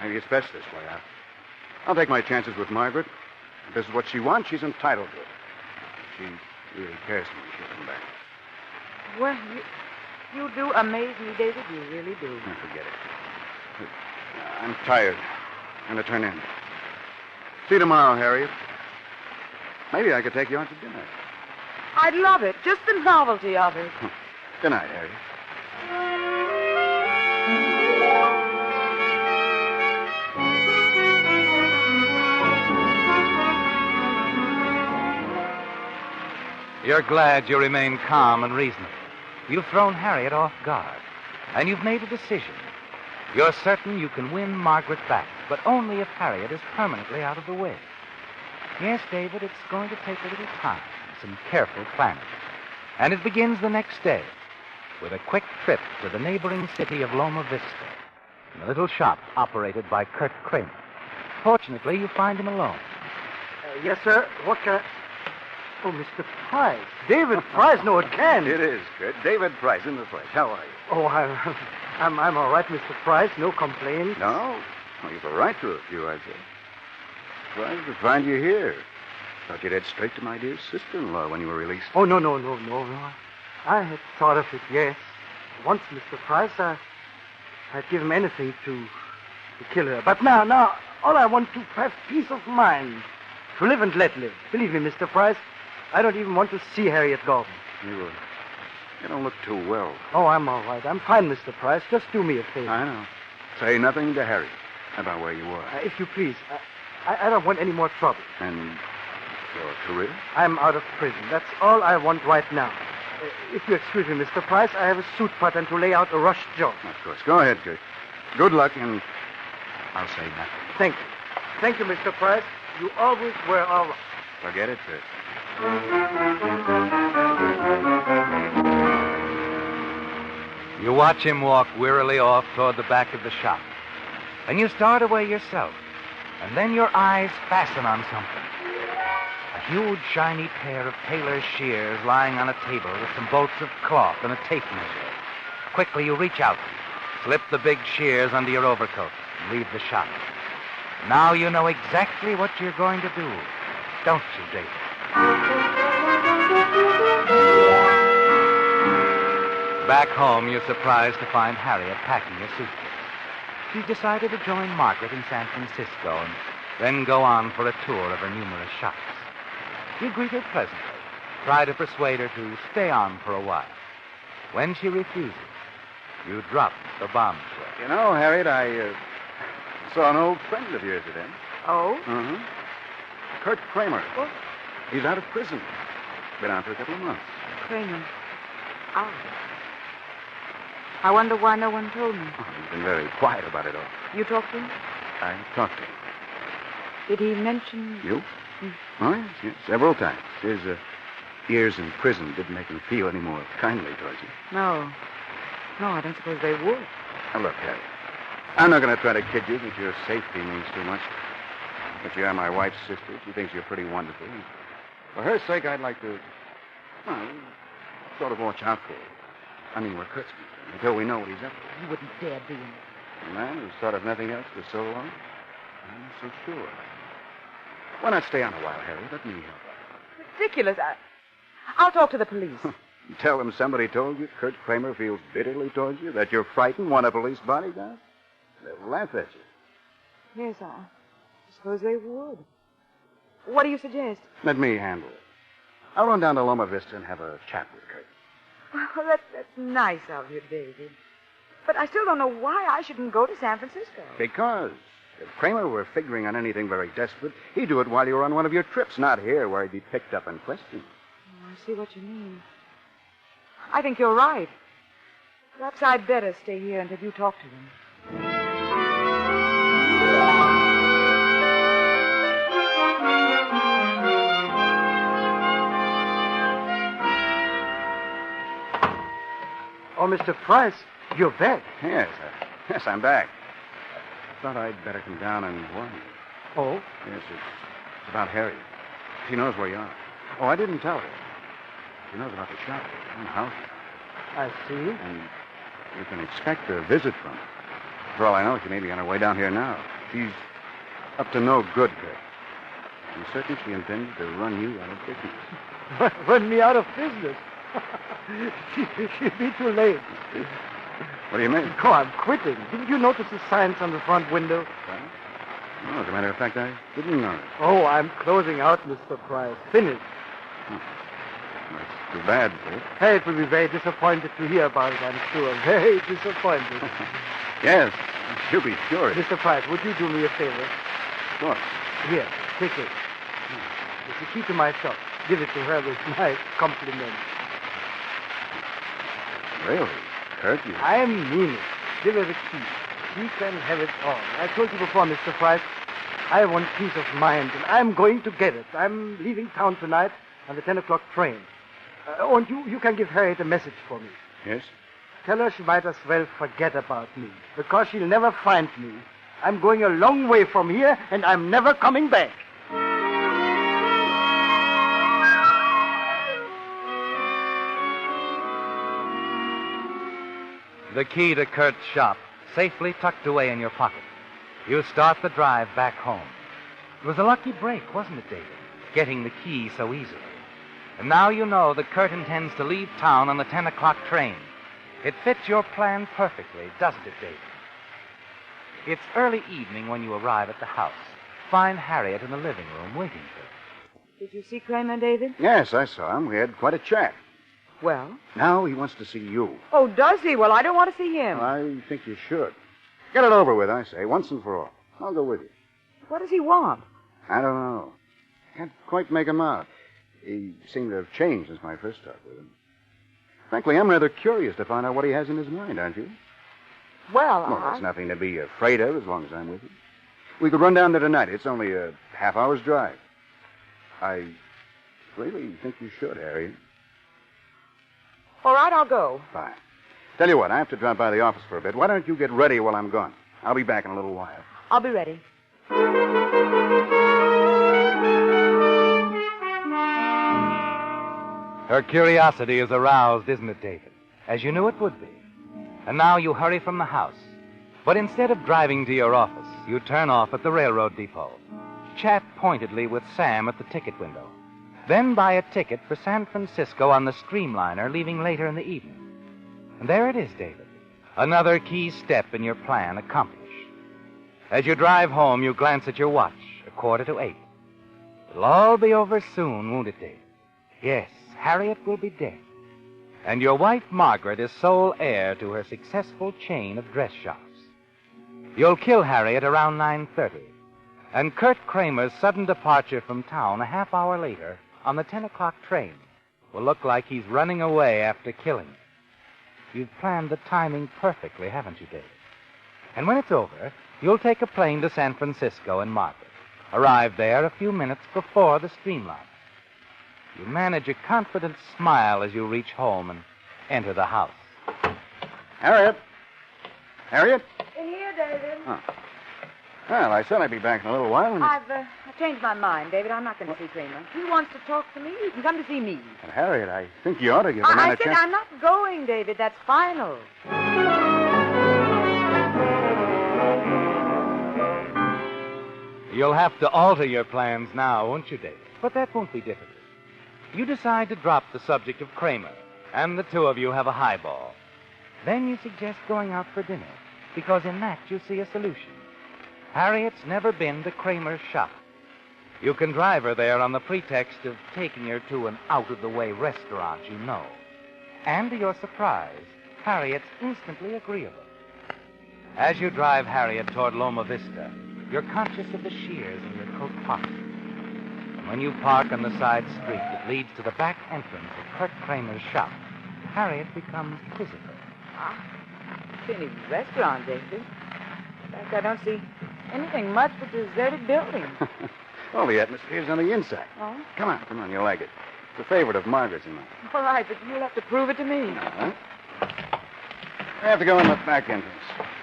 Maybe it's best this way. I'll take my chances with Margaret. If this is what she wants, she's entitled to it. If she really cares for me, she'll come back. Well, you do amaze me, David. You really do. Forget it. I'm tired. going to turn in. See you tomorrow, Harriet. Maybe I could take you out to dinner. I'd love it. Just the novelty of it. Good night, Harriet. You're glad you remain calm and reasonable. You've thrown Harriet off guard, and you've made a decision. You're certain you can win Margaret back, but only if Harriet is permanently out of the way. Yes, David, it's going to take a little time, some careful planning. And it begins the next day with a quick trip to the neighboring city of Loma Vista, in a little shop operated by Kurt Kramer. Fortunately, you find him alone. Yes, sir. What can I... Oh, Mr. Price. David Price. No, it can't. It is, Kurt. David Price in the flesh. How are you? Oh, I'm all right, Mr. Price. No complaints. No? Well, you've a right to a few, I'd say. Surprised to find you here. Thought you'd head straight to my dear sister-in-law when you were released. Oh, no. I had thought of it, yes. Once, Mr. Price, I'd give him anything to kill her. But now, all I want to have peace of mind. To live and let live. Believe me, Mr. Price, I don't even want to see Harriet Gordon. You don't look too well. Oh, I'm all right. I'm fine, Mr. Price. Just do me a favor. I know. Say nothing to Harriet about where you were. If you please. I don't want any more trouble. And your career? I'm out of prison. That's all I want right now. If you excuse me, Mr. Price, I have a suit pattern to lay out a rush job. Of course. Go ahead, Kurt. Good luck, and I'll say nothing. Thank you. Thank you, Mr. Price. You always were all right. Forget it, Kurt. You watch him walk wearily off toward the back of the shop. And you start away yourself. And then your eyes fasten on something. A huge, shiny pair of tailor's shears lying on a table with some bolts of cloth and a tape measure. Quickly, you reach out, slip the big shears under your overcoat, and leave the shop. Now you know exactly what you're going to do, don't you, David? Back home, you're surprised to find Harriet packing her suitcase. She's decided to join Margaret in San Francisco and then go on for a tour of her numerous shops. You greet her pleasantly, try to persuade her to stay on for a while. When she refuses, you drop the bombshell. You know, Harriet, I saw an old friend of yours today. Oh? Mm-hmm. Kurt Kramer. What? He's out of prison. Been out for a couple of months. Kramer. Oh. I wonder why no one told me. Oh, he's been very quiet about it all. You talked to him? I talked to him. Did he mention... You? Oh, yes, several times. His years in prison didn't make him feel any more kindly towards you. No, I don't suppose they would. Now, look, Harry, I'm not going to try to kid you that your safety means too much. But you are my wife's sister. She thinks you're pretty wonderful. And for her sake, I'd like to, sort of watch out for you. I mean, we're Kurt's concerned, until we know what he's up to. You wouldn't dare do him. A man who's thought of nothing else for so long? I'm not so sure. Why not stay on a while, Harry? Let me help you. Ridiculous. I'll talk to the police. Tell them somebody told you Kurt Kramer feels bitterly towards you, that you're frightened, want a police bodyguard? They'll laugh at you. Yes, I suppose they would. What do you suggest? Let me handle it. I'll run down to Loma Vista and have a chat with Kurt. Well, that's nice of you, David. But I still don't know why I shouldn't go to San Francisco. Because if Kramer were figuring on anything very desperate, he'd do it while you were on one of your trips, not here where he'd be picked up and questioned. Oh, I see what you mean. I think you're right. Perhaps I'd better stay here until you talk to him. Oh, Mr. Price, you're back. Yes, I'm back. I thought I'd better come down and warn you. Oh? Yes, it's about Harriet. She knows where you are. Oh, I didn't tell her. She knows about the shop and the house. I see. And you can expect a visit from her. For all I know, she may be on her way down here now. She's up to no good, Kurt. I'm certain she intends to run you out of business. Run me out of business? She'll be too late. What do you mean? Oh, I'm quitting. Didn't you notice the signs on the front window? Huh? Oh, as a matter of fact, I didn't know it. Oh, I'm closing out, Mr. Price. Finished. That's too bad, Philip. Harriet will be very disappointed to hear about it, I'm sure. Very disappointed. Yes, you'll be sure. Mr. Price, would you do me a favor? Sure. Here, take it. It's the key to my shop. Give it to her with my compliment. Really? Kurt, you... I mean it. Give her the key. She can have it all. I told you before, Mr. Price, I want peace of mind, and I'm going to get it. I'm leaving town tonight on the 10 o'clock train. And you can give Harriet a message for me. Yes? Tell her she might as well forget about me, because she'll never find me. I'm going a long way from here, and I'm never coming back. The key to Kurt's shop, safely tucked away in your pocket. You start the drive back home. It was a lucky break, wasn't it, David? Getting the key so easily. And now you know that Kurt intends to leave town on the 10 o'clock train. It fits your plan perfectly, doesn't it, David? It's early evening when you arrive at the house. Find Harriet in the living room waiting for you. Did you see Kramer, David? Yes, I saw him. We had quite a chat. Well? Now he wants to see you. Oh, does he? Well, I don't want to see him. I think you should. Get it over with, I say, once and for all. I'll go with you. What does he want? I don't know. Can't quite make him out. He seemed to have changed since my first talk with him. Frankly, I'm rather curious to find out what he has in his mind, aren't you? Well, there's nothing to be afraid of as long as I'm with you. We could run down there tonight. It's only a half-hour's drive. I really think you should, Harry. All right, I'll go. Fine. Tell you what, I have to drop by the office for a bit. Why don't you get ready while I'm gone? I'll be back in a little while. I'll be ready. Her curiosity is aroused, isn't it, David? As you knew it would be. And now you hurry from the house. But instead of driving to your office, you turn off at the railroad depot. Chat pointedly with Sam at the ticket window. Then buy a ticket for San Francisco on the Streamliner, leaving later in the evening. And there it is, David. Another key step in your plan accomplished. As you drive home, you glance at your watch, 7:45. It'll all be over soon, won't it, David? Yes, Harriet will be dead. And your wife, Margaret, is sole heir to her successful chain of dress shops. You'll kill Harriet around 9:30. And Kurt Kramer's sudden departure from town a half hour later on the 10 o'clock train will look like he's running away after killing her. You've planned the timing perfectly, haven't you, David? And when it's over, you'll take a plane to San Francisco and Margaret. Arrive there a few minutes before the Streamliner. You manage a confident smile as you reach home and enter the house. Harriet? Harriet? In here, David. Oh. Well, I said I'd be back in a little while. And... I've changed my mind, David. I'm not going to see Kramer. He wants to talk to me. You can come to see me. Well, Harriet, I think you ought to give a man a I said chance. I'm not going, David. That's final. You'll have to alter your plans now, won't you, David? But that won't be difficult. You decide to drop the subject of Kramer, and the two of you have a highball. Then you suggest going out for dinner, because in that you see a solution. Harriet's never been to Kramer's shop. You can drive her there on the pretext of taking her to an out-of-the-way restaurant you know. And to your surprise, Harriet's instantly agreeable. As you drive Harriet toward Loma Vista, you're conscious of the shears in your coat pocket. And when you park on the side street that leads to the back entrance of Kurt Kramer's shop, Harriet becomes quizzical. Finney restaurant, David. In fact, I don't see anything much but deserted buildings. Well, the atmosphere's on the inside. Oh? Come on, you'll like it. It's a favorite of Margaret's and mine. All right, but you'll have to prove it to me. Uh-huh. I have to go in the back entrance.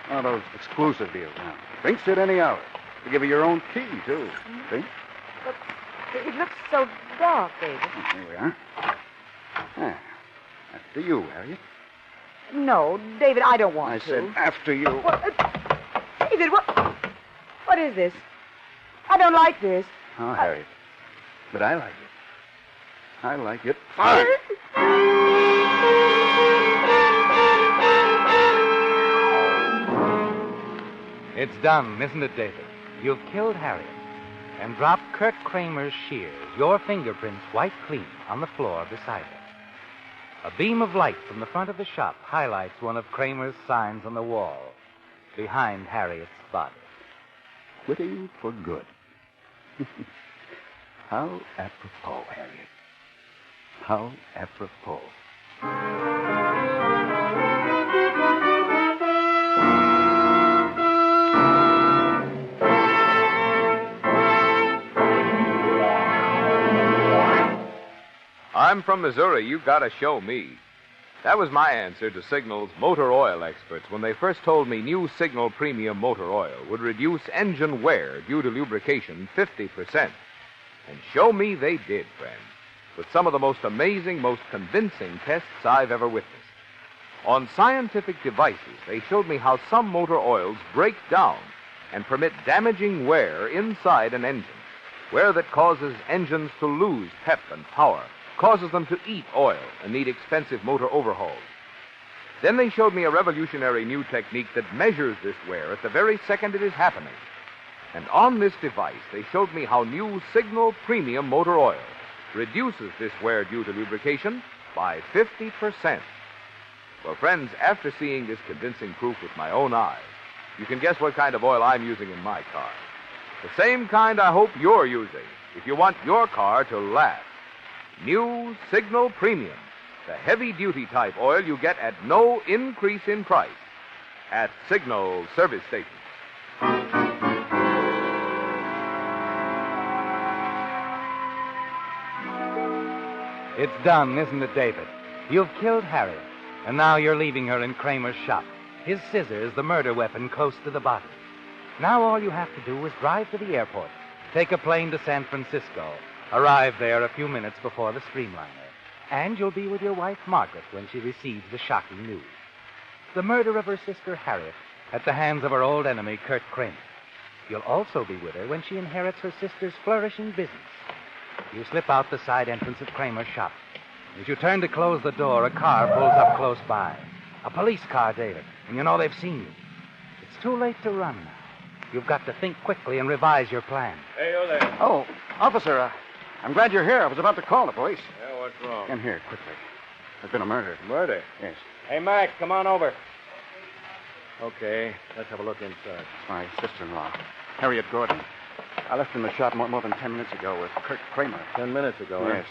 One of those exclusive deals now. Drinks at any hour. They give you your own key, too. See? But it looks so dark, David. Here we are. Ah, after you, Harriet. No, David, I don't want I to. said after you. David, what is this? I don't like this. Oh, Harriet. But I like it. I like it fine. It's done, isn't it, David? You've killed Harriet and dropped Kurt Kramer's shears, your fingerprints white clean, on the floor beside her. A beam of light from the front of the shop highlights one of Kramer's signs on the wall behind Harriet's body. Quitting for good. How apropos, Harriet. How apropos. I'm from Missouri. You gotta show me. That was my answer to Signal's motor oil experts when they first told me new Signal Premium Motor Oil would reduce engine wear due to lubrication 50%. And show me they did, friends, with some of the most amazing, most convincing tests I've ever witnessed. On scientific devices, they showed me how some motor oils break down and permit damaging wear inside an engine, wear that causes engines to lose pep and power, causes them to eat oil and need expensive motor overhauls. Then they showed me a revolutionary new technique that measures this wear at the very second it is happening. And on this device, they showed me how new Signal Premium Motor Oil reduces this wear due to lubrication by 50%. Well, friends, after seeing this convincing proof with my own eyes, you can guess what kind of oil I'm using in my car. The same kind I hope you're using if you want your car to last. New Signal Premium, the heavy-duty type oil you get at no increase in price at Signal service stations. It's done, isn't it, David? You've killed Harriet, and now you're leaving her in Kramer's shop. His scissors, the murder weapon, close to the body. Now all you have to do is drive to the airport, take a plane to San Francisco, arrive there a few minutes before the streamliner, and you'll be with your wife, Margaret, when she receives the shocking news. The murder of her sister, Harriet, at the hands of her old enemy, Kurt Kramer. You'll also be with her when she inherits her sister's flourishing business. You slip out the side entrance of Kramer's shop. As you turn to close the door, a car pulls up close by. A police car, David, and you know they've seen you. It's too late to run now. You've got to think quickly and revise your plan. Hey, you there. Oh, officer, I'm glad you're here. I was about to call the police. Yeah, what's wrong? Come here, quickly. There's been a murder. Murder? Yes. Hey, Mac, come on over. Okay, let's have a look inside. It's my sister-in-law, Harriet Gordon. I left her in the shop more than 10 minutes ago with Kurt Kramer. 10 minutes ago, Yes.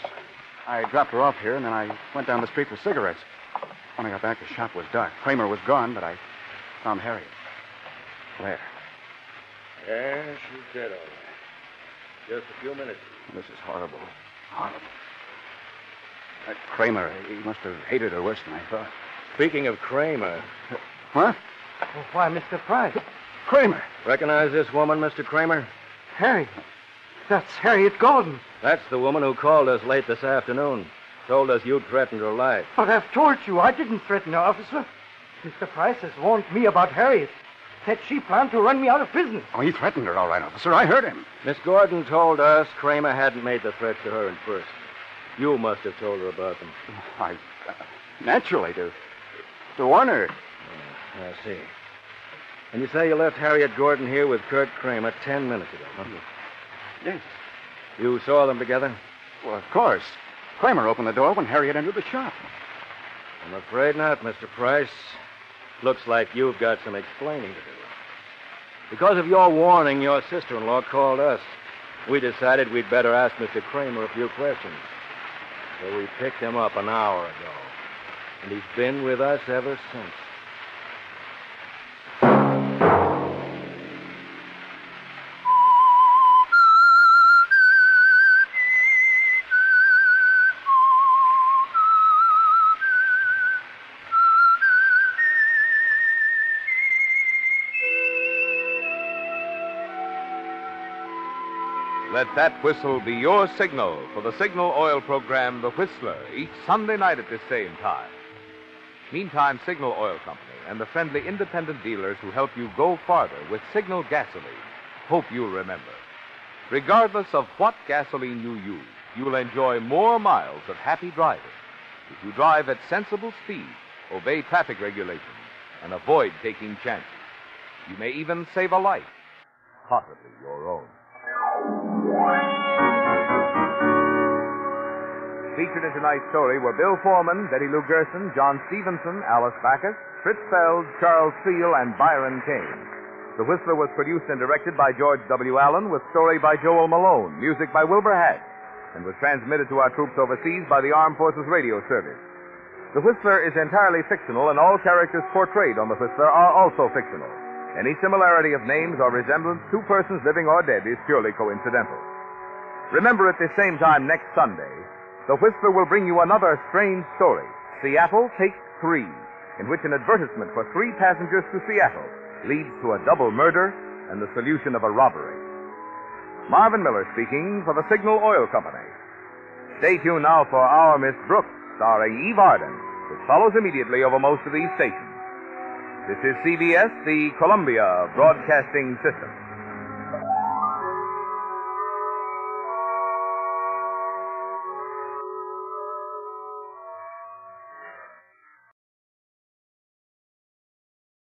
I dropped her off here, and then I went down the street for cigarettes. When I got back, the shop was dark. Kramer was gone, but I found Harriet. There. Yeah, she's dead, all right. Just a few minutes. This is horrible. Horrible. That Kramer, he must have hated her worse than I thought. Speaking of Kramer. What? Oh, why, Mr. Price. Kramer. Recognize this woman, Mr. Kramer? Harriet. That's Harriet Gordon. That's the woman who called us late this afternoon. Told us you'd threatened her life. But I've told you I didn't threaten her, officer. Mr. Price has warned me about Harriet. Said she planned to run me out of business. Oh, he threatened her, all right, officer. I heard him. Miss Gordon told us Kramer hadn't made the threats to her in person. You must have told her about them. Naturally, to warn her. I see. And you say you left Harriet Gordon here with Kurt Kramer 10 minutes ago, huh? Yes. You saw them together? Well, of course. Kramer opened the door when Harriet entered the shop. I'm afraid not, Mr. Price. Looks like you've got some explaining to do. Because of your warning, your sister-in-law called us. We decided we'd better ask Mr. Kramer a few questions. So we picked him up an hour ago. And he's been with us ever since. Let that whistle be your signal for the Signal Oil program, The Whistler, each Sunday night at this same time. Meantime, Signal Oil Company and the friendly independent dealers who help you go farther with Signal gasoline hope you'll remember. Regardless of what gasoline you use, you'll enjoy more miles of happy driving if you drive at sensible speed, obey traffic regulations, and avoid taking chances. You may even save a life. possibly your own. Featured in tonight's story were Bill Foreman, Betty Lou Gerson, John Stevenson, Alice Backus, Fritz Feld, Charles Steele, and Byron Kane. The Whistler was produced and directed by George W. Allen, with story by Joel Malone, music by Wilbur Hatch, and was transmitted to our troops overseas by the Armed Forces Radio Service. The Whistler is entirely fictional, and all characters portrayed on The Whistler are also fictional. Any similarity of names or resemblance to persons living or dead is purely coincidental. Remember, at this same time next Sunday, The Whistler will bring you another strange story, Seattle Take 3, in which an advertisement for 3 passengers to Seattle leads to a double murder and the solution of a robbery. Marvin Miller speaking for the Signal Oil Company. Stay tuned now for Our Miss Brooks, starring Eve Arden, which follows immediately over most of these stations. This is CBS, the Columbia Broadcasting System.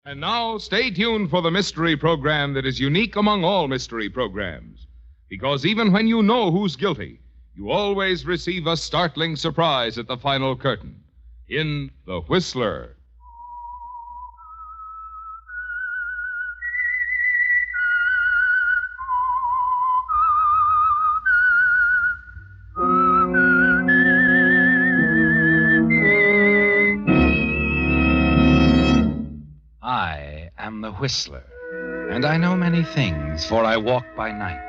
And now, stay tuned for the mystery program that is unique among all mystery programs. Because even when you know who's guilty, you always receive a startling surprise at the final curtain. In The Whistler. I am the Whistler, and I know many things, for I walk by night.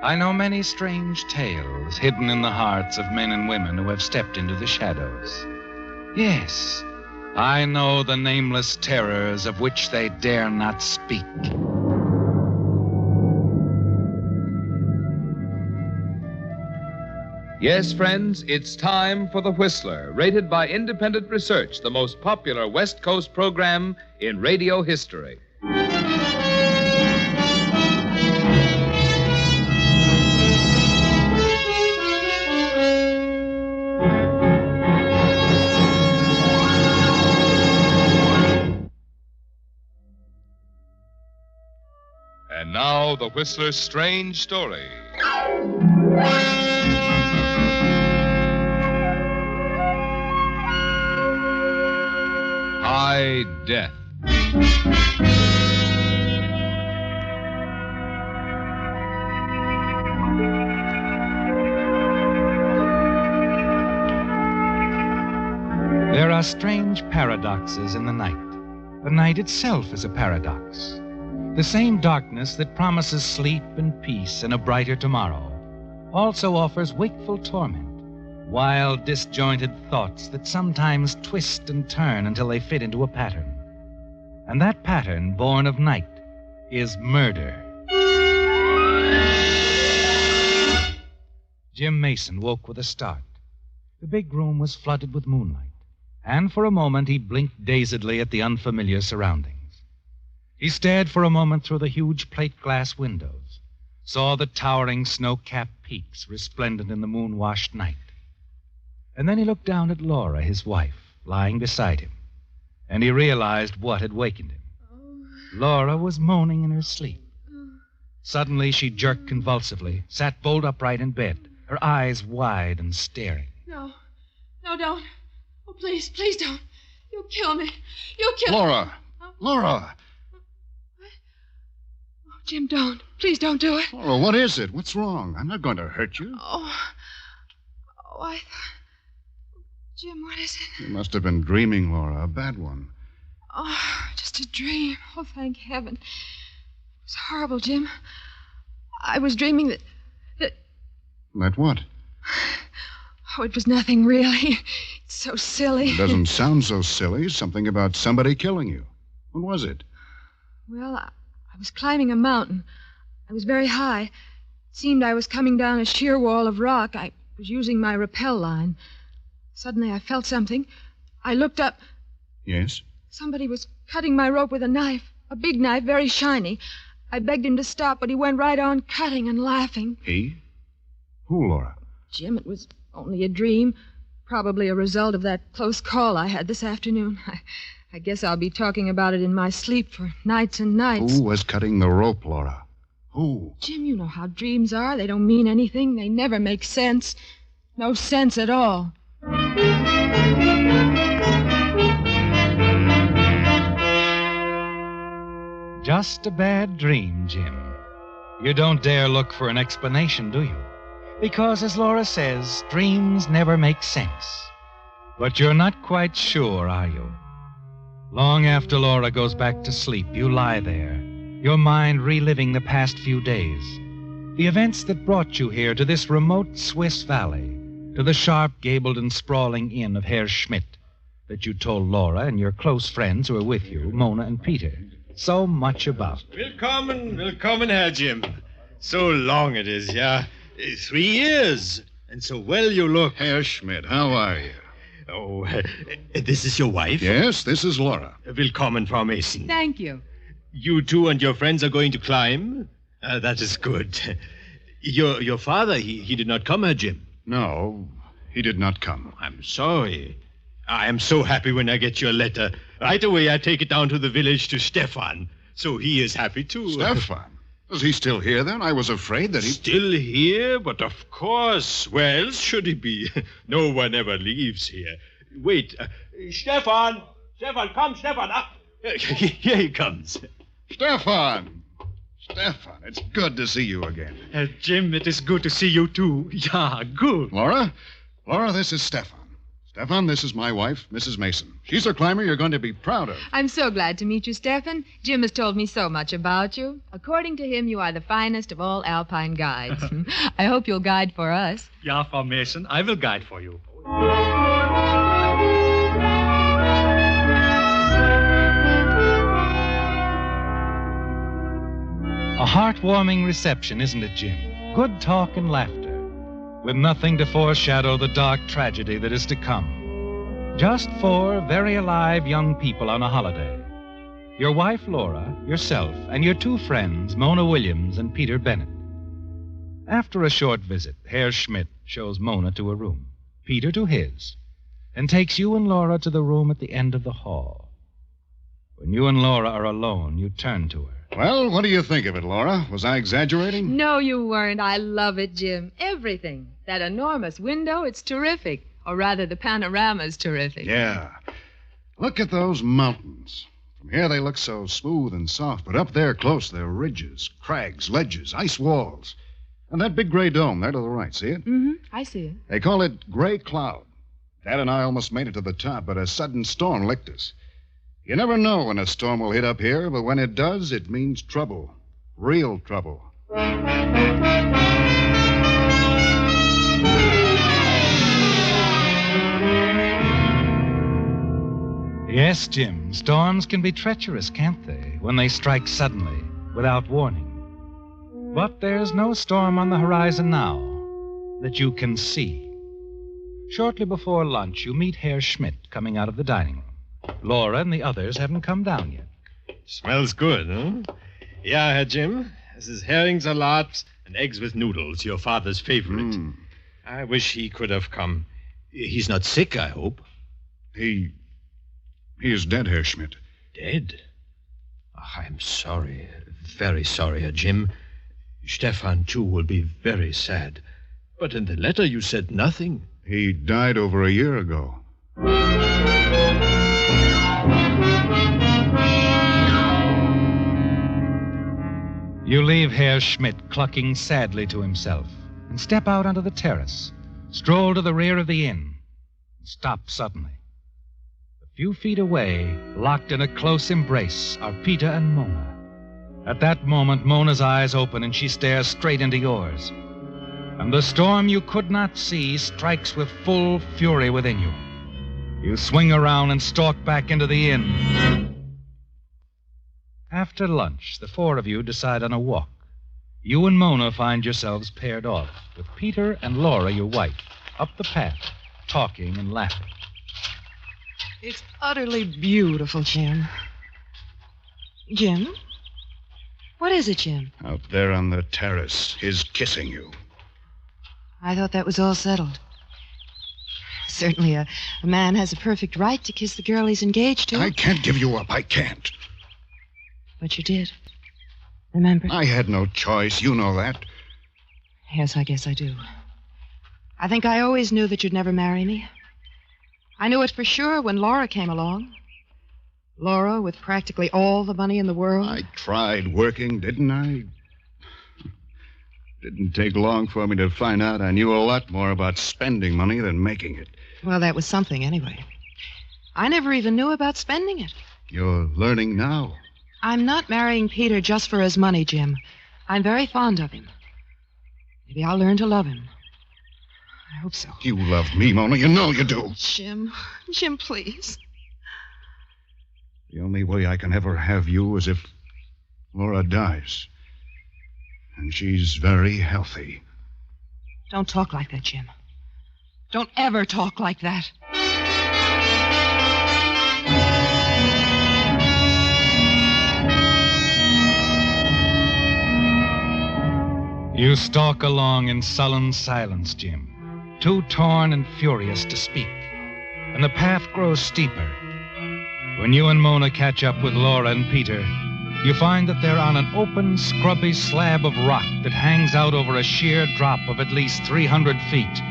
I know many strange tales hidden in the hearts of men and women who have stepped into the shadows. Yes, I know the nameless terrors of which they dare not speak. Yes, friends, it's time for The Whistler, rated by independent research the most popular West Coast program in radio history. And now, The Whistler's strange story. High Death. There are strange paradoxes in the night. The night itself is a paradox. The same darkness that promises sleep and peace and a brighter tomorrow also offers wakeful torment, wild, disjointed thoughts that sometimes twist and turn until they fit into a pattern. And that pattern, born of night, is murder. Jim Mason woke with a start. The big room was flooded with moonlight, and for a moment he blinked dazedly at the unfamiliar surroundings. He stared for a moment through the huge plate glass windows, saw the towering snow-capped peaks resplendent in the moon-washed night. And then he looked down at Laura, his wife, lying beside him, and he realized what had wakened him. Laura was moaning in her sleep. Suddenly she jerked convulsively, sat bolt upright in bed, her eyes wide and staring. No, don't. Oh, please don't. You'll kill me. You'll kill Laura! Laura! Oh, Jim, don't. Please don't do it. Laura, what is it? What's wrong? I'm not going to hurt you. Oh, I thought... Jim, what is it? You must have been dreaming, Laura. A bad one. Oh, just a dream. Oh, thank heaven. It was horrible, Jim. I was dreaming that... That what? Oh, it was nothing, really. It's so silly. It doesn't sound so silly. Something about somebody killing you. What was it? Well, I was climbing a mountain. I was very high. It seemed I was coming down a sheer wall of rock. I was using my rappel line. Suddenly I felt something. I looked up. Yes? Somebody was cutting my rope with a knife. A big knife, very shiny. I begged him to stop, but he went right on cutting and laughing. He? Who, Laura? Jim, it was only a dream. Probably a result of that close call I had this afternoon. I guess I'll be talking about it in my sleep for nights and nights. Who was cutting the rope, Laura? Who? Jim, you know how dreams are. They don't mean anything. They never make sense. No sense at all. Just a bad dream, Jim. You don't dare look for an explanation, do you? Because, as Laura says, dreams never make sense. But you're not quite sure, are you? Long after Laura goes back to sleep, you lie there, your mind reliving the past few days. The events that brought you here to this remote Swiss valley, to the sharp, gabled, and sprawling inn of Herr Schmidt that you told Laura and your close friends who were with you, Mona and Peter, so much about. Willkommen, Herr Jim. So long it is, yeah. 3 years. And so well you look. Herr Schmidt, how are you? Oh, this is your wife? Yes, this is Laura. Willkommen, Frau Mason. Thank you. You two and your friends are going to climb? That is good. Your father, he did not come, Herr Jim? No, he did not come. I'm sorry. I am so happy when I get your letter. Right away, I take it down to the village to Stefan. So he is happy, too. Stefan? Is he still here, then? I was afraid that he... Still here? But of course. Where else should he be? No one ever leaves here. Wait. Stefan! Stefan, come, Stefan! Here he comes. Stefan! Stefan, it's good to see you again. Jim, it is good to see you, too. Yeah, good. Laura? Laura, this is Stefan. Stefan, this is my wife, Mrs. Mason. She's a climber you're going to be proud of. I'm so glad to meet you, Stefan. Jim has told me so much about you. According to him, you are the finest of all alpine guides. I hope you'll guide for us. Ja, Frau Mason, I will guide for you. A heartwarming reception, isn't it, Jim? Good talk and laughter, with nothing to foreshadow the dark tragedy that is to come. Just 4 very alive young people on a holiday. Your wife, Laura, yourself, and your 2 friends, Mona Williams and Peter Bennett. After a short visit, Herr Schmidt shows Mona to a room, Peter to his, and takes you and Laura to the room at the end of the hall. When you and Laura are alone, you turn to her. Well, what do you think of it, Laura? Was I exaggerating? No, you weren't. I love it, Jim. Everything. That enormous window, it's terrific. Or rather, the panorama's terrific. Yeah. Look at those mountains. From here, they look so smooth and soft, but up there close, they're ridges, crags, ledges, ice walls. And that big gray dome there to the right, see it? Mm-hmm. I see it. They call it Gray Cloud. Dad and I almost made it to the top, but a sudden storm licked us. You never know when a storm will hit up here, but when it does, it means trouble. Real trouble. Yes, Jim, storms can be treacherous, can't they, when they strike suddenly, without warning. But there's no storm on the horizon now that you can see. Shortly before lunch, you meet Herr Schmidt coming out of the dining room. Laura and the others haven't come down yet. Smells good, huh? Yeah, Herr Jim. This is herring salat and eggs with noodles, your father's favorite. I wish he could have come. He's not sick, I hope. He is dead, Herr Schmidt. Dead? Oh, I'm sorry. Very sorry, Herr Jim. Stefan, too, will be very sad. But in the letter you said nothing. He died over a year ago. You leave Herr Schmidt clucking sadly to himself and step out onto the terrace, stroll to the rear of the inn, and stop suddenly. A few feet away, locked in a close embrace, are Peter and Mona. At that moment, Mona's eyes open and she stares straight into yours. And the storm you could not see strikes with full fury within you. You swing around and stalk back into the inn. After lunch, the 4 of you decide on a walk. You and Mona find yourselves paired off, with Peter and Laura, your wife, up the path, talking and laughing. It's utterly beautiful, Jim. Jim? What is it, Jim? Out there on the terrace, his kissing you. I thought that was all settled. Certainly a man has a perfect right to kiss the girl he's engaged to. I can't give you up. I can't. But you did. Remember? I had no choice. You know that. Yes, I guess I do. I think I always knew that you'd never marry me. I knew it for sure when Laura came along. Laura with practically all the money in the world. I tried working, didn't I? Didn't take long for me to find out I knew a lot more about spending money than making it. Well, that was something anyway. I never even knew about spending it. You're learning now. I'm not marrying Peter just for his money, Jim. I'm very fond of him. Maybe I'll learn to love him. I hope so. You love me, Mona. You know you do. Jim, please. The only way I can ever have you is if Laura dies. And she's very healthy. Don't talk like that, Jim. Don't ever talk like that. You stalk along in sullen silence, Jim, too torn and furious to speak, and the path grows steeper. When you and Mona catch up with Laura and Peter, you find that they're on an open, scrubby slab of rock that hangs out over a sheer drop of at least 300 feet.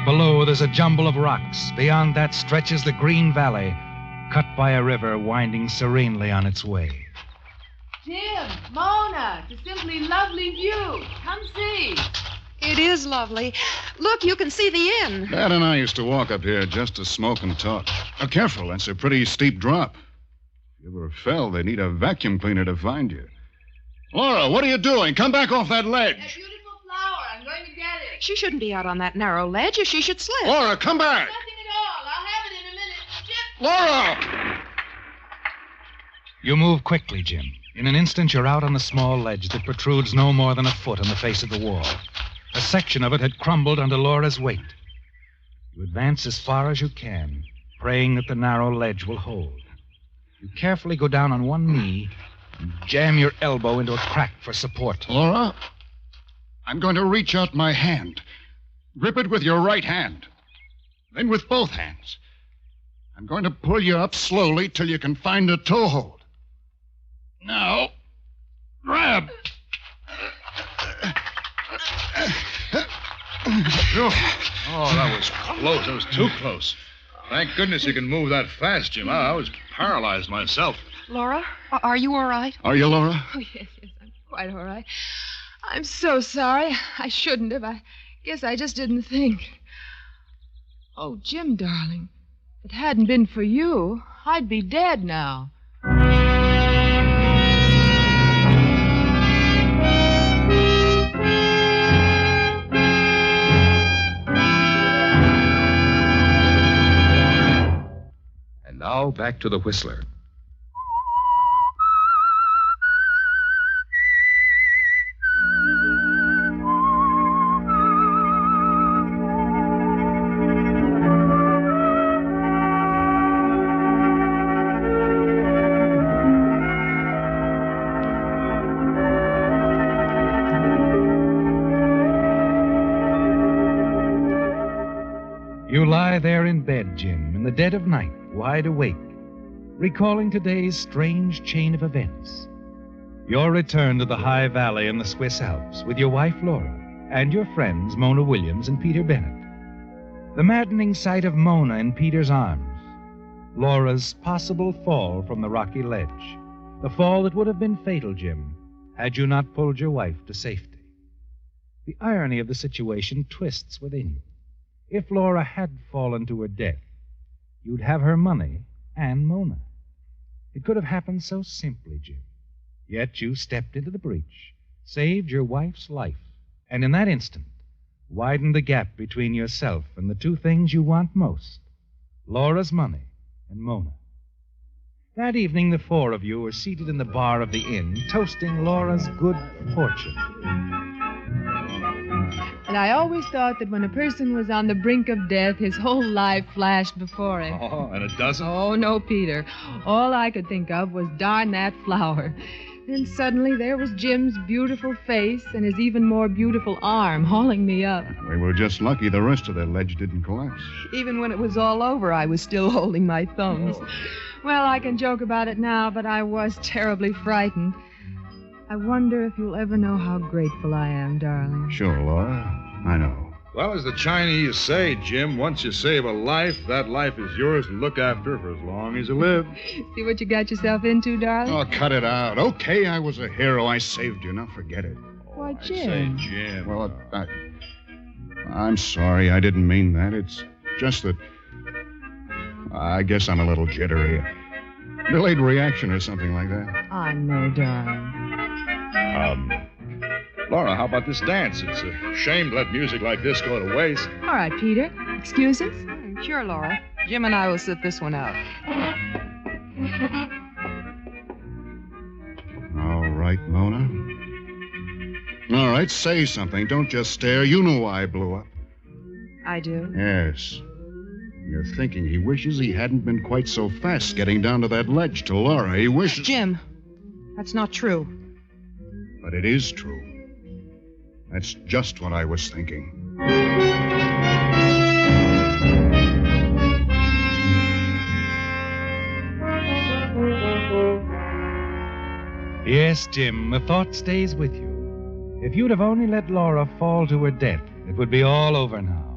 Below, there's a jumble of rocks. Beyond that stretches the green valley, cut by a river winding serenely on its way. Jim, Mona, it's a simply lovely view. Come see. It is lovely. Look, you can see the inn. Dad and I used to walk up here just to smoke and talk. Now, careful, that's a pretty steep drop. If you ever fell, they'd need a vacuum cleaner to find you. Laura, what are you doing? Come back off that ledge. That beautiful flower. I'm going to get it. She shouldn't be out on that narrow ledge, or she should slip. Laura, come back. Nothing at all. I'll have it in a minute. Jim. Laura! You move quickly, Jim. In an instant, you're out on the small ledge that protrudes no more than a foot on the face of the wall. A section of it had crumbled under Laura's weight. You advance as far as you can, praying that the narrow ledge will hold. You carefully go down on one knee and jam your elbow into a crack for support. Laura, I'm going to reach out my hand. Grip it with your right hand. Then with both hands. I'm going to pull you up slowly till you can find a toehold. Now, grab. Oh, that was close. That was too close. Thank goodness you can move that fast, Jim. I was paralyzed myself. Laura, are you all right? Are you, Laura? Oh, yes, I'm quite all right. I'm so sorry. I shouldn't have. I guess I just didn't think. Oh, Jim, darling, if it hadn't been for you, I'd be dead now. Now back to the Whistler. You lie there in bed, Jim, in the dead of night, wide awake, recalling today's strange chain of events. Your return to the high valley in the Swiss Alps with your wife, Laura, and your friends, Mona Williams and Peter Bennett. The maddening sight of Mona in Peter's arms. Laura's possible fall from the rocky ledge. The fall that would have been fatal, Jim, had you not pulled your wife to safety. The irony of the situation twists within you. If Laura had fallen to her death, you'd have her money and Mona. It could have happened so simply, Jim. Yet you stepped into the breach, saved your wife's life, and in that instant, widened the gap between yourself and the two things you want most, Laura's money and Mona. That evening, the four of you were seated in the bar of the inn, toasting Laura's good fortune. And I always thought that when a person was on the brink of death, his whole life flashed before him. Oh, and it doesn't? Oh, no, Peter. All I could think of was darn that flower. Then suddenly there was Jim's beautiful face and his even more beautiful arm hauling me up. We were just lucky the rest of that ledge didn't collapse. Even when it was all over, I was still holding my thumbs. Well, I can joke about it now, but I was terribly frightened. I wonder if you'll ever know how grateful I am, darling. Sure, Laura. I know. Well, as the Chinese say, Jim, once you save a life, that life is yours to look after for as long as you live. See what you got yourself into, darling? Oh, cut it out. Okay, I was a hero. I saved you. Now forget it. Why, Say, Jim. Jim. Well, I'm sorry. I didn't mean that. It's just that I guess I'm a little jittery. Delayed reaction or something like that. I know, darling. Laura, how about this dance? It's a shame to let music like this go to waste. All right, Peter. Excuse us? Sure, Laura. Jim and I will sit this one out. All right, Mona. All right, say something. Don't just stare. You know why I blew up. I do? Yes. You're thinking he wishes he hadn't been quite so fast getting down to that ledge to Laura. He wishes... Jim, that's not true. But it is true. That's just what I was thinking. Yes, Jim, the thought stays with you. If you'd have only let Laura fall to her death, it would be all over now.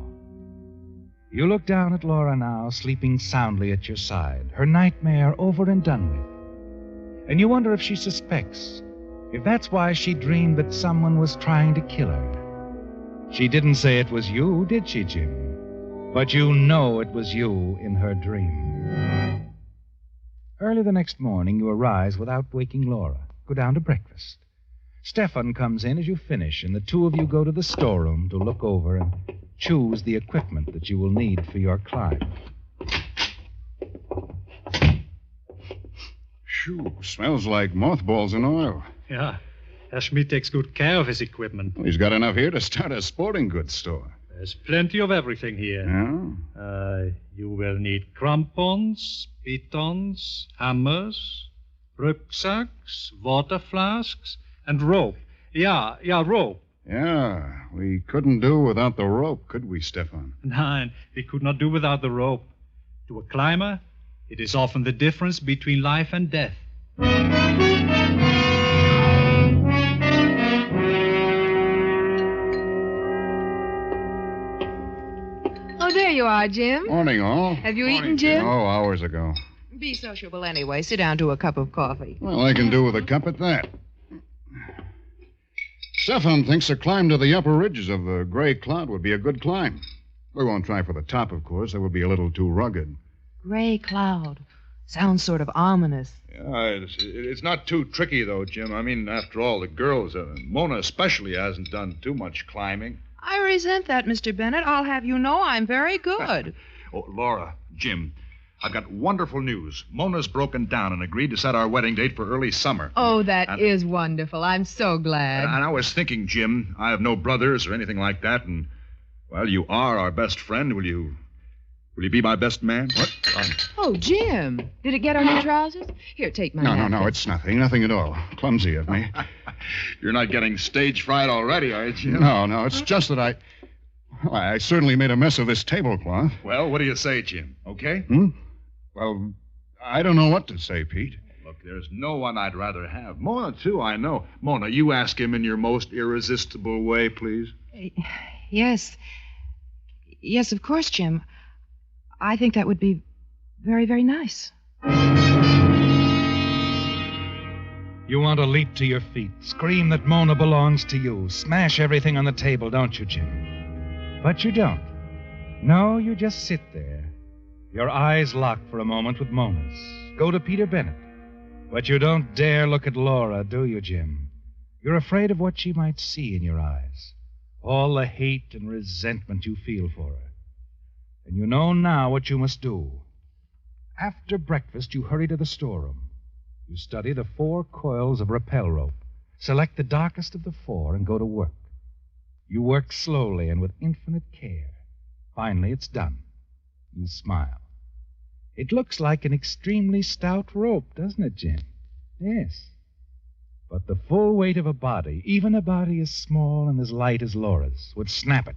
You look down at Laura now, sleeping soundly at your side, her nightmare over and done with. And you wonder if she suspects, if that's why she dreamed that someone was trying to kill her. She didn't say it was you, did she, Jim? But you know it was you in her dream. Early the next morning, you arise without waking Laura. Go down to breakfast. Stefan comes in as you finish, and the two of you go to the storeroom to look over and choose the equipment that you will need for your climb. Shoo, smells like mothballs and oil. Yeah, Herr Schmidt takes good care of his equipment. Well, he's got enough here to start a sporting goods store. There's plenty of everything here. Yeah? You will need crampons, pitons, hammers, rucksacks, water flasks, and rope. Yeah, rope. Yeah, we couldn't do without the rope, could we, Stefan? Nein, we could not do without the rope. To a climber, it is often the difference between life and death. Oh, there you are, Jim. Morning, all. Have you eaten, Jim? Oh, hours ago. Be sociable anyway. Sit down to a cup of coffee. Well, I can do with a cup at that. Stefan thinks a climb to the upper ridges of the Gray Cloud would be a good climb. We won't try for the top, of course. That would be a little too rugged. Gray Cloud. Sounds sort of ominous. Yeah, it's not too tricky, though, Jim. I mean, after all, the girls, Mona especially, hasn't done too much climbing. I resent that, Mr. Bennett. I'll have you know I'm very good. Oh, Laura, Jim, I've got wonderful news. Mona's broken down and agreed to set our wedding date for early summer. Oh, that is wonderful. I'm so glad. And I was thinking, Jim, I have no brothers or anything like that, and, well, you are our best friend. Will you be my best man? What? Oh, Jim. Did it get on your trousers? Here, take my napkin. No, it's nothing. Nothing at all. Clumsy of me. You're not getting stage fright already, are you, Jim? No, it's just that I certainly made a mess of this tablecloth. Well, what do you say, Jim? Okay? Well, I don't know what to say, Pete. Look, there's no one I'd rather have. Mona, too, I know. Mona, you ask him in your most irresistible way, please. Yes. Yes, of course, Jim. I think that would be very, very nice. You want to leap to your feet, scream that Mona belongs to you, smash everything on the table, don't you, Jim? But you don't. No, you just sit there, your eyes locked for a moment with Mona's. Go to Peter Bennett. But you don't dare look at Laura, do you, Jim? You're afraid of what she might see in your eyes. All the hate and resentment you feel for her. And you know now what you must do. After breakfast, you hurry to the storeroom. You study the 4 coils of rappel rope, select the darkest of the 4, and go to work. You work slowly and with infinite care. Finally, it's done. You smile. It looks like an extremely stout rope, doesn't it, Jim? Yes. But the full weight of a body, even a body as small and as light as Laura's, would snap it.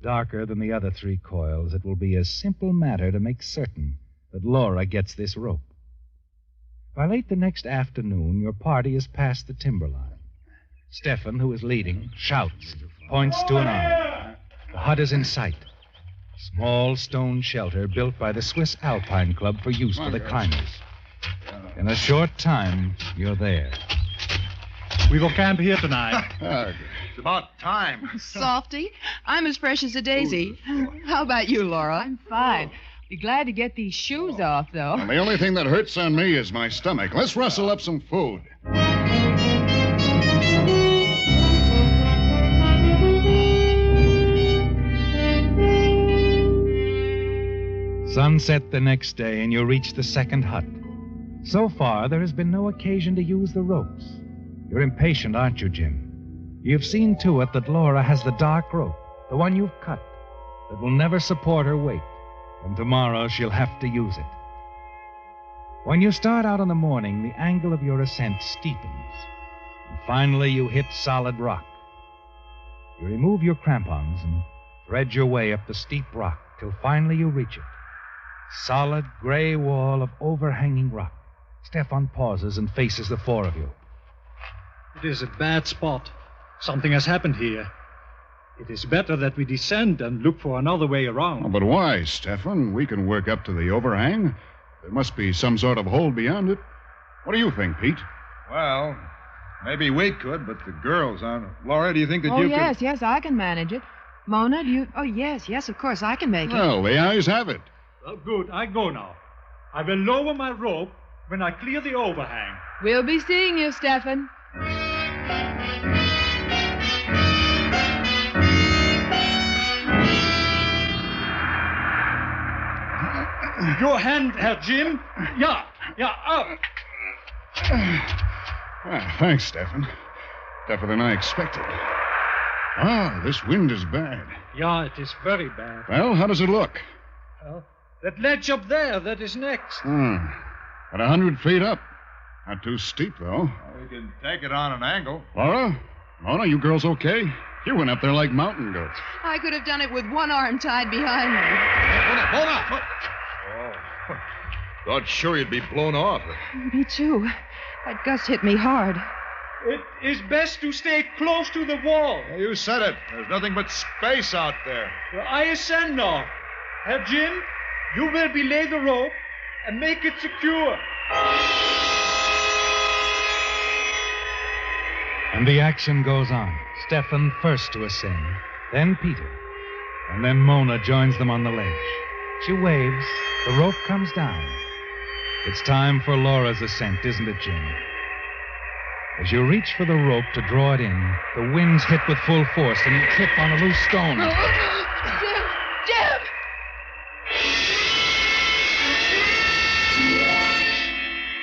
Darker than the other 3 coils, it will be a simple matter to make certain that Laura gets this rope. By late the next afternoon, your party is past the timberline. Stefan, who is leading, shouts, points to an arm. The hut is in sight. A small stone shelter built by the Swiss Alpine Club for use for the climbers. In a short time, you're there. We will camp here tonight. It's about time. Softy, I'm as fresh as a daisy. How about you, Laura? I'm fine. Be glad to get these shoes off, though. Well, the only thing that hurts on me is my stomach. Let's rustle up some food. Sunset the next day, and you reach the second hut. So far, there has been no occasion to use the ropes. You're impatient, aren't you, Jim? You've seen to it that Laura has the dark rope, the one you've cut, that will never support her weight, and tomorrow she'll have to use it. When you start out in the morning, the angle of your ascent steepens, and finally you hit solid rock. You remove your crampons and thread your way up the steep rock till finally you reach it. Solid gray wall of overhanging rock. Stefan pauses and faces the four of you. It is a bad spot. Something has happened here. It is better that we descend and look for another way around. Oh, but why, Stefan? We can work up to the overhang. There must be some sort of hole beyond it. What do you think, Pete? Well, maybe we could, but the girls aren't. Laura, do you think that Oh, you yes, yes, I can manage it. Mona, do you... Oh, yes, of course, I can make it. Well, the eyes have it. Well, good. I go now. I will lower my rope when I clear the overhang. We'll be seeing you, Stefan. Your hand, Herr Jim. Yeah, up. Thanks, Stefan. Tougher than I expected. Ah, this wind is bad. Yeah, it is very bad. Well, how does it look? Well, that ledge up there, that is next. At 100 feet up. Not too steep, though. Well, we can take it on an angle. Laura? Mona, you girls okay? You went up there like mountain goats. I could have done it with one arm tied behind me. Hold on. Oh. Thought sure you'd be blown off. Me too. That gust hit me hard. It is best to stay close to the wall. Yeah, you said it. There's nothing but space out there. Well, I ascend now. Herr Jim, you will belay the rope and make it secure. And the action goes on. Stefan first to ascend, then Peter. And then Mona joins them on the ledge. She waves. The rope comes down. It's time for Laura's ascent, isn't it, Jim? As you reach for the rope to draw it in, the winds hit with full force and you trip on a loose stone. Jim!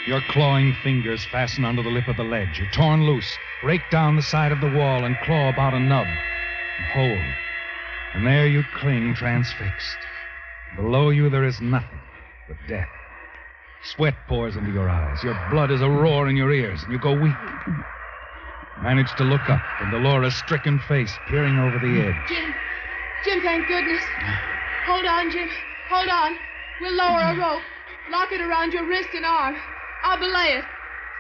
Your clawing fingers fasten onto the lip of the ledge. You're torn loose, rake down the side of the wall and claw about a nub and hold. And there you cling transfixed. Below you there is nothing but death. Sweat pours into your eyes. Your blood is a roar in your ears, and you go weak. Manage to look up into Laura's stricken face peering over the edge. Jim, thank goodness. Hold on, Jim. Hold on. We'll lower a rope. Lock it around your wrist and arm. I'll belay it.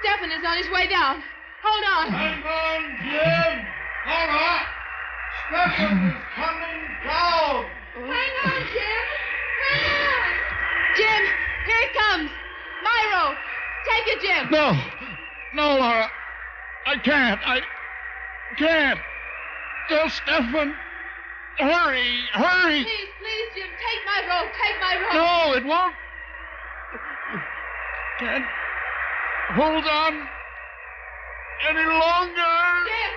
Stefan is on his way down. Hold on. Hang on, Jim. Laura, Stefan is coming down. Hang on, Jim. Hang on. Jim, here he comes. My rope. Take it, Jim. No, Laura. I can't. Tell Stefan. Hurry. Please, Jim, take my rope. Take my rope. No, it won't. Can't hold on any longer. Jim.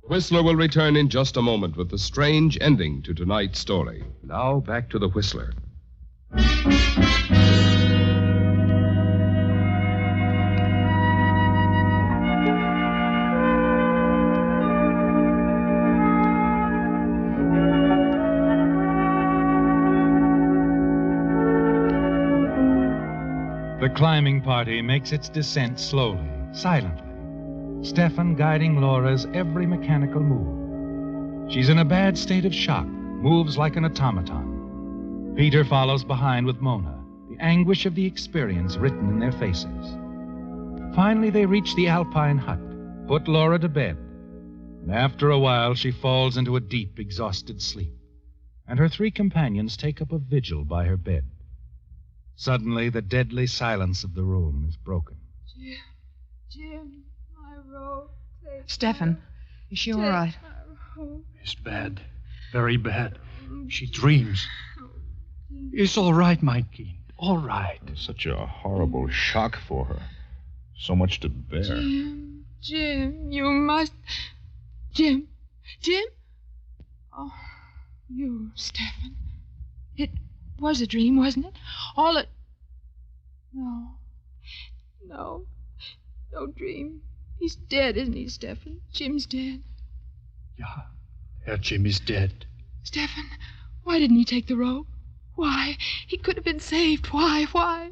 Whistler will return in just a moment with the strange ending to tonight's story. Now, back to the Whistler. The climbing party makes its descent slowly, silently. Stefan guiding Laura's every mechanical move. She's in a bad state of shock, moves like an automaton. Peter follows behind with Mona, the anguish of the experience written in their faces. Finally, they reach the Alpine hut, put Laura to bed, and after a while she falls into a deep, exhausted sleep, and her three companions take up a vigil by her bed. Suddenly, the deadly silence of the room is broken. Jim, my robe. Stefan, is she all right? It's bad. Very bad. She dreams. It's all right, Mikey. All right. Such a horrible shock for her. So much to bear. Jim, you must... Jim? Oh, you, Stefan. It was a dream, wasn't it? All it... No dream. He's dead, isn't he, Stefan? Jim's dead. Yeah, Herr Jim is dead. Stefan, why didn't he take the rope? Why? He could have been saved. Why?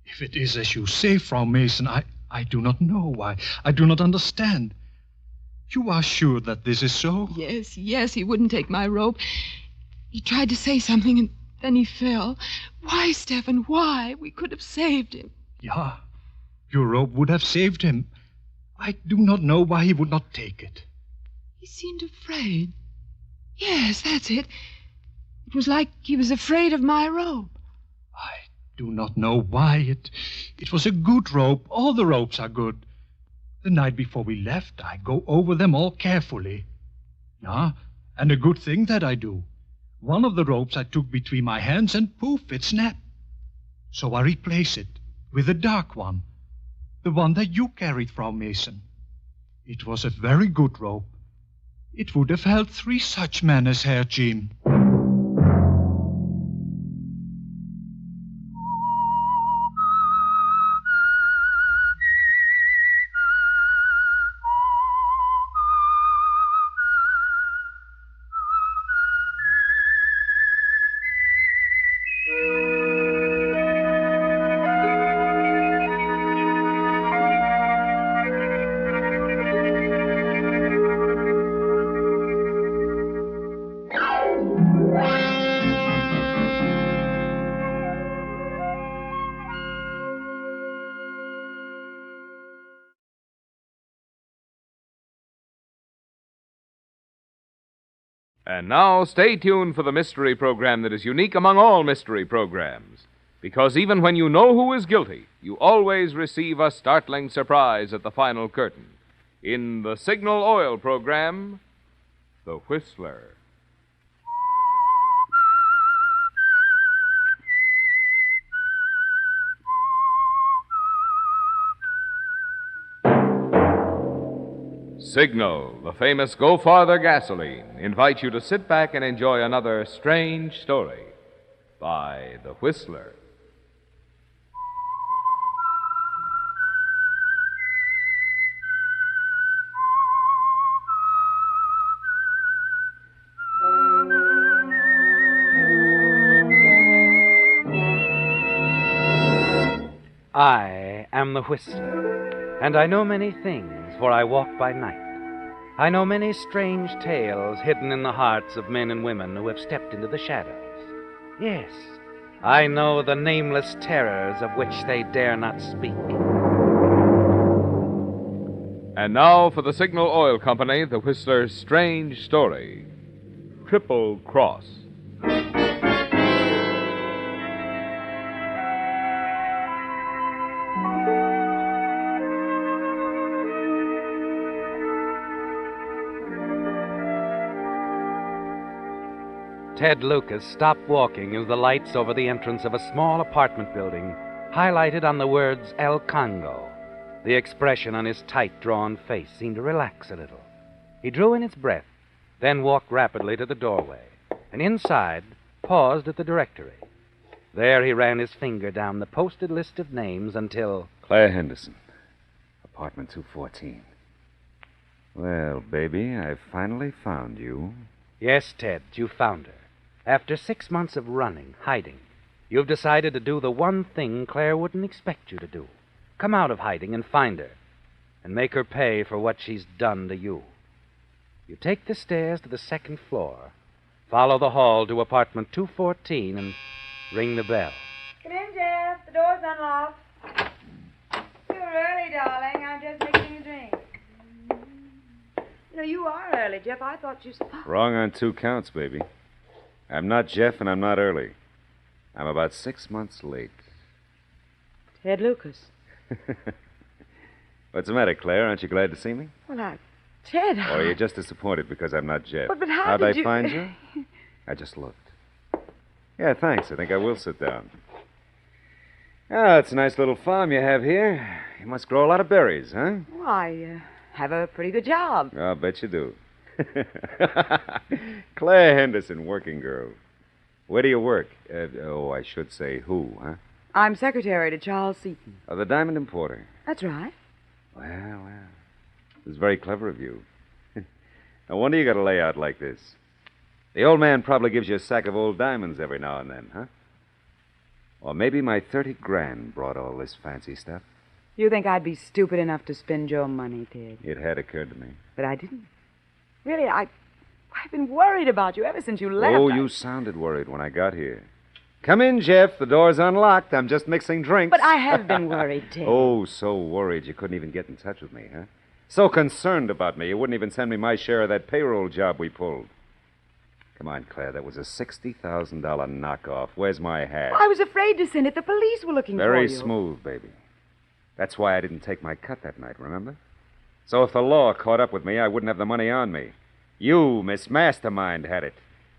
If it is as you say, Frau Mason, I do not know why. I do not understand. You are sure that this is so? Yes, he wouldn't take my rope. He tried to say something and then he fell. Why, Stefan, why? We could have saved him. Yeah, your rope would have saved him. I do not know why he would not take it. He seemed afraid. Yes, that's it. It was like he was afraid of my rope. I do not know why. It was a good rope. All the ropes are good. The night before we left, I go over them all carefully. Yeah, and a good thing that I do. One of the ropes I took between my hands and poof, it snapped. So I replace it with a dark one. The one that you carried, Frau Mason. It was a very good rope. It would have held 3 such men as Herr Jim. And now, stay tuned for the mystery program that is unique among all mystery programs. Because even when you know who is guilty, you always receive a startling surprise at the final curtain. In the Signal Oil program, The Whistler. Signal, the famous Go Farther gasoline, invites you to sit back and enjoy another strange story by The Whistler. I am the Whistler, and I know many things, for I walk by night. I know many strange tales hidden in the hearts of men and women who have stepped into the shadows. Yes, I know the nameless terrors of which they dare not speak. And now for the Signal Oil Company, The Whistler's strange story, Triple Cross. Ted Lucas stopped walking as the lights over the entrance of a small apartment building highlighted on the words El Congo. The expression on his tight-drawn face seemed to relax a little. He drew in his breath, then walked rapidly to the doorway, and inside paused at the directory. There he ran his finger down the posted list of names until... Claire Henderson, apartment 214. Well, baby, I've finally found you. Yes, Ted, you found her. After 6 months of running, hiding, you've decided to do the one thing Claire wouldn't expect you to do. Come out of hiding and find her. and make her pay for what she's done to you. You take the stairs to the second floor, follow the hall to apartment 214, and ring the bell. Come in, Jeff. The door's unlocked. You're early, darling. I'm just mixing a drink. You know, you are early, Jeff. I thought you... Wrong on 2 counts, baby. I'm not Jeff, and I'm not early. I'm about 6 months late. Ted Lucas. What's the matter, Claire? Aren't you glad to see me? Well, Ted... Or are you just disappointed because I'm not Jeff? But how How'd did I you... find you? I just looked. Yeah, thanks. I think I will sit down. Ah, it's a nice little farm you have here. You must grow a lot of berries, huh? Well, I have a pretty good job. I'll bet you do. Claire Henderson, working girl. Where do you work? I should say who, huh? I'm secretary to Charles Seaton. The diamond importer. That's right. Well. It's very clever of you. No wonder you got a layout like this. The old man probably gives you a sack of old diamonds every now and then, huh? Or maybe my 30 grand brought all this fancy stuff. You think I'd be stupid enough to spend your money, Ted? It had occurred to me. But I didn't. Really, I've been worried about you ever since you left. Oh, you sounded worried when I got here. Come in, Jeff. The door's unlocked. I'm just mixing drinks. But I have been worried, Ted. Oh, so worried you couldn't even get in touch with me, huh? So concerned about me, you wouldn't even send me my share of that payroll job we pulled. Come on, Claire, that was a $60,000 knockoff. Where's my hat? I was afraid to send it. The police were looking for you. Very smooth, baby. That's why I didn't take my cut that night, remember? So if the law caught up with me, I wouldn't have the money on me. You, Miss Mastermind, had it.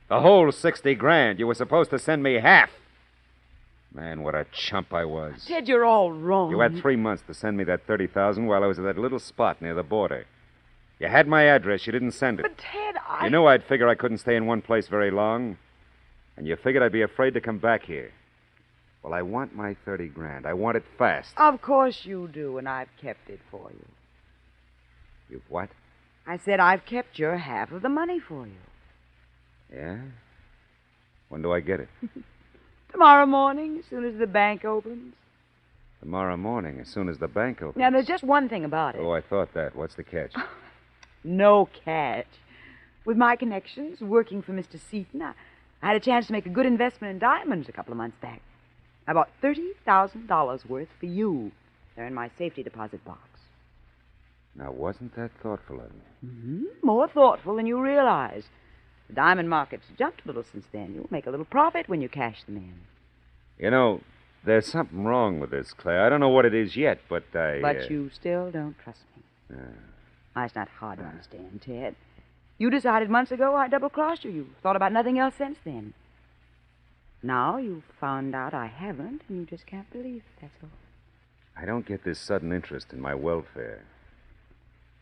The whole 60 grand. You were supposed to send me half. Man, what a chump I was. Ted, you're all wrong. You had 3 months to send me that $30,000 while I was at that little spot near the border. You had my address. You didn't send it. But, Ted, You knew I'd figure I couldn't stay in one place very long. And you figured I'd be afraid to come back here. Well, I want my 30 grand. I want it fast. Of course you do, and I've kept it for you. You've what? I said I've kept your half of the money for you. Yeah? When do I get it? Tomorrow morning, as soon as the bank opens. Tomorrow morning, as soon as the bank opens. Now, there's just one thing about it. Oh, I thought that. What's the catch? No catch. With my connections, working for Mr. Seaton, I had a chance to make a good investment in diamonds a couple of months back. I bought $30,000 worth for you. They're in my safety deposit box. Now, wasn't that thoughtful of me? Mm-hmm. More thoughtful than you realize. The diamond market's jumped a little since then. You'll make a little profit when you cash them in. You know, there's something wrong with this, Claire. I don't know what it is yet, but But you still don't trust me. It's not hard to understand, Ted. You decided months ago I double-crossed you. You thought about nothing else since then. Now you've found out I haven't, and you just can't believe it, that's all. I don't get this sudden interest in my welfare.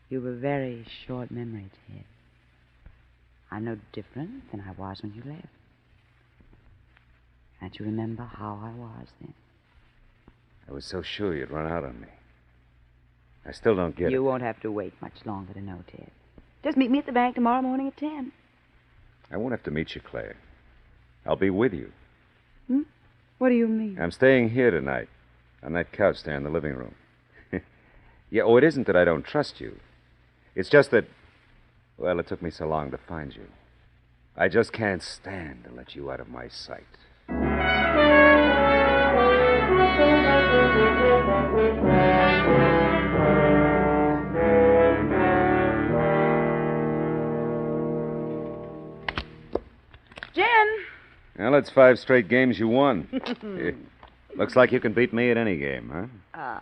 You've a very short memory, Ted. I'm no different than I was when you left. Can't you remember how I was then? I was so sure you'd run out on me. I still don't get it. You won't have to wait much longer to know, Ted. Just meet me at the bank tomorrow morning at 10. I won't have to meet you, Claire. I'll be with you. What do you mean? I'm staying here tonight, on that couch there in the living room. It isn't that I don't trust you. It's just that, well, it took me so long to find you. I just can't stand to let you out of my sight. Jen! Well, it's 5 straight games you won. Looks like you can beat me at any game, huh?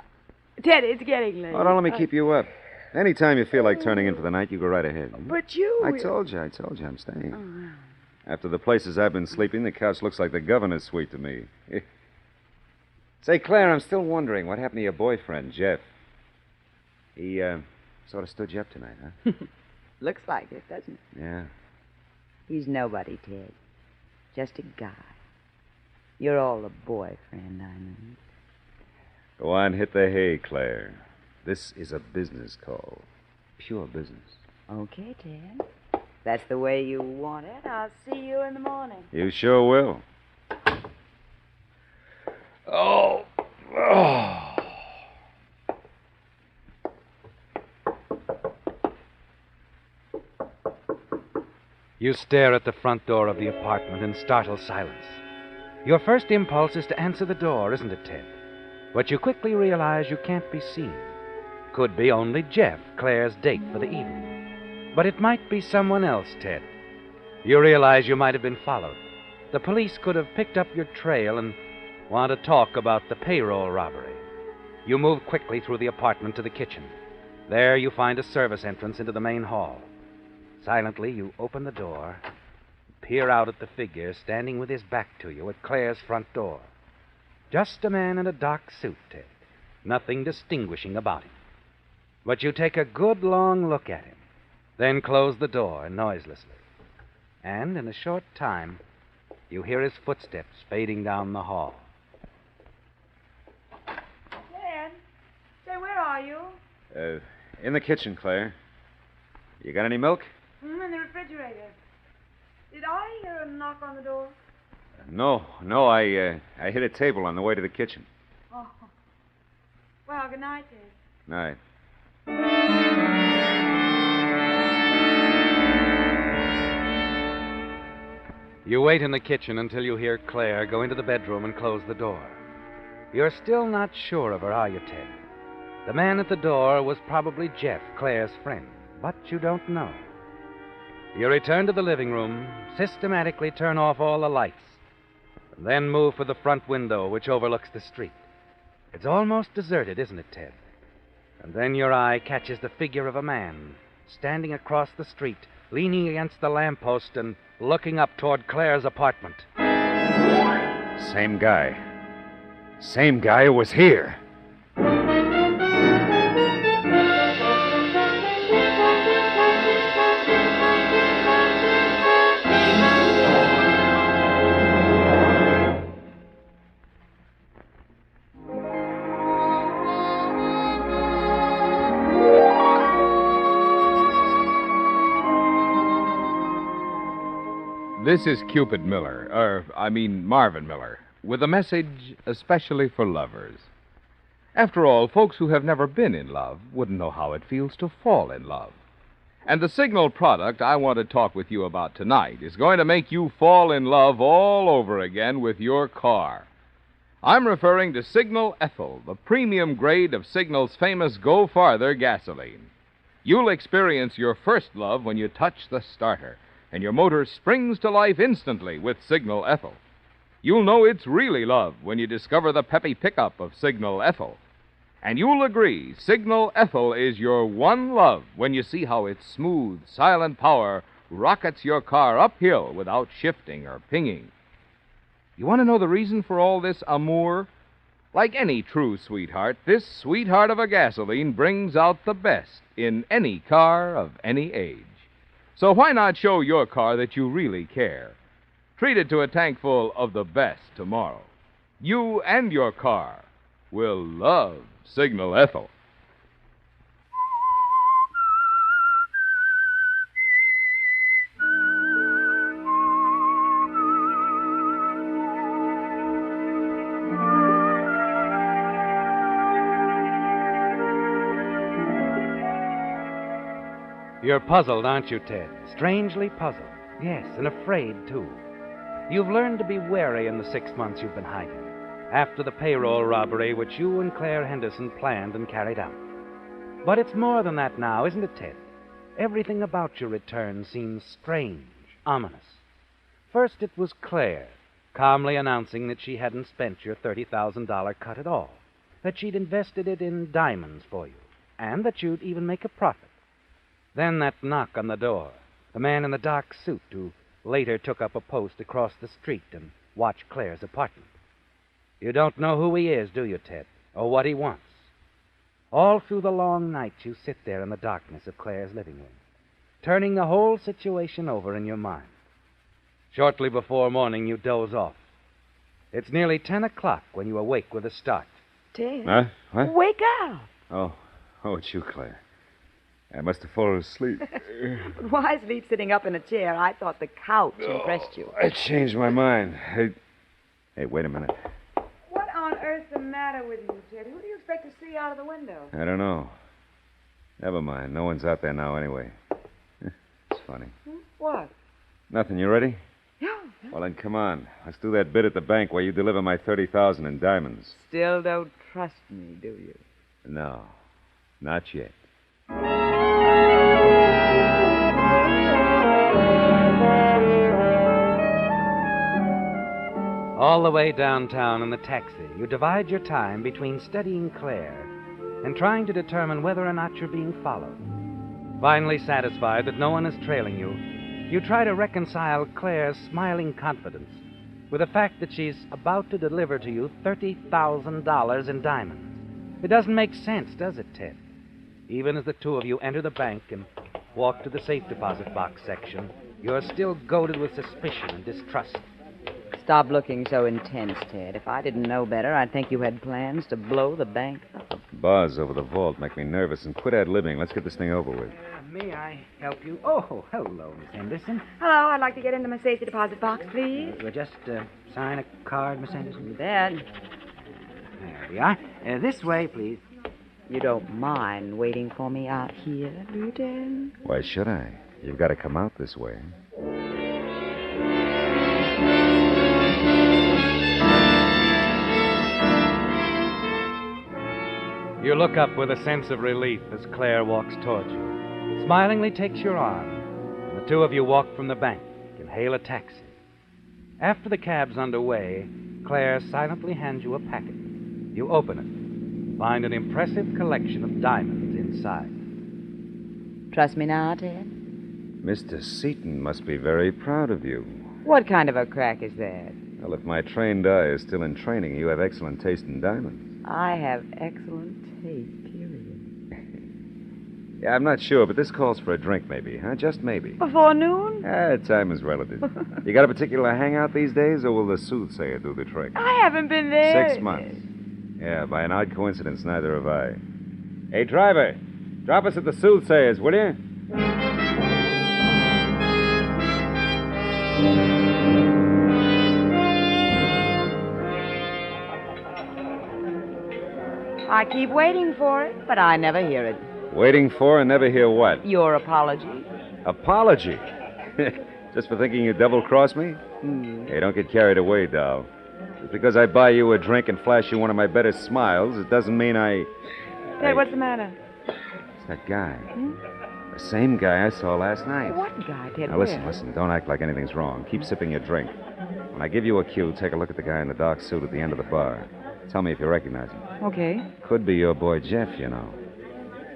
Ted, it's getting late. Oh, don't let me keep you up. Anytime you feel like turning in for the night, you go right ahead. But you... I told you I'm staying. After the places I've been sleeping, the couch looks like the governor's suite to me. Say, Claire, I'm still wondering what happened to your boyfriend, Jeff. He, sort of stood you up tonight, huh? Looks like it, doesn't it? Yeah. He's nobody, Ted. Just a guy. You're all a boyfriend, I mean. Go on, hit the hay, Claire. This is a business call. Pure business. Okay, Ted. That's the way you want it. I'll see you in the morning. You sure will. Oh. You stare at the front door of the apartment in startled silence. Your first impulse is to answer the door, isn't it, Ted? But you quickly realize you can't be seen. Could be only Jeff, Claire's date for the evening. But it might be someone else, Ted. You realize you might have been followed. The police could have picked up your trail and want to talk about the payroll robbery. You move quickly through the apartment to the kitchen. There you find a service entrance into the main hall. Silently, you open the door, peer out at the figure standing with his back to you at Claire's front door. Just a man in a dark suit, Ted. Nothing distinguishing about him. But you take a good long look at him, then close the door noiselessly. And in a short time, you hear his footsteps fading down the hall. Dad, say, where are you? In the kitchen, Claire. You got any milk? In the refrigerator. Did I hear a knock on the door? No, I hit a table on the way to the kitchen. Oh. Well, good night, Dad. Night. You wait in the kitchen until you hear Claire go into the bedroom and close the door. You're still not sure of her, are you, Ted? The man at the door was probably Jeff, Claire's friend, but you don't know. You return to the living room, systematically turn off all the lights, and then move for the front window, which overlooks the street. It's almost deserted, isn't it, Ted? And then your eye catches the figure of a man standing across the street, leaning against the lamppost and looking up toward Claire's apartment. Same guy. Same guy who was here. This is Cupid Miller, Marvin Miller, with a message especially for lovers. After all, folks who have never been in love wouldn't know how it feels to fall in love. And the Signal product I want to talk with you about tonight is going to make you fall in love all over again with your car. I'm referring to Signal Ethyl, the premium grade of Signal's famous Go Farther gasoline. You'll experience your first love when you touch the starter, and your motor springs to life instantly with Signal Ethyl. You'll know it's really love when you discover the peppy pickup of Signal Ethyl. And you'll agree Signal Ethyl is your one love when you see how its smooth, silent power rockets your car uphill without shifting or pinging. You want to know the reason for all this amour? Like any true sweetheart, this sweetheart of a gasoline brings out the best in any car of any age. So why not show your car that you really care? Treat it to a tank full of the best tomorrow. You and your car will love Signal Ethyl. You're puzzled, aren't you, Ted? Strangely puzzled. Yes, and afraid, too. You've learned to be wary in the 6 months you've been hiding, after the payroll robbery which you and Claire Henderson planned and carried out. But it's more than that now, isn't it, Ted? Everything about your return seems strange, ominous. First it was Claire, calmly announcing that she hadn't spent your $30,000 cut at all, that she'd invested it in diamonds for you, and that you'd even make a profit. Then that knock on the door, the man in the dark suit who later took up a post across the street and watched Claire's apartment. You don't know who he is, do you, Ted, or what he wants? All through the long nights you sit there in the darkness of Claire's living room, turning the whole situation over in your mind. Shortly before morning, you doze off. It's nearly 10 o'clock when you awake with a start. Ted. Huh? What? Wake up. Oh, it's you, Claire. I must have fallen asleep. Why sleep sitting up in a chair? I thought the couch impressed you. I changed my mind. Hey, wait a minute. What on earth's the matter with you, Ted? Who do you expect to see out of the window? I don't know. Never mind. No one's out there now anyway. It's funny. What? Nothing. You ready? Yeah. Well, then come on. Let's do that bid at the bank where you deliver my 30,000 in diamonds. Still don't trust me, do you? No, not yet. All the way downtown in the taxi, you divide your time between studying Claire and trying to determine whether or not you're being followed. Finally satisfied that no one is trailing you, you try to reconcile Claire's smiling confidence with the fact that she's about to deliver to you $30,000 in diamonds. It doesn't make sense, does it, Ted? Even as the two of you enter the bank and walk to the safe deposit box section, you're still goaded with suspicion and distrust. Stop looking so intense, Ted. If I didn't know better, I'd think you had plans to blow the bank up. Bars over the vault make me nervous, and quit ad-libbing. Let's get this thing over with. May I help you? Oh, hello, Miss Henderson. Hello, I'd like to get into my safety deposit box, please. We'll just sign a card, Miss Henderson. You bet. There we are. This way, please. You don't mind waiting for me out here, do you, Ted? Why should I? You've got to come out this way. You look up with a sense of relief as Claire walks towards you, smilingly takes your arm, and the two of you walk from the bank and hail a taxi. After the cab's underway, Claire silently hands you a packet. You open it and find an impressive collection of diamonds inside. Trust me now, Ted? Mr. Seaton must be very proud of you. What kind of a crack is that? Well, if my trained eye is still in training, you have excellent taste in diamonds. I have excellent taste, period. Yeah, I'm not sure, but this calls for a drink, maybe, huh? Just maybe. Before noon? Time is relative. You got a particular hangout these days, or will the soothsayer do the trick? I haven't been there. 6 months. Yeah, by an odd coincidence, neither have I. Hey, driver, drop us at the soothsayer's, will you? I keep waiting for it, but I never hear it. Waiting for and never hear what? Your apology. Apology? Just for thinking you double-crossed me? Hey, don't get carried away, doll. Just because I buy you a drink and flash you one of my better smiles, it doesn't mean I... Hey, what's the matter? It's that guy. The same guy I saw last night. What guy, Ted? Now, listen. Don't act like anything's wrong. Keep sipping your drink. When I give you a cue, take a look at the guy in the dark suit at the end of the bar. Tell me if you recognize him. Okay. Could be your boy Jeff, you know.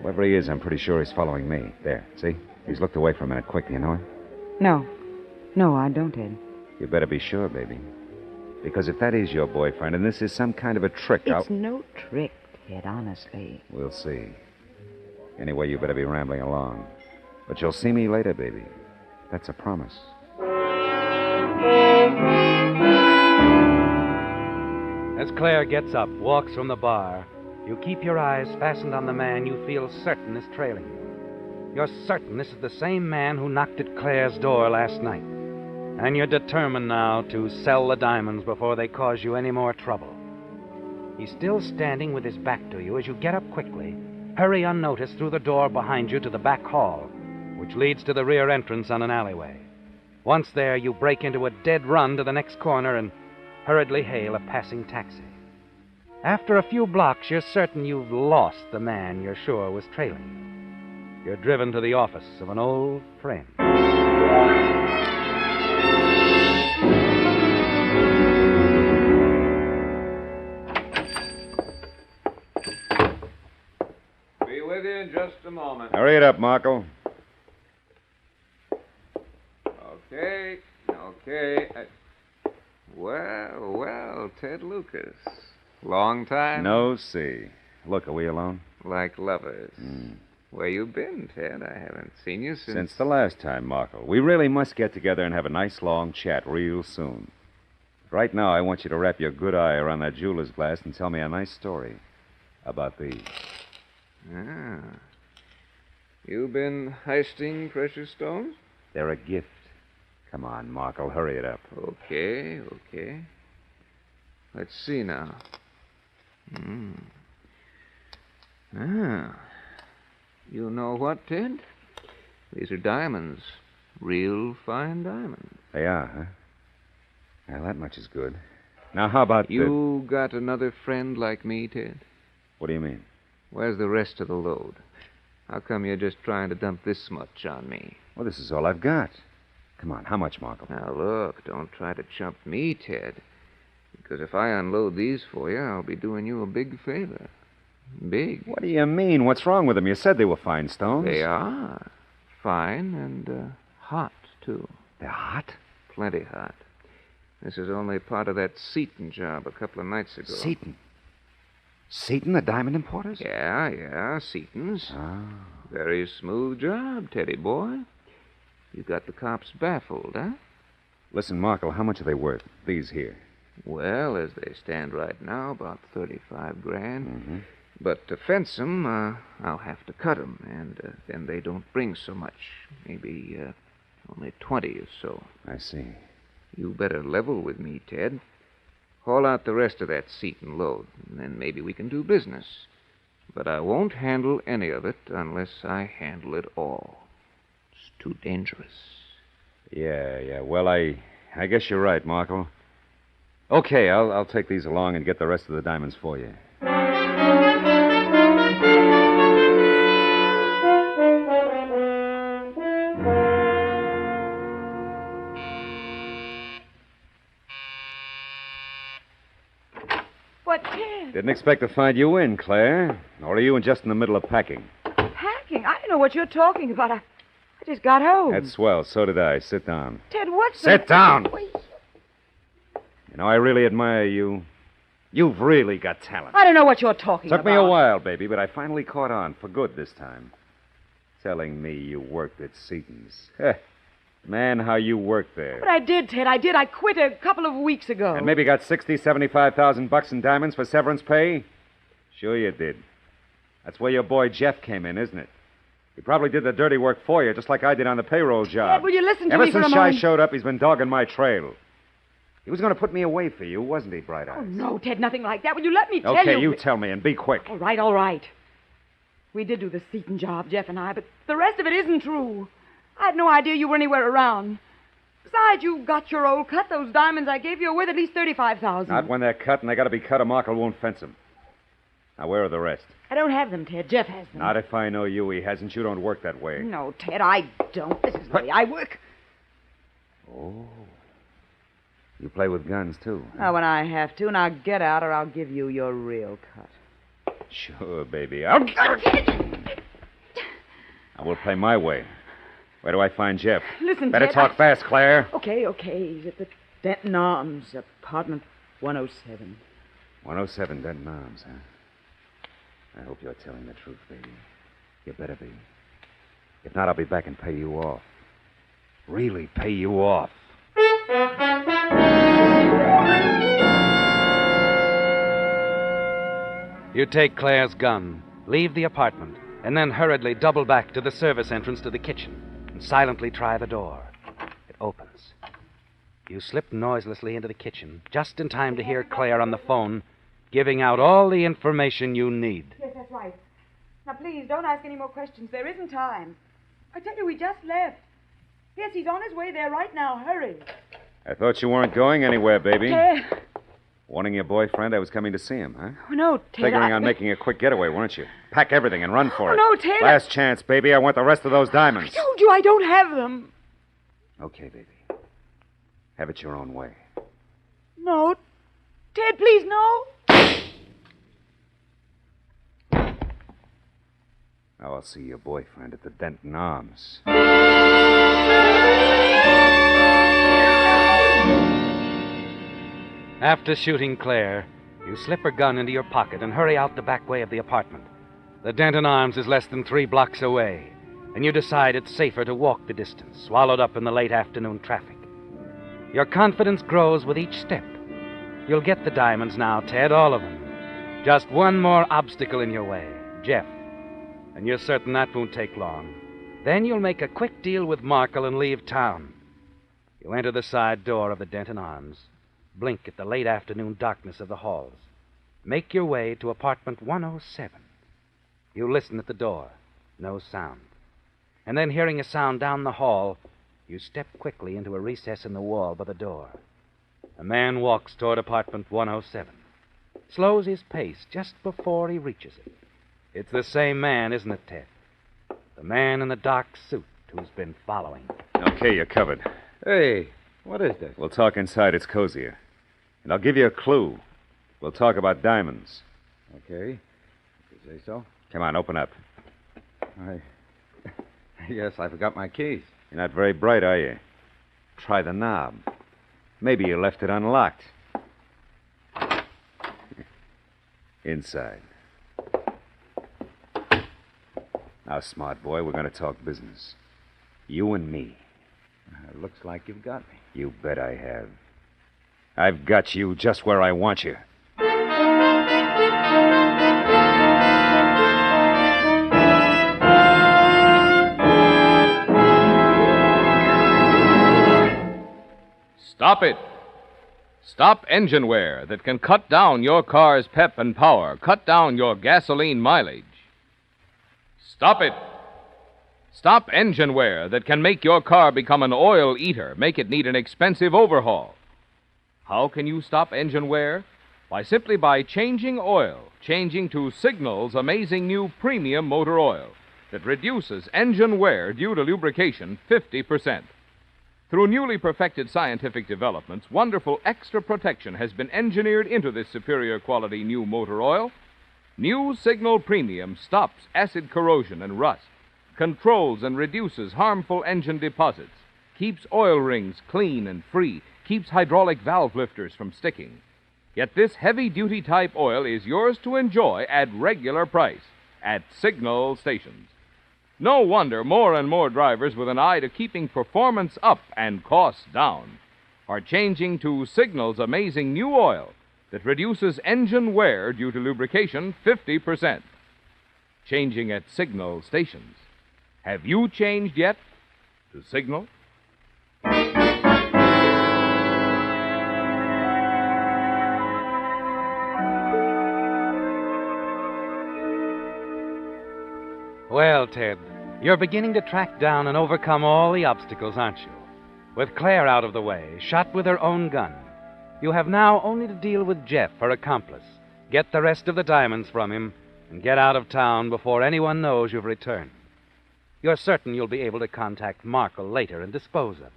Whoever he is, I'm pretty sure he's following me. There, see? He's looked away for a minute. Quick, do you know him? No. No, I don't, Ted. You better be sure, baby. Because if that is your boyfriend and this is some kind of a trick, It's no trick, Ted, honestly. We'll see. Anyway, you better be rambling along. But you'll see me later, baby. That's a promise. As Claire gets up, walks from the bar, you keep your eyes fastened on the man you feel certain is trailing you. You're certain this is the same man who knocked at Claire's door last night. And you're determined now to sell the diamonds before they cause you any more trouble. He's still standing with his back to you as you get up quickly, hurry unnoticed through the door behind you to the back hall, which leads to the rear entrance on an alleyway. Once there, you break into a dead run to the next corner and hurriedly hail a passing taxi. After a few blocks, you're certain you've lost the man you're sure was trailing you. You're driven to the office of an old friend. Be with you in just a moment. Hurry it up, Marco. Okay. Well, Ted Lucas. Long time? No, see. Look, are we alone? Like lovers. Where you been, Ted? I haven't seen you Since the last time, Marco. We really must get together and have a nice long chat real soon. Right now, I want you to wrap your good eye around that jeweler's glass and tell me a nice story about these. Ah. You been heisting precious stones? They're a gift. Come on, Marco, hurry it up. Okay. Let's see now. Ah. You know what, Ted? These are diamonds. Real fine diamonds. They are, huh? Well, that much is good. Now, how about You got another friend like me, Ted? What do you mean? Where's the rest of the load? How come you're just trying to dump this much on me? Well, this is all I've got. Come on, how much, Markle? Now, look, don't try to chump me, Ted. Because if I unload these for you, I'll be doing you a big favor. Big. What do you mean? What's wrong with them? You said they were fine stones. They are. Fine and hot, too. They're hot? Plenty hot. This is only part of that Seaton job a couple of nights ago. Seaton? Seaton, the diamond importers? Yeah, Seaton's. Oh. Very smooth job, Teddy boy. You got the cops baffled, huh? Listen, Markle, how much are they worth, these here? Well, as they stand right now, about 35 grand. Mm-hmm. But to fence 'em, I'll have to cut 'em, and then they don't bring so much. Maybe only 20 or so. I see. You better level with me, Ted. Haul out the rest of that Seaton load, and then maybe we can do business. But I won't handle any of it unless I handle it all. It's too dangerous. Yeah. Well, I guess you're right, Markle. Okay, I'll take these along and get the rest of the diamonds for you. What, Ted? Didn't expect to find you in, Claire. Nor are you just in the middle of packing. Packing? I don't know what you're talking about. I just got home. That's swell. So did I. Sit down. Ted, what's Sit down! Wait. You know, I really admire you. You've really got talent. I don't know what you're talking Took about. me a while, baby, but I finally caught on for good this time. Telling me you worked at Seaton's. Man, how you worked there. But I did, Ted. I did. I quit a couple of weeks ago. And maybe got $75,000 in diamonds for severance pay? Sure you did. That's where your boy Jeff came in, isn't it? He probably did the dirty work for you, just like I did on the payroll job. Ted, will you listen to Ever me for a since moment? Shy showed up, he's been dogging my trail. He was going to put me away for you, wasn't he, Bright Eyes? Oh, no, Ted, nothing like that. Will you let me tell Okay, you? you tell me, and be quick. All right. We did do the Seaton job, Jeff and I, but the rest of it isn't true. I had no idea you were anywhere around. Besides, you got your old cut. Those diamonds I gave you are worth at least $35,000. Not when they're cut, and they got to be cut or Markle won't fence them. Now, where are the rest? I don't have them, Ted. Jeff has them. Not if I know you. He hasn't. You don't work that way. No, Ted, I don't. This is the way I work. Oh. You play with guns, too. Now, when I have to, now get out or I'll give you your real cut. Sure, baby. I will play my way. Where do I find Jeff? Listen, Better Ted, talk fast, Claire. Okay. He's at the Denton Arms, apartment 107. 107 Denton Arms, huh? I hope you're telling the truth, baby. You better be. If not, I'll be back and pay you off. Really pay you off. You take Claire's gun, leave the apartment, and then hurriedly double back to the service entrance to the kitchen and silently try the door. It opens. You slip noiselessly into the kitchen, just in time to hear Claire on the phone giving out all the information you need. Yes, that's right. Now, please, don't ask any more questions. There isn't time. I tell you, we just left. Yes, he's on his way there right now. Hurry. I thought you weren't going anywhere, baby. Ted. Warning your boyfriend I was coming to see him, huh? Oh, no, Ted. Figuring on making a quick getaway, weren't you? Pack everything and run for it. No, Ted. Last chance, baby. I want the rest of those diamonds. I told you I don't have them. Okay, baby. Have it your own way. No. Ted, please, no. Now I'll see your boyfriend at the Denton Arms. After shooting Claire, you slip her gun into your pocket and hurry out the back way of the apartment. The Denton Arms is less than 3 blocks away, and you decide it's safer to walk the distance, swallowed up in the late afternoon traffic. Your confidence grows with each step. You'll get the diamonds now, Ted, all of them. Just one more obstacle in your way, Jeff. And you're certain that won't take long. Then you'll make a quick deal with Markle and leave town. You enter the side door of the Denton Arms, blink at the late afternoon darkness of the halls, make your way to apartment 107. You listen at the door, no sound. And then hearing a sound down the hall, You step quickly into a recess in the wall by the door. A man walks toward apartment 107. Slows his pace just before he reaches it. It's the same man, isn't it, Ted? The man in the dark suit who's been following. Okay, you're covered. Hey, what is this? We'll talk inside. It's cozier. And I'll give you a clue. We'll talk about diamonds. Okay. You say so? Come on, open up. I guess I forgot my keys. You're not very bright, are you? Try the knob. Maybe you left it unlocked. Inside. Now, smart boy, we're going to talk business. You and me. Looks like you've got me. You bet I have. I've got you just where I want you. Stop it. Stop engine wear that can cut down your car's pep and power, cut down your gasoline mileage. Stop it. Stop engine wear that can make your car become an oil eater, make it need an expensive overhaul. How can you stop engine wear? Simply by changing oil, changing to Signal's amazing new premium motor oil that reduces engine wear due to lubrication 50%. Through newly perfected scientific developments, wonderful extra protection has been engineered into this superior quality new motor oil. New Signal Premium stops acid corrosion and rust, controls and reduces harmful engine deposits, keeps oil rings clean and free, keeps hydraulic valve lifters from sticking. Yet this heavy-duty type oil is yours to enjoy at regular price at Signal stations. No wonder more and more drivers with an eye to keeping performance up and costs down are changing to Signal's amazing new oil that reduces engine wear due to lubrication 50%. Changing at Signal stations. Have you changed yet to Signal? Well, Ted, you're beginning to track down and overcome all the obstacles, aren't you? With Claire out of the way, shot with her own gun, you have now only to deal with Jeff, her accomplice, get the rest of the diamonds from him, and get out of town before anyone knows you've returned. You're certain you'll be able to contact Markle later and dispose of it.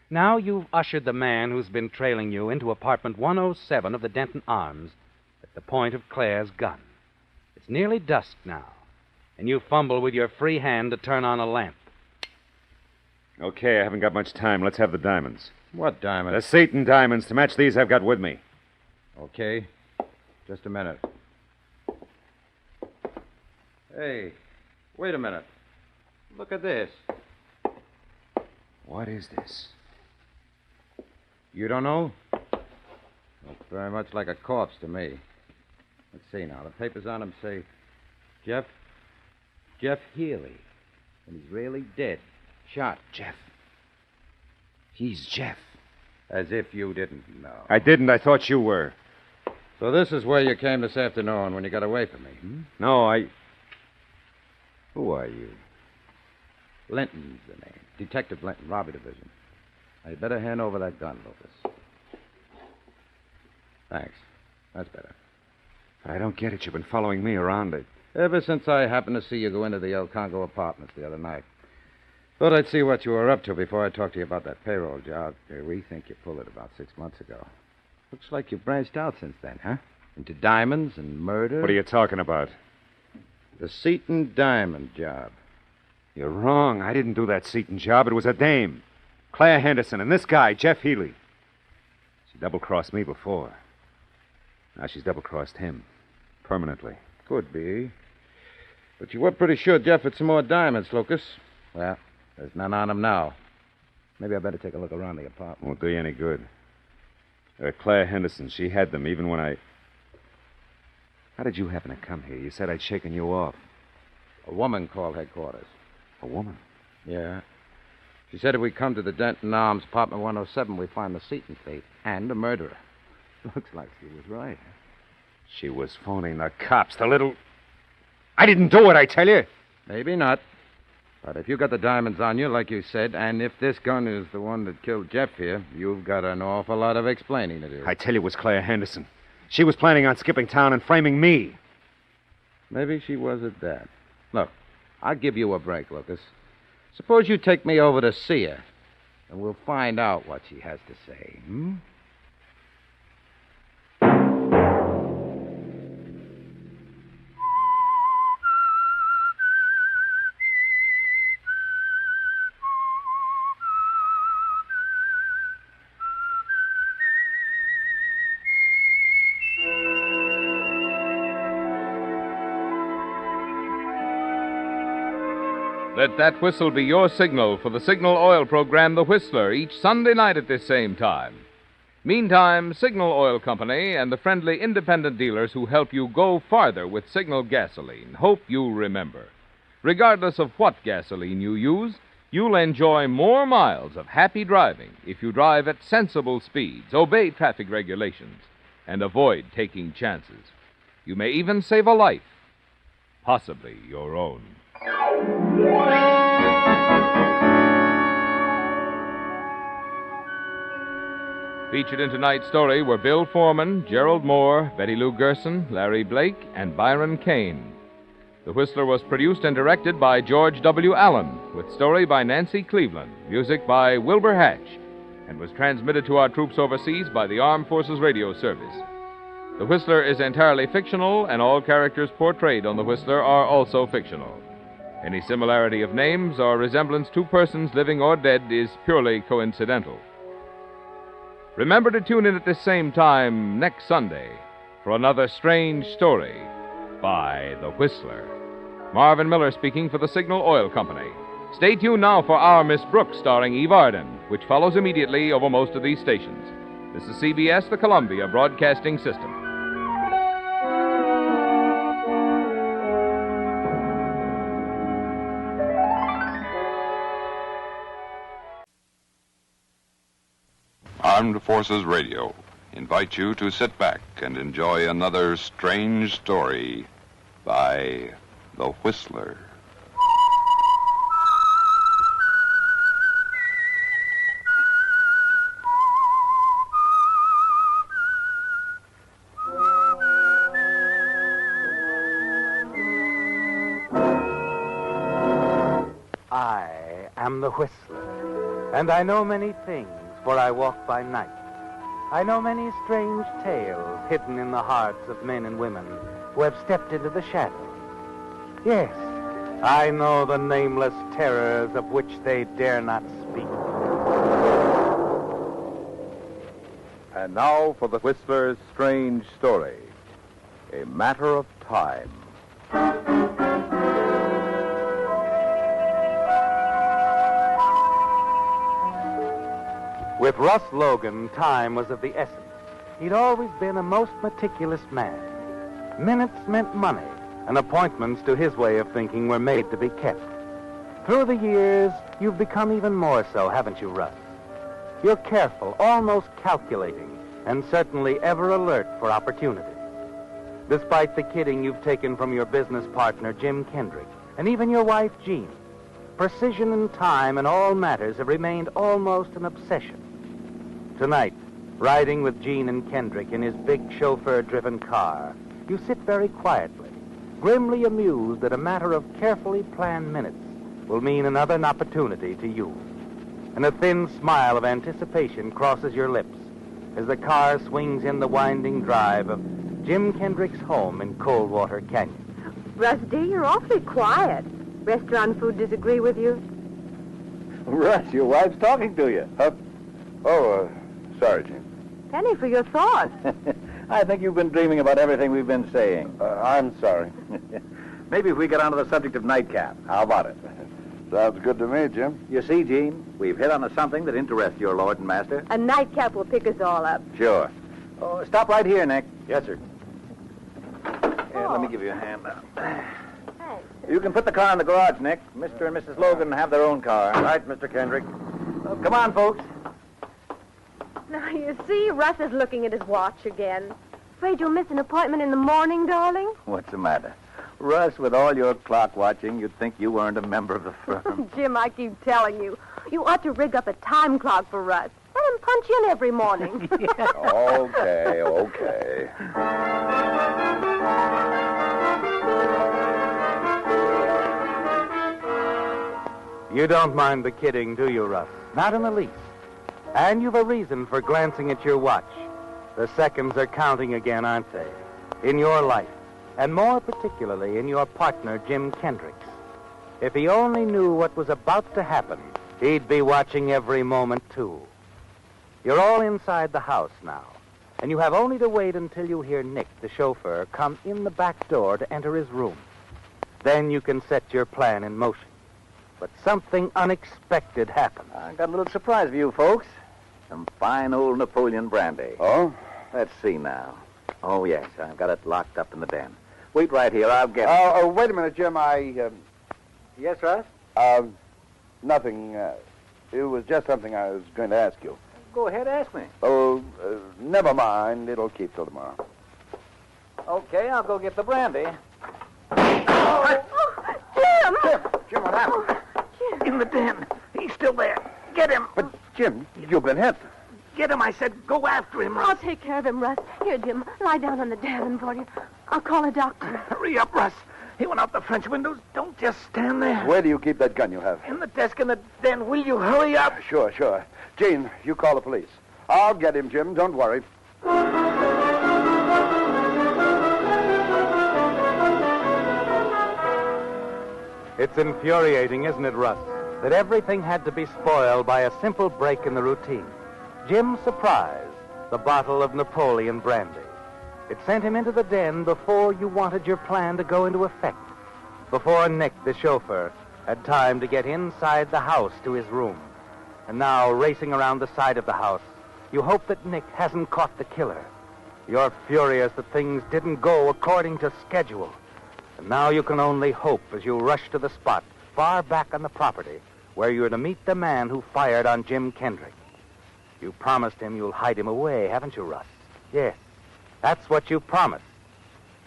Now you've ushered the man who's been trailing you into apartment 107 of the Denton Arms at the point of Claire's gun. It's nearly dusk now, and you fumble with your free hand to turn on a lamp. Okay, I haven't got much time. Let's have the diamonds. What diamonds? The Seton diamonds to match these I've got with me. Okay. Just a minute. Hey, wait a minute. Look at this. What is this? You don't know? Looks very much like a corpse to me. Let's see now. The papers on him say Jeff Healy. And he's really dead. Shot. Jeff. He's Jeff. As if you didn't know. I didn't. I thought you were. So this is where you came this afternoon when you got away from me, hmm? No, I... Who are you? Linton's the name. Detective Linton, Robbery Division. Now, you better hand over that gun, Lucas. Thanks. That's better. But I don't get it. You've been following me around. Ever since I happened to see you go into the El Congo apartments the other night. Thought I'd see what you were up to before I talked to you about that payroll job. We think you pulled it about 6 months ago. Looks like you branched out since then, huh? Into diamonds and murder. What are you talking about? The Seton diamond job. You're wrong. I didn't do that Seton job. It was a dame. Claire Henderson and this guy, Jeff Healy. She double-crossed me before. Now she's double-crossed him. Permanently. Could be. But you were pretty sure Jeff had some more diamonds, Lucas. Well, there's none on him now. Maybe I better take a look around the apartment. Won't do you any good. Claire Henderson, she had them even when I... How did you happen to come here? You said I'd shaken you off. A woman called headquarters. A woman? Yeah. She said if we come to the Denton Arms, apartment 107, we find the Seton thief and a murderer. Looks like she was right. She was phoning the cops. The little... I didn't do it, I tell you. Maybe not. But if you got the diamonds on you, like you said, and if this gun is the one that killed Jeff here, you've got an awful lot of explaining to do. I tell you, it was Claire Henderson. She was planning on skipping town and framing me. Maybe she was at that. Look, I'll give you a break, Lucas. Suppose you take me over to see her, and we'll find out what she has to say, hmm? Let that whistle be your signal for the Signal Oil program, The Whistler, each Sunday night at this same time. Meantime, Signal Oil Company and the friendly independent dealers who help you go farther with Signal gasoline hope you'll remember. Regardless of what gasoline you use, you'll enjoy more miles of happy driving if you drive at sensible speeds, obey traffic regulations, and avoid taking chances. You may even save a life, possibly your own. Featured in tonight's story were Bill Foreman, Gerald Moore, Betty Lou Gerson, Larry Blake, and Byron Kane. The Whistler was produced and directed by George W. Allen, with story by Nancy Cleveland, music by Wilbur Hatch, and was transmitted to our troops overseas by the Armed Forces Radio Service. The Whistler is entirely fictional, and all characters portrayed on The Whistler are also fictional. Any similarity of names or resemblance to persons living or dead is purely coincidental. Remember to tune in at this same time next Sunday for another strange story by The Whistler. Marvin Miller speaking for the Signal Oil Company. Stay tuned now for Our Miss Brooks, starring Eve Arden, which follows immediately over most of these stations. This is CBS, the Columbia Broadcasting System. Armed Forces Radio invite you to sit back and enjoy another strange story by The Whistler. I am the Whistler, and I know many things, for I walk by night. I know many strange tales hidden in the hearts of men and women who have stepped into the shadows. Yes, I know the nameless terrors of which they dare not speak. And now for the Whistler's strange story, A Matter of Time. With Russ Logan, time was of the essence. He'd always been a most meticulous man. Minutes meant money, and appointments, to his way of thinking, were made to be kept. Through the years, you've become even more so, haven't you, Russ? You're careful, almost calculating, and certainly ever alert for opportunity. Despite the kidding you've taken from your business partner, Jim Kendrick, and even your wife, Jean, precision and time in all matters have remained almost an obsession. Tonight, riding with Jean and Kendrick in his big chauffeur-driven car, you sit very quietly, grimly amused that a matter of carefully planned minutes will mean another opportunity to you. And a thin smile of anticipation crosses your lips as the car swings in the winding drive of Jim Kendrick's home in Coldwater Canyon. Russ, dear, you're awfully quiet. Restaurant food disagree with you? Russ, your wife's talking to you. Sorry, Jim. Penny, for your thoughts. I think you've been dreaming about everything we've been saying. I'm sorry. Maybe if we get onto the subject of nightcap. How about it? Sounds good to me, Jim. You see, Jean, we've hit on something that interests your lord and master. A nightcap will pick us all up. Sure. Oh, stop right here, Nick. Yes, sir. Here, let me give you a hand now. Thanks. You can put the car in the garage, Nick. Mr. and Mrs. Logan have their own car. Right, Mr. Kendrick. Come on, folks. Now, you see, Russ is looking at his watch again. Afraid you'll miss an appointment in the morning, darling? What's the matter? Russ, with all your clock watching, you'd think you weren't a member of the firm. Jim, I keep telling you, you ought to rig up a time clock for Russ. Let him punch in every morning. Okay. You don't mind the kidding, do you, Russ? Not in the least. And you've a reason for glancing at your watch. The seconds are counting again, aren't they? In your life, and more particularly in your partner, Jim Kendrick's. If he only knew what was about to happen, he'd be watching every moment, too. You're all inside the house now, and you have only to wait until you hear Nick, the chauffeur, come in the back door to enter his room. Then you can set your plan in motion. But something unexpected happened. I got a little surprise for you folks. Some fine old Napoleon brandy. Oh? Let's see now. Oh, yes, I've got it locked up in the den. Wait right here, I'll get it. Oh, wait a minute, Jim. Yes, Russ? Nothing. It was just something I was going to ask you. Go ahead, ask me. Oh, never mind. It'll keep till tomorrow. Okay, I'll go get the brandy. Jim! Jim, what happened? Jim. In the den. He's still there. Get him. But, Jim, you've been hit. Get him, I said. Go after him, Russ. I'll take care of him, Russ. Here, Jim, lie down on the divan for you. I'll call a doctor. Hurry up, Russ. He went out the French windows. Don't just stand there. Where do you keep that gun you have? In the desk in the den. Will you hurry up? Sure. Jane, you call the police. I'll get him, Jim. Don't worry. It's infuriating, isn't it, Russ, that everything had to be spoiled by a simple break in the routine. Jim's surprise, the bottle of Napoleon brandy. It sent him into the den before you wanted your plan to go into effect, before Nick, the chauffeur, had time to get inside the house to his room. And now, racing around the side of the house, you hope that Nick hasn't caught the killer. You're furious that things didn't go according to schedule. And now you can only hope as you rush to the spot, far back on the property, where you're to meet the man who fired on Jim Kendrick. You promised him you'll hide him away, haven't you, Russ? Yes, that's what you promised.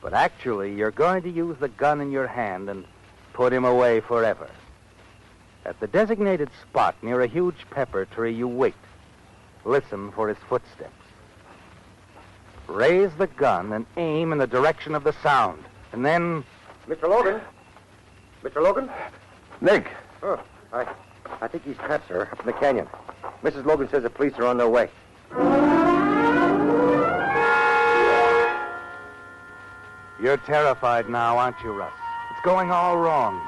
But actually, you're going to use the gun in your hand and put him away forever. At the designated spot near a huge pepper tree, you wait. Listen for his footsteps. Raise the gun and aim in the direction of the sound. And then... Mr. Logan? Mr. Logan? Nick. Oh, I think he's trapped, sir, up in the canyon. Mrs. Logan says the police are on their way. You're terrified now, aren't you, Russ? It's going all wrong.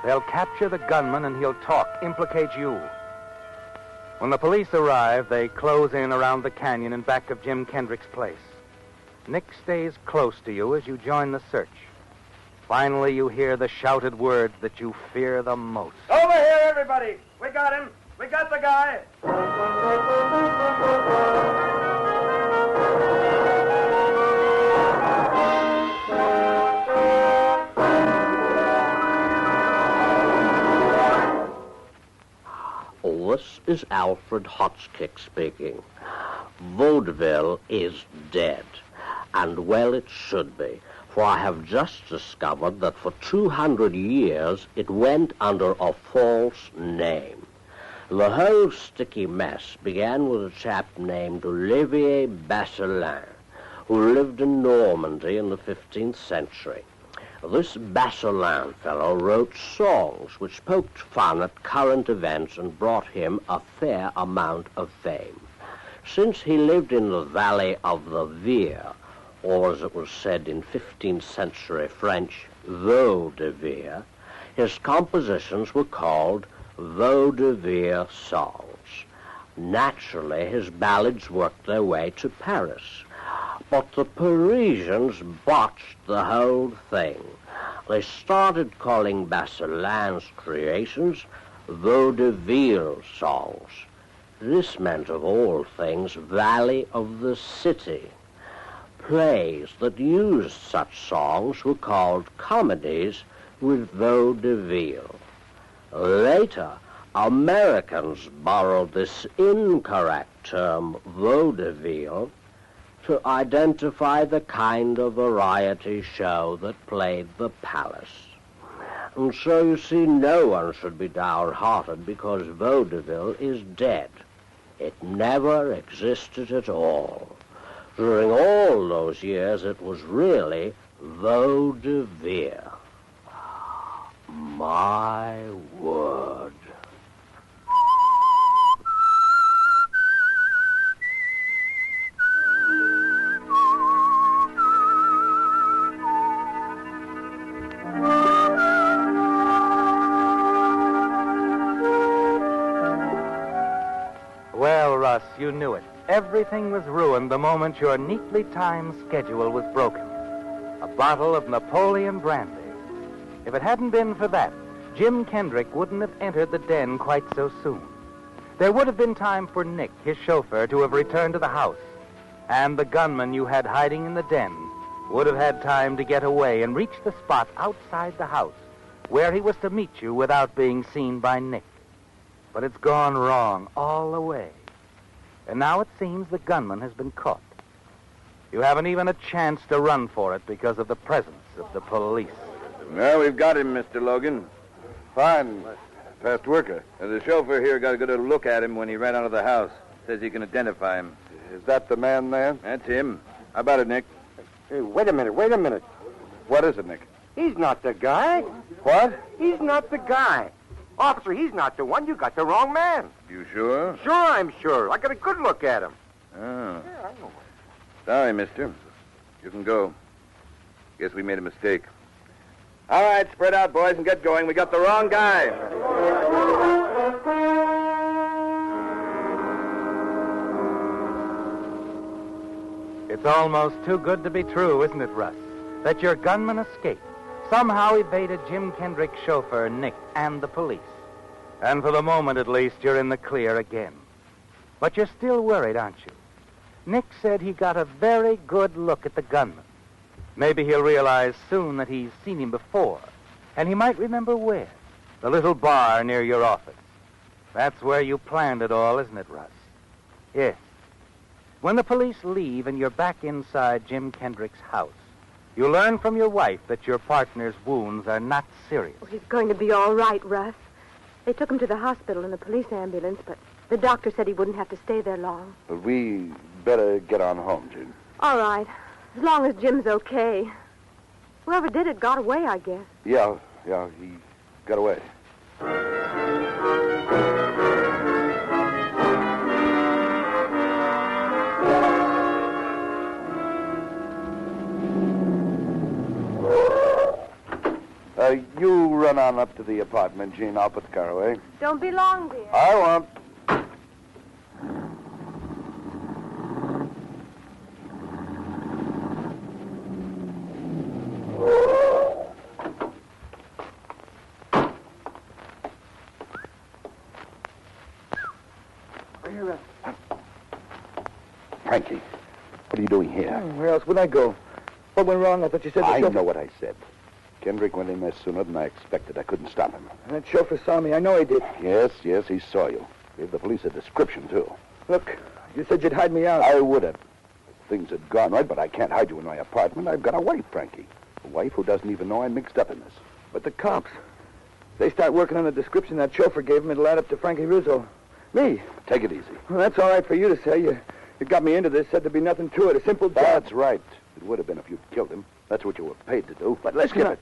They'll capture the gunman and he'll talk, implicate you. When the police arrive, they close in around the canyon in back of Jim Kendrick's place. Nick stays close to you as you join the search. Finally, you hear the shouted words that you fear the most. Over here, everybody! We got him! We got the guy! This is Alfred Hotchkiss speaking. Vaudeville is dead, and well it should be, for I have just discovered that for 200 years it went under a false name. The whole sticky mess began with a chap named Olivier Basselin, who lived in Normandy in the 15th century. This Basselin fellow wrote songs which poked fun at current events and brought him a fair amount of fame. Since he lived in the valley of the Vire, or as it was said in 15th century French, vaudeville, his compositions were called vaudeville songs. Naturally, his ballads worked their way to Paris. But the Parisians botched the whole thing. They started calling Basselin's creations vaudeville songs. This meant, of all things, Valley of the City. Plays that used such songs were called comedies with vaudeville. Later, Americans borrowed this incorrect term vaudeville to identify the kind of variety show that played the palace. And so, you see, no one should be downhearted because vaudeville is dead. It never existed at all. During all those years, it was really vaudeville. My word. Well, Russ, you knew it. Everything was ruined the moment your neatly timed schedule was broken. A bottle of Napoleon brandy. If it hadn't been for that, Jim Kendrick wouldn't have entered the den quite so soon. There would have been time for Nick, his chauffeur, to have returned to the house. And the gunman you had hiding in the den would have had time to get away and reach the spot outside the house where he was to meet you without being seen by Nick. But it's gone wrong all the way. And now it seems the gunman has been caught. You haven't even a chance to run for it because of the presence of the police. Well, we've got him, Mr. Logan. Fine. Fast worker. The chauffeur here got a good look at him when he ran out of the house. Says he can identify him. Is that the man there? That's him. How about it, Nick? Hey, wait a minute. What is it, Nick? He's not the guy. What? He's not the guy. Officer, he's not the one. You got the wrong man. You sure? Sure, I'm sure. I got a good look at him. Oh. Yeah, I know. Sorry, mister. You can go. Guess we made a mistake. All right, spread out, boys, and get going. We got the wrong guy. It's almost too good to be true, isn't it, Russ? That your gunman escaped, somehow evaded Jim Kendrick's chauffeur, Nick, and the police. And for the moment, at least, you're in the clear again. But you're still worried, aren't you? Nick said he got a very good look at the gunman. Maybe he'll realize soon that he's seen him before, and he might remember where. The little bar near your office. That's where you planned it all, isn't it, Russ? Yes. When the police leave and you're back inside Jim Kendrick's house, you learn from your wife that your partner's wounds are not serious. Oh, he's going to be all right, Russ. They took him to the hospital in a police ambulance, but the doctor said he wouldn't have to stay there long. But we better get on home, Jim. All right. As long as Jim's okay. Whoever did it got away, I guess. Yeah, he got away. You run on up to the apartment, Gene. I'll put the car away. Don't be long, dear. I won't. Frankie, what are you doing here? Where else would I go? What went wrong? I thought you said the I chauffeur... know what I said. Kendrick went in there sooner than I expected. I couldn't stop him. And that chauffeur saw me. I know he did. Yes, he saw you. Gave the police a description, too. Look, you said you'd hide me out. I would have. Things had gone right, but I can't hide you in my apartment. I've got a wife, Frankie. A wife who doesn't even know I'm mixed up in this. But the cops, they start working on the description that chauffeur gave him. It'll add up to Frankie Rizzo. Me. Take it easy. Well, that's all right for you to say. You got me into this, said there'd be nothing to it. A simple job. That's right. It would have been if you'd killed him. That's what you were paid to do. But let's skip it.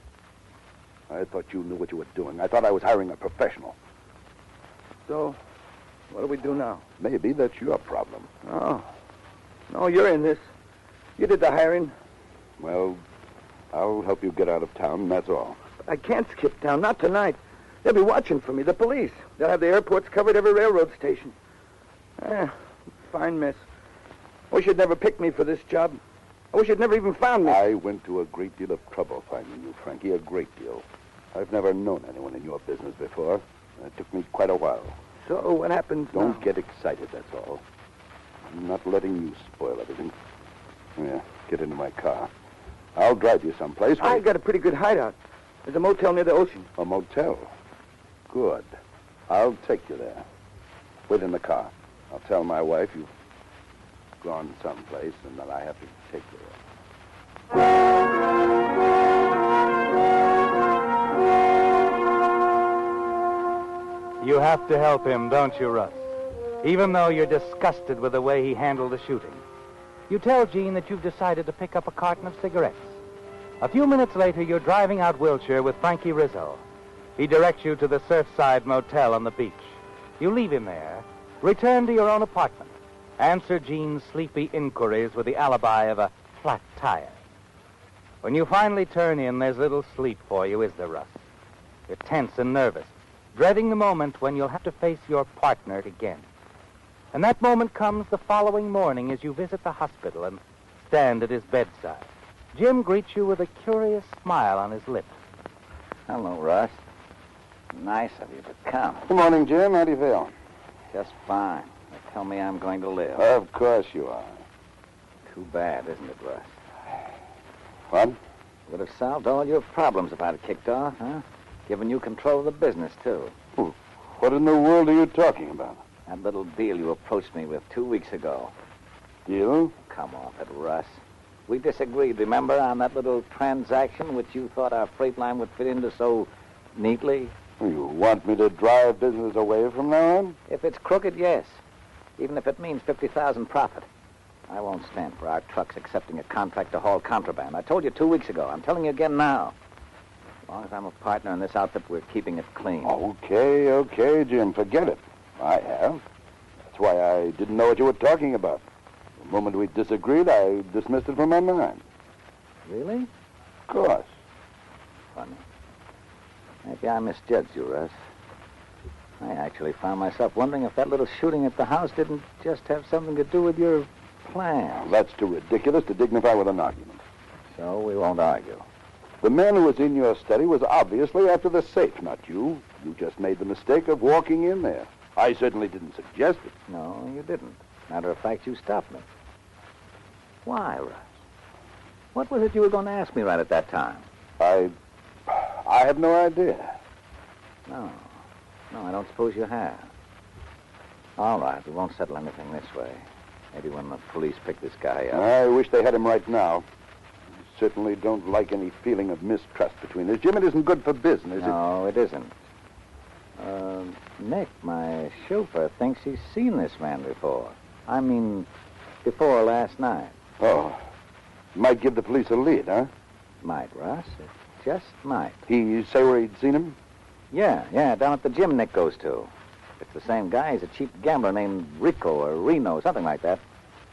I thought you knew what you were doing. I thought I was hiring a professional. So, what do we do now? Maybe that's your problem. Oh. No, you're in this. You did the hiring. Well, I'll help you get out of town, that's all. But I can't skip town. Not tonight. They'll be watching for me. The police. They'll have the airports covered, every railroad station. Fine mess. I wish you'd never picked me for this job. I wish you'd never even found me. I went to a great deal of trouble finding you, Frankie, a great deal. I've never known anyone in your business before. It took me quite a while. So what happens now? Don't get excited, that's all. I'm not letting you spoil everything. Yeah, get into my car. I'll drive you someplace. I got a pretty good hideout. There's a motel near the ocean. A motel? Good. I'll take you there. Wait in the car. I'll tell my wife you... gone someplace and that I have to take care of. You have to help him, don't you, Russ? Even though you're disgusted with the way he handled the shooting. You tell Jean that you've decided to pick up a carton of cigarettes. A few minutes later, you're driving out Wilshire with Frankie Rizzo. He directs you to the Surfside Motel on the beach. You leave him there, return to your own apartment, answer Jean's sleepy inquiries with the alibi of a flat tire. When you finally turn in, there's little sleep for you, is there, Russ? You're tense and nervous, dreading the moment when you'll have to face your partner again. And that moment comes the following morning as you visit the hospital and stand at his bedside. Jim greets you with a curious smile on his lips. Hello, Russ. Nice of you to come. Good morning, Jim. How do you feel? Just fine. They tell me I'm going to live. Of course you are. Too bad, isn't it, Russ? What? Would have solved all your problems if I'd have kicked off, huh? Given you control of the business, too. What in the world are you talking about? That little deal you approached me with 2 weeks ago. Deal? Come off it, Russ. We disagreed, remember, on that little transaction which you thought our freight line would fit into so neatly? You want me to drive business away from now on? If it's crooked, yes. Even if it means 50,000 profit. I won't stand for our trucks accepting a contract to haul contraband. I told you 2 weeks ago. I'm telling you again now. As long as I'm a partner in this outfit, we're keeping it clean. Okay, Jim. Forget it. I have. That's why I didn't know what you were talking about. The moment we disagreed, I dismissed it from my mind. Really? Of course. Funny. Maybe I misjudged you, Russ. I actually found myself wondering if that little shooting at the house didn't just have something to do with your plan. Well, that's too ridiculous to dignify with an argument. So we won't argue. The man who was in your study was obviously after the safe, not you. You just made the mistake of walking in there. I certainly didn't suggest it. No, you didn't. Matter of fact, you stopped me. Why, Russ? What was it you were going to ask me right at that time? I have no idea. No, I don't suppose you have. All right, we won't settle anything this way. Maybe when the police pick this guy up. I wish they had him right now. I certainly don't like any feeling of mistrust between us. Jim, it isn't good for business. No, it isn't. Nick, my chauffeur, thinks he's seen this man before. I mean, before last night. Oh. Might give the police a lead, huh? Might, Russ. It just might. He say where he'd seen him? Yeah, down at the gym Nick goes to. It's the same guy. He's a cheap gambler named Rico or Reno, something like that.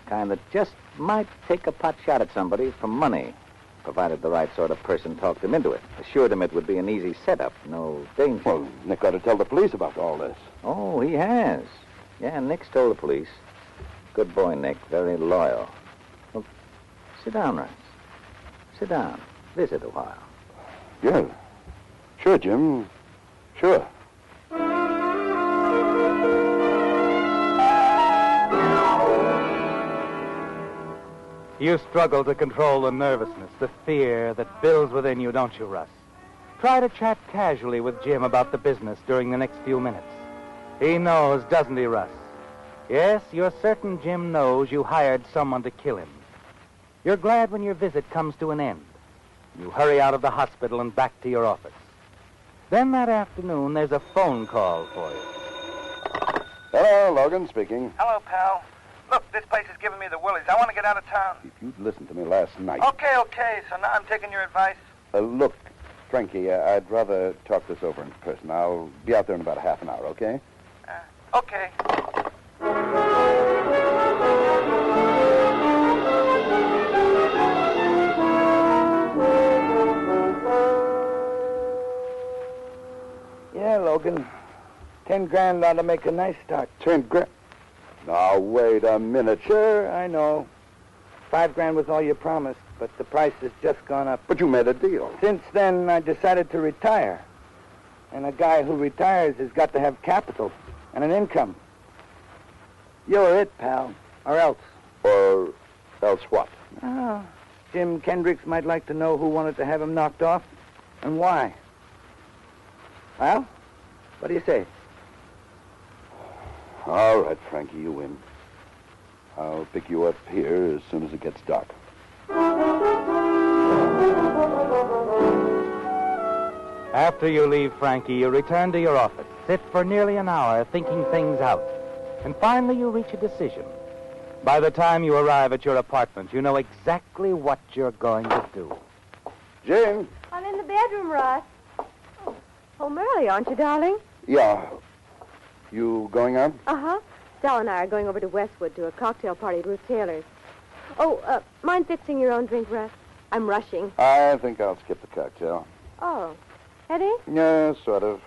Kind that just might take a pot shot at somebody for money, provided the right sort of person talked him into it. Assured him it would be an easy setup, no danger. Well, Nick ought to tell the police about all this. Oh, he has. Yeah, Nick's told the police. Good boy, Nick. Very loyal. Well, sit down, Russ. Sit down. Visit a while. Yeah. Sure, Jim. Sure. You struggle to control the nervousness, the fear that builds within you, don't you, Russ? Try to chat casually with Jim about the business during the next few minutes. He knows, doesn't he, Russ? Yes, you're certain Jim knows you hired someone to kill him. You're glad when your visit comes to an end. You hurry out of the hospital and back to your office. Then that afternoon, there's a phone call for you. Hello, Logan speaking. Hello, pal. Look, this place is giving me the willies. I want to get out of town. If you'd listened to me last night... Okay. So now I'm taking your advice. Look, Frankie, I'd rather talk this over in person. I'll be out there in about a half an hour, okay? Okay. Yeah, Logan. 10 grand ought to make a nice start. 10 grand? Now, wait a minute. Sure, I know. 5 grand was all you promised, but the price has just gone up. But you made a deal. Since then, I decided to retire. And a guy who retires has got to have capital and an income. You're it, pal. Or else. Or else what? Oh, Jim Kendricks might like to know who wanted to have him knocked off and why. Well, what do you say? All right, Frankie, you win. I'll pick you up here as soon as it gets dark. After you leave Frankie, you return to your office, sit for nearly an hour thinking things out, and finally you reach a decision. By the time you arrive at your apartment, you know exactly what you're going to do. Jane? I'm in the bedroom, Russ. Home early, aren't you, darling? Yeah. You going out? Uh-huh. Stella and I are going over to Westwood to a cocktail party at Ruth Taylor's. Oh, mind fixing your own drink, Russ? I'm rushing. I think I'll skip the cocktail. Oh. Headache? Yeah, sort of.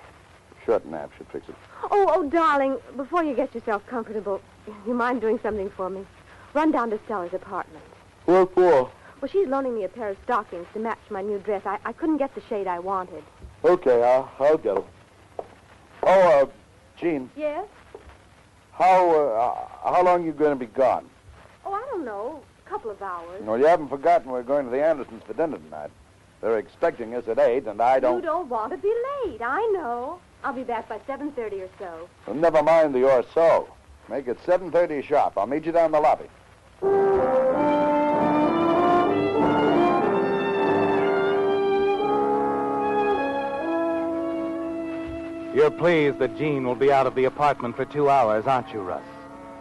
Short nap should fix it. Oh, darling, before you get yourself comfortable, you mind doing something for me? Run down to Stella's apartment. What for? Well, she's loaning me a pair of stockings to match my new dress. I couldn't get the shade I wanted. Okay, I'll get them. Oh, Jean. Yes? How long you going to be gone? Oh, I don't know. A couple of hours. Well, you haven't forgotten we're going to the Andersons for dinner tonight. They're expecting us at 8, and I don't... You don't want to be late. I know. I'll be back by 7:30 or so. Well, never mind the or so. Make it 7:30 sharp. I'll meet you down the lobby. You're pleased that Jean will be out of the apartment for 2 hours, aren't you, Russ?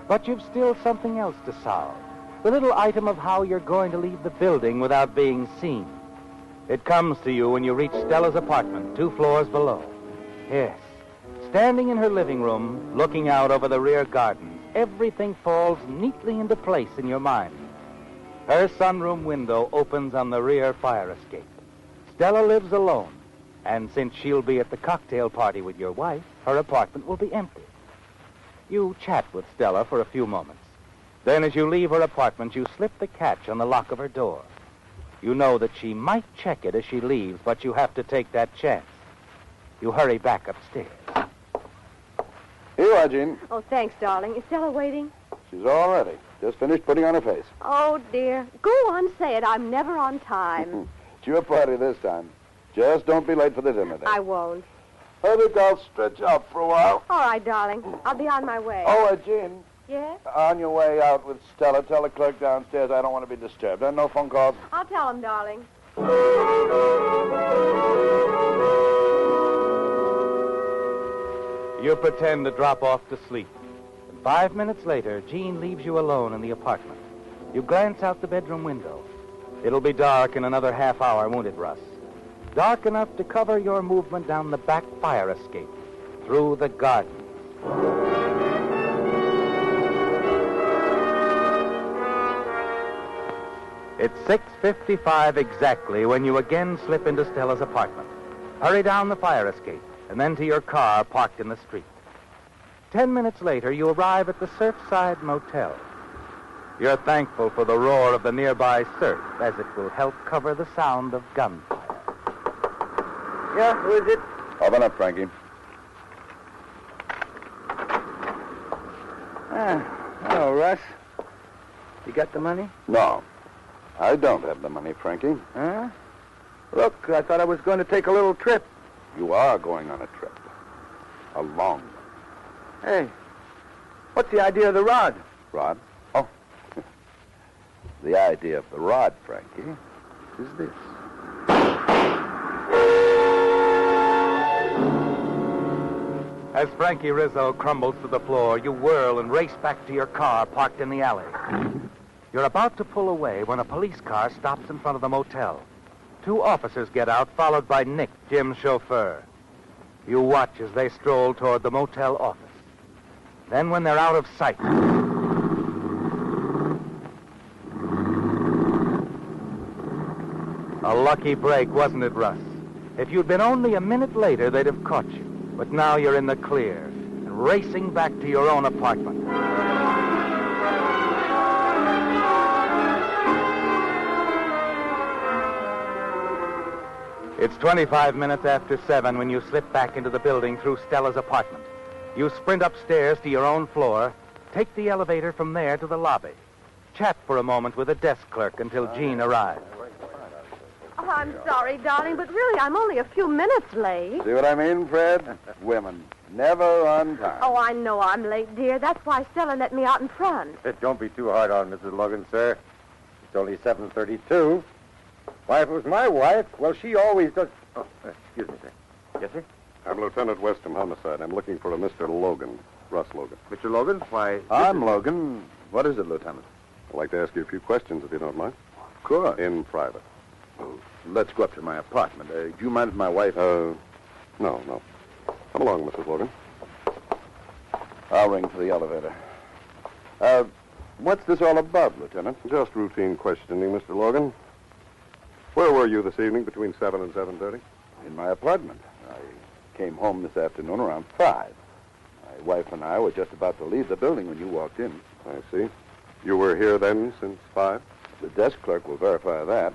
But you've still something else to solve. The little item of how you're going to leave the building without being seen. It comes to you when you reach Stella's apartment, 2 floors below. Yes, standing in her living room, looking out over the rear garden, everything falls neatly into place in your mind. Her sunroom window opens on the rear fire escape. Stella lives alone, and since she'll be at the cocktail party with your wife, her apartment will be empty. You chat with Stella for a few moments. Then as you leave her apartment, you slip the catch on the lock of her door. You know that she might check it as she leaves, but you have to take that chance. You hurry back upstairs. Here you are, Jean. Oh, thanks, darling. Is Stella waiting? She's all ready. Just finished putting on her face. Oh, dear. Go on, say it. I'm never on time. It's your party this time. Just don't be late for the dinner date. I won't. I think I'll stretch out for a while. All right, darling. I'll be on my way. Oh, Jean. Yes? On your way out with Stella, tell the clerk downstairs I don't want to be disturbed. No phone calls. I'll tell him, darling. You pretend to drop off to sleep. And 5 minutes later, Jean leaves you alone in the apartment. You glance out the bedroom window. It'll be dark in another half hour, won't it, Russ? Dark enough to cover your movement down the back fire escape, through the garden. It's 6:55 exactly when you again slip into Stella's apartment. Hurry down the fire escape, and then to your car parked in the street. 10 minutes later, you arrive at the Surfside Motel. You're thankful for the roar of the nearby surf, as it will help cover the sound of gunfire. Yeah, who is it? Open up, Frankie. Hello, Russ. You got the money? No. I don't have the money, Frankie. Huh? Look, I thought I was going to take a little trip. You are going on a trip. A long one. Hey, what's the idea of the rod? Rod? Oh. The idea of the rod, Frankie, is this. As Frankie Rizzo crumbles to the floor, you whirl and race back to your car parked in the alley. You're about to pull away when a police car stops in front of the motel. 2 officers get out, followed by Nick, Jim's chauffeur. You watch as they stroll toward the motel office. Then when they're out of sight... A lucky break, wasn't it, Russ? If you'd been only a minute later, they'd have caught you. But now you're in the clear and racing back to your own apartment. It's 25 minutes after 7 when you slip back into the building through Stella's apartment. You sprint upstairs to your own floor, take the elevator from there to the lobby. Chat for a moment with the desk clerk until Jean arrives. Oh, I'm sorry, darling, but really, I'm only a few minutes late. See what I mean, Fred? Women. Never on time. Oh, I know I'm late, dear. That's why Stella let me out in front. Don't be too hard on Mrs. Logan, sir. It's only 7:32. Why, if it was my wife, well, she always does... Oh, excuse me, sir. Yes, sir? I'm Lieutenant Westham, homicide. I'm looking for a Mr. Logan, Russ Logan. Mr. Logan? Why... I'm Logan. What is it, Lieutenant? I'd like to ask you a few questions, if you don't mind. Of course. In private. Oh, let's go up to my apartment. Do you mind if my wife... No. Come along, Mrs. Logan. I'll ring for the elevator. What's this all about, Lieutenant? Just routine questioning, Mr. Logan. Where were you this evening between 7 and 7:30? In my apartment. I came home this afternoon around 5. My wife and I were just about to leave the building when you walked in. I see. You were here then since 5? The desk clerk will verify that.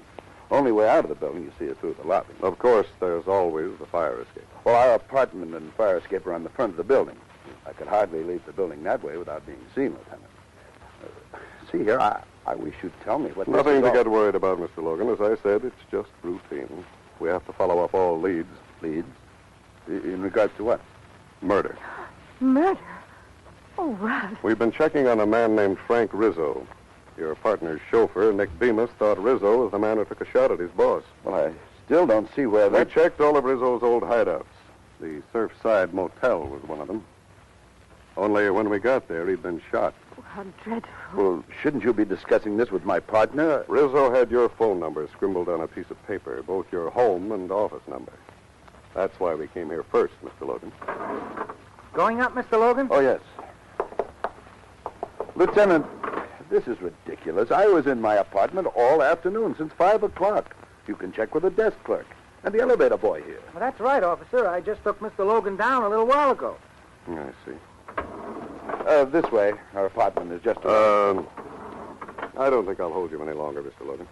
Only way out of the building, you see, is through the lobby. Of course, there's always the fire escape. Well, our apartment and fire escape are on the front of the building. I could hardly leave the building that way without being seen, Lieutenant. See here, I wish you'd tell me what... Nothing to get worried about, Mr. Logan. As I said, it's just routine. We have to follow up all leads. Leads? In regards to what? Murder. Murder? Oh, Russ. We've been checking on a man named Frank Rizzo. Your partner's chauffeur, Nick Bemis, thought Rizzo was the man who took a shot at his boss. Well, I still don't see where They that... checked all of Rizzo's old hideouts. The Surfside Motel was one of them. Only when we got there, he'd been shot. Oh, how dreadful. Well, shouldn't you be discussing this with my partner? Rizzo had your phone number scribbled on a piece of paper, both your home and office number. That's why we came here first, Mr. Logan. Going up, Mr. Logan? Oh, yes. Lieutenant, this is ridiculous. I was in my apartment all afternoon, since 5 o'clock. You can check with the desk clerk and the elevator boy here. Well, that's right, officer. I just took Mr. Logan down a little while ago. I see. This way. Our apartment is just... I don't think I'll hold you any longer, Mr. Logan.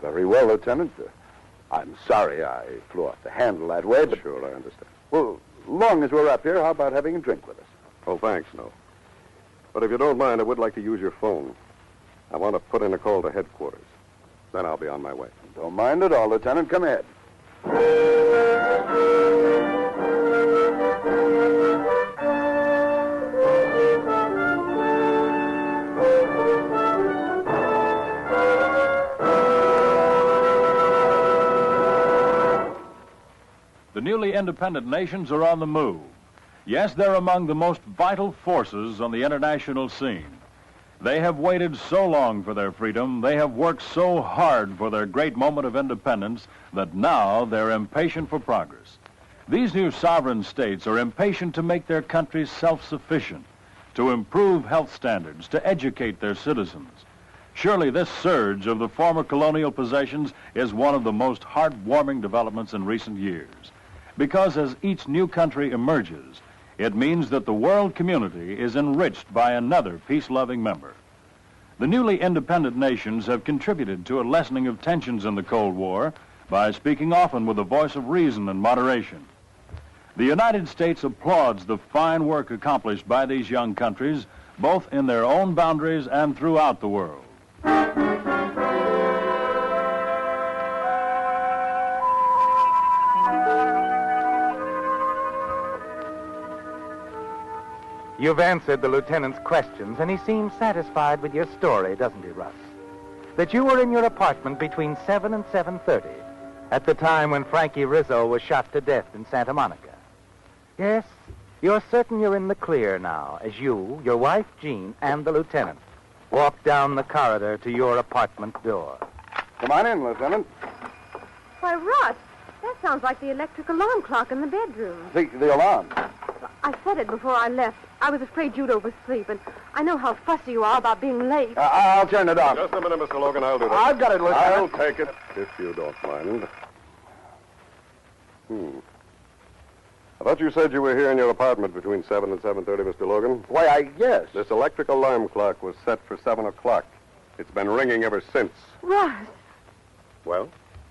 Very well, Lieutenant. I'm sorry I flew off the handle that way, but... Sure, I understand. Well, long as we're up here, how about having a drink with us? Oh, thanks, no. But if you don't mind, I would like to use your phone. I want to put in a call to headquarters. Then I'll be on my way. Don't mind at all, Lieutenant. Come ahead. The newly independent nations are on the move. Yes, they're among the most vital forces on the international scene. They have waited so long for their freedom, they have worked so hard for their great moment of independence, that now they're impatient for progress. These new sovereign states are impatient to make their countries self-sufficient, to improve health standards, to educate their citizens. Surely this surge of the former colonial possessions is one of the most heartwarming developments in recent years. Because as each new country emerges, it means that the world community is enriched by another peace-loving member. The newly independent nations have contributed to a lessening of tensions in the Cold War by speaking often with a voice of reason and moderation. The United States applauds the fine work accomplished by these young countries, both in their own boundaries and throughout the world. You've answered the lieutenant's questions, and he seems satisfied with your story, doesn't he, Russ? That you were in your apartment between 7 and 7:30, at the time when Frankie Rizzo was shot to death in Santa Monica. Yes, you're certain you're in the clear now, as you, your wife, Jean, and the lieutenant walk down the corridor to your apartment door. Come on in, Lieutenant. Why, Russ, that sounds like the electric alarm clock in the bedroom. The alarm. I said it before I left. I was afraid you'd oversleep, and I know how fussy you are about being late. I'll turn it off. Just a minute, Mr. Logan. I'll do that. I've got it, Lieutenant. I'll take it, if you don't mind. I thought you said you were here in your apartment between 7 and 7:30, Mr. Logan. Why, yes. This electric alarm clock was set for 7 o'clock. It's been ringing ever since. Russ. Well,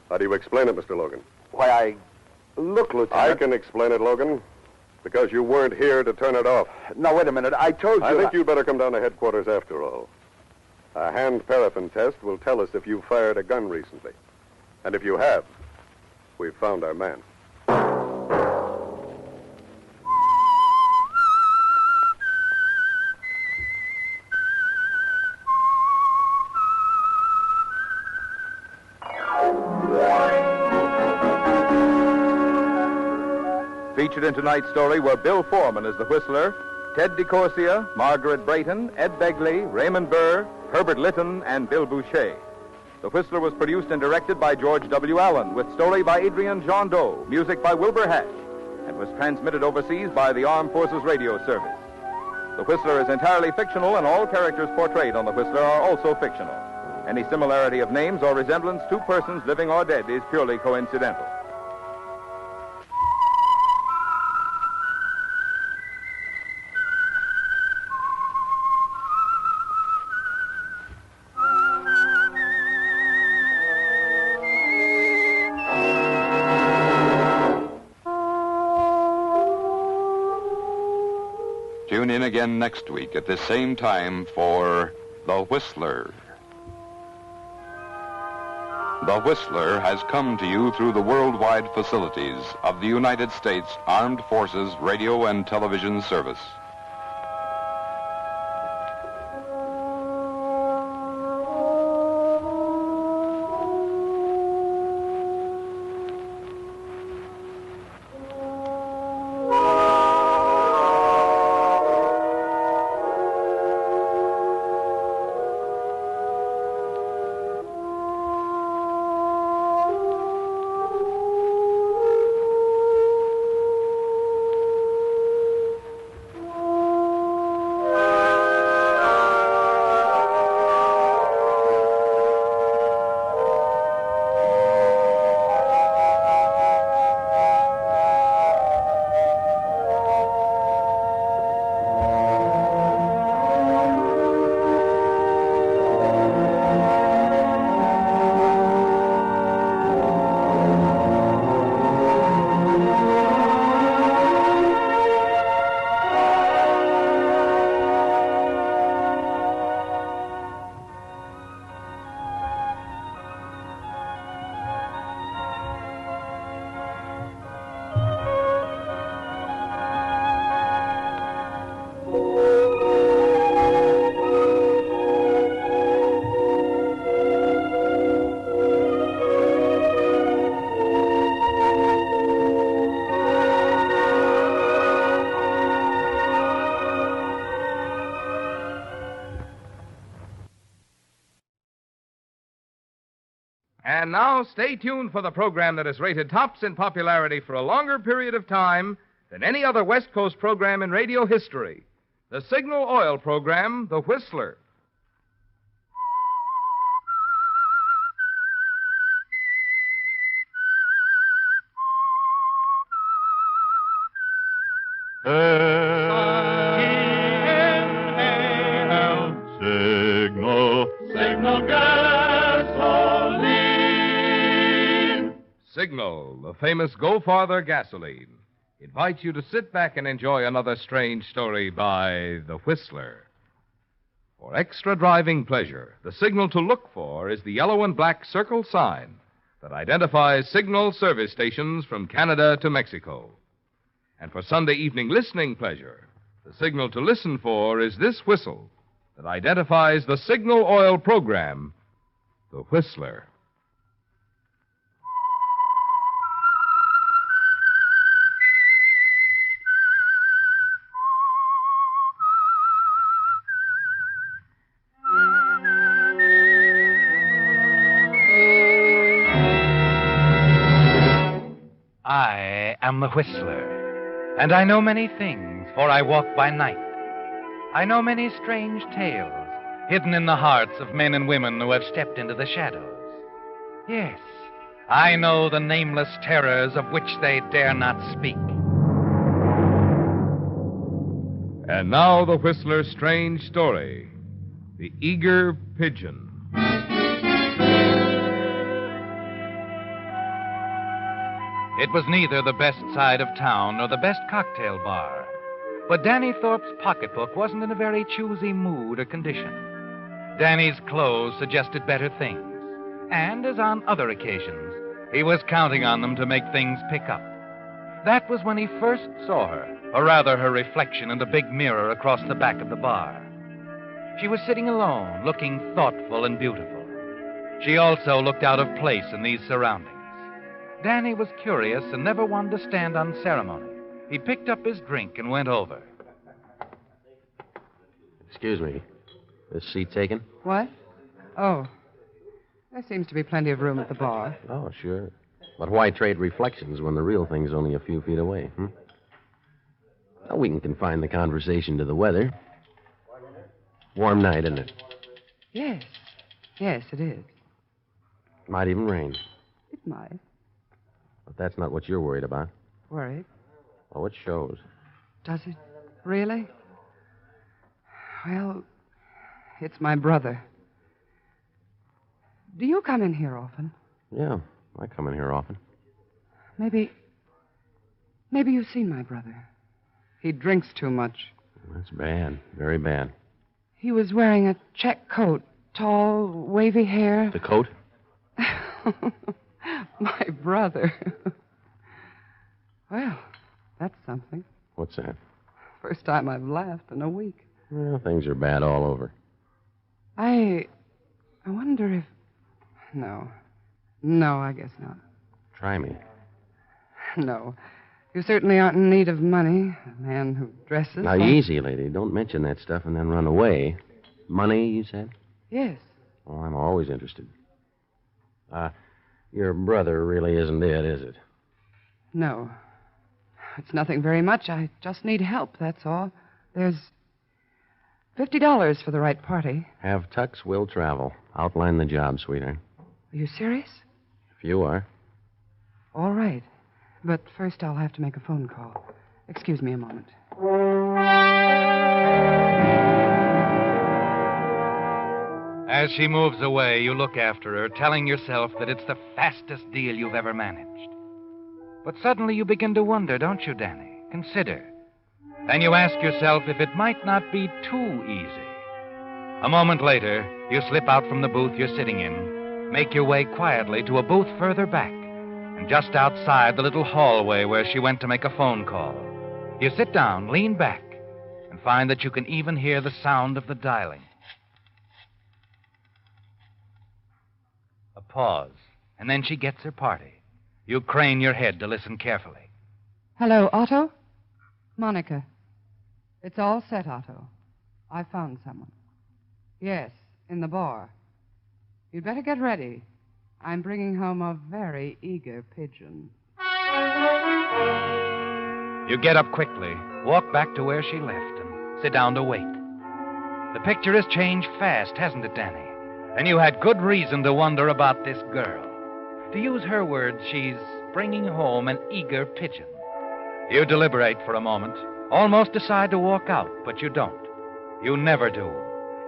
how do you explain it, Mr. Logan? Why, Look, Lieutenant. I can explain it, Logan. Because you weren't here to turn it off. Now, wait a minute. I told you... I think you'd better come down to headquarters after all. A hand paraffin test will tell us if you fired a gun recently. And if you have, we've found our man. Featured in tonight's story were Bill Foreman as the Whistler, Ted DeCorsia, Margaret Brayton, Ed Begley, Raymond Burr, Herbert Litton, and Bill Boucher. The Whistler was produced and directed by George W. Allen, with story by Adrian John Doe, music by Wilbur Hatch, and was transmitted overseas by the Armed Forces Radio Service. The Whistler is entirely fictional, and all characters portrayed on The Whistler are also fictional. Any similarity of names or resemblance to persons living or dead is purely coincidental. Tune in again next week at this same time for The Whistler. The Whistler has come to you through the worldwide facilities of the United States Armed Forces Radio and Television Service. And now, stay tuned for the program that is rated tops in popularity for a longer period of time than any other West Coast program in radio history. The Signal Oil program, The Whistler. Signal gasoline. Signal, the famous Go Farther gasoline, invites you to sit back and enjoy another strange story by The Whistler. For extra driving pleasure, the signal to look for is the yellow and black circle sign that identifies Signal service stations from Canada to Mexico. And for Sunday evening listening pleasure, the signal to listen for is this whistle that identifies the Signal Oil program, The Whistler. I am the Whistler, and I know many things, for I walk by night. I know many strange tales hidden in the hearts of men and women who have stepped into the shadows. Yes, I know the nameless terrors of which they dare not speak. And now the Whistler's strange story, The Eager Pigeon. It was neither the best side of town nor the best cocktail bar. But Danny Thorpe's pocketbook wasn't in a very choosy mood or condition. Danny's clothes suggested better things. And, as on other occasions, he was counting on them to make things pick up. That was when he first saw her, or rather her reflection in the big mirror across the back of the bar. She was sitting alone, looking thoughtful and beautiful. She also looked out of place in these surroundings. Danny was curious and never wanted to stand on ceremony, He picked up his drink and went over. Excuse me. This seat taken? What? Oh. There seems to be plenty of room at the bar. Oh, sure. But why trade reflections when the real thing's only a few feet away, Well, we can confine the conversation to the weather. Warm night, isn't it? Yes. Yes, it is. Might even rain. It might. But that's not what you're worried about. Worried? Oh, it shows. Does it? Really? Well, it's my brother. Do you come in here often? Yeah, I come in here often. Maybe you've seen my brother. He drinks too much. That's bad. Very bad. He was wearing a check coat, tall, wavy hair. The coat? My brother. Well, that's something. What's that? First time I've laughed in a week. Well, things are bad all over. I wonder if... No, I guess not. Try me. No. You certainly aren't in need of money. A man who dresses... Now, easy, lady. Don't mention that stuff and then run away. Money, you said? Yes. Oh, I'm always interested. Your brother really isn't it, is it? No. It's nothing very much. I just need help, that's all. There's $50 for the right party. Have Tux, we'll travel. Outline the job, sweetheart. Are you serious? If you are. All right. But first I'll have to make a phone call. Excuse me a moment. As she moves away, you look after her, telling yourself that it's the fastest deal you've ever managed. But suddenly you begin to wonder, don't you, Danny? Consider. Then you ask yourself if it might not be too easy. A moment later, you slip out from the booth you're sitting in, make your way quietly to a booth further back, and just outside the little hallway where she went to make a phone call. You sit down, lean back, and find that you can even hear the sound of the dialing. A pause, and then she gets her party. You crane your head to listen carefully. Hello, Otto? Monica. It's all set, Otto. I found someone. Yes, in the bar. You'd better get ready. I'm bringing home a very eager pigeon. You get up quickly, walk back to where she left, and sit down to wait. The picture has changed fast, hasn't it, Danny? And you had good reason to wonder about this girl. To use her words, she's bringing home an eager pigeon. You deliberate for a moment, almost decide to walk out, but you don't. You never do.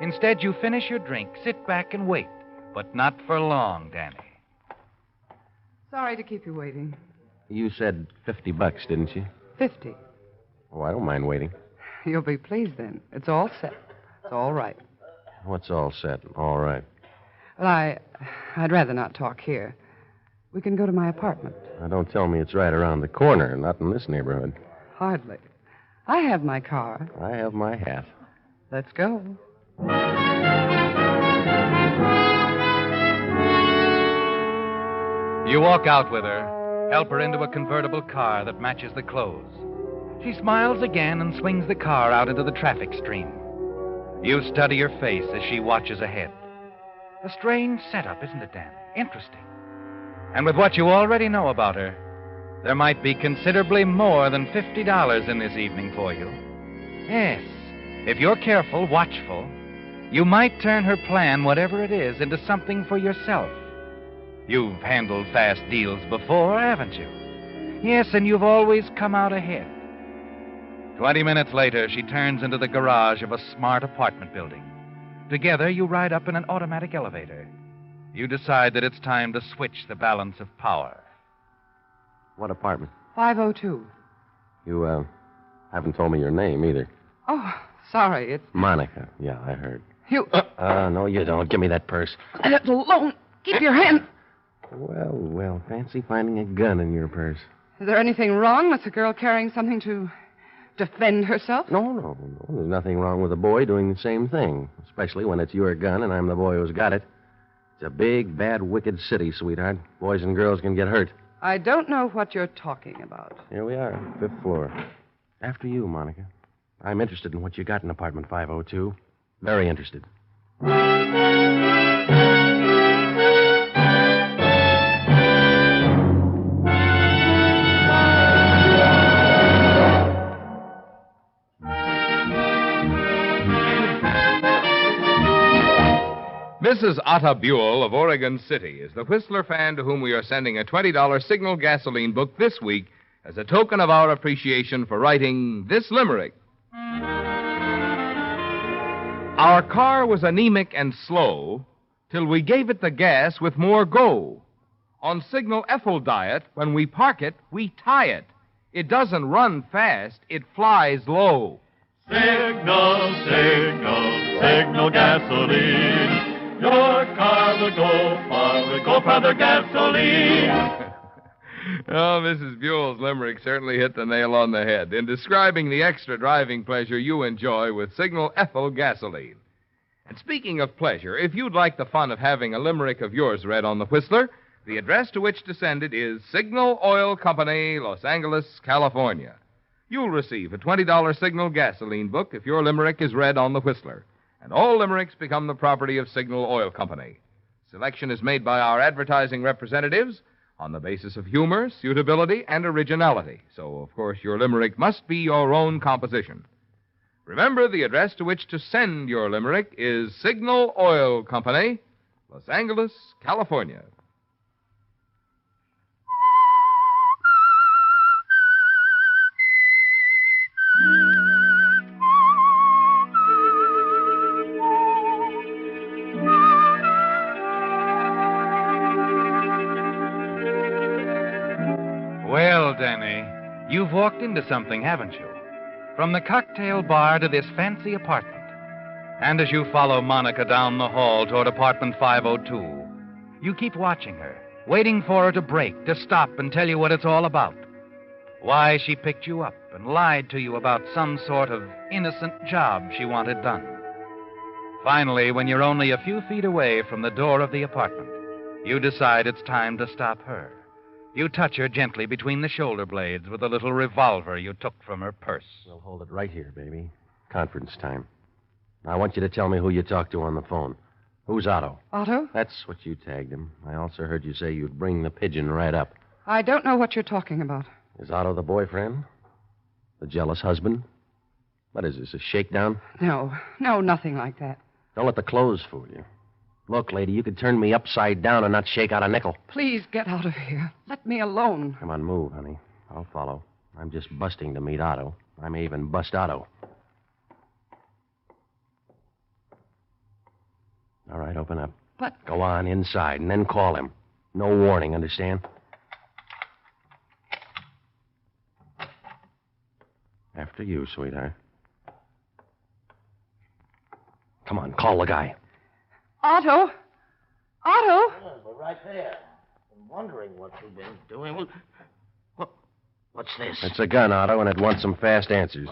Instead, you finish your drink, sit back, and wait. But not for long, Danny. Sorry to keep you waiting. You said $50, didn't you? 50. Oh, I don't mind waiting. You'll be pleased then. It's all set. It's all right. What's all set? All right. Well, I'd rather not talk here. We can go to my apartment. Now, don't tell me it's right around the corner, not in this neighborhood. Hardly. I have my car. I have my hat. Let's go. You walk out with her, help her into a convertible car that matches the clothes. She smiles again and swings the car out into the traffic stream. You study her face as she watches ahead. A strange setup, isn't it, Dan? Interesting. And with what you already know about her, there might be considerably more than $50 in this evening for you. Yes, if you're careful, watchful, you might turn her plan, whatever it is, into something for yourself. You've handled fast deals before, haven't you? Yes, and you've always come out ahead. 20 minutes later, she turns into the garage of a smart apartment building. Together, you ride up in an automatic elevator. You decide that it's time to switch the balance of power. What apartment? 502. You, haven't told me your name either. Oh, sorry, it's... Monica. Yeah, I heard. You... No, you don't. Give me that purse. Let it alone. Keep your hand... Well, fancy finding a gun in your purse. Is there anything wrong with the girl carrying something to defend herself? No. There's nothing wrong with a boy doing the same thing, especially when it's your gun and I'm the boy who's got it. It's a big, bad, wicked city, sweetheart. Boys and girls can get hurt. I don't know what you're talking about. Here we are, 5th floor. After you, Monica. I'm interested in what you got in apartment 502. Very interested. Mrs. Otta Buell of Oregon City is the Whistler fan to whom we are sending a $20 Signal gasoline book this week as a token of our appreciation for writing this limerick. Our car was anemic and slow till we gave it the gas with more go. On Signal ethyl diet, when we park it, we tie it. It doesn't run fast, it flies low. Signal, signal, signal gasoline. Your car will go for the gasoline. Oh, Mrs. Buell's limerick certainly hit the nail on the head in describing the extra driving pleasure you enjoy with Signal ethyl gasoline. And speaking of pleasure, if you'd like the fun of having a limerick of yours read on the Whistler, the address to which to send it is Signal Oil Company, Los Angeles, California. You'll receive a $20 Signal gasoline book if your limerick is read on the Whistler. And all limericks become the property of Signal Oil Company. Selection is made by our advertising representatives on the basis of humor, suitability, and originality. So, of course, your limerick must be your own composition. Remember, the address to which to send your limerick is Signal Oil Company, Los Angeles, California. Well, Danny, you've walked into something, haven't you? From the cocktail bar to this fancy apartment. And as you follow Monica down the hall toward apartment 502, you keep watching her, waiting for her to break, to stop and tell you what it's all about. Why she picked you up and lied to you about some sort of innocent job she wanted done. Finally, when you're only a few feet away from the door of the apartment, you decide it's time to stop her. You touch her gently between the shoulder blades with a little revolver you took from her purse. We'll hold it right here, baby. Conference time. I want you to tell me who you talked to on the phone. Who's Otto? Otto? That's what you tagged him. I also heard you say you'd bring the Pigeon right up. I don't know what you're talking about. Is Otto the boyfriend? The jealous husband? What is this, a shakedown? No, nothing like that. Don't let the clothes fool you. Look, lady, you could turn me upside down and not shake out a nickel. Please get out of here. Let me alone. Come on, move, honey. I'll follow. I'm just busting to meet Otto. I may even bust Otto. All right, open up. But... Go on inside and then call him. No warning, understand? After you, sweetheart. Come on, call the guy. Otto? Otto? Yeah, we're right there. I'm wondering what you've been doing. What's this? It's a gun, Otto, and it wants some fast answers.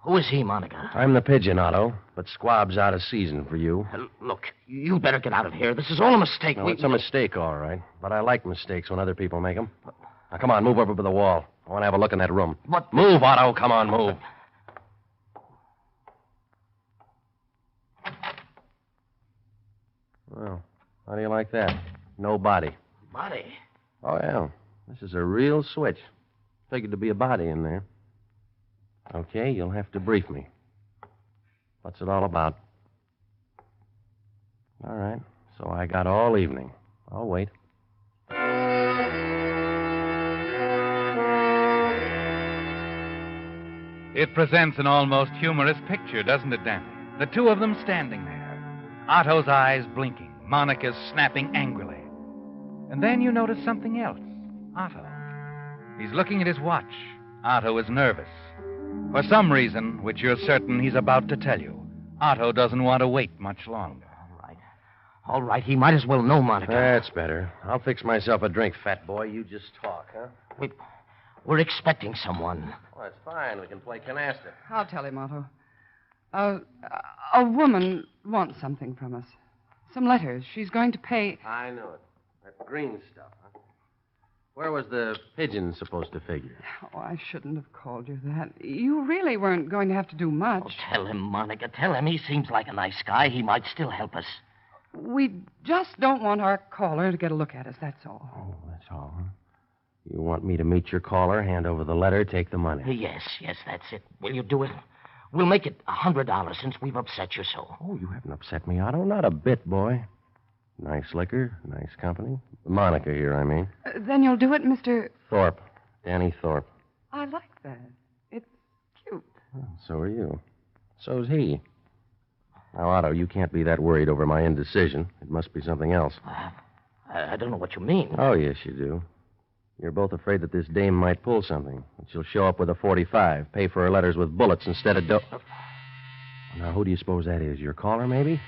Who is he, Monica? I'm the Pigeon, Otto, but Squab's out of season for you. Look, you better get out of here. This is all a mistake. No, it's a mistake, all right. But I like mistakes when other people make them. Now, come on, move over to the wall. I want to have a look in that room. What? Move, Otto. Come on, move. Well, how do you like that? No body. Body? Oh, yeah. This is a real switch. Figured to be a body in there. Okay, you'll have to brief me. What's it all about? All right. So I got all evening. I'll wait. It presents an almost humorous picture, doesn't it, Danny? The two of them standing there. Otto's eyes blinking, Monica's snapping angrily. And then you notice something else. Otto. He's looking at his watch. Otto is nervous. For some reason, which you're certain he's about to tell you, Otto doesn't want to wait much longer. All right, he might as well know, Monica. That's better. I'll fix myself a drink, fat boy. You just talk, huh? We're expecting someone. Well, that's fine. We can play canasta. I'll tell him, Otto. A woman wants something from us. Some letters. She's going to pay... I know it. That green stuff, huh? Where was the Pigeon supposed to figure? Oh, I shouldn't have called you that. You really weren't going to have to do much. Oh, tell him, Monica. Tell him he seems like a nice guy. He might still help us. We just don't want our caller to get a look at us, that's all. Oh, that's all, huh? You want me to meet your caller, hand over the letter, take the money? Yes, that's it. Will you do it? We'll make it $100 since we've upset you so. Oh, you haven't upset me, Otto. Not a bit, boy. Nice liquor, nice company. Monica here, I mean. Then you'll do it, Mr. Thorpe. Danny Thorpe. I like that. It's cute. Well, so are you. So's he. Now, Otto, you can't be that worried over my indecision. It must be something else. I don't know what you mean. Oh, yes, you do. You're both afraid that this dame might pull something. That she'll show up with a .45, pay for her letters with bullets instead of Now, who do you suppose that is? Your caller, maybe?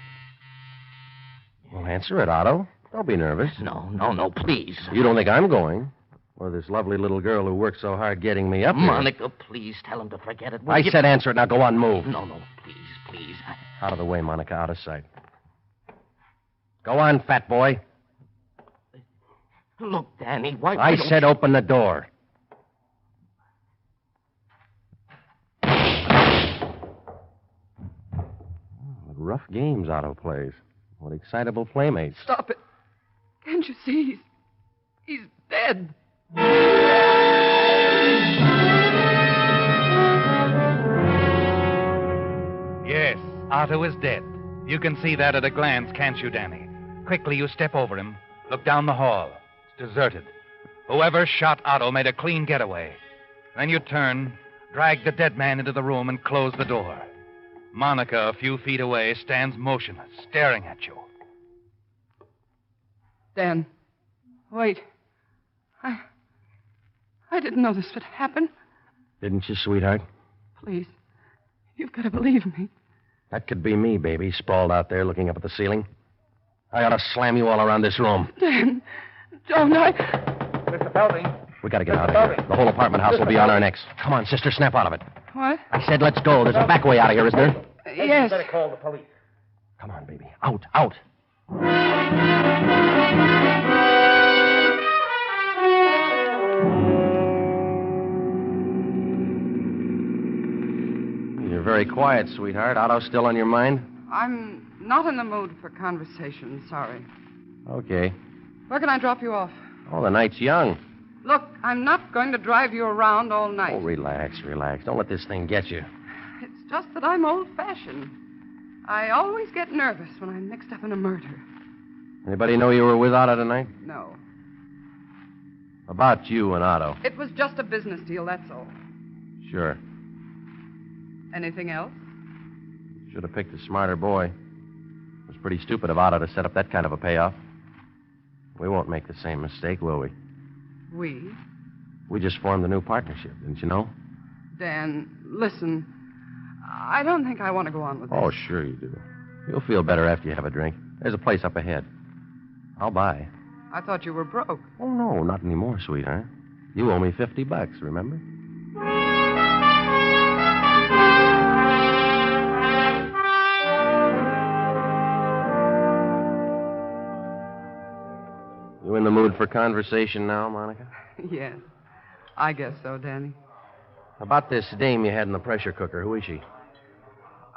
Well, answer it, Otto. Don't be nervous. No, please. You don't think I'm going? Or this lovely little girl who worked so hard getting me up here? Monica, please tell him to forget it. I said answer it. Now go on, move. No, please. Out of the way, Monica, out of sight. Go on, fat boy. Look, Danny, why I don't said open the door. What rough games Otto plays. What excitable playmates. Stop it. Can't you see? He's dead. Yes, Otto is dead. You can see that at a glance, can't you, Danny? Quickly, you step over him. Look down the hall. It's deserted. Whoever shot Otto made a clean getaway. Then you turn, drag the dead man into the room, and close the door. Monica, a few feet away, stands motionless, staring at you. Dan, wait. I didn't know this would happen. Didn't you, sweetheart? Please, you've got to believe me. That could be me, baby, sprawled out there looking up at the ceiling. I ought to slam you all around this room. Dan, don't I... Mr. Belding. We got to get out of here. The whole apartment house will be on our necks. Come on, sister, snap out of it. What? I said let's go. There's a back way out of here, isn't there? Yes. You better call the police. Come on, baby. Out. You're very quiet, sweetheart. Otto still on your mind? I'm not in the mood for conversation, sorry. Okay. Where can I drop you off? Oh, the night's young. Look, I'm not going to drive you around all night. Oh, relax. Don't let this thing get you. It's just that I'm old-fashioned. I always get nervous when I'm mixed up in a murder. Anybody know you were with Otto tonight? No. About you and Otto. It was just a business deal, that's all. Sure. Anything else? Should have picked a smarter boy. It was pretty stupid of Otto to set up that kind of a payoff. We won't make the same mistake, will we? We? We just formed a new partnership, didn't you know? Dan, listen. I don't think I want to go on with this. Oh, sure you do. You'll feel better after you have a drink. There's a place up ahead. I'll buy. I thought you were broke. Oh, no, not anymore, sweetheart. You owe me $50, remember? You in the mood for conversation now, Monica? Yes. I guess so, Danny. About this dame you had in the pressure cooker, who is she?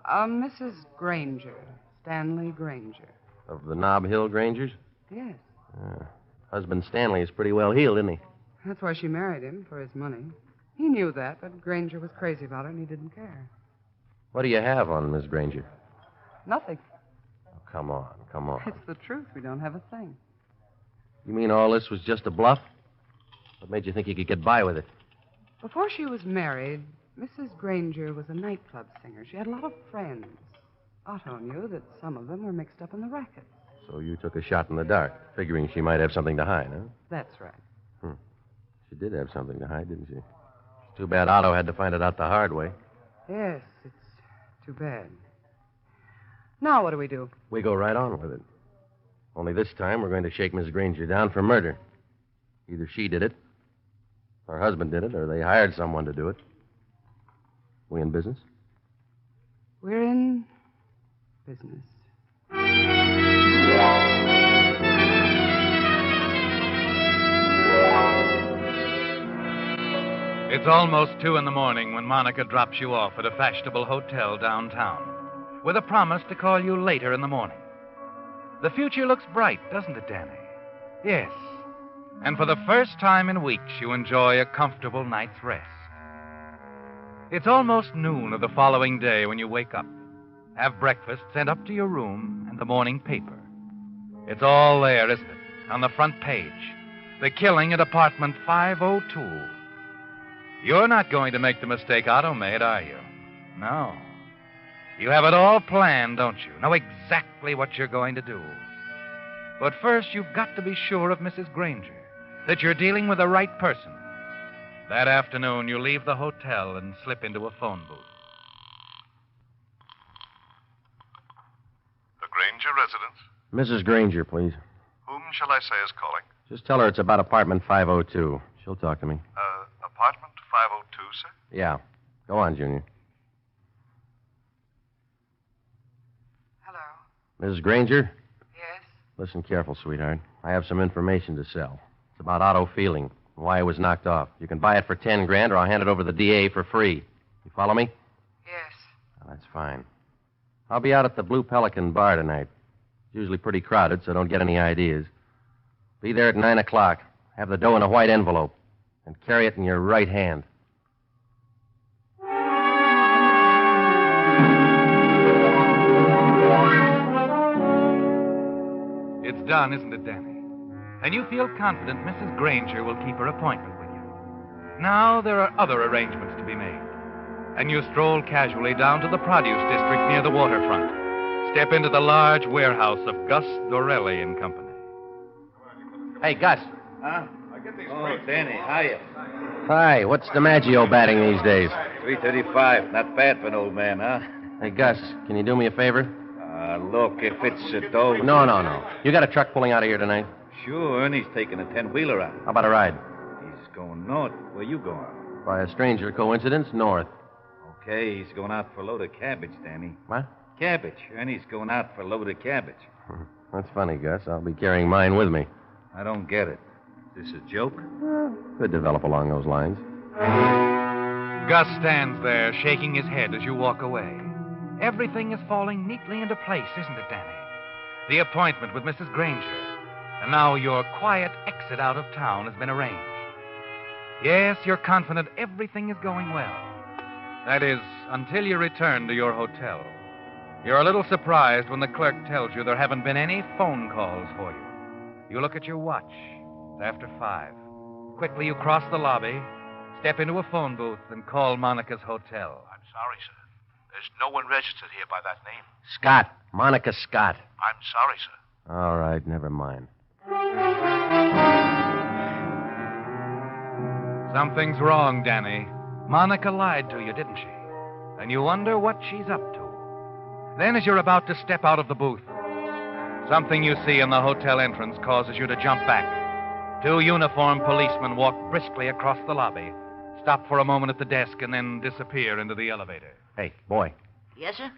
Mrs. Granger. Stanley Granger. Of the Nob Hill Grangers? Yes. Husband Stanley is pretty well heeled, isn't he? That's why she married him, for his money. He knew that, but Granger was crazy about her, and he didn't care. What do you have on Miss Granger? Nothing. Oh, come on. It's the truth. We don't have a thing. You mean all this was just a bluff? What made you think you could get by with it? Before she was married, Mrs. Granger was a nightclub singer. She had a lot of friends. Otto knew that some of them were mixed up in the racket. So you took a shot in the dark, figuring she might have something to hide, huh? That's right. She did have something to hide, didn't she? It's too bad Otto had to find it out the hard way. Yes, it's too bad. Now what do we do? We go right on with it. Only this time we're going to shake Miss Granger down for murder. Either she did it, her husband did it, or they hired someone to do it. We in business? We're in business. It's almost 2 in the morning when Monica drops you off at a fashionable hotel downtown with a promise to call you later in the morning. The future looks bright, doesn't it, Danny? Yes. And for the first time in weeks, you enjoy a comfortable night's rest. It's almost noon of the following day when you wake up, have breakfast sent up to your room, and the morning paper. It's all there, isn't it? On the front page. The killing at apartment 502. You're not going to make the mistake Otto made, are you? No. You have it all planned, don't you? Know exactly what you're going to do. But first, you've got to be sure of Mrs. Granger, that you're dealing with the right person. That afternoon, you leave the hotel and slip into a phone booth. The Granger residence? Mrs. Granger, please. Whom shall I say is calling? Just tell her it's about apartment 502. She'll talk to me. Apartment 502, sir? Yeah. Go on, Junior. Hello? Mrs. Granger? Yes? Listen careful, sweetheart. I have some information to sell. It's about Otto Fielding and why he was knocked off. You can buy it for 10 grand, or I'll hand it over to the DA for free. You follow me? Yes. Oh, that's fine. I'll be out at the Blue Pelican bar tonight. It's usually pretty crowded, so don't get any ideas. Be there at 9 o'clock. Have the dough in a white envelope. And carry it in your right hand. It's done, isn't it, Danny? And you feel confident Mrs. Granger will keep her appointment with you. Now there are other arrangements to be made. And you stroll casually down to the produce district near the waterfront. Step into the large warehouse of Gus Dorelli and Company. Hey, Gus. Huh? Oh, Danny, hiya. Hi, what's DiMaggio batting these days? 335. Not bad for an old man, huh? Hey, Gus, can you do me a favor? Look, if it's a dough... No. You got a truck pulling out of here tonight? Sure, Ernie's taking a 10-wheeler out. How about a ride? He's going north. Where you going? By a stranger coincidence, north. Okay, he's going out for a load of cabbage, Danny. What? Cabbage. Ernie's going out for a load of cabbage. That's funny, Gus. I'll be carrying mine with me. I don't get it. Is this a joke? Could develop along those lines. Gus stands there, shaking his head as you walk away. Everything is falling neatly into place, isn't it, Danny? The appointment with Mrs. Granger. And now your quiet exit out of town has been arranged. Yes, you're confident everything is going well. That is, until you return to your hotel. You're a little surprised when the clerk tells you there haven't been any phone calls for you. You look at your watch. It's after 5. Quickly, you cross the lobby, step into a phone booth, and call Monica's hotel. I'm sorry, sir. There's no one registered here by that name. Scott. Monica Scott. I'm sorry, sir. All right, never mind. Something's wrong, Danny. Monica lied to you, didn't she? And you wonder what she's up to. Then, as you're about to step out of the booth, something you see in the hotel entrance causes you to jump back. 2 uniformed policemen walk briskly across the lobby, stop for a moment at the desk, and then disappear into the elevator. Hey, boy. Yes, sir?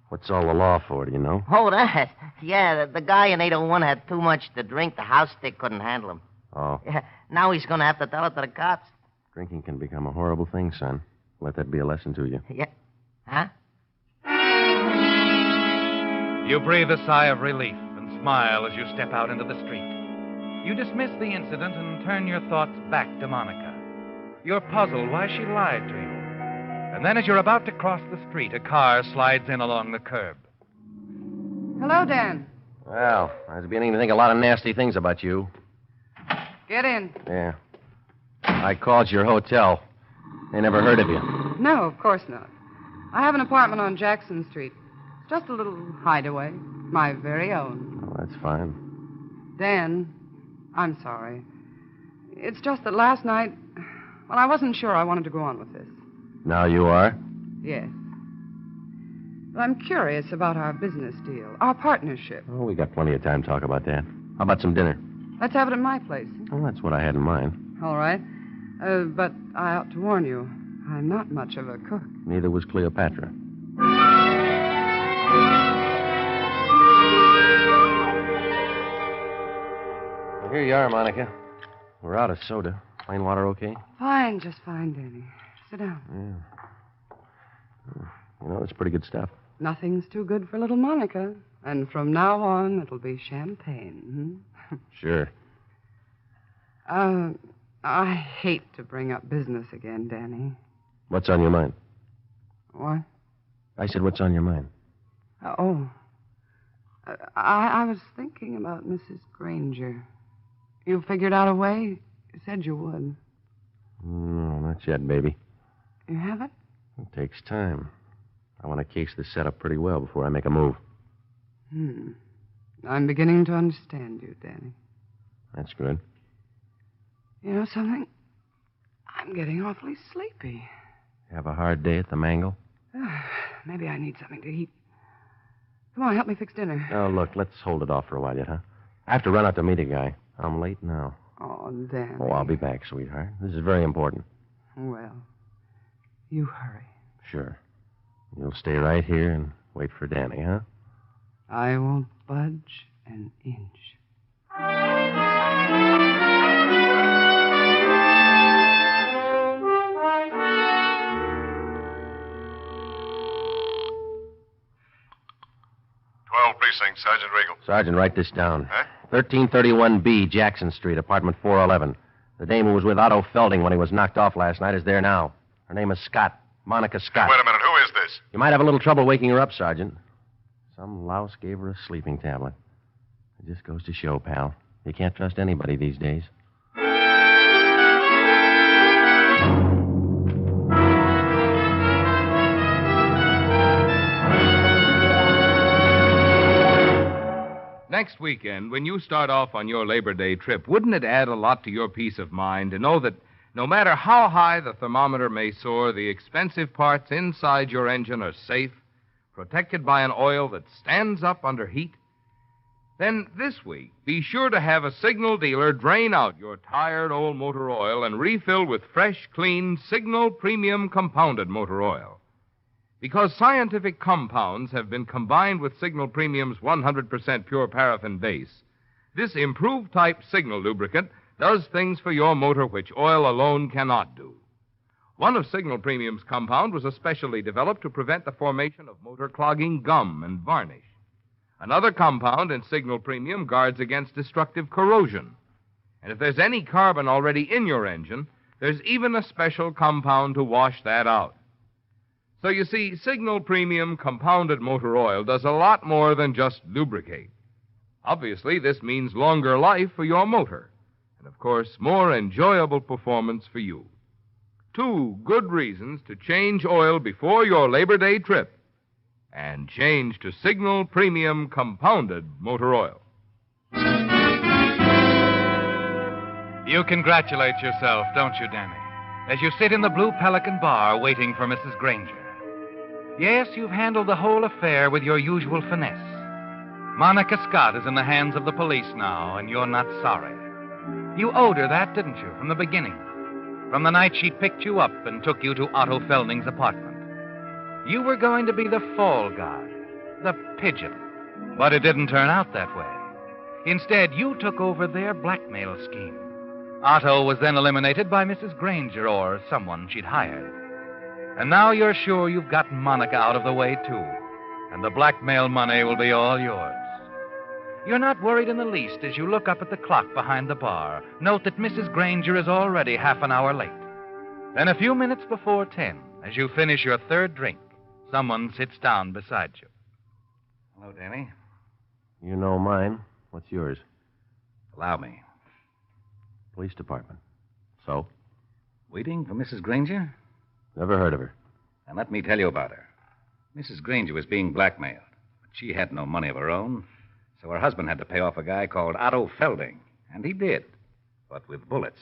What's all the law for, do you know? Oh, that. Yeah, the guy in 801 had too much to drink. The house stick couldn't handle him. Oh. Yeah, now he's going to have to tell it to the cops. Drinking can become a horrible thing, son. Let that be a lesson to you. Yeah. Huh? You breathe a sigh of relief and smile as you step out into the street. You dismiss the incident and turn your thoughts back to Monica. You're puzzled why she lied to you. And then as you're about to cross the street, a car slides in along the curb. Hello, Dan. Well, I was beginning to think a lot of nasty things about you. Get in. Yeah. I called your hotel. They never heard of you. No, of course not. I have an apartment on Jackson Street. It's just a little hideaway. My very own. Oh, that's fine. Dan, I'm sorry. It's just that last night, well, I wasn't sure I wanted to go on with this. Now you are? Yes. But I'm curious about our business deal, our partnership. Oh, we got plenty of time to talk about that. How about some dinner? Let's have it at my place. Well, that's what I had in mind. All right. But I ought to warn you, I'm not much of a cook. Neither was Cleopatra. Well, here you are, Monica. We're out of soda. Plain water okay? Fine, just fine, Danny. Sit down. Yeah. You know, it's pretty good stuff. Nothing's too good for little Monica. And from now on, it'll be champagne. Sure. I hate to bring up business again, Danny. What's on your mind? What? I said, what's on your mind? I was thinking about Mrs. Granger. You figured out a way? You said you would. No, not yet, baby. You haven't? It takes time. I want to case this setup pretty well before I make a move. I'm beginning to understand you, Danny. That's good. You know something? I'm getting awfully sleepy. You have a hard day at the mangle? Maybe I need something to eat. Come on, help me fix dinner. Oh, look, let's hold it off for a while yet, huh? I have to run out to meet a guy. I'm late now. Oh, Danny. Oh, I'll be back, sweetheart. This is very important. Well, you hurry. Sure. You'll stay right here and wait for Danny, huh? I won't budge an inch. Precinct, Sergeant Regal. Sergeant, write this down. Huh? 1331B, Jackson Street, apartment 411. The dame who was with Otto Felding when he was knocked off last night is there now. Her name is Scott. Monica Scott. Wait a minute. Who is this? You might have a little trouble waking her up, Sergeant. Some louse gave her a sleeping tablet. It just goes to show, pal. You can't trust anybody these days. Next weekend, when you start off on your Labor Day trip, wouldn't it add a lot to your peace of mind to know that no matter how high the thermometer may soar, the expensive parts inside your engine are safe, protected by an oil that stands up under heat? Then this week, be sure to have a Signal dealer drain out your tired old motor oil and refill with fresh, clean Signal Premium Compounded Motor Oil. Because scientific compounds have been combined with Signal Premium's 100% pure paraffin base, this improved type Signal lubricant does things for your motor which oil alone cannot do. One of Signal Premium's compound was especially developed to prevent the formation of motor clogging gum and varnish. Another compound in Signal Premium guards against destructive corrosion. And if there's any carbon already in your engine, there's even a special compound to wash that out. So you see, Signal Premium Compounded Motor Oil does a lot more than just lubricate. Obviously, this means longer life for your motor. And, of course, more enjoyable performance for you. 2 good reasons to change oil before your Labor Day trip. And change to Signal Premium Compounded Motor Oil. You congratulate yourself, don't you, Danny, as you sit in the Blue Pelican bar waiting for Mrs. Granger. Yes, you've handled the whole affair with your usual finesse. Monica Scott is in the hands of the police now, and you're not sorry. You owed her that, didn't you, from the beginning? From the night she picked you up and took you to Otto Felding's apartment. You were going to be the fall guy, the Pigeon. But it didn't turn out that way. Instead, you took over their blackmail scheme. Otto was then eliminated by Mrs. Granger or someone she'd hired. And now you're sure you've gotten Monica out of the way, too. And the blackmail money will be all yours. You're not worried in the least as you look up at the clock behind the bar. Note that Mrs. Granger is already half an hour late. Then a few minutes before 10, as you finish your third drink, someone sits down beside you. Hello, Danny. You know mine. What's yours? Allow me. Police department. So? Waiting for Mrs. Granger? Never heard of her. And let me tell you about her. Mrs. Granger was being blackmailed, but she had no money of her own, so her husband had to pay off a guy called Otto Felding, and he did, but with bullets.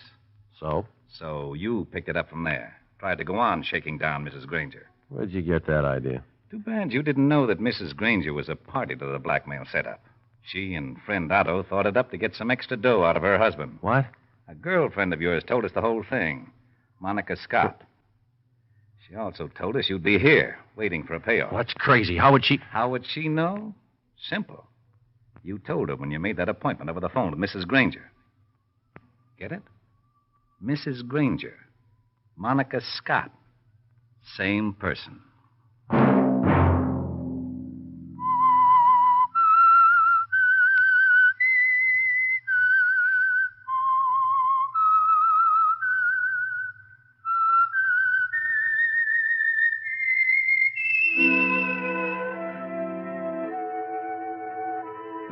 So? So you picked it up from there, tried to go on shaking down Mrs. Granger. Where'd you get that idea? Too bad you didn't know that Mrs. Granger was a party to the blackmail setup. She and friend Otto thought it up to get some extra dough out of her husband. What? A girlfriend of yours told us the whole thing, Monica Scott. She also told us you'd be here, waiting for a payoff. That's crazy. How would she... How would she know? Simple. You told her when you made that appointment over the phone with Mrs. Granger. Get it? Mrs. Granger. Monica Scott. Same person.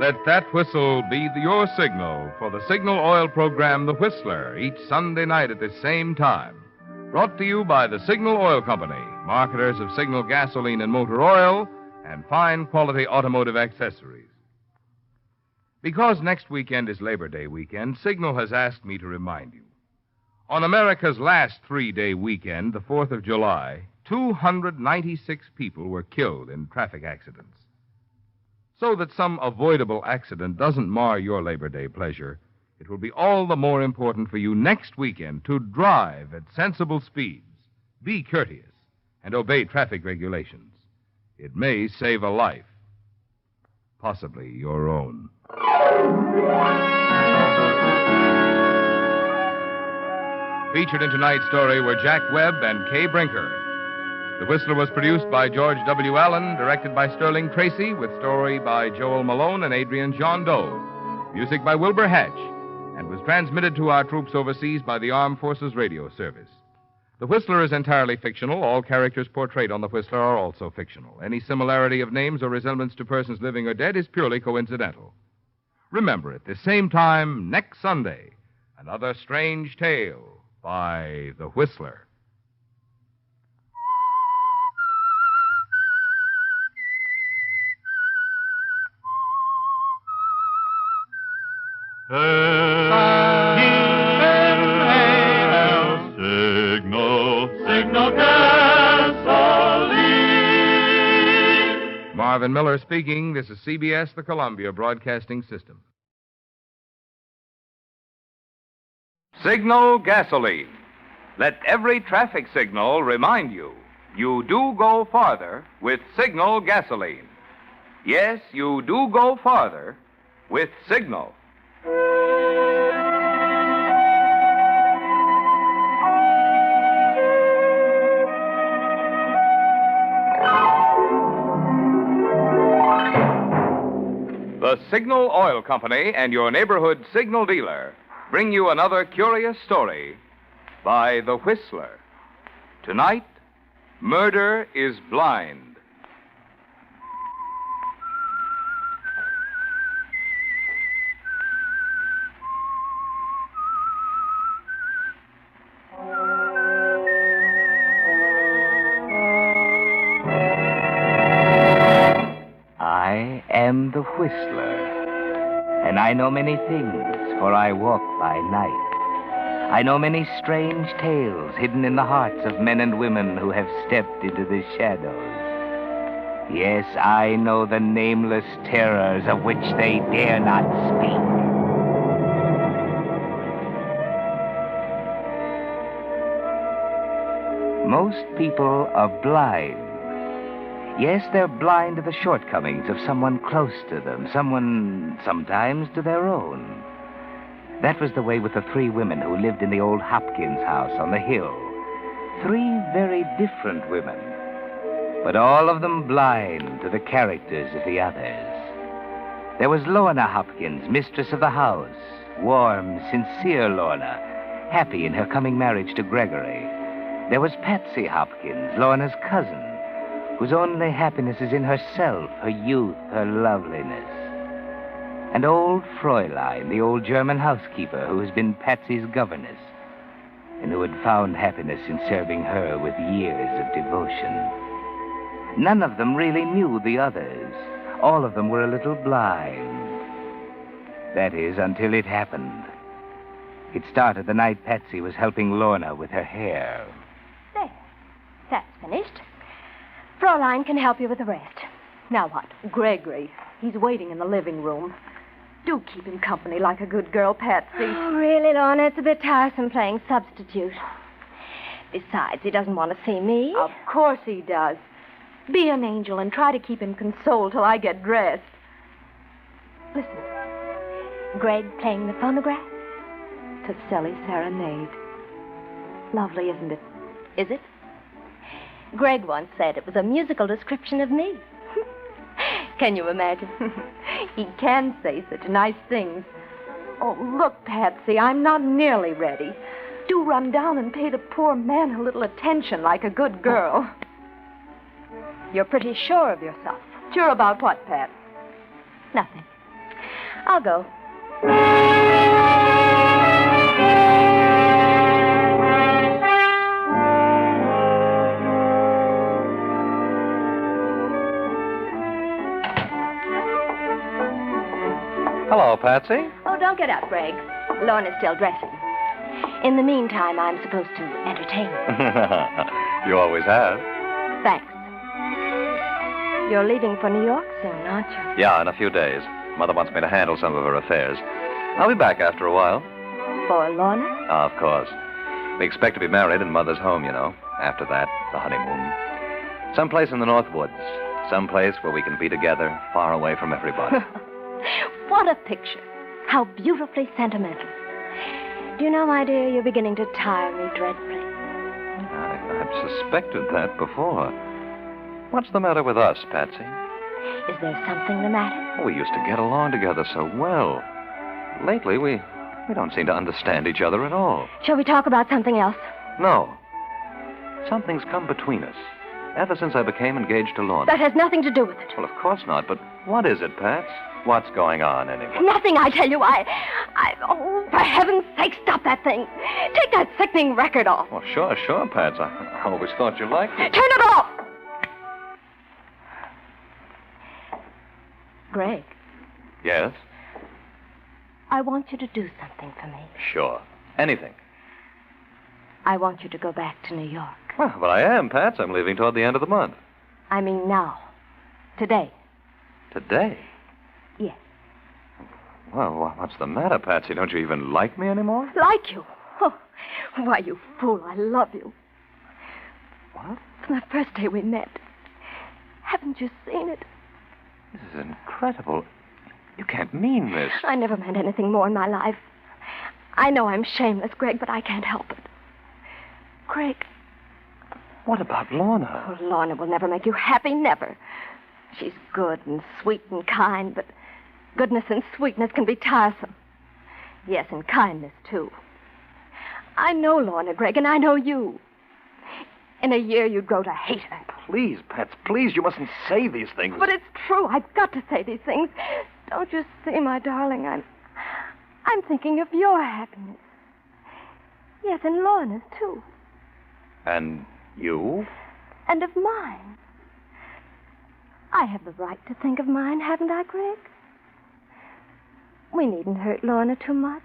Let that whistle be your signal for the Signal Oil program, The Whistler, each Sunday night at the same time. Brought to you by the Signal Oil Company, marketers of Signal gasoline and motor oil, and fine quality automotive accessories. Because next weekend is Labor Day weekend, Signal has asked me to remind you. On America's last 3-day weekend, the 4th of July, 296 people were killed in traffic accidents. So that some avoidable accident doesn't mar your Labor Day pleasure, it will be all the more important for you next weekend to drive at sensible speeds, be courteous, and obey traffic regulations. It may save a life, possibly your own. Featured in tonight's story were Jack Webb and Kay Brinker. The Whistler was produced by George W. Allen, directed by Sterling Tracy, with story by Joel Malone and Adrian John Doe. Music by Wilbur Hatch, and was transmitted to our troops overseas by the Armed Forces Radio Service. The Whistler is entirely fictional. All characters portrayed on The Whistler are also fictional. Any similarity of names or resemblance to persons living or dead is purely coincidental. Remember, at the same time next Sunday, another strange tale by The Whistler. Signal gasoline. Marvin Miller speaking. This is CBS, the Columbia Broadcasting System. Signal gasoline. Let every traffic signal remind you, you do go farther with Signal gasoline. Yes, you do go farther with Signal. The Signal Oil Company and your neighborhood signal dealer bring you another curious story by The Whistler. Tonight, Murder is Blind. I am the Whistler, and I know many things, for I walk by night. I know many strange tales hidden in the hearts of men and women who have stepped into the shadows. Yes, I know the nameless terrors of which they dare not speak. Most people are blind. Yes, they're blind to the shortcomings of someone close to them, someone sometimes to their own. That was the way with the 3 women who lived in the old Hopkins house on the hill. 3 very different women, but all of them blind to the characters of the others. There was Lorna Hopkins, mistress of the house, warm, sincere Lorna, happy in her coming marriage to Gregory. There was Patsy Hopkins, Lorna's cousin, whose only happiness is in herself, her youth, her loveliness. And old Fräulein, the old German housekeeper who has been Patsy's governess, and who had found happiness in serving her with years of devotion. None of them really knew the others. All of them were a little blind. That is, until it happened. It started the night Patsy was helping Lorna with her hair. There. That's finished. Fräulein can help you with the rest. Now what? Gregory. He's waiting in the living room. Do keep him company like a good girl, Patsy. Oh, really, Lorna? It's a bit tiresome playing substitute. Besides, he doesn't want to see me. Of course he does. Be an angel and try to keep him consoled till I get dressed. Listen. Greg playing the phonograph? To Sally Serenade. Lovely, isn't it? Is it? Greg once said it was a musical description of me. Can you imagine? He can say such nice things. Oh, look, Patsy, I'm not nearly ready. Do run down and pay the poor man a little attention like a good girl. You're pretty sure of yourself. Sure about what, Pat? Nothing. I'll go. Hello, Patsy. Oh, don't get up, Greg. Lorna's still dressing. In the meantime, I'm supposed to entertain you. You always have. Thanks. You're leaving for New York soon, aren't you? Yeah, in a few days. Mother wants me to handle some of her affairs. I'll be back after a while. For Lorna? Of course. We expect to be married in Mother's home, you know. After that, the honeymoon. Someplace in the North Woods. Someplace where we can be together, far away from everybody. What a picture. How beautifully sentimental. Do you know, my dear, you're beginning to tire me dreadfully. I've suspected that before. What's the matter with us, Patsy? Is there something the matter? We used to get along together so well. Lately, we don't seem to understand each other at all. Shall we talk about something else? No. Something's come between us. Ever since I became engaged to Lorna. That has nothing to do with it. Well, of course not, but what is it, Pats? What's going on, anyway? Nothing, I tell you. Oh, for heaven's sake, stop that thing. Take that sickening record off. Well, sure, Pats. I always thought you liked it. Turn it off! Greg. Yes? I want you to do something for me. Sure. Anything. I want you to go back to New York. Well, but I am, Pats. I'm leaving toward the end of the month. I mean now. Today. Today? Yes. Well, what's the matter, Patsy? Don't you even like me anymore? Like you? Oh, why, you fool, I love you. What? From the first day we met. Haven't you seen it? This is incredible. You can't mean this. I never meant anything more in my life. I know I'm shameless, Greg, but I can't help it. Greg. What about Lorna? Oh, Lorna will never make you happy, never. She's good and sweet and kind, but goodness and sweetness can be tiresome. Yes, and kindness, too. I know Lorna, Greg, and I know you. In a year, you'd grow to hate her. Please, Pats, please, you mustn't say these things. But it's true. I've got to say these things. Don't you see, my darling, I'm thinking of your happiness. Yes, and Lorna's, too. And you? And of mine. I have the right to think of mine, haven't I, Greg? We needn't hurt Lorna too much.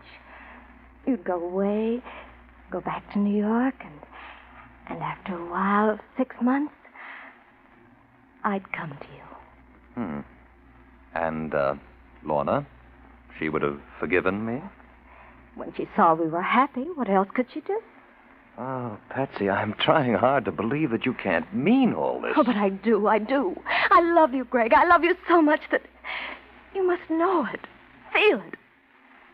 You'd go away, go back to New York, and after a while, 6 months, I'd come to you. And, Lorna? She would have forgiven me? When she saw we were happy, what else could she do? Oh, Patsy, I'm trying hard to believe that you can't mean all this. Oh, but I do. I love you, Greg. I love you so much that you must know it, feel it.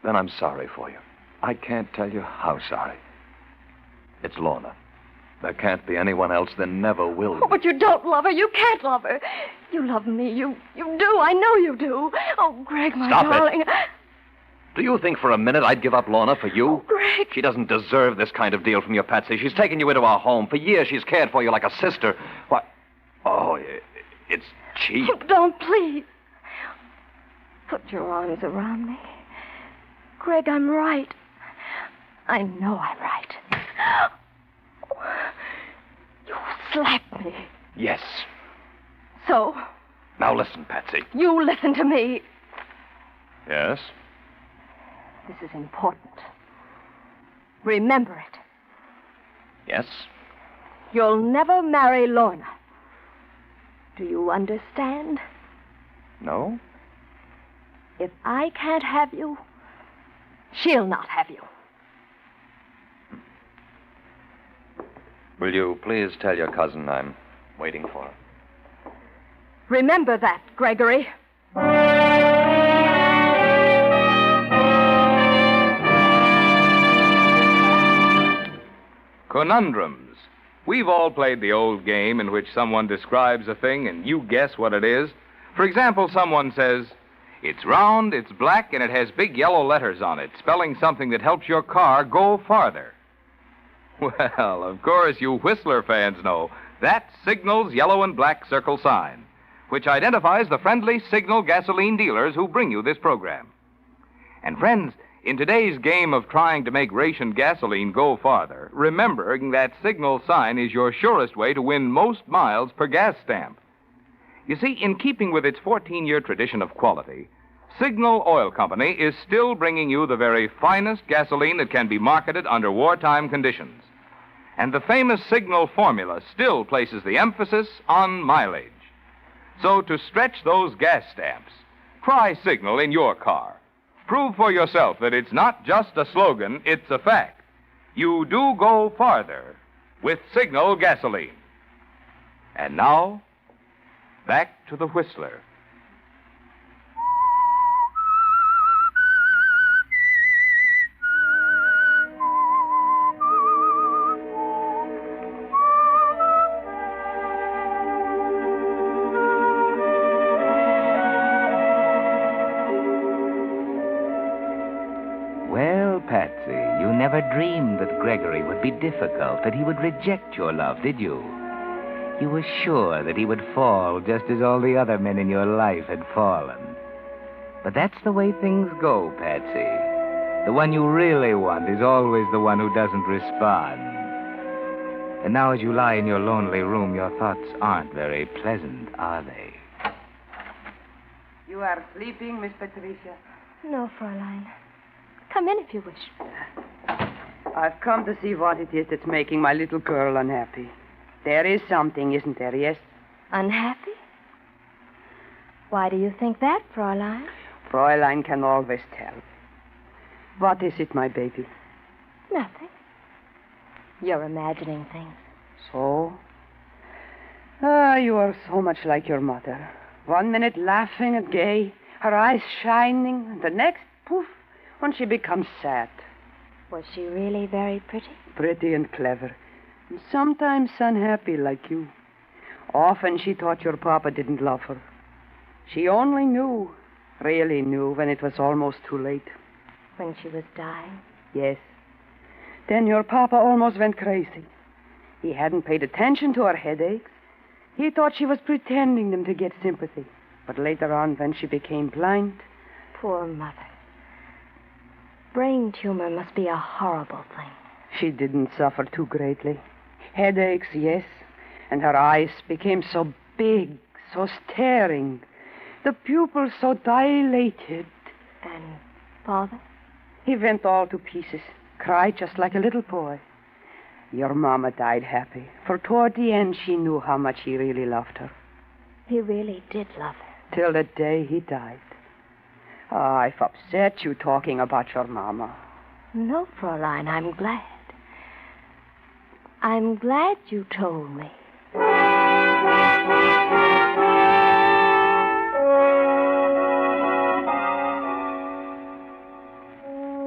Then I'm sorry for you. I can't tell you how sorry. It's Lorna. There can't be anyone else. There never will be. Oh, but you don't love her. You can't love her. You love me. You do. I know you do. Oh, Greg, my darling. Stop it. Do you think for a minute I'd give up Lorna for you? Oh, Greg. She doesn't deserve this kind of deal from you, Patsy. She's taken you into our home. For years she's cared for you like a sister. Why? Oh, it's cheap. Oh, don't, please. Put your arms around me. Greg, I'm right. I know I'm right. You slapped me. Yes. So? Now listen, Patsy. You listen to me. Yes? This is important. Remember it. Yes? You'll never marry Lorna. Do you understand? No? If I can't have you, she'll not have you. Will you please tell your cousin I'm waiting for her? Remember that, Gregory. Conundrums. We've all played the old game in which someone describes a thing and you guess what it is. For example, someone says, "It's round, it's black, and it has big yellow letters on it, spelling something that helps your car go farther." Well, of course, you Whistler fans know that's Signal's yellow and black circle sign, which identifies the friendly Signal gasoline dealers who bring you this program. And friends, in today's game of trying to make rationed gasoline go farther, remembering that Signal sign is your surest way to win most miles per gas stamp. You see, in keeping with its 14-year tradition of quality, Signal Oil Company is still bringing you the very finest gasoline that can be marketed under wartime conditions. And the famous Signal formula still places the emphasis on mileage. So to stretch those gas stamps, try Signal in your car. Prove for yourself that it's not just a slogan, it's a fact. You do go farther with Signal gasoline. And now, back to the Whistler. Patsy, you never dreamed that Gregory would be difficult, that he would reject your love, did you? You were sure that he would fall just as all the other men in your life had fallen. But that's the way things go, Patsy. The one you really want is always the one who doesn't respond. And now as you lie in your lonely room, your thoughts aren't very pleasant, are they? You are sleeping, Miss Patricia? No, Fräulein. Come in if you wish. I've come to see what it is that's making my little girl unhappy. There is something, isn't there, yes? Unhappy? Why do you think that, Fräulein? Fräulein can always tell. What is it, my baby? Nothing. You're imagining things. So? Ah, you are so much like your mother. 1 minute laughing and gay, her eyes shining, and the next, poof, when she becomes sad. Was she really very pretty? Pretty and clever. And sometimes unhappy like you. Often she thought your papa didn't love her. She only knew, really knew, when it was almost too late. When she was dying? Yes. Then your papa almost went crazy. He hadn't paid attention to her headaches. He thought she was pretending them to get sympathy. But later on, when she became blind... Poor mother. Brain tumor must be a horrible thing. She didn't suffer too greatly. Headaches, yes. And her eyes became so big, so staring. The pupils so dilated. And father? He went all to pieces. Cried just like a little boy. Your mama died happy. For toward the end, she knew how much he really loved her. He really did love her. Till the day he died. Oh, I've upset you talking about your mama. No, Fräulein, I'm glad. I'm glad you told me.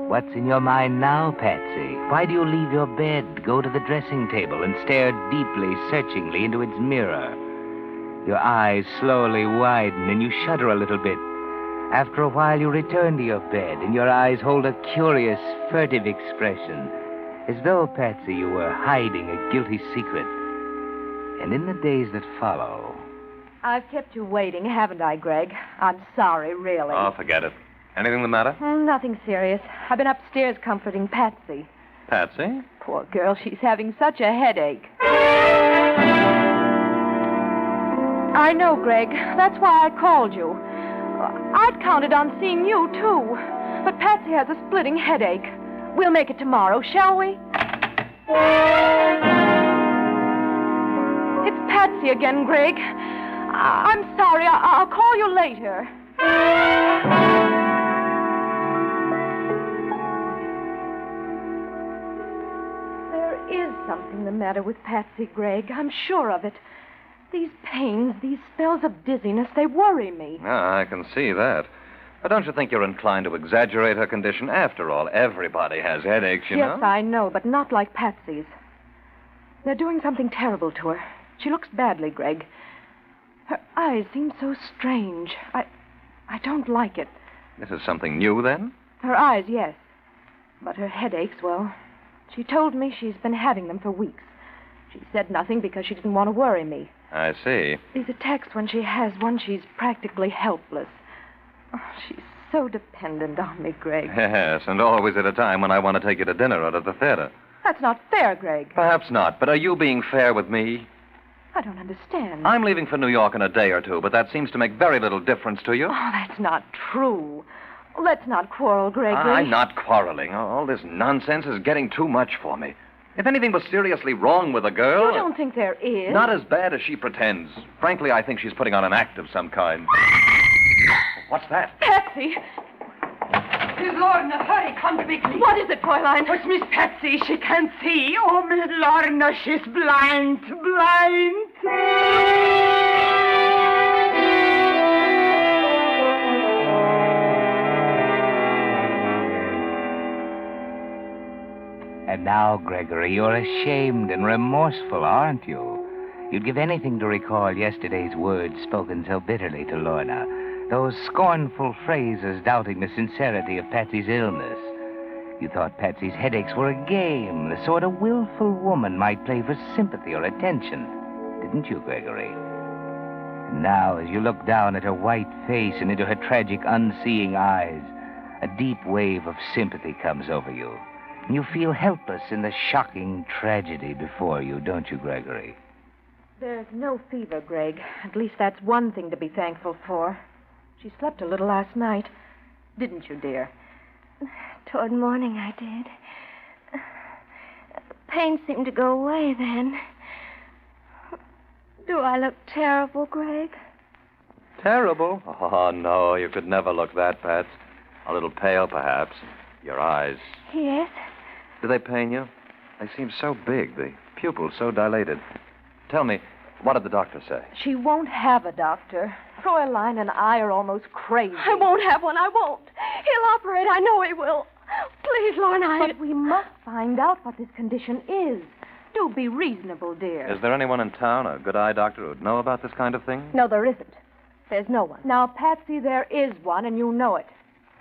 What's in your mind now, Patsy? Why do you leave your bed, go to the dressing table, and stare deeply, searchingly into its mirror? Your eyes slowly widen, and you shudder a little bit. After a while, you return to your bed, and your eyes hold a curious, furtive expression, as though, Patsy, you were hiding a guilty secret. And in the days that follow... I've kept you waiting, haven't I, Greg? I'm sorry, really. Oh, forget it. Anything the matter? Nothing serious. I've been upstairs comforting Patsy. Patsy? Poor girl, she's having such a headache. I know, Greg. That's why I called you. I'd counted on seeing you, too. But Patsy has a splitting headache. We'll make it tomorrow, shall we? It's Patsy again, Greg. I'm sorry. I'll call you later. There is something the matter with Patsy, Greg. I'm sure of it. These pains, these spells of dizziness, they worry me. Ah, I can see that. But don't you think you're inclined to exaggerate her condition? After all, everybody has headaches, you know. Yes, I know, but not like Patsy's. They're doing something terrible to her. She looks badly, Greg. Her eyes seem so strange. I don't like it. This is something new, then? Her eyes, yes. But her headaches, well, she told me she's been having them for weeks. She said nothing because she didn't want to worry me. I see. These attacks, when she has one, she's practically helpless. Oh, she's so dependent on me, Greg. Yes, and always at a time when I want to take you to dinner or to the theater. That's not fair, Greg. Perhaps not, but are you being fair with me? I don't understand. I'm leaving for New York in a day or two, but that seems to make very little difference to you. Oh, that's not true. Let's not quarrel, Gregory. I'm not quarreling. All this nonsense is getting too much for me. If anything was seriously wrong with a girl... You don't think there is? Not as bad as she pretends. Frankly, I think she's putting on an act of some kind. What's that? Patsy! Miss Lorna, hurry, come quickly. What is it, Fräulein? It's Miss Patsy. She can't see. Oh, Miss Lorna, she's blind. And now, Gregory, you're ashamed and remorseful, aren't you? You'd give anything to recall yesterday's words spoken so bitterly to Lorna. Those scornful phrases doubting the sincerity of Patsy's illness. You thought Patsy's headaches were a game, the sort a willful woman might play for sympathy or attention. Didn't you, Gregory? And now, as you look down at her white face and into her tragic, unseeing eyes, a deep wave of sympathy comes over you. And you feel helpless in the shocking tragedy before you, don't you, Gregory? There's no fever, Greg. At least that's one thing to be thankful for. She slept a little last night. Didn't you, dear? Toward morning, I did. The pain seemed to go away then. Do I look terrible, Greg? Terrible? Oh, no, you could never look that, Pat. A little pale, perhaps. Your eyes. Yes? Do they pain you? They seem so big, the pupils so dilated. Tell me, what did the doctor say? She won't have a doctor. Fräulein and I are almost crazy. I won't have one. I won't. He'll operate. I know he will. Please, Lorna. But we must find out what this condition is. Do be reasonable, dear. Is there anyone in town, a good eye doctor, who'd know about this kind of thing? No, there isn't. There's no one. Now, Patsy, there is one, and you know it.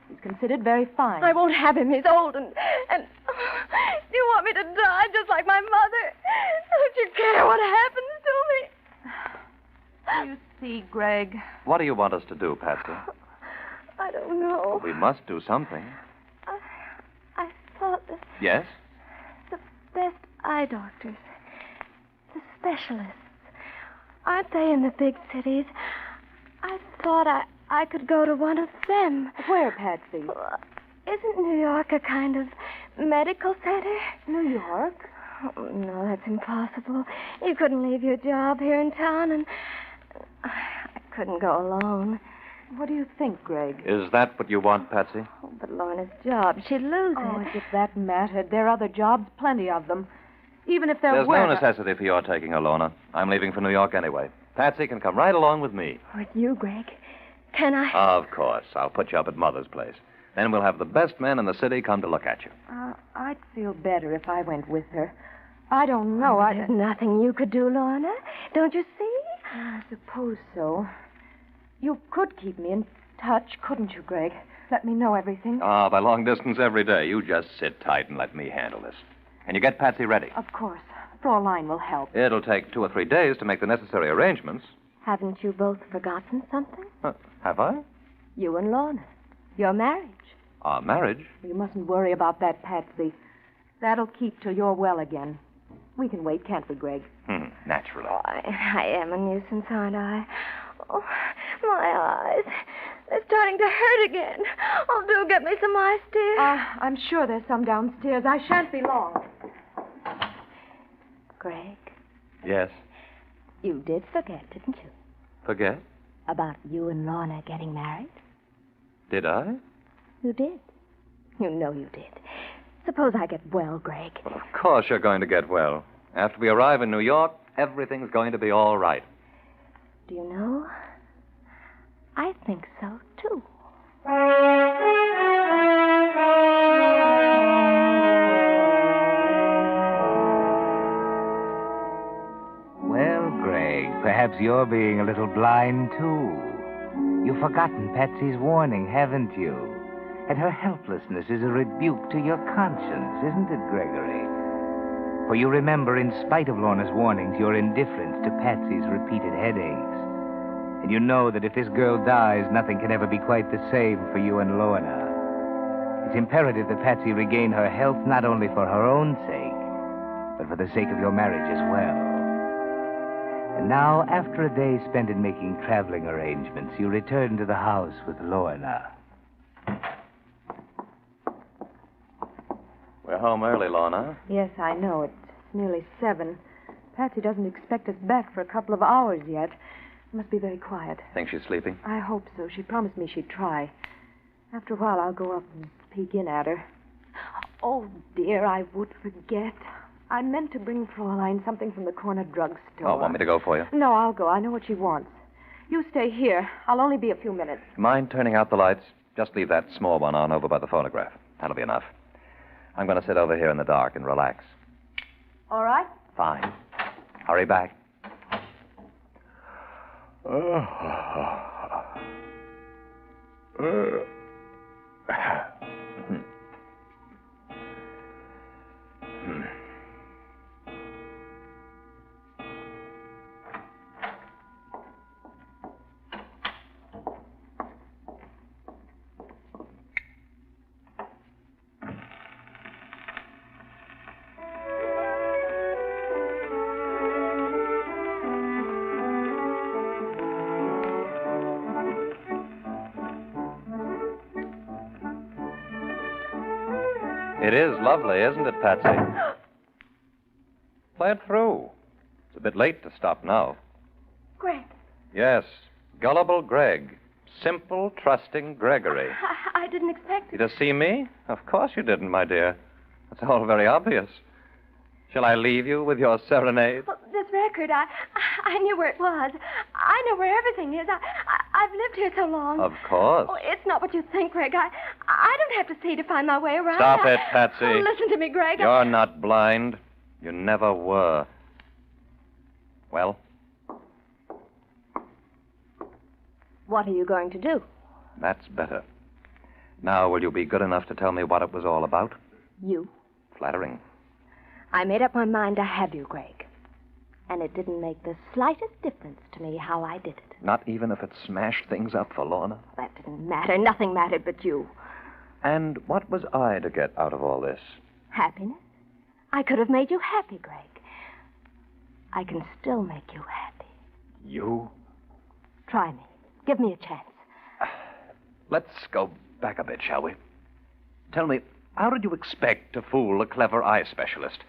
He's considered very fine. I won't have him. He's old and... Do you want me to die just like my mother? Don't you care what happens to me? You see, Greg. What do you want us to do, Patsy? I don't know. We must do something. I thought that Yes? the best eye doctors, the specialists, aren't they in the big cities? I thought I could go to one of them. Where, Patsy? Isn't New York a kind of medical center? New York? Oh, no, that's impossible. You couldn't leave your job here in town, and I couldn't go alone. What do you think, Greg? Is that what you want, Patsy? Oh, but Lorna's job, she'd lose Oh, it. as if that mattered. There are other jobs, plenty of them. Even if there There's were... no necessity for your taking her, Lorna. I'm leaving for New York anyway. Patsy can come right along with me. With you, Greg? Can I? Of course. I'll put you up at Mother's place. Then we'll have the best men in the city come to look at you. I'd feel better if I went with her. I don't know. There's nothing you could do, Lorna. Don't you see? I suppose so. You could keep me in touch, couldn't you, Greg? Let me know everything. By long distance every day. You just sit tight and let me handle this. Can you get Patsy ready? Of course. Fräulein will help. It'll take 2 or 3 days to make the necessary arrangements. Haven't you both forgotten something? Have I? You and Lorna. Your marriage. Our marriage? You mustn't worry about that, Patsy. That'll keep till you're well again. We can wait, can't we, Greg? Naturally. Oh, I am a nuisance, aren't I? Oh, my eyes. They're starting to hurt again. Oh, do get me some ice, dear. I'm sure there's some downstairs. I shan't be long. Greg, Yes. you did forget, didn't you? Forget? About you and Lorna getting married? Did I? You did. You know you did. Suppose I get well, Greg. Well, of course you're going to get well. After we arrive in New York, everything's going to be all right. Do you know? I think so, too. Perhaps you're being a little blind, too. You've forgotten Patsy's warning, haven't you? And her helplessness is a rebuke to your conscience, isn't it, Gregory? For you remember, in spite of Lorna's warnings, your indifference to Patsy's repeated headaches. And you know that if this girl dies, nothing can ever be quite the same for you and Lorna. It's imperative that Patsy regain her health not only for her own sake, but for the sake of your marriage as well. And now, after a day spent in making traveling arrangements, you return to the house with Lorna. We're home early, Lorna. Yes, I know. It's nearly 7. Patsy doesn't expect us back for a couple of hours yet. It must be very quiet. Think she's sleeping? I hope so. She promised me she'd try. After a while, I'll go up and peek in at her. Oh, dear, I would forget. I meant to bring Fraulein something from the corner drugstore. Oh, want me to go for you? No, I'll go. I know what she wants. You stay here. I'll only be a few minutes. Mind turning out the lights? Just leave that small one on over by the phonograph. That'll be enough. I'm going to sit over here in the dark and relax. All right? Fine. Hurry back. It is lovely, isn't it, Patsy? Play it through. It's a bit late to stop now. Greg. Yes, gullible Greg. Simple, trusting Gregory. I didn't expect You to see me? Of course you didn't, my dear. It's all very obvious. Shall I leave you with your serenade? Well, this record, I knew where it was. I know where everything is. I've lived here so long. Of course. Oh, it's not what you think, Greg. I don't have to see to find my way around. Stop it, Patsy. Oh, listen to me, Greg. You're not blind. You never were. Well? What are you going to do? That's better. Now, will you be good enough to tell me what it was all about? You. Flattering. I made up my mind to have you, Greg. And it didn't make the slightest difference to me how I did it. Not even if it smashed things up for Lorna? That didn't matter. Nothing mattered but you. And what was I to get out of all this? Happiness? I could have made you happy, Greg. I can still make you happy. You? Try me. Give me a chance. Let's go back a bit, shall we? Tell me, how did you expect to fool a clever eye specialist?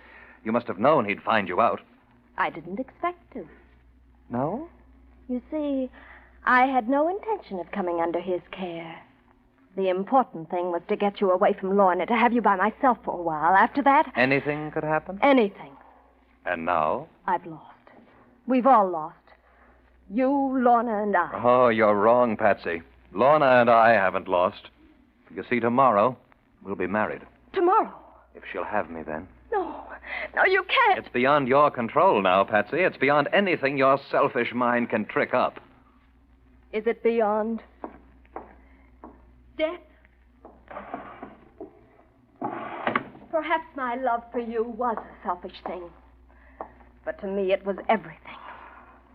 You must have known he'd find you out. I didn't expect to. No? You see, I had no intention of coming under his care. The important thing was to get you away from Lorna, to have you by myself for a while. After that... Anything could happen? Anything. And now? I've lost. We've all lost. You, Lorna, and I. Oh, you're wrong, Patsy. Lorna and I haven't lost. You see, tomorrow, we'll be married. Tomorrow? If she'll have me then. No. No, you can't. It's beyond your control now, Patsy. It's beyond anything your selfish mind can trick up. Is it beyond death? Perhaps my love for you was a selfish thing. But to me, it was everything.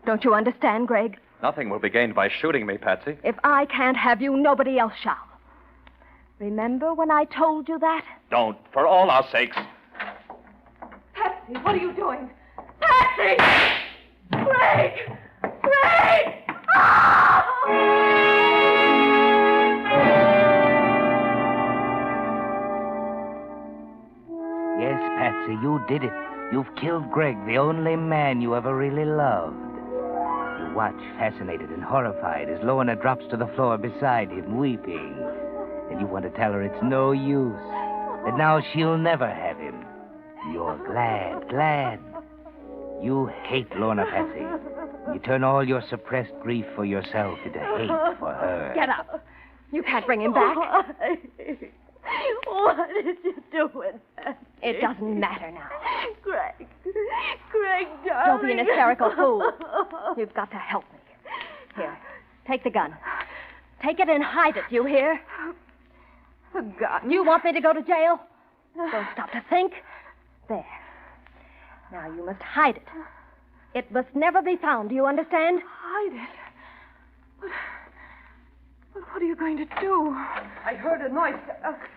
Don't you understand, Greg? Nothing will be gained by shooting me, Patsy. If I can't have you, nobody else shall. Remember when I told you that? Don't, for all our sakes. Patsy, what are you doing? Patsy! Greg! Greg! Ah! Yes, Patsy, you did it. You've killed Greg, the only man you ever really loved. You watch, fascinated and horrified, as Lorna drops to the floor beside him, weeping. And you want to tell her it's no use, that now she'll never have him. You're glad. You hate Lorna, Patsy. You turn all your suppressed grief for yourself into hate for her. Get up. You can't bring him back. What did you do with that? It doesn't matter now. Greg, Greg, darling. Don't be an hysterical fool. You've got to help me. Here, take the gun. Take it and hide it, you hear? A gun? You want me to go to jail? Don't stop to think. There. Now you must hide it. It must never be found, do you understand? Hide it? But what are you going to do? I heard a noise.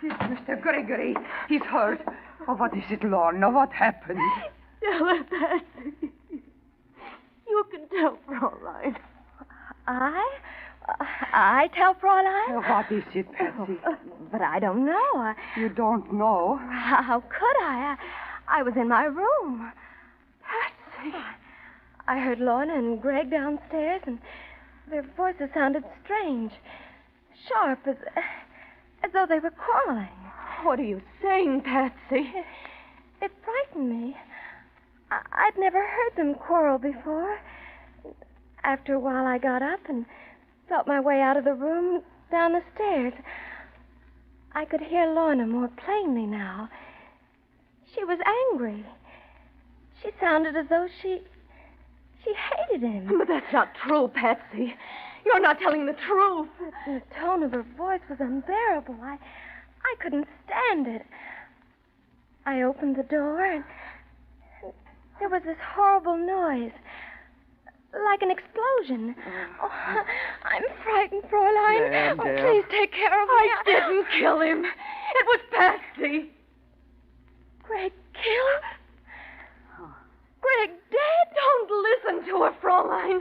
It's Mr. Gregory. He's hurt. Oh, what is it, Lorna? What happened? Tell her, Patsy. You can tell Fraulein. I tell Fraulein? What is it, Patsy? But I don't know. You don't know? How could I? I was in my room. Patsy. I heard Lorna and Greg downstairs, and their voices sounded strange. Sharp, as though they were quarreling. What are you saying, Patsy? It frightened me. I'd never heard them quarrel before. After a while, I got up and felt my way out of the room down the stairs. I could hear Lorna more plainly now. She was angry. She sounded as though she hated him. But that's not true, Patsy. You're not telling the truth. The tone of her voice was unbearable. I couldn't stand it. I opened the door, and there was this horrible noise, like an explosion. Oh, I'm frightened, Fraulein. Please take care of me. I didn't kill him. It was Patsy. Greg killed? Greg dead? Don't listen to her, Fraulein.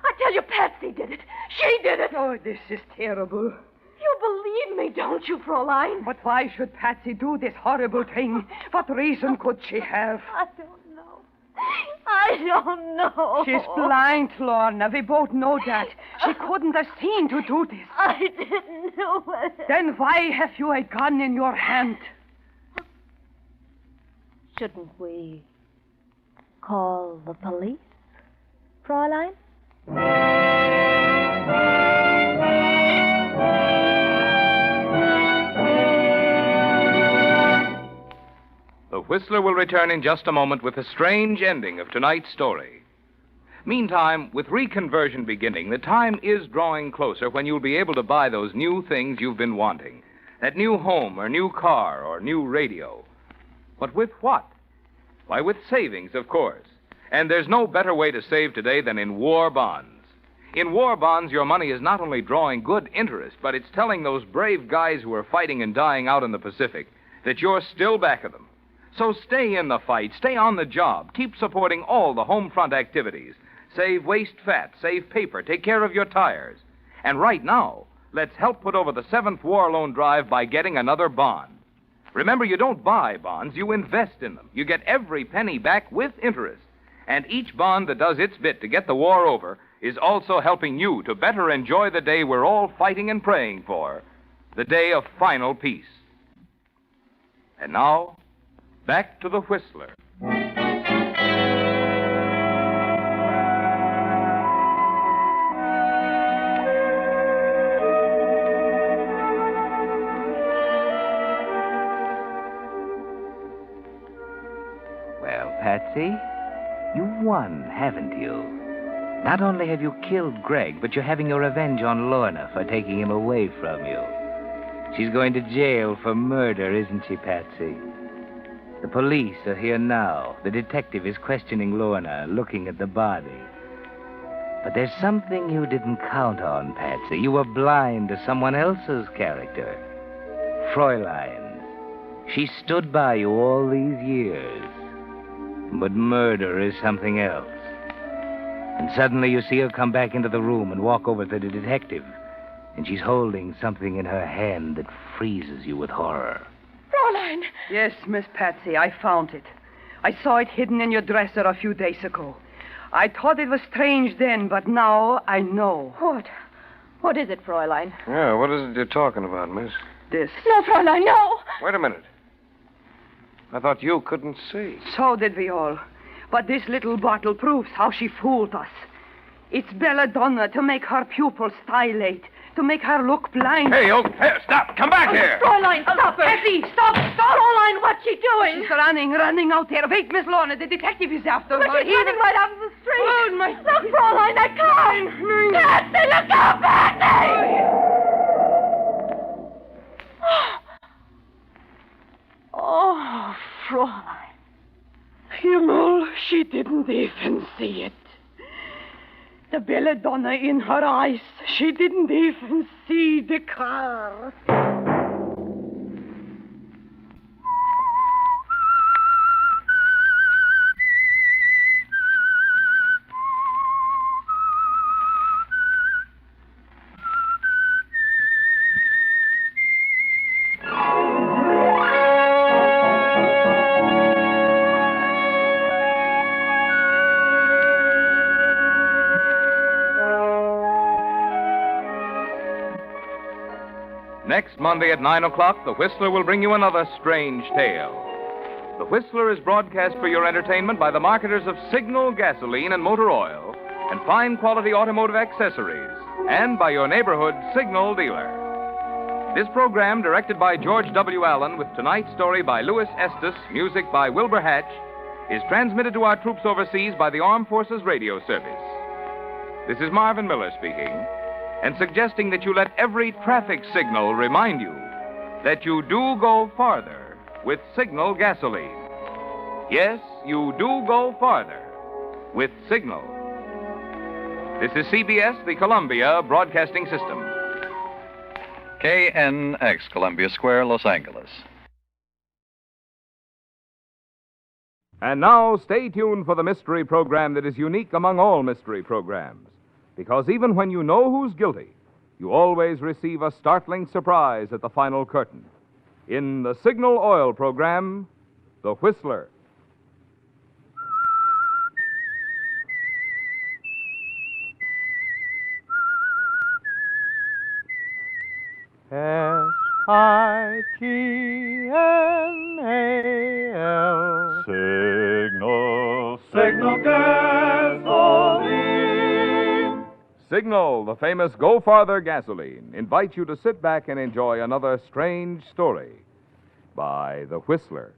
I tell you, Patsy did it. She did it. Oh, this is terrible. You believe me, don't you, Fraulein? But why should Patsy do this horrible thing? What reason could she have? I don't know. I don't know. She's blind, Lorna. We both know that. She couldn't have seen to do this. I didn't know it. Then why have you a gun in your hand? Shouldn't we call the police, Fraulein? The Whistler will return in just a moment with a strange ending of tonight's story. Meantime, with reconversion beginning, the time is drawing closer when you'll be able to buy those new things you've been wanting. That new home or new car or new radio. But with what? Why, with savings, of course. And there's no better way to save today than in war bonds. In war bonds, your money is not only drawing good interest, but it's telling those brave guys who are fighting and dying out in the Pacific that you're still back of them. So stay in the fight, stay on the job, keep supporting all the home front activities. Save waste fat, save paper, take care of your tires. And right now, let's help put over the 7th War Loan Drive by getting another bond. Remember, you don't buy bonds, you invest in them. You get every penny back with interest. And each bond that does its bit to get the war over is also helping you to better enjoy the day we're all fighting and praying for, the day of final peace. And now, back to the Whistler. Well, Patsy, you've won, haven't you? Not only have you killed Greg, but you're having your revenge on Lorna for taking him away from you. She's going to jail for murder, isn't she, Patsy? The police are here now. The detective is questioning Lorna, looking at the body. But there's something you didn't count on, Patsy. You were blind to someone else's character. Fraulein. She stood by you all these years. But murder is something else. And suddenly you see her come back into the room and walk over to the detective. And she's holding something in her hand that freezes you with horror. Fraulein! Yes, Miss Patsy, I found it. I saw it hidden in your dresser a few days ago. I thought it was strange then, but now I know. What? What is it, Fraulein? Yeah, what is it you're talking about, miss? This. No, Fraulein, no! Wait a minute. I thought you couldn't see. So did we all. But this little bottle proves how she fooled us. It's belladonna to make her pupils dilate, to make her look blind. Hey, stop. Come back here. Fräulein, stop. Patsy, stop. Fräulein, what's she doing? She's running out there. Wait, Miss Lorna, the detective is after her. But she's running right out of the street. Oh, my... Look, Fräulein, that car. Patsy, look out, Patsy! Oh, Fräulein. Himmel, she didn't even see it. The belladonna in her eyes. She didn't even see the car. Next Monday at 9 o'clock, The Whistler will bring you another strange tale. The Whistler is broadcast for your entertainment by the marketers of Signal gasoline and motor oil and fine quality automotive accessories, and by your neighborhood Signal dealer. This program, directed by George W. Allen, with tonight's story by Louis Estes, music by Wilbur Hatch, is transmitted to our troops overseas by the Armed Forces Radio Service. This is Marvin Miller speaking, and suggesting that you let every traffic signal remind you that you do go farther with Signal gasoline. Yes, you do go farther with Signal. This is CBS, the Columbia Broadcasting System. KNX, Columbia Square, Los Angeles. And now, stay tuned for the mystery program that is unique among all mystery programs. Because even when you know who's guilty, you always receive a startling surprise at the final curtain. In the Signal Oil program, The Whistler. S-I-G-N-A-L. Signal gasoline. Signal, the famous Go Farther gasoline, invites you to sit back and enjoy another strange story by The Whistler.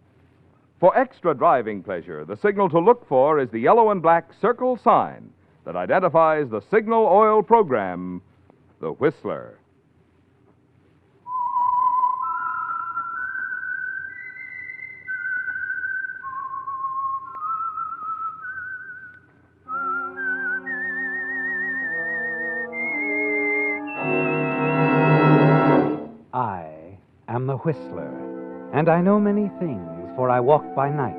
For extra driving pleasure, the signal to look for is the yellow and black circle sign that identifies the Signal Oil program, The Whistler. I am the Whistler, and I know many things, for I walk by night.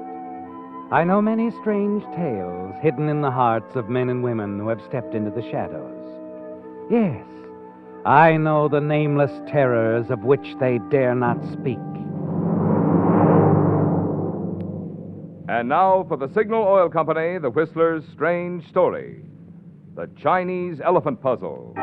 I know many strange tales hidden in the hearts of men and women who have stepped into the shadows. Yes, I know the nameless terrors of which they dare not speak. And now for the Signal Oil Company, The Whistler's strange story, The Chinese Elephant Puzzle.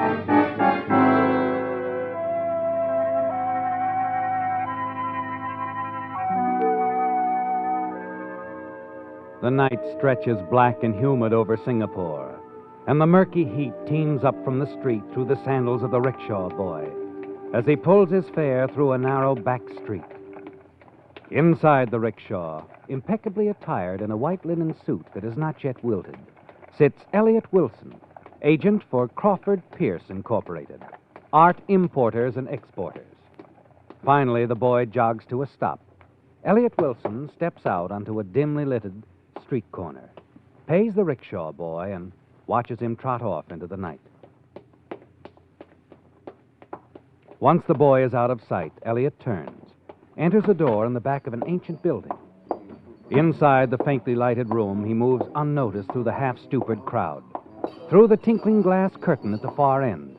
The night stretches black and humid over Singapore, and the murky heat teems up from the street through the sandals of the rickshaw boy as he pulls his fare through a narrow back street. Inside the rickshaw, impeccably attired in a white linen suit that is not yet wilted, sits Elliot Wilson, agent for Crawford Pierce Incorporated, art importers and exporters. Finally, the boy jogs to a stop. Elliot Wilson steps out onto a dimly lit street corner, pays the rickshaw boy, and watches him trot off into the night. Once the boy is out of sight, Elliot turns, enters a door in the back of an ancient building. Inside the faintly lighted room, he moves unnoticed through the half-stupid crowd, through the tinkling glass curtain at the far end,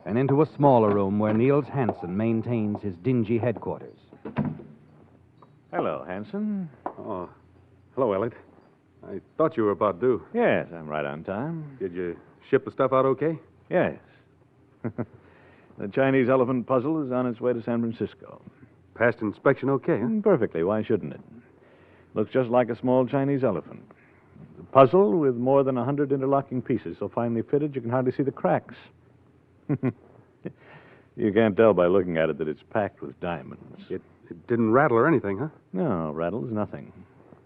and into a smaller room where Niels Hansen maintains his dingy headquarters. Hello, Hanson. Oh, hello, Elliot. I thought you were about due. Yes, I'm right on time. Did you ship the stuff out okay? Yes. The Chinese elephant puzzle is on its way to San Francisco. Passed inspection okay, huh? Perfectly. Why shouldn't it? Looks just like a small Chinese elephant. The puzzle with more than 100 interlocking pieces so finely fitted you can hardly see the cracks. You can't tell by looking at it that it's packed with diamonds. It didn't rattle or anything, huh? No, rattles, nothing.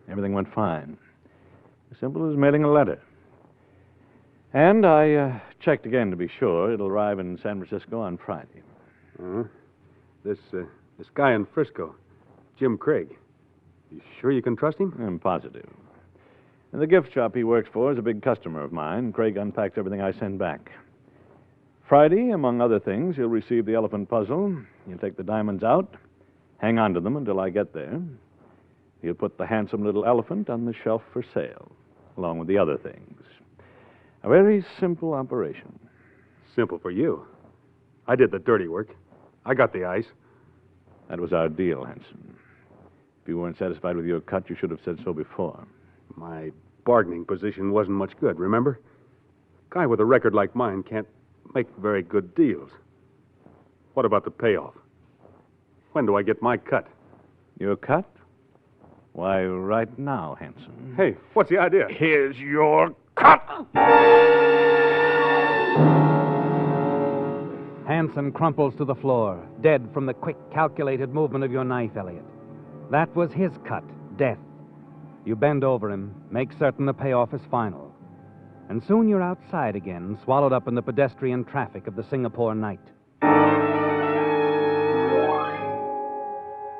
Everything went fine. As simple as mailing a letter. And I checked again to be sure. It'll arrive in San Francisco on Friday. Uh-huh. This guy in Frisco, Jim Craig. You sure you can trust him? I'm positive. And the gift shop he works for is a big customer of mine. Craig unpacks everything I send back. Friday, among other things, you'll receive the elephant puzzle. You'll take the diamonds out, hang on to them until I get there. You'll put the handsome little elephant on the shelf for sale, along with the other things. A very simple operation. Simple for you. I did the dirty work. I got the ice. That was our deal, Hanson. If you weren't satisfied with your cut, you should have said so before. My bargaining position wasn't much good, remember? A guy with a record like mine can't make very good deals. What about the payoff? When do I get my cut? Your cut? Why, right now, Hanson. Hey, what's the idea? Here's your cut! Hanson crumples to the floor, dead from the quick, calculated movement of your knife, Elliot. That was his cut, death. You bend over him, make certain the payoff is final. And soon you're outside again, swallowed up in the pedestrian traffic of the Singapore night.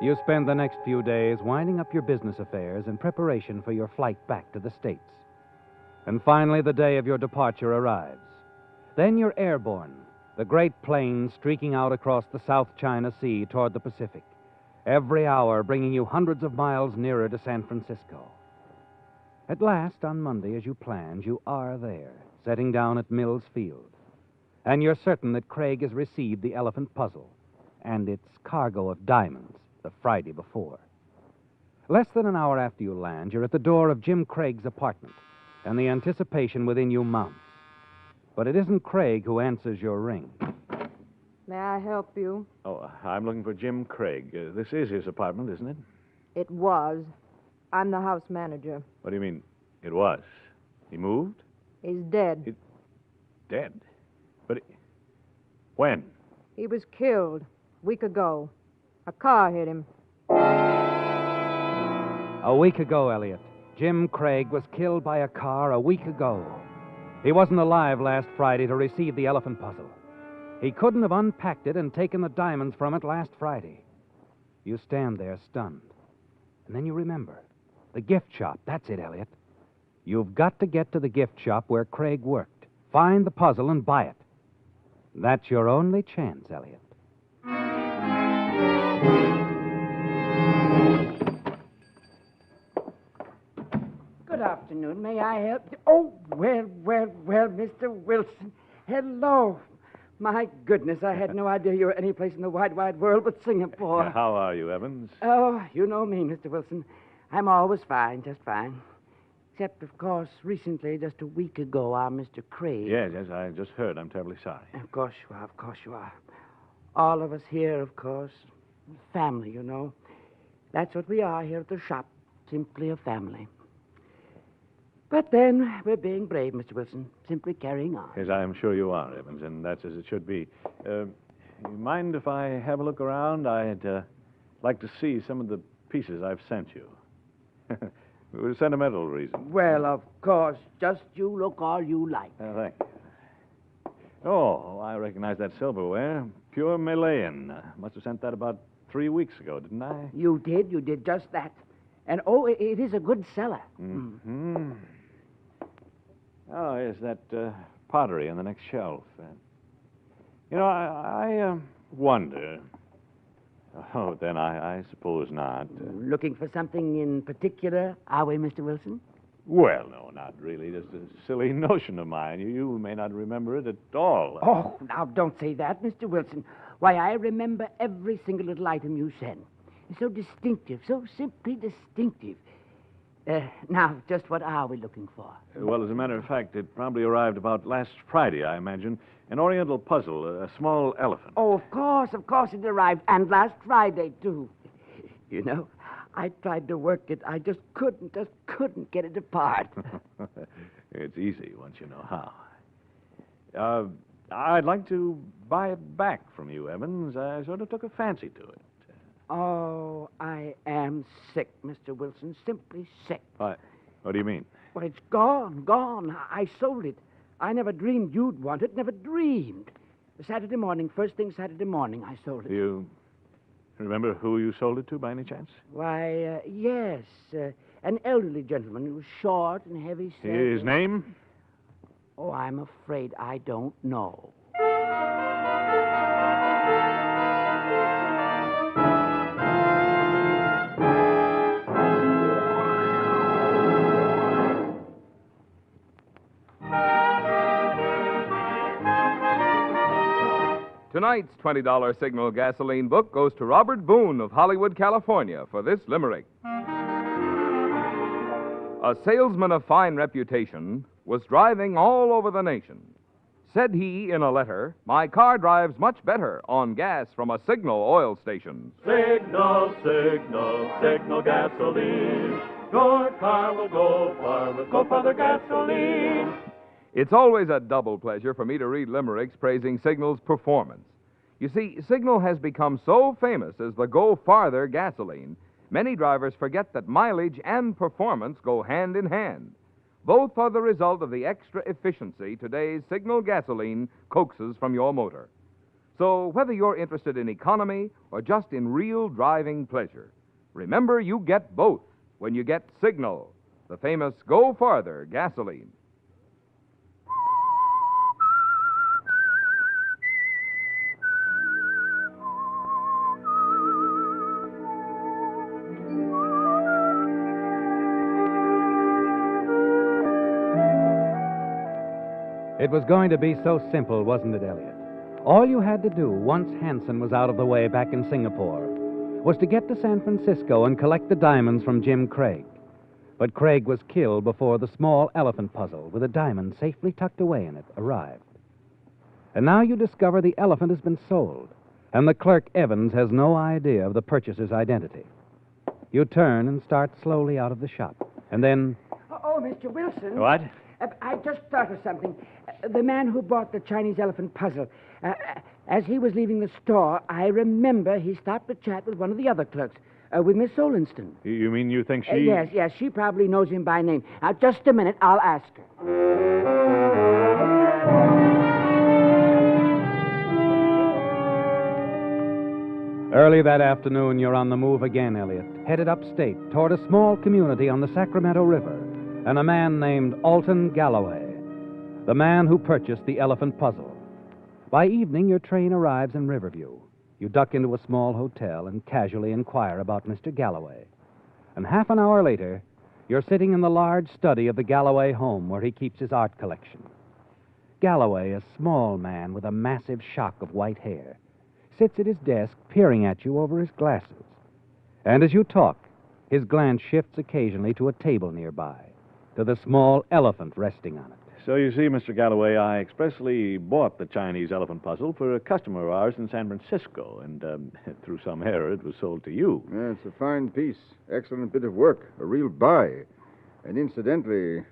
You spend the next few days winding up your business affairs in preparation for your flight back to the States. And finally, the day of your departure arrives. Then you're airborne, the great plane streaking out across the South China Sea toward the Pacific, every hour bringing you hundreds of miles nearer to San Francisco. At last, on Monday, as you planned, you are there, setting down at Mills Field. And you're certain that Craig has received the elephant puzzle and its cargo of diamonds the Friday before. Less than an hour after you land, you're at the door of Jim Craig's apartment, and the anticipation within you mounts. But it isn't Craig who answers your ring. May I help you? Oh, I'm looking for Jim Craig. This is his apartment, isn't it? It was. I'm the house manager. What do you mean, it was? He moved? He's dead. Dead? But when? He was killed a week ago. A car hit him. A week ago, Elliot, Jim Craig was killed by a car a week ago. He wasn't alive last Friday to receive the elephant puzzle. He couldn't have unpacked it and taken the diamonds from it last Friday. You stand there stunned. And then you remember. The gift shop. That's it, Elliot. You've got to get to the gift shop where Craig worked. Find the puzzle and buy it. That's your only chance, Elliot. Good afternoon. May I help you? Oh, well, Mr. Wilson. Hello. My goodness, I had no idea you were any place in the wide, wide world but Singapore. How are you, Evans? Oh, you know me, Mr. Wilson. I'm always fine, just fine. Except, of course, recently, just a week ago, our Mr. Craig. Yes, I just heard. I'm terribly sorry. Of course you are. All of us here, of course. Family, you know. That's what we are here at the shop. Simply a family. But then, we're being brave, Mr. Wilson. Simply carrying on. Yes, I'm sure you are, Evans, and that's as it should be. You mind if I have a look around? I'd like to see some of the pieces I've sent you. It was a sentimental reason. Well, of course. Just you look all you like. Thank you. Oh, I recognize that silverware. Pure Malayan. Must have sent that about 3 weeks ago, didn't I? You did just that. And, oh, it is a good seller. Mm-hmm. Oh, yes, that pottery on the next shelf. I wonder. Oh, then I suppose not. Looking for something in particular, are we, Mr. Wilson? Well, no, not really. Just a silly notion of mine. You may not remember it at all. Oh, now don't say that, Mr. Wilson. Why, I remember every single little item you send. It's so distinctive, so simply distinctive. Now, just what are we looking for? Well, as a matter of fact, it probably arrived about last Friday, I imagine. An oriental puzzle, a small elephant. Oh, of course it arrived. And last Friday, too. You know, I tried to work it. I just couldn't get it apart. It's easy once you know how. I'd like to buy it back from you, Evans. I sort of took a fancy to it. Oh, I am sick, Mr. Wilson. Simply sick. What do you mean? Well, it's gone. I sold it. I never dreamed you'd want it. Never dreamed. Saturday morning, first thing Saturday morning, I sold it. You remember who you sold it to, by any chance? Why, yes. An elderly gentleman who was short and heavy-set. His name? Oh, I'm afraid I don't know. Tonight's $20 Signal gasoline book goes to Robert Boone of Hollywood, California, for this limerick. A salesman of fine reputation was driving all over the nation. Said he in a letter, "My car drives much better on gas from a Signal oil station." Signal, signal, signal gasoline. Your car will go far with Go Farther gasoline. It's always a double pleasure for me to read limericks praising Signal's performance. You see, Signal has become so famous as the Go Farther gasoline, many drivers forget that mileage and performance go hand in hand. Both are the result of the extra efficiency today's Signal gasoline coaxes from your motor. So whether you're interested in economy or just in real driving pleasure, remember you get both when you get Signal, the famous Go Farther gasoline. It was going to be so simple, wasn't it, Elliot? All you had to do, once Hanson was out of the way back in Singapore, was to get to San Francisco and collect the diamonds from Jim Craig. But Craig was killed before the small elephant puzzle, with a diamond safely tucked away in it, arrived. And now you discover the elephant has been sold, and the clerk, Evans, has no idea of the purchaser's identity. You turn and start slowly out of the shop, and then... Oh, Mr. Wilson. What? I just thought of something. The man who bought the Chinese elephant puzzle, as he was leaving the store, I remember he stopped to chat with one of the other clerks, with Miss Solinston. You mean you think she... Yes, she probably knows him by name. Now, just a minute, I'll ask her. Early that afternoon, you're on the move again, Elliot, headed upstate toward a small community on the Sacramento River, and a man named Alton Galloway, the man who purchased the elephant puzzle. By evening, your train arrives in Riverview. You duck into a small hotel and casually inquire about Mr. Galloway. And half an hour later, you're sitting in the large study of the Galloway home where he keeps his art collection. Galloway, a small man with a massive shock of white hair, sits at his desk peering at you over his glasses. And as you talk, his glance shifts occasionally to a table nearby, to the small elephant resting on it. So you see, Mr. Galloway, I expressly bought the Chinese elephant puzzle for a customer of ours in San Francisco, and through some error, it was sold to you. Yeah, it's a fine piece. Excellent bit of work. A real buy. And incidentally,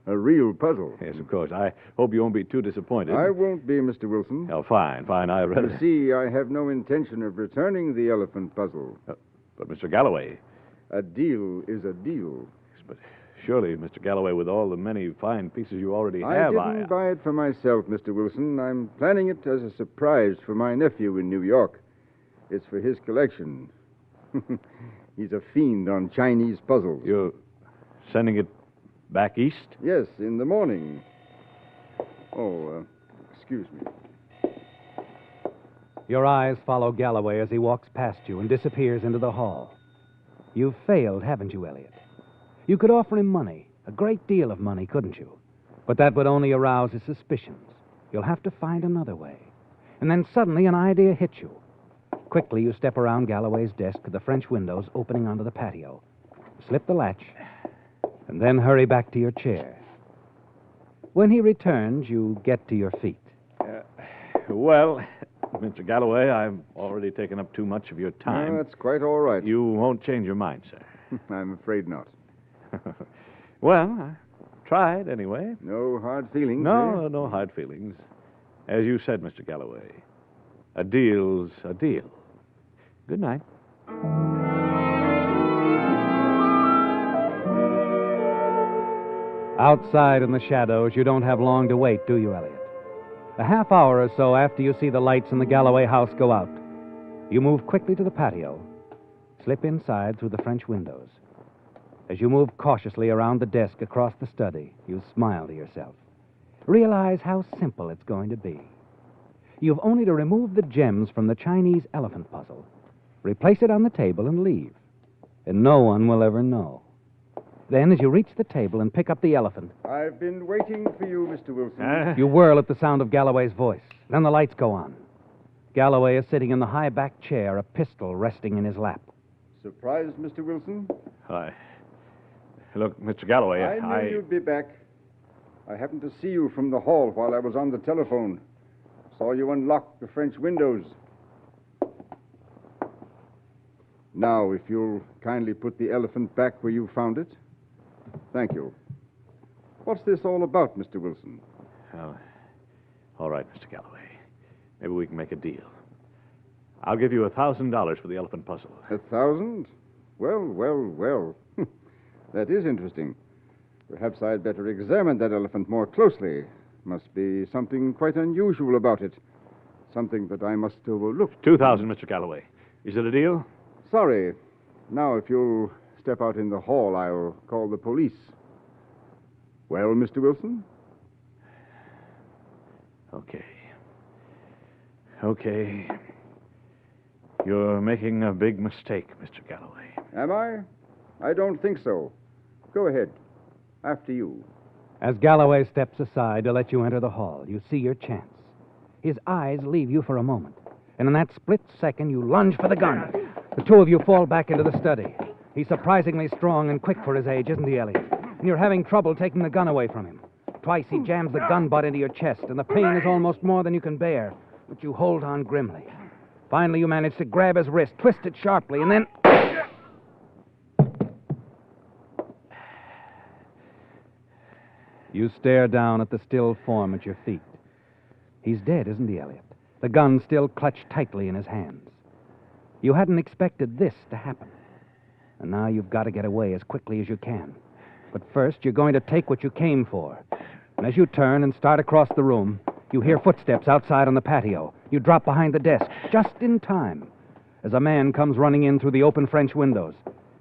a real puzzle. Yes, of course. I hope you won't be too disappointed. I won't be, Mr. Wilson. Oh, fine. I read You see, I have no intention of returning the elephant puzzle. But, Mr. Galloway... A deal is a deal. Yes, but surely, Mr. Galloway, with all the many fine pieces you already have, I didn't buy it for myself, Mr. Wilson. I'm planning it as a surprise for my nephew in New York. It's for his collection. He's a fiend on Chinese puzzles. You're sending it back east? Yes, in the morning. Oh, excuse me. Your eyes follow Galloway as he walks past you and disappears into the hall. You've failed, haven't you, Elliot? You could offer him money, a great deal of money, couldn't you? But that would only arouse his suspicions. You'll have to find another way. And then suddenly an idea hits you. Quickly, you step around Galloway's desk to the French windows opening onto the patio, slip the latch, and then hurry back to your chair. When he returns, you get to your feet. Well, Mr. Galloway, I've already taken up too much of your time. No, that's quite all right. You won't change your mind, sir. I'm afraid not. Well, I tried anyway. No hard feelings? No hard feelings. As you said, Mr. Galloway, a deal's a deal. Good night. Outside in the shadows, you don't have long to wait, do you, Elliot? A half hour or so after you see the lights in the Galloway house go out, you move quickly to the patio, slip inside through the French windows. As you move cautiously around the desk across the study, you smile to yourself. Realize how simple it's going to be. You've only to remove the gems from the Chinese elephant puzzle, replace it on the table, and leave. And no one will ever know. Then, as you reach the table and pick up the elephant, I've been waiting for you, Mr. Wilson. you whirl at the sound of Galloway's voice. Then the lights go on. Galloway is sitting in the high-backed chair, a pistol resting in his lap. Surprised, Mr. Wilson? Hi. Look, Mr. Galloway, I knew you'd be back. I happened to see you from the hall while I was on the telephone. Saw you unlock the French windows. Now, if you'll kindly put the elephant back where you found it. Thank you. What's this all about, Mr. Wilson? Well, all right, Mr. Galloway. Maybe we can make a deal. I'll give you $1,000 for the elephant puzzle. 1,000? Well. That is interesting. Perhaps I'd better examine that elephant more closely. Must be something quite unusual about it. Something that I must overlook. 2,000, Mr. Galloway. Is it a deal? Sorry. Now, if you'll step out in the hall, I'll call the police. Well, Mr. Wilson? Okay. You're making a big mistake, Mr. Galloway. Am I? I don't think so. Go ahead. After you. As Galloway steps aside to let you enter the hall, you see your chance. His eyes leave you for a moment, and in that split second, you lunge for the gun. The two of you fall back into the study. He's surprisingly strong and quick for his age, isn't he, Elliot? And you're having trouble taking the gun away from him. Twice he jams the gun butt into your chest, and the pain is almost more than you can bear, but you hold on grimly. Finally, you manage to grab his wrist, twist it sharply, and then... You stare down at the still form at your feet. He's dead, isn't he, Elliot? The gun still clutched tightly in his hands. You hadn't expected this to happen. And now you've got to get away as quickly as you can. But first, you're going to take what you came for. And as you turn and start across the room, you hear footsteps outside on the patio. You drop behind the desk, just in time, as a man comes running in through the open French windows.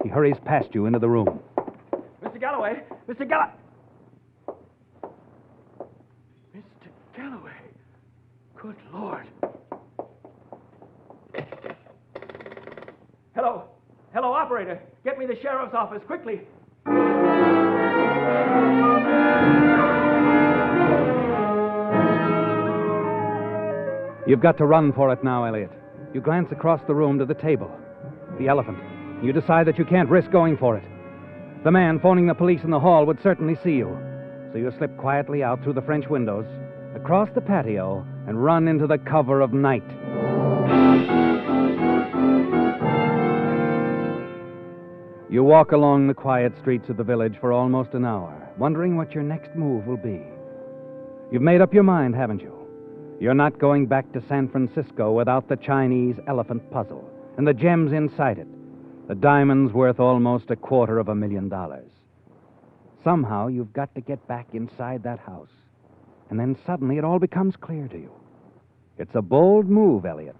He hurries past you into the room. Mr. Galloway! Mr. Galloway! Good Lord. Hello, operator. Get me the sheriff's office, quickly. You've got to run for it now, Elliot. You glance across the room to the table. The elephant. You decide that you can't risk going for it. The man phoning the police in the hall would certainly see you. So you slip quietly out through the French windows, across the patio, and run into the cover of night. You walk along the quiet streets of the village for almost an hour, wondering what your next move will be. You've made up your mind, haven't you? You're not going back to San Francisco without the Chinese elephant puzzle and the gems inside it, the diamonds worth almost $250,000. Somehow you've got to get back inside that house. And then suddenly it all becomes clear to you. It's a bold move, Elliot,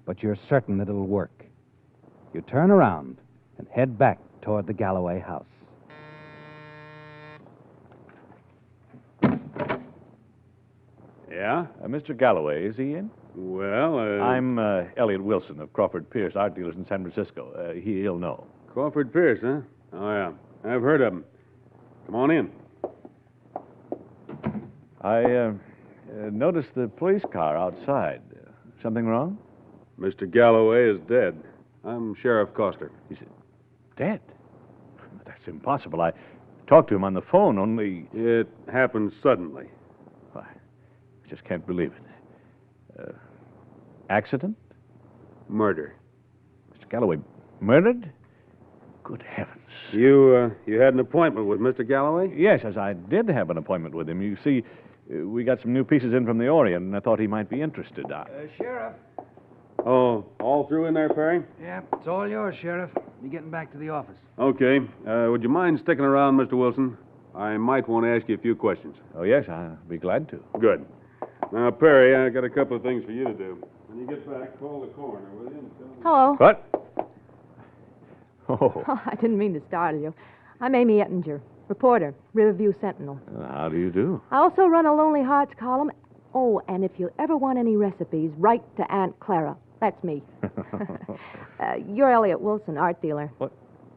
but you're certain that it'll work. You turn around and head back toward the Galloway house. Yeah? Mr. Galloway, is he in? Well, I'm Elliot Wilson of Crawford Pierce, art dealers in San Francisco. He'll know. Crawford Pierce, huh? Oh, yeah. I've heard of him. Come on in. I noticed the police car outside. Something wrong? Mr. Galloway is dead. I'm Sheriff Coster. He's dead? That's impossible. I talked to him on the phone, only... It happened suddenly. I just can't believe it. Accident? Murder. Mr. Galloway murdered? good heavens. You had an appointment with Mr. Galloway? Yes, as I did have an appointment with him. You see, we got some new pieces in from the Orient, and I thought he might be interested. Sheriff. Oh, all through in there, Perry? Yeah, it's all yours, Sheriff. Be getting back to the office. Okay. Would you mind sticking around, Mr. Wilson? I might want to ask you a few questions. Oh, yes, I'll be glad to. Good. Now, Perry, I got a couple of things for you to do. When you get back, call the coroner, will you? Hello. What? Oh, I didn't mean to startle you. I'm Amy Ettinger, reporter, Riverview Sentinel. How do you do? I also run a Lonely Hearts column. Oh, and if you ever want any recipes, write to Aunt Clara. That's me. You're Elliot Wilson, art dealer. What?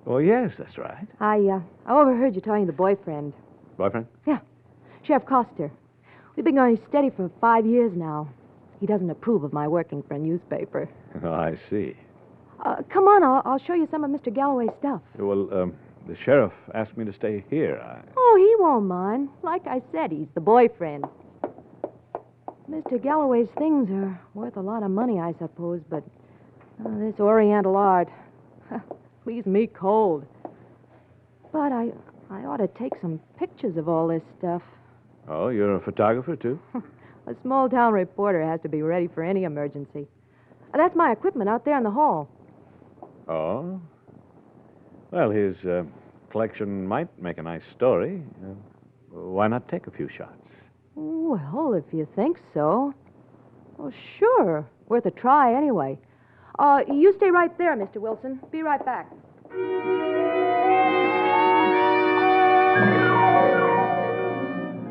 Oh, yes, that's right. I overheard you talking to the boyfriend. Boyfriend? Yeah, Sheriff Coster. We've been going steady for 5 years now. He doesn't approve of my working for a newspaper. Oh, I see. Come on, I'll show you some of Mr. Galloway's stuff. Well, the sheriff asked me to stay here. Oh, he won't mind. Like I said, he's the boyfriend. Mr. Galloway's things are worth a lot of money, I suppose, but this Oriental art leaves me cold. But I ought to take some pictures of all this stuff. Oh, you're a photographer, too? A small-town reporter has to be ready for any emergency. That's my equipment out there in the hall. Oh? Well, his collection might make a nice story. Why not take a few shots? Well, if you think so. Oh, sure. Worth a try, anyway. You stay right there, Mr. Wilson. Be right back.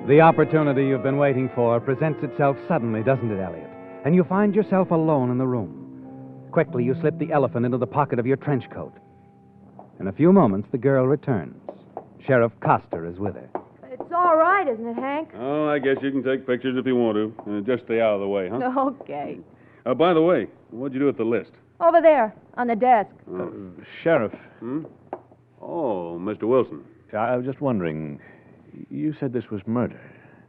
The opportunity you've been waiting for presents itself suddenly, doesn't it, Elliot? And you find yourself alone in the room. Quickly, you slip the elephant into the pocket of your trench coat. In a few moments, the girl returns. Sheriff Coster is with her. It's all right, isn't it, Hank? Oh, I guess you can take pictures if you want to. Just stay out of the way, huh? Okay. By the way, what'd you do with the list? Over there, on the desk. Sheriff. Oh, Mr. Wilson. I was just wondering, you said this was murder.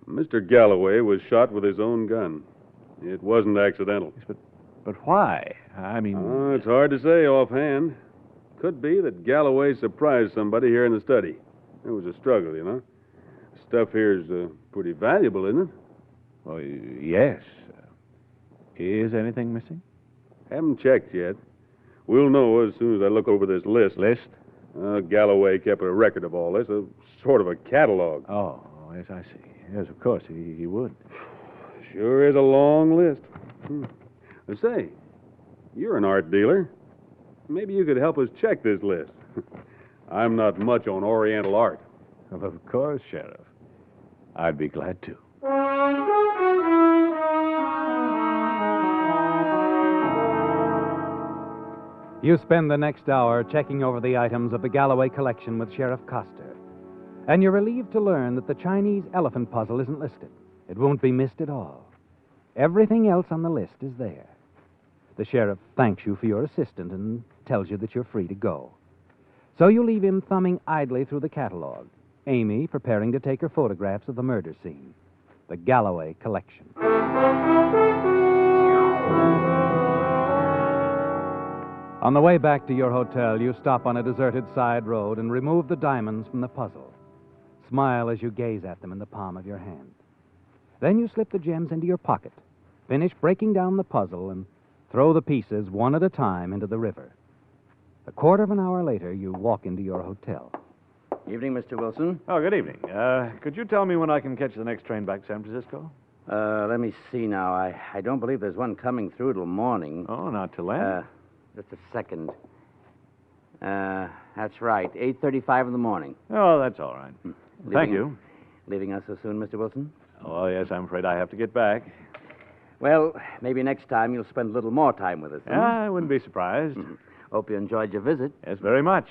Mr. Galloway was shot with his own gun. It wasn't accidental. Yes, but why? I mean... it's hard to say offhand. Could be that Galloway surprised somebody here in the study. There was a struggle, you know. Stuff here's pretty valuable, isn't it? Well, yes. Is anything missing? Haven't checked yet. We'll know as soon as I look over this list. List? Galloway kept a record of all this, a sort of a catalog. Oh, yes, I see. Yes, of course, he would. Sure is a long list. Say, you're an art dealer. Maybe you could help us check this list. I'm not much on Oriental art. Of course, Sheriff. I'd be glad to. You spend the next hour checking over the items of the Galloway collection with Sheriff Coster. And you're relieved to learn that the Chinese elephant puzzle isn't listed. It won't be missed at all. Everything else on the list is there. The sheriff thanks you for your assistance and tells you that you're free to go. So you leave him thumbing idly through the catalog, Amy preparing to take her photographs of the murder scene, the Galloway collection. On the way back to your hotel, you stop on a deserted side road and remove the diamonds from the puzzle. Smile as you gaze at them in the palm of your hand. Then you slip the gems into your pocket, finish breaking down the puzzle, and throw the pieces one at a time into the river. A quarter of an hour later, you walk into your hotel. Evening, Mr. Wilson. Oh, good evening. Could you tell me when I can catch the next train back to San Francisco? Let me see now. I don't believe there's one coming through till morning. Oh, not till then? Just a second. That's right, 8:35 in the morning. Oh, that's all right. Thank you. Leaving us so soon, Mr. Wilson? Oh, yes, I'm afraid I have to get back. Well, maybe next time you'll spend a little more time with us. Yeah, I wouldn't be surprised. Hope you enjoyed your visit. Yes, very much.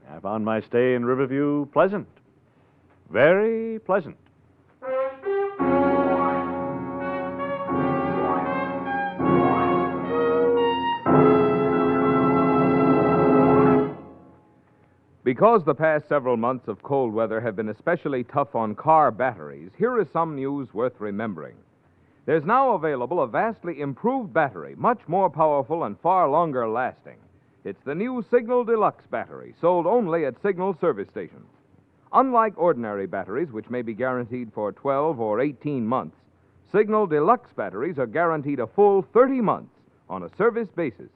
I found my stay in Riverview pleasant. Very pleasant. Because the past several months of cold weather have been especially tough on car batteries, here is some news worth remembering. There's now available a vastly improved battery, much more powerful and far longer lasting. It's the new Signal Deluxe battery, sold only at Signal service stations. Unlike ordinary batteries, which may be guaranteed for 12 or 18 months, Signal Deluxe batteries are guaranteed a full 30 months on a service basis.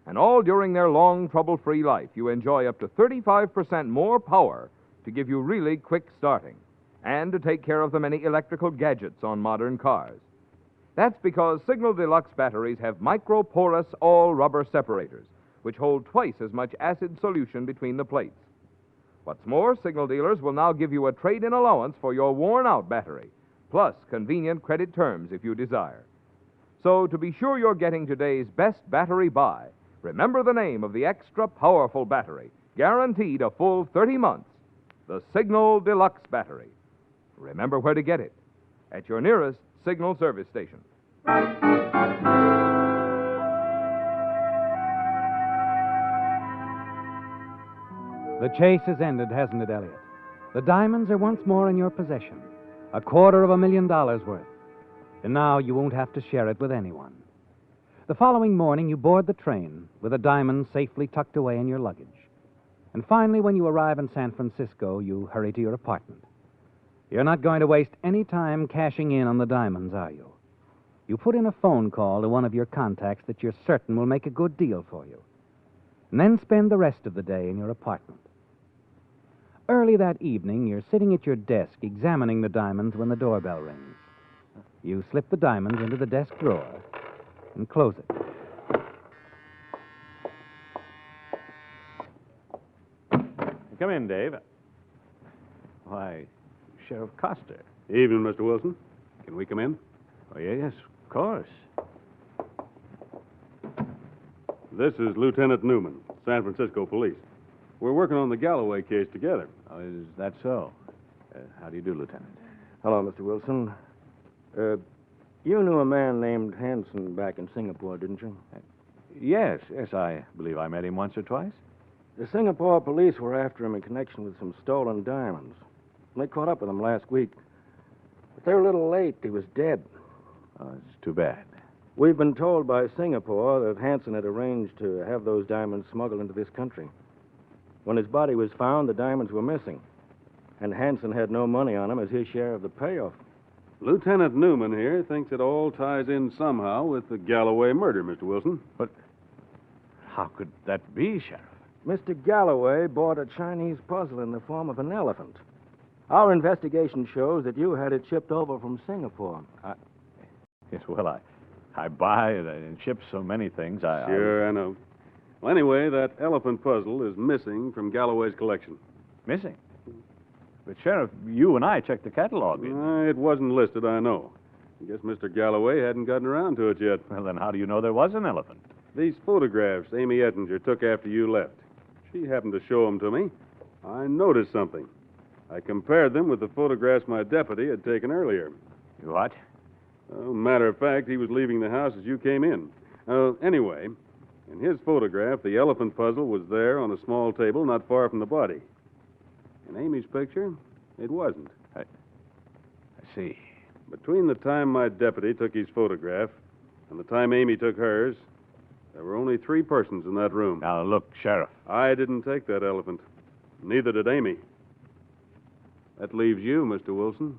And all during their long, trouble-free life, you enjoy up to 35% more power to give you really quick starting and to take care of the many electrical gadgets on modern cars. That's because Signal Deluxe batteries have microporous all-rubber separators, which hold twice as much acid solution between the plates. What's more, Signal dealers will now give you a trade-in allowance for your worn-out battery, plus convenient credit terms if you desire. So, to be sure you're getting today's best battery buy, remember the name of the extra powerful battery, guaranteed a full 30 months, the Signal Deluxe battery. Remember where to get it, at your nearest Signal service station. The chase has ended, hasn't it, Elliot? The diamonds are once more in your possession. $250,000 worth. And now you won't have to share it with anyone. The following morning, you board the train with the diamonds safely tucked away in your luggage. And finally, when you arrive in San Francisco, you hurry to your apartment. You're not going to waste any time cashing in on the diamonds, are you? You put in a phone call to one of your contacts that you're certain will make a good deal for you. And then spend the rest of the day in your apartment. Early that evening, you're sitting at your desk examining the diamonds when the doorbell rings. You slip the diamonds into the desk drawer and close it. Come in, Dave. Why, Sheriff Coster. Evening, Mr. Wilson. Can we come in? Oh, yes, of course. This is Lieutenant Newman, San Francisco Police. We're working on the Galloway case together. Oh, is that so? How do you do, Lieutenant? Hello, Mr. Wilson. You knew a man named Hanson back in Singapore, didn't you? Yes, I believe I met him once or twice. The Singapore police were after him in connection with some stolen diamonds. They caught up with him last week. But they were a little late. He was dead. Oh, it's too bad. We've been told by Singapore that Hanson had arranged to have those diamonds smuggled into this country. When his body was found, the diamonds were missing. And Hanson had no money on him as his share of the payoff. Lieutenant Newman here thinks it all ties in somehow with the Galloway murder, Mr. Wilson. But how could that be, Sheriff? Mr. Galloway bought a Chinese puzzle in the form of an elephant. Our investigation shows that you had it shipped over from Singapore. Yes, well, I buy and ship so many things. Sure, I know. Well, anyway, that elephant puzzle is missing from Galloway's collection. Missing? But, Sheriff, you and I checked the catalog. It wasn't listed, I know. I guess Mr. Galloway hadn't gotten around to it yet. Well, then how do you know there was an elephant? These photographs Amy Ettinger took after you left. She happened to show them to me. I noticed something. I compared them with the photographs my deputy had taken earlier. What? Matter of fact, he was leaving the house as you came in. Anyway, in his photograph, the elephant puzzle was there on a small table not far from the body. In Amy's picture, it wasn't. I see. Between the time my deputy took his photograph and the time Amy took hers, there were only 3 persons in that room. Now, look, Sheriff. I didn't take that elephant. Neither did Amy. That leaves you, Mr. Wilson.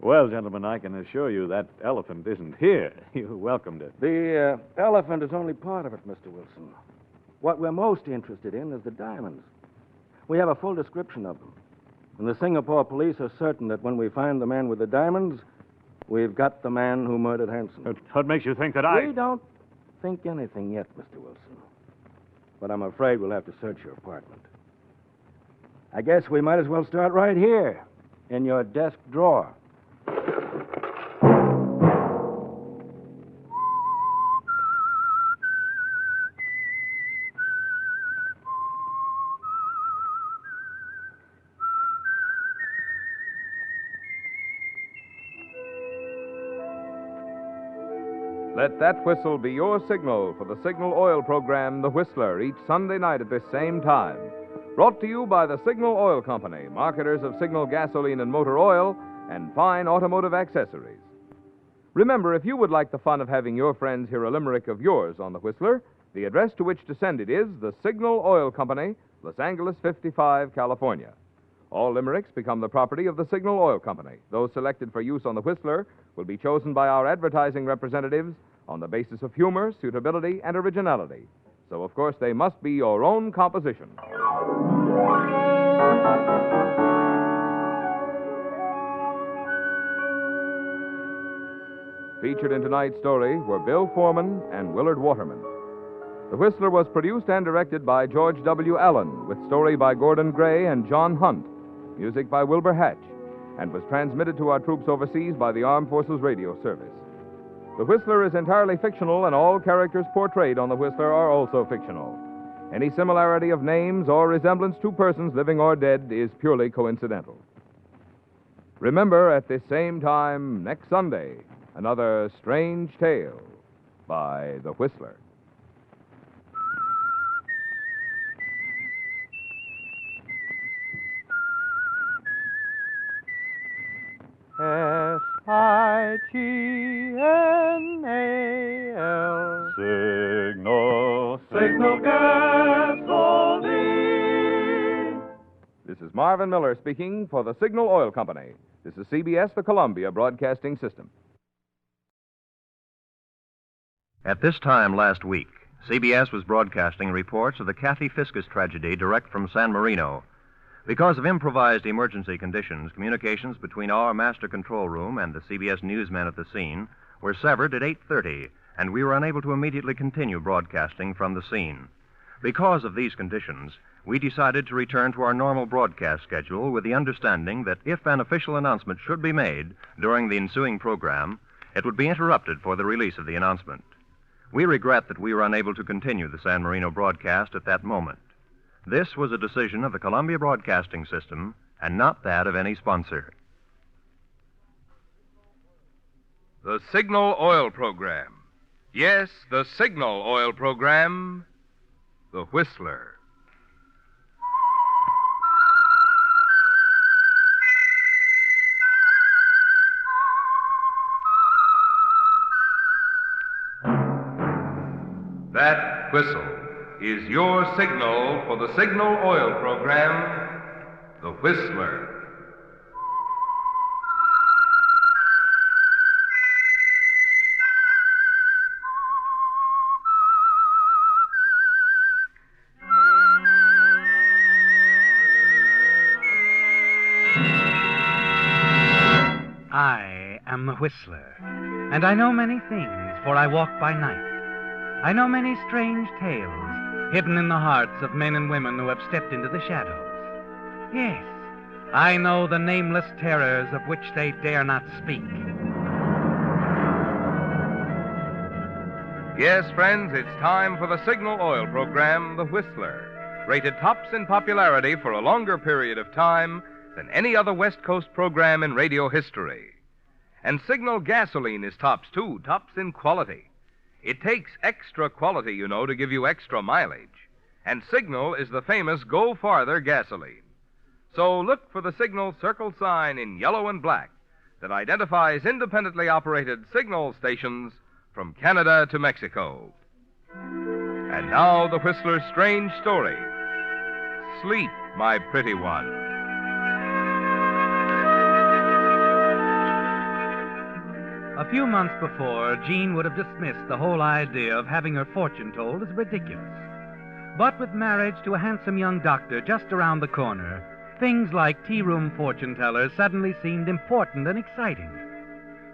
Well, gentlemen, I can assure you that elephant isn't here. You're welcome to. The elephant is only part of it, Mr. Wilson. What we're most interested in is the diamonds. We have a full description of them. And the Singapore police are certain that when we find the man with the diamonds, we've got the man who murdered Hanson. What makes you think that We don't think anything yet, Mr. Wilson. But I'm afraid we'll have to search your apartment. I guess we might as well start right here, in your desk drawer. Let that whistle be your signal for the Signal Oil program, The Whistler, each Sunday night at this same time. Brought to you by the Signal Oil Company, marketers of Signal gasoline and motor oil and fine automotive accessories. Remember, if you would like the fun of having your friends hear a limerick of yours on The Whistler, The address to which to send it is the Signal Oil Company, Los Angeles 55, California. All limericks become the property of the Signal Oil Company. Those selected for use on the Whistler will be chosen by our advertising representatives on the basis of humor, suitability, and originality. So, of course, they must be your own composition. Featured in tonight's story were Bill Foreman and Willard Waterman. The Whistler was produced and directed by George W. Allen, with story by Gordon Gray and John Hunt, music by Wilbur Hatch, and was transmitted to our troops overseas by the Armed Forces Radio Service. The Whistler is entirely fictional, and all characters portrayed on the Whistler are also fictional. Any similarity of names or resemblance to persons living or dead is purely coincidental. Remember, at this same time next Sunday, another strange tale by the Whistler. S-I-G-N-A-L Signal gasoline. This is Marvin Miller speaking for the Signal Oil Company. This is CBS, the Columbia Broadcasting System. At this time last week, CBS was broadcasting reports of the Kathy Fiscus tragedy direct from San Marino. Because of improvised emergency conditions, communications between our master control room and the CBS newsmen at the scene were severed at 8:30, and we were unable to immediately continue broadcasting from the scene. Because of these conditions, we decided to return to our normal broadcast schedule with the understanding that if an official announcement should be made during the ensuing program, it would be interrupted for the release of the announcement. We regret that we were unable to continue the San Marino broadcast at that moment. This was a decision of the Columbia Broadcasting System and not that of any sponsor. The Signal Oil Program. Yes, the Signal Oil Program. The Whistler. That whistle is your signal for the Signal Oil Program, The Whistler. I am the Whistler, and I know many things, for I walk by night. I know many strange tales hidden in the hearts of men and women who have stepped into the shadows. Yes, I know the nameless terrors of which they dare not speak. Yes, friends, it's time for the Signal Oil Program, The Whistler, rated tops in popularity for a longer period of time than any other West Coast program in radio history. And Signal gasoline is tops, too, tops in quality. It takes extra quality, you know, to give you extra mileage. And Signal is the famous Go Farther gasoline. So look for the Signal circle sign in yellow and black that identifies independently operated Signal stations from Canada to Mexico. And now the Whistler's strange story. Sleep, my pretty one. A few months before, Jean would have dismissed the whole idea of having her fortune told as ridiculous. But with marriage to a handsome young doctor just around the corner, things like tea-room fortune tellers suddenly seemed important and exciting.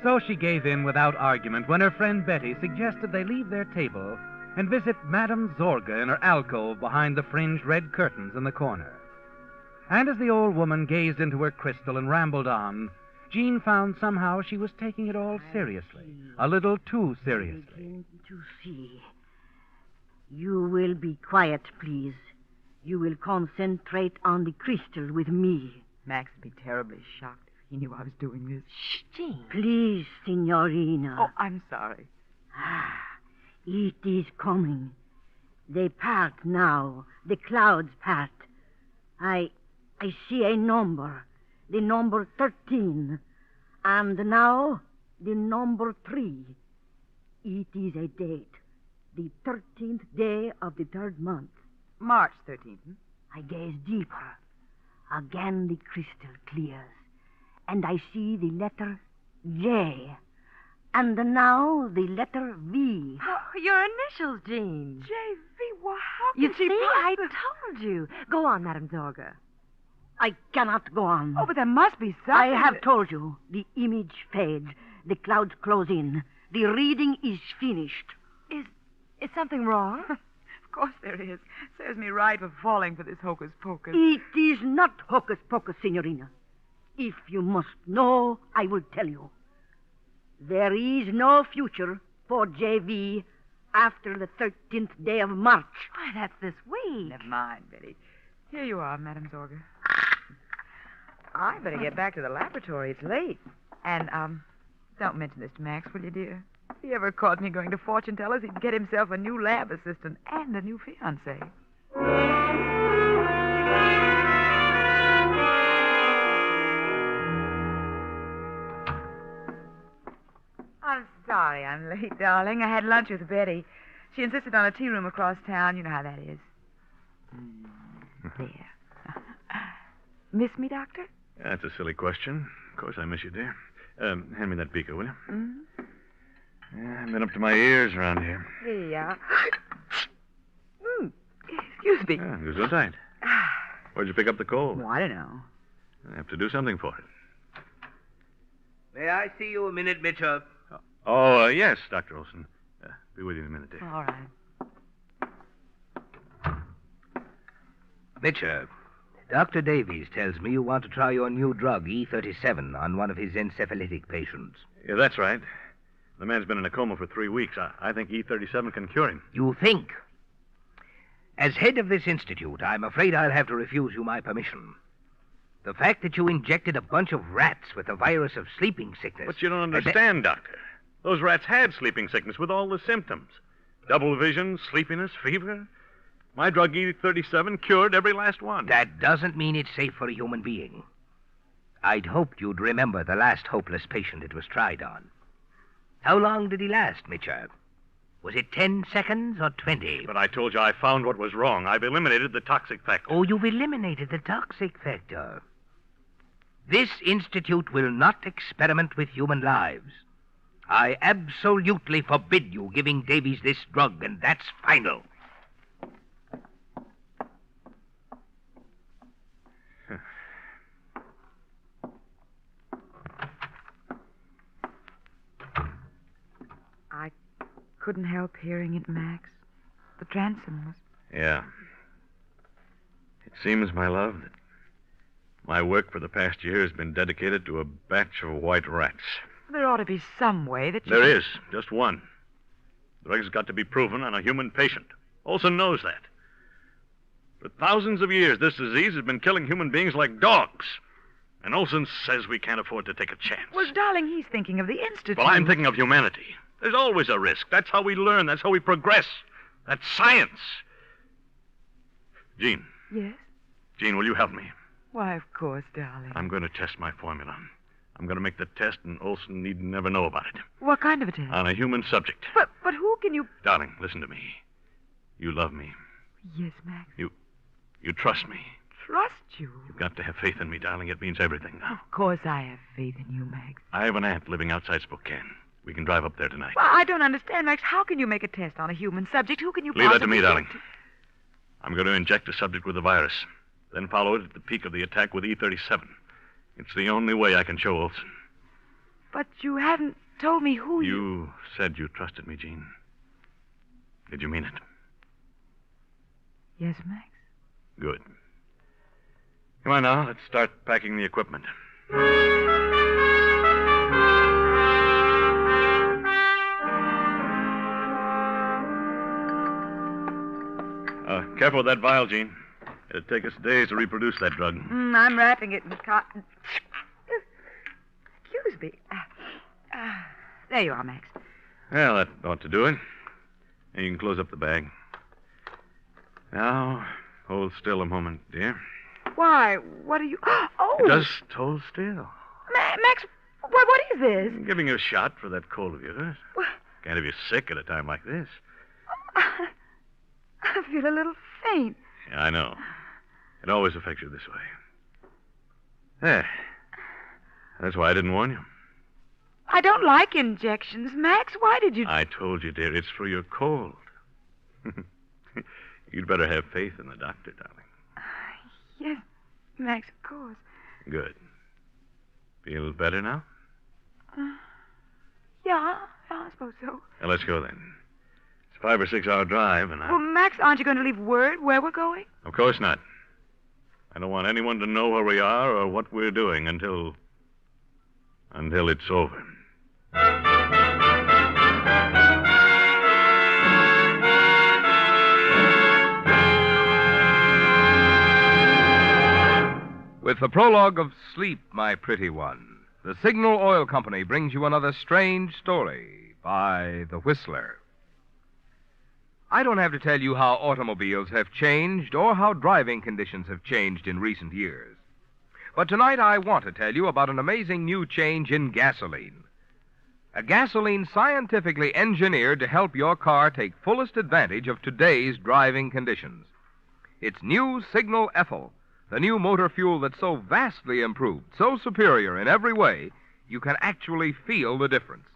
So she gave in without argument when her friend Betty suggested they leave their table and visit Madame Zorga in her alcove behind the fringed red curtains in the corner. And as the old woman gazed into her crystal and rambled on, Jean found somehow she was taking it all seriously, a little too seriously. To see. You will be quiet, please. You will concentrate on the crystal with me. Max would be terribly shocked if he knew I was doing this. Shh, Jean. Please, Signorina. Oh, I'm sorry. It is coming. They part now. The clouds part. I see a number. The number 13. And now, the number 3. It is a date. the 13th day of the 3rd month. March 13th. I gaze deeper. Again the crystal clears, and I see the letter J. And now the letter V. Oh, your initials, Jean. J.V., well, how You can see, she I possibly... told you. Go on, Madame Zorga. I cannot go on. Oh, but there must be something... I have told you. The image fades. The clouds close in. The reading is finished. Is something wrong? Of course there is. Serves me right for falling for this hocus-pocus. It is not hocus-pocus, Signorina. If you must know, I will tell you. There is no future for J.V. after the 13th day of March. Why, that's this week. Never mind, Betty. Here you are, Madame Zorga. I better get back to the laboratory. It's late. And, don't mention this to Max, will you, dear? If he ever caught me going to fortune tellers, he'd get himself a new lab assistant and a new fiancée. I'm sorry I'm late, darling. I had lunch with Betty. She insisted on a tea room across town. You know how that is. There. Miss me, Doctor? That's a silly question. Of course I miss you, dear. Hand me that beaker, will you? Mm-hmm. Yeah, I've been up to my ears around here. Here you are. Excuse me. Yeah, gesundheit. Where'd you pick up the cold? Oh, I don't know. I have to do something for it. May I see you a minute, Mitchell? Oh, yes, Dr. Olson. Be with you in a minute, dear. All right. Mitchell, Dr. Davies tells me you want to try your new drug, E37, on one of his encephalitic patients. Yeah, that's right. The man's been in a coma for 3 weeks. I think E37 can cure him. You think? As head of this institute, I'm afraid I'll have to refuse you my permission. The fact that you injected a bunch of rats with the virus of sleeping sickness... But you don't understand, Doctor. Those rats had sleeping sickness with all the symptoms. Double vision, sleepiness, fever. My drug E37 cured every last one. That doesn't mean it's safe for a human being. I'd hoped you'd remember the last hopeless patient it was tried on. How long did he last, Mitchell? Was it 10 seconds or 20? But I told you I found what was wrong. I've eliminated the toxic factor. Oh, you've eliminated the toxic factor. This institute will not experiment with human lives. I absolutely forbid you giving Davies this drug, and that's final. I couldn't help hearing it, Max. The transom was... Yeah. It seems, my love, that my work for the past year has been dedicated to a batch of white rats. There ought to be some way that you... There is, just one. The drug's got to be proven on a human patient. Olson knows that. For thousands of years, this disease has been killing human beings like dogs. And Olson says we can't afford to take a chance. Well, darling, he's thinking of the institute. Well, I'm thinking of humanity. There's always a risk. That's how we learn. That's how we progress. That's science. Jean. Yes? Jean, will you help me? Why, of course, darling. I'm going to test my formula. I'm going to make the test, and Olson need never know about it. What kind of a test? On a human subject. But who can you... Darling, listen to me. You love me. Yes, Max. You trust me. Trust you? You've got to have faith in me, darling. It means everything now. Of course I have faith in you, Max. I have an aunt living outside Spokane. We can drive up there tonight. Well, I don't understand, Max. How can you make a test on a human subject? Who can you Leave that to possibly me, darling. get to? I'm going to inject the subject with the virus, then follow it at the peak of the attack with E37. It's the only way I can show Olson. But you haven't told me who you... You said you trusted me, Jean. Did you mean it? Yes, Max. Good. Come on now, let's start packing the equipment. Careful with that vial, Jean. It'll take us days to reproduce that drug. I'm wrapping it in cotton. Excuse me. There you are, Max. Well, that ought to do it. And you can close up the bag. Now, hold still a moment, dear. Why? What are you... Oh! Just hold still. Max, what is this? I'm giving you a shot for that cold of yours. Can't have you sick at a time like this. I feel a little faint. Yeah, I know. It always affects you this way. There. That's why I didn't warn you. I don't like injections. Max, why did you... I told you, dear, it's for your cold. You'd better have faith in the doctor, darling. Yes, Max, of course. Good. Feel better now? Yeah, I suppose so. Now, let's go then. It's a 5 or 6 hour drive, and Well, Max, aren't you going to leave word where we're going? Of course not. I don't want anyone to know where we are or what we're doing until it's over. With the prologue of Sleep, My Pretty One, the Signal Oil Company brings you another strange story by The Whistler. I don't have to tell you how automobiles have changed or how driving conditions have changed in recent years. But tonight I want to tell you about an amazing new change in gasoline. A gasoline scientifically engineered to help your car take fullest advantage of today's driving conditions. It's new Signal Ethyl, the new motor fuel that's so vastly improved, so superior in every way, you can actually feel the difference.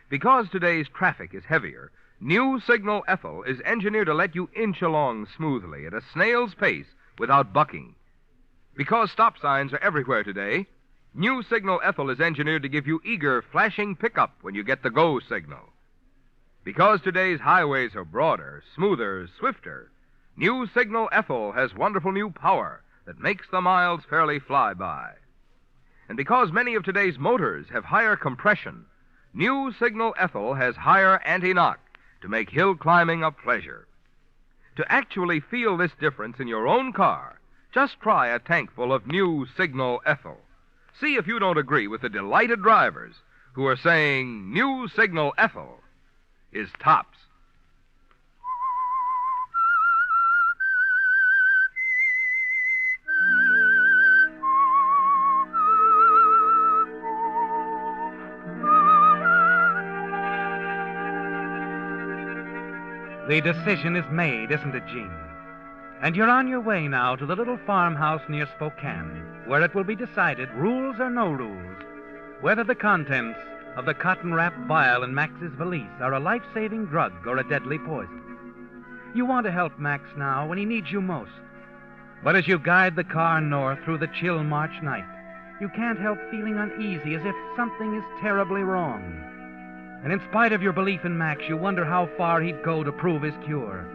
Because today's traffic is heavier, new Signal Ethyl is engineered to let you inch along smoothly at a snail's pace without bucking. Because stop signs are everywhere today, new Signal Ethyl is engineered to give you eager, flashing pickup when you get the go signal. Because today's highways are broader, smoother, swifter, new Signal Ethyl has wonderful new power that makes the miles fairly fly by. And because many of today's motors have higher compression, new Signal Ethyl has higher anti-knock to make hill climbing a pleasure. To actually feel this difference in your own car, just try a tankful of new Signal Ethyl. See if you don't agree with the delighted drivers who are saying new Signal Ethyl is tops. The decision is made, isn't it, Jean? And you're on your way now to the little farmhouse near Spokane, where it will be decided, rules or no rules, whether the contents of the cotton-wrapped vial in Max's valise are a life-saving drug or a deadly poison. You want to help Max now when he needs you most. But as you guide the car north through the chill March night, you can't help feeling uneasy, as if something is terribly wrong. And in spite of your belief in Max, you wonder how far he'd go to prove his cure.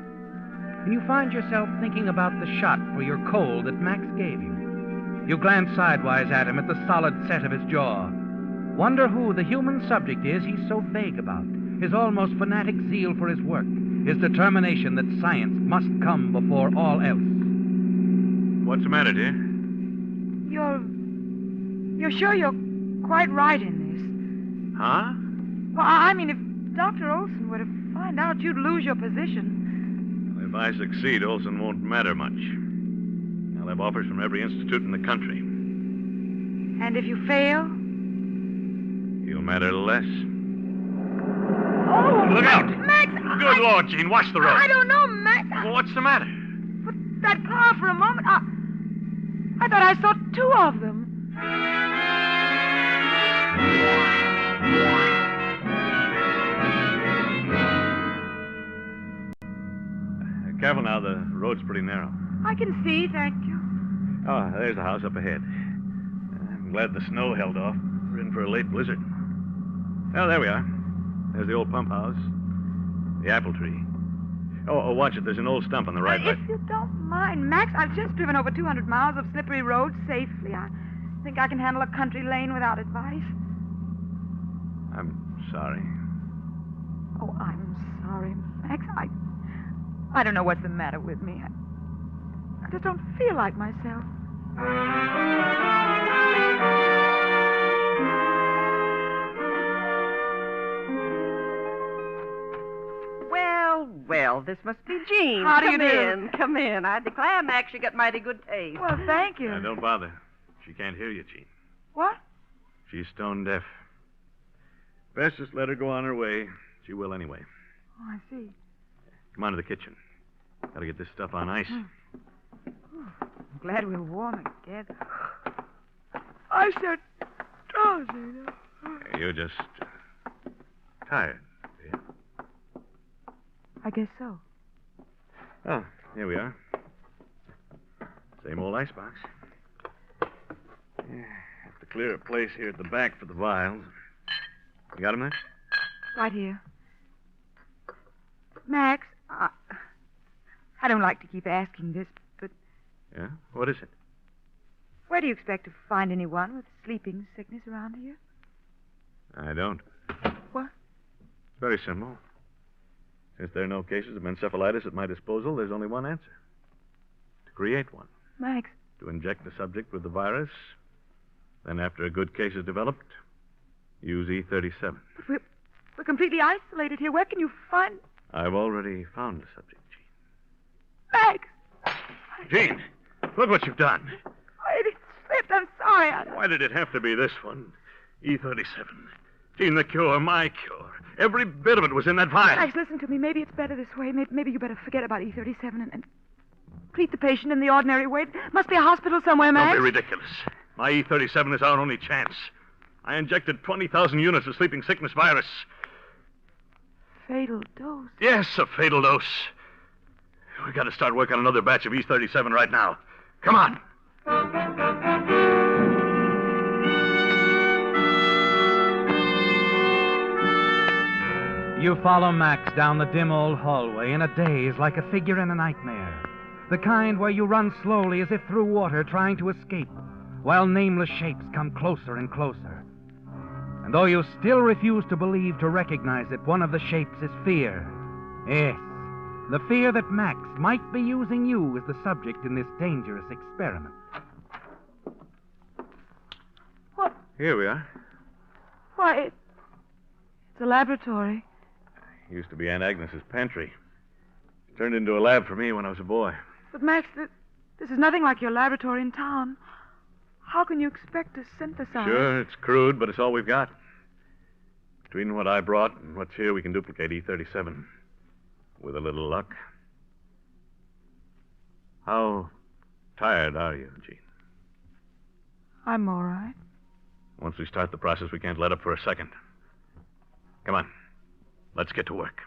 And you find yourself thinking about the shot for your cold that Max gave you. You glance sidewise at him at the solid set of his jaw. Wonder who the human subject is he's so vague about. His almost fanatic zeal for his work. His determination that science must come before all else. What's the matter, dear? You're sure you're quite right in this? Huh? Well, I mean, if Dr. Olson were to find out, you'd lose your position. Well, if I succeed, Olson won't matter much. I'll have offers from every institute in the country. And if you fail? He'll matter less. Oh, Look out! Max! Good Lord, Jean, watch the road. I don't know, Max. Well, what's the matter? But that car for a moment, I thought I saw two of them. Careful now, the road's pretty narrow. I can see, thank you. Oh, there's the house up ahead. I'm glad the snow held off. We're in for a late blizzard. Oh, there we are. There's the old pump house. The apple tree. Oh, watch it. There's an old stump on the right. If you don't mind, Max, I've just driven over 200 miles of slippery roads safely. I think I can handle a country lane without advice. I'm sorry. Oh, I'm sorry, Max. I don't know what's the matter with me. I just don't feel like myself. Well, this must be Jean. How do you do? Come in. I declare, Max, you got mighty good taste. Well, thank you. Now, don't bother. She can't hear you, Jean. What? She's stone deaf. Best just let her go on her way. She will anyway. Oh, I see. Come on to the kitchen. Gotta get this stuff on ice. I'm glad we're warm together. I'm so drowsy. You're just tired, dear. I guess so. Oh, here we are. Same old icebox. Yeah, have to clear a place here at the back for the vials. You got them there? Right here. Max, I don't like to keep asking this, but Yeah? What is it? where do you expect to find anyone with sleeping sickness around here? I don't. What? It's very simple. Since there are no cases of encephalitis at my disposal, there's only one answer. To create one. Max. To inject the subject with the virus. Then, after a good case is developed, use E37. But we're completely isolated here. Where can you find... I've already found the subject, Max! Gene, look what you've done. It slipped. I'm sorry. Why did it have to be this one? E37. Gene, the cure, my cure. Every bit of it was in that vial. Max, listen to me. Maybe it's better this way. Maybe you better forget about E37 and treat the patient in the ordinary way. It must be a hospital somewhere, Max. Don't be ridiculous. My E37 is our only chance. I injected 20,000 units of sleeping sickness virus. Fatal dose. Yes, a fatal dose. We've got to start work on another batch of E37 right now. Come on. You follow Max down the dim old hallway in a daze like a figure in a nightmare. The kind where you run slowly as if through water trying to escape, while nameless shapes come closer and closer. And though you still refuse to believe to recognize it, one of the shapes is fear. Yes, the fear that Max might be using you as the subject in this dangerous experiment. What? Here we are. Why, it's a laboratory. Used to be Aunt Agnes's pantry. Turned into a lab for me when I was a boy. But, Max, this is nothing like your laboratory in town. How can you expect to synthesize? Sure, it's crude, but it's all we've got. Between what I brought and what's here, we can duplicate E37. With a little luck. How tired are you, Gene? I'm all right. Once we start the process, we can't let up for a second. Come on. Let's get to work.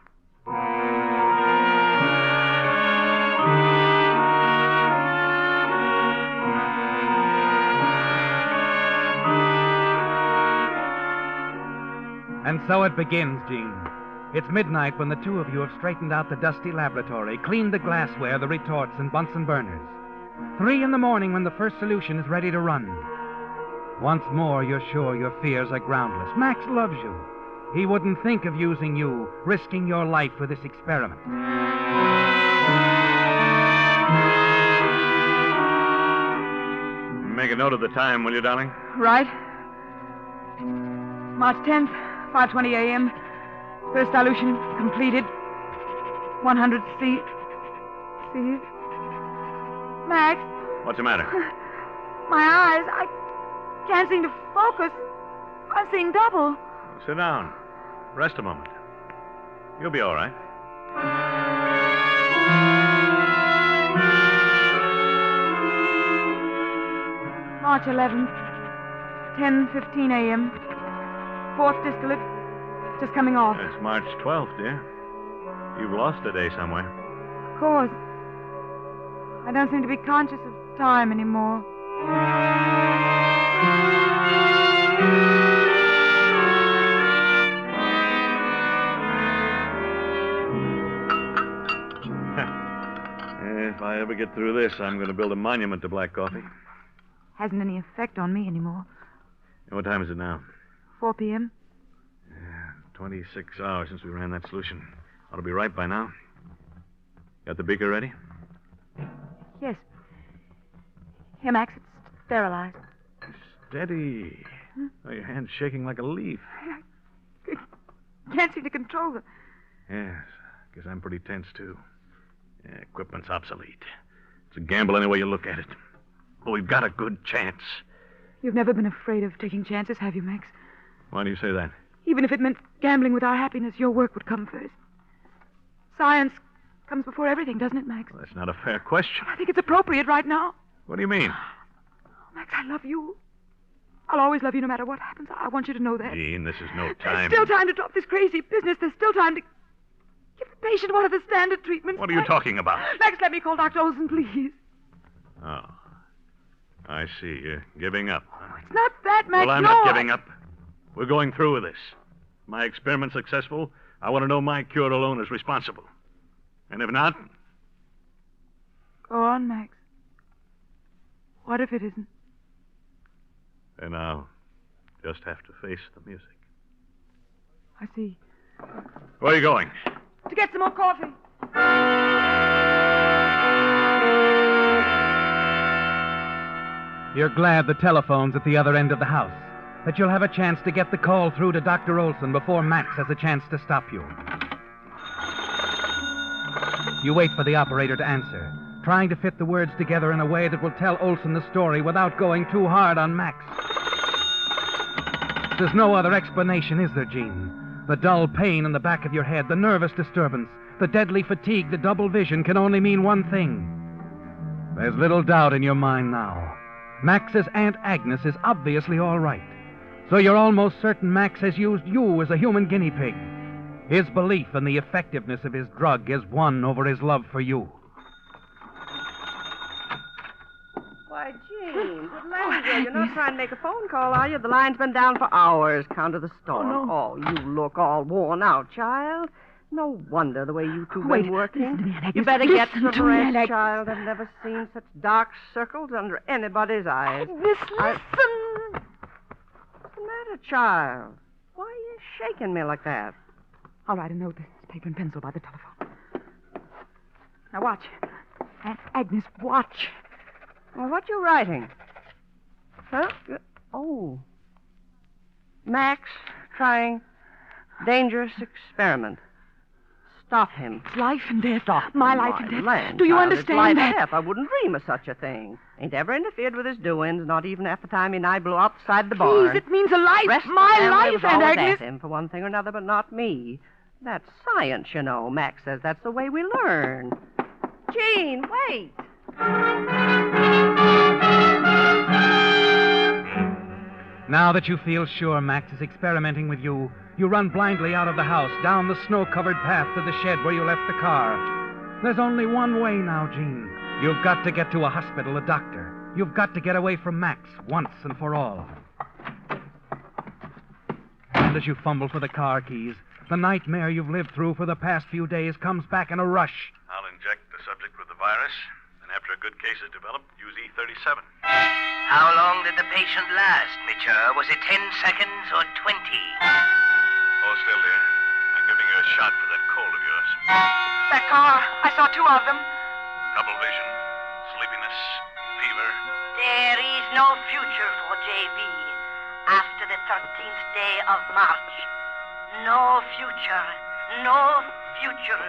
And so it begins, Gene. It's midnight when the two of you have straightened out the dusty laboratory, cleaned the glassware, the retorts, and Bunsen burners. 3 a.m. when the first solution is ready to run. Once more, you're sure your fears are groundless. Max loves you. He wouldn't think of using you, risking your life for this experiment. Make a note of the time, will you, darling? Right. March 10th, 5:20 a.m. First dilution completed. 100 C. Max, What's the matter? my eyes, I can't seem to focus. I'm seeing double. Sit down. Rest a moment. You'll be all right. March 11th, 10:15 a.m. Fourth distillate, just coming off. It's March 12th, dear. You've lost a day somewhere. Of course. I don't seem to be conscious of time anymore. If I ever get through this, I'm going to build a monument to black coffee. Hasn't any effect on me anymore. And what time is it now? 4 p.m. 26 hours since we ran that solution. Ought to be right by now. Got the beaker ready? Yes. Here, Max, it's sterilized. Steady. Oh, your hand's shaking like a leaf. I can't seem to control it. Yes, guess I'm pretty tense, too. Yeah, equipment's obsolete. It's a gamble any way you look at it. But we've got a good chance. You've never been afraid of taking chances, have you, Max? Why do you say that? Even if it meant gambling with our happiness, your work would come first. Science comes before everything, doesn't it, Max? Well, that's not a fair question. I think it's appropriate right now. What do you mean? Max, I love you. I'll always love you no matter what happens. I want you to know that. Jean, this is no time. There's still time to drop this crazy business. There's still time to give the patient one of the standard treatments. What are you talking about? Max, let me call Dr. Olson, please. Oh. I see. You're giving up. It's not that, Max. Well, I'm no, not giving up. We're going through with this. My experiment successful, I want to know my cure alone is responsible. And if not... Go on, Max. What if it isn't? Then I'll just have to face the music. I see. Where are you going? To get some more coffee. You're glad the telephone's at the other end of the house, that you'll have a chance to get the call through to Dr. Olson before Max has a chance to stop you. You wait for the operator to answer, trying to fit the words together in a way that will tell Olson the story without going too hard on Max. There's no other explanation, is there, Jean? The dull pain in the back of your head, the nervous disturbance, the deadly fatigue, the double vision can only mean one thing. There's little doubt in your mind now. Max's Aunt Agnes is obviously all right. So you're almost certain Max has used you as a human guinea pig. His belief in the effectiveness of his drug has won over his love for you. Why, Jean, good land, girl. You're not trying to make a phone call, are you? The line's been down for hours, count of the storm. Oh, you look all worn out, child. No wonder the way you two been working. Listen to me, Agnes. You better get Listen some to me, rest, Agnes. child. I've never seen such dark circles under anybody's eyes. Listen. What's the matter, child? Why are you shaking me like that? I'll write a note. There's paper and pencil by the telephone. Now watch. Aunt Agnes, watch. Well, what you writing? Huh? Oh. Max trying dangerous experiment. Stop him. It's life and death. Stop My him, life and death. land, Do you child. understand It's life that? and death. I wouldn't dream of such a thing. Ain't ever interfered with his doings, not even after time he and I blew outside the barn. Please, it means a life. Rest of My the family life, was Aunt always Agnes. at him for one thing or another, but not me. That's science, you know. Max says that's the way we learn. Jean, wait. Now that you feel sure Max is experimenting with you, you run blindly out of the house, down the snow-covered path to the shed where you left the car. There's only one way now, Jean. You've got to get to a hospital, a doctor. You've got to get away from Max once and for all. And as you fumble for the car keys, the nightmare you've lived through for the past few days comes back in a rush. I'll inject the subject with the virus, and after a good case is developed, use E37. How long did the patient last, Mitchell? Was it 10 seconds or 20? Hold still, dear. I'm giving you a shot for that cold of yours. That car. I saw two of them. Double vision, sleepiness, fever. There is no future for JV after the 13th day of March. No future. No future.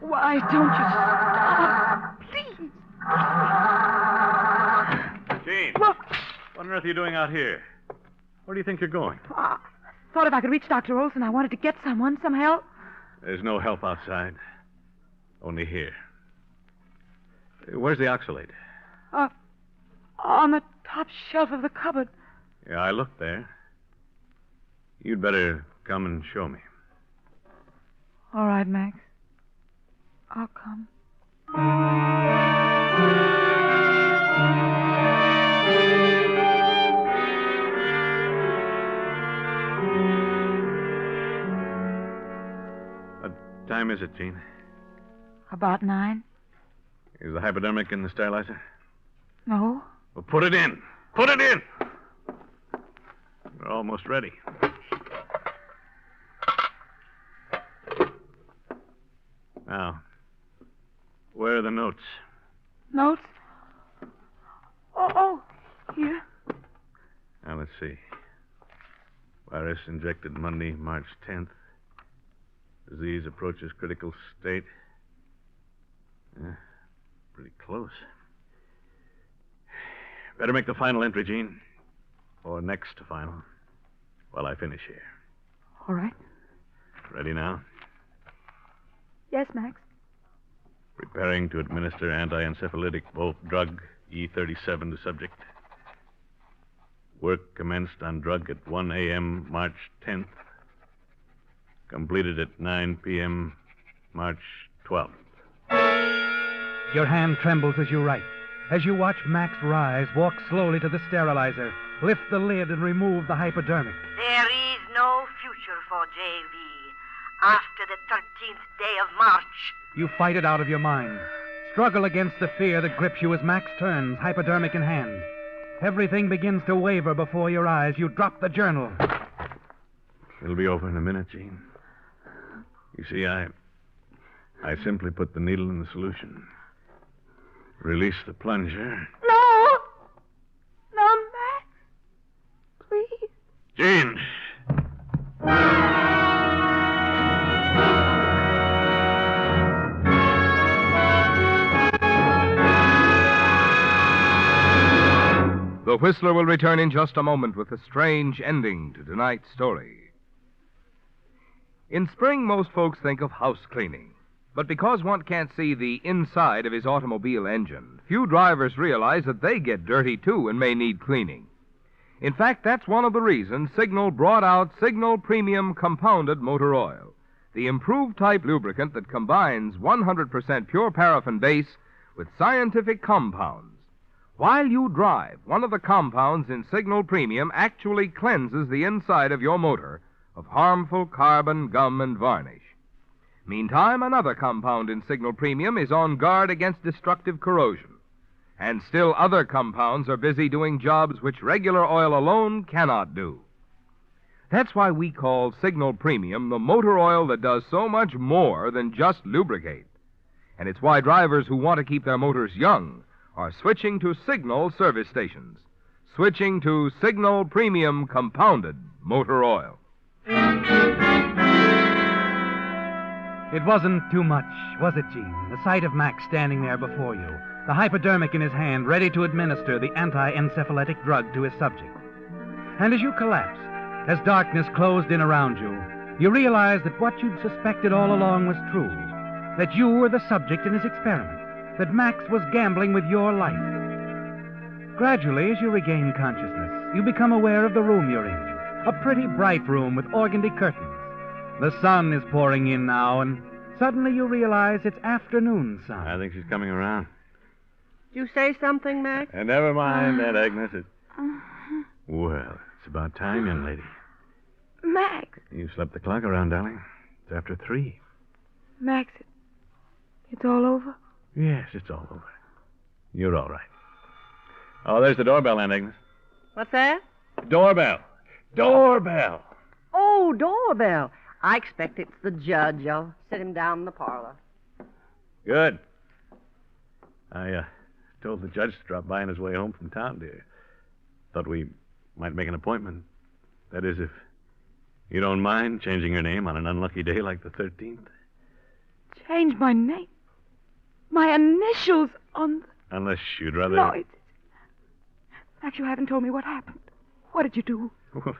Why don't you stop? Please. Jean, Well, what on earth are you doing out here? Where do you think you're going? thought if I could reach Dr. Olson, I wanted to get someone, some help. There's no help outside. Only here. Where's the oxalate? On the top shelf of the cupboard. Yeah, I looked there. You'd better come and show me. All right, Max. I'll come. What time is it, Jean? About 9? Is the hypodermic in the sterilizer? No. Well, put it in. Put it in! We're almost ready. Now, where are the notes? Notes? Oh, here. Now, let's see. Virus injected Monday, March 10th. Disease approaches critical state. Pretty close. Better make the final entry, Jean. Or next to final. while I finish here. All right. Ready now? Yes, Max. Preparing to administer anti-encephalitic volt drug E37 to subject. Work commenced on drug at 1 a.m. March 10th. Completed at 9 p.m. March 12th. Your hand trembles as you write. As you watch Max rise, walk slowly to the sterilizer, lift the lid, and remove the hypodermic. There is no future for JV after the 13th day of March. You fight it out of your mind. Struggle against the fear that grips you as Max turns, hypodermic in hand. Everything begins to waver before your eyes. You drop the journal. It'll be over in a minute, Jean. You see, I simply put the needle in the solution. Release the plunger. No! No, Max. Please. Jean! The Whistler will return in just a moment with a strange ending to tonight's story. In spring, most folks think of house cleaning. But because one can't see the inside of his automobile engine, few drivers realize that they get dirty, too, and may need cleaning. In fact, that's one of the reasons Signal brought out Signal Premium Compounded Motor Oil, the improved type lubricant that combines 100% pure paraffin base with scientific compounds. While you drive, one of the compounds in Signal Premium actually cleanses the inside of your motor of harmful carbon, gum, and varnish. Meantime, another compound in Signal Premium is on guard against destructive corrosion. And still other compounds are busy doing jobs which regular oil alone cannot do. That's why we call Signal Premium the motor oil that does so much more than just lubricate. And it's why drivers who want to keep their motors young are switching to Signal service stations. Switching to Signal Premium Compounded Motor Oil. It wasn't too much, was it, Jean? The sight of Max standing there before you, the hypodermic in his hand, ready to administer the anti-encephalitic drug to his subject. And as you collapsed, as darkness closed in around you, you realized that what you'd suspected all along was true, that you were the subject in his experiment, that Max was gambling with your life. Gradually, as you regain consciousness, you become aware of the room you're in, a pretty bright room with organdy curtains. The sun is pouring in now, and suddenly you realize it's afternoon sun. I think she's coming around. Did you say something, Max? And never mind that, Agnes. Well, it's about time, young lady. Max. You slept the clock around, darling. It's after 3. Max, it's all over? Yes, it's all over. You're all right. Oh, there's the doorbell, Aunt Agnes. What's that? Doorbell. Doorbell. Oh, doorbell. I expect it's the judge. I'll sit him down in the parlor. Good. I told the judge to drop by on his way home from town, dear. Thought we might make an appointment. That is, if you don't mind changing your name on an unlucky day like the 13th. Change my name? My initials on the... Unless you'd rather... No, it's... Max, you haven't told me what happened. What did you do? Well,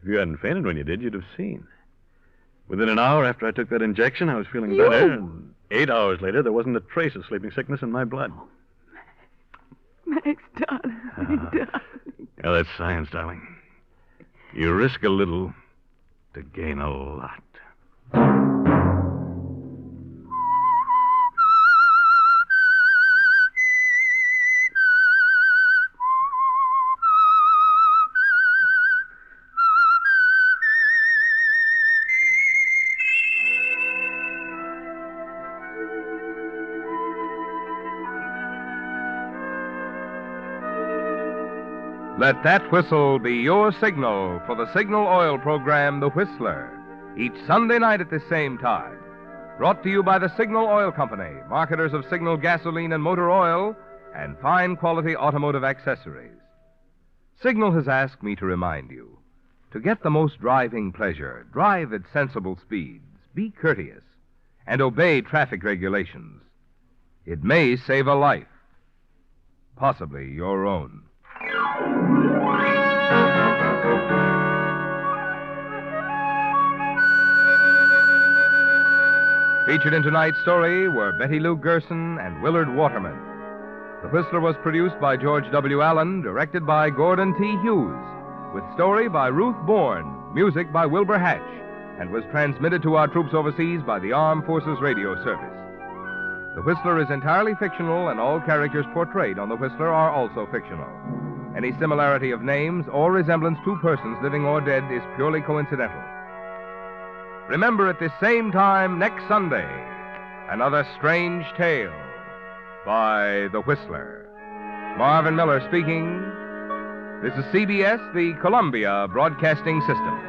if you hadn't fainted when you did, you'd have seen. Within an hour after I took that injection, I was feeling better, and 8 hours later, there wasn't a trace of sleeping sickness in my blood. Max, darling, darling. Well, that's science, darling. You risk a little to gain a lot. Let that whistle be your signal for the Signal Oil program, The Whistler, each Sunday night at the same time. Brought to you by the Signal Oil Company, marketers of Signal gasoline and motor oil, and fine quality automotive accessories. Signal has asked me to remind you, to get the most driving pleasure, drive at sensible speeds, be courteous, and obey traffic regulations. It may save a life, possibly your own. Featured in tonight's story were Betty Lou Gerson and Willard Waterman. The Whistler was produced by George W. Allen, directed by Gordon T. Hughes, with story by Ruth Bourne, music by Wilbur Hatch, and was transmitted to our troops overseas by the Armed Forces Radio Service. The Whistler is entirely fictional, and all characters portrayed on The Whistler are also fictional. Any similarity of names or resemblance to persons living or dead is purely coincidental. Remember, at this same time next Sunday, another strange tale by The Whistler. Marvin Miller speaking. This is CBS, the Columbia Broadcasting System.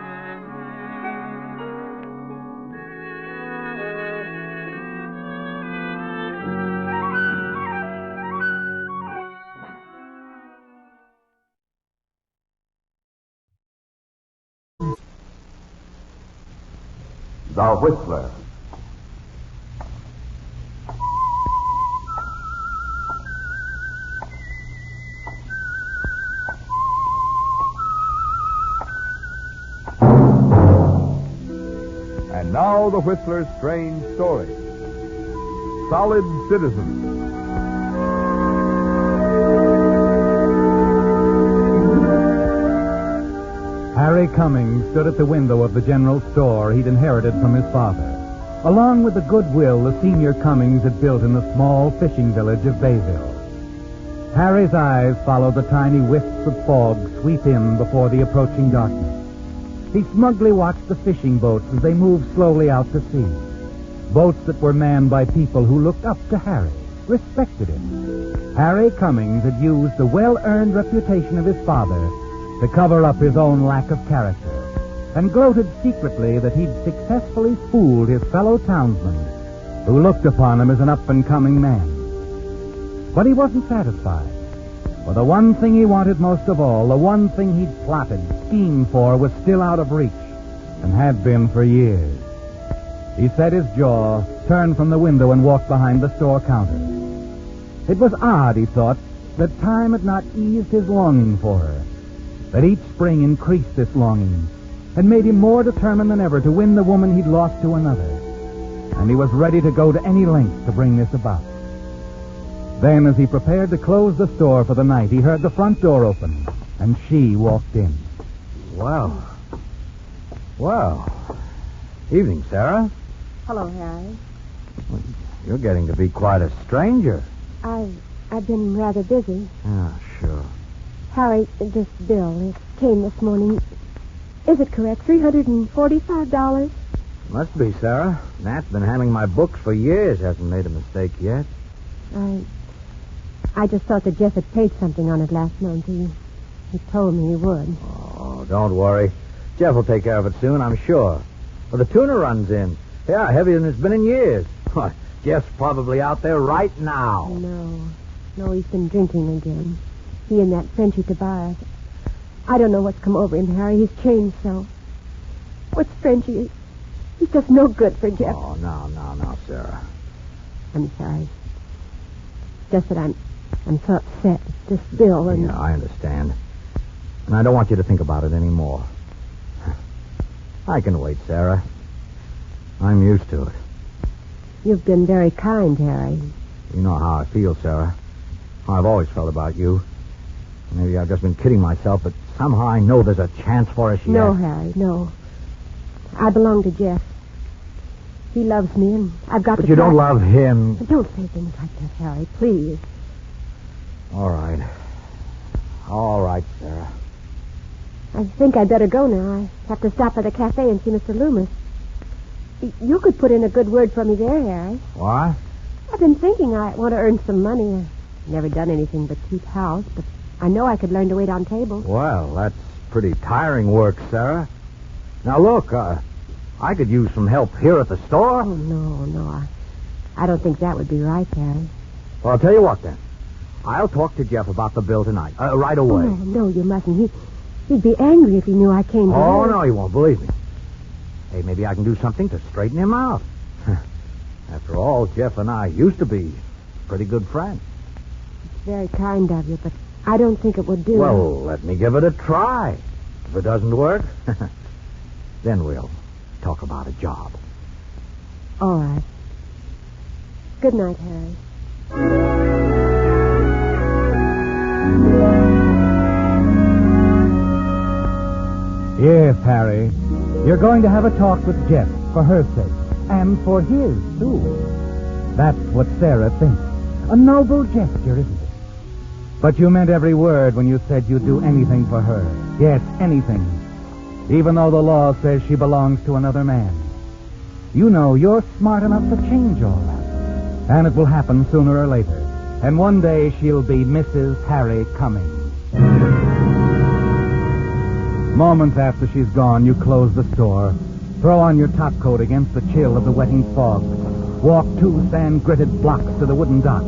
The Whistler. And now the Whistler's strange story. Solid Citizens. Harry Cummings stood at the window of the general store he'd inherited from his father, along with the goodwill the senior Cummings had built in the small fishing village of Bayville. Harry's eyes followed the tiny wisps of fog sweep in before the approaching darkness. He smugly watched the fishing boats as they moved slowly out to sea. Boats that were manned by people who looked up to Harry, respected him. Harry Cummings had used the well-earned reputation of his father to cover up his own lack of character, and gloated secretly that he'd successfully fooled his fellow townsmen, who looked upon him as an up-and-coming man. But he wasn't satisfied. For the one thing he wanted most of all, the one thing he'd plotted, schemed for, was still out of reach, and had been for years. He set his jaw, turned from the window, and walked behind the store counter. It was odd, he thought, that time had not eased his longing for her, that each spring increased this longing, and made him more determined than ever to win the woman he'd lost to another. And he was ready to go to any length to bring this about. Then, as he prepared to close the store for the night, he heard the front door open, and she walked in. Well. Evening, Sarah. Hello, Harry. You're getting to be quite a stranger. I've been rather busy. Ah, sure. Harry, this bill, it came this morning. Is it correct? $345? Must be, Sarah. Nat's been handling my books for years, hasn't made a mistake yet. I just thought that Jeff had paid something on it last month. He told me he would. Oh, don't worry. Jeff will take care of it soon, I'm sure. Well, the tuna runs in. Yeah, heavier than it's been in years. Why, Jeff's probably out there right now. No, he's been drinking again. He and that Frenchie Tobias. I don't know what's come over him, Harry. He's changed so. What's Frenchie? He's just no good for Jeff. Oh, no, Sarah. I'm sorry. Just that I'm so upset at this bill and... Yeah, I understand. And I don't want you to think about it anymore. I can wait, Sarah. I'm used to it. You've been very kind, Harry. You know how I feel, Sarah. How I've always felt about you. Maybe I've just been kidding myself, but somehow I know there's a chance for us yet. No, Harry, no. I belong to Jeff. He loves me, and I've got to... But you don't love him. Don't say things like that, Harry, please. All right. All right, Sarah. I think I'd better go now. I have to stop at the cafe and see Mr. Loomis. You could put in a good word for me there, Harry. What? I've been thinking I want to earn some money. I've never done anything but keep house, but I know I could learn to wait on tables. Well, that's pretty tiring work, Sarah. Now, look, I could use some help here at the store. Oh, no. I don't think that would be right, Harry. Well, I'll tell you what, then. I'll talk to Jeff about the bill tonight, right away. Oh, no, you mustn't. He'd be angry if he knew I came to Oh, him. no, he won't, believe me. Hey, maybe I can do something to straighten him out. After all, Jeff and I used to be pretty good friends. It's very kind of you, but I don't think it would do. Well, let me give it a try. If it doesn't work, then we'll talk about a job. All right. Good night, Harry. Yes, Harry. You're going to have a talk with Jeff for her sake. And for his, too. That's what Sarah thinks. A noble gesture, isn't it? But you meant every word when you said you'd do anything for her. Yes, anything. Even though the law says she belongs to another man. You know you're smart enough to change all that. And it will happen sooner or later. And one day she'll be Mrs. Harry Cummings. Moments after she's gone, you close the store, throw on your top coat against the chill of the wetting fog, walk 2 sand-gritted blocks to the wooden dock.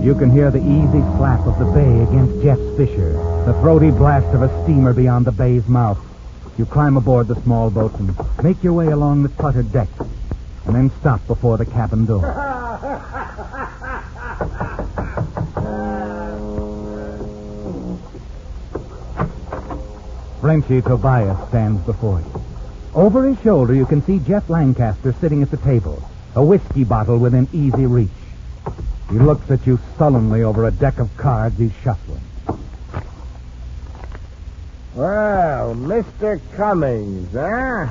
You can hear the easy slap of the bay against Jeff's fissure, the throaty blast of a steamer beyond the bay's mouth. You climb aboard the small boat and make your way along the cluttered deck, and then stop before the cabin door. Frenchy Tobias stands before you. Over his shoulder, you can see Jeff Lancaster sitting at the table, a whiskey bottle within easy reach. He looks at you sullenly over a deck of cards he's shuffling. Well, Mr. Cummings, huh?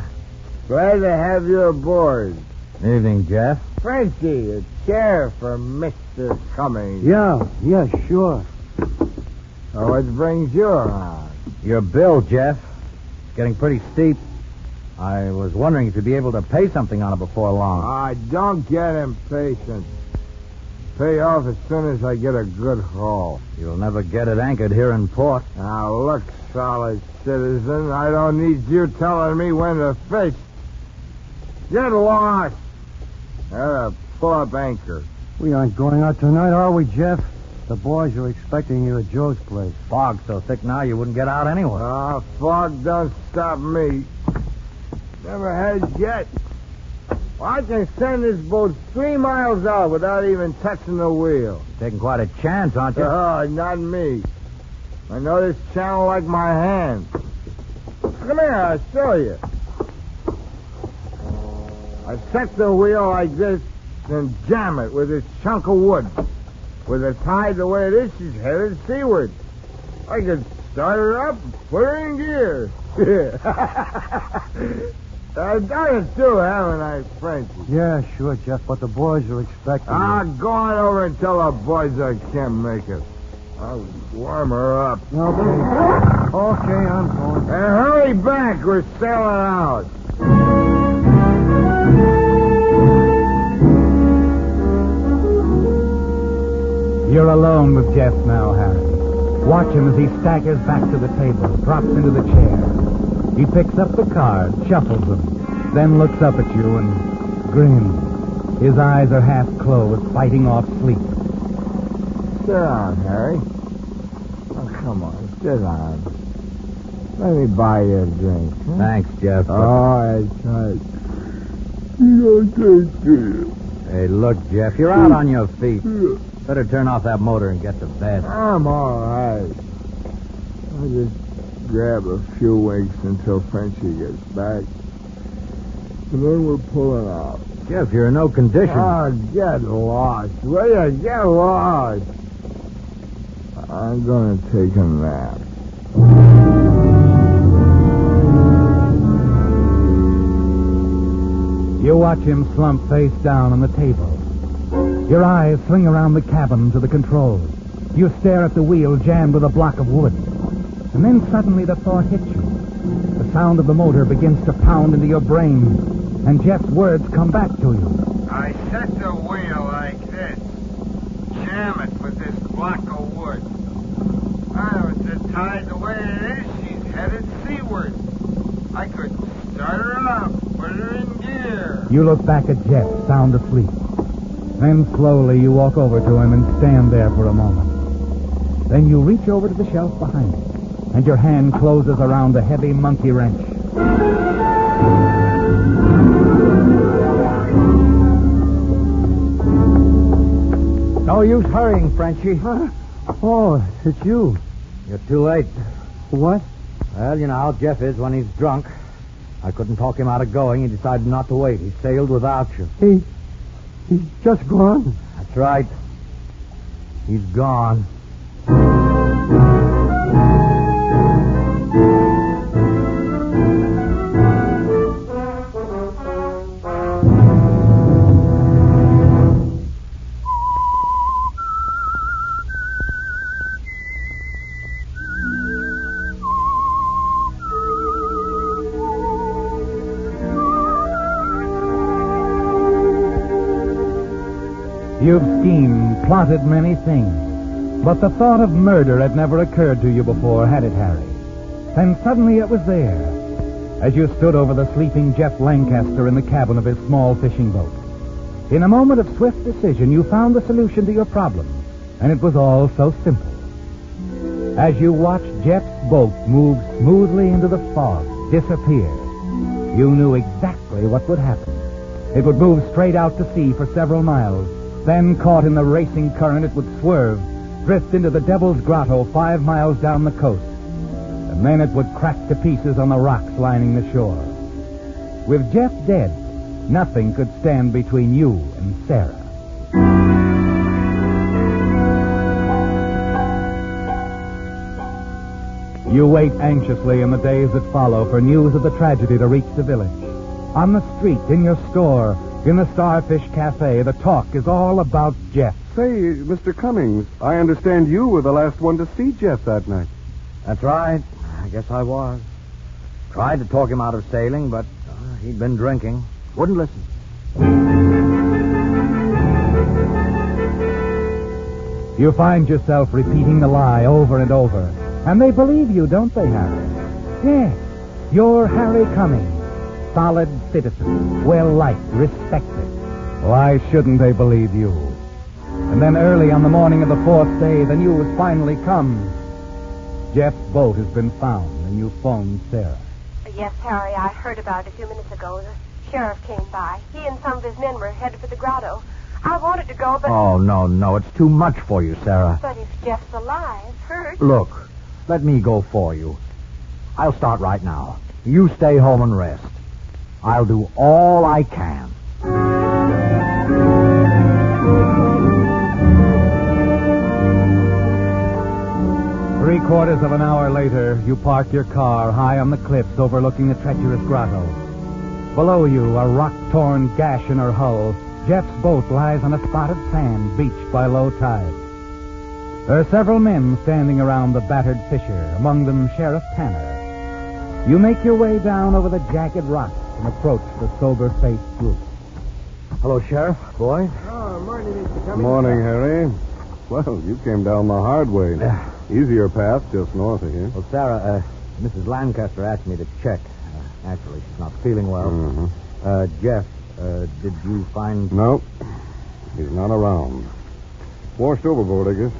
Glad to have you aboard. Evening, Jeff. Frenchie, a chair for Mr. Cummings. Yeah, sure. So what brings you around? Your bill, Jeff. It's getting pretty steep. I was wondering if you'd be able to pay something on it before long. Don't get impatient. Pay off as soon as I get a good haul. You'll never get it anchored here in port. Now, look, solid citizen, I don't need you telling me when to fish. Get lost. Pull up anchor. We aren't going out tonight, are we, Jeff? The boys are expecting you at Joe's place. Fog's so thick now you wouldn't get out anyway. Fog don't stop me. Never has yet. Well, I can send this boat 3 miles out without even touching the wheel. You're taking quite a chance, aren't you? Not me. I know this channel like my hand. Come here, I'll show you. I set the wheel like this, then jam it with this chunk of wood. With the tide the way it is, she's headed seaward. I could start her up and put her in gear. I've done it too, haven't I, Frenchy? Yeah, sure, Jeff, but the boys are expecting you. Go on over and tell the boys I can't make it. I'll warm her up. Okay, I'm going. And hurry back, we're sailing out. You're alone with Jeff now, Harry. Watch him as he staggers back to the table, drops into the chair. He picks up the cards, shuffles them, then looks up at you and grins. His eyes are half closed, fighting off sleep. Sit down, Harry. Oh, come on, sit down. Let me buy you a drink. Huh? Thanks, Jeff. That's right. You don't take it. Hey, look, Jeff, you're out on your feet. Better turn off that motor and get to bed. I'm all right. I'll just grab a few winks until Frenchy gets back. And then we're pulling out. Jeff, you're in no condition. Get lost. Will you? Get lost. I'm going to take a nap. You watch him slump face down on the table. Your eyes swing around the cabin to the controls. You stare at the wheel jammed with a block of wood. And then suddenly the thought hits you. The sound of the motor begins to pound into your brain, and Jeff's words come back to you. I set the wheel like this. Jam it with this block of wood. With the tide the way it is, she's headed seaward. I could start her up, put her in gear. You look back at Jeff, sound asleep. Then slowly you walk over to him and stand there for a moment. Then you reach over to the shelf behind him, and your hand closes around a heavy monkey wrench. No use hurrying, Frenchy. Oh, it's you. You're too late. What? Well, you know how Jeff is when he's drunk. I couldn't talk him out of going. He decided not to wait. He sailed without you. He's just gone. That's right. He's gone. You've schemed, plotted many things, but the thought of murder had never occurred to you before, had it, Harry? Then suddenly it was there, as you stood over the sleeping Jeff Lancaster in the cabin of his small fishing boat. In a moment of swift decision, you found the solution to your problem, and it was all so simple. As you watched Jeff's boat move smoothly into the fog, disappear, you knew exactly what would happen. It would move straight out to sea for several miles. Then, caught in the racing current, it would swerve, drift into the Devil's Grotto 5 miles down the coast. And then it would crack to pieces on the rocks lining the shore. With Jeff dead, nothing could stand between you and Sarah. You wait anxiously in the days that follow for news of the tragedy to reach the village. On the street, in your store, in the Starfish Cafe, the talk is all about Jeff. Say, Mr. Cummings, I understand you were the last one to see Jeff that night. That's right. I guess I was. Tried to talk him out of sailing, but he'd been drinking. Wouldn't listen. You find yourself repeating the lie over and over. And they believe you, don't they, Harry? Yes, you're Harry Cummings. Solid citizen, well-liked, respected. Why shouldn't they believe you? And then early on the morning of the 4th day, the news finally comes. Jeff's boat has been found, and you phoned Sarah. Yes, Harry, I heard about it a few minutes ago. The sheriff came by. He and some of his men were headed for the grotto. I wanted to go, but... Oh, no, it's too much for you, Sarah. But if Jeff's alive, hurt... Look, let me go for you. I'll start right now. You stay home and rest. I'll do all I can. 3/4 of an hour later, you park your car high on the cliffs overlooking the treacherous grotto. Below you, a rock-torn gash in her hull, Jeff's boat lies on a spot of sand beached by low tide. There are several men standing around the battered fissure, among them Sheriff Tanner. You make your way down over the jagged rocks and approach the sober-faced group. Hello, Sheriff. Boy. Oh, morning, Mr. Cummings. Morning, Harry. Well, you came down the hard way. Easier path just north of here. Well, Sarah, Mrs. Lancaster asked me to check. Actually, she's not feeling well. Mm-hmm. Jeff, did you find... No, he's not around. Washed overboard, I guess.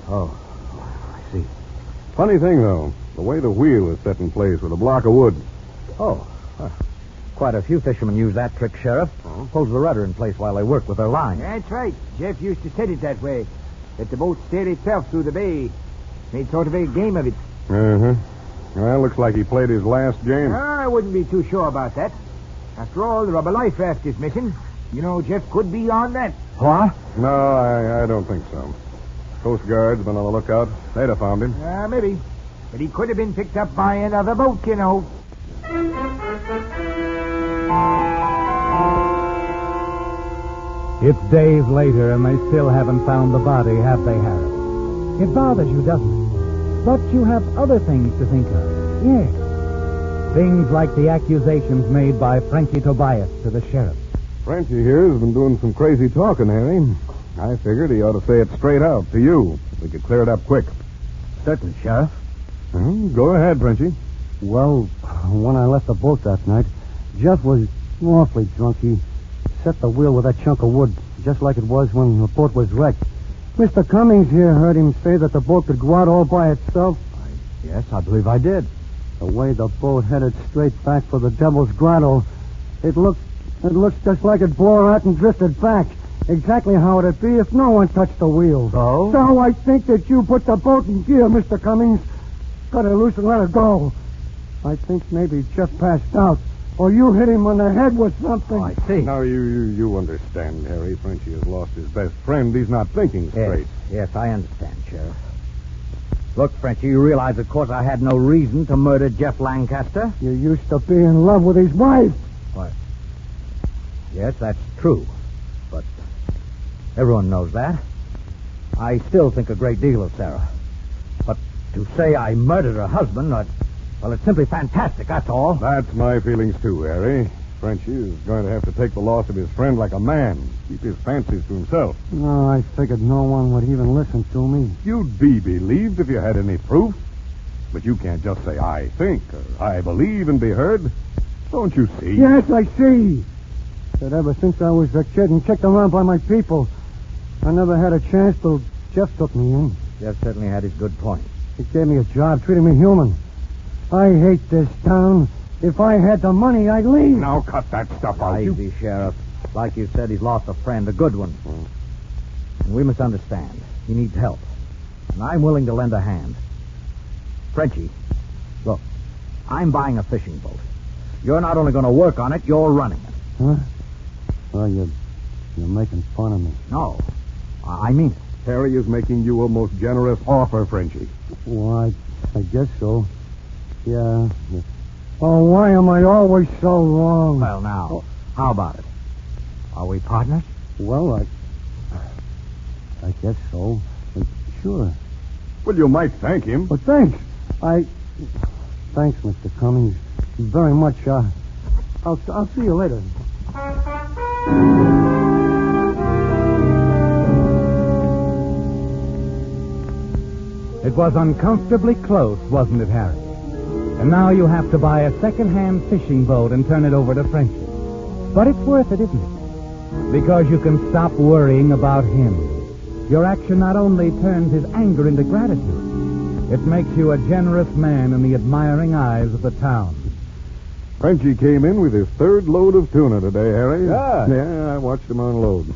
Oh, I see. Funny thing, though. The way the wheel is set in place with a block of wood. Oh, quite a few fishermen use that trick, Sheriff. Holds the rudder in place while they work with their line. That's right. Jeff used to set it that way. Let the boat steer itself through the bay. Made sort of a game of it. Well, looks like he played his last game. I wouldn't be too sure about that. After all, the rubber life raft is missing. You know, Jeff could be on that. What? No, I don't think so. Coast Guard's been on the lookout. They'd have found him. Maybe. But he could have been picked up by another boat, you know. It's days later, and they still haven't found the body, have they, Harry? It bothers you, doesn't it? But you have other things to think of. Yes. Things like the accusations made by Frenchie Tobias to the sheriff. Frenchie here has been doing some crazy talking, Harry. I figured he ought to say it straight out to you. We could clear it up quick. Certainly, Sheriff. Go ahead, Frenchie. Well, when I left the boat that night, Jeff was awfully drunk. He set the wheel with that chunk of wood, just like it was when the boat was wrecked. Mr. Cummings here heard him say that the boat could go out all by itself. Yes, I believe I did. The way the boat headed straight back for the Devil's Grotto, it looks just like it'd blow out and drifted back. Exactly how it'd be if no one touched the wheel. So? So I think that you put the boat in gear, Mr. Cummings. Cut her loose and let her go. I think maybe Jeff passed out. Or you hit him on the head with something. Oh, I see. Now, you understand, Harry. Frenchie has lost his best friend. He's not thinking straight. Yes, I understand, Sheriff. Look, Frenchie, you realize, of course, I had no reason to murder Jeff Lancaster. You used to be in love with his wife. What? Yes, that's true. But everyone knows that. I still think a great deal of Sarah. But to say I murdered her husband, well, it's simply fantastic, that's all. That's my feelings, too, Harry. Frenchie is going to have to take the loss of his friend like a man. Keep his fancies to himself. No, I figured no one would even listen to me. You'd be believed if you had any proof. But you can't just say, I think, or I believe and be heard. Don't you see? Yes, I see. That ever since I was a kid and kicked around by my people, I never had a chance till Jeff took me in. Jeff certainly had his good points. He gave me a job, treated me human. I hate this town. If I had the money, I'd leave. Now cut that stuff out. Easy, Sheriff. Like you said, he's lost a friend, a good one. And we must understand. He needs help. And I'm willing to lend a hand. Frenchie, look, I'm buying a fishing boat. You're not only going to work on it, you're running it. Huh? Well, you're making fun of me. No, I mean it. Harry is making you a most generous offer, Frenchie. Well, I guess so. Yeah. Oh, why am I always so wrong? Well, now, how about it? Are we partners? Well, I guess so. Sure. Well, you might thank him. Well, thanks. Thanks, Mr. Cummings. Very much. I'll see you later. It was uncomfortably close, wasn't it, Harry? And now you have to buy a second-hand fishing boat and turn it over to Frenchie. But it's worth it, isn't it? Because you can stop worrying about him. Your action not only turns his anger into gratitude, it makes you a generous man in the admiring eyes of the town. Frenchie came in with his third load of tuna today, Harry. Yeah. Yeah, I watched him unload.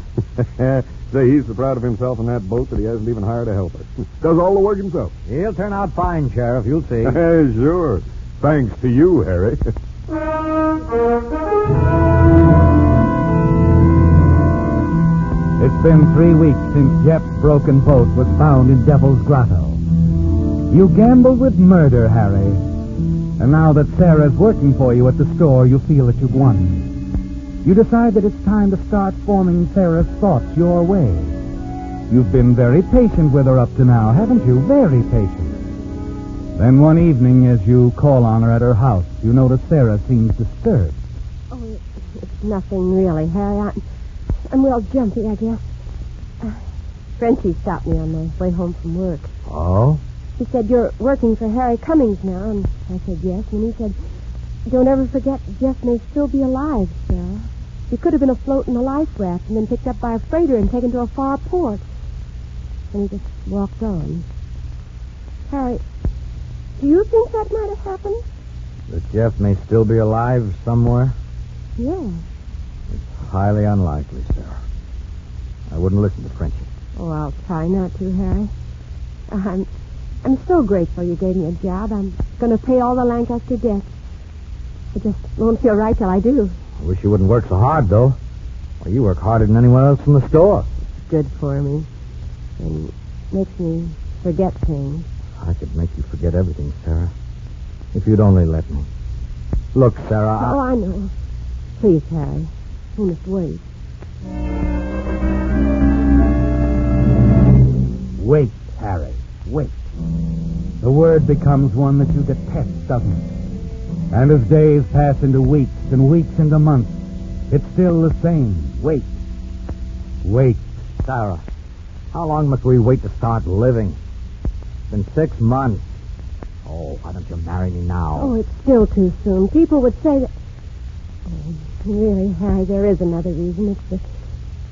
Say, he's so proud of himself in that boat that he hasn't even hired a helper. Does all the work himself. He'll turn out fine, Sheriff. You'll see. Sure. Thanks to you, Harry. It's been 3 weeks since Jeff's broken boat was found in Devil's Grotto. You gambled with murder, Harry. And now that Sarah's working for you at the store, you feel that you've won. You decide that it's time to start forming Sarah's thoughts your way. You've been very patient with her up to now, haven't you? Very patient. Then one evening, as you call on her at her house, you notice Sarah seems disturbed. Oh, it's nothing really, Harry. I'm real jumpy, I guess. Frenchie stopped me on my way home from work. Oh? He said, you're working for Harry Cummings now, and I said yes. And he said, don't ever forget Jeff may still be alive, Sarah. He could have been afloat in a life raft and been picked up by a freighter and taken to a far port. And he just walked on. Harry, do you think that might have happened? That Jeff may still be alive somewhere? Yeah. It's highly unlikely, Sarah. I wouldn't listen to Frenchie. Oh, I'll try not to, Harry. I'm so grateful you gave me a job. I'm going to pay all the Lancaster debts. It just won't feel right till I do. I wish you wouldn't work so hard, though. Well, you work harder than anyone else in the store. It's good for me. And makes me forget things. I could make you forget everything, Sarah. If you'd only let me. Look, Sarah, I know. Please, Harry. We must wait. Wait, Harry. Wait. The word becomes one that you detest, doesn't it? And as days pass into weeks and weeks into months, it's still the same. Wait. Wait. Sarah, how long must we wait to start living? It's been 6 months. Oh, why don't you marry me now? Oh, it's still too soon. People would say that... Oh, really, Harry, there is another reason.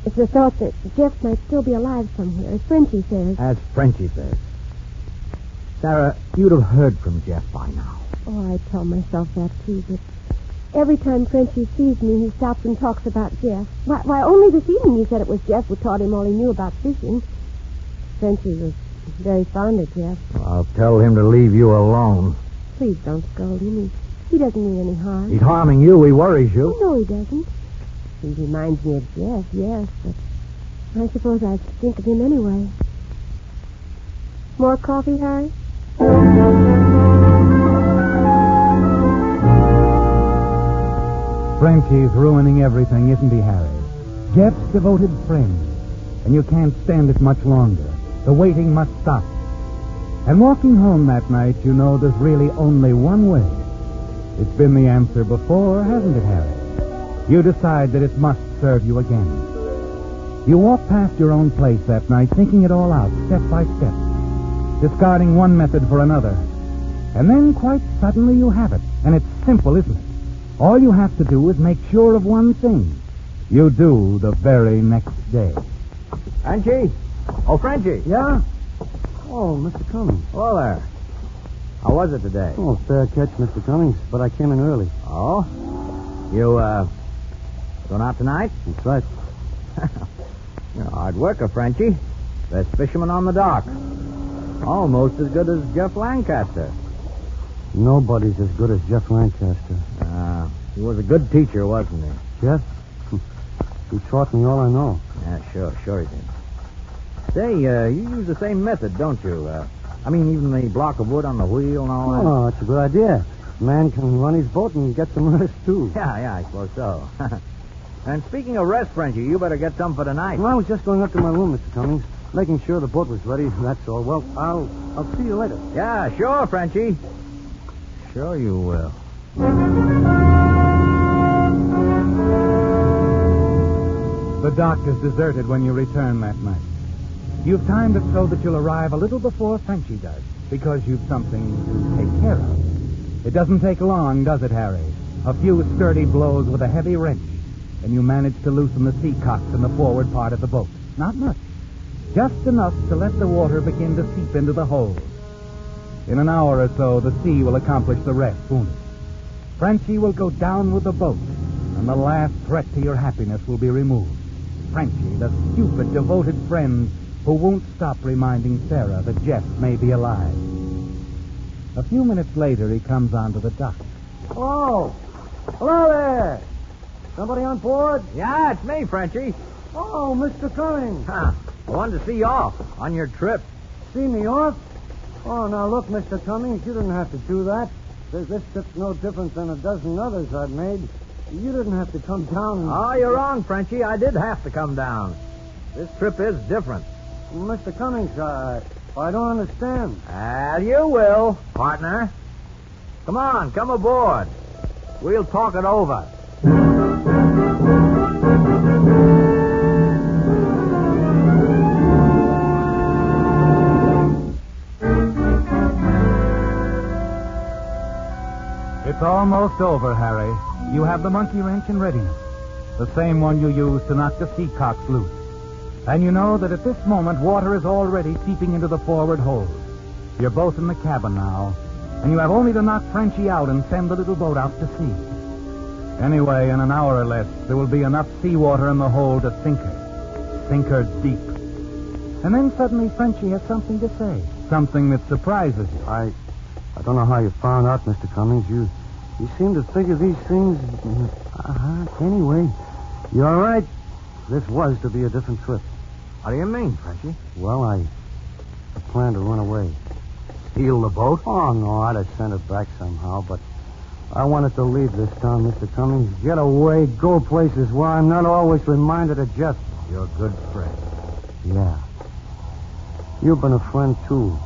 It's the thought that Jeff might still be alive somewhere, as Frenchie says. As Frenchie says. Sarah, you'd have heard from Jeff by now. Oh, I tell myself that, too, but every time Frenchie sees me, he stops and talks about Jeff. Why, only this evening he said it was Jeff who taught him all he knew about fishing. Frenchie was very fond of Jeff. I'll tell him to leave you alone. Please don't scold him. He doesn't mean any harm. He's harming you. He worries you. Oh, no, he doesn't. He reminds me of Jeff, yes, but I suppose I think of him anyway. More coffee, Harry? Frenchie's ruining everything, isn't he, Harry? Jeff's devoted friend. And you can't stand it much longer. The waiting must stop. And walking home that night, you know there's really only one way. It's been the answer before, hasn't it, Harry? You decide that it must serve you again. You walk past your own place that night, thinking it all out, step by step, discarding one method for another. And then, quite suddenly, you have it. And it's simple, isn't it? All you have to do is make sure of one thing. You do the very next day. Frenchie? Oh, Frenchie. Yeah? Oh, Mr. Cummings. Hello there. How was it today? Oh, fair catch, Mr. Cummings, but I came in early. Oh? You, going out tonight? That's right. You're a hard worker, Frenchie. Best fisherman on the dock. Almost as good as Jeff Lancaster. Nobody's as good as Jeff Lancaster. He was a good teacher, wasn't he? Jeff? He taught me all I know. Yeah, sure he did. Say, you use the same method, don't you? I mean, even the block of wood on the wheel and all that? Oh, that's a good idea. A man can run his boat and get some rest, too. Yeah, I suppose so. And speaking of rest, Frenchie, you better get some for tonight. Well, I was just going up to my room, Mr. Cummings, making sure the boat was ready, that's all. Well, I'll see you later. Yeah, sure, Frenchie. Sure you will. The dock is deserted when you return that night. You've timed it so that you'll arrive a little before Frenchie does, because you've something to take care of. It doesn't take long, does it, Harry? A few sturdy blows with a heavy wrench, and you manage to loosen the sea cocks in the forward part of the boat. Not much. Just enough to let the water begin to seep into the holes. In an hour or so, the sea will accomplish the rest, won't it? Frenchie will go down with the boat, and the last threat to your happiness will be removed. Frenchie, the stupid, devoted friend who won't stop reminding Sarah that Jeff may be alive. A few minutes later, he comes onto the dock. Oh, hello there. Somebody on board? Yeah, it's me, Frenchie. Oh, Mr. Cummings. Huh. I wanted to see you off on your trip. See me off? Oh, now look, Mr. Cummings, you didn't have to do that. This trip's no different than a dozen others I've made. You didn't have to come down and... Oh, you're wrong, Frenchie. I did have to come down. This trip is different. Mr. Cummings, I don't understand. You will, partner. Come on, come aboard. We'll talk it over. It's almost over, Harry. You have the monkey wrench in readiness, the same one you used to knock the sea cocks loose. And you know that at this moment, water is already seeping into the forward hold. You're both in the cabin now, and you have only to knock Frenchie out and send the little boat out to sea. Anyway, in an hour or less, there will be enough seawater in the hold to sink her deep. And then suddenly Frenchie has something to say, something that surprises you. I don't know how you found out, Mr. Cummings. You seem to figure these things... Anyway, you're right. This was to be a different trip. What do you mean, Frenchie? Well, I planned to run away. Steal the boat? Oh, no, I'd have sent it back somehow, but I wanted to leave this town, Mr. Cummings. Get away, go places where I'm not always reminded of Jeff. You're a good friend. Yeah. You've been a friend, too.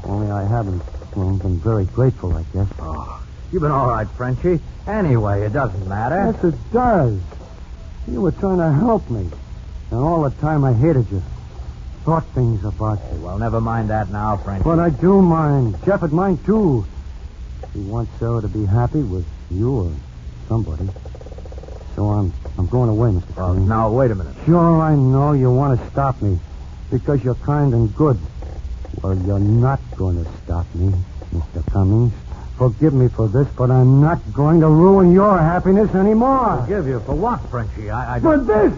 Only I haven't been very grateful, I guess. Oh, you've been all right, Frenchie. Anyway, it doesn't matter. Yes, it does. You were trying to help me. And all the time I hated you. Thought things about you. Well, never mind that now, Frenchie. But I do mind. Jeff would mind, too. He wants Sarah to be happy with you or somebody. So I'm going away, Mr. Cummings. Now, wait a minute. Sure, I know you want to stop me because you're kind and good. Well, you're not going to stop me, Mr. Cummings. Forgive me for this, but I'm not going to ruin your happiness anymore. Forgive you for what, Frenchie? I For this!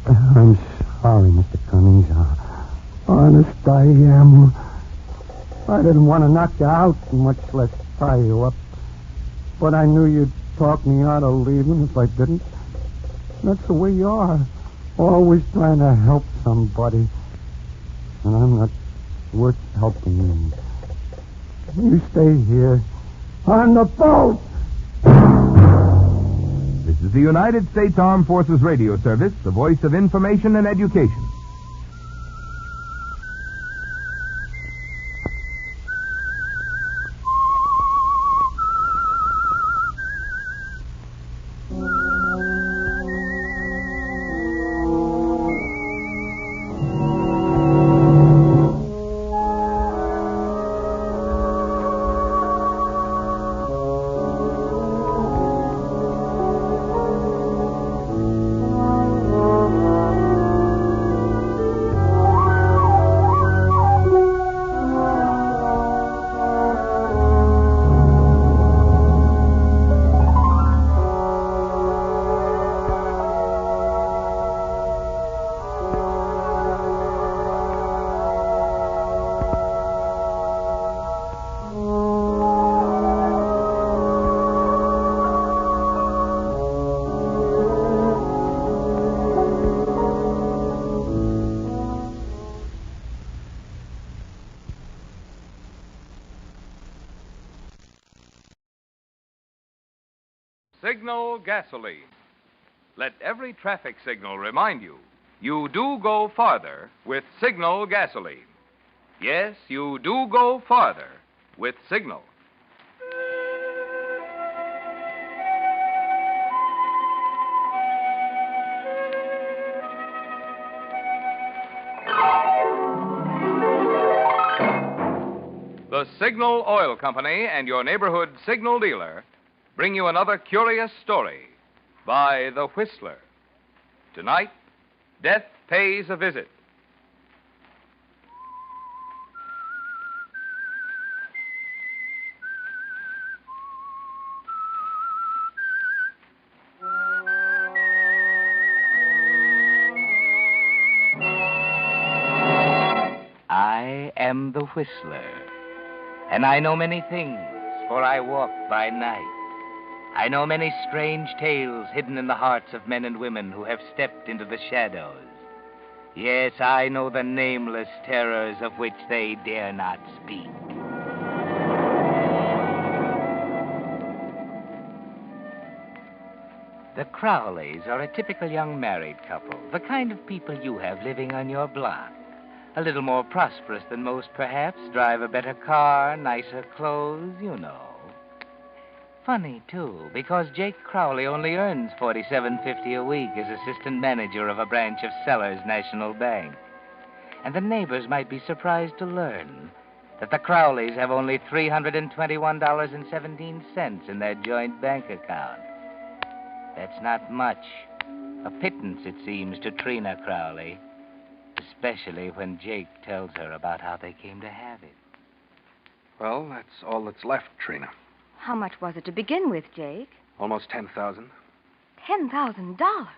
I'm sorry, Mr. Cummings. Honest, I am. I didn't want to knock you out, much less tie you up. But I knew you'd talk me out of leaving if I didn't. That's the way you are. Always trying to help somebody. And I'm not worth helping you. You stay here. On the boat! This is the United States Armed Forces Radio Service, the voice of information and education. Signal gasoline. Let every traffic signal remind you, you do go farther with Signal gasoline. Yes, you do go farther with Signal. The Signal Oil Company and your neighborhood Signal dealer bring you another curious story by The Whistler. Tonight, Death Pays a Visit. I am the Whistler, and I know many things, for I walk by night. I know many strange tales hidden in the hearts of men and women who have stepped into the shadows. Yes, I know the nameless terrors of which they dare not speak. The Crowleys are a typical young married couple, the kind of people you have living on your block. A little more prosperous than most, perhaps, drive a better car, nicer clothes, you know. Funny, too, because Jake Crowley only earns $47.50 a week as assistant manager of a branch of Sellers National Bank. And the neighbors might be surprised to learn that the Crowleys have only $321.17 in their joint bank account. That's not much. A pittance, it seems, to Trina Crowley, especially when Jake tells her about how they came to have it. Well, that's all that's left, Trina. How much was it to begin with, Jake? Almost $10,000. $10,000?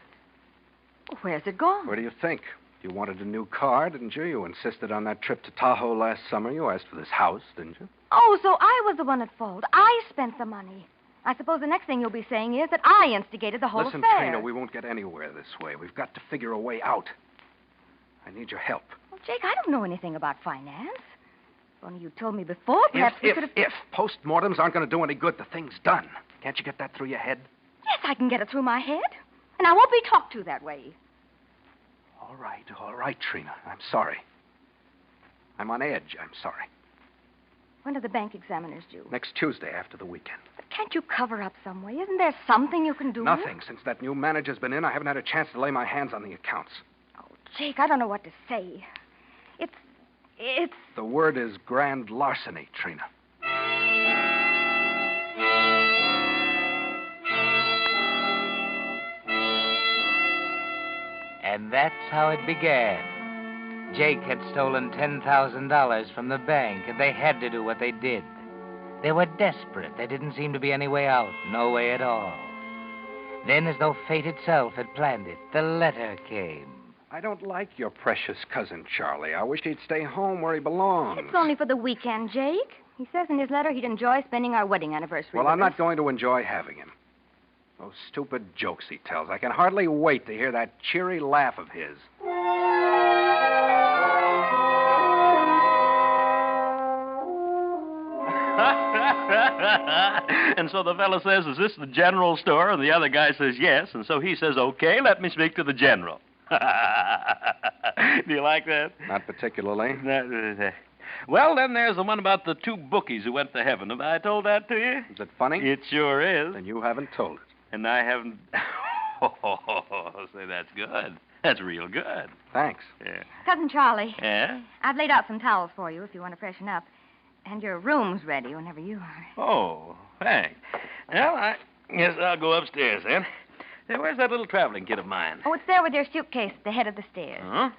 Where's it gone? Where do you think? You wanted a new car, didn't you? You insisted on that trip to Tahoe last summer. You asked for this house, didn't you? Oh, so I was the one at fault. I spent the money. I suppose the next thing you'll be saying is that I instigated the whole Listen, affair. Trina, we won't get anywhere this way. We've got to figure a way out. I need your help. Well, Jake, I don't know anything about finance. If only you told me before, perhaps we could have... If postmortems aren't going to do any good, the thing's done. Can't you get that through your head? Yes, I can get it through my head. And I won't be talked to that way. All right, Trina. I'm sorry. I'm on edge. I'm sorry. When are the bank examiners due? Next Tuesday after the weekend. But can't you cover up some way? Isn't there something you can do? Nothing. Since that new manager's been in, I haven't had a chance to lay my hands on the accounts. Oh, Jake, I don't know what to say. It's... The word is grand larceny, Trina. And that's how it began. Jake had stolen $10,000 from the bank, and they had to do what they did. They were desperate. There didn't seem to be any way out, no way at all. Then, as though fate itself had planned it, the letter came. I don't like your precious cousin, Charlie. I wish he'd stay home where he belongs. It's only for the weekend, Jake. He says in his letter he'd enjoy spending our wedding anniversary Well, with I'm us. not going to enjoy having him. Those stupid jokes he tells. I can hardly wait to hear that cheery laugh of his. And so the fellow says, is this the general store? And the other guy says, yes. And so he says, okay, let me speak to the general. Do you like that? Not particularly. Well, then there's the one about the two bookies who went to heaven. Have I told that to you? Is it funny? It sure is. Then you haven't told it. And I haven't... say, that's good. That's real good. Thanks. Yeah. Cousin Charlie. Yeah? I've laid out some towels for you if you want to freshen up. And your room's ready whenever you are. Oh, thanks. Well, I guess I'll go upstairs then. Hey, where's that little traveling kit of mine? Oh, it's there with your suitcase at the head of the stairs. Huh?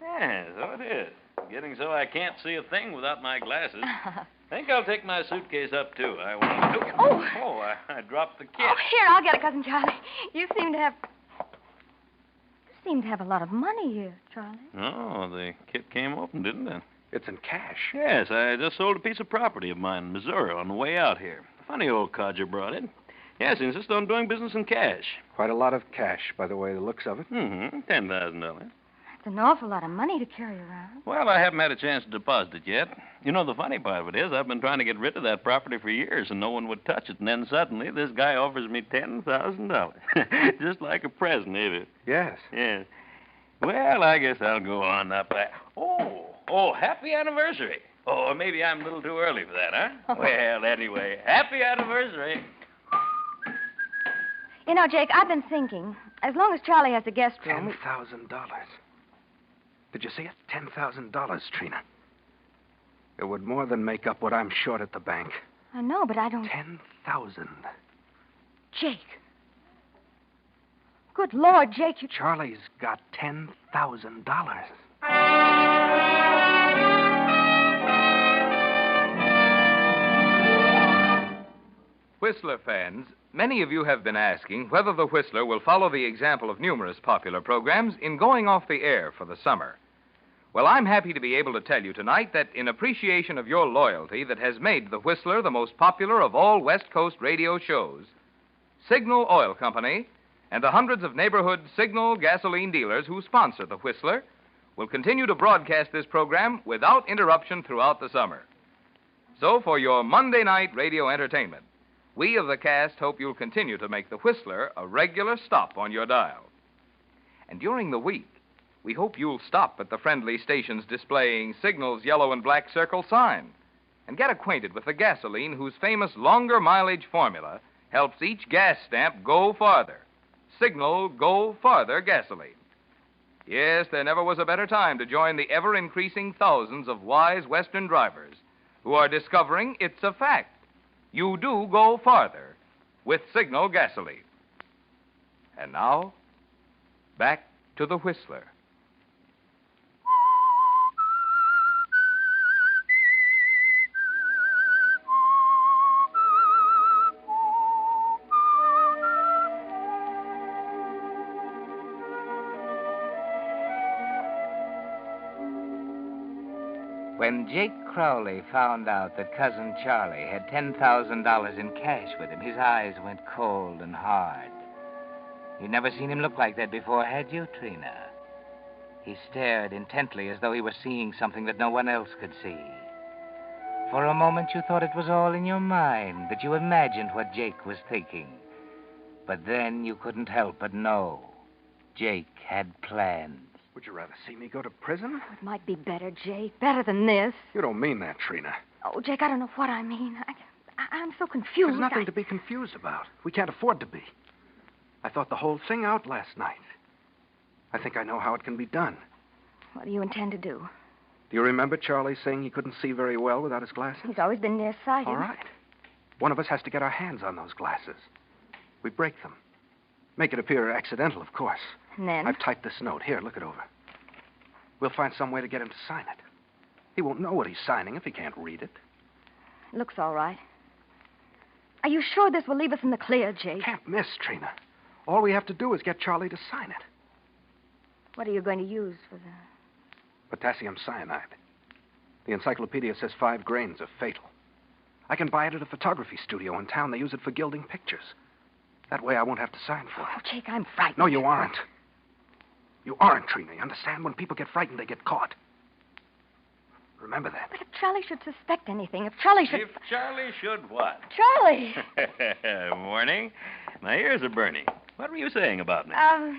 Yeah, so it is. Getting so I can't see a thing without my glasses. I think I'll take my suitcase up, too. I want to... Oh, I dropped the kit. Oh, here, I'll get it, Cousin Charlie. You seem to have a lot of money here, Charlie. Oh, the kit came open, didn't it? It's in cash. Yes, I just sold a piece of property of mine in Missouri on the way out here. Funny old codger brought it. Yes, he insists on doing business in cash. Quite a lot of cash, by the way, the looks of it. Mm-hmm. $10,000. That's an awful lot of money to carry around. Well, I haven't had a chance to deposit it yet. You know, the funny part of it is I've been trying to get rid of that property for years, and no one would touch it. And then suddenly this guy offers me $10,000. Just like a present, ain't it? Yes. Yes. Well, I guess I'll go on up. Oh, happy anniversary. Oh, or maybe I'm a little too early for that, huh? Well, anyway, happy anniversary. You know, Jake, I've been thinking, as long as Charlie has a guest room... $10,000. Did you see it? $10,000, Trina. It would more than make up what I'm short at the bank. I know, but I don't... 10,000. Jake. Good Lord, Jake, you... Charlie's got $10,000. Whistler fans, many of you have been asking whether the Whistler will follow the example of numerous popular programs in going off the air for the summer. Well, I'm happy to be able to tell you tonight that in appreciation of your loyalty that has made the Whistler the most popular of all West Coast radio shows, Signal Oil Company and the hundreds of neighborhood Signal gasoline dealers who sponsor the Whistler will continue to broadcast this program without interruption throughout the summer. So, for your Monday night radio entertainment, we of the cast hope you'll continue to make the Whistler a regular stop on your dial. And during the week, we hope you'll stop at the friendly stations displaying Signal's yellow and black circle sign and get acquainted with the gasoline whose famous longer mileage formula helps each gas stamp go farther. Signal Go Farther gasoline. Yes, there never was a better time to join the ever-increasing thousands of wise Western drivers who are discovering it's a fact. You do go farther with Signal gasoline. And now, back to the Whistler. When Jake Crowley found out that Cousin Charlie had $10,000 in cash with him, his eyes went cold and hard. You'd never seen him look like that before, had you, Trina? He stared intently as though he were seeing something that no one else could see. For a moment you thought it was all in your mind, that you imagined what Jake was thinking. But then you couldn't help but know. Jake had plans. Would you rather see me go to prison? It might be better, Jake. Better than this. You don't mean that, Trina. Oh, Jake, I don't know what I mean. I'm so confused. There's nothing to be confused about. We can't afford to be. I thought the whole thing out last night. I think I know how it can be done. What do you intend to do? Do you remember Charlie saying he couldn't see very well without his glasses? He's always been nearsighted. All right. One of us has to get our hands on those glasses. We break them. Make it appear accidental, of course. And then? I've typed this note. Here, look it over. We'll find some way to get him to sign it. He won't know what he's signing if he can't read it. Looks all right. Are you sure this will leave us in the clear, Jake? Can't miss, Trina. All we have to do is get Charlie to sign it. What are you going to use for the... Potassium cyanide. The encyclopedia says 5 grains are fatal. I can buy it at a photography studio in town. They use it for gilding pictures. That way I won't have to sign for it. Oh, Jake, I'm frightened. No, you aren't. You aren't, Trina. You understand? When people get frightened, they get caught. Remember that. But if Charlie should suspect anything, if Charlie should... If Charlie should what? Charlie! Morning. My ears are burning. What were you saying about me?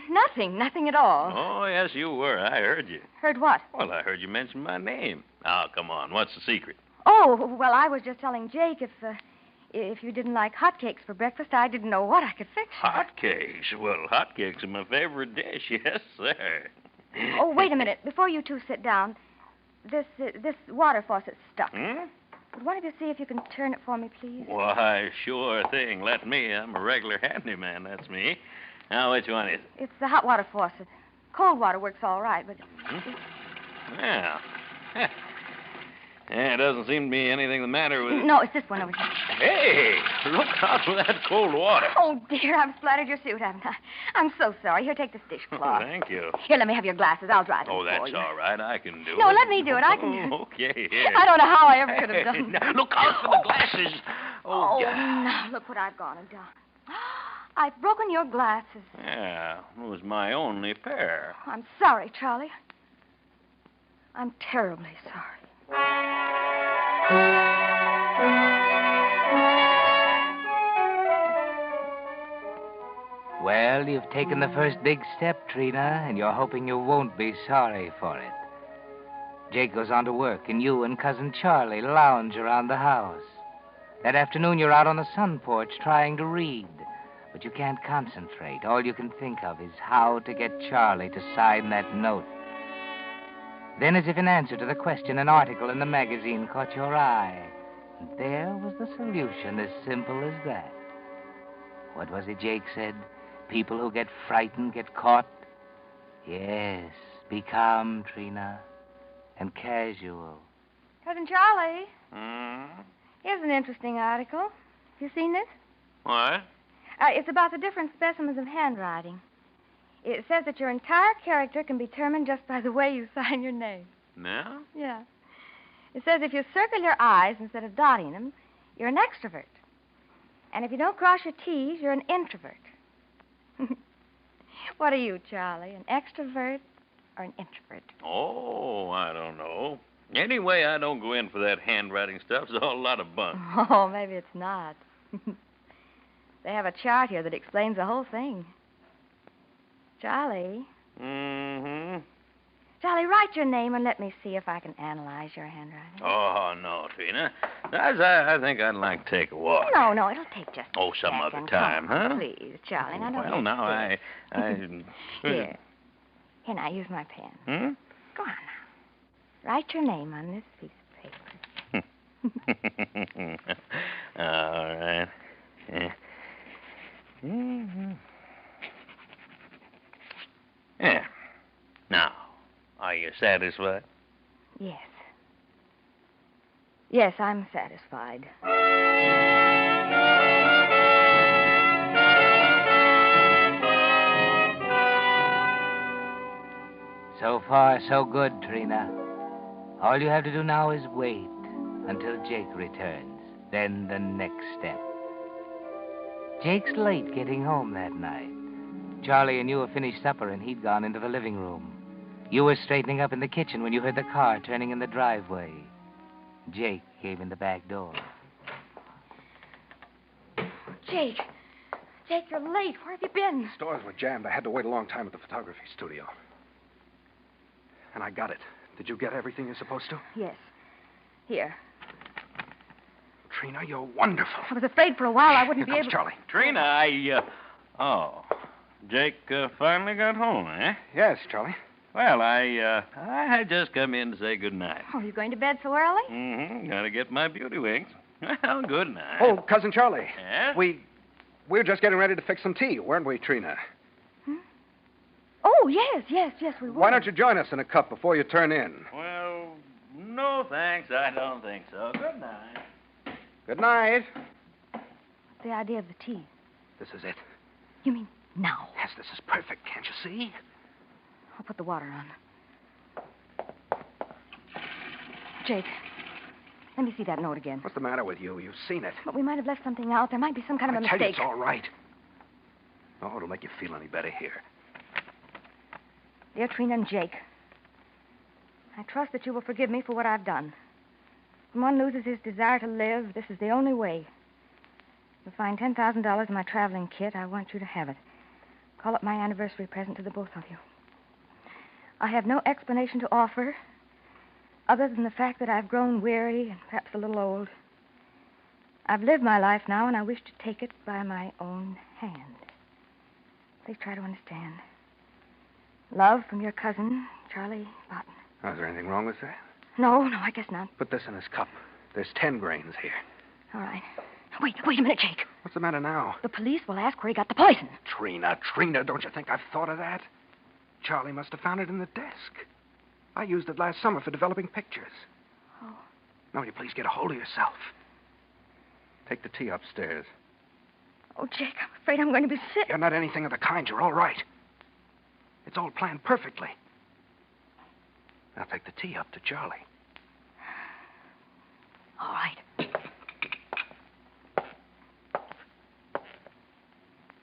Nothing at all. Oh, yes, you were. I heard you. Heard what? Well, I heard you mention my name. Now, come on. What's the secret? Oh, well, I was just telling Jake if you didn't like hotcakes for breakfast, I didn't know what I could fix. Hotcakes? Well, hotcakes are my favorite dish. Yes, sir. Oh, wait a minute. Before you two sit down, this water faucet's stuck. Would one of you see if you can turn it for me, please? Why, sure thing. Let me. I'm a regular handyman. That's me. Now, which one is it? It's the hot water faucet. Cold water works all right, but... Yeah. Yeah, it doesn't seem to be anything the matter with it. No, it's this one over here. Hey, look out for that cold water. Oh, dear, I've splattered your suit, haven't I? I'm so sorry. Here, take this dishcloth. Thank you. Here, let me have your glasses. I'll dry them Oh, for that's you. all right. I can do it. No, let me do it. I can do it. Okay, here. I don't know how I ever could have done Now, look out for the glasses. Oh, yeah. now, look what I've gone and done. I've broken your glasses. Yeah, it was my only pair. I'm sorry, Charlie. I'm terribly sorry. Well, you've taken the first big step, Trina, and you're hoping you won't be sorry for it. Jake goes on to work, and you and Cousin Charlie lounge around the house. That afternoon, you're out on the sun porch trying to read, but you can't concentrate. All you can think of is how to get Charlie to sign that note. Then, as if in answer to the question, an article in the magazine caught your eye. And there was the solution, as simple as that. What was it Jake said? People who get frightened get caught? Yes, be calm, Trina, and casual. Cousin Charlie, here's an interesting article. Have you seen this? What? It's about the different specimens of handwriting. It says that your entire character can be determined just by the way you sign your name. No? Yeah. It says if you circle your I's instead of dotting them, you're an extrovert. And if you don't cross your T's, you're an introvert. What are you, Charlie, an extrovert or an introvert? Oh, I don't know. Anyway, I don't go in for that handwriting stuff. It's all a lot of bunk. Oh, maybe it's not. They have a chart here that explains the whole thing. Charlie. Mm-hmm. Charlie, write your name and let me see if I can analyze your handwriting. Oh, no, Trina. I think I'd like to take a walk. No, it'll take just Oh, some a other second. time, Come on, huh? Please, Charlie. Now, don't Well, get now, sick. I... Here, now, use my pen. Hmm? Go on now. Write your name on this piece of paper. All right. Mm-hmm. Yeah. Now, are you satisfied? Yes. Yes, I'm satisfied. So far, so good, Trina. All you have to do now is wait until Jake returns. Then the next step. Jake's late getting home that night. Charlie and you have finished supper, and he'd gone into the living room. You were straightening up in the kitchen when you heard the car turning in the driveway. Jake came in the back door. Jake, you're late. Where have you been? Stores were jammed. I had to wait a long time at the photography studio. And I got it. Did you get everything you're supposed to? Yes. Here. Trina, you're wonderful. I was afraid for a while I wouldn't Here be comes able... Charlie. Trina, Oh. Jake finally got home, eh? Yes, Charlie. Well, I had just come in to say good night. Oh, you going to bed so early? Mm-hmm. Gotta get my beauty wings. Well, good night. Oh, Cousin Charlie. Yes? We were just getting ready to fix some tea, weren't we, Trina? Oh, yes, we were. Why don't you join us in a cup before you turn in? Well, no thanks. I don't think so. Good night. Good night. What's the idea of the tea? This is it. You mean now? Yes, this is perfect. Can't you see? I'll put the water on. Jake, let me see that note again. What's the matter with you? You've seen it. But we might have left something out. There might be some kind of a I tell you, mistake. it's all right. Oh, it'll make you feel any better here. Dear Trina and Jake, I trust that you will forgive me for what I've done. When one loses his desire to live, this is the only way. You'll find $10,000 in my traveling kit. I want you to have it. Call it my anniversary present to the both of you. I have no explanation to offer other than the fact that I've grown weary and perhaps a little old. I've lived my life now, and I wish to take it by my own hand. Please try to understand. Love from your cousin, Charlie Barton. Oh, is there anything wrong with that? No, I guess not. Put this in his cup. There's 10 grains here. All right. Wait a minute, Jake. What's the matter now? The police will ask where he got the poison. Trina, don't you think I've thought of that? Charlie must have found it in the desk. I used it last summer for developing pictures. Oh. Now, will you please get a hold of yourself? Take the tea upstairs. Oh, Jake, I'm afraid I'm going to be sick. You're not anything of the kind. You're all right. It's all planned perfectly. Now take the tea up to Charlie. All right.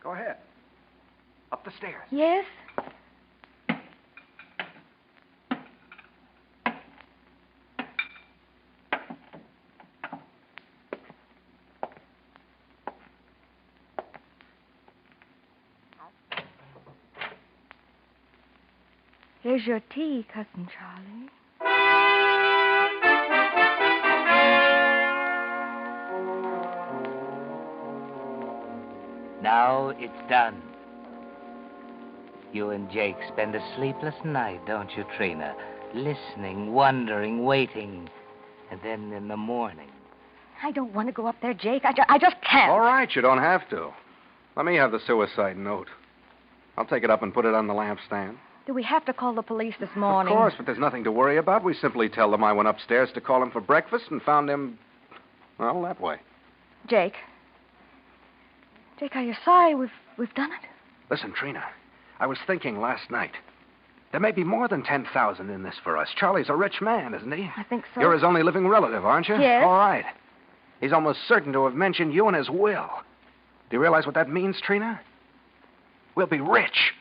Go ahead. Up the stairs. Yes? Here's your tea, Cousin Charlie. Now it's done. You and Jake spend a sleepless night, don't you, Trina? Listening, wondering, waiting. And then in the morning. I don't want to go up there, Jake. I just can't. All right, you don't have to. Let me have the suicide note. I'll take it up and put it on the lampstand. Do we have to call the police this morning? Of course, but there's nothing to worry about. We simply tell them I went upstairs to call him for breakfast and found him, well, that way. Jake, are you sorry we've done it? Listen, Trina, I was thinking last night. There may be more than 10,000 in this for us. Charlie's a rich man, isn't he? I think so. You're his only living relative, aren't you? Yes. All right. He's almost certain to have mentioned you in his will. Do you realize what that means, Trina? We'll be rich.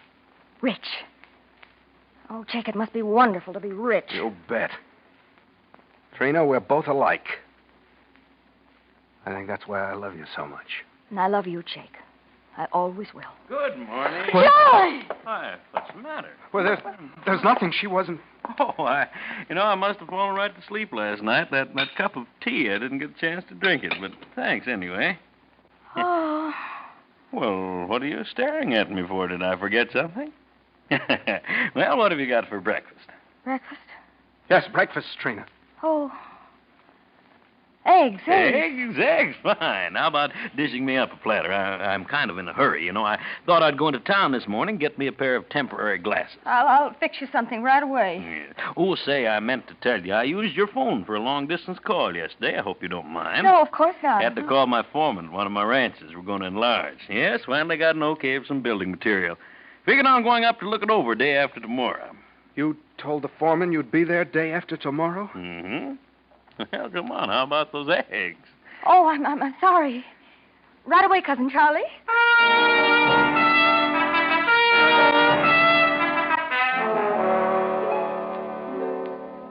Rich? Oh, Jake, it must be wonderful to be rich. You bet. Trina, we're both alike. I think that's why I love you so much. And I love you, Jake. I always will. Good morning. Charlie! Why, what's the matter? Well, there's nothing. She wasn't... Oh, I must have fallen right to sleep last night. That cup of tea, I didn't get a chance to drink it, but thanks anyway. Oh. Well, what are you staring at me for? Did I forget something? Well, what have you got for breakfast? Breakfast? Yes, breakfast, Trina. Oh. Eggs. Eggs, fine. How about dishing me up a platter? I'm kind of in a hurry, you know. I thought I'd go into town this morning, get me a pair of temporary glasses. I'll fix you something right away. Yeah. Oh, say, I meant to tell you, I used your phone for a long-distance call yesterday. I hope you don't mind. No, of course not. Had to call my foreman at one of my ranches. We're going to enlarge. Yes, finally got an okay for some building material. Figured on going up to look it over day after tomorrow. You told the foreman you'd be there day after tomorrow? Mm-hmm. Well, come on. How about those eggs? Oh, I'm sorry. Right away, Cousin Charlie.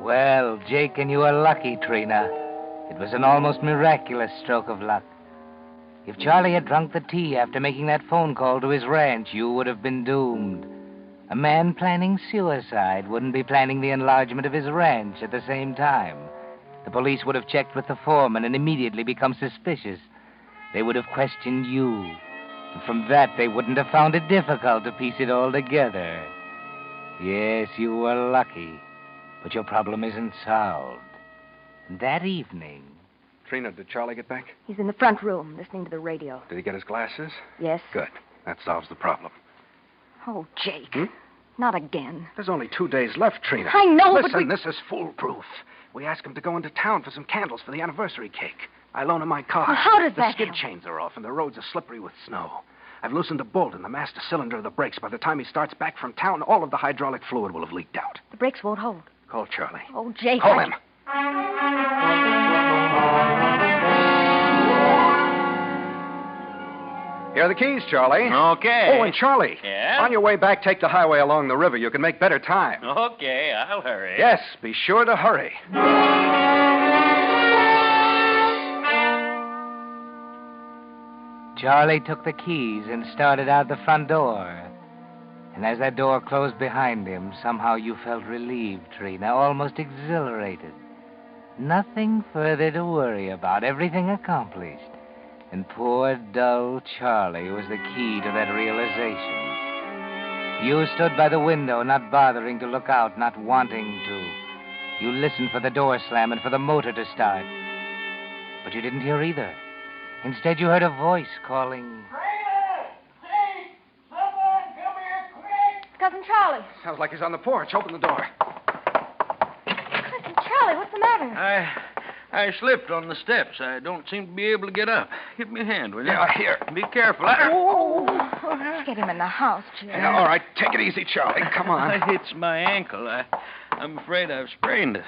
Well, Jake and you are lucky, Trina. It was an almost miraculous stroke of luck. If Charlie had drunk the tea after making that phone call to his ranch, you would have been doomed. A man planning suicide wouldn't be planning the enlargement of his ranch at the same time. The police would have checked with the foreman and immediately become suspicious. They would have questioned you. And from that, they wouldn't have found it difficult to piece it all together. Yes, you were lucky. But your problem isn't solved. And that evening... Trina, did Charlie get back? He's in the front room, listening to the radio. Did he get his glasses? Yes. Good. That solves the problem. Oh, Jake. Not again. There's only 2 days left, Trina. I know, Listen, this is foolproof. We ask him to go into town for some candles for the anniversary cake. I loan him my car. Well, how does the that skid help? chains are off and the roads are slippery with snow. I've loosened a bolt in the master cylinder of the brakes. By the time he starts back from town, all of the hydraulic fluid will have leaked out. The brakes won't hold. Call Charlie. Oh, Jake. Call him. Here are the keys, Charlie. Okay. Oh, and Charlie. Yeah? On your way back, take the highway along the river. You can make better time. Okay, I'll hurry. Yes, be sure to hurry. Charlie took the keys and started out the front door. And as that door closed behind him, somehow you felt relieved, Trina, almost exhilarated. Nothing further to worry about, everything accomplished. And poor, dull Charlie was the key to that realization. You stood by the window, not bothering to look out, not wanting to. You listened for the door slam and for the motor to start. But you didn't hear either. Instead, you heard a voice calling. Cousin Charlie. Sounds like he's on the porch. Open the door. Cousin Charlie, what's the matter? I slipped on the steps. I don't seem to be able to get up. Give me a hand, will you? Yeah, here. Be careful. Get him in the house, Jim. Yeah, all right. Take it easy, Charlie. Come on. It's my ankle. I'm afraid I've sprained it.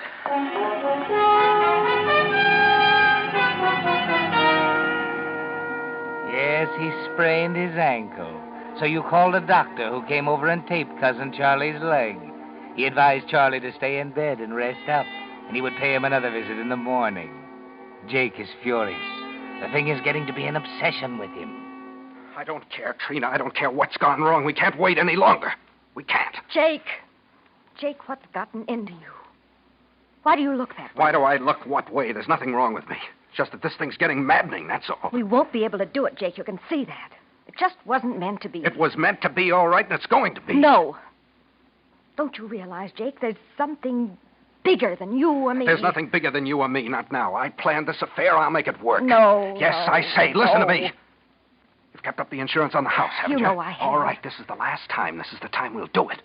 Yes, he sprained his ankle. So you called a doctor who came over and taped Cousin Charlie's leg. He advised Charlie to stay in bed and rest up, and he would pay him another visit in the morning. Jake is furious. The thing is getting to be an obsession with him. I don't care, Trina. I don't care what's gone wrong. We can't wait any longer. We can't. Jake, what's gotten into you? Why do you look that way? Why do I look what way? There's nothing wrong with me. It's just that this thing's getting maddening, that's all. We won't be able to do it, Jake. You can see that. It just wasn't meant to be. It was meant to be, all right, and it's going to be. No. Don't you realize, Jake, there's something bigger than you or me? There's nothing bigger than you or me, not now. I planned this affair. I'll make it work. No. Yes, no, I say. Listen to no. me. You've kept up the insurance on the house, haven't you? You know I have. All right, this is the last time. This is the time we'll do it.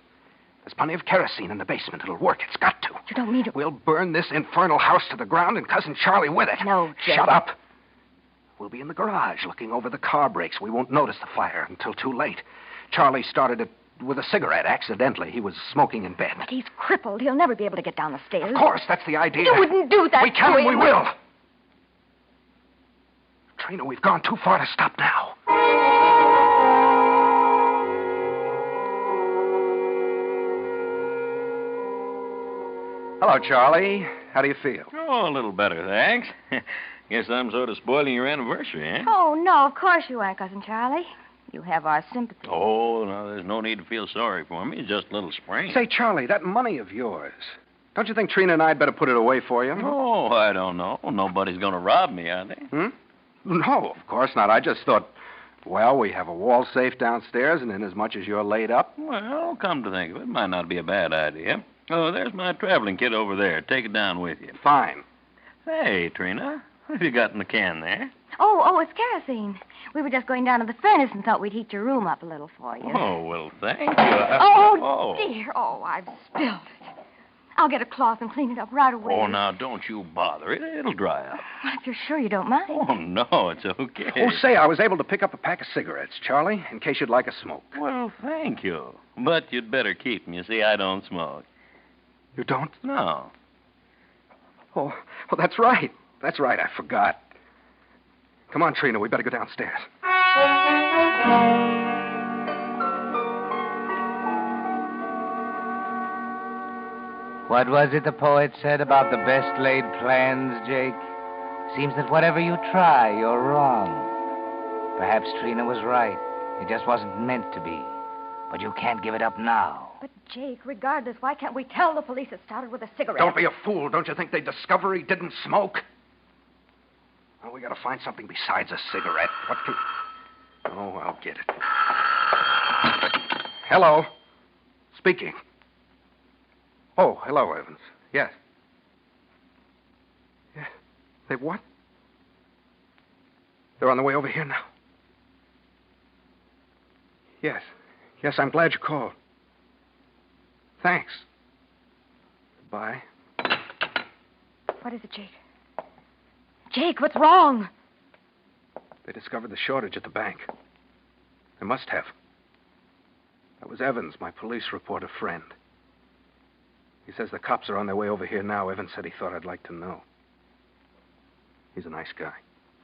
There's plenty of kerosene in the basement. It'll work. It's got to. You don't mean to. We'll burn this infernal house to the ground and Cousin Charlie with it. No, Jake. Shut up. We'll be in the garage looking over the car brakes. We won't notice the fire until too late. Charlie started it with a cigarette accidentally. He was smoking in bed. But he's crippled. He'll never be able to get down the stairs. Of course, that's the idea. You wouldn't do that. We can to and we him. will. Trina, we've gone too far to stop now. Hello, Charlie. How do you feel? Oh, a little better, thanks. Guess I'm sort of spoiling your anniversary, eh? Oh, no, of course you are, Cousin Charlie. You have our sympathy. Oh, no, there's no need to feel sorry for me. It's just a little sprain. Say, Charlie, that money of yours, don't you think Trina and I'd better put it away for you? Oh, I don't know. Nobody's going to rob me, are they? No, of course not. I just thought, well, we have a wall safe downstairs, and inasmuch as you're laid up... Well, come to think of it, might not be a bad idea. Oh, there's my traveling kit over there. Take it down with you. Fine. Hey, Trina, what have you got in the can there? Oh, it's kerosene. We were just going down to the furnace and thought we'd heat your room up a little for you. Oh, well, thank you. Oh, dear. Oh, I've spilled it. I'll get a cloth and clean it up right away. Oh, now, don't you bother. It'll dry up. Well, if you're sure you don't mind. Oh, no, it's okay. Oh, say, I was able to pick up a pack of cigarettes, Charlie, in case you'd like a smoke. Well, thank you. But you'd better keep them. You see, I don't smoke. You don't? No. Oh, that's right. That's right. I forgot. Come on, Trina. We better go downstairs. What was it the poet said about the best laid plans, Jake? Seems that whatever you try, you're wrong. Perhaps Trina was right. It just wasn't meant to be. But you can't give it up now. But, Jake, regardless, why can't we tell the police it started with a cigarette? Don't be a fool. Don't you think they'd discover he didn't smoke? Well, we gotta find something besides a cigarette. What can... Oh, I'll get it. Hello. Speaking. Oh, hello, Evans. Yes. Yeah. They what? They're on the way over here now. Yes. Yes, I'm glad you called. Thanks. Goodbye. What is it, Jake? Jake, what's wrong? They discovered the shortage at the bank. I must have. That was Evans, my police reporter friend. He says the cops are on their way over here now. Evans said he thought I'd like to know. He's a nice guy.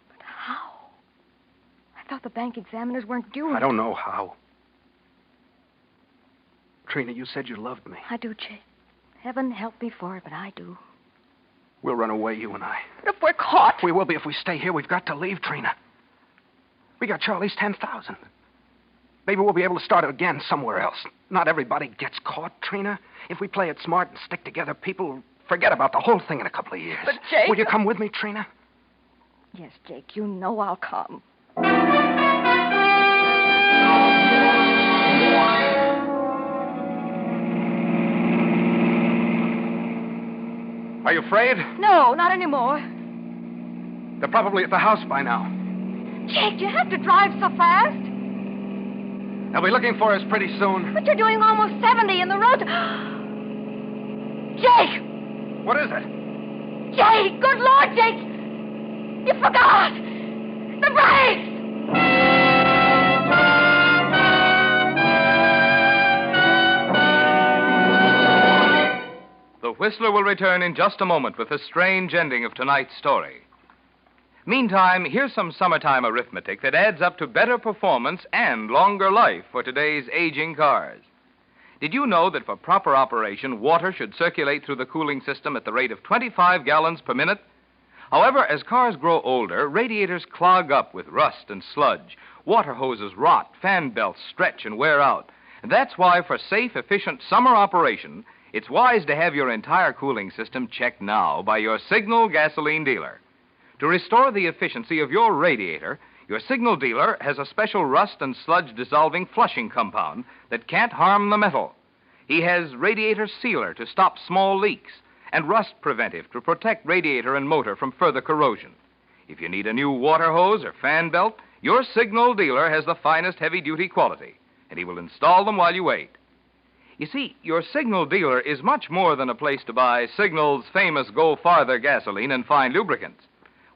But how? I thought the bank examiners weren't due. I don't know how. Trina, you said you loved me. I do, Jake. Heaven help me for it, but I do. We'll run away, you and I. But if we're caught... We will be if we stay here. We've got to leave, Trina. We got Charlie's 10,000. Maybe we'll be able to start it again somewhere else. Not everybody gets caught, Trina. If we play it smart and stick together, people forget about the whole thing in a couple of years. But, Jake... Will you come with me, Trina? Yes, Jake, you know I'll come. Are you afraid? No, not anymore. They're probably at the house by now. Jake, do you have to drive so fast? They'll be looking for us pretty soon. But you're doing almost 70 in the road. Jake! What is it? Jake! Good Lord, Jake! You forgot! The brakes! The Whistler will return in just a moment with the strange ending of tonight's story. Meantime, here's some summertime arithmetic that adds up to better performance and longer life for today's aging cars. Did you know that for proper operation, water should circulate through the cooling system at the rate of 25 gallons per minute? However, as cars grow older, radiators clog up with rust and sludge. Water hoses rot, fan belts stretch and wear out. And that's why, for safe, efficient summer operation, it's wise to have your entire cooling system checked now by your Signal gasoline dealer. To restore the efficiency of your radiator, your Signal dealer has a special rust and sludge dissolving flushing compound that can't harm the metal. He has radiator sealer to stop small leaks and rust preventive to protect radiator and motor from further corrosion. If you need a new water hose or fan belt, your Signal dealer has the finest heavy-duty quality, and he will install them while you wait. You see, your Signal dealer is much more than a place to buy Signal's famous Go Farther gasoline and fine lubricants.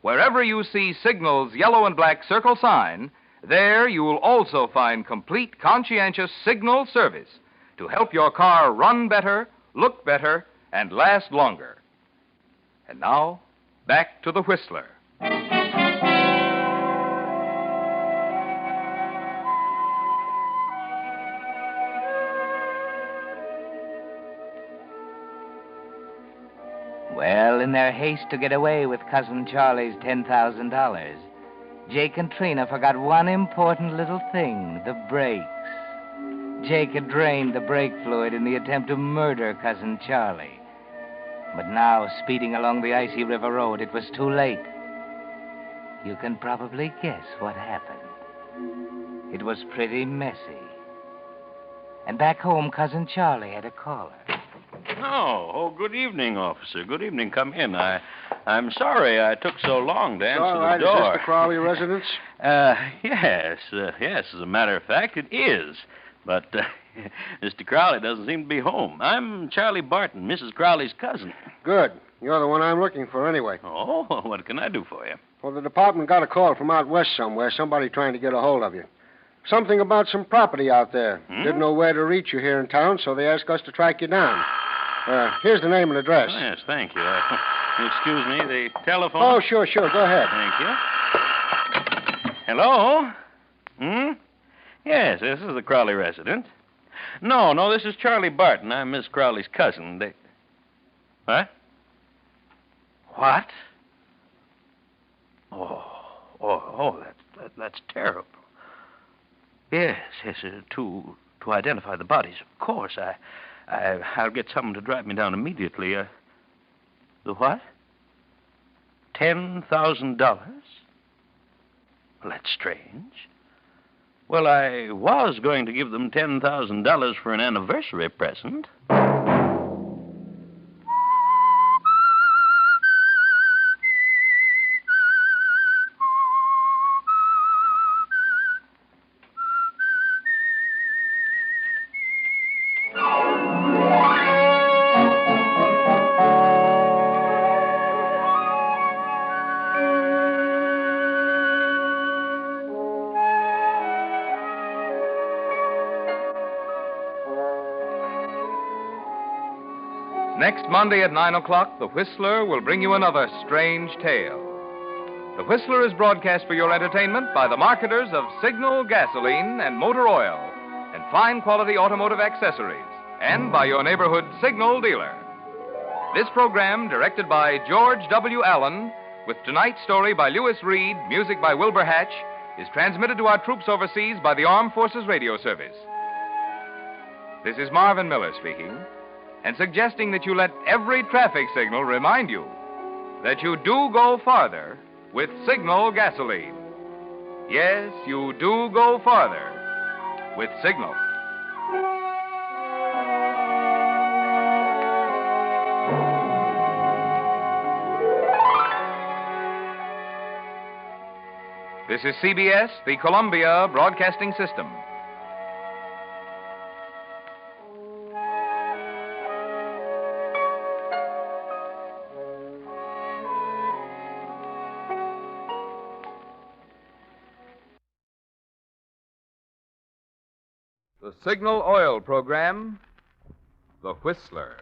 Wherever you see Signal's yellow and black circle sign, there you will also find complete, conscientious Signal service to help your car run better, look better, and last longer. And now, back to the Whistler. Well, in their haste to get away with Cousin Charlie's $10,000, Jake and Trina forgot one important little thing, the brakes. Jake had drained the brake fluid in the attempt to murder Cousin Charlie. But now, speeding along the icy river road, it was too late. You can probably guess what happened. It was pretty messy. And back home, Cousin Charlie had a caller. Oh, good evening, officer. Good evening. Come in. I'm sorry I took so long to answer the door. Is this the Crowley residence? Yes. As a matter of fact, it is. But Mr. Crowley doesn't seem to be home. I'm Charlie Barton, Mrs. Crowley's cousin. Good. You're the one I'm looking for anyway. Oh, what can I do for you? Well, the department got a call from out west somewhere, somebody trying to get a hold of you. Something about some property out there. Didn't know where to reach you here in town, so they asked us to track you down. Here's the name and address. Oh, yes, thank you. Excuse me, the telephone? Oh, sure. Go ahead. Thank you. Hello? Yes, this is the Crowley residence. No, this is Charlie Barton. I'm Miss Crowley's cousin. What? What? Oh, that's terrible. Yes, to identify the bodies, of course. I'll get someone to drive me down immediately. The what? $10,000? Well, that's strange. Well, I was going to give them $10,000 for an anniversary present. Next Monday at 9 o'clock, The Whistler will bring you another strange tale. The Whistler is broadcast for your entertainment by the marketers of Signal gasoline and motor oil and fine quality automotive accessories, and by your neighborhood Signal dealer. This program, directed by George W. Allen, with tonight's story by Lewis Reed, music by Wilbur Hatch, is transmitted to our troops overseas by the Armed Forces Radio Service. This is Marvin Miller speaking, and suggesting that you let every traffic signal remind you that you do go farther with Signal gasoline. Yes, you do go farther with Signal. This is CBS, the Columbia Broadcasting System. The Signal Oil Program, The Whistler.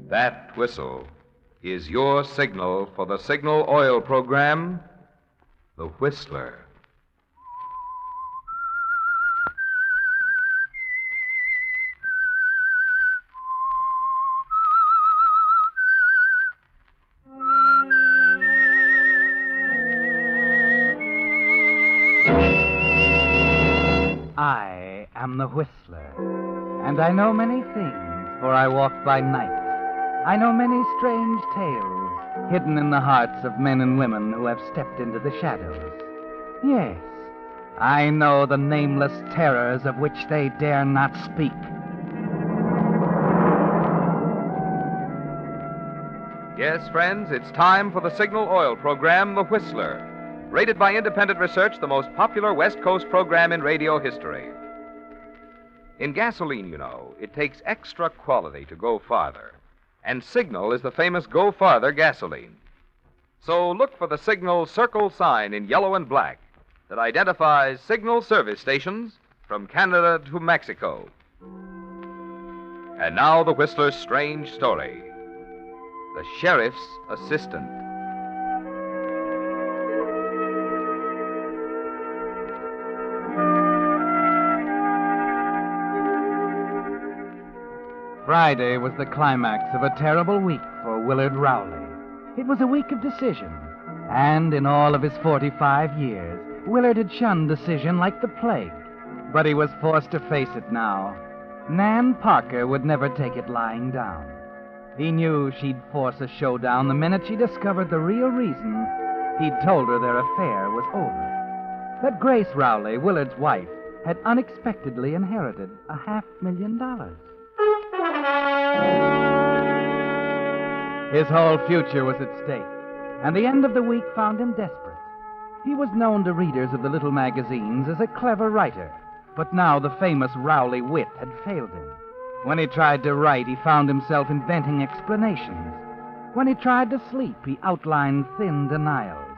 That whistle is your signal for the Signal Oil Program, The Whistler. I am the Whistler, and I know many things, for I walk by night. I know many strange tales hidden in the hearts of men and women who have stepped into the shadows. Yes, I know the nameless terrors of which they dare not speak. Yes, friends, it's time for the Signal Oil Program, The Whistler. Rated by independent research, the most popular West Coast program in radio history. In gasoline, you know, it takes extra quality to go farther. And Signal is the famous Go Farther gasoline. So look for the Signal circle sign in yellow and black that identifies Signal service stations from Canada to Mexico. And now the Whistler's strange story. The Sheriff's Assistant. Friday was the climax of a terrible week for Willard Rowley. It was a week of decision, and in all of his 45 years, Willard had shunned decision like the plague. But he was forced to face it now. Nan Parker would never take it lying down. He knew she'd force a showdown the minute she discovered the real reason he'd told her their affair was over. That Grace Rowley, Willard's wife, had unexpectedly inherited $500,000. His whole future was at stake, and the end of the week found him desperate. He was known to readers of the little magazines as a clever writer, but now the famous Rowley wit had failed him. When he tried to write, he found himself inventing explanations. When he tried to sleep, he outlined thin denials.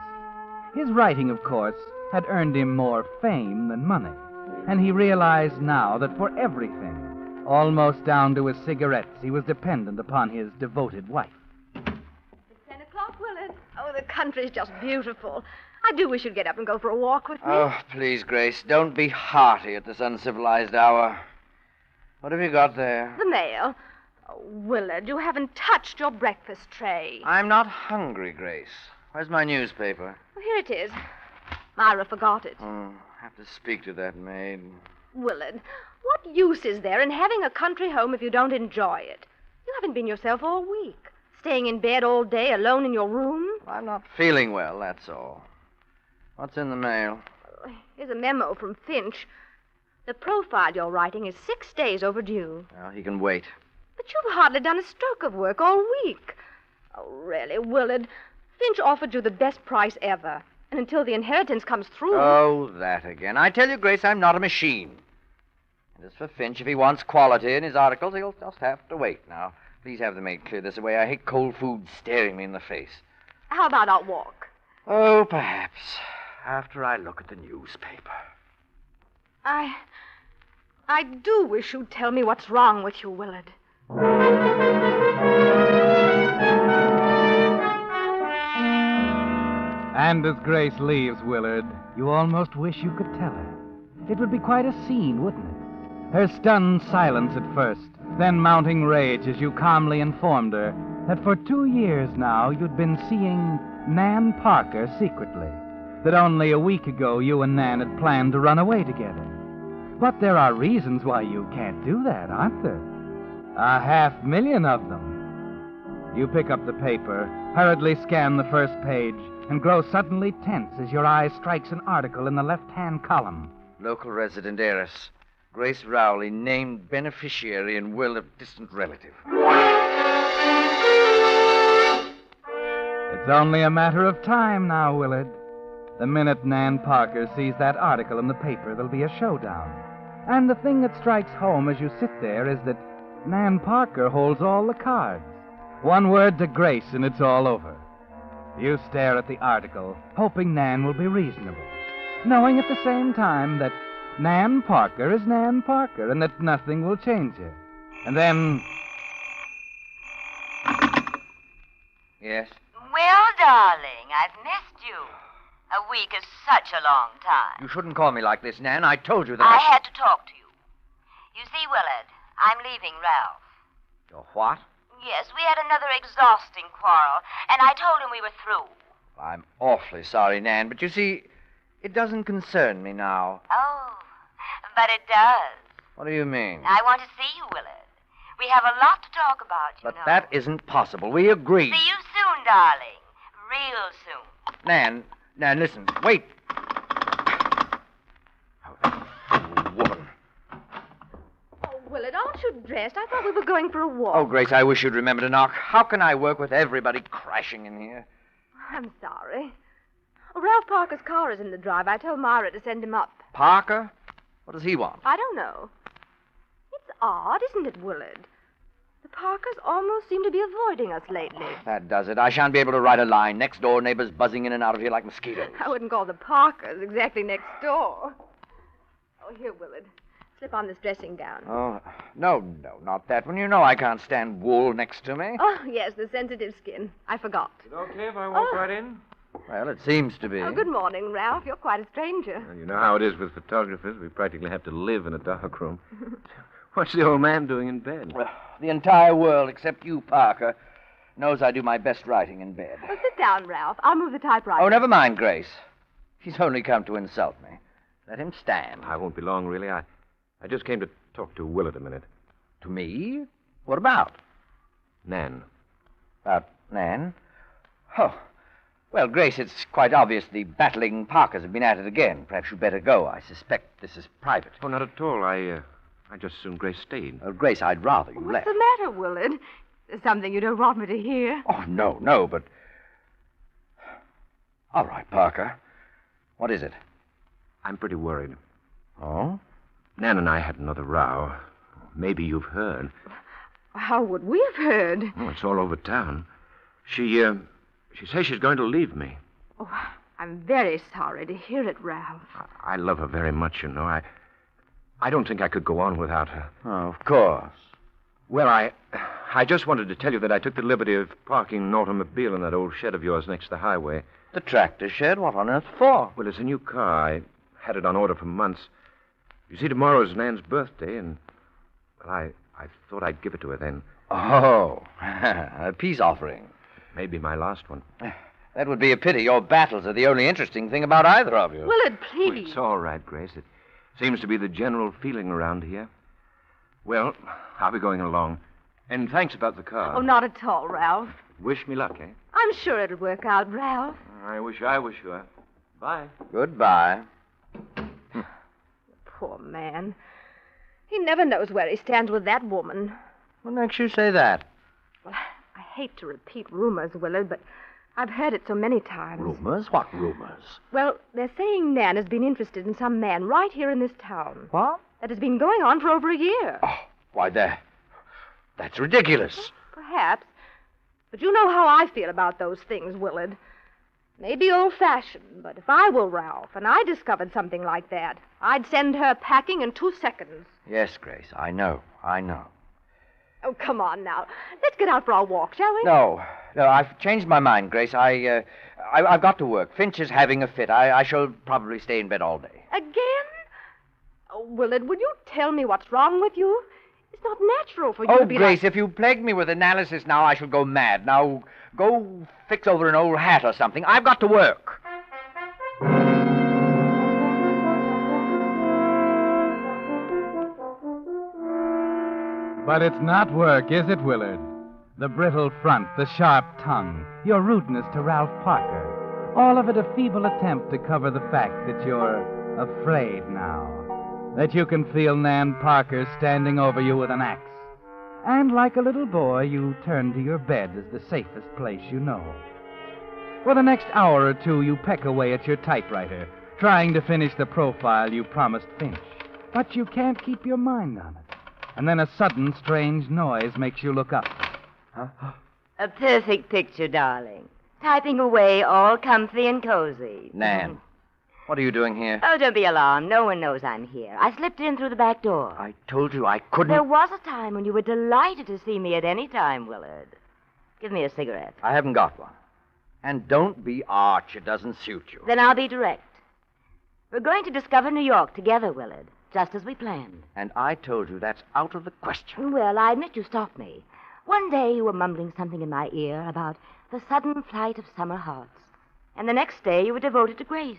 His writing, of course, had earned him more fame than money, and he realized now that for everything, almost down to his cigarettes, he was dependent upon his devoted wife. It's 10 o'clock, Willard. Oh, the country's just beautiful. I do wish you'd get up and go for a walk with me. Oh, please, Grace, don't be hearty at this uncivilized hour. What have you got there? The mail. Oh, Willard, you haven't touched your breakfast tray. I'm not hungry, Grace. Where's my newspaper? Well, here it is. Myra forgot it. Oh, I have to speak to that maid. Willard, what use is there in having a country home if you don't enjoy it? You haven't been yourself all week. Staying in bed all day alone in your room. I'm not feeling well, that's all. What's in the mail? Here's a memo from Finch. The profile you're writing is 6 days overdue. Well, he can wait. But you've hardly done a stroke of work all week. Oh, really, Willard? Finch offered you the best price ever. And until the inheritance comes through... Oh, that again. I tell you, Grace, I'm not a machine. And as for Finch, if he wants quality in his articles, he'll just have to wait. Now, please have the maid clear this away. I hate cold food staring me in the face. How about our walk? Oh, perhaps. After I look at the newspaper. I do wish you'd tell me what's wrong with you, Willard. And as Grace leaves Willard, you almost wish you could tell her. It would be quite a scene, wouldn't it? Her stunned silence at first, then mounting rage as you calmly informed her that for 2 years now you'd been seeing Nan Parker secretly, that only a week ago you and Nan had planned to run away together. But there are reasons why you can't do that, aren't there? 500,000 of them. You pick up the paper, hurriedly scan the first page, and grow suddenly tense as your eye strikes an article in the left-hand column. Local resident heiress. Grace Rowley named beneficiary in will of distant relative. It's only a matter of time now, Willard. The minute Nan Parker sees that article in the paper, there'll be a showdown. And the thing that strikes home as you sit there is that Nan Parker holds all the cards. One word to Grace and it's all over. You stare at the article, hoping Nan will be reasonable, knowing at the same time that Nan Parker is Nan Parker and that nothing will change her. And then... Yes? Well, darling, I've missed you. A week is such a long time. You shouldn't call me like this, Nan. I told you that I had to talk to you. You see, Willard, I'm leaving Ralph. You're what? Yes, we had another exhausting quarrel, and I told him we were through. I'm awfully sorry, Nan, but you see, it doesn't concern me now. Oh, but it does. What do you mean? I want to see you, Willard. We have a lot to talk about, you know. But that isn't possible. We agreed. See you soon, darling. Real soon. Nan, listen. Wait. Woman. Oh, Willard, aren't you dressed? I thought we were going for a walk. Oh, Grace, I wish you'd remember to knock. How can I work with everybody crashing in here? I'm sorry. Oh, Ralph Parker's car is in the drive. I told Myra to send him up. Parker? What does he want? I don't know. It's odd, isn't it, Willard? The Parkers almost seem to be avoiding us lately. That does it. I shan't be able to write a line. Next door neighbors buzzing in and out of here like mosquitoes. I wouldn't call the Parkers exactly next door. Oh, here, Willard. Slip on this dressing gown. Oh, no, not that one. You know I can't stand wool next to me. Oh, yes, the sensitive skin. I forgot. Is it okay if I walk right in? Well, it seems to be. Oh, good morning, Ralph. You're quite a stranger. Well, you know how it is with photographers. We practically have to live in a dark room. What's the old man doing in bed? Well, the entire world, except you, Parker, knows I do my best writing in bed. Well, sit down, Ralph. I'll move the typewriter. Oh, never mind, Grace. He's only come to insult me. Let him stand. I won't be long, really. I just came to talk to Willard a minute. To me? What about? Nan. About Nan? Oh. Well, Grace, it's quite obvious the battling Parkers have been at it again. Perhaps you'd better go. I suspect this is private. Oh, not at all. I just assume Grace stayed. Well, Grace, I'd rather you left. What's the matter, Willard? There's something you don't want me to hear. Oh, no, but... All right, Parker. What is it? I'm pretty worried. Oh? Nan and I had another row. Maybe you've heard. How would we have heard? Oh, it's all over town. She says she's going to leave me. Oh, I'm very sorry to hear it, Ralph. I love her very much, you know. I don't think I could go on without her. Oh, of course. Well, I just wanted to tell you that I took the liberty of parking an automobile in that old shed of yours next to the highway. The tractor shed? What on earth for? Well, it's a new car. I had it on order for months. You see, tomorrow's Nan's birthday, and... Well, I thought I'd give it to her then. Oh, a peace offering. Maybe my last one. That would be a pity. Your battles are the only interesting thing about either of you. Willard, please. Well, it's all right, Grace. It seems to be the general feeling around here. Well, I'll be going along. And thanks about the car. Oh, not at all, Ralph. Wish me luck, eh? I'm sure it'll work out, Ralph. I wish I was sure. Bye. Goodbye. Poor man. He never knows where he stands with that woman. What makes you say that? Well, I hate to repeat rumors, Willard, but I've heard it so many times. Rumors? What rumors? Well, they're saying Nan has been interested in some man right here in this town. What? That has been going on for over a year. Oh, why, that's ridiculous. Perhaps. But you know how I feel about those things, Willard. Maybe old-fashioned, but if I were Ralph and I discovered something like that, I'd send her packing in 2 seconds. Yes, Grace, I know. Oh, come on now. Let's get out for our walk, shall we? No, I've changed my mind, Grace. I've got to work. Finch is having a fit. I shall probably stay in bed all day. Again? Oh, Willard, will you tell me what's wrong with you? It's not natural for you Oh, to be Grace, like... if you plague me with analysis now, I shall go mad. Now, go fix over an old hat or something. I've got to work. But it's not work, is it, Willard? The brittle front, the sharp tongue, your rudeness to Ralph Parker. All of it a feeble attempt to cover the fact that you're afraid now. That you can feel Nan Parker standing over you with an axe. And like a little boy, you turn to your bed as the safest place you know. For the next hour or two, you peck away at your typewriter, trying to finish the profile you promised Finch. But you can't keep your mind on it. And then a sudden, strange noise makes you look up. Huh? A perfect picture, darling. Typing away, all comfy and cozy. Nan, what are you doing here? Oh, don't be alarmed. No one knows I'm here. I slipped in through the back door. I told you I couldn't... There was a time when you were delighted to see me at any time, Willard. Give me a cigarette. I haven't got one. And don't be arch. It doesn't suit you. Then I'll be direct. We're going to discover New York together, Willard, just as we planned. And I told you that's out of the question. Well, I admit you stopped me. One day you were mumbling something in my ear about the sudden flight of summer hearts. And the next day you were devoted to Grace.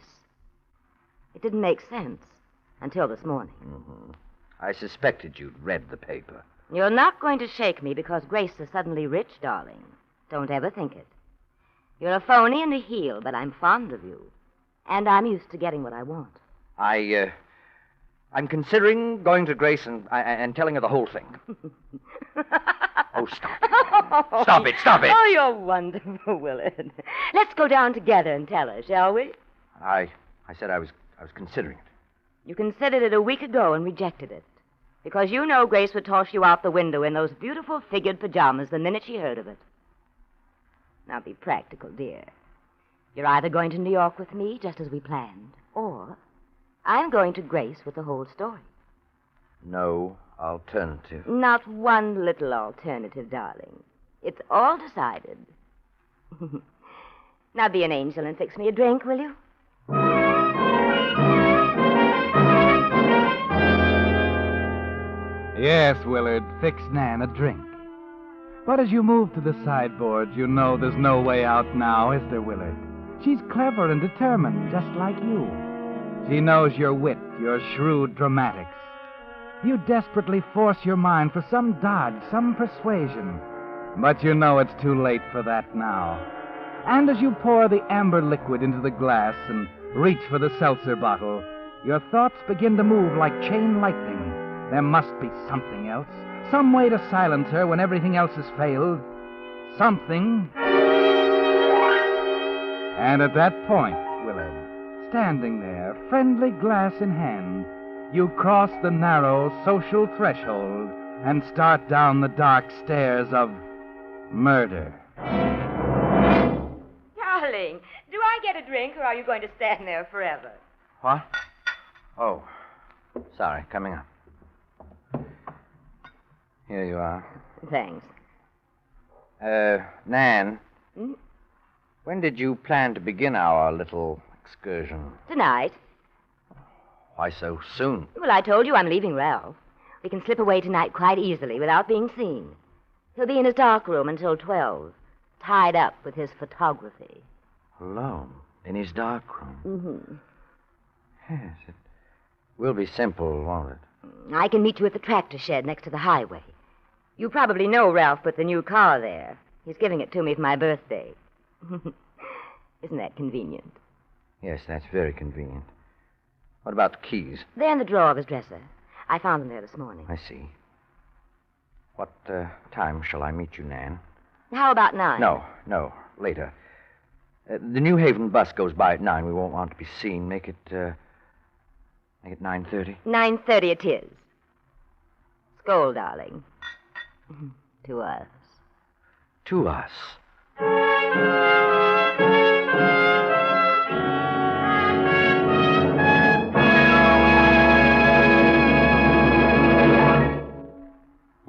It didn't make sense until this morning. Mm-hmm. I suspected you'd read the paper. You're not going to shake me because Grace is suddenly rich, darling. Don't ever think it. You're a phony and a heel, but I'm fond of you. And I'm used to getting what I want. I'm considering going to Grace and telling her the whole thing. Oh, stop it. Stop it. Oh, you're wonderful, Willard. Let's go down together and tell her, shall we? I said I was considering it. You considered it a week ago and rejected it. Because you know Grace would toss you out the window in those beautiful figured pajamas the minute she heard of it. Now be practical, dear. You're either going to New York with me, just as we planned, or I'm going to Grace with the whole story. No alternative. Not one little alternative, darling. It's all decided. Now be an angel and fix me a drink, will you? Yes, Willard, fix Nan a drink. But as you move to the sideboard, you know there's no way out now, is there, Willard? She's clever and determined, just like you. She knows your wit, your shrewd dramatics. You desperately force your mind for some dodge, some persuasion. But you know it's too late for that now. And as you pour the amber liquid into the glass and reach for the seltzer bottle, your thoughts begin to move like chain lightning. There must be something else. Some way to silence her when everything else has failed. Something. And at that point, Willard, standing there, friendly glass in hand, you cross the narrow social threshold and start down the dark stairs of murder. Darling, do I get a drink or are you going to stand there forever? What? Oh, sorry, coming up. Here you are. Thanks. Nan, when did you plan to begin our little excursion? Tonight. Why so soon? Well, I told you I'm leaving Ralph. We can slip away tonight quite easily without being seen. He'll be in his dark room until 12, tied up with his photography. Alone? In his dark room? Mm-hmm. Yes, it will be simple, won't it? I can meet you at the tractor shed next to the highway. You probably know Ralph put the new car there. He's giving it to me for my birthday. Isn't that convenient? Yes, that's very convenient. What about the keys? They're in the drawer of his dresser. I found them there this morning. I see. What time shall I meet you, Nan? How about 9? No, later. The New Haven bus goes by at 9. We won't want to be seen. Make it 9:30. 9:30 it is. Skoll, darling. To us. To us.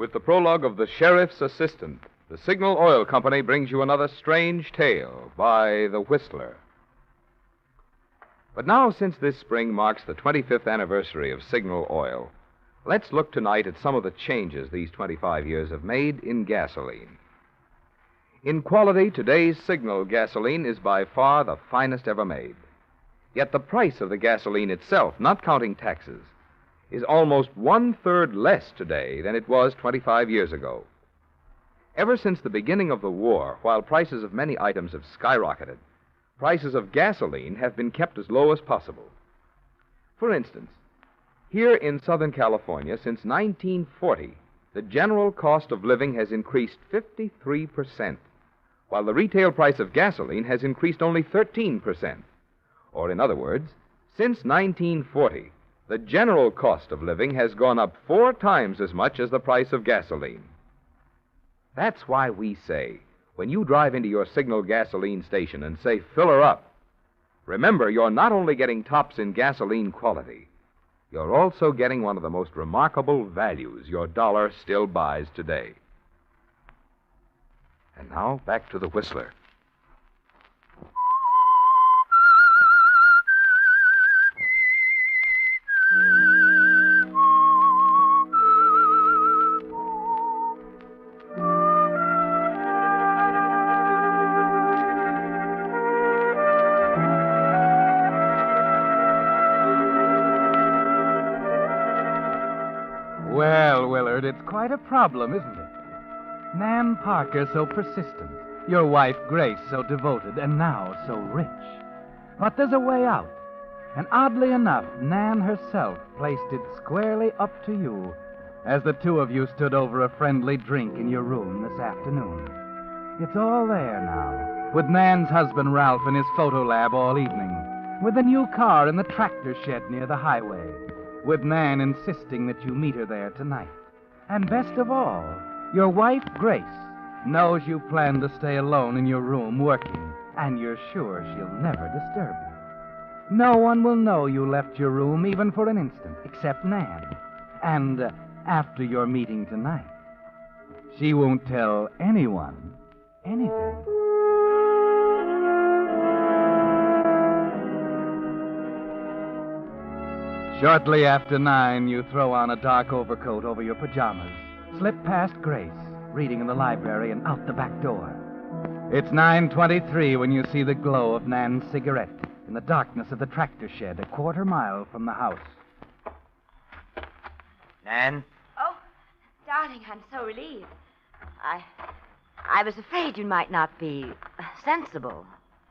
with the prologue of The Sheriff's Assistant, the Signal Oil Company brings you another strange tale by The Whistler. But now, since this spring marks the 25th anniversary of Signal Oil, let's look tonight at some of the changes these 25 years have made in gasoline. In quality, today's Signal gasoline is by far the finest ever made. Yet the price of the gasoline itself, not counting taxes, is almost 1/3 less today than it was 25 years ago. Ever since the beginning of the war, while prices of many items have skyrocketed, prices of gasoline have been kept as low as possible. For instance, here in Southern California, since 1940, the general cost of living has increased 53%, while the retail price of gasoline has increased only 13%. Or in other words, since 1940, the general cost of living has gone up 4 times as much as the price of gasoline. That's why we say, when you drive into your Signal gasoline station and say, "Fill her up," remember you're not only getting tops in gasoline quality, you're also getting one of the most remarkable values your dollar still buys today. And now, back to the Whistler. Well, Willard, it's quite a problem, isn't it? Nan Parker so persistent, your wife Grace so devoted, and now so rich. But there's a way out. And oddly enough, Nan herself placed it squarely up to you as the two of you stood over a friendly drink in your room this afternoon. It's all there now, with Nan's husband Ralph in his photo lab all evening, with the new car in the tractor shed near the highway, with Nan insisting that you meet her there tonight. And best of all, your wife, Grace, knows you plan to stay alone in your room working, and you're sure she'll never disturb you. No one will know you left your room even for an instant, except Nan. And after your meeting tonight, she won't tell anyone anything. Shortly after 9, you throw on a dark overcoat over your pajamas, slip past Grace, reading in the library, and out the back door. It's 9:23 when you see the glow of Nan's cigarette in the darkness of the tractor shed a quarter mile from the house. Nan? Oh, darling, I'm so relieved. I was afraid you might not be sensible.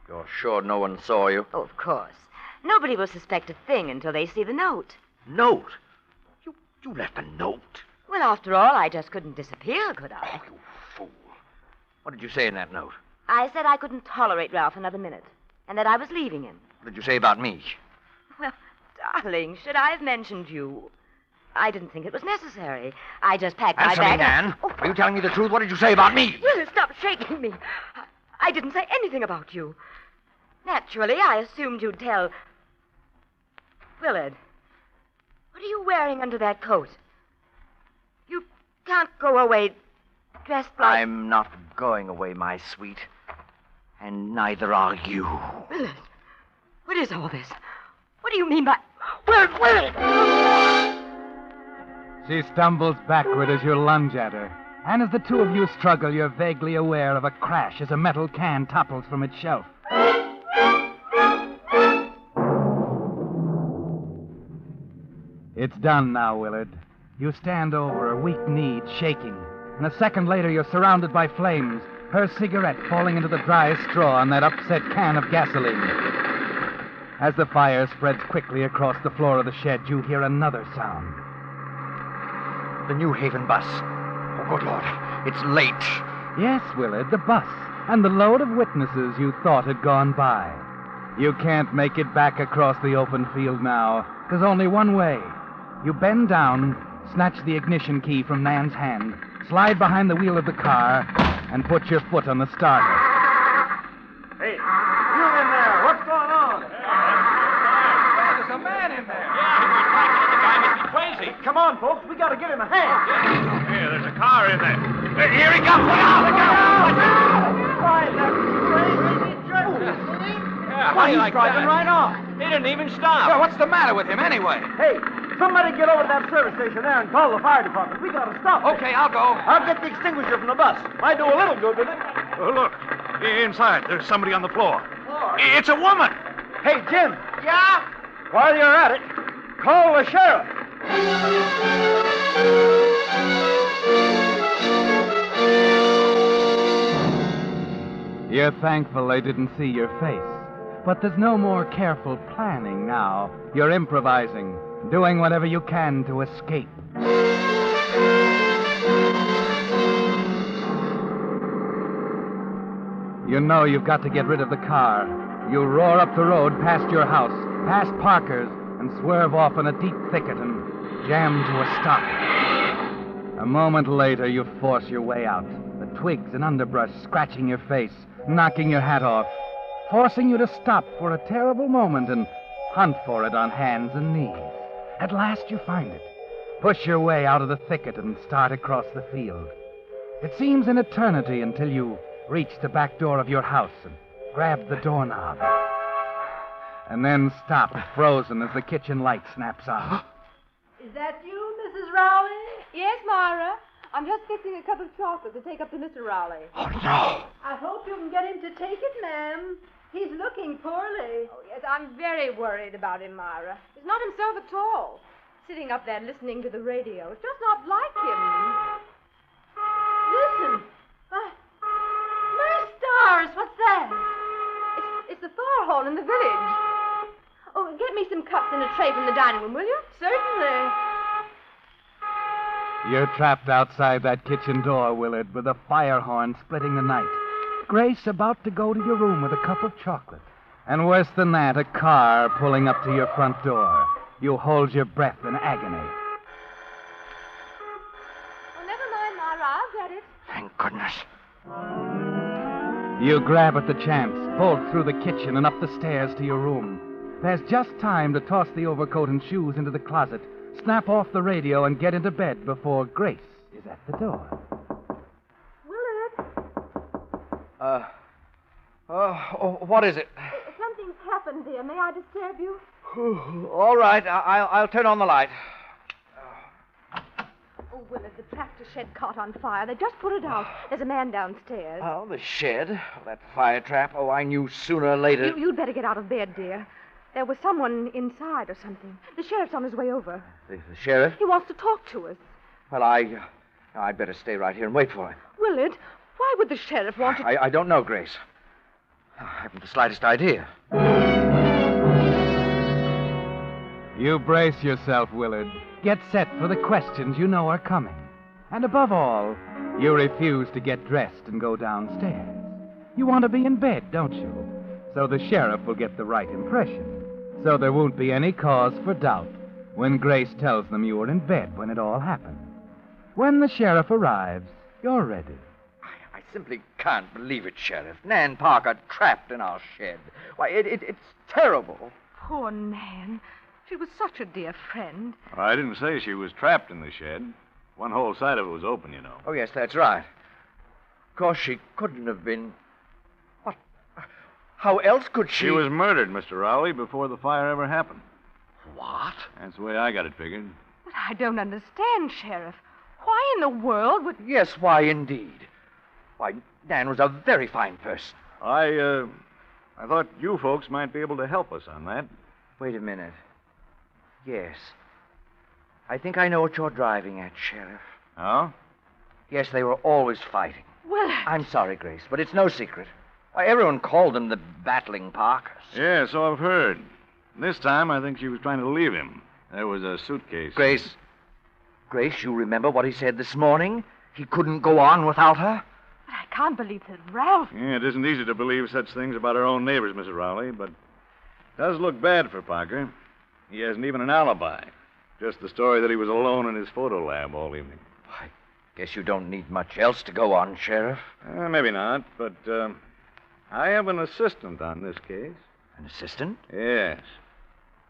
You're sure no one saw you? Oh, of course. Nobody will suspect a thing until they see the note. Note? You left a note? Well, after all, I just couldn't disappear, could I? Oh, you fool. What did you say in that note? I said I couldn't tolerate Ralph another minute, and that I was leaving him. What did you say about me? Well, darling, should I have mentioned you? I didn't think it was necessary. I just packed Answer my bag. me, Nan. Oh. Are you telling me the truth? What did you say about me? Will, stop shaking me. I didn't say anything about you. Naturally, I assumed you'd tell. Willard, what are you wearing under that coat? You can't go away dressed like... I'm not going away, my sweet. And neither are you. Willard, what is all this? What do you mean by... Willard! She stumbles backward as you lunge at her. And as the two of you struggle, you're vaguely aware of a crash as a metal can topples from its shelf. It's done now, Willard. You stand over her, weak-kneed, shaking. And a second later, you're surrounded by flames, her cigarette falling into the dry straw on that upset can of gasoline. As the fire spreads quickly across the floor of the shed, you hear another sound. The New Haven bus. Oh, good Lord. It's late. Yes, Willard, the bus. And the load of witnesses you thought had gone by. You can't make it back across the open field now. There's only one way. You bend down, snatch the ignition key from Nan's hand, slide behind the wheel of the car, and put your foot on the starter. Hey, you in there. What's going on? There's a man in there. Yeah, the guy must be crazy. Come on. on, folks. We got to get him a hand. Here, there's a car in there. Here he comes. Look out! Look out! Why, He's driving right off. He didn't even stop. Yeah, what's the matter with him anyway? Hey, somebody get over to that service station there and call the fire department. We got to stop. Okay, I'll go. I'll get the extinguisher from the bus. Might do a little good with it. Oh, look. Inside, there's somebody on the floor. It's a woman. Hey, Jim. Yeah? While you're at it, call the sheriff. You're thankful they didn't see your face. But there's no more careful planning now. You're improvising, doing whatever you can to escape. You know you've got to get rid of the car. You roar up the road past your house, past Parker's, and swerve off in a deep thicket and jam to a stop. A moment later, you force your way out, the twigs and underbrush scratching your face, knocking your hat off, forcing you to stop for a terrible moment and hunt for it on hands and knees. At last you find it. Push your way out of the thicket and start across the field. It seems an eternity until you reach the back door of your house and grab the doorknob. And then stop, frozen, as the kitchen light snaps on. Is that you, Mrs. Rowley? Yes, Myra. I'm just fixing a cup of chocolate to take up to Mr. Rowley. Oh, no. I hope you can get him to take it, ma'am. He's looking poorly. Oh, yes, I'm very worried about him, Myra. He's not himself at all. Sitting up there listening to the radio. It's just not like him. Listen. My stars, what's that? It's the fire horn in the village. Oh, get me some cups and a tray from the dining room, will you? Certainly. You're trapped outside that kitchen door, Willard, with a fire horn splitting the night. Grace about to go to your room with a cup of chocolate. And worse than that, a car pulling up to your front door. You hold your breath in agony. Oh, never mind, Myra. I'll get it. Thank goodness. You grab at the chance, bolt through the kitchen and up the stairs to your room. There's just time to toss the overcoat and shoes into the closet, snap off the radio, and get into bed before Grace is at the door. Willard? What is it? Something's happened, dear. May I disturb you? All right, I'll turn on the light. Oh, Willard, the tractor shed caught on fire. They just put it out. There's a man downstairs. Oh, the shed? That fire trap? Oh, I knew sooner or later. You'd better get out of bed, dear. There was someone inside or something. The sheriff's on his way over. The sheriff? He wants to talk to us. Well, I'd better stay right here and wait for him. Willard, why would the sheriff want to... I don't know, Grace. I haven't the slightest idea. You brace yourself, Willard. Get set for the questions you know are coming. And above all, you refuse to get dressed and go downstairs. You want to be in bed, don't you? So the sheriff will get the right impression. So there won't be any cause for doubt when Grace tells them you were in bed when it all happened. When the sheriff arrives, you're ready. I simply can't believe it, Sheriff. Nan Parker trapped in our shed. Why, it's terrible. Poor Nan. She was such a dear friend. I didn't say she was trapped in the shed. One whole side of it was open, you know. Oh, yes, that's right. Of course, she couldn't have been... What? How else could she... She was murdered, Mr. Rowley, before the fire ever happened. What? That's the way I got it figured. But I don't understand, Sheriff. Why in the world would... Yes, why indeed? Why, Nan was a very fine person. I thought you folks might be able to help us on that. Wait a minute. Yes. I think I know what you're driving at, Sheriff. Oh? Yes, they were always fighting. Willard! I'm sorry, Grace, but it's no secret. Why, everyone called them the battling Parkers. Yeah, so I've heard. This time, I think she was trying to leave him. There was a suitcase. Grace, you remember what he said this morning? He couldn't go on without her? But I can't believe that Ralph... Yeah, it isn't easy to believe such things about our own neighbors, Mrs. Rowley, but it does look bad for Parker. He hasn't even an alibi. Just the story that he was alone in his photo lab all evening. I guess you don't need much else to go on, Sheriff. Maybe not, but I have an assistant on this case. An assistant? Yes.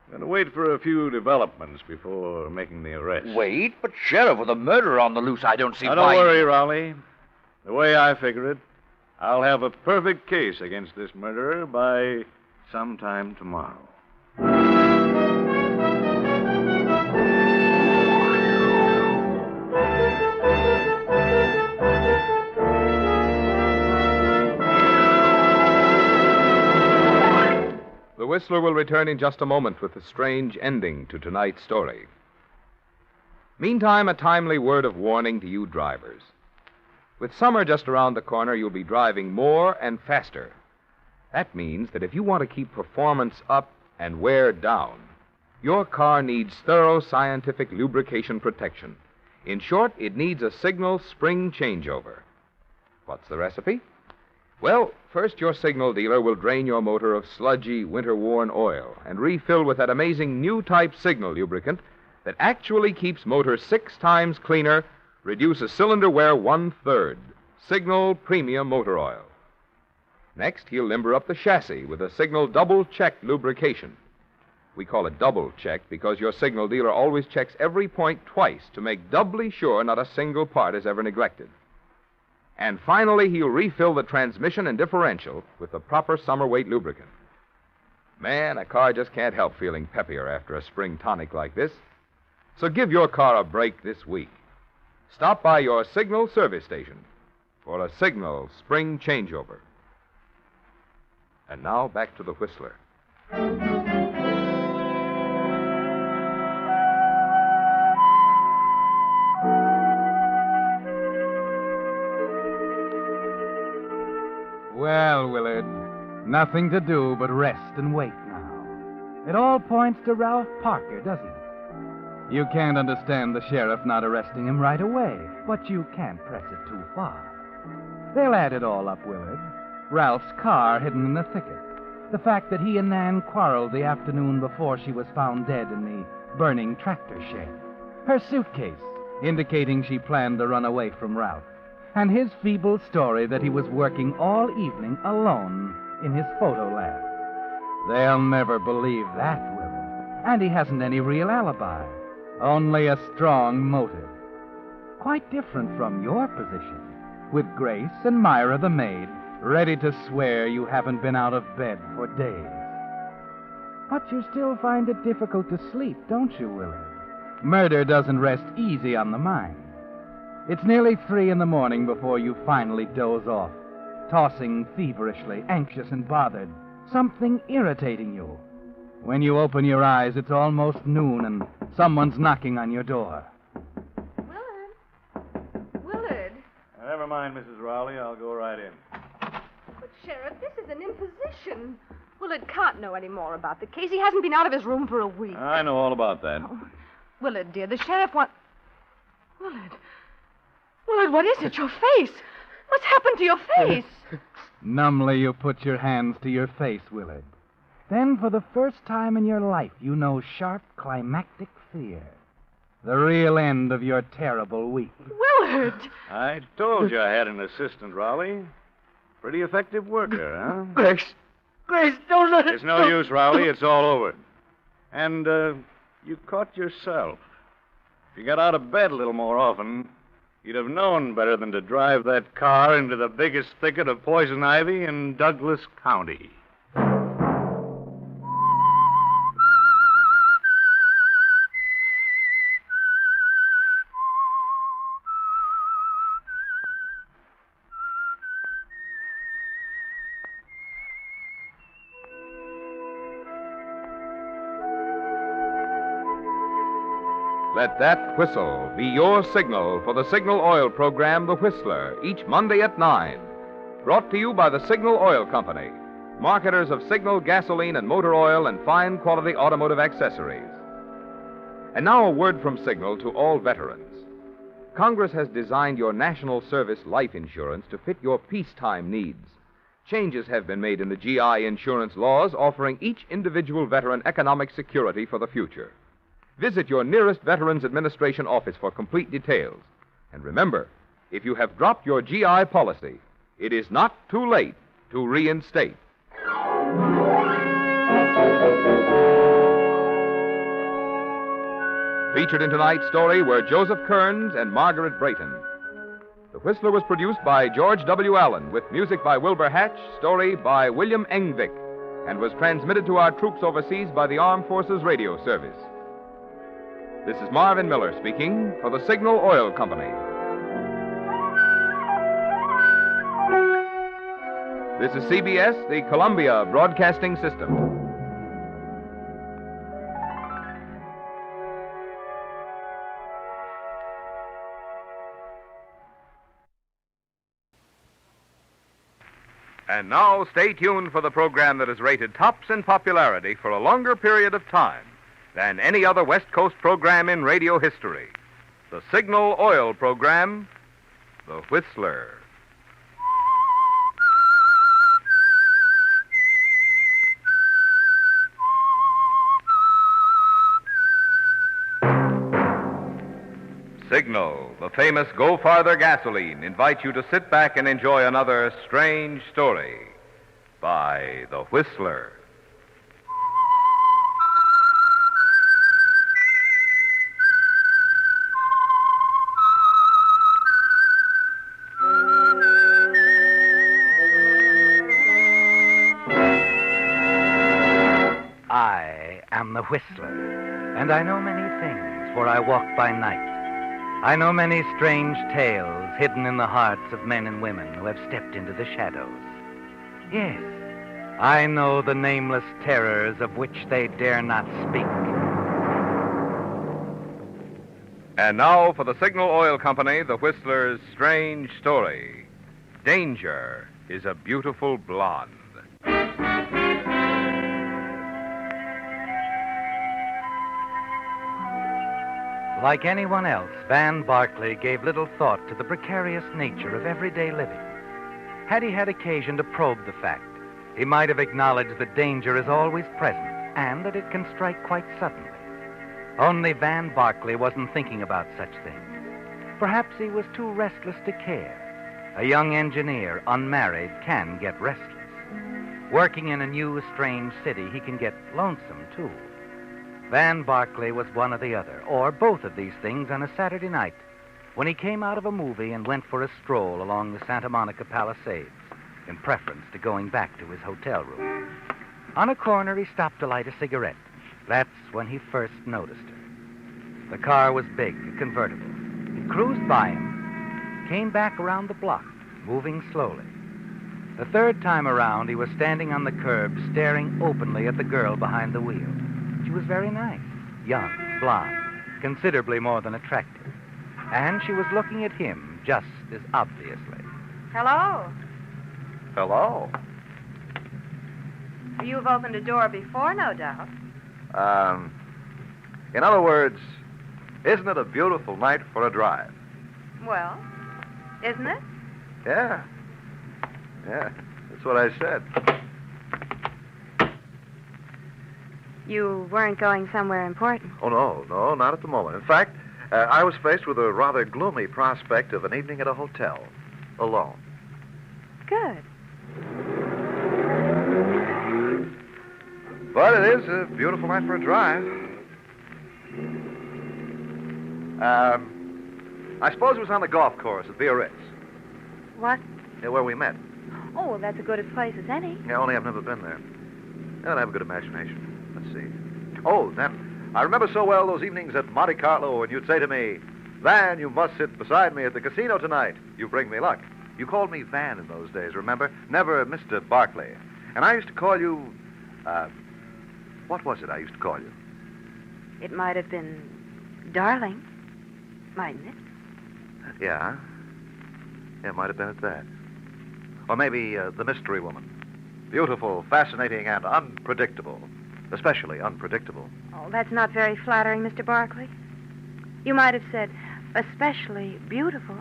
Going to wait for a few developments before making the arrest. Wait, but Sheriff, with a murderer on the loose, I don't see Now, why... don't worry, Rowley. The way I figure it, I'll have a perfect case against this murderer by sometime tomorrow. The Whistler will return in just a moment with a strange ending to tonight's story. Meantime, a timely word of warning to you drivers. With summer just around the corner, you'll be driving more and faster. That means that if you want to keep performance up and wear down, your car needs thorough scientific lubrication protection. In short, it needs a Signal spring changeover. What's the recipe? Well, first your Signal dealer will drain your motor of sludgy, winter-worn oil and refill with that amazing new type Signal lubricant that actually keeps motors 6 times cleaner, reduces cylinder wear 1/3. Signal Premium Motor Oil. Next, he'll limber up the chassis with a Signal double-check lubrication. We call it double-check because your Signal dealer always checks every point twice to make doubly sure not a single part is ever neglected. And finally, he'll refill the transmission and differential with the proper summer weight lubricant. Man, a car just can't help feeling peppier after a spring tonic like this. So give your car a break this week. Stop by your Signal service station for a Signal spring changeover. And now back to the Whistler. Well, Willard, nothing to do but rest and wait now. It all points to Ralph Parker, doesn't it? You can't understand the sheriff not arresting him right away, but you can't press it too far. They'll add it all up, Willard. Ralph's car hidden in the thicket. The fact that he and Nan quarreled the afternoon before she was found dead in the burning tractor shed. Her suitcase, indicating she planned to run away from Ralph. And his feeble story that he was working all evening alone in his photo lab. They'll never believe that, Willard. And he hasn't any real alibi. Only a strong motive. Quite different from your position, with Grace and Myra the maid ready to swear you haven't been out of bed for days. But you still find it difficult to sleep, don't you, Willard? Murder doesn't rest easy on the mind. It's nearly 3 a.m. before you finally doze off, tossing feverishly, anxious and bothered, something irritating you. When you open your eyes, it's almost noon and someone's knocking on your door. Willard. Never mind, Mrs. Rowley. I'll go right in. But, Sheriff, this is an imposition. Willard can't know any more about the case. He hasn't been out of his room for a week. I know all about that. Oh, Willard, dear, the sheriff wants... Willard, what is it? Your face. What's happened to your face? Numbly, you put your hands to your face, Willard. Then, for the first time in your life, you know sharp, climactic fear. The real end of your terrible week. Willard! I told you I had an assistant, Rowley. Pretty effective worker, huh? Grace, don't let it... It's no use, Rowley. It's all over. And, you caught yourself. If you got out of bed a little more often, you'd have known better than to drive that car into the biggest thicket of poison ivy in Douglas County. Let that whistle be your signal for the Signal Oil program, The Whistler, each Monday at 9. Brought to you by the Signal Oil Company, marketers of Signal gasoline and motor oil and fine quality automotive accessories. And now a word from Signal to all veterans. Congress has designed your National Service life insurance to fit your peacetime needs. Changes have been made in the GI insurance laws, offering each individual veteran economic security for the future. Visit your nearest Veterans Administration office for complete details. And remember, if you have dropped your GI policy, it is not too late to reinstate. Featured in tonight's story were Joseph Kearns and Margaret Brayton. The Whistler was produced by George W. Allen, with music by Wilbur Hatch, story by William Engvik, and was transmitted to our troops overseas by the Armed Forces Radio Service. This is Marvin Miller speaking for the Signal Oil Company. This is CBS, the Columbia Broadcasting System. And now, stay tuned for the program that is rated tops in popularity for a longer period of time than any other West Coast program in radio history. The Signal Oil program, The Whistler. Signal, the famous Go Farther gasoline, invites you to sit back and enjoy another strange story by The Whistler. I am the Whistler, and I know many things, for I walk by night. I know many strange tales hidden in the hearts of men and women who have stepped into the shadows. Yes, I know the nameless terrors of which they dare not speak. And now for the Signal Oil Company, The Whistler's strange story. Danger is a beautiful blonde. Like anyone else, Van Barclay gave little thought to the precarious nature of everyday living. Had he had occasion to probe the fact, he might have acknowledged that danger is always present and that it can strike quite suddenly. Only Van Barclay wasn't thinking about such things. Perhaps he was too restless to care. A young engineer, unmarried, can get restless. Working in a new, strange city, he can get lonesome, too. Van Barclay was one or the other, or both of these things on a Saturday night when he came out of a movie and went for a stroll along the Santa Monica Palisades, in preference to going back to his hotel room. On a corner, he stopped to light a cigarette. That's when he first noticed her. The car was big, a convertible. He cruised by him, came back around the block, moving slowly. The third time around, he was standing on the curb, staring openly at the girl behind the wheel. She was very nice, young, blonde, considerably more than attractive. And she was looking at him just as obviously. Hello. Hello. You've opened a door before, no doubt. In other words, isn't it a beautiful night for a drive? Well, isn't it? Yeah. Yeah, that's what I said. You weren't going somewhere important. Oh, no, not at the moment. In fact, I was faced with a rather gloomy prospect of an evening at a hotel, alone. Good. But it is a beautiful night for a drive. I suppose it was on the golf course at Biarritz. What? Yeah, where we met. Oh, well, that's a good a place as any. Yeah, only I've never been there. And I have a good imagination. Let's see. Oh, then, I remember so well those evenings at Monte Carlo when you'd say to me, Van, you must sit beside me at the casino tonight. You bring me luck. You called me Van in those days, remember? Never Mr. Barclay. And I used to call you, what was it I used to call you? It might have been Darling, mightn't it? Yeah. Yeah, it might have been at that. Or maybe the mystery woman. Beautiful, fascinating, and unpredictable. Especially unpredictable. Oh, that's not very flattering, Mr. Barclay. You might have said, especially beautiful.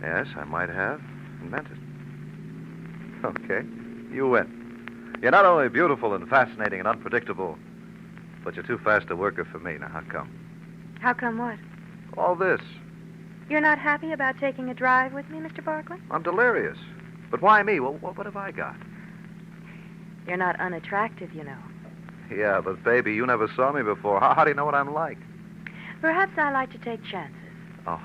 Yes, I might have, and meant it. Okay, you win. You're not only beautiful and fascinating and unpredictable, but you're too fast a worker for me. Now, how come? How come what? All this. You're not happy about taking a drive with me, Mr. Barclay? I'm delirious. But why me? Well, what have I got? You're not unattractive, you know. Yeah, but baby, you never saw me before. How do you know what I'm like? Perhaps I like to take chances. Oh.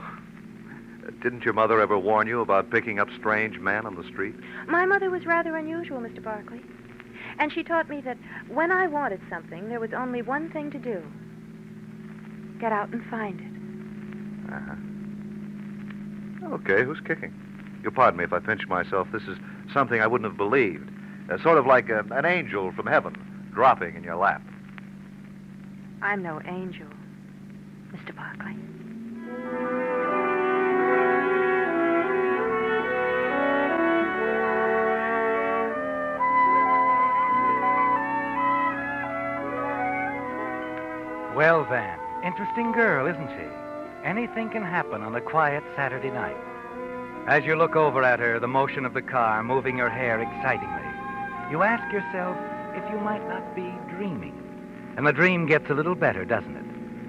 Didn't your mother ever warn you about picking up strange men on the street? My mother was rather unusual, Mr. Barkley. And she taught me that when I wanted something, there was only one thing to do. Get out and find it. Uh-huh. Okay, who's kicking? You'll pardon me if I pinch myself. This is something I wouldn't have believed. Sort of like an angel from heaven dropping in your lap. I'm no angel, Mr. Barkley. Well, Van, interesting girl, isn't she? Anything can happen on a quiet Saturday night. As you look over at her, the motion of the car moving her hair excitingly, you ask yourself if you might not be dreaming. And the dream gets a little better, doesn't it?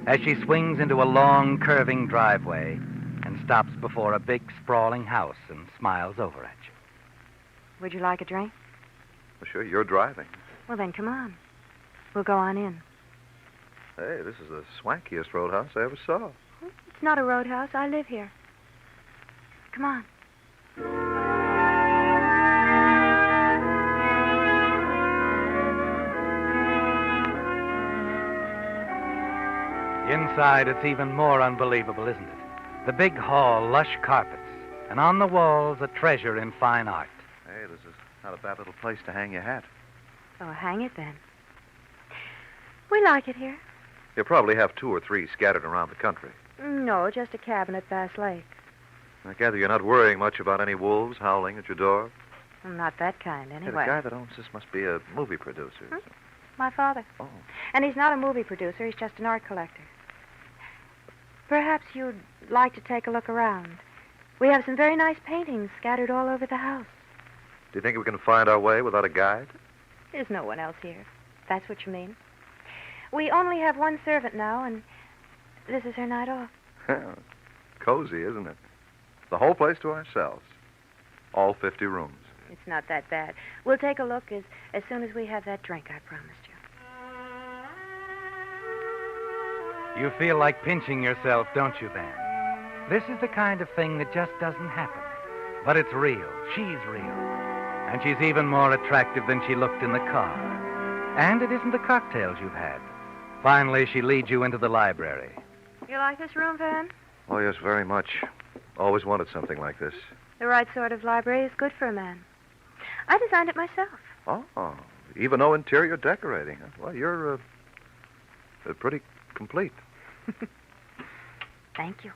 As she swings into a long, curving driveway and stops before a big, sprawling house and smiles over at you. Would you like a drink? Well, sure, you're driving. Well, then come on. We'll go on in. Hey, this is the swankiest roadhouse I ever saw. It's not a roadhouse. I live here. Come on. Inside, it's even more unbelievable, isn't it? The big hall, lush carpets, and on the walls, a treasure in fine art. Hey, this is not a bad little place to hang your hat. Oh, hang it then. We like it here. You probably have 2 or 3 scattered around the country. No, just a cabin at Bass Lake. I gather you're not worrying much about any wolves howling at your door. Well, not that kind, Hey, anyway. the guy that owns this must be a movie producer. My father. Oh. And he's not a movie producer. He's just an art collector. Perhaps you'd like to take a look around. We have some very nice paintings scattered all over the house. Do you think we can find our way without a guide? There's no one else here. That's what you mean. We only have one servant now, and this is her night off. Cozy, isn't it? The whole place to ourselves. All 50 rooms. It's not that bad. We'll take a look as soon as we have that drink I promised you. You feel like pinching yourself, don't you, Van? This is the kind of thing that just doesn't happen. But it's real. She's real. And she's even more attractive than she looked in the car. And it isn't the cocktails you've had. Finally, she leads you into the library. You like this room, Van? Oh, yes, very much. Always wanted something like this. The right sort of library is good for a man. I designed it myself. Oh, even no interior decorating. Well, you're pretty complete. Thank you.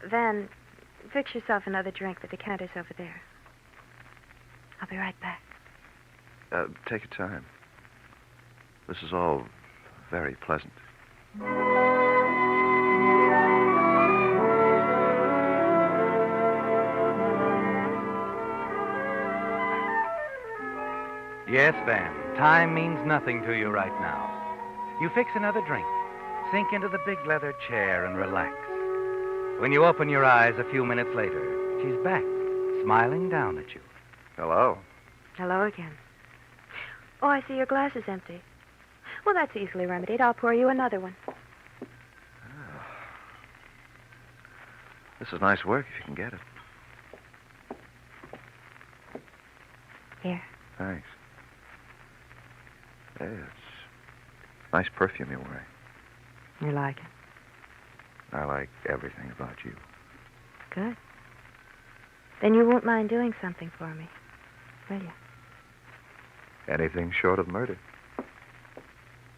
Van, fix yourself another drink. The decanter's over there. I'll be right back. Take your time. This is all very pleasant. Yes, Van, time means nothing to you right now. You fix another drink, sink into the big leather chair, and relax. When you open your eyes a few minutes later, she's back, smiling down at you. Hello. Hello again. Oh, I see your glass is empty. Well, that's easily remedied. I'll pour you another one. This is nice work if you can get it. Here. Thanks. Hey, it's nice perfume you're wearing. You like it? I like everything about you. Good. Then you won't mind doing something for me, will you? Anything short of murder.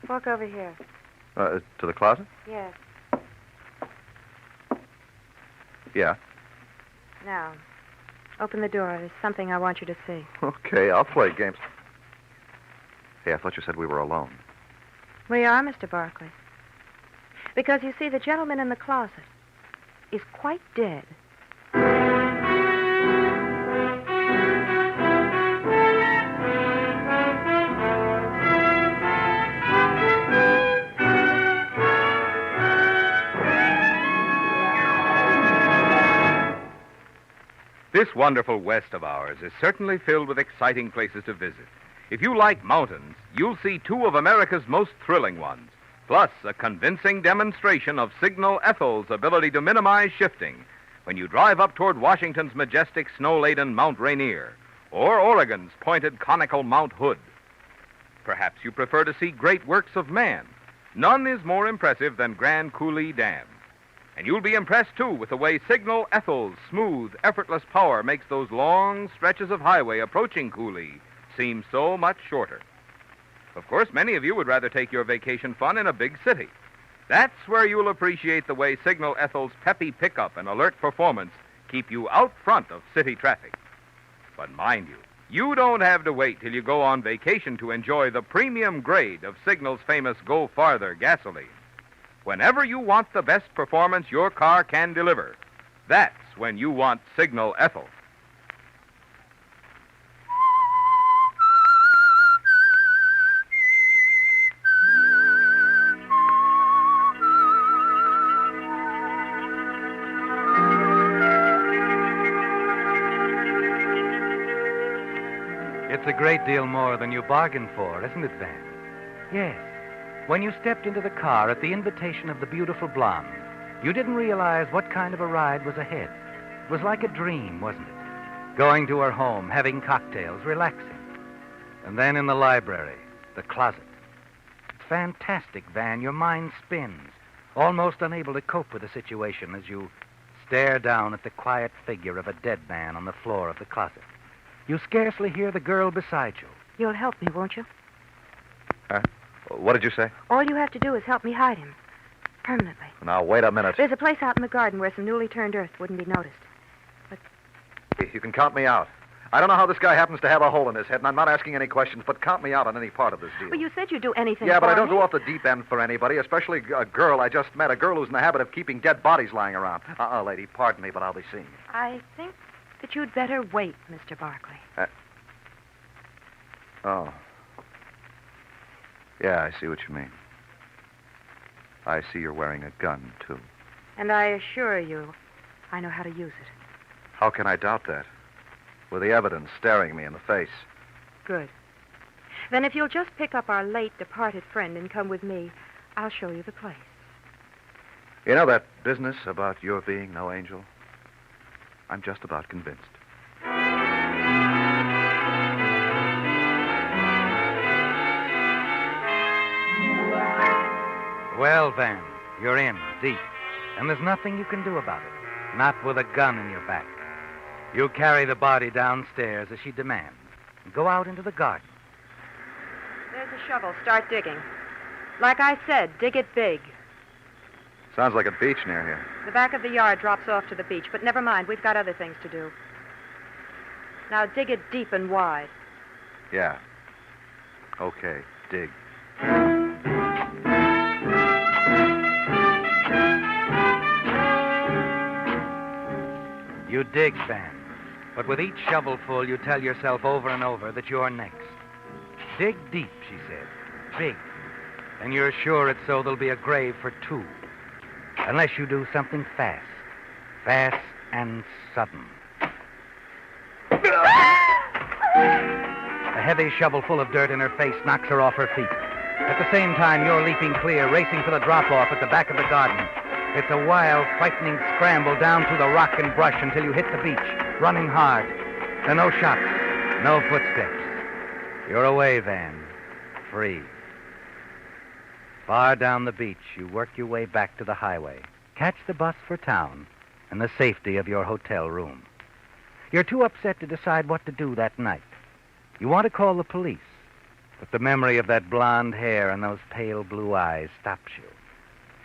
Walk over here. To the closet? Yes. Yeah. Now, open the door. There's something I want you to see. Okay, I'll play games. Hey, I thought you said we were alone. We are, Mr. Barkley. Because, you see, the gentleman in the closet is quite dead. This wonderful West of ours is certainly filled with exciting places to visit. If you like mountains, you'll see 2 of America's most thrilling ones, plus a convincing demonstration of Signal Ethel's ability to minimize shifting when you drive up toward Washington's majestic snow-laden Mount Rainier or Oregon's pointed conical Mount Hood. Perhaps you prefer to see great works of man. None is more impressive than Grand Coulee Dam. And you'll be impressed, too, with the way Signal Ethel's smooth, effortless power makes those long stretches of highway approaching Coulee seem so much shorter. Of course, many of you would rather take your vacation fun in a big city. That's where you'll appreciate the way Signal Ethel's peppy pickup and alert performance keep you out front of city traffic. But mind you, you don't have to wait till you go on vacation to enjoy the premium grade of Signal's famous Go Farther gasoline. Whenever you want the best performance your car can deliver, that's when you want Signal Ethel. It's a great deal more than you bargained for, isn't it, Van? Yes. When you stepped into the car at the invitation of the beautiful blonde, you didn't realize what kind of a ride was ahead. It was like a dream, wasn't it? Going to her home, having cocktails, relaxing. And then in the library, the closet. It's fantastic, Van. Your mind spins, almost unable to cope with the situation as you stare down at the quiet figure of a dead man on the floor of the closet. You scarcely hear the girl beside you. You'll help me, won't you? What did you say? All you have to do is help me hide him. Permanently. Now, wait a minute. There's a place out in the garden where some newly turned earth wouldn't be noticed. You can count me out. I don't know how this guy happens to have a hole in his head, and I'm not asking any questions, but count me out on any part of this deal. Well, you said you'd do anything Yeah, but for I don't me. go off the deep end for anybody, especially a girl I just met, a girl who's in the habit of keeping dead bodies lying around. Lady, pardon me, but I'll be seeing you. I think that you'd better wait, Mr. Barkley. Oh. Yeah, I see what you mean. I see you're wearing a gun, too. And I assure you, I know how to use it. How can I doubt that? With the evidence staring me in the face. Good. Then if you'll just pick up our late departed friend and come with me, I'll show you the place. You know that business about your being no angel? I'm just about convinced. Well, Van, you're in, deep. And there's nothing you can do about it. Not with a gun in your back. You carry the body downstairs as she demands. And go out into the garden. There's a shovel. Start digging. Like I said, dig it big. Sounds like a beach near here. The back of the yard drops off to the beach, but never mind. We've got other things to do. Now dig it deep and wide. Yeah. Okay, dig. You dig, Van. But with each shovelful, you tell yourself over and over that you're next. Dig deep, she said. Big. And you're sure it's so there'll be a grave for two. Unless you do something fast. Fast and sudden. A heavy shovelful of dirt in her face knocks her off her feet. At the same time, you're leaping clear, racing for the drop-off at the back of the garden. It's a wild, frightening scramble down through the rock and brush until you hit the beach, running hard. There are no shots, no footsteps. You're away, Van. Free. Far down the beach, you work your way back to the highway, catch the bus for town, and the safety of your hotel room. You're too upset to decide what to do that night. You want to call the police, but the memory of that blonde hair and those pale blue eyes stops you.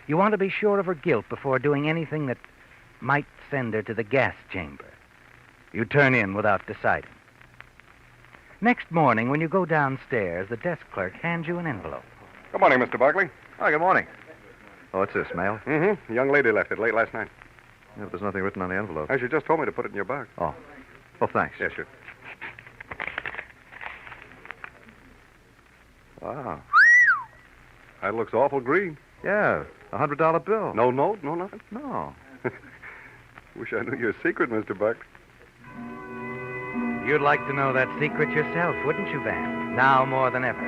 You want to be sure of her guilt before doing anything that might send her to the gas chamber. You turn in without deciding. Next morning, when you go downstairs, the desk clerk hands you an envelope. Good morning, Mr. Barkley. Good morning. Oh, what's this, mail? Mm-hmm. A young lady left it late last night. Yeah, but there's nothing written on the envelope. She just told me to put it in your box. Oh. Well, thanks. Yes, sure. Wow. That looks awful green. Yeah, $100 bill. No note, no nothing? No. Wish I knew your secret, Mr. Barkley. You'd like to know that secret yourself, wouldn't you, Van? Now more than ever.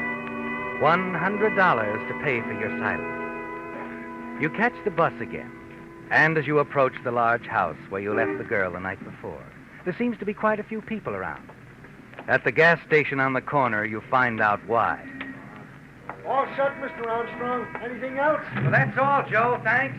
$100 to pay for your silence. You catch the bus again, and as you approach the large house where you left the girl the night before, there seems to be quite a few people around. At the gas station on the corner, you find out why. All set, Mr. Armstrong. Anything else? Well, that's all, Joe. Thanks.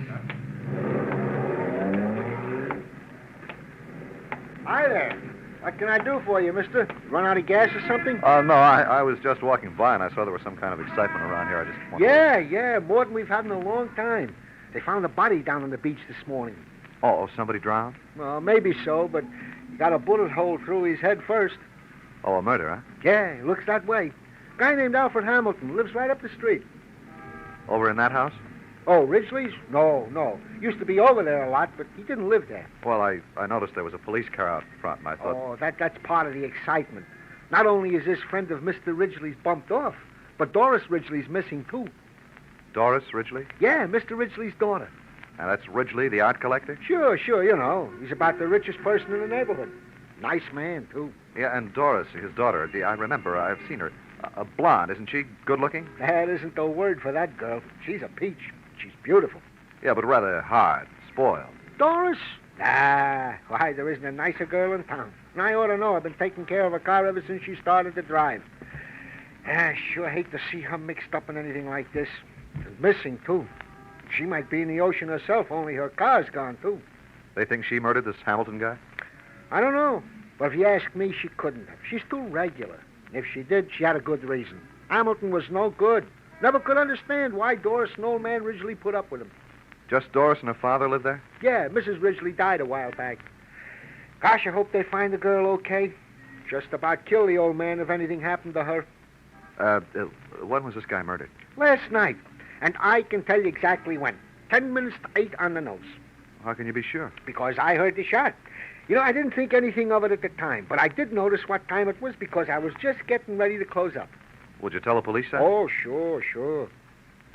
Hi there. What can I do for you, mister? Run out of gas or something? No, I was just walking by and I saw there was some kind of excitement around here. I just wanted Yeah, more than we've had in a long time. They found a body down on the beach this morning. Oh, somebody drowned? Well, maybe so, but he got a bullet hole through his head first. Oh, a murder, huh? Yeah, it looks that way. Guy named Alfred Hamilton lives right up the street. Over in that house? Oh, Ridgely's? No. Used to be over there a lot, but he didn't live there. Well, I noticed there was a police car out front, and I thought... Oh, that's part of the excitement. Not only is this friend of Mr. Ridgely's bumped off, but Doris Ridgely's missing, too. Doris Ridgely? Yeah, Mr. Ridgely's daughter. And that's Ridgely, the art collector? Sure, you know. He's about the richest person in the neighborhood. Nice man, too. Yeah, and Doris, his daughter, I remember, I've seen her. A blonde, isn't she? Good looking? That isn't the word for that girl. She's a peach. She's beautiful. Yeah, but rather hard, spoiled. Doris? Why, there isn't a nicer girl in town. And I ought to know. I've been taking care of her car ever since she started to drive. I sure hate to see her mixed up in anything like this. And missing, too. She might be in the ocean herself, only her car's gone, too. They think she murdered this Hamilton guy? I don't know. But if you ask me, she couldn't have. She's too regular. If she did, she had a good reason. Hamilton was no good. Never could understand why Doris and old man Ridgely put up with him. Just Doris and her father live there? Yeah, Mrs. Ridgely died a while back. Gosh, I hope they find the girl okay. Just about kill the old man if anything happened to her. When was this guy murdered? Last night. And I can tell you exactly when. 10 minutes to 8 on the nose. How can you be sure? Because I heard the shot. You know, I didn't think anything of it at the time, but I did notice what time it was because I was just getting ready to close up. Would you tell the police that? Oh, sure.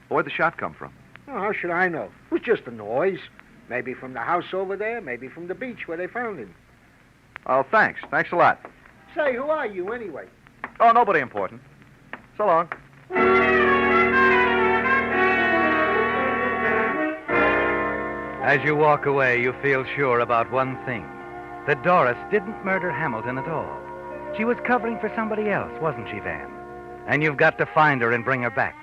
Where'd the shot come from? Oh, how should I know? It was just a noise. Maybe from the house over there, maybe from the beach where they found him. Oh, thanks. Thanks a lot. Say, who are you anyway? Oh, nobody important. So long. As you walk away, you feel sure about one thing. That Doris didn't murder Hamilton at all. She was covering for somebody else, wasn't she, Van? And you've got to find her and bring her back.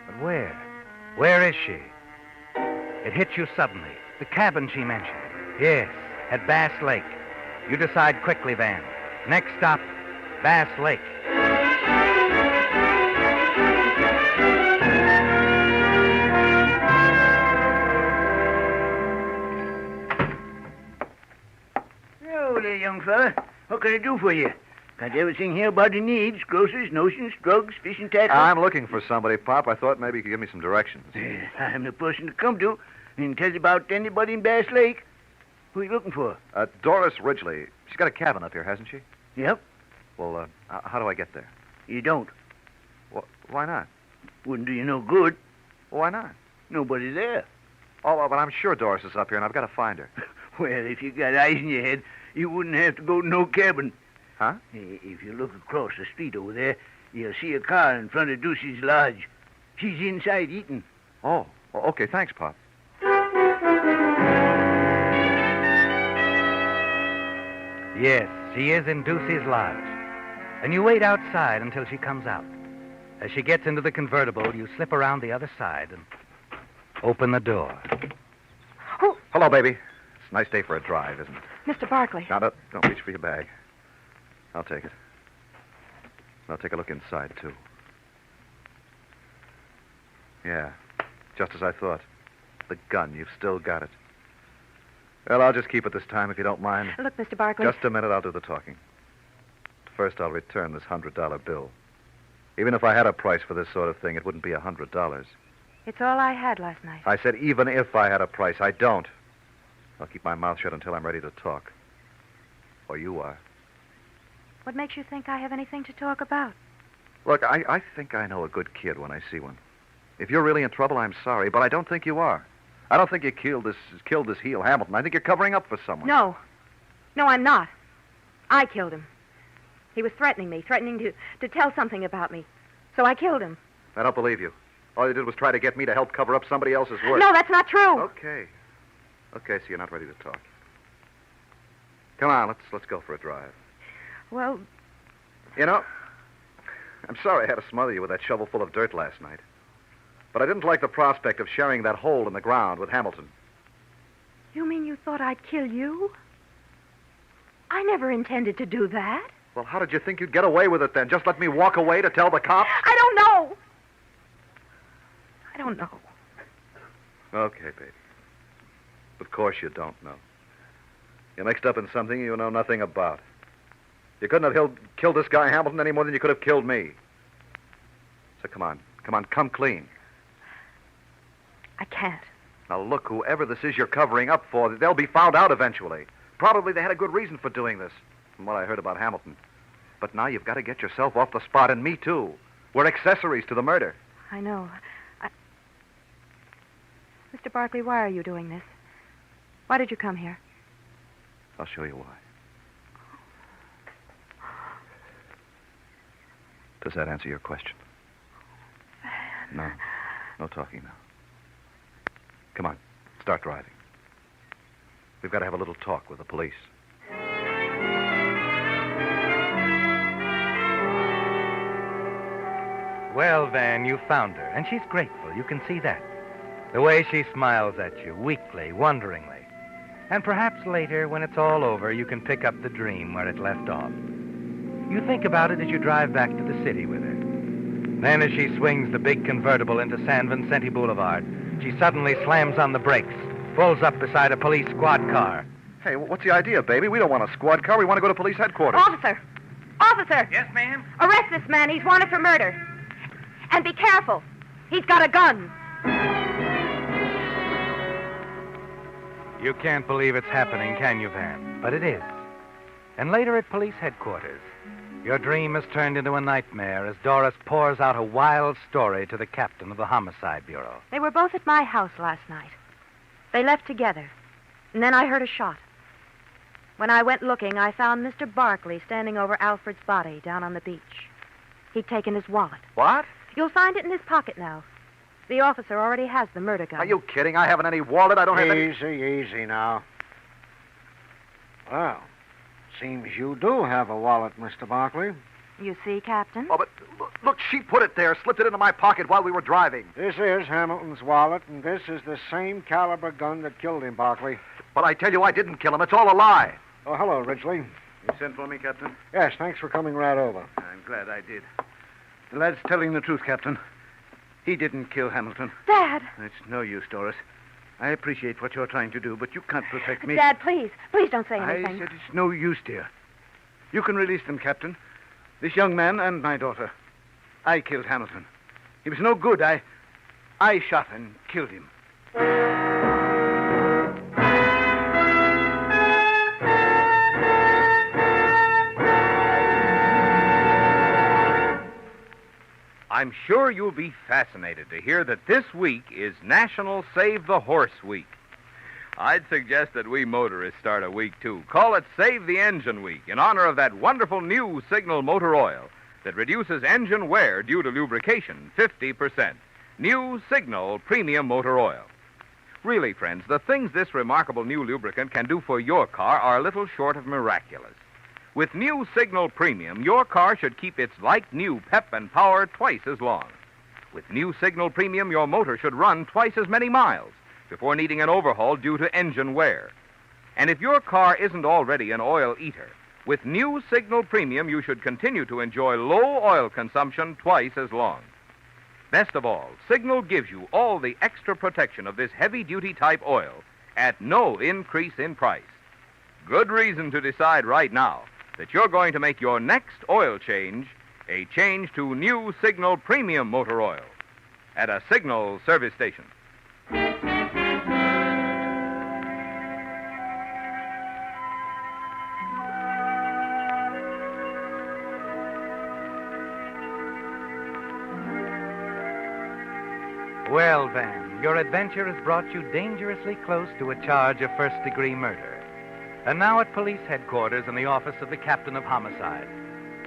But where? Where is she? It hits you suddenly. The cabin she mentioned. Yes, at Bass Lake. You decide quickly, Van. Next stop, Bass Lake. Hello there, young fella. What can I do for you? Got everything here body needs. Groceries, notions, drugs, fishing tackle. I'm looking for somebody, Pop. I thought maybe you could give me some directions. I'm the person to come to and tell you about anybody in Bass Lake. Who are you looking for? Doris Ridgely. She's got a cabin up here, hasn't she? Yep. Well, how do I get there? You don't. Why not? Wouldn't do you no good. Why not? Nobody there. Oh, well, but I'm sure Doris is up here, and I've got to find her. Well, if you got eyes in your head, you wouldn't have to go to no cabin. Huh? If you look across the street over there, you'll see a car in front of Ducey's lodge. She's inside eating. Oh, okay. Thanks, Pop. Yes, she is in Ducey's lodge. And you wait outside until she comes out. As she gets into the convertible, you slip around the other side and open the door. Oh. Hello, baby. It's a nice day for a drive, isn't it? Mr. Barkley. Now, don't reach for your bag. I'll take it. I'll take a look inside, too. Yeah, just as I thought. The gun, you've still got it. Well, I'll just keep it this time, if you don't mind. Look, Mr. Barkley. Just a minute, I'll do the talking. First, I'll return this $100 bill. Even if I had a price for this sort of thing, it wouldn't be $100. It's all I had last night. I said even if I had a price. I don't. I'll keep my mouth shut until I'm ready to talk. Or you are. What makes you think I have anything to talk about? Look, I think I know a good kid when I see one. If you're really in trouble, I'm sorry, but I don't think you are. I don't think you killed this heel Hamilton. I think you're covering up for someone. No, I'm not. I killed him. He was threatening me, threatening to tell something about me. So I killed him. I don't believe you. All you did was try to get me to help cover up somebody else's work. No, that's not true. Okay. Okay, so you're not ready to talk. Come on, let's go for a drive. Well, You know, I'm sorry I had to smother you with that shovel full of dirt last night. But I didn't like the prospect of sharing that hole in the ground with Hamilton. you mean you thought I'd kill you? I never intended to do that. Well, how did you think you'd get away with it then? Just let me walk away to tell the cops? I don't know. I don't know. Okay, baby. Of course you don't know. You're mixed up in something you know nothing about. You couldn't have killed this guy Hamilton any more than you could have killed me. So come on, come clean. I can't. Now look, whoever this is you're covering up for, they'll be found out eventually. Probably they had a good reason for doing this, from what I heard about Hamilton. But now you've got to get yourself off the spot, and me too. We're accessories to the murder. I know. Mr. Barkley, why are you doing this? Why did you come here? I'll show you why. Does that answer your question? No. No talking now. Come on. Start driving. We've got to have a little talk with the police. Well, Van, you found her, and she's grateful. You can see that. The way she smiles at you, weakly, wonderingly. And perhaps later, when it's all over, you can pick up the dream where it left off. You think about it as you drive back to the city with her. Then as she swings the big convertible into San Vicente Boulevard, she suddenly slams on the brakes, pulls up beside a police squad car. Hey, what's the idea, baby? We don't want a squad car. We want to go to police headquarters. Officer! Officer! Yes, ma'am? Arrest this man. He's wanted for murder. And be careful. He's got a gun. You can't believe it's happening, can you, Van? But it is. And later at police headquarters, your dream is turned into a nightmare as Doris pours out a wild story to the captain of the Homicide Bureau. They were both at my house last night. They left together. And then I heard a shot. When I went looking, I found Mr. Barkley standing over Alfred's body down on the beach. He'd taken his wallet. What? You'll find it in his pocket now. The officer already has the murder gun. Are you kidding? I haven't any wallet. I don't have any... Easy now. Well, seems you do have a wallet, Mr. Barkley. You see, Captain? Oh, but look, she put it there, slipped it into my pocket while we were driving. This is Hamilton's wallet, and this is the same caliber gun that killed him, Barkley. But I tell you, I didn't kill him. It's all a lie. Oh, hello, Ridgely. You sent for me, Captain? Yes, thanks for coming right over. I'm glad I did. The lad's telling the truth, Captain. He didn't kill Hamilton. Dad! It's no use, Doris. I appreciate what you're trying to do, but you can't protect me. Dad, please. Please don't say anything. I said it's no use, dear. You can release them, Captain. This young man and my daughter. I killed Hamilton. He was no good. I shot and killed him. I'm sure you'll be fascinated to hear that this week is National Save the Horse Week. I'd suggest that we motorists start a week, too. Call it Save the Engine Week in honor of that wonderful new Signal motor oil that reduces engine wear due to lubrication 50%. New Signal Premium Motor Oil. Really, friends, the things this remarkable new lubricant can do for your car are little short of miraculous. With new Signal Premium, your car should keep its like-new pep and power twice as long. With new Signal Premium, your motor should run twice as many miles before needing an overhaul due to engine wear. And if your car isn't already an oil eater, with new Signal Premium, you should continue to enjoy low oil consumption twice as long. Best of all, Signal gives you all the extra protection of this heavy-duty type oil at no increase in price. Good reason to decide right now that you're going to make your next oil change a change to new Signal Premium Motor Oil at a Signal service station. Well, Van, your adventure has brought you dangerously close to a charge of first-degree murder. And now at police headquarters in the office of the captain of homicide,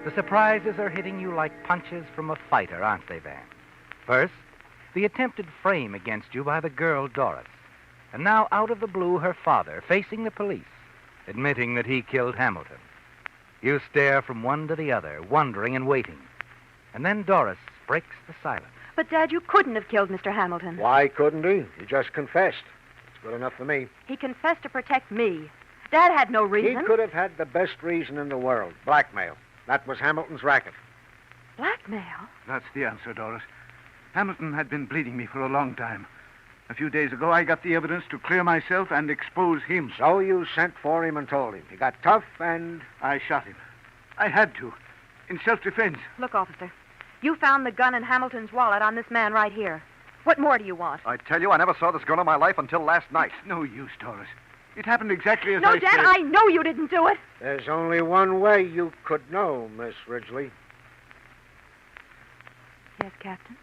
the surprises are hitting you like punches from a fighter, aren't they, Van? First, the attempted frame against you by the girl Doris, and now out of the blue her father facing the police, admitting that he killed Hamilton. You stare from one to the other, wondering and waiting. And then Doris breaks the silence. But, Dad, you couldn't have killed Mr. Hamilton. Why couldn't he? He just confessed. It's good enough for me. He confessed to protect me. Dad had no reason. He could have had the best reason in the world. Blackmail. That was Hamilton's racket. Blackmail? That's the answer, Doris. Hamilton had been bleeding me for a long time. A few days ago, I got the evidence to clear myself and expose him. So you sent for him and told him. He got tough and... I shot him. I had to. In self-defense. Look, officer. You found the gun in Hamilton's wallet on this man right here. What more do you want? I tell you, I never saw this girl in my life until last night. It's no use, Doris. It happened exactly as No, I Dad, said. I know you didn't do it. There's only one way you could know, Miss Ridgely. Yes, Captain.